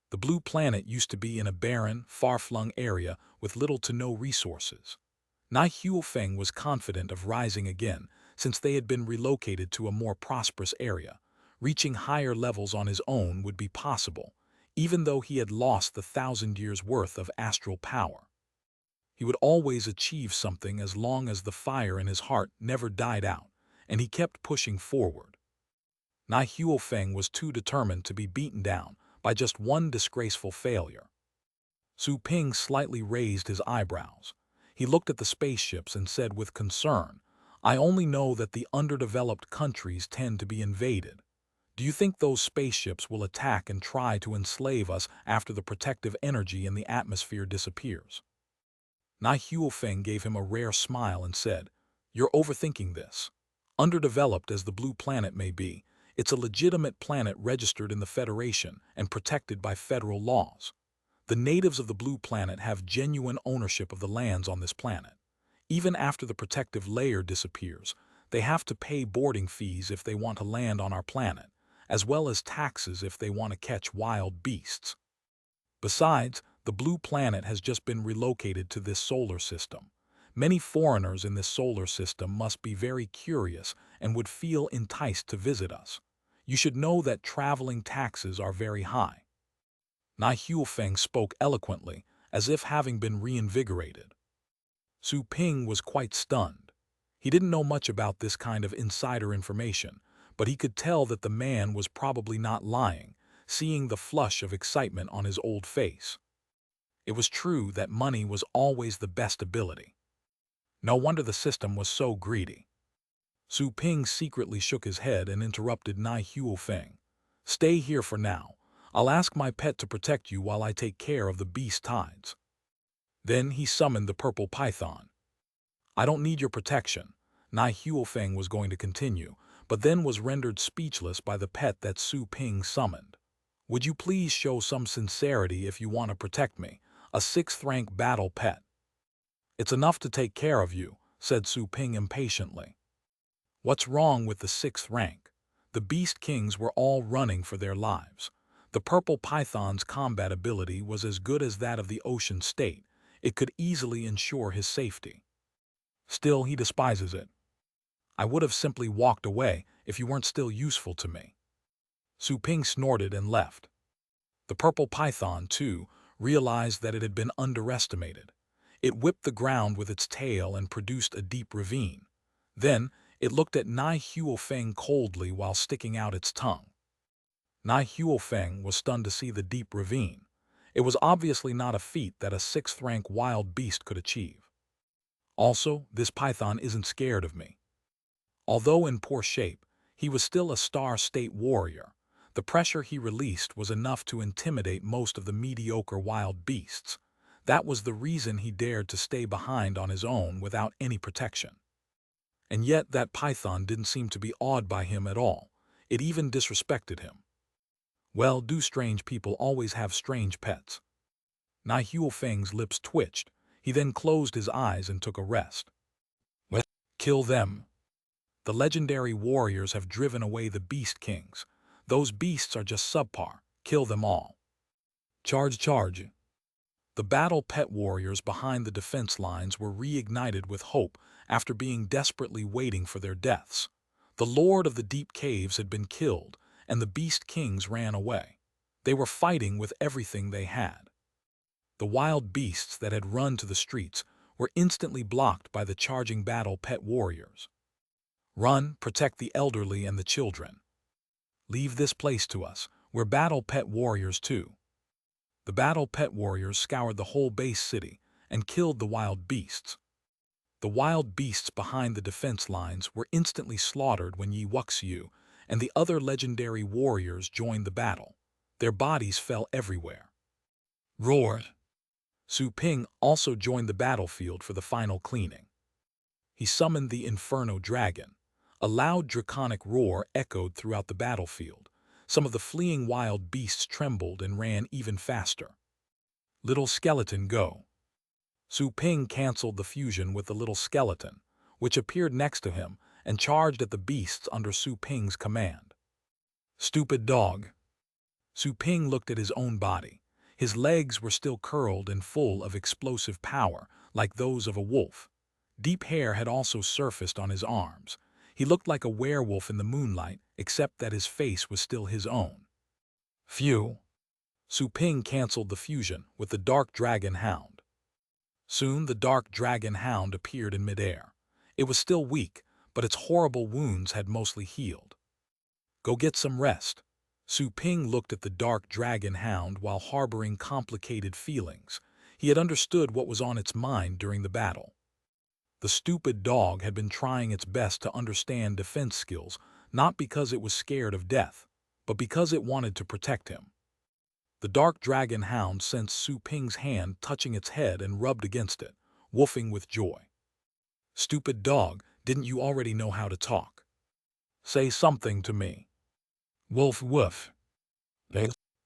The blue planet used to be in a barren, far-flung area with little to no resources. Nai Huofeng was confident of rising again since they had been relocated to a more prosperous area. Reaching higher levels on his own would be possible, even though he had lost the 1,000 years' worth of astral power. He would always achieve something as long as the fire in his heart never died out, and he kept pushing forward. Nai Huofeng was too determined to be beaten down by just one disgraceful failure. Su Ping slightly raised his eyebrows. He looked at the spaceships and said with concern, "I only know that the underdeveloped countries tend to be invaded. Do you think those spaceships will attack and try to enslave us after the protective energy in the atmosphere disappears?" Nai Huofeng gave him a rare smile and said, "You're overthinking this. Underdeveloped as the blue planet may be, it's a legitimate planet registered in the Federation and protected by federal laws. The natives of the blue planet have genuine ownership of the lands on this planet. Even after the protective layer disappears, they have to pay boarding fees if they want to land on our planet, as well as taxes if they want to catch wild beasts. Besides, the blue planet has just been relocated to this solar system. Many foreigners in this solar system must be very curious and would feel enticed to visit us. You should know that traveling taxes are very high." Nai Huofeng spoke eloquently, as if having been reinvigorated. Su Ping was quite stunned. He didn't know much about this kind of insider information, but he could tell that the man was probably not lying, seeing the flush of excitement on his old face. It was true that money was always the best ability. No wonder the system was so greedy. Su Ping secretly shook his head and interrupted Nai Huofeng. "Stay here for now. I'll ask my pet to protect you while I take care of the beast tides." Then he summoned the purple python. "I don't need your protection," Nai Huofeng was going to continue, but then was rendered speechless by the pet that Su Ping summoned. "Would you please show some sincerity if you want to protect me, a 6th-rank battle pet?" "It's enough to take care of you," said Su Ping impatiently. What's wrong with the 6th rank? The Beast Kings were all running for their lives. The purple python's combat ability was as good as that of the Ocean State. It could easily ensure his safety. Still, he despises it. "I would have simply walked away if you weren't still useful to me." Su Ping snorted and left. The purple python, too, realized that it had been underestimated. It whipped the ground with its tail and produced a deep ravine. Then, it looked at Nai Huofeng coldly while sticking out its tongue. Nai Huofeng was stunned to see the deep ravine. It was obviously not a feat that a 6th-rank wild beast could achieve. Also, this python isn't scared of me. Although in poor shape, he was still a Star State warrior. The pressure he released was enough to intimidate most of the mediocre wild beasts. That was the reason he dared to stay behind on his own without any protection. And yet that python didn't seem to be awed by him at all. It even disrespected him. Well, do strange people always have strange pets? Nai Huofeng's lips twitched. He then closed his eyes and took a rest. What? Kill them. The legendary warriors have driven away the beast kings. Those beasts are just subpar. Kill them all. Charge, charge. The battle pet warriors behind the defense lines were reignited with hope after being desperately waiting for their deaths. The Lord of the Deep Caves had been killed, and the beast kings ran away. They were fighting with everything they had. The wild beasts that had run to the streets were instantly blocked by the charging battle pet warriors. Run, protect the elderly and the children. Leave this place to us. We're battle pet warriors too. The battle pet warriors scoured the whole base city and killed the wild beasts. The wild beasts behind the defense lines were instantly slaughtered when Yi Wuxiu and the other legendary warriors joined the battle. Their bodies fell everywhere. Roar! Su Ping also joined the battlefield for the final cleaning. He summoned the Inferno Dragon. A loud draconic roar echoed throughout the battlefield. Some of the fleeing wild beasts trembled and ran even faster. Little skeleton, go. Su Ping canceled the fusion with the little skeleton, which appeared next to him and charged at the beasts under Su Ping's command. Stupid dog. Su Ping looked at his own body. His legs were still curled and full of explosive power, like those of a wolf. Deep hair had also surfaced on his arms. He looked like a werewolf in the moonlight, except that his face was still his own. Phew! Su Ping canceled the fusion with the Dark Dragon Hound. Soon the Dark Dragon Hound appeared in midair. It was still weak, but its horrible wounds had mostly healed. Go get some rest. Su Ping looked at the Dark Dragon Hound while harboring complicated feelings. He had understood what was on its mind during the battle. The stupid dog had been trying its best to understand defense skills, not because it was scared of death, but because it wanted to protect him. The Dark Dragon Hound sensed Su Ping's hand touching its head and rubbed against it, woofing with joy. Stupid dog, didn't you already know how to talk? Say something to me. Wolf woof.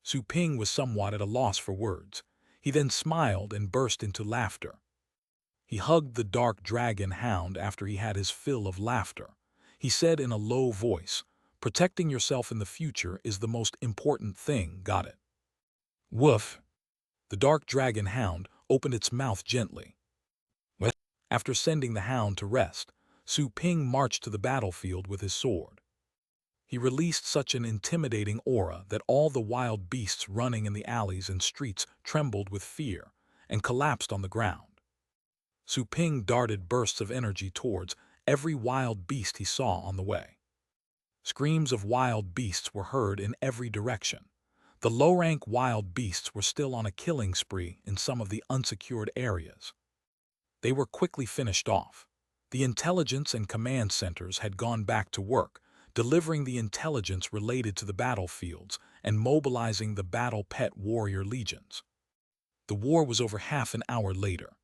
Su Ping was somewhat at a loss for words. He then smiled and burst into laughter. He hugged the Dark Dragon Hound after he had his fill of laughter. He said in a low voice, "Protecting yourself in the future is the most important thing, got it?" Woof! The Dark Dragon Hound opened its mouth gently. What? After sending the hound to rest, Su Ping marched to the battlefield with his sword. He released such an intimidating aura that all the wild beasts running in the alleys and streets trembled with fear and collapsed on the ground. Su Ping darted bursts of energy towards every wild beast he saw on the way. Screams of wild beasts were heard in every direction. The low-rank wild beasts were still on a killing spree in some of the unsecured areas. They were quickly finished off. The intelligence and command centers had gone back to work, delivering the intelligence related to the battlefields and mobilizing the battle pet warrior legions. The war was over half an hour later.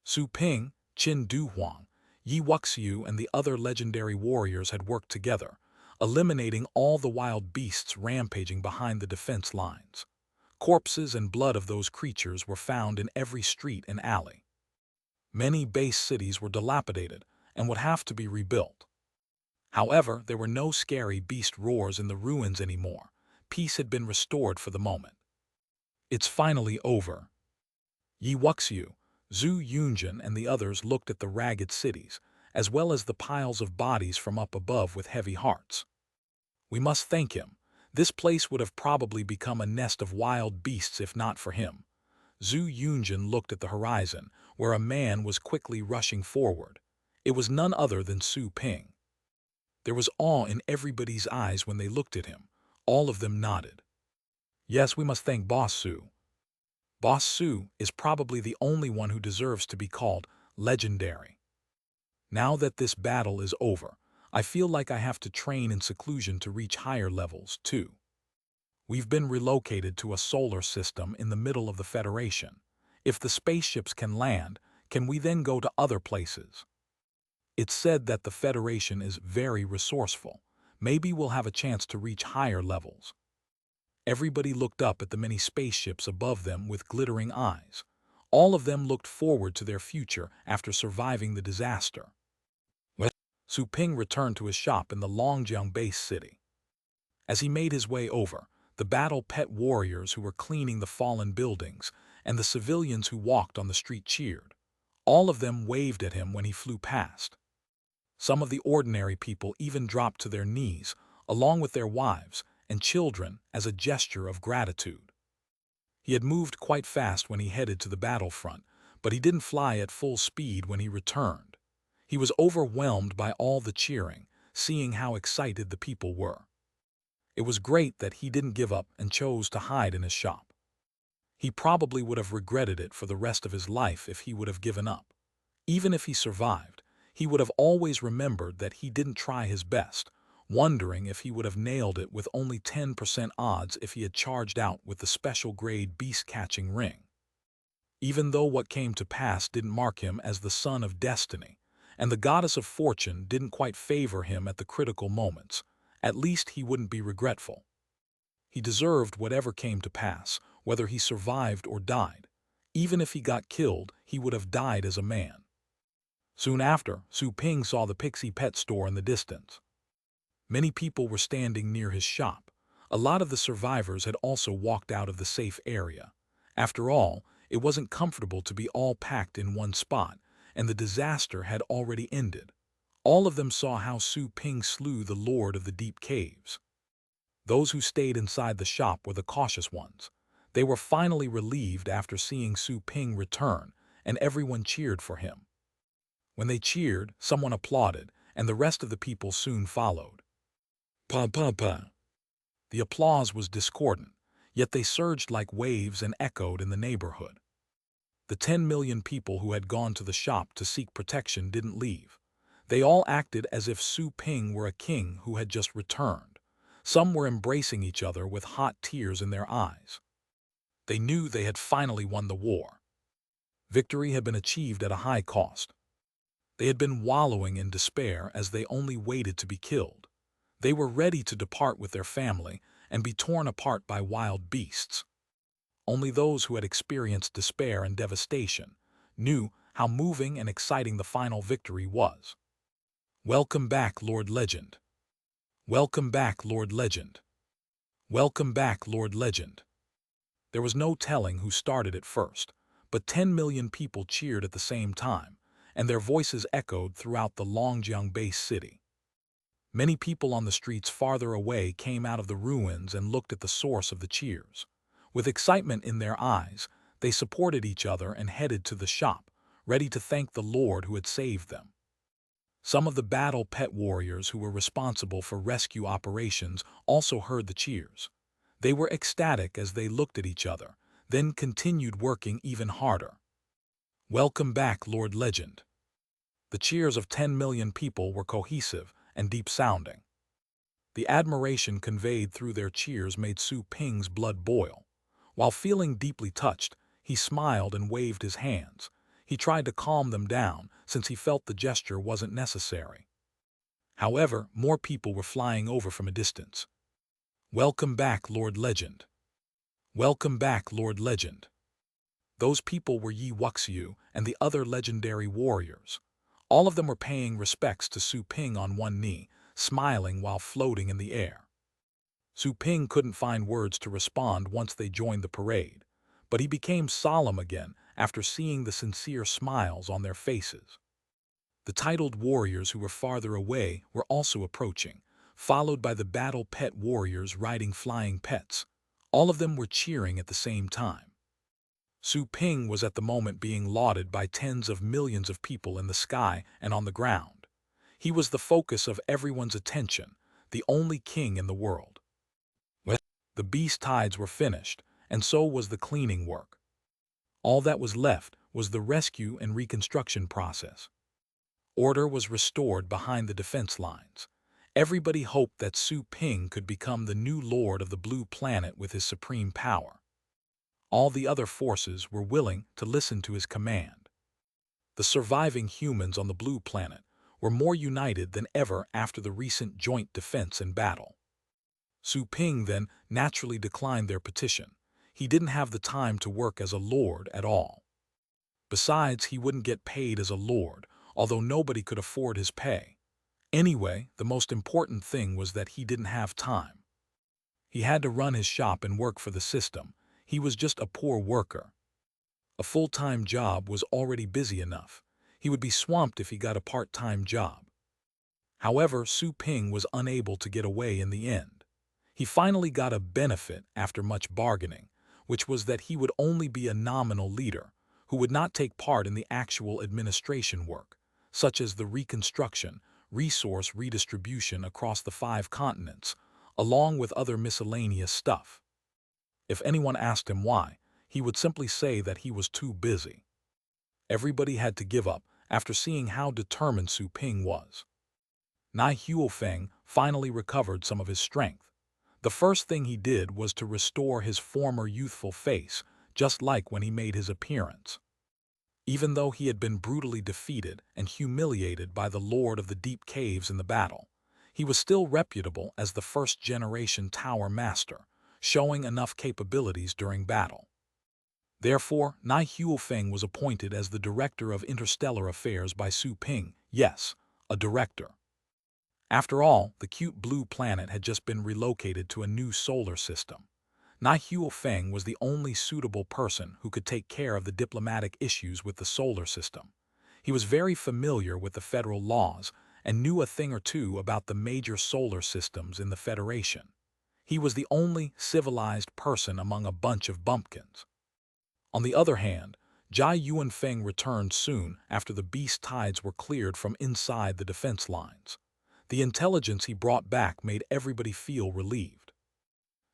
Su Ping, Qin Du Huang, Yi Wuxiu and the other legendary warriors had worked together, eliminating all the wild beasts rampaging behind the defense lines. Corpses and blood of those creatures were found in every street and alley. Many base cities were dilapidated and would have to be rebuilt. However, there were no scary beast roars in the ruins anymore. Peace had been restored for the moment. It's finally over. Yi Wuxiu, Zhu Yunjin and the others looked at the ragged cities, as well as the piles of bodies from up above with heavy hearts. We must thank him. This place would have probably become a nest of wild beasts if not for him. Zhu Yunjin looked at the horizon, where a man was quickly rushing forward. It was none other than Su Ping. There was awe in everybody's eyes when they looked at him. All of them nodded. Yes, we must thank Boss Su. Boss Su is probably the only one who deserves to be called legendary. Now that this battle is over, I feel like I have to train in seclusion to reach higher levels, too. We've been relocated to a solar system in the middle of the Federation. If the spaceships can land, can we then go to other places? It's said that the Federation is very resourceful. Maybe we'll have a chance to reach higher levels. Everybody looked up at the many spaceships above them with glittering eyes. All of them looked forward to their future after surviving the disaster. Su Ping returned to his shop in the Longjiang base city. As he made his way over, the battle pet warriors who were cleaning the fallen buildings and the civilians who walked on the street cheered. All of them waved at him when he flew past. Some of the ordinary people even dropped to their knees, along with their wives and children, as a gesture of gratitude. He had moved quite fast when he headed to the battlefront, but he didn't fly at full speed when he returned. He was overwhelmed by all the cheering, seeing how excited the people were. It was great that he didn't give up and chose to hide in his shop. He probably would have regretted it for the rest of his life if he would have given up. Even if he survived, he would have always remembered that he didn't try his best, wondering if he would have nailed it with only 10% odds if he had charged out with the special grade beast-catching ring. Even though what came to pass didn't mark him as the son of destiny, and the goddess of fortune didn't quite favor him at the critical moments, at least he wouldn't be regretful. He deserved whatever came to pass, whether he survived or died. Even if he got killed, he would have died as a man. Soon after, Su Ping saw the Pixie Pet store in the distance. Many people were standing near his shop. A lot of the survivors had also walked out of the safe area. After all, it wasn't comfortable to be all packed in one spot, and the disaster had already ended. All of them saw how Su Ping slew the Lord of the Deep Caves. Those who stayed inside the shop were the cautious ones. They were finally relieved after seeing Su Ping return, and everyone cheered for him. When they cheered, someone applauded, and the rest of the people soon followed. Pa pa pa. The applause was discordant, yet they surged like waves and echoed in the neighborhood. The 10 million people who had gone to the shop to seek protection didn't leave. They all acted as if Su Ping were a king who had just returned. Some were embracing each other with hot tears in their eyes. They knew they had finally won the war. Victory had been achieved at a high cost. They had been wallowing in despair as they only waited to be killed. They were ready to depart with their family and be torn apart by wild beasts. Only those who had experienced despair and devastation knew how moving and exciting the final victory was. Welcome back, Lord Legend. Welcome back, Lord Legend. Welcome back, Lord Legend. There was no telling who started it first, but 10 million people cheered at the same time, and their voices echoed throughout the Longjiang base city. Many people on the streets farther away came out of the ruins and looked at the source of the cheers. With excitement in their eyes, they supported each other and headed to the shop, ready to thank the Lord who had saved them. Some of the battle pet warriors who were responsible for rescue operations also heard the cheers. They were ecstatic as they looked at each other, then continued working even harder. Welcome back, Lord Legend. The cheers of 10 million people were cohesive and deep-sounding. The admiration conveyed through their cheers made Su Ping's blood boil. While feeling deeply touched, he smiled and waved his hands. He tried to calm them down, since he felt the gesture wasn't necessary. However, more people were flying over from a distance. Welcome back, Lord Legend. Welcome back, Lord Legend. Those people were Yi Wuxiu and the other legendary warriors. All of them were paying respects to Su Ping on one knee, smiling while floating in the air. Su Ping couldn't find words to respond once they joined the parade, but he became solemn again after seeing the sincere smiles on their faces. The titled warriors who were farther away were also approaching, followed by the battle pet warriors riding flying pets. All of them were cheering at the same time. Su Ping was at the moment being lauded by tens of millions of people in the sky and on the ground. He was the focus of everyone's attention, the only king in the world. The beast tides were finished, and so was the cleaning work. All that was left was the rescue and reconstruction process. Order was restored behind the defense lines. Everybody hoped that Su Ping could become the new lord of the blue planet with his supreme power. All the other forces were willing to listen to his command. The surviving humans on the blue planet were more united than ever after the recent joint defense and battle. Su Ping then naturally declined their petition. He didn't have the time to work as a lord at all. Besides, he wouldn't get paid as a lord, although nobody could afford his pay. Anyway, the most important thing was that he didn't have time. He had to run his shop and work for the system. He was just a poor worker. A full-time job was already busy enough. He would be swamped if he got a part-time job. However, Su Ping was unable to get away in the end. He finally got a benefit after much bargaining, which was that he would only be a nominal leader, who would not take part in the actual administration work, such as the reconstruction, resource redistribution across the 5 continents, along with other miscellaneous stuff. If anyone asked him why, he would simply say that he was too busy. Everybody had to give up after seeing how determined Su Ping was. Nai Huofeng finally recovered some of his strength. The first thing he did was to restore his former youthful face, just like when he made his appearance. Even though he had been brutally defeated and humiliated by the Lord of the Deep Caves in the battle, he was still reputable as the first-generation Tower Master, showing enough capabilities during battle. Therefore, Nai Huofeng was appointed as the Director of Interstellar Affairs by Su Ping. Yes, a director. After all, the cute blue planet had just been relocated to a new solar system. Nai Huofeng was the only suitable person who could take care of the diplomatic issues with the solar system. He was very familiar with the federal laws and knew a thing or two about the major solar systems in the Federation. He was the only civilized person among a bunch of bumpkins. On the other hand, Jai Yuanfeng returned soon after the beast tides were cleared from inside the defense lines. The intelligence he brought back made everybody feel relieved.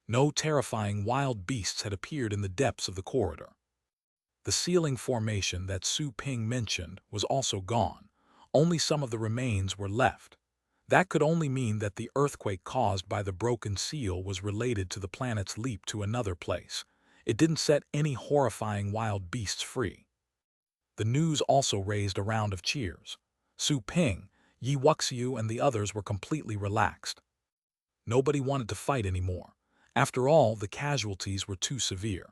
No terrifying wild beasts had appeared in the depths of the corridor. The ceiling formation that Su Ping mentioned was also gone. Only some of the remains were left. That could only mean that the earthquake caused by the broken seal was related to the planet's leap to another place. It didn't set any horrifying wild beasts free. The news also raised a round of cheers. Su Ping, Yi Wuxiu, and the others were completely relaxed. Nobody wanted to fight anymore. After all, the casualties were too severe.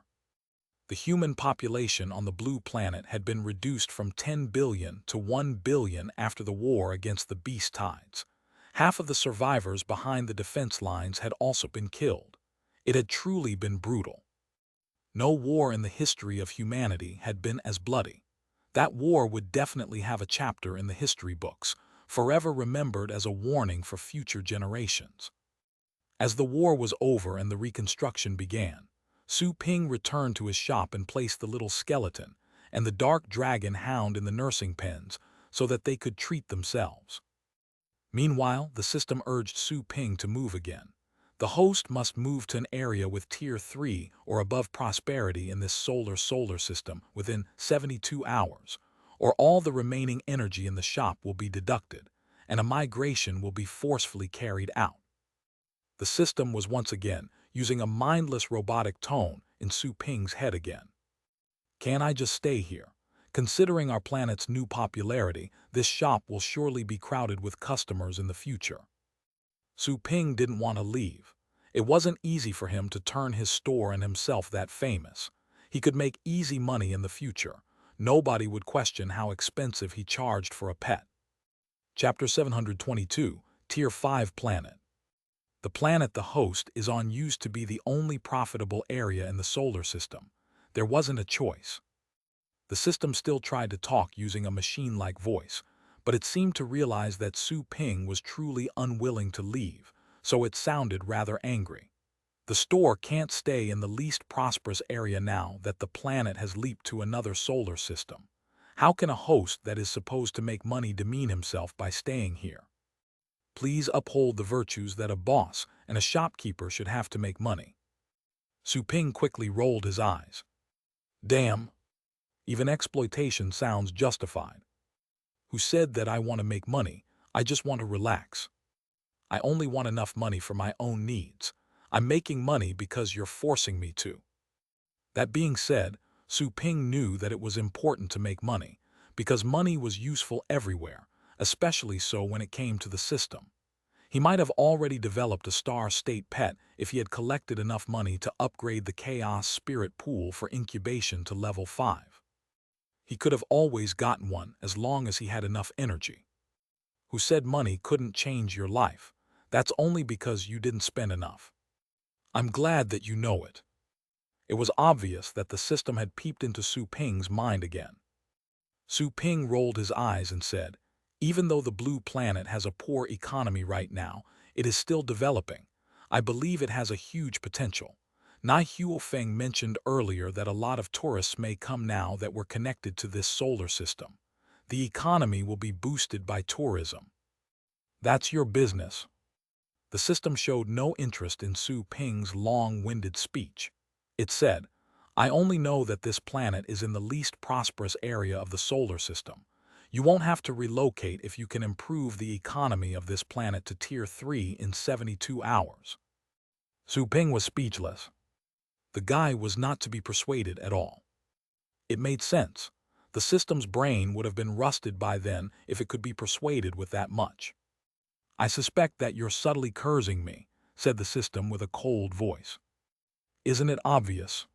The human population on the blue planet had been reduced from 10 billion to 1 billion after the war against the beast tides. Half of the survivors behind the defense lines had also been killed. It had truly been brutal. No war in the history of humanity had been as bloody. That war would definitely have a chapter in the history books, forever remembered as a warning for future generations. As the war was over and the reconstruction began, Su Ping returned to his shop and placed the little skeleton and the dark dragon hound in the nursing pens so that they could treat themselves. Meanwhile, the system urged Su Ping to move again. The host must move to an area with Tier 3 or above prosperity in this solar system within 72 hours, or all the remaining energy in the shop will be deducted, and a migration will be forcefully carried out. The system was once again using a mindless robotic tone in Su Ping's head again. Can I just stay here? Considering our planet's new popularity, this shop will surely be crowded with customers in the future. Su Ping didn't want to leave. It wasn't easy for him to turn his store and himself that famous. He could make easy money in the future. Nobody would question how expensive he charged for a pet. Chapter 722, Tier 5 Planet. The planet the host is on used to be the only profitable area in the solar system. There wasn't a choice. The system still tried to talk using a machine-like voice, but it seemed to realize that Su Ping was truly unwilling to leave, so it sounded rather angry. The store can't stay in the least prosperous area now that the planet has leaped to another solar system. How can a host that is supposed to make money demean himself by staying here? Please uphold the virtues that a boss and a shopkeeper should have to make money. Su Ping quickly rolled his eyes. Damn. Even exploitation sounds justified. Who said that I want to make money? I just want to relax. I only want enough money for my own needs. I'm making money because you're forcing me to. That being said, Su Ping knew that it was important to make money, because money was useful everywhere, especially so when it came to the system. He might have already developed a star state pet if he had collected enough money to upgrade the Chaos Spirit Pool for incubation to level 5. He could have always gotten one as long as he had enough energy. Who said money couldn't change your life? That's only because you didn't spend enough. I'm glad that you know it. It was obvious that the system had peeped into Su Ping's mind again. Su Ping rolled his eyes and said, even though the blue planet has a poor economy right now, it is still developing. I believe it has a huge potential. Nai Huofeng mentioned earlier that a lot of tourists may come now that we're connected to this solar system. The economy will be boosted by tourism. That's your business. The system showed no interest in Su Ping's long-winded speech. It said, I only know that this planet is in the least prosperous area of the solar system. You won't have to relocate if you can improve the economy of this planet to Tier 3 in 72 hours. Su Ping was speechless. The guy was not to be persuaded at all. It made sense. The system's brain would have been rusted by then if it could be persuaded with that much. I suspect that you're subtly cursing me, said the system with a cold voice. Isn't it obvious?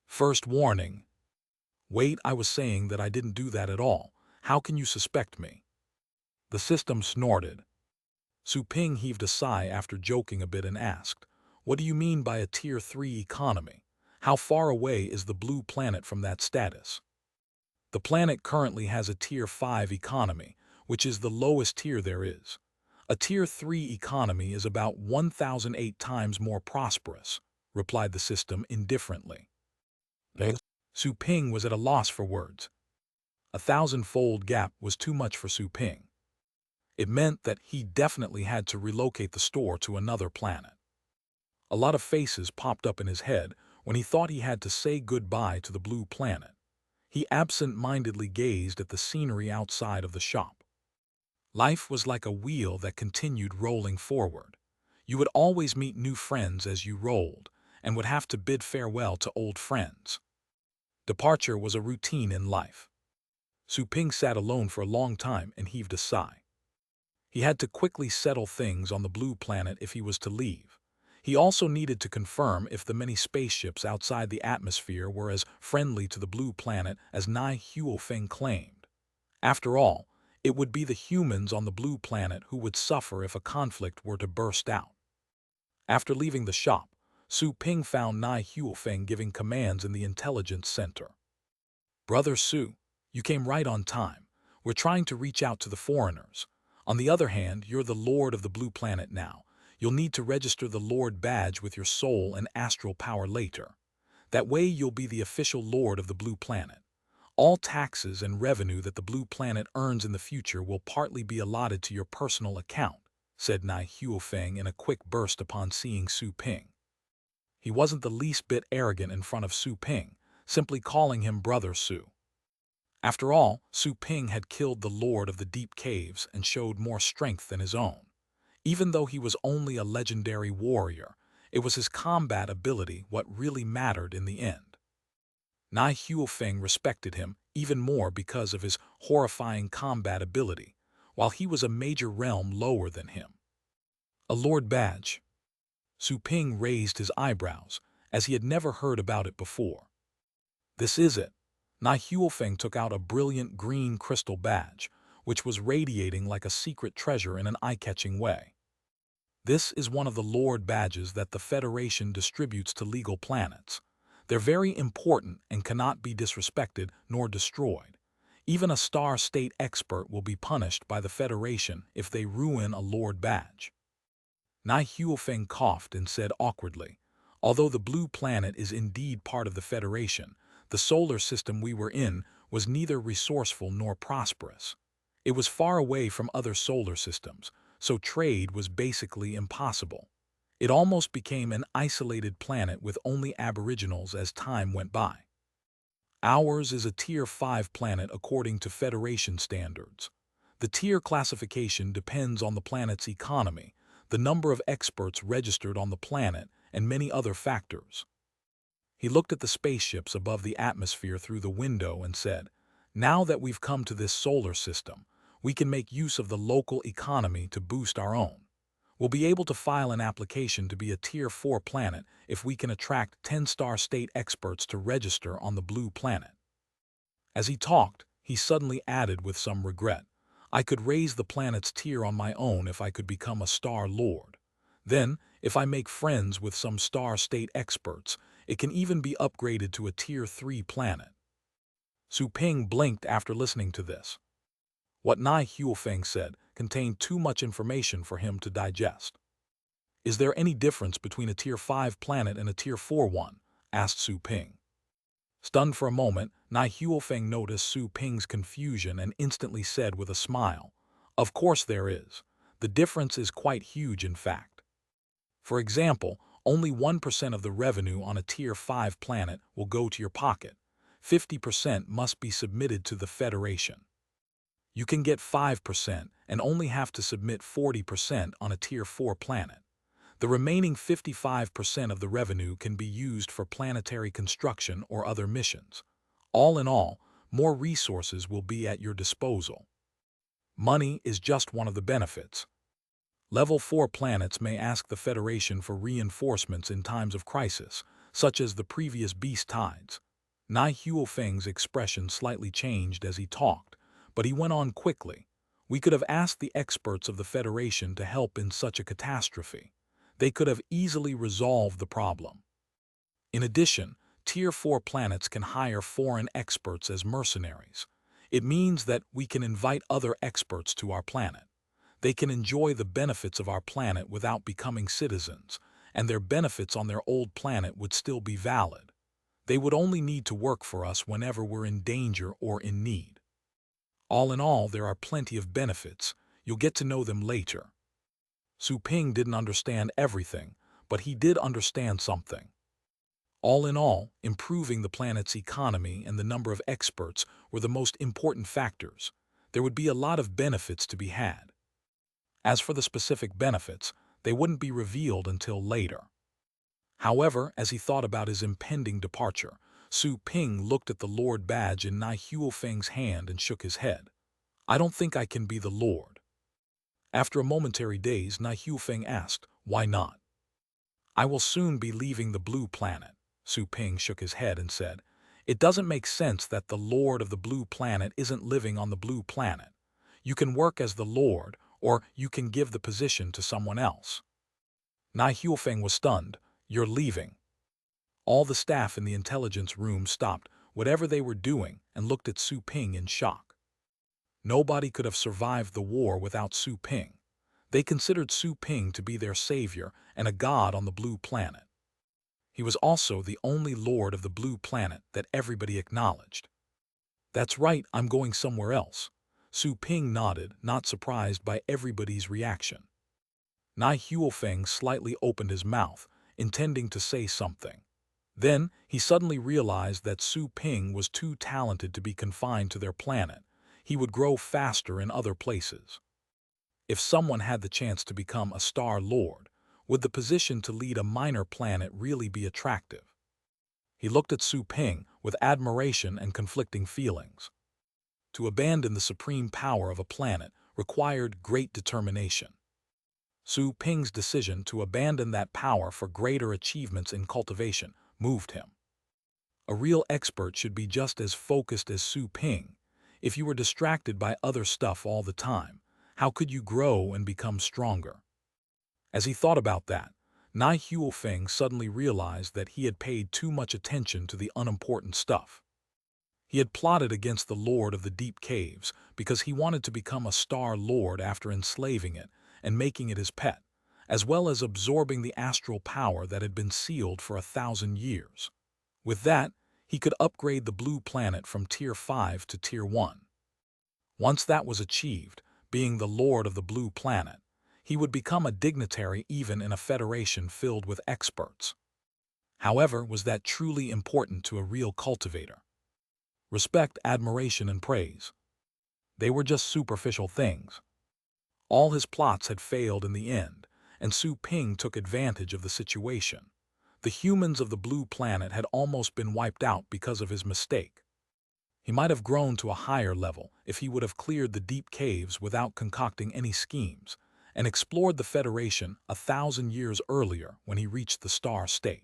First warning. Wait, I was saying that I didn't do that at all. How can you suspect me? The system snorted. Su Ping heaved a sigh after joking a bit and asked, what do you mean by a Tier 3 economy? How far away is the blue planet from that status? The planet currently has a Tier 5 economy, which is the lowest tier there is. A Tier 3 economy is about 1,008 times more prosperous, replied the system indifferently. Su Ping was at a loss for words. 1,000-fold gap was too much for Su Ping. It meant that he definitely had to relocate the store to another planet. A lot of faces popped up in his head when he thought he had to say goodbye to the blue planet. He absent-mindedly gazed at the scenery outside of the shop. Life was like a wheel that continued rolling forward. You would always meet new friends as you rolled, and would have to bid farewell to old friends. Departure was a routine in life. Su Ping sat alone for a long time and heaved a sigh. He had to quickly settle things on the blue planet if he was to leave. He also needed to confirm if the many spaceships outside the atmosphere were as friendly to the blue planet as Nai Huofeng claimed. After all, it would be the humans on the blue planet who would suffer if a conflict were to burst out. After leaving the shop, Su Ping found Nai Huofeng giving commands in the intelligence center. Brother Su, you came right on time. We're trying to reach out to the foreigners. On the other hand, you're the Lord of the Blue Planet now. You'll need to register the Lord badge with your soul and astral power later. That way you'll be the official Lord of the Blue Planet. All taxes and revenue that the Blue Planet earns in the future will partly be allotted to your personal account, said Nai Huofeng in a quick burst upon seeing Su Ping. He wasn't the least bit arrogant in front of Su Ping, simply calling him Brother Su. After all, Su Ping had killed the Lord of the Deep Caves and showed more strength than his own. Even though he was only a legendary warrior, it was his combat ability what really mattered in the end. Nai Huofeng respected him even more because of his horrifying combat ability, while he was a major realm lower than him. A Lord badge. Su Ping raised his eyebrows, as he had never heard about it before. This is it. Nai Huofeng took out a brilliant green crystal badge, which was radiating like a secret treasure in an eye-catching way. This is one of the Lord badges that the Federation distributes to legal planets. They're very important and cannot be disrespected nor destroyed. Even a Star State expert will be punished by the Federation if they ruin a Lord badge. Nai Huofeng coughed and said awkwardly, Although the blue planet is indeed part of the Federation, the solar system we were in was neither resourceful nor prosperous. It was far away from other solar systems, so trade was basically impossible. It almost became an isolated planet with only aboriginals as time went by. Ours is a Tier 5 planet according to Federation standards. The tier classification depends on the planet's economy, the number of experts registered on the planet, and many other factors. He looked at the spaceships above the atmosphere through the window and said, "Now that we've come to this solar system, we can make use of the local economy to boost our own. We'll be able to file an application to be a Tier 4 planet if we can attract 10-star state experts to register on the blue planet." As he talked, he suddenly added with some regret, "I could raise the planet's tier on my own if I could become a Star Lord. Then, if I make friends with some star state experts, it can even be upgraded to a Tier 3 planet." Su Ping blinked after listening to this. What Nai Huofeng said contained too much information for him to digest. "Is there any difference between a Tier 5 planet and a Tier 4 one?" asked Su Ping. Stunned for a moment, Nai Huofeng noticed Su Ping's confusion and instantly said with a smile, "Of course there is. The difference is quite huge in fact. For example, only 1% of the revenue on a Tier 5 planet will go to your pocket. 50% must be submitted to the Federation. You can get 5% and only have to submit 40% on a Tier 4 planet. The remaining 55% of the revenue can be used for planetary construction or other missions. All in all, more resources will be at your disposal. Money is just one of the benefits. Level 4 planets may ask the Federation for reinforcements in times of crisis, such as the previous beast tides." Nai Huofeng's expression slightly changed as he talked, but he went on quickly. "We could have asked the experts of the Federation to help in such a catastrophe. They could have easily resolved the problem. In addition, Tier 4 planets can hire foreign experts as mercenaries. It means that we can invite other experts to our planet. They can enjoy the benefits of our planet without becoming citizens, and their benefits on their old planet would still be valid. They would only need to work for us whenever we're in danger or in need. All in all, there are plenty of benefits. You'll get to know them later." Su Ping didn't understand everything, but he did understand something. All in all, improving the planet's economy and the number of experts were the most important factors. There would be a lot of benefits to be had. As for the specific benefits, they wouldn't be revealed until later. However, as he thought about his impending departure, Su Ping looked at the Lord badge in Nai Huofeng's hand and shook his head. "I don't think I can be the Lord." After a momentary daze, Nai Huofeng asked, "Why not?" "I will soon be leaving the blue planet." Su Ping shook his head and said, "It doesn't make sense that the Lord of the blue planet isn't living on the blue planet. You can work as the Lord, or you can give the position to someone else." Nai Huofeng was stunned. "You're leaving?" All the staff in the intelligence room stopped whatever they were doing and looked at Su Ping in shock. Nobody could have survived the war without Su Ping. They considered Su Ping to be their savior and a god on the blue planet. He was also the only lord of the blue planet that everybody acknowledged. "That's right, I'm going somewhere else." Su Ping nodded, not surprised by everybody's reaction. Nai Huofeng slightly opened his mouth, intending to say something. Then he suddenly realized that Su Ping was too talented to be confined to their planet. He would grow faster in other places. If someone had the chance to become a Star Lord, would the position to lead a minor planet really be attractive? He looked at Su Ping with admiration and conflicting feelings. To abandon the supreme power of a planet required great determination. Su Ping's decision to abandon that power for greater achievements in cultivation moved him. A real expert should be just as focused as Su Ping. If you were distracted by other stuff all the time, how could you grow and become stronger? As he thought about that, Nai Huofeng suddenly realized that he had paid too much attention to the unimportant stuff. He had plotted against the Lord of the Deep Caves because he wanted to become a Star Lord after enslaving it and making it his pet. as well as absorbing the astral power that had been sealed for 1,000 years. With that, he could upgrade the blue planet from Tier 5 to Tier 1. Once that was achieved, being the Lord of the Blue Planet, he would become a dignitary even in a federation filled with experts. However, was that truly important to a real cultivator? Respect, admiration, and praise. They were just superficial things. All his plots had failed in the end, and Su Ping took advantage of the situation. The humans of the Blue Planet had almost been wiped out because of his mistake. He might have grown to a higher level if he would have cleared the deep caves without concocting any schemes, and explored the Federation 1,000 years earlier when he reached the star state.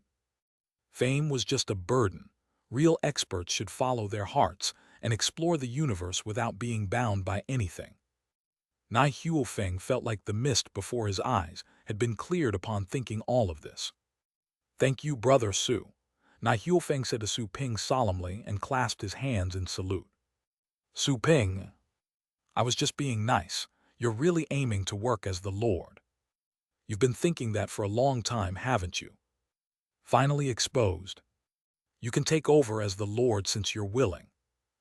Fame was just a burden. Real experts should follow their hearts and explore the universe without being bound by anything. Nai Huofeng felt like the mist before his eyes had been cleared upon thinking all of this. "Thank you, Brother Su," Nai Huofeng said to Su Ping solemnly and clasped his hands in salute. "Su Ping, I was just being nice. You're really aiming to work as the Lord. You've been thinking that for a long time, haven't you? Finally exposed. You can take over as the Lord since you're willing."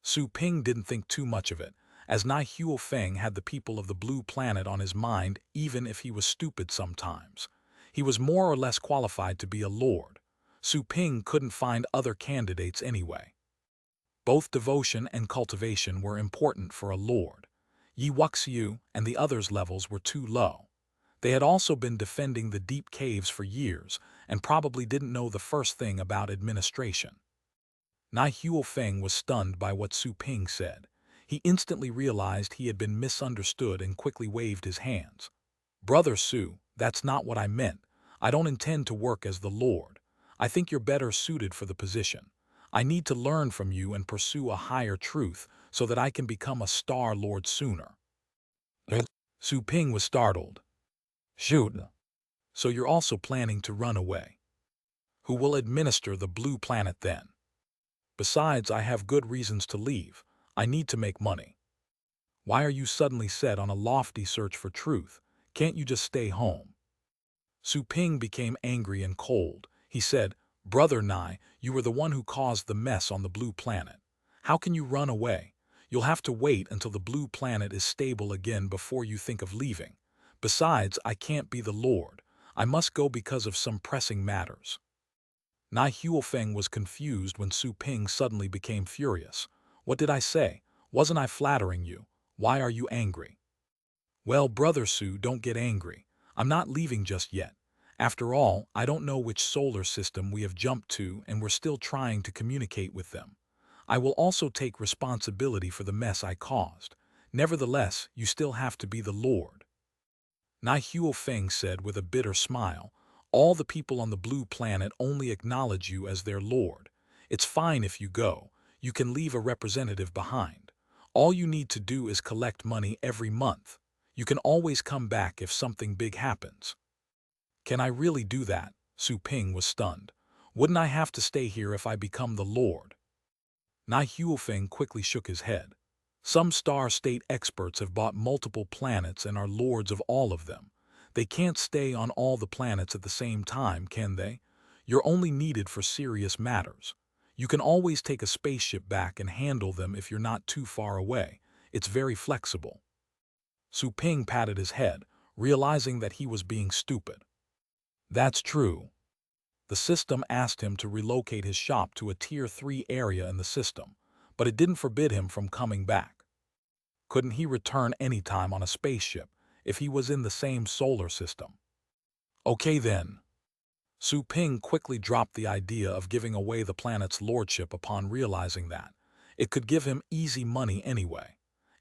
Su Ping didn't think too much of it, as Nai Huofeng had the people of the Blue Planet on his mind even if he was stupid sometimes. He was more or less qualified to be a Lord. Su Ping couldn't find other candidates anyway. Both devotion and cultivation were important for a Lord. Yi Wuxiu and the others' levels were too low. They had also been defending the deep caves for years and probably didn't know the first thing about administration. Nai Huofeng was stunned by what Su Ping said. He instantly realized he had been misunderstood and quickly waved his hands. "Brother Su, that's not what I meant. I don't intend to work as the Lord. I think you're better suited for the position. I need to learn from you and pursue a higher truth so that I can become a Star Lord sooner." Su Ping was startled. "Shoot. So you're also planning to run away? Who will administer the Blue Planet then? Besides, I have good reasons to leave. I need to make money. Why are you suddenly set on a lofty search for truth? Can't you just stay home?" Su Ping became angry and cold. He said, "Brother Nai, you were the one who caused the mess on the Blue Planet. How can you run away? You'll have to wait until the Blue Planet is stable again before you think of leaving. Besides, I can't be the Lord. I must go because of some pressing matters." Nai Huofeng was confused when Su Ping suddenly became furious. "What did I say? Wasn't I flattering you? Why are you angry?" "Well, Brother Su, don't get angry. I'm not leaving just yet. After all, I don't know which solar system we have jumped to and we're still trying to communicate with them. I will also take responsibility for the mess I caused. Nevertheless, you still have to be the Lord." Nai Huofeng said with a bitter smile, "All the people on the Blue Planet only acknowledge you as their Lord. It's fine if you go. You can leave a representative behind. All you need to do is collect money every month. You can always come back if something big happens." "Can I really do that?" Su Ping was stunned. "Wouldn't I have to stay here if I become the Lord?" Nai Huofeng quickly shook his head. "Some star state experts have bought multiple planets and are lords of all of them. They can't stay on all the planets at the same time, can they? You're only needed for serious matters. You can always take a spaceship back and handle them if you're not too far away. It's very flexible." Su Ping patted his head, realizing that he was being stupid. "That's true." The system asked him to relocate his shop to a Tier 3 area in the system, but it didn't forbid him from coming back. Couldn't he return anytime on a spaceship if he was in the same solar system? "Okay then." Su Ping quickly dropped the idea of giving away the planet's lordship upon realizing that it could give him easy money anyway.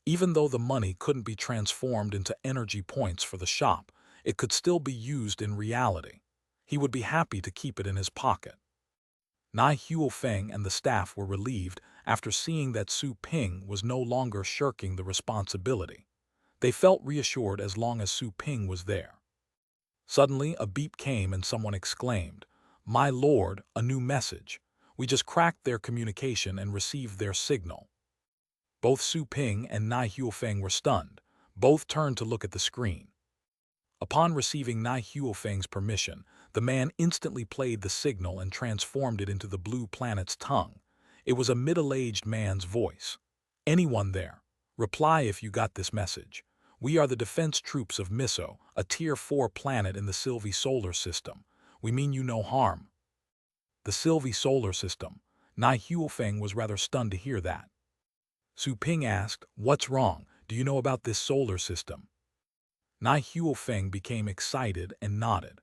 Even though the money couldn't be transformed into energy points for the shop, it could still be used in reality. He would be happy to keep it in his pocket. Nai Huofeng and the staff were relieved after seeing that Su Ping was no longer shirking the responsibility. They felt reassured as long as Su Ping was there. Suddenly, a beep came and someone exclaimed, "My lord, a new message. We just cracked their communication and received their signal." Both Su Ping and Nai Huofeng were stunned. Both turned to look at the screen. Upon receiving Nai Huofeng's permission, the man instantly played the signal and transformed it into the blue planet's tongue. It was a middle-aged man's voice. "Anyone there? Reply if you got this message. We are the defense troops of Miso, a Tier 4 planet in the Sylvie solar system. We mean you no harm." The Sylvie solar system. Nai Huofeng was rather stunned to hear that. Su Ping asked, "What's wrong? Do you know about this solar system?" Nai Huofeng became excited and nodded.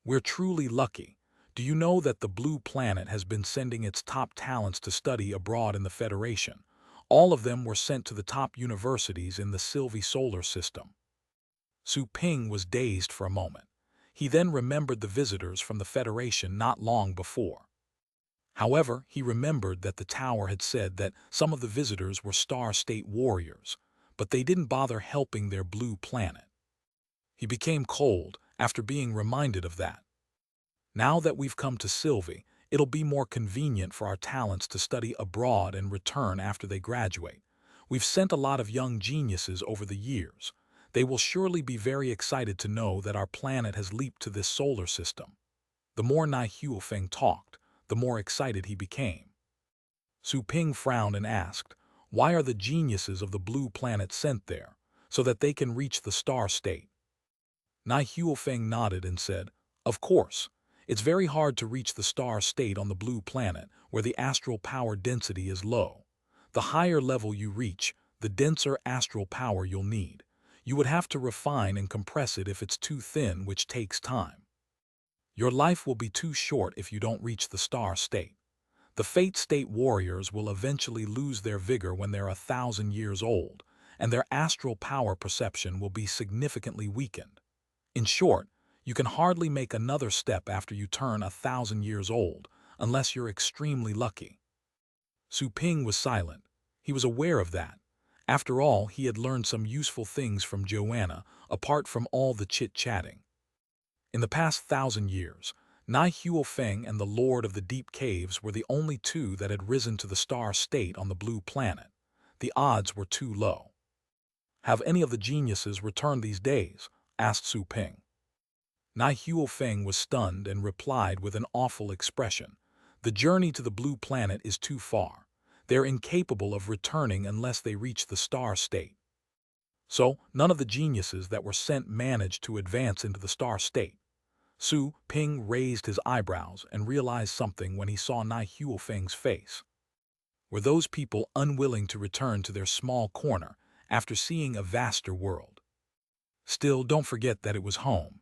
"We're truly lucky. Do you know that the Blue Planet has been sending its top talents to study abroad in the Federation? All of them were sent to the top universities in the Sylvie solar system." Su Ping was dazed for a moment. He then remembered the visitors from the Federation not long before. However, he remembered that the tower had said that some of the visitors were Star State warriors, but they didn't bother helping their blue planet. He became cold after being reminded of that. Now that we've come to Sylvie, it'll be more convenient for our talents to study abroad and return after they graduate. We've sent a lot of young geniuses over the years. They will surely be very excited to know that our planet has leaped to this solar system. The more Nai Huofeng talked, the more excited he became. Su Ping frowned and asked, "Why are the geniuses of the blue planet sent there? So that they can reach the star state?" Nai Huofeng nodded and said, "Of course. It's very hard to reach the star state on the blue planet, where the astral power density is low. The higher level you reach, the denser astral power you'll need. You would have to refine and compress it if it's too thin, which takes time. Your life will be too short if you don't reach the star state. The Fate State warriors will eventually lose their vigor when they're 1,000 years old, and their astral power perception will be significantly weakened. In short, you can hardly make another step after you turn 1,000 years old, unless you're extremely lucky." Su Ping was silent. He was aware of that. After all, he had learned some useful things from Joanna, apart from all the chit-chatting. In the past 1,000 years, Nai Huofeng and the Lord of the Deep Caves were the only two that had risen to the star state on the blue planet. The odds were too low. "Have any of the geniuses returned these days?" asked Su Ping. Nai Huofeng was stunned and replied with an awful expression. "The journey to the blue planet is too far. They're incapable of returning unless they reach the star state." So, none of the geniuses that were sent managed to advance into the star state. Su Ping raised his eyebrows and realized something when he saw Nai Huofeng's face. Were those people unwilling to return to their small corner after seeing a vaster world? Still, don't forget that it was home.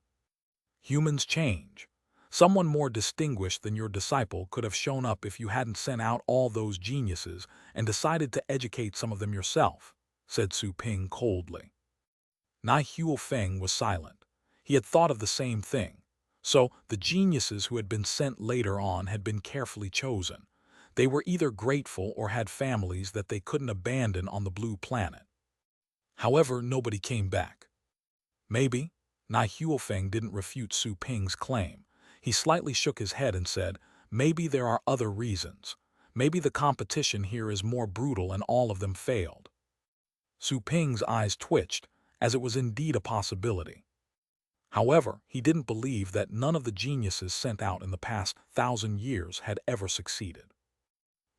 Humans change. Someone more distinguished than your disciple could have shown up if you hadn't sent out all those geniuses and decided to educate some of them yourself," said Su Ping coldly. Nai Huofeng was silent. He had thought of the same thing. So, the geniuses who had been sent later on had been carefully chosen. They were either grateful or had families that they couldn't abandon on the blue planet. However, nobody came back. Maybe. Nai Huofeng didn't refute Su Ping's claim. He slightly shook his head and said, "Maybe there are other reasons. Maybe the competition here is more brutal and all of them failed." Su Ping's eyes twitched, as it was indeed a possibility. However, he didn't believe that none of the geniuses sent out in the past 1,000 years had ever succeeded.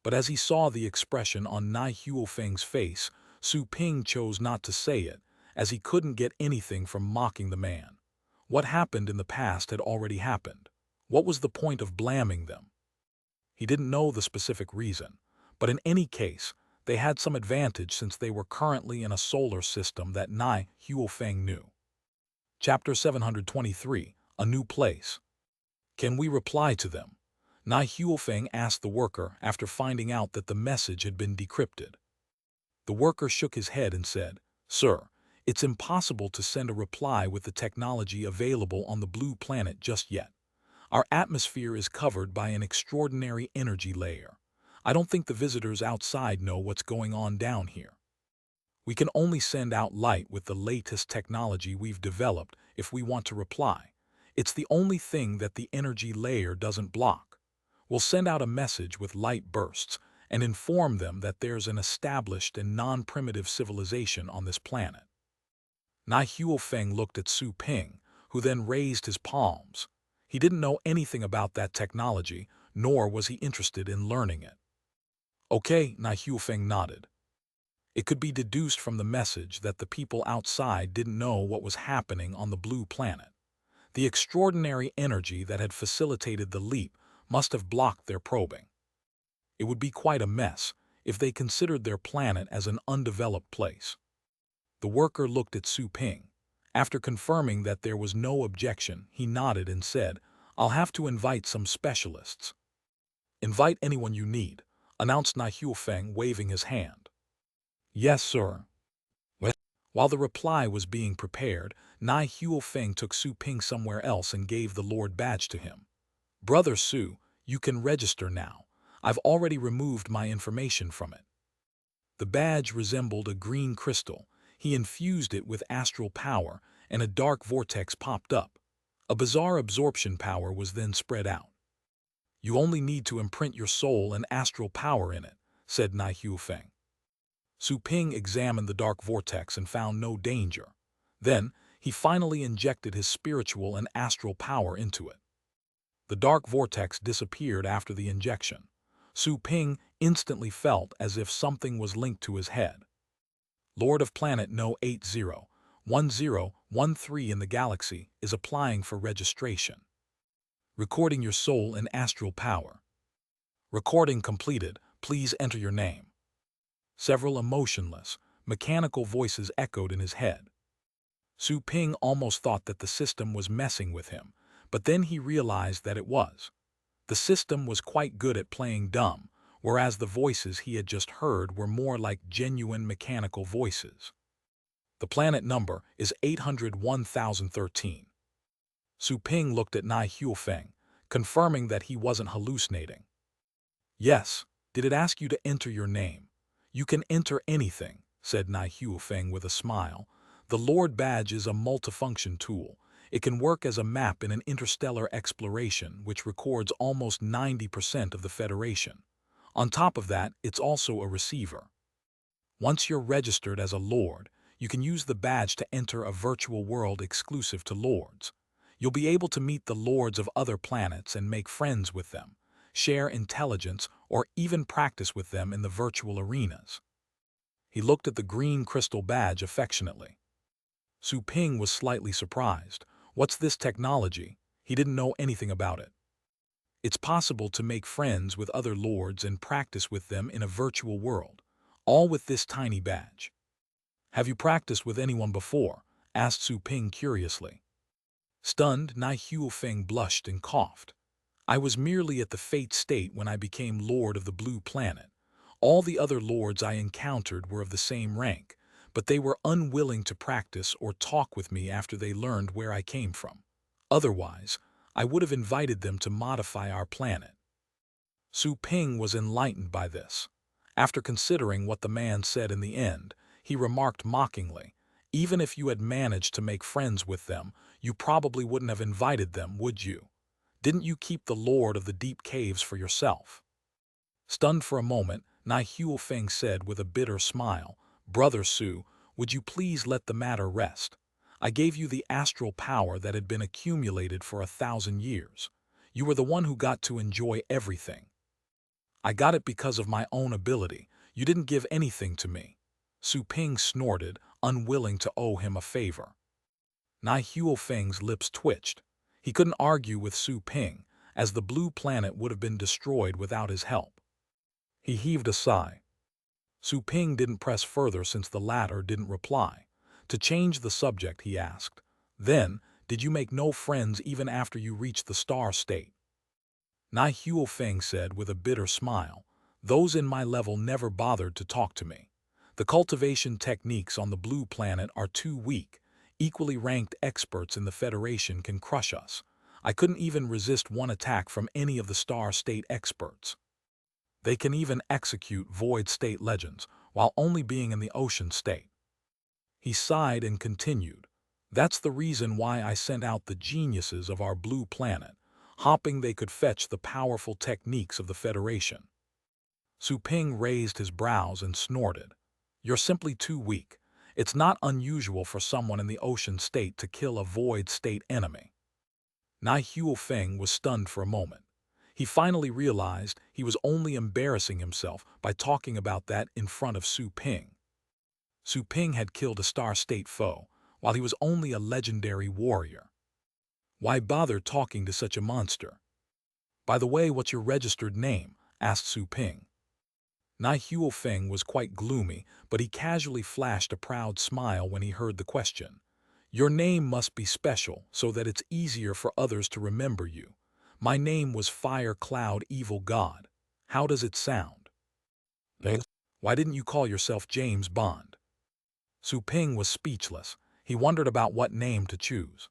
But as he saw the expression on Nai Huofeng's face, Su Ping chose not to say it, as he couldn't get anything from mocking the man. What happened in the past had already happened. What was the point of blaming them? He didn't know the specific reason, but in any case, they had some advantage since they were currently in a solar system that Nai Huofeng knew. Chapter 723, A New Place. "Can we reply to them?" Nai Huofeng asked the worker after finding out that the message had been decrypted. The worker shook his head and said, "Sir, it's impossible to send a reply with the technology available on the blue planet just yet. Our atmosphere is covered by an extraordinary energy layer. I don't think the visitors outside know what's going on down here. We can only send out light with the latest technology we've developed if we want to reply. It's the only thing that the energy layer doesn't block. We'll send out a message with light bursts and inform them that there's an established and non-primitive civilization on this planet." Nai Huofeng looked at Su Ping, who then raised his palms. He didn't know anything about that technology, nor was he interested in learning it. Okay, Na Huifeng nodded. It could be deduced from the message that the people outside didn't know what was happening on the blue planet. The extraordinary energy that had facilitated the leap must have blocked their probing. It would be quite a mess if they considered their planet as an undeveloped place. The worker looked at Su Ping. After confirming that there was no objection, he nodded and said, "I'll have to invite some specialists." "Invite anyone you need," announced Na Huifeng, waving his hand. "Yes, sir." While the reply was being prepared, Na Huifeng took Su Ping somewhere else and gave the Lord badge to him. "Brother Su, you can register now. I've already removed my information from it." The badge resembled a green crystal. He infused it with astral power, and a dark vortex popped up. A bizarre absorption power was then spread out. "You only need to imprint your soul and astral power in it," said Na Huifeng. Su Ping examined the dark vortex and found no danger. Then, he finally injected his spiritual and astral power into it. The dark vortex disappeared after the injection. Su Ping instantly felt as if something was linked to his head. Lord of Planet No 801013 in the galaxy is applying for registration. Recording your soul and astral power. Recording completed. Please enter your name. Several emotionless, mechanical voices echoed in his head. Su Ping almost thought that the system was messing with him, but then he realized that it was. The system was quite good at playing dumb, whereas the voices he had just heard were more like genuine mechanical voices. The planet number is 801013. Su Ping looked at Na Huifeng, confirming that he wasn't hallucinating. "Yes, did it ask you to enter your name?" "You can enter anything," said Na Huifeng with a smile. "The Lord Badge is a multifunction tool. It can work as a map in an interstellar exploration which records almost 90% of the Federation. On top of that, it's also a receiver. Once you're registered as a Lord, you can use the badge to enter a virtual world exclusive to Lords. You'll be able to meet the Lords of other planets and make friends with them, share intelligence, or even practice with them in the virtual arenas." He looked at the green crystal badge affectionately. Su Ping was slightly surprised. What's this technology? He didn't know anything about it. "It's possible to make friends with other lords and practice with them in a virtual world, all with this tiny badge." "Have you practiced with anyone before?" asked Su Ping curiously. Stunned, Na Huifeng blushed and coughed. "I was merely at the fate state when I became Lord of the Blue Planet. All the other lords I encountered were of the same rank, but they were unwilling to practice or talk with me after they learned where I came from. Otherwise, I would have invited them to modify our planet." Su Ping was enlightened by this. After considering what the man said in the end, he remarked mockingly, "Even if you had managed to make friends with them, you probably wouldn't have invited them, would you? Didn't you keep the Lord of the Deep Caves for yourself?" Stunned for a moment, Na Huifeng said with a bitter smile, "Brother Su, would you please let the matter rest? I gave you the astral power that had been accumulated for 1,000 years. You were the one who got to enjoy everything. I got it because of my own ability. You didn't give anything to me." Su Ping snorted, unwilling to owe him a favor. Na Huifeng's lips twitched. He couldn't argue with Su Ping, as the blue planet would have been destroyed without his help. He heaved a sigh. Su Ping didn't press further since the latter didn't reply. To change the subject, he asked, "Then, did you make no friends even after you reached the star state?" Na Huifeng said with a bitter smile, "Those in my level never bothered to talk to me. The cultivation techniques on the blue planet are too weak. Equally ranked experts in the Federation can crush us. I couldn't even resist one attack from any of the star state experts. They can even execute void state legends while only being in the ocean state." He sighed and continued, "That's the reason why I sent out the geniuses of our blue planet, hoping they could fetch the powerful techniques of the Federation." Su Ping raised his brows and snorted, "You're simply too weak. It's not unusual for someone in the ocean state to kill a void state enemy. Nai Huofeng was stunned for a moment. He finally realized he was only embarrassing himself by talking about that in front of Su Ping. Su Ping had killed a star state foe, while he was only a legendary warrior. Why bother talking to such a monster? By the way, what's your registered name? Asked Su Ping. Nai Huofeng was quite gloomy, but he casually flashed a proud smile when he heard the question. Your name must be special so that it's easier for others to remember you. My name was Fire Cloud Evil God. How does it sound? Why didn't you call yourself James Bond? Su Ping was speechless. He wondered about what name to choose.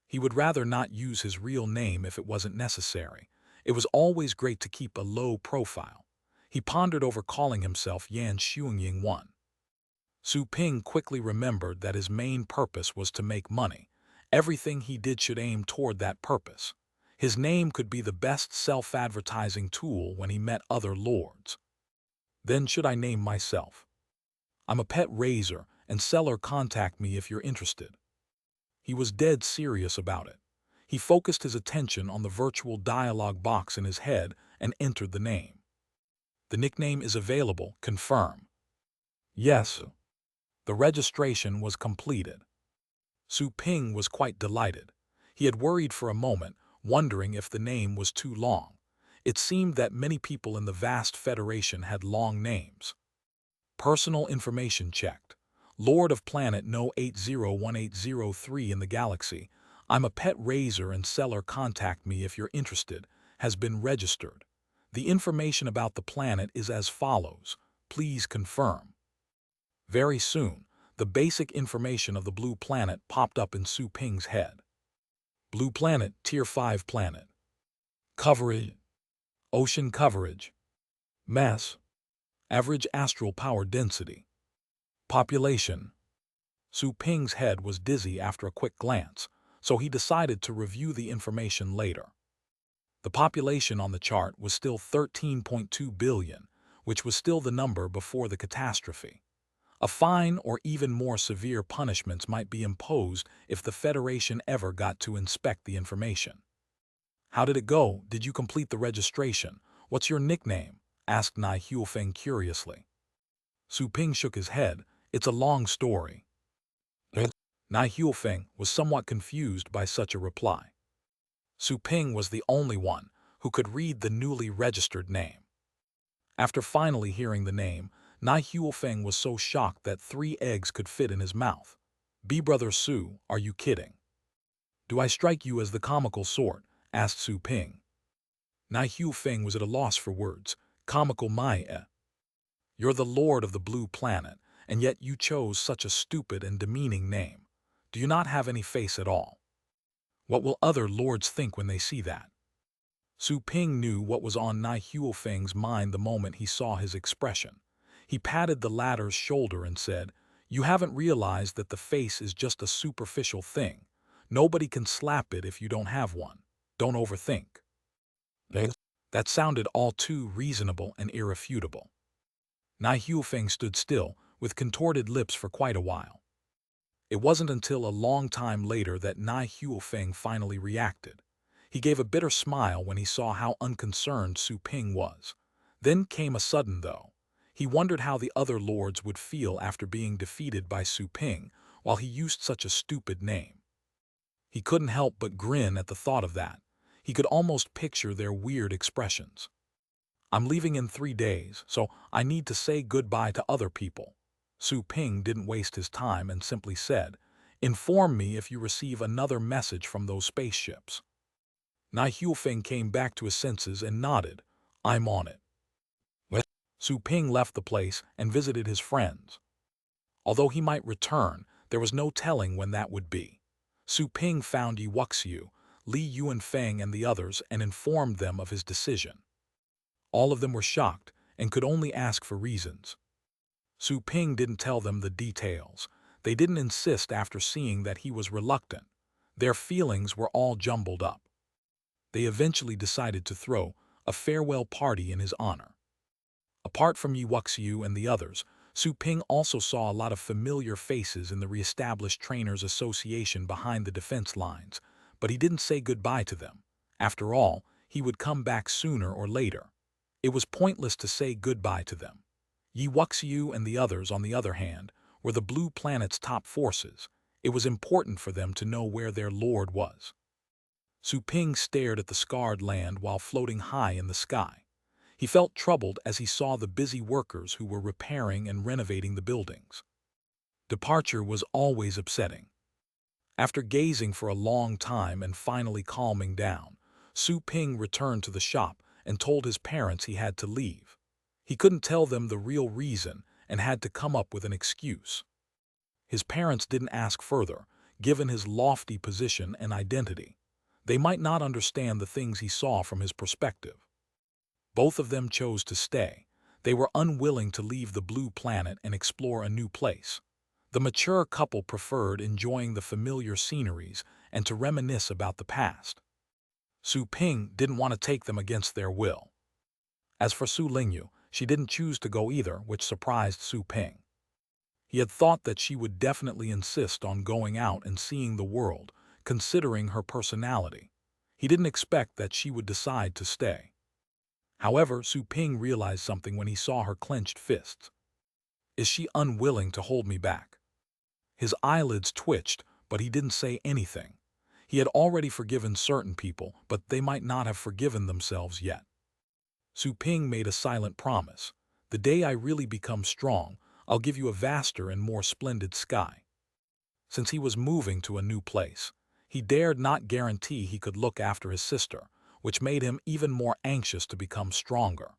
He would rather not use his real name if it wasn't necessary. It was always great to keep a low profile. He pondered over calling himself Yan Xuangying 1. Su Ping quickly remembered that his main purpose was to make money. Everything he did should aim toward that purpose. His name could be the best self-advertising tool when he met other lords. Then should I name myself? I'm a pet raiser, and seller contact me if you're interested. He was dead serious about it. He focused his attention on the virtual dialogue box in his head and entered the name. The nickname is available, confirm. Yes. The registration was completed. Su Ping was quite delighted. He had worried for a moment, wondering if the name was too long. It seemed that many people in the vast federation had long names. Personal information checked. Lord of Planet No 801803 in the galaxy. I'm a pet raiser and seller contact me if you're interested. Has been registered. The information about the planet is as follows. Please confirm. Very soon, the basic information of the blue planet popped up in Su Ping's head. Blue planet, Tier 5 planet. Coverage. Ocean coverage. Mass. Average astral power density. Population. Su Ping's head was dizzy after a quick glance, so he decided to review the information later. The population on the chart was still 13.2 billion, which was still the number before the catastrophe. A fine or even more severe punishments might be imposed if the Federation ever got to inspect the information. How did it go? Did you complete the registration? What's your nickname? Asked Nai Huofeng curiously. Su Ping shook his head. It's a long story. Nai Huofeng was somewhat confused by such a reply. Su Ping was the only one who could read the newly registered name. After finally hearing the name, Nai Huofeng was so shocked that 3 eggs could fit in his mouth. Brother Su, are you kidding? Do I strike you as the comical sort? Asked Su Ping. Nai Huofeng was at a loss for words. Comical my. You're the lord of the blue planet, and yet you chose such a stupid and demeaning name. Do you not have any face at all? What will other lords think when they see that? Su Ping knew what was on Nai Huofeng's mind the moment he saw his expression. He patted the latter's shoulder and said, You haven't realized that the face is just a superficial thing. Nobody can slap it if you don't have one. Don't overthink. That sounded all too reasonable and irrefutable. Nai Huofeng stood still, with contorted lips for quite a while. It wasn't until a long time later that Nai Huofeng finally reacted. He gave a bitter smile when he saw how unconcerned Su Ping was. Then came a sudden though. He wondered how the other lords would feel after being defeated by Su Ping while he used such a stupid name. He couldn't help but grin at the thought of that. He could almost picture their weird expressions. I'm leaving in 3 days, so I need to say goodbye to other people. Su Ping didn't waste his time and simply said, Inform me if you receive another message from those spaceships. Nai Huofeng came back to his senses and nodded. I'm on it. Su Ping left the place and visited his friends. Although he might return, there was no telling when that would be. Su Ping found Yi Wuxiu, Li Yuanfeng and the others and informed them of his decision. All of them were shocked and could only ask for reasons. Su Ping didn't tell them the details. They didn't insist after seeing that he was reluctant. Their feelings were all jumbled up. They eventually decided to throw a farewell party in his honor. Apart from Yi Wuxiu and the others, Su Ping also saw a lot of familiar faces in the re-established Trainers Association behind the defense lines, but he didn't say goodbye to them. After all, he would come back sooner or later. It was pointless to say goodbye to them. Yi Wuxiu and the others, on the other hand, were the Blue Planet's top forces. It was important for them to know where their lord was. Su Ping stared at the scarred land while floating high in the sky. He felt troubled as he saw the busy workers who were repairing and renovating the buildings. Departure was always upsetting. After gazing for a long time and finally calming down, Su Ping returned to the shop and told his parents he had to leave. He couldn't tell them the real reason and had to come up with an excuse. His parents didn't ask further, given his lofty position and identity. They might not understand the things he saw from his perspective. Both of them chose to stay. They were unwilling to leave the Blue Planet and explore a new place. The mature couple preferred enjoying the familiar sceneries and to reminisce about the past. Su Ping didn't want to take them against their will. As for Su Lingyu, she didn't choose to go either, which surprised Su Ping. He had thought that she would definitely insist on going out and seeing the world, considering her personality. He didn't expect that she would decide to stay. However, Su Ping realized something when he saw her clenched fists. Is she unwilling to hold me back? His eyelids twitched, but he didn't say anything. He had already forgiven certain people, but they might not have forgiven themselves yet. Su Ping made a silent promise. The day I really become strong, I'll give you a vaster and more splendid sky. Since he was moving to a new place, he dared not guarantee he could look after his sister, which made him even more anxious to become stronger.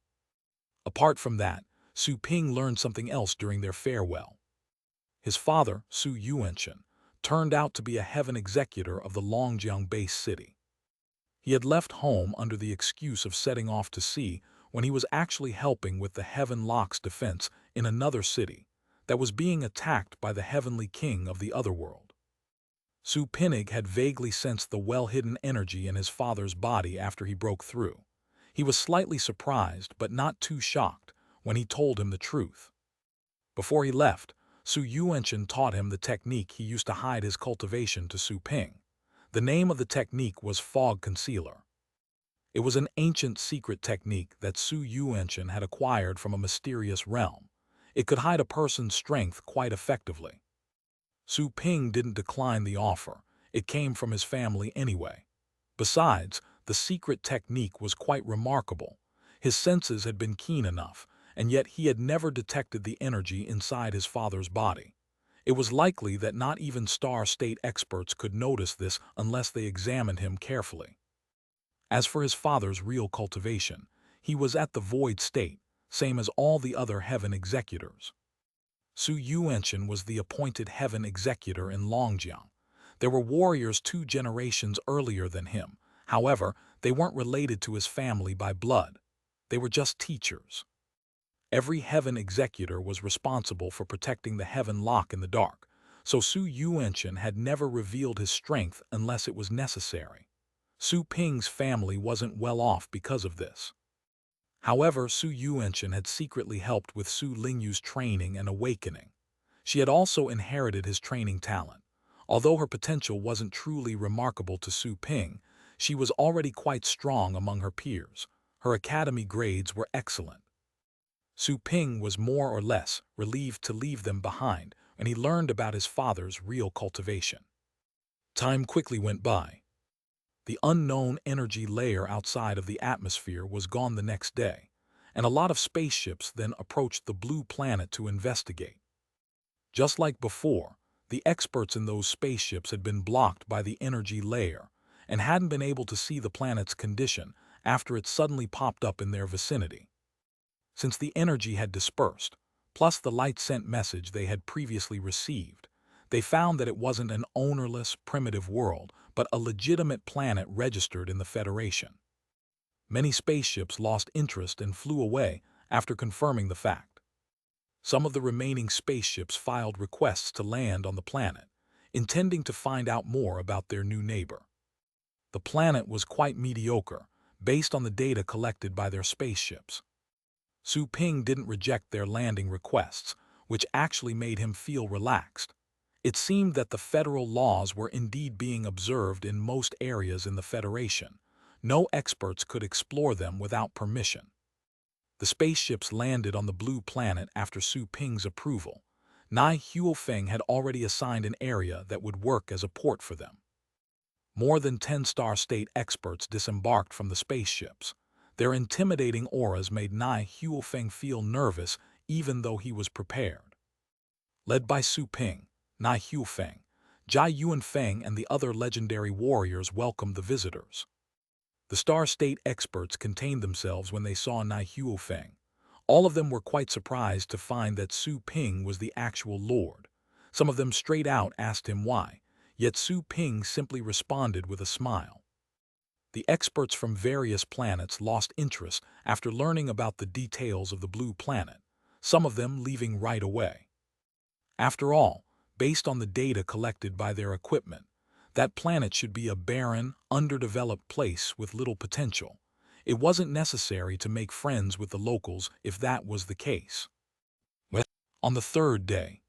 Apart from that, Su Ping learned something else during their farewell. His father, Su Yuanchen, turned out to be a heaven executor of the Longjiang base city. He had left home under the excuse of setting off to sea when he was actually helping with the Heaven Lock's defense in another city that was being attacked by the heavenly king of the otherworld. Su Ping had vaguely sensed the well-hidden energy in his father's body after he broke through. He was slightly surprised but not too shocked when he told him the truth. Before he left, Su Yuanchen taught him the technique he used to hide his cultivation to Su Ping. The name of the technique was Fog Concealer. It was an ancient secret technique that Su Yuanchen had acquired from a mysterious realm. It could hide a person's strength quite effectively. Su Ping didn't decline the offer. It came from his family anyway. Besides, the secret technique was quite remarkable. His senses had been keen enough, and yet he had never detected the energy inside his father's body. It was likely that not even Star State experts could notice this unless they examined him carefully. As for his father's real cultivation, he was at the void state, same as all the other heaven executors. Su Yuanchen was the appointed heaven executor in Longjiang. There were warriors 2 generations earlier than him. However, they weren't related to his family by blood. They were just teachers. Every heaven executor was responsible for protecting the heaven lock in the dark, so Su Yuanchen had never revealed his strength unless it was necessary. Su Ping's family wasn't well off because of this. However, Su Yuanchen had secretly helped with Su Lingyu's training and awakening. She had also inherited his training talent. Although her potential wasn't truly remarkable to Su Ping, she was already quite strong among her peers. Her academy grades were excellent. Su Ping was more or less relieved to leave them behind, and he learned about his father's real cultivation. Time quickly went by. The unknown energy layer outside of the atmosphere was gone the next day, and a lot of spaceships then approached the Blue Planet to investigate. Just like before, the experts in those spaceships had been blocked by the energy layer and hadn't been able to see the planet's condition after it suddenly popped up in their vicinity. Since the energy had dispersed, plus the light-sent message they had previously received, they found that it wasn't an ownerless, primitive world, but a legitimate planet registered in the Federation. Many spaceships lost interest and flew away after confirming the fact. Some of the remaining spaceships filed requests to land on the planet, intending to find out more about their new neighbor. The planet was quite mediocre, based on the data collected by their spaceships. Su Ping didn't reject their landing requests, which actually made him feel relaxed. It seemed that the federal laws were indeed being observed in most areas in the Federation. No experts could explore them without permission. The spaceships landed on the blue planet after Su Ping's approval. Nai Huofeng had already assigned an area that would work as a port for them. More than 10 Star State experts disembarked from the spaceships. Their intimidating auras made Nai Huofeng feel nervous even though he was prepared. Led by Su Ping, Nai Huofeng, Jai Yuanfeng and the other legendary warriors welcomed the visitors. The Star State experts contained themselves when they saw Nai Huofeng. All of them were quite surprised to find that Su Ping was the actual Lord. Some of them straight out asked him why, yet Su Ping simply responded with a smile. The experts from various planets lost interest after learning about the details of the blue planet, some of them leaving right away. After all, based on the data collected by their equipment, that planet should be a barren, underdeveloped place with little potential. It wasn't necessary to make friends with the locals if that was the case. Well, on the third day,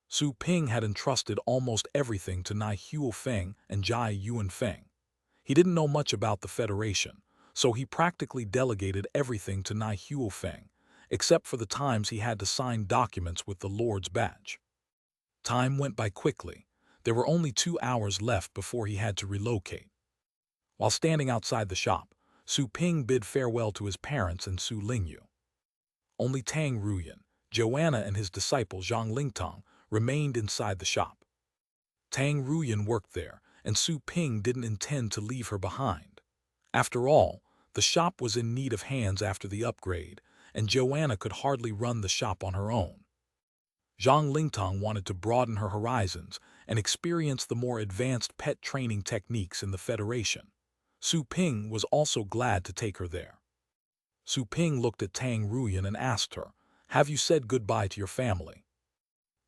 Su Ping had entrusted almost everything to Nai Huofeng and Jai Yuanfeng. He didn't know much about the Federation, so he practically delegated everything to Nai Huofeng, except for the times he had to sign documents with the Lord's badge. Time went by quickly. There were only 2 hours left before he had to relocate. While standing outside the shop, Su Ping bid farewell to his parents and Su Lingyu. Only Tang Ruyan, Joanna and his disciple Zhang Lingtong remained inside the shop. Tang Ruyan worked there, and Su Ping didn't intend to leave her behind. After all, the shop was in need of hands after the upgrade, and Joanna could hardly run the shop on her own. Zhang Lingtong wanted to broaden her horizons and experience the more advanced pet training techniques in the Federation. Su Ping was also glad to take her there. Su Ping looked at Tang Ruyan and asked her, "Have you said goodbye to your family?"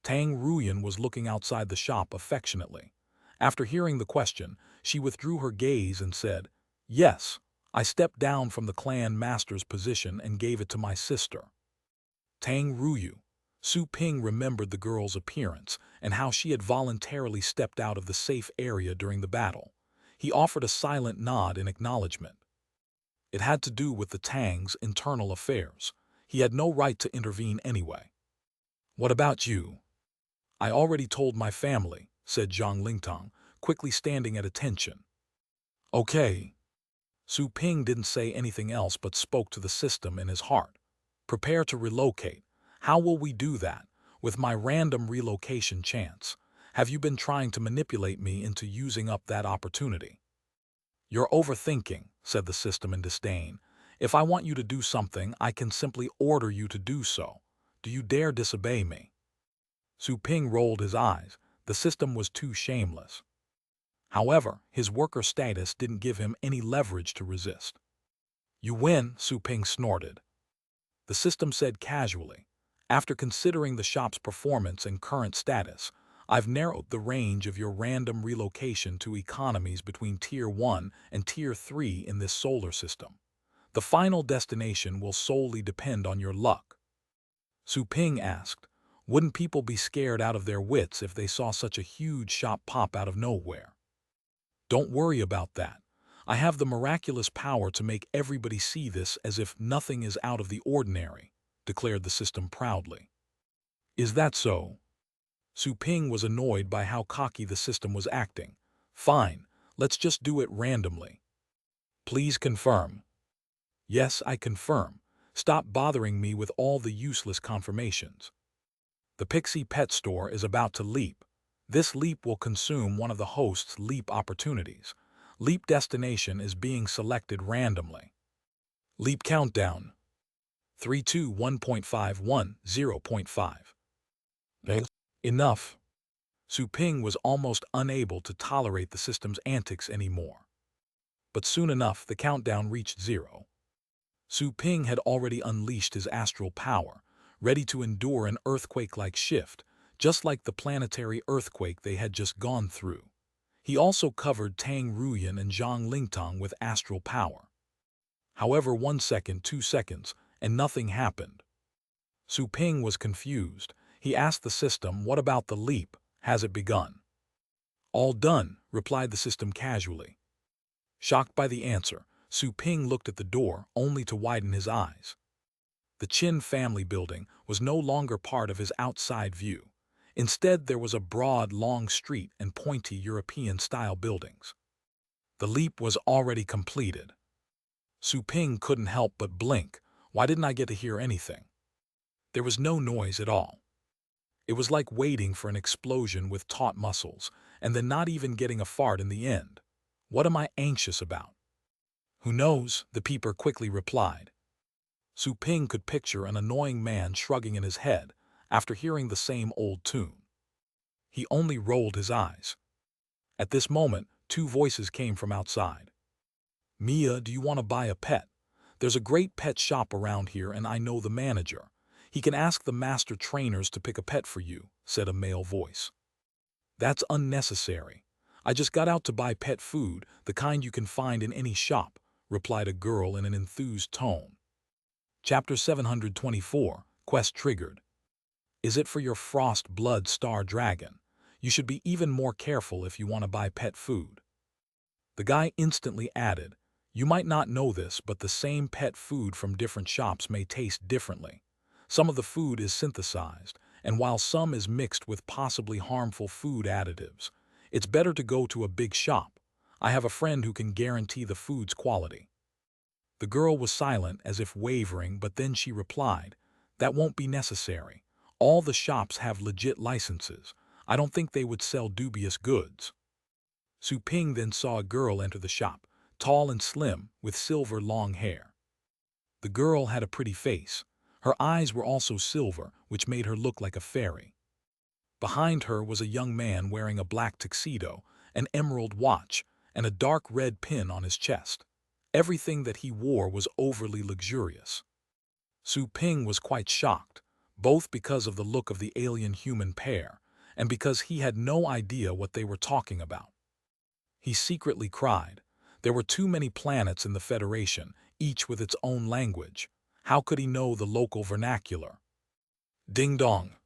Tang Ruyan was looking outside the shop affectionately. After hearing the question, she withdrew her gaze and said, "Yes, I stepped down from the clan master's position and gave it to my sister." Tang Ruyu. Su Ping remembered the girl's appearance and how she had voluntarily stepped out of the safe area during the battle. He offered a silent nod in acknowledgement. It had to do with the Tang's internal affairs. He had no right to intervene anyway. "What about you?" "I already told my family," said Zhang Lingtong, quickly standing at attention. "Okay." Su Ping didn't say anything else but spoke to the system in his heart. "Prepare to relocate. How will we do that? With my random relocation chance. Have you been trying to manipulate me into using up that opportunity?" "You're overthinking," said the system in disdain. "If I want you to do something, I can simply order you to do so. Do you dare disobey me?" Su Ping rolled his eyes. The system was too shameless. However, his worker status didn't give him any leverage to resist. "You win," Su Ping snorted. The system said casually, "After considering the shop's performance and current status, I've narrowed the range of your random relocation to economies between Tier 1 and Tier 3 in this solar system. The final destination will solely depend on your luck." Su Ping asked, "Wouldn't people be scared out of their wits if they saw such a huge shop pop out of nowhere?" "Don't worry about that. I have the miraculous power to make everybody see this as if nothing is out of the ordinary," declared the system proudly. "Is that so?" Su Ping was annoyed by how cocky the system was acting. "Fine, let's just do it randomly." "Please confirm." "Yes, I confirm. Stop bothering me with all the useless confirmations." The Pixie Pet Store is about to leap. This leap will consume one of the host's leap opportunities. Leap destination is being selected randomly. Leap countdown. 321.51 0.5. Enough. Su Ping was almost unable to tolerate the system's antics anymore. But soon enough, the countdown reached 0. Su Ping had already unleashed his astral power, ready to endure an earthquake-like shift, just like the planetary earthquake they had just gone through. He also covered Tang Ruyan and Zhang Lingtong with astral power. However, 1 second, 2 seconds, and nothing happened. Su Ping was confused. He asked the system, "What about the leap? Has it begun?" "All done," replied the system casually. Shocked by the answer, Su Ping looked at the door only to widen his eyes. The Qin family building was no longer part of his outside view. Instead, there was a broad, long street and pointy European-style buildings. The leap was already completed. Su Ping couldn't help but blink. Why didn't I get to hear anything? There was no noise at all. It was like waiting for an explosion with taut muscles, and then not even getting a fart in the end. What am I anxious about? Who knows, the peeper quickly replied. Su Ping could picture an annoying man shrugging in his head after hearing the same old tune. He only rolled his eyes. At this moment, two voices came from outside. "Mia, do you want to buy a pet? There's a great pet shop around here and I know the manager. He can ask the master trainers to pick a pet for you," said a male voice. "That's unnecessary. I just got out to buy pet food, the kind you can find in any shop," replied a girl in an enthused tone. Chapter 724, Quest Triggered. Is it for your frost blood star dragon? You should be even more careful if you want to buy pet food. The guy instantly added, "You might not know this, but the same pet food from different shops may taste differently. Some of the food is synthesized, and while some is mixed with possibly harmful food additives, it's better to go to a big shop. I have a friend who can guarantee the food's quality." The girl was silent as if wavering, but then she replied, "That won't be necessary. All the shops have legit licenses. I don't think they would sell dubious goods." Su Ping then saw a girl enter the shop, tall and slim, with silver long hair. The girl had a pretty face. Her eyes were also silver, which made her look like a fairy. Behind her was a young man wearing a black tuxedo, an emerald watch, and a dark red pin on his chest. Everything that he wore was overly luxurious. Su Ping was quite shocked, both because of the look of the alien-human pair and because he had no idea what they were talking about. He secretly cried. There were too many planets in the Federation, each with its own language. How could he know the local vernacular? Ding dong.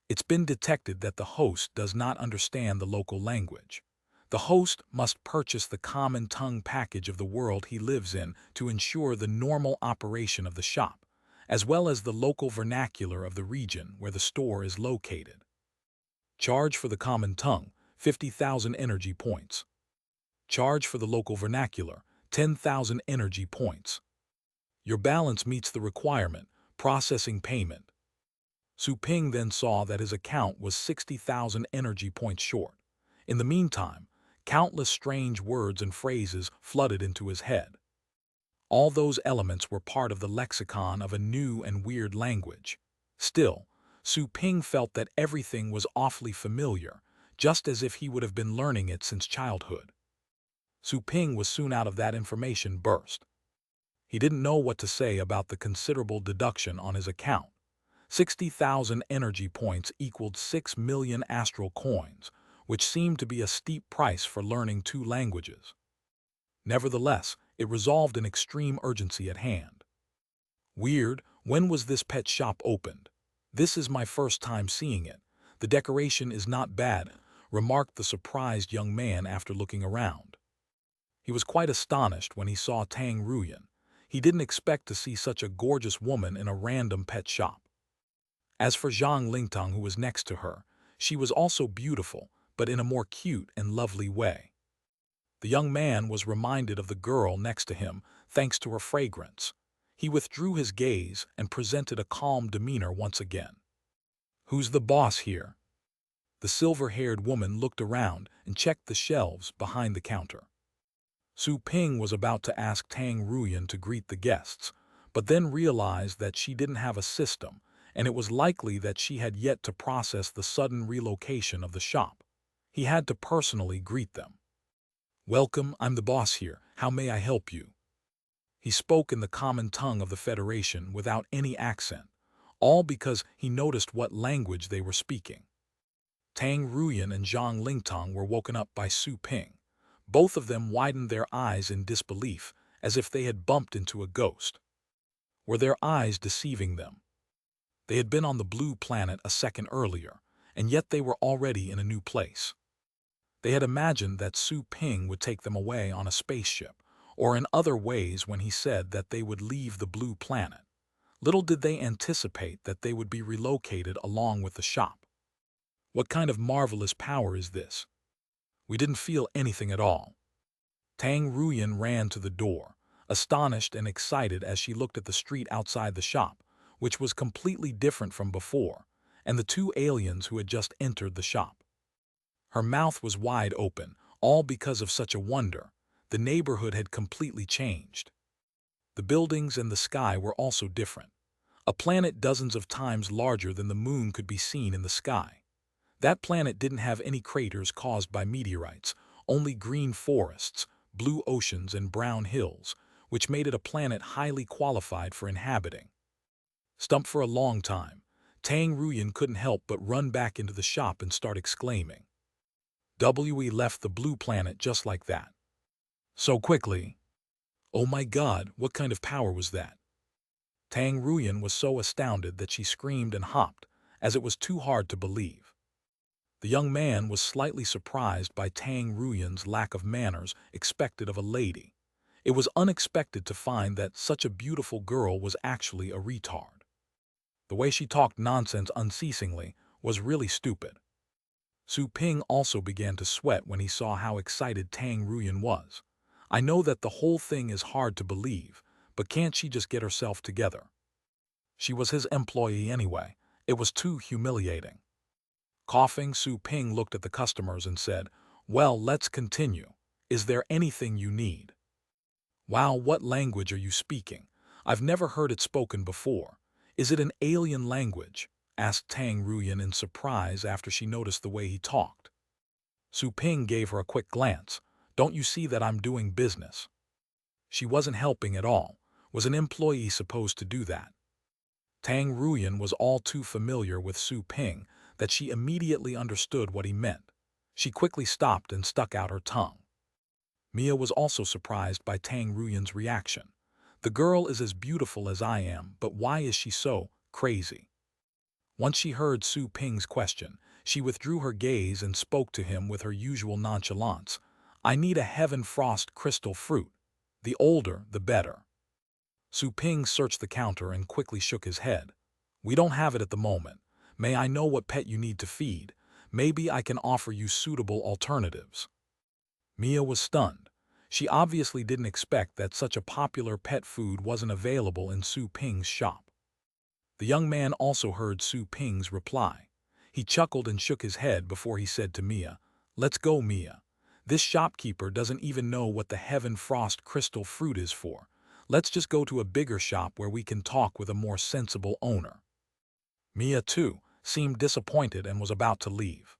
It's been detected that the host does not understand the local language. The host must purchase the common tongue package of the world he lives in to ensure the normal operation of the shop, as well as the local vernacular of the region where the store is located. Charge for the common tongue, 50,000 energy points. Charge for the local vernacular, 10,000 energy points. Your balance meets the requirement, processing payment. Su Ping then saw that his account was 60,000 energy points short. In the meantime, countless strange words and phrases flooded into his head. All those elements were part of the lexicon of a new and weird language. Still, Su Ping felt that everything was awfully familiar, just as if he would have been learning it since childhood. Su Ping was soon out of that information burst. He didn't know what to say about the considerable deduction on his account. 60,000 energy points equaled 6 million astral coins, which seemed to be a steep price for learning two languages. Nevertheless, it resolved an extreme urgency at hand. "Weird, when was this pet shop opened? This is my first time seeing it. The decoration is not bad," remarked the surprised young man after looking around. He was quite astonished when he saw Tang Ruyan. He didn't expect to see such a gorgeous woman in a random pet shop. As for Zhang Lingtang, who was next to her, she was also beautiful, but in a more cute and lovely way. The young man was reminded of the girl next to him thanks to her fragrance. He withdrew his gaze and presented a calm demeanor once again. "Who's the boss here?" The silver-haired woman looked around and checked the shelves behind the counter. Su Ping was about to ask Tang Ruyan to greet the guests, but then realized that she didn't have a system, and it was likely that she had yet to process the sudden relocation of the shop. He had to personally greet them. "Welcome, I'm the boss here. How may I help you?" He spoke in the common tongue of the Federation without any accent, all because he noticed what language they were speaking. Tang Ruyan and Zhang Lingtang were woken up by Su Ping. Both of them widened their eyes in disbelief, as if they had bumped into a ghost. Were their eyes deceiving them? They had been on the blue planet a second earlier, and yet they were already in a new place. They had imagined that Su Ping would take them away on a spaceship, or in other ways when he said that they would leave the blue planet. Little did they anticipate that they would be relocated along with the shop. What kind of marvelous power is this? We didn't feel anything at all. Tang Ruyan ran to the door, astonished and excited as she looked at the street outside the shop, which was completely different from before, and the two aliens who had just entered the shop. Her mouth was wide open, all because of such a wonder. The neighborhood had completely changed. The buildings and the sky were also different. A planet dozens of times larger than the moon could be seen in the sky. That planet didn't have any craters caused by meteorites, only green forests, blue oceans, and brown hills, which made it a planet highly qualified for inhabiting. Stumped for a long time, Tang Ruyan couldn't help but run back into the shop and start exclaiming. We left the blue planet just like that. So quickly. Oh my God, what kind of power was that? Tang Ruyan was so astounded that she screamed and hopped, as it was too hard to believe. The young man was slightly surprised by Tang Ruyan's lack of manners expected of a lady. It was unexpected to find that such a beautiful girl was actually a retard. The way she talked nonsense unceasingly was really stupid. Su Ping also began to sweat when he saw how excited Tang Ruyan was. I know that the whole thing is hard to believe, but can't she just get herself together? She was his employee anyway. It was too humiliating. Coughing, Su Ping looked at the customers and said, "Well, let's continue. Is there anything you need?" "Wow, what language are you speaking? I've never heard it spoken before. Is it an alien language?" asked Tang Ruyan in surprise after she noticed the way he talked. Su Ping gave her a quick glance. "Don't you see that I'm doing business?" She wasn't helping at all. Was an employee supposed to do that? Tang Ruyan was all too familiar with Su Ping that she immediately understood what he meant. She quickly stopped and stuck out her tongue. Mia was also surprised by Tang Ruyan's reaction. The girl is as beautiful as I am, but why is she so crazy? Once she heard Su Ping's question, she withdrew her gaze and spoke to him with her usual nonchalance. "I need a heaven frost crystal fruit. The older, the better." Su Ping searched the counter and quickly shook his head. "We don't have it at the moment. May I know what pet you need to feed? Maybe I can offer you suitable alternatives." Mia was stunned. She obviously didn't expect that such a popular pet food wasn't available in Su Ping's shop. The young man also heard Su Ping's reply. He chuckled and shook his head before he said to Mia, "Let's go, Mia. This shopkeeper doesn't even know what the heaven frost crystal fruit is for. Let's just go to a bigger shop where we can talk with a more sensible owner." Mia, too, seemed disappointed and was about to leave.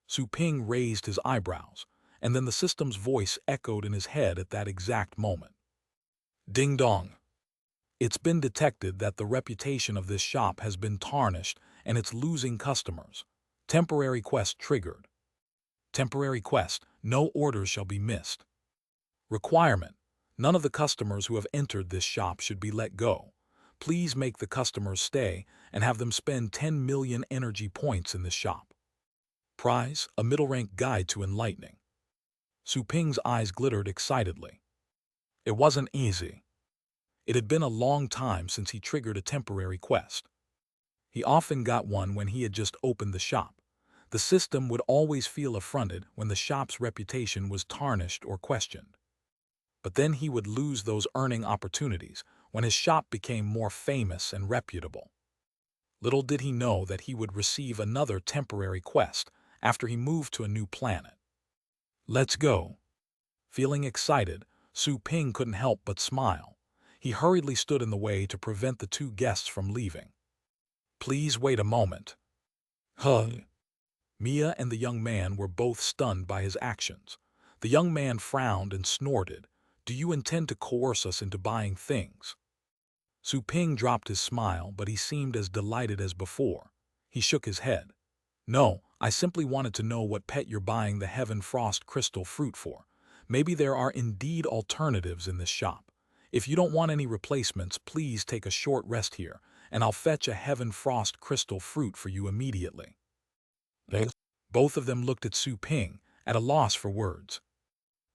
Su Ping raised his eyebrows, and then the system's voice echoed in his head at that exact moment. "Ding dong. It's been detected that the reputation of this shop has been tarnished and it's losing customers. Temporary quest triggered. Temporary quest, no orders shall be missed. Requirement, none of the customers who have entered this shop should be let go. Please make the customers stay and have them spend 10 million energy points in this shop. Prize, a middle-rank guide to enlightening." Su Ping's eyes glittered excitedly. It wasn't easy. It had been a long time since he triggered a temporary quest. He often got one when he had just opened the shop. The system would always feel affronted when the shop's reputation was tarnished or questioned. But then he would lose those earning opportunities when his shop became more famous and reputable. Little did he know that he would receive another temporary quest after he moved to a new planet. "Let's go." Feeling excited, Su Ping couldn't help but smile. He hurriedly stood in the way to prevent the two guests from leaving. "Please wait a moment." "Huh?" Mia and the young man were both stunned by his actions. The young man frowned and snorted. "Do you intend to coerce us into buying things?" Su Ping dropped his smile, but he seemed as delighted as before. He shook his head. "No, I simply wanted to know what pet you're buying the heaven frost crystal fruit for. Maybe there are indeed alternatives in this shop. If you don't want any replacements, please take a short rest here, and I'll fetch a heaven frost crystal fruit for you immediately." Both of them looked at Su Ping, at a loss for words.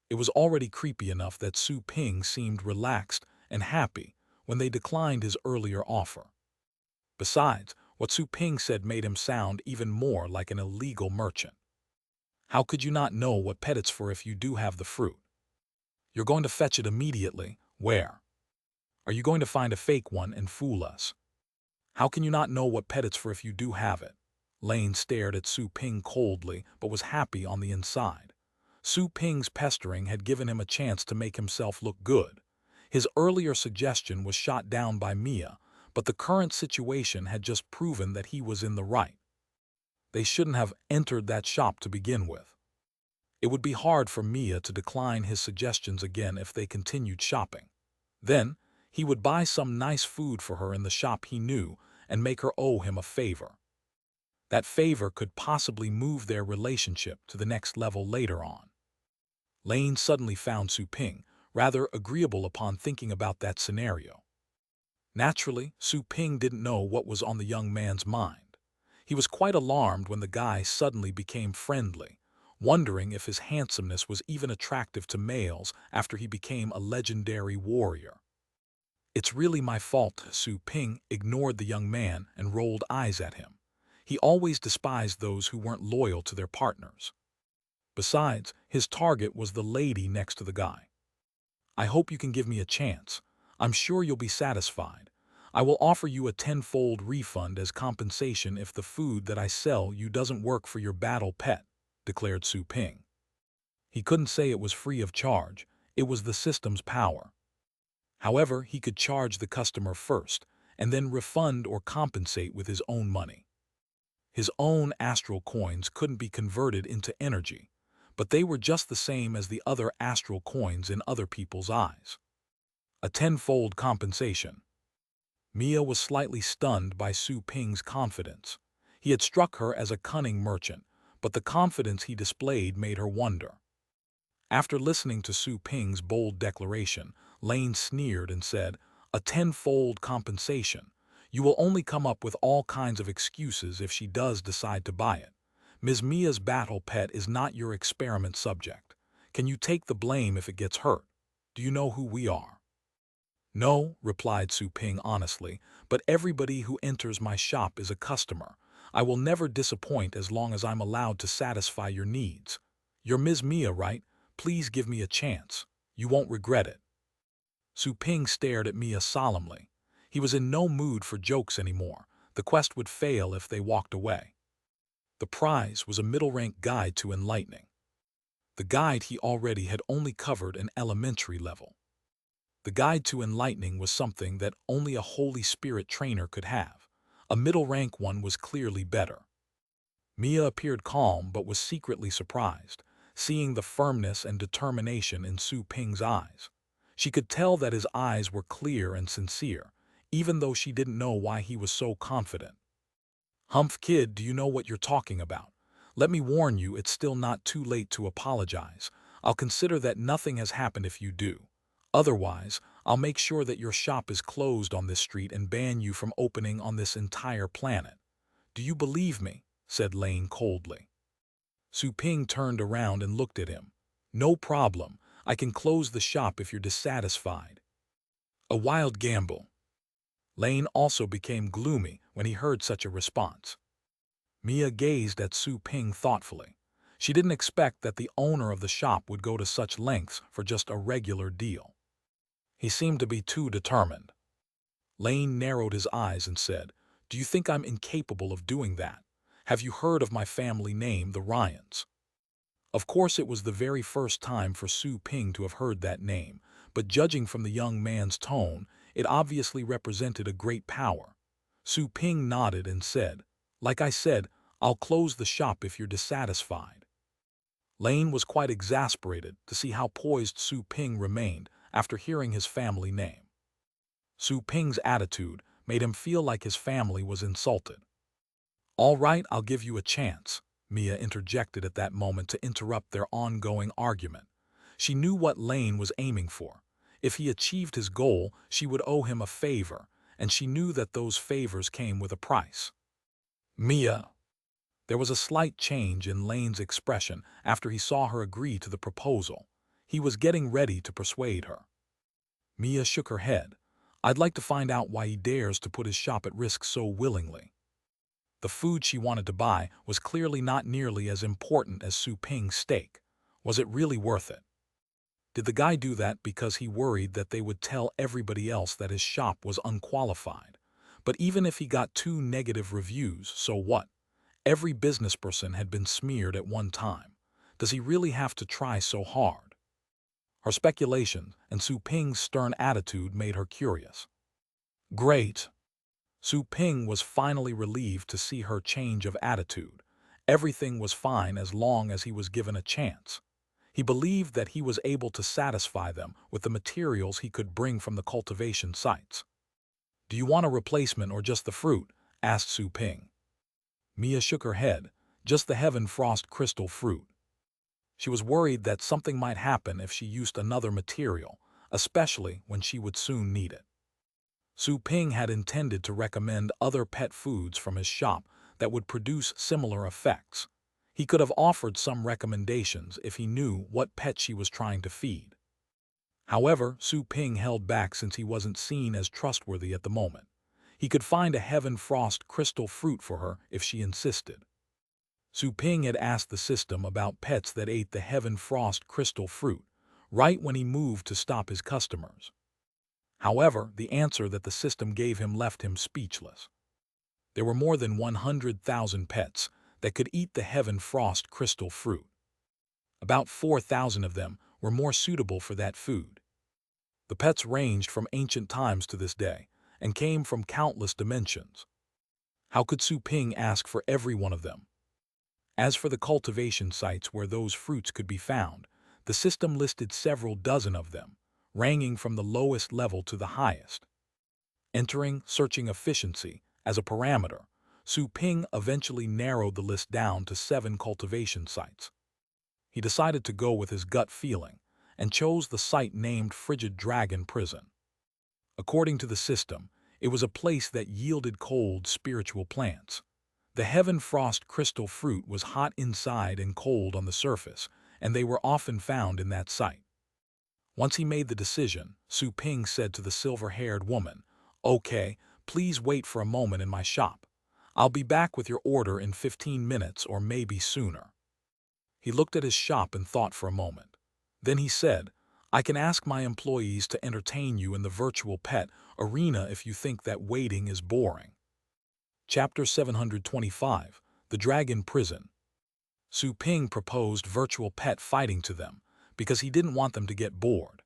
It was already creepy enough that Su Ping seemed relaxed and happy when they declined his earlier offer. Besides, what Su Ping said made him sound even more like an illegal merchant. "How could you not know what pet it's for if you do have the fruit? You're going to fetch it immediately. Where? Are you going to find a fake one and fool us? How can you not know what pet it's for if you do have it?" Lane stared at Su Ping coldly, but was happy on the inside. Su Ping's pestering had given him a chance to make himself look good. His earlier suggestion was shot down by Mia, but the current situation had just proven that he was in the right. They shouldn't have entered that shop to begin with. It would be hard for Mia to decline his suggestions again if they continued shopping. Then, he would buy some nice food for her in the shop he knew and make her owe him a favor. That favor could possibly move their relationship to the next level later on. Lane suddenly found Su Ping rather agreeable upon thinking about that scenario. Naturally, Su Ping didn't know what was on the young man's mind. He was quite alarmed when the guy suddenly became friendly, wondering if his handsomeness was even attractive to males after he became a legendary warrior. "It's really my fault." Su Ping ignored the young man and rolled eyes at him. He always despised those who weren't loyal to their partners. Besides, his target was the lady next to the guy. "I hope you can give me a chance. I'm sure you'll be satisfied. I will offer you a tenfold refund as compensation if the food that I sell you doesn't work for your battle pet," declared Su Ping. He couldn't say it was free of charge. It was the system's power. However, he could charge the customer first, and then refund or compensate with his own money. His own astral coins couldn't be converted into energy, but they were just the same as the other astral coins in other people's eyes. A tenfold compensation. Mia was slightly stunned by Su Ping's confidence. He had struck her as a cunning merchant, but the confidence he displayed made her wonder. After listening to Su Ping's bold declaration, Lane sneered and said, "A tenfold compensation. You will only come up with all kinds of excuses if she does decide to buy it. Ms. Mia's battle pet is not your experiment subject. Can you take the blame if it gets hurt? Do you know who we are?" "No," replied Su Ping honestly, "but everybody who enters my shop is a customer. I will never disappoint as long as I'm allowed to satisfy your needs. You're Ms. Mia, right? Please give me a chance. You won't regret it." Su Ping stared at Mia solemnly. He was in no mood for jokes anymore. The quest would fail if they walked away. The prize was a middle-rank guide to enlightening. The guide he already had only covered an elementary level. The guide to enlightening was something that only a Holy Spirit trainer could have. A middle-rank one was clearly better. Mia appeared calm but was secretly surprised, seeing the firmness and determination in Su Ping's eyes. She could tell that his eyes were clear and sincere, even though she didn't know why he was so confident. "Humph kid, do you know what you're talking about? Let me warn you, it's still not too late to apologize. I'll consider that nothing has happened if you do. Otherwise, I'll make sure that your shop is closed on this street and ban you from opening on this entire planet. Do you believe me?" said Lane coldly. Su Ping turned around and looked at him. "No problem. I can close the shop if you're dissatisfied." A wild gamble. Lane also became gloomy when he heard such a response. Mia gazed at Su Ping thoughtfully. She didn't expect that the owner of the shop would go to such lengths for just a regular deal. He seemed to be too determined. Lane narrowed his eyes and said, "Do you think I'm incapable of doing that? Have you heard of my family name, the Ryans?" Of course it was the very first time for Su Ping to have heard that name, but judging from the young man's tone, it obviously represented a great power. Su Ping nodded and said, "Like I said, I'll close the shop if you're dissatisfied." Lane was quite exasperated to see how poised Su Ping remained after hearing his family name. Su Ping's attitude made him feel like his family was insulted. "All right, I'll give you a chance," Mia interjected at that moment to interrupt their ongoing argument. She knew what Lane was aiming for. If he achieved his goal, she would owe him a favor, and she knew that those favors came with a price. Mia. There was a slight change in Lane's expression after he saw her agree to the proposal. He was getting ready to persuade her. Mia shook her head. I'd like to find out why he dares to put his shop at risk so willingly. The food she wanted to buy was clearly not nearly as important as Su Ping's steak. Was it really worth it? Did the guy do that because he worried that they would tell everybody else that his shop was unqualified? But even if he got 2 negative reviews, so what? Every businessperson had been smeared at one time. Does he really have to try so hard? Her speculation and Su Ping's stern attitude made her curious. Great. Su Ping was finally relieved to see her change of attitude. Everything was fine as long as he was given a chance. He believed that he was able to satisfy them with the materials he could bring from the cultivation sites. Do you want a replacement or just the fruit? Asked Su Ping. Mia shook her head, just the Heaven Frost crystal fruit. She was worried that something might happen if she used another material, especially when she would soon need it. Su Ping had intended to recommend other pet foods from his shop that would produce similar effects. He could have offered some recommendations if he knew what pet she was trying to feed. However, Su Ping held back since he wasn't seen as trustworthy at the moment. He could find a Heaven Frost crystal fruit for her if she insisted. Su Ping had asked the system about pets that ate the Heaven Frost crystal fruit, right when he moved to stop his customers. However, the answer that the system gave him left him speechless. There were more than 100,000 pets that could eat the Heaven Frost crystal fruit. About 4,000 of them were more suitable for that food. The pets ranged from ancient times to this day and came from countless dimensions. How could Su Ping ask for every one of them? As for the cultivation sites where those fruits could be found, the system listed several dozen of them, ranging from the lowest level to the highest. Entering searching efficiency as a parameter, Su Ping eventually narrowed the list down to 7 cultivation sites. He decided to go with his gut feeling and chose the site named Frigid Dragon Prison. According to the system, it was a place that yielded cold spiritual plants. The Heaven Frost crystal fruit was hot inside and cold on the surface, and they were often found in that site. Once he made the decision, Su Ping said to the silver-haired woman, "Okay, please wait for a moment in my shop. I'll be back with your order in 15 minutes or maybe sooner." He looked at his shop and thought for a moment. Then he said, "I can ask my employees to entertain you in the virtual pet arena if you think that waiting is boring." Chapter 725, The Dragon Prison. Su Ping proposed virtual pet fighting to them because he didn't want them to get bored.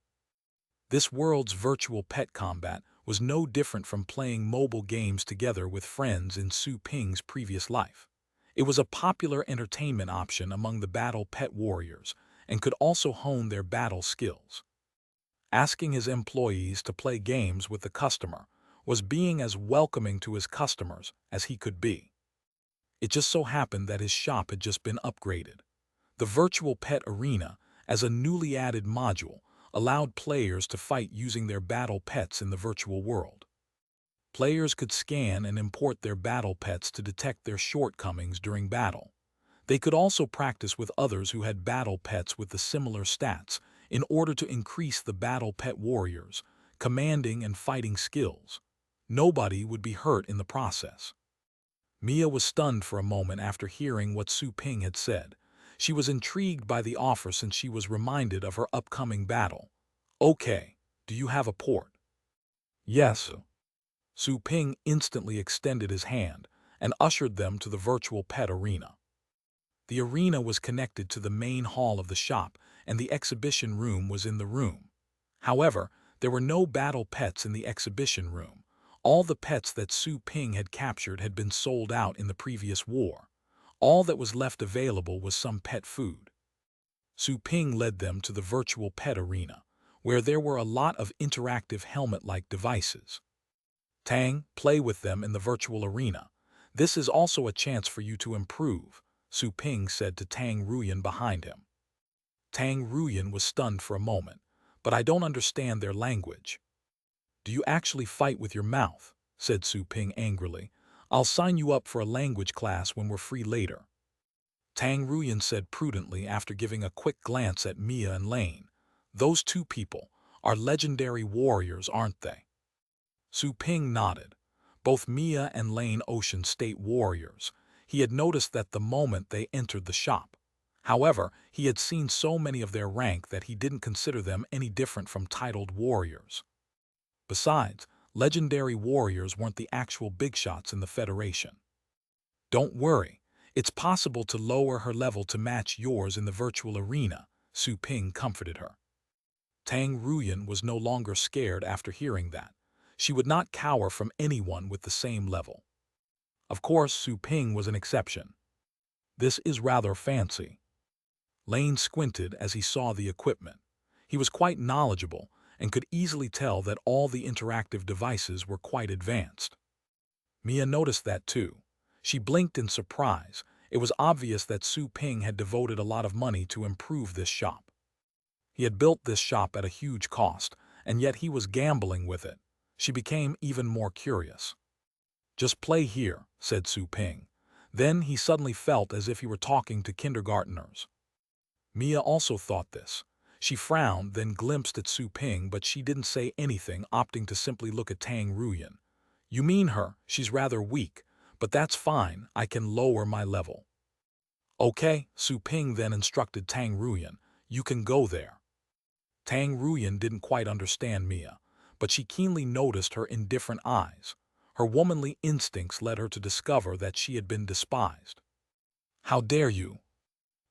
This world's virtual pet combat was no different from playing mobile games together with friends in Su Ping's previous life. It was a popular entertainment option among the battle pet warriors and could also hone their battle skills. Asking his employees to play games with the customer was being as welcoming to his customers as he could be. It just so happened that his shop had just been upgraded. The virtual pet arena, as a newly added module, allowed players to fight using their battle pets in the virtual world. Players could scan and import their battle pets to detect their shortcomings during battle. They could also practice with others who had battle pets with the similar stats in order to increase the battle pet warriors' commanding and fighting skills. Nobody would be hurt in the process. Mia was stunned for a moment after hearing what Su Ping had said. She was intrigued by the offer since she was reminded of her upcoming battle. "Okay, do you have a port?" "Yes." Su Ping instantly extended his hand and ushered them to the virtual pet arena. The arena was connected to the main hall of the shop, and the exhibition room was in the room. However, there were no battle pets in the exhibition room. All the pets that Su Ping had captured had been sold out in the previous war. All that was left available was some pet food. Su Ping led them to the virtual pet arena, where there were a lot of interactive helmet-like devices. "Tang, play with them in the virtual arena. This is also a chance for you to improve," Su Ping said to Tang Ruyan behind him. Tang Ruyan was stunned for a moment, "But I don't understand their language." "Do you actually fight with your mouth?" said Su Ping angrily. "I'll sign you up for a language class when we're free later." Tang Ruyan said prudently after giving a quick glance at Mia and Lane. "Those two people are legendary warriors, aren't they?" Su Ping nodded. Both Mia and Lane Ocean State warriors. He had noticed that the moment they entered the shop. However, he had seen so many of their rank that he didn't consider them any different from titled warriors. Besides, legendary warriors weren't the actual big shots in the Federation. "Don't worry, it's possible to lower her level to match yours in the virtual arena," Su Ping comforted her. Tang Ruyan was no longer scared after hearing that. She would not cower from anyone with the same level. Of course, Su Ping was an exception. "This is rather fancy." Lane squinted as he saw the equipment. He was quite knowledgeable and could easily tell that all the interactive devices were quite advanced. Mia noticed that too. She blinked in surprise. It was obvious that Su Ping had devoted a lot of money to improve this shop. He had built this shop at a huge cost, and yet he was gambling with it. She became even more curious. "Just play here," said Su Ping. Then he suddenly felt as if he were talking to kindergarteners. Mia also thought this. She frowned, then glimpsed at Su Ping, but she didn't say anything, opting to simply look at Tang Ruyan. "You mean her, she's rather weak, but that's fine, I can lower my level." "Okay," Su Ping then instructed Tang Ruyan, "you can go there." Tang Ruyan didn't quite understand Mia, but she keenly noticed her indifferent eyes. Her womanly instincts led her to discover that she had been despised. "How dare you?"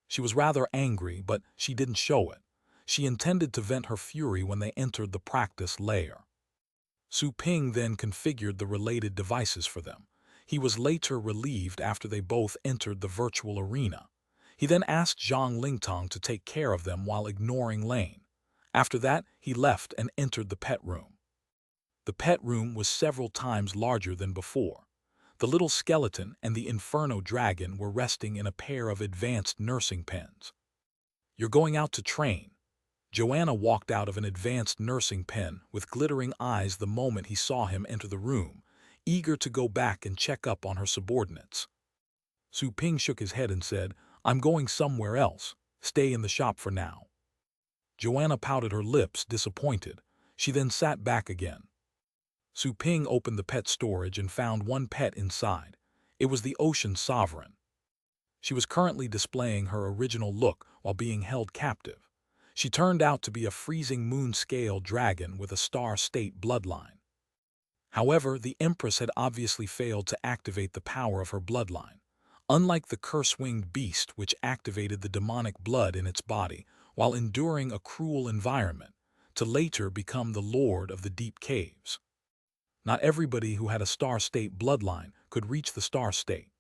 She was rather angry, but she didn't show it. She intended to vent her fury when they entered the practice layer. Su Ping then configured the related devices for them. He was later relieved after they both entered the virtual arena. He then asked Zhang Lingtong to take care of them while ignoring Lane. After that, he left and entered the pet room. The pet room was several times larger than before. The little skeleton and the inferno dragon were resting in a pair of advanced nursing pens. "You're going out to train." Joanna walked out of an advanced nursing pen with glittering eyes the moment he saw him enter the room, eager to go back and check up on her subordinates. Su Ping shook his head and said, "I'm going somewhere else. Stay in the shop for now." Joanna pouted her lips, disappointed. She then sat back again. Su Ping opened the pet storage and found one pet inside. It was the Ocean Sovereign. She was currently displaying her original look while being held captive. She turned out to be a freezing moon-scale dragon with a star-state bloodline. However, the Empress had obviously failed to activate the power of her bloodline. Unlike the curse-winged beast which activated the demonic blood in its body while enduring a cruel environment, to later become the Lord of the Deep Caves. Not everybody who had a star-state bloodline could reach the star-state.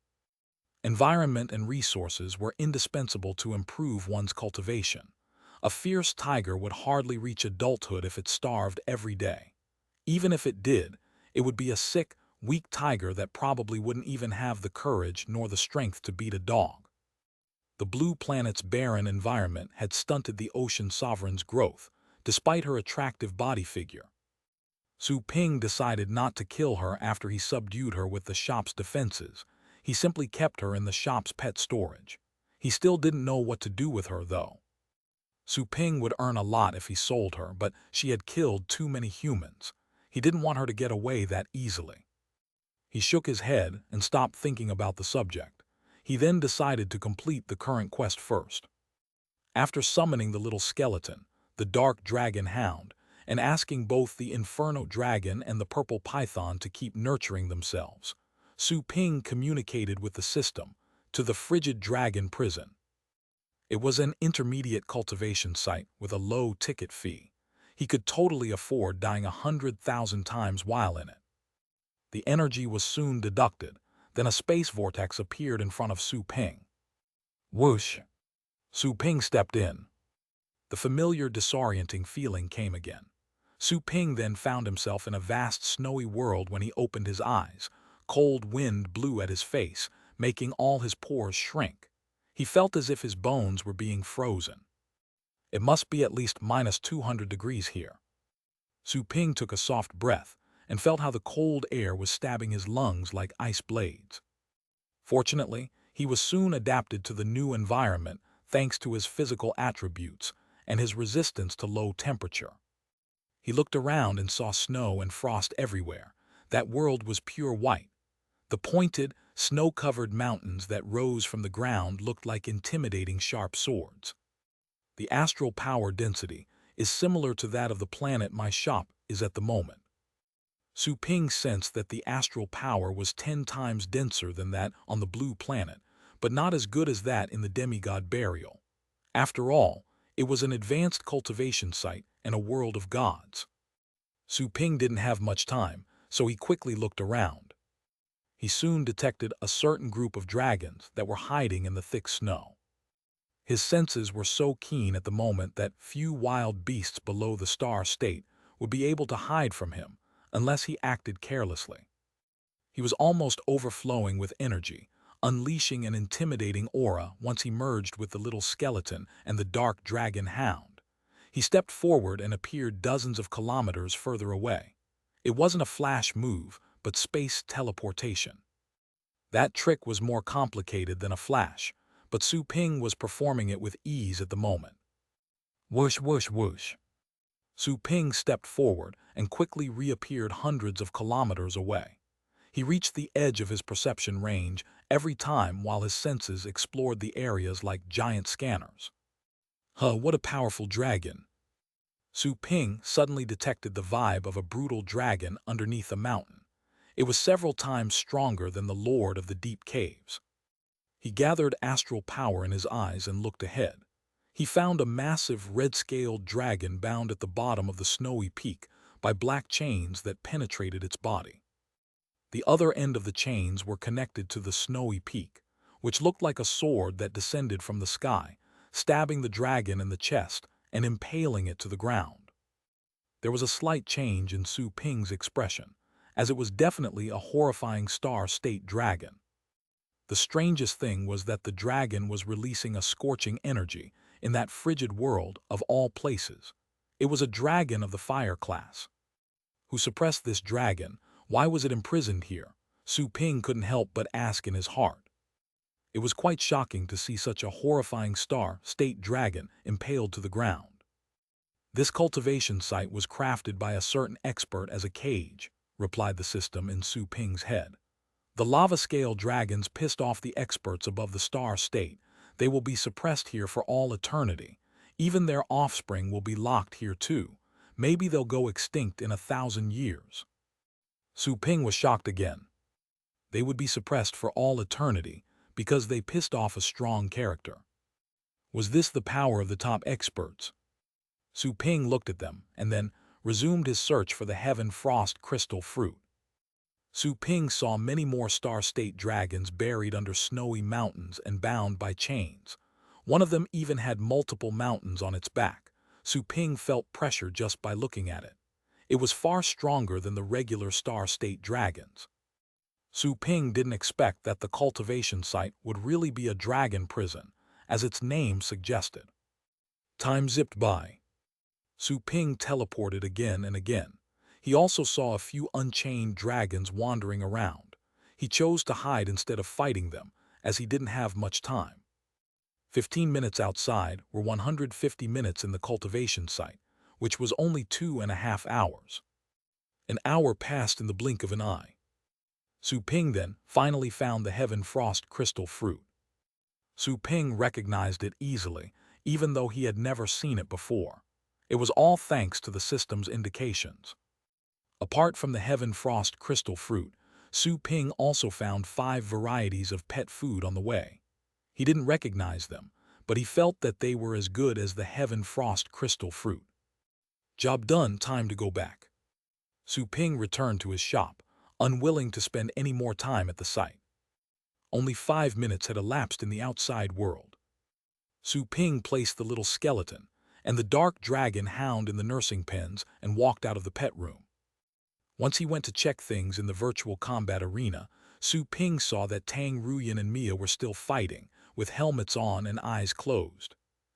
Environment and resources were indispensable to improve one's cultivation. A fierce tiger would hardly reach adulthood if it starved every day. Even if it did, it would be a sick, weak tiger that probably wouldn't even have the courage nor the strength to beat a dog. The blue planet's barren environment had stunted the Ocean Sovereign's growth, despite her attractive body figure. Su Ping decided not to kill her after he subdued her with the shop's defenses. He simply kept her in the shop's pet storage. He still didn't know what to do with her, though. Su Ping would earn a lot if he sold her, but she had killed too many humans. He didn't want her to get away that easily. He shook his head and stopped thinking about the subject. He then decided to complete the current quest first. After summoning the little skeleton, the dark dragon hound, and asking both the Inferno Dragon and the Purple Python to keep nurturing themselves, Su Ping communicated with the system to the Frigid Dragon Prison. It was an intermediate cultivation site with a low ticket fee. He could totally afford dying 100,000 times while in it. The energy was soon deducted, then a space vortex appeared in front of Su Ping. Whoosh! Su Ping stepped in. The familiar disorienting feeling came again. Su Ping then found himself in a vast snowy world when he opened his eyes. Cold wind blew at his face, making all his pores shrink. He felt as if his bones were being frozen. It must be at least -200 degrees here. Su Ping took a soft breath and felt how the cold air was stabbing his lungs like ice blades. Fortunately, he was soon adapted to the new environment thanks to his physical attributes and his resistance to low temperature. He looked around and saw snow and frost everywhere. That world was pure white. The pointed, snow-covered mountains that rose from the ground looked like intimidating sharp swords. The astral power density is similar to that of the planet my shop is at the moment. Su Ping sensed that the astral power was 10 times denser than that on the blue planet, but not as good as that in the demigod burial. After all, it was an advanced cultivation site and a world of gods. Su Ping didn't have much time, so he quickly looked around. He soon detected a certain group of dragons that were hiding in the thick snow. His senses were so keen at the moment that few wild beasts below the star state would be able to hide from him unless he acted carelessly. He was almost overflowing with energy, unleashing an intimidating aura once he merged with the little skeleton and the dark dragon hound. He stepped forward and appeared dozens of kilometers further away. It wasn't a flash move, but space teleportation. That trick was more complicated than a flash, but Su Ping was performing it with ease at the moment. Whoosh, whoosh, whoosh. Su Ping stepped forward and quickly reappeared hundreds of kilometers away. He reached the edge of his perception range every time while his senses explored the areas like giant scanners. What a powerful dragon! Su Ping suddenly detected the vibe of a brutal dragon underneath a mountain. It was several times stronger than the Lord of the Deep Caves. He gathered astral power in his eyes and looked ahead. He found a massive red-scaled dragon bound at the bottom of the snowy peak by black chains that penetrated its body. The other end of the chains were connected to the snowy peak, which looked like a sword that descended from the sky, stabbing the dragon in the chest and impaling it to the ground. There was a slight change in Su Ping's expression, as it was definitely a horrifying star-state dragon. The strangest thing was that the dragon was releasing a scorching energy in that frigid world of all places. It was a dragon of the fire class. Who suppressed this dragon? Why was it imprisoned here? Su Ping couldn't help but ask in his heart. It was quite shocking to see such a horrifying star-state dragon impaled to the ground. This cultivation site was crafted by a certain expert as a cage, replied the system in Su Ping's head. The lava-scale dragons pissed off the experts above the star state. They will be suppressed here for all eternity. Even their offspring will be locked here too. Maybe they'll go extinct in 1,000 years. Su Ping was shocked again. They would be suppressed for all eternity because they pissed off a strong character. Was this the power of the top experts? Su Ping looked at them and then resumed his search for the heaven frost crystal fruit. Su Ping saw many more star-state dragons buried under snowy mountains and bound by chains. One of them even had multiple mountains on its back. Su Ping felt pressure just by looking at it. It was far stronger than the regular star-state dragons. Su Ping didn't expect that the cultivation site would really be a dragon prison, as its name suggested. Time zipped by. Su Ping teleported again and again. He also saw a few unchained dragons wandering around. He chose to hide instead of fighting them, as he didn't have much time. 15 minutes outside were 150 minutes in the cultivation site, which was only 2.5 hours. An hour passed in the blink of an eye. Su Ping then finally found the heaven frost crystal fruit. Su Ping recognized it easily, even though he had never seen it before. It was all thanks to the system's indications. Apart from the heaven frost crystal fruit, Su Ping also found 5 varieties of pet food on the way. He didn't recognize them, but he felt that they were as good as the heaven frost crystal fruit. Job done, time to go back. Su Ping returned to his shop, unwilling to spend any more time at the site. Only 5 minutes had elapsed in the outside world. Su Ping placed the little skeleton and the dark dragon hound in the nursing pens and walked out of the pet room. Once he went to check things in the virtual combat arena, Su Ping saw that Tang Ruyan and Mia were still fighting, with helmets on and eyes closed.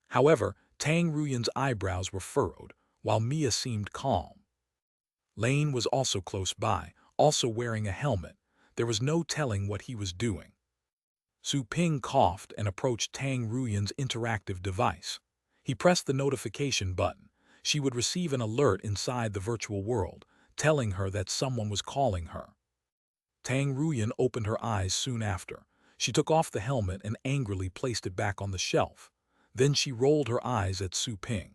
However, Tang Ruyan's eyebrows were furrowed, while Mia seemed calm. Lane was also close by, also wearing a helmet. There was no telling what he was doing. Su Ping coughed and approached Tang Ruyan's interactive device. He pressed the notification button. She would receive an alert inside the virtual world, telling her that someone was calling her. Tang Ruyan opened her eyes soon after. She took off the helmet and angrily placed it back on the shelf. Then she rolled her eyes at Su Ping.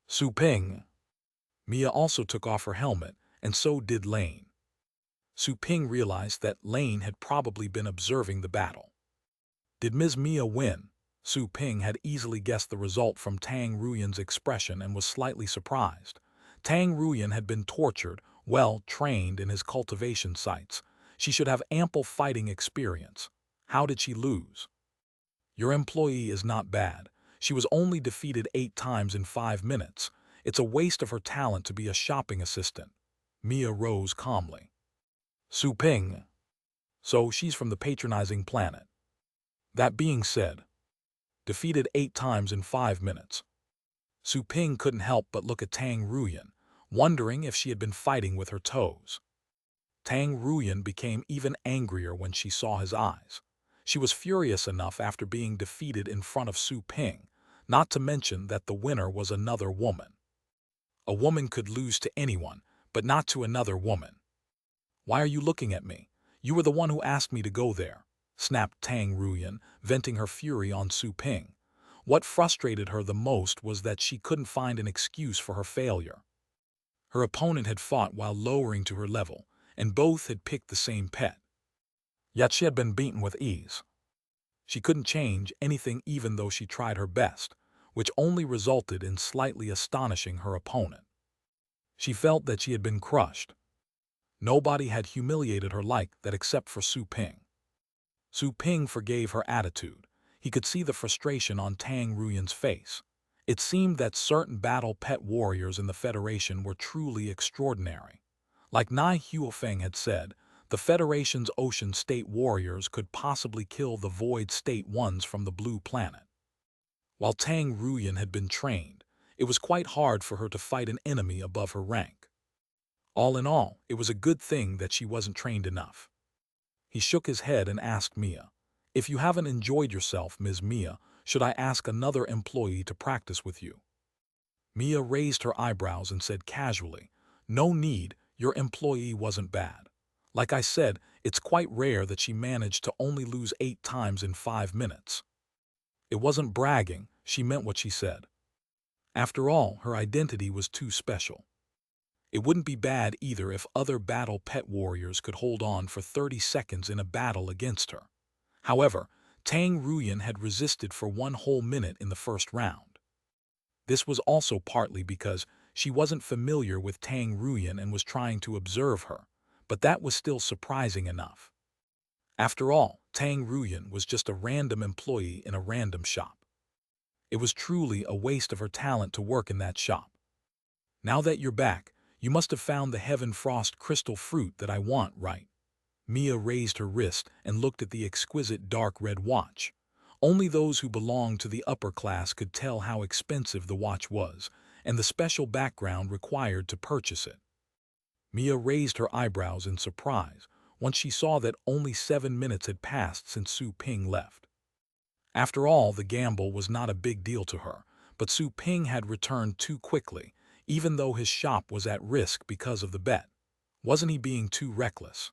Su Ping! Mia also took off her helmet, and so did Lane. Su Ping realized that Lane had probably been observing the battle. Did Ms. Mia win? Su Ping had easily guessed the result from Tang Ruyan's expression and was slightly surprised. Tang Ruyan had been tortured, well trained in his cultivation sites. She should have ample fighting experience. How did she lose? Your employee is not bad. She was only defeated 8 times in 5 minutes. It's a waste of her talent to be a shopping assistant. Mia rose calmly. Su Ping. So she's from the patronizing planet. That being said, defeated 8 times in 5 minutes. Su Ping couldn't help but look at Tang Ruyan, wondering if she had been fighting with her toes. Tang Ruyan became even angrier when she saw his eyes. She was furious enough after being defeated in front of Su Ping, not to mention that the winner was another woman. A woman could lose to anyone, but not to another woman. Why are you looking at me? You were the one who asked me to go there, snapped Tang Ruyan, venting her fury on Su Ping. What frustrated her the most was that she couldn't find an excuse for her failure. Her opponent had fought while lowering to her level, and both had picked the same pet. Yet she had been beaten with ease. She couldn't change anything even though she tried her best, which only resulted in slightly astonishing her opponent. She felt that she had been crushed. Nobody had humiliated her like that except for Su Ping. Su Ping forgave her attitude. He could see the frustration on Tang Ruyan's face. It seemed that certain battle pet warriors in the Federation were truly extraordinary. Like Nai Huofeng had said, the Federation's Ocean State warriors could possibly kill the Void State ones from the Blue Planet. While Tang Ruyan had been trained, it was quite hard for her to fight an enemy above her rank. All in all, it was a good thing that she wasn't trained enough. He shook his head and asked Mia, "If you haven't enjoyed yourself, Ms. Mia, should I ask another employee to practice with you?" Mia raised her eyebrows and said casually, "No need, your employee wasn't bad. Like I said, it's quite rare that she managed to only lose 8 times in 5 minutes." It wasn't bragging, she meant what she said. After all, her identity was too special. It wouldn't be bad either if other battle pet warriors could hold on for 30 seconds in a battle against her. However, Tang Ruyan had resisted for 1 whole minute in the first round. This was also partly because she wasn't familiar with Tang Ruyan and was trying to observe her, but that was still surprising enough. After all, Tang Ruyan was just a random employee in a random shop. It was truly a waste of her talent to work in that shop. Now that you're back, you must have found the Heaven Frost crystal fruit that I want, right? Mia raised her wrist and looked at the exquisite dark red watch. Only those who belonged to the upper class could tell how expensive the watch was, and the special background required to purchase it. Mia raised her eyebrows in surprise once she saw that only 7 minutes had passed since Su Ping left. After all, the gamble was not a big deal to her, but Su Ping had returned too quickly, even though his shop was at risk because of the bet. Wasn't he being too reckless?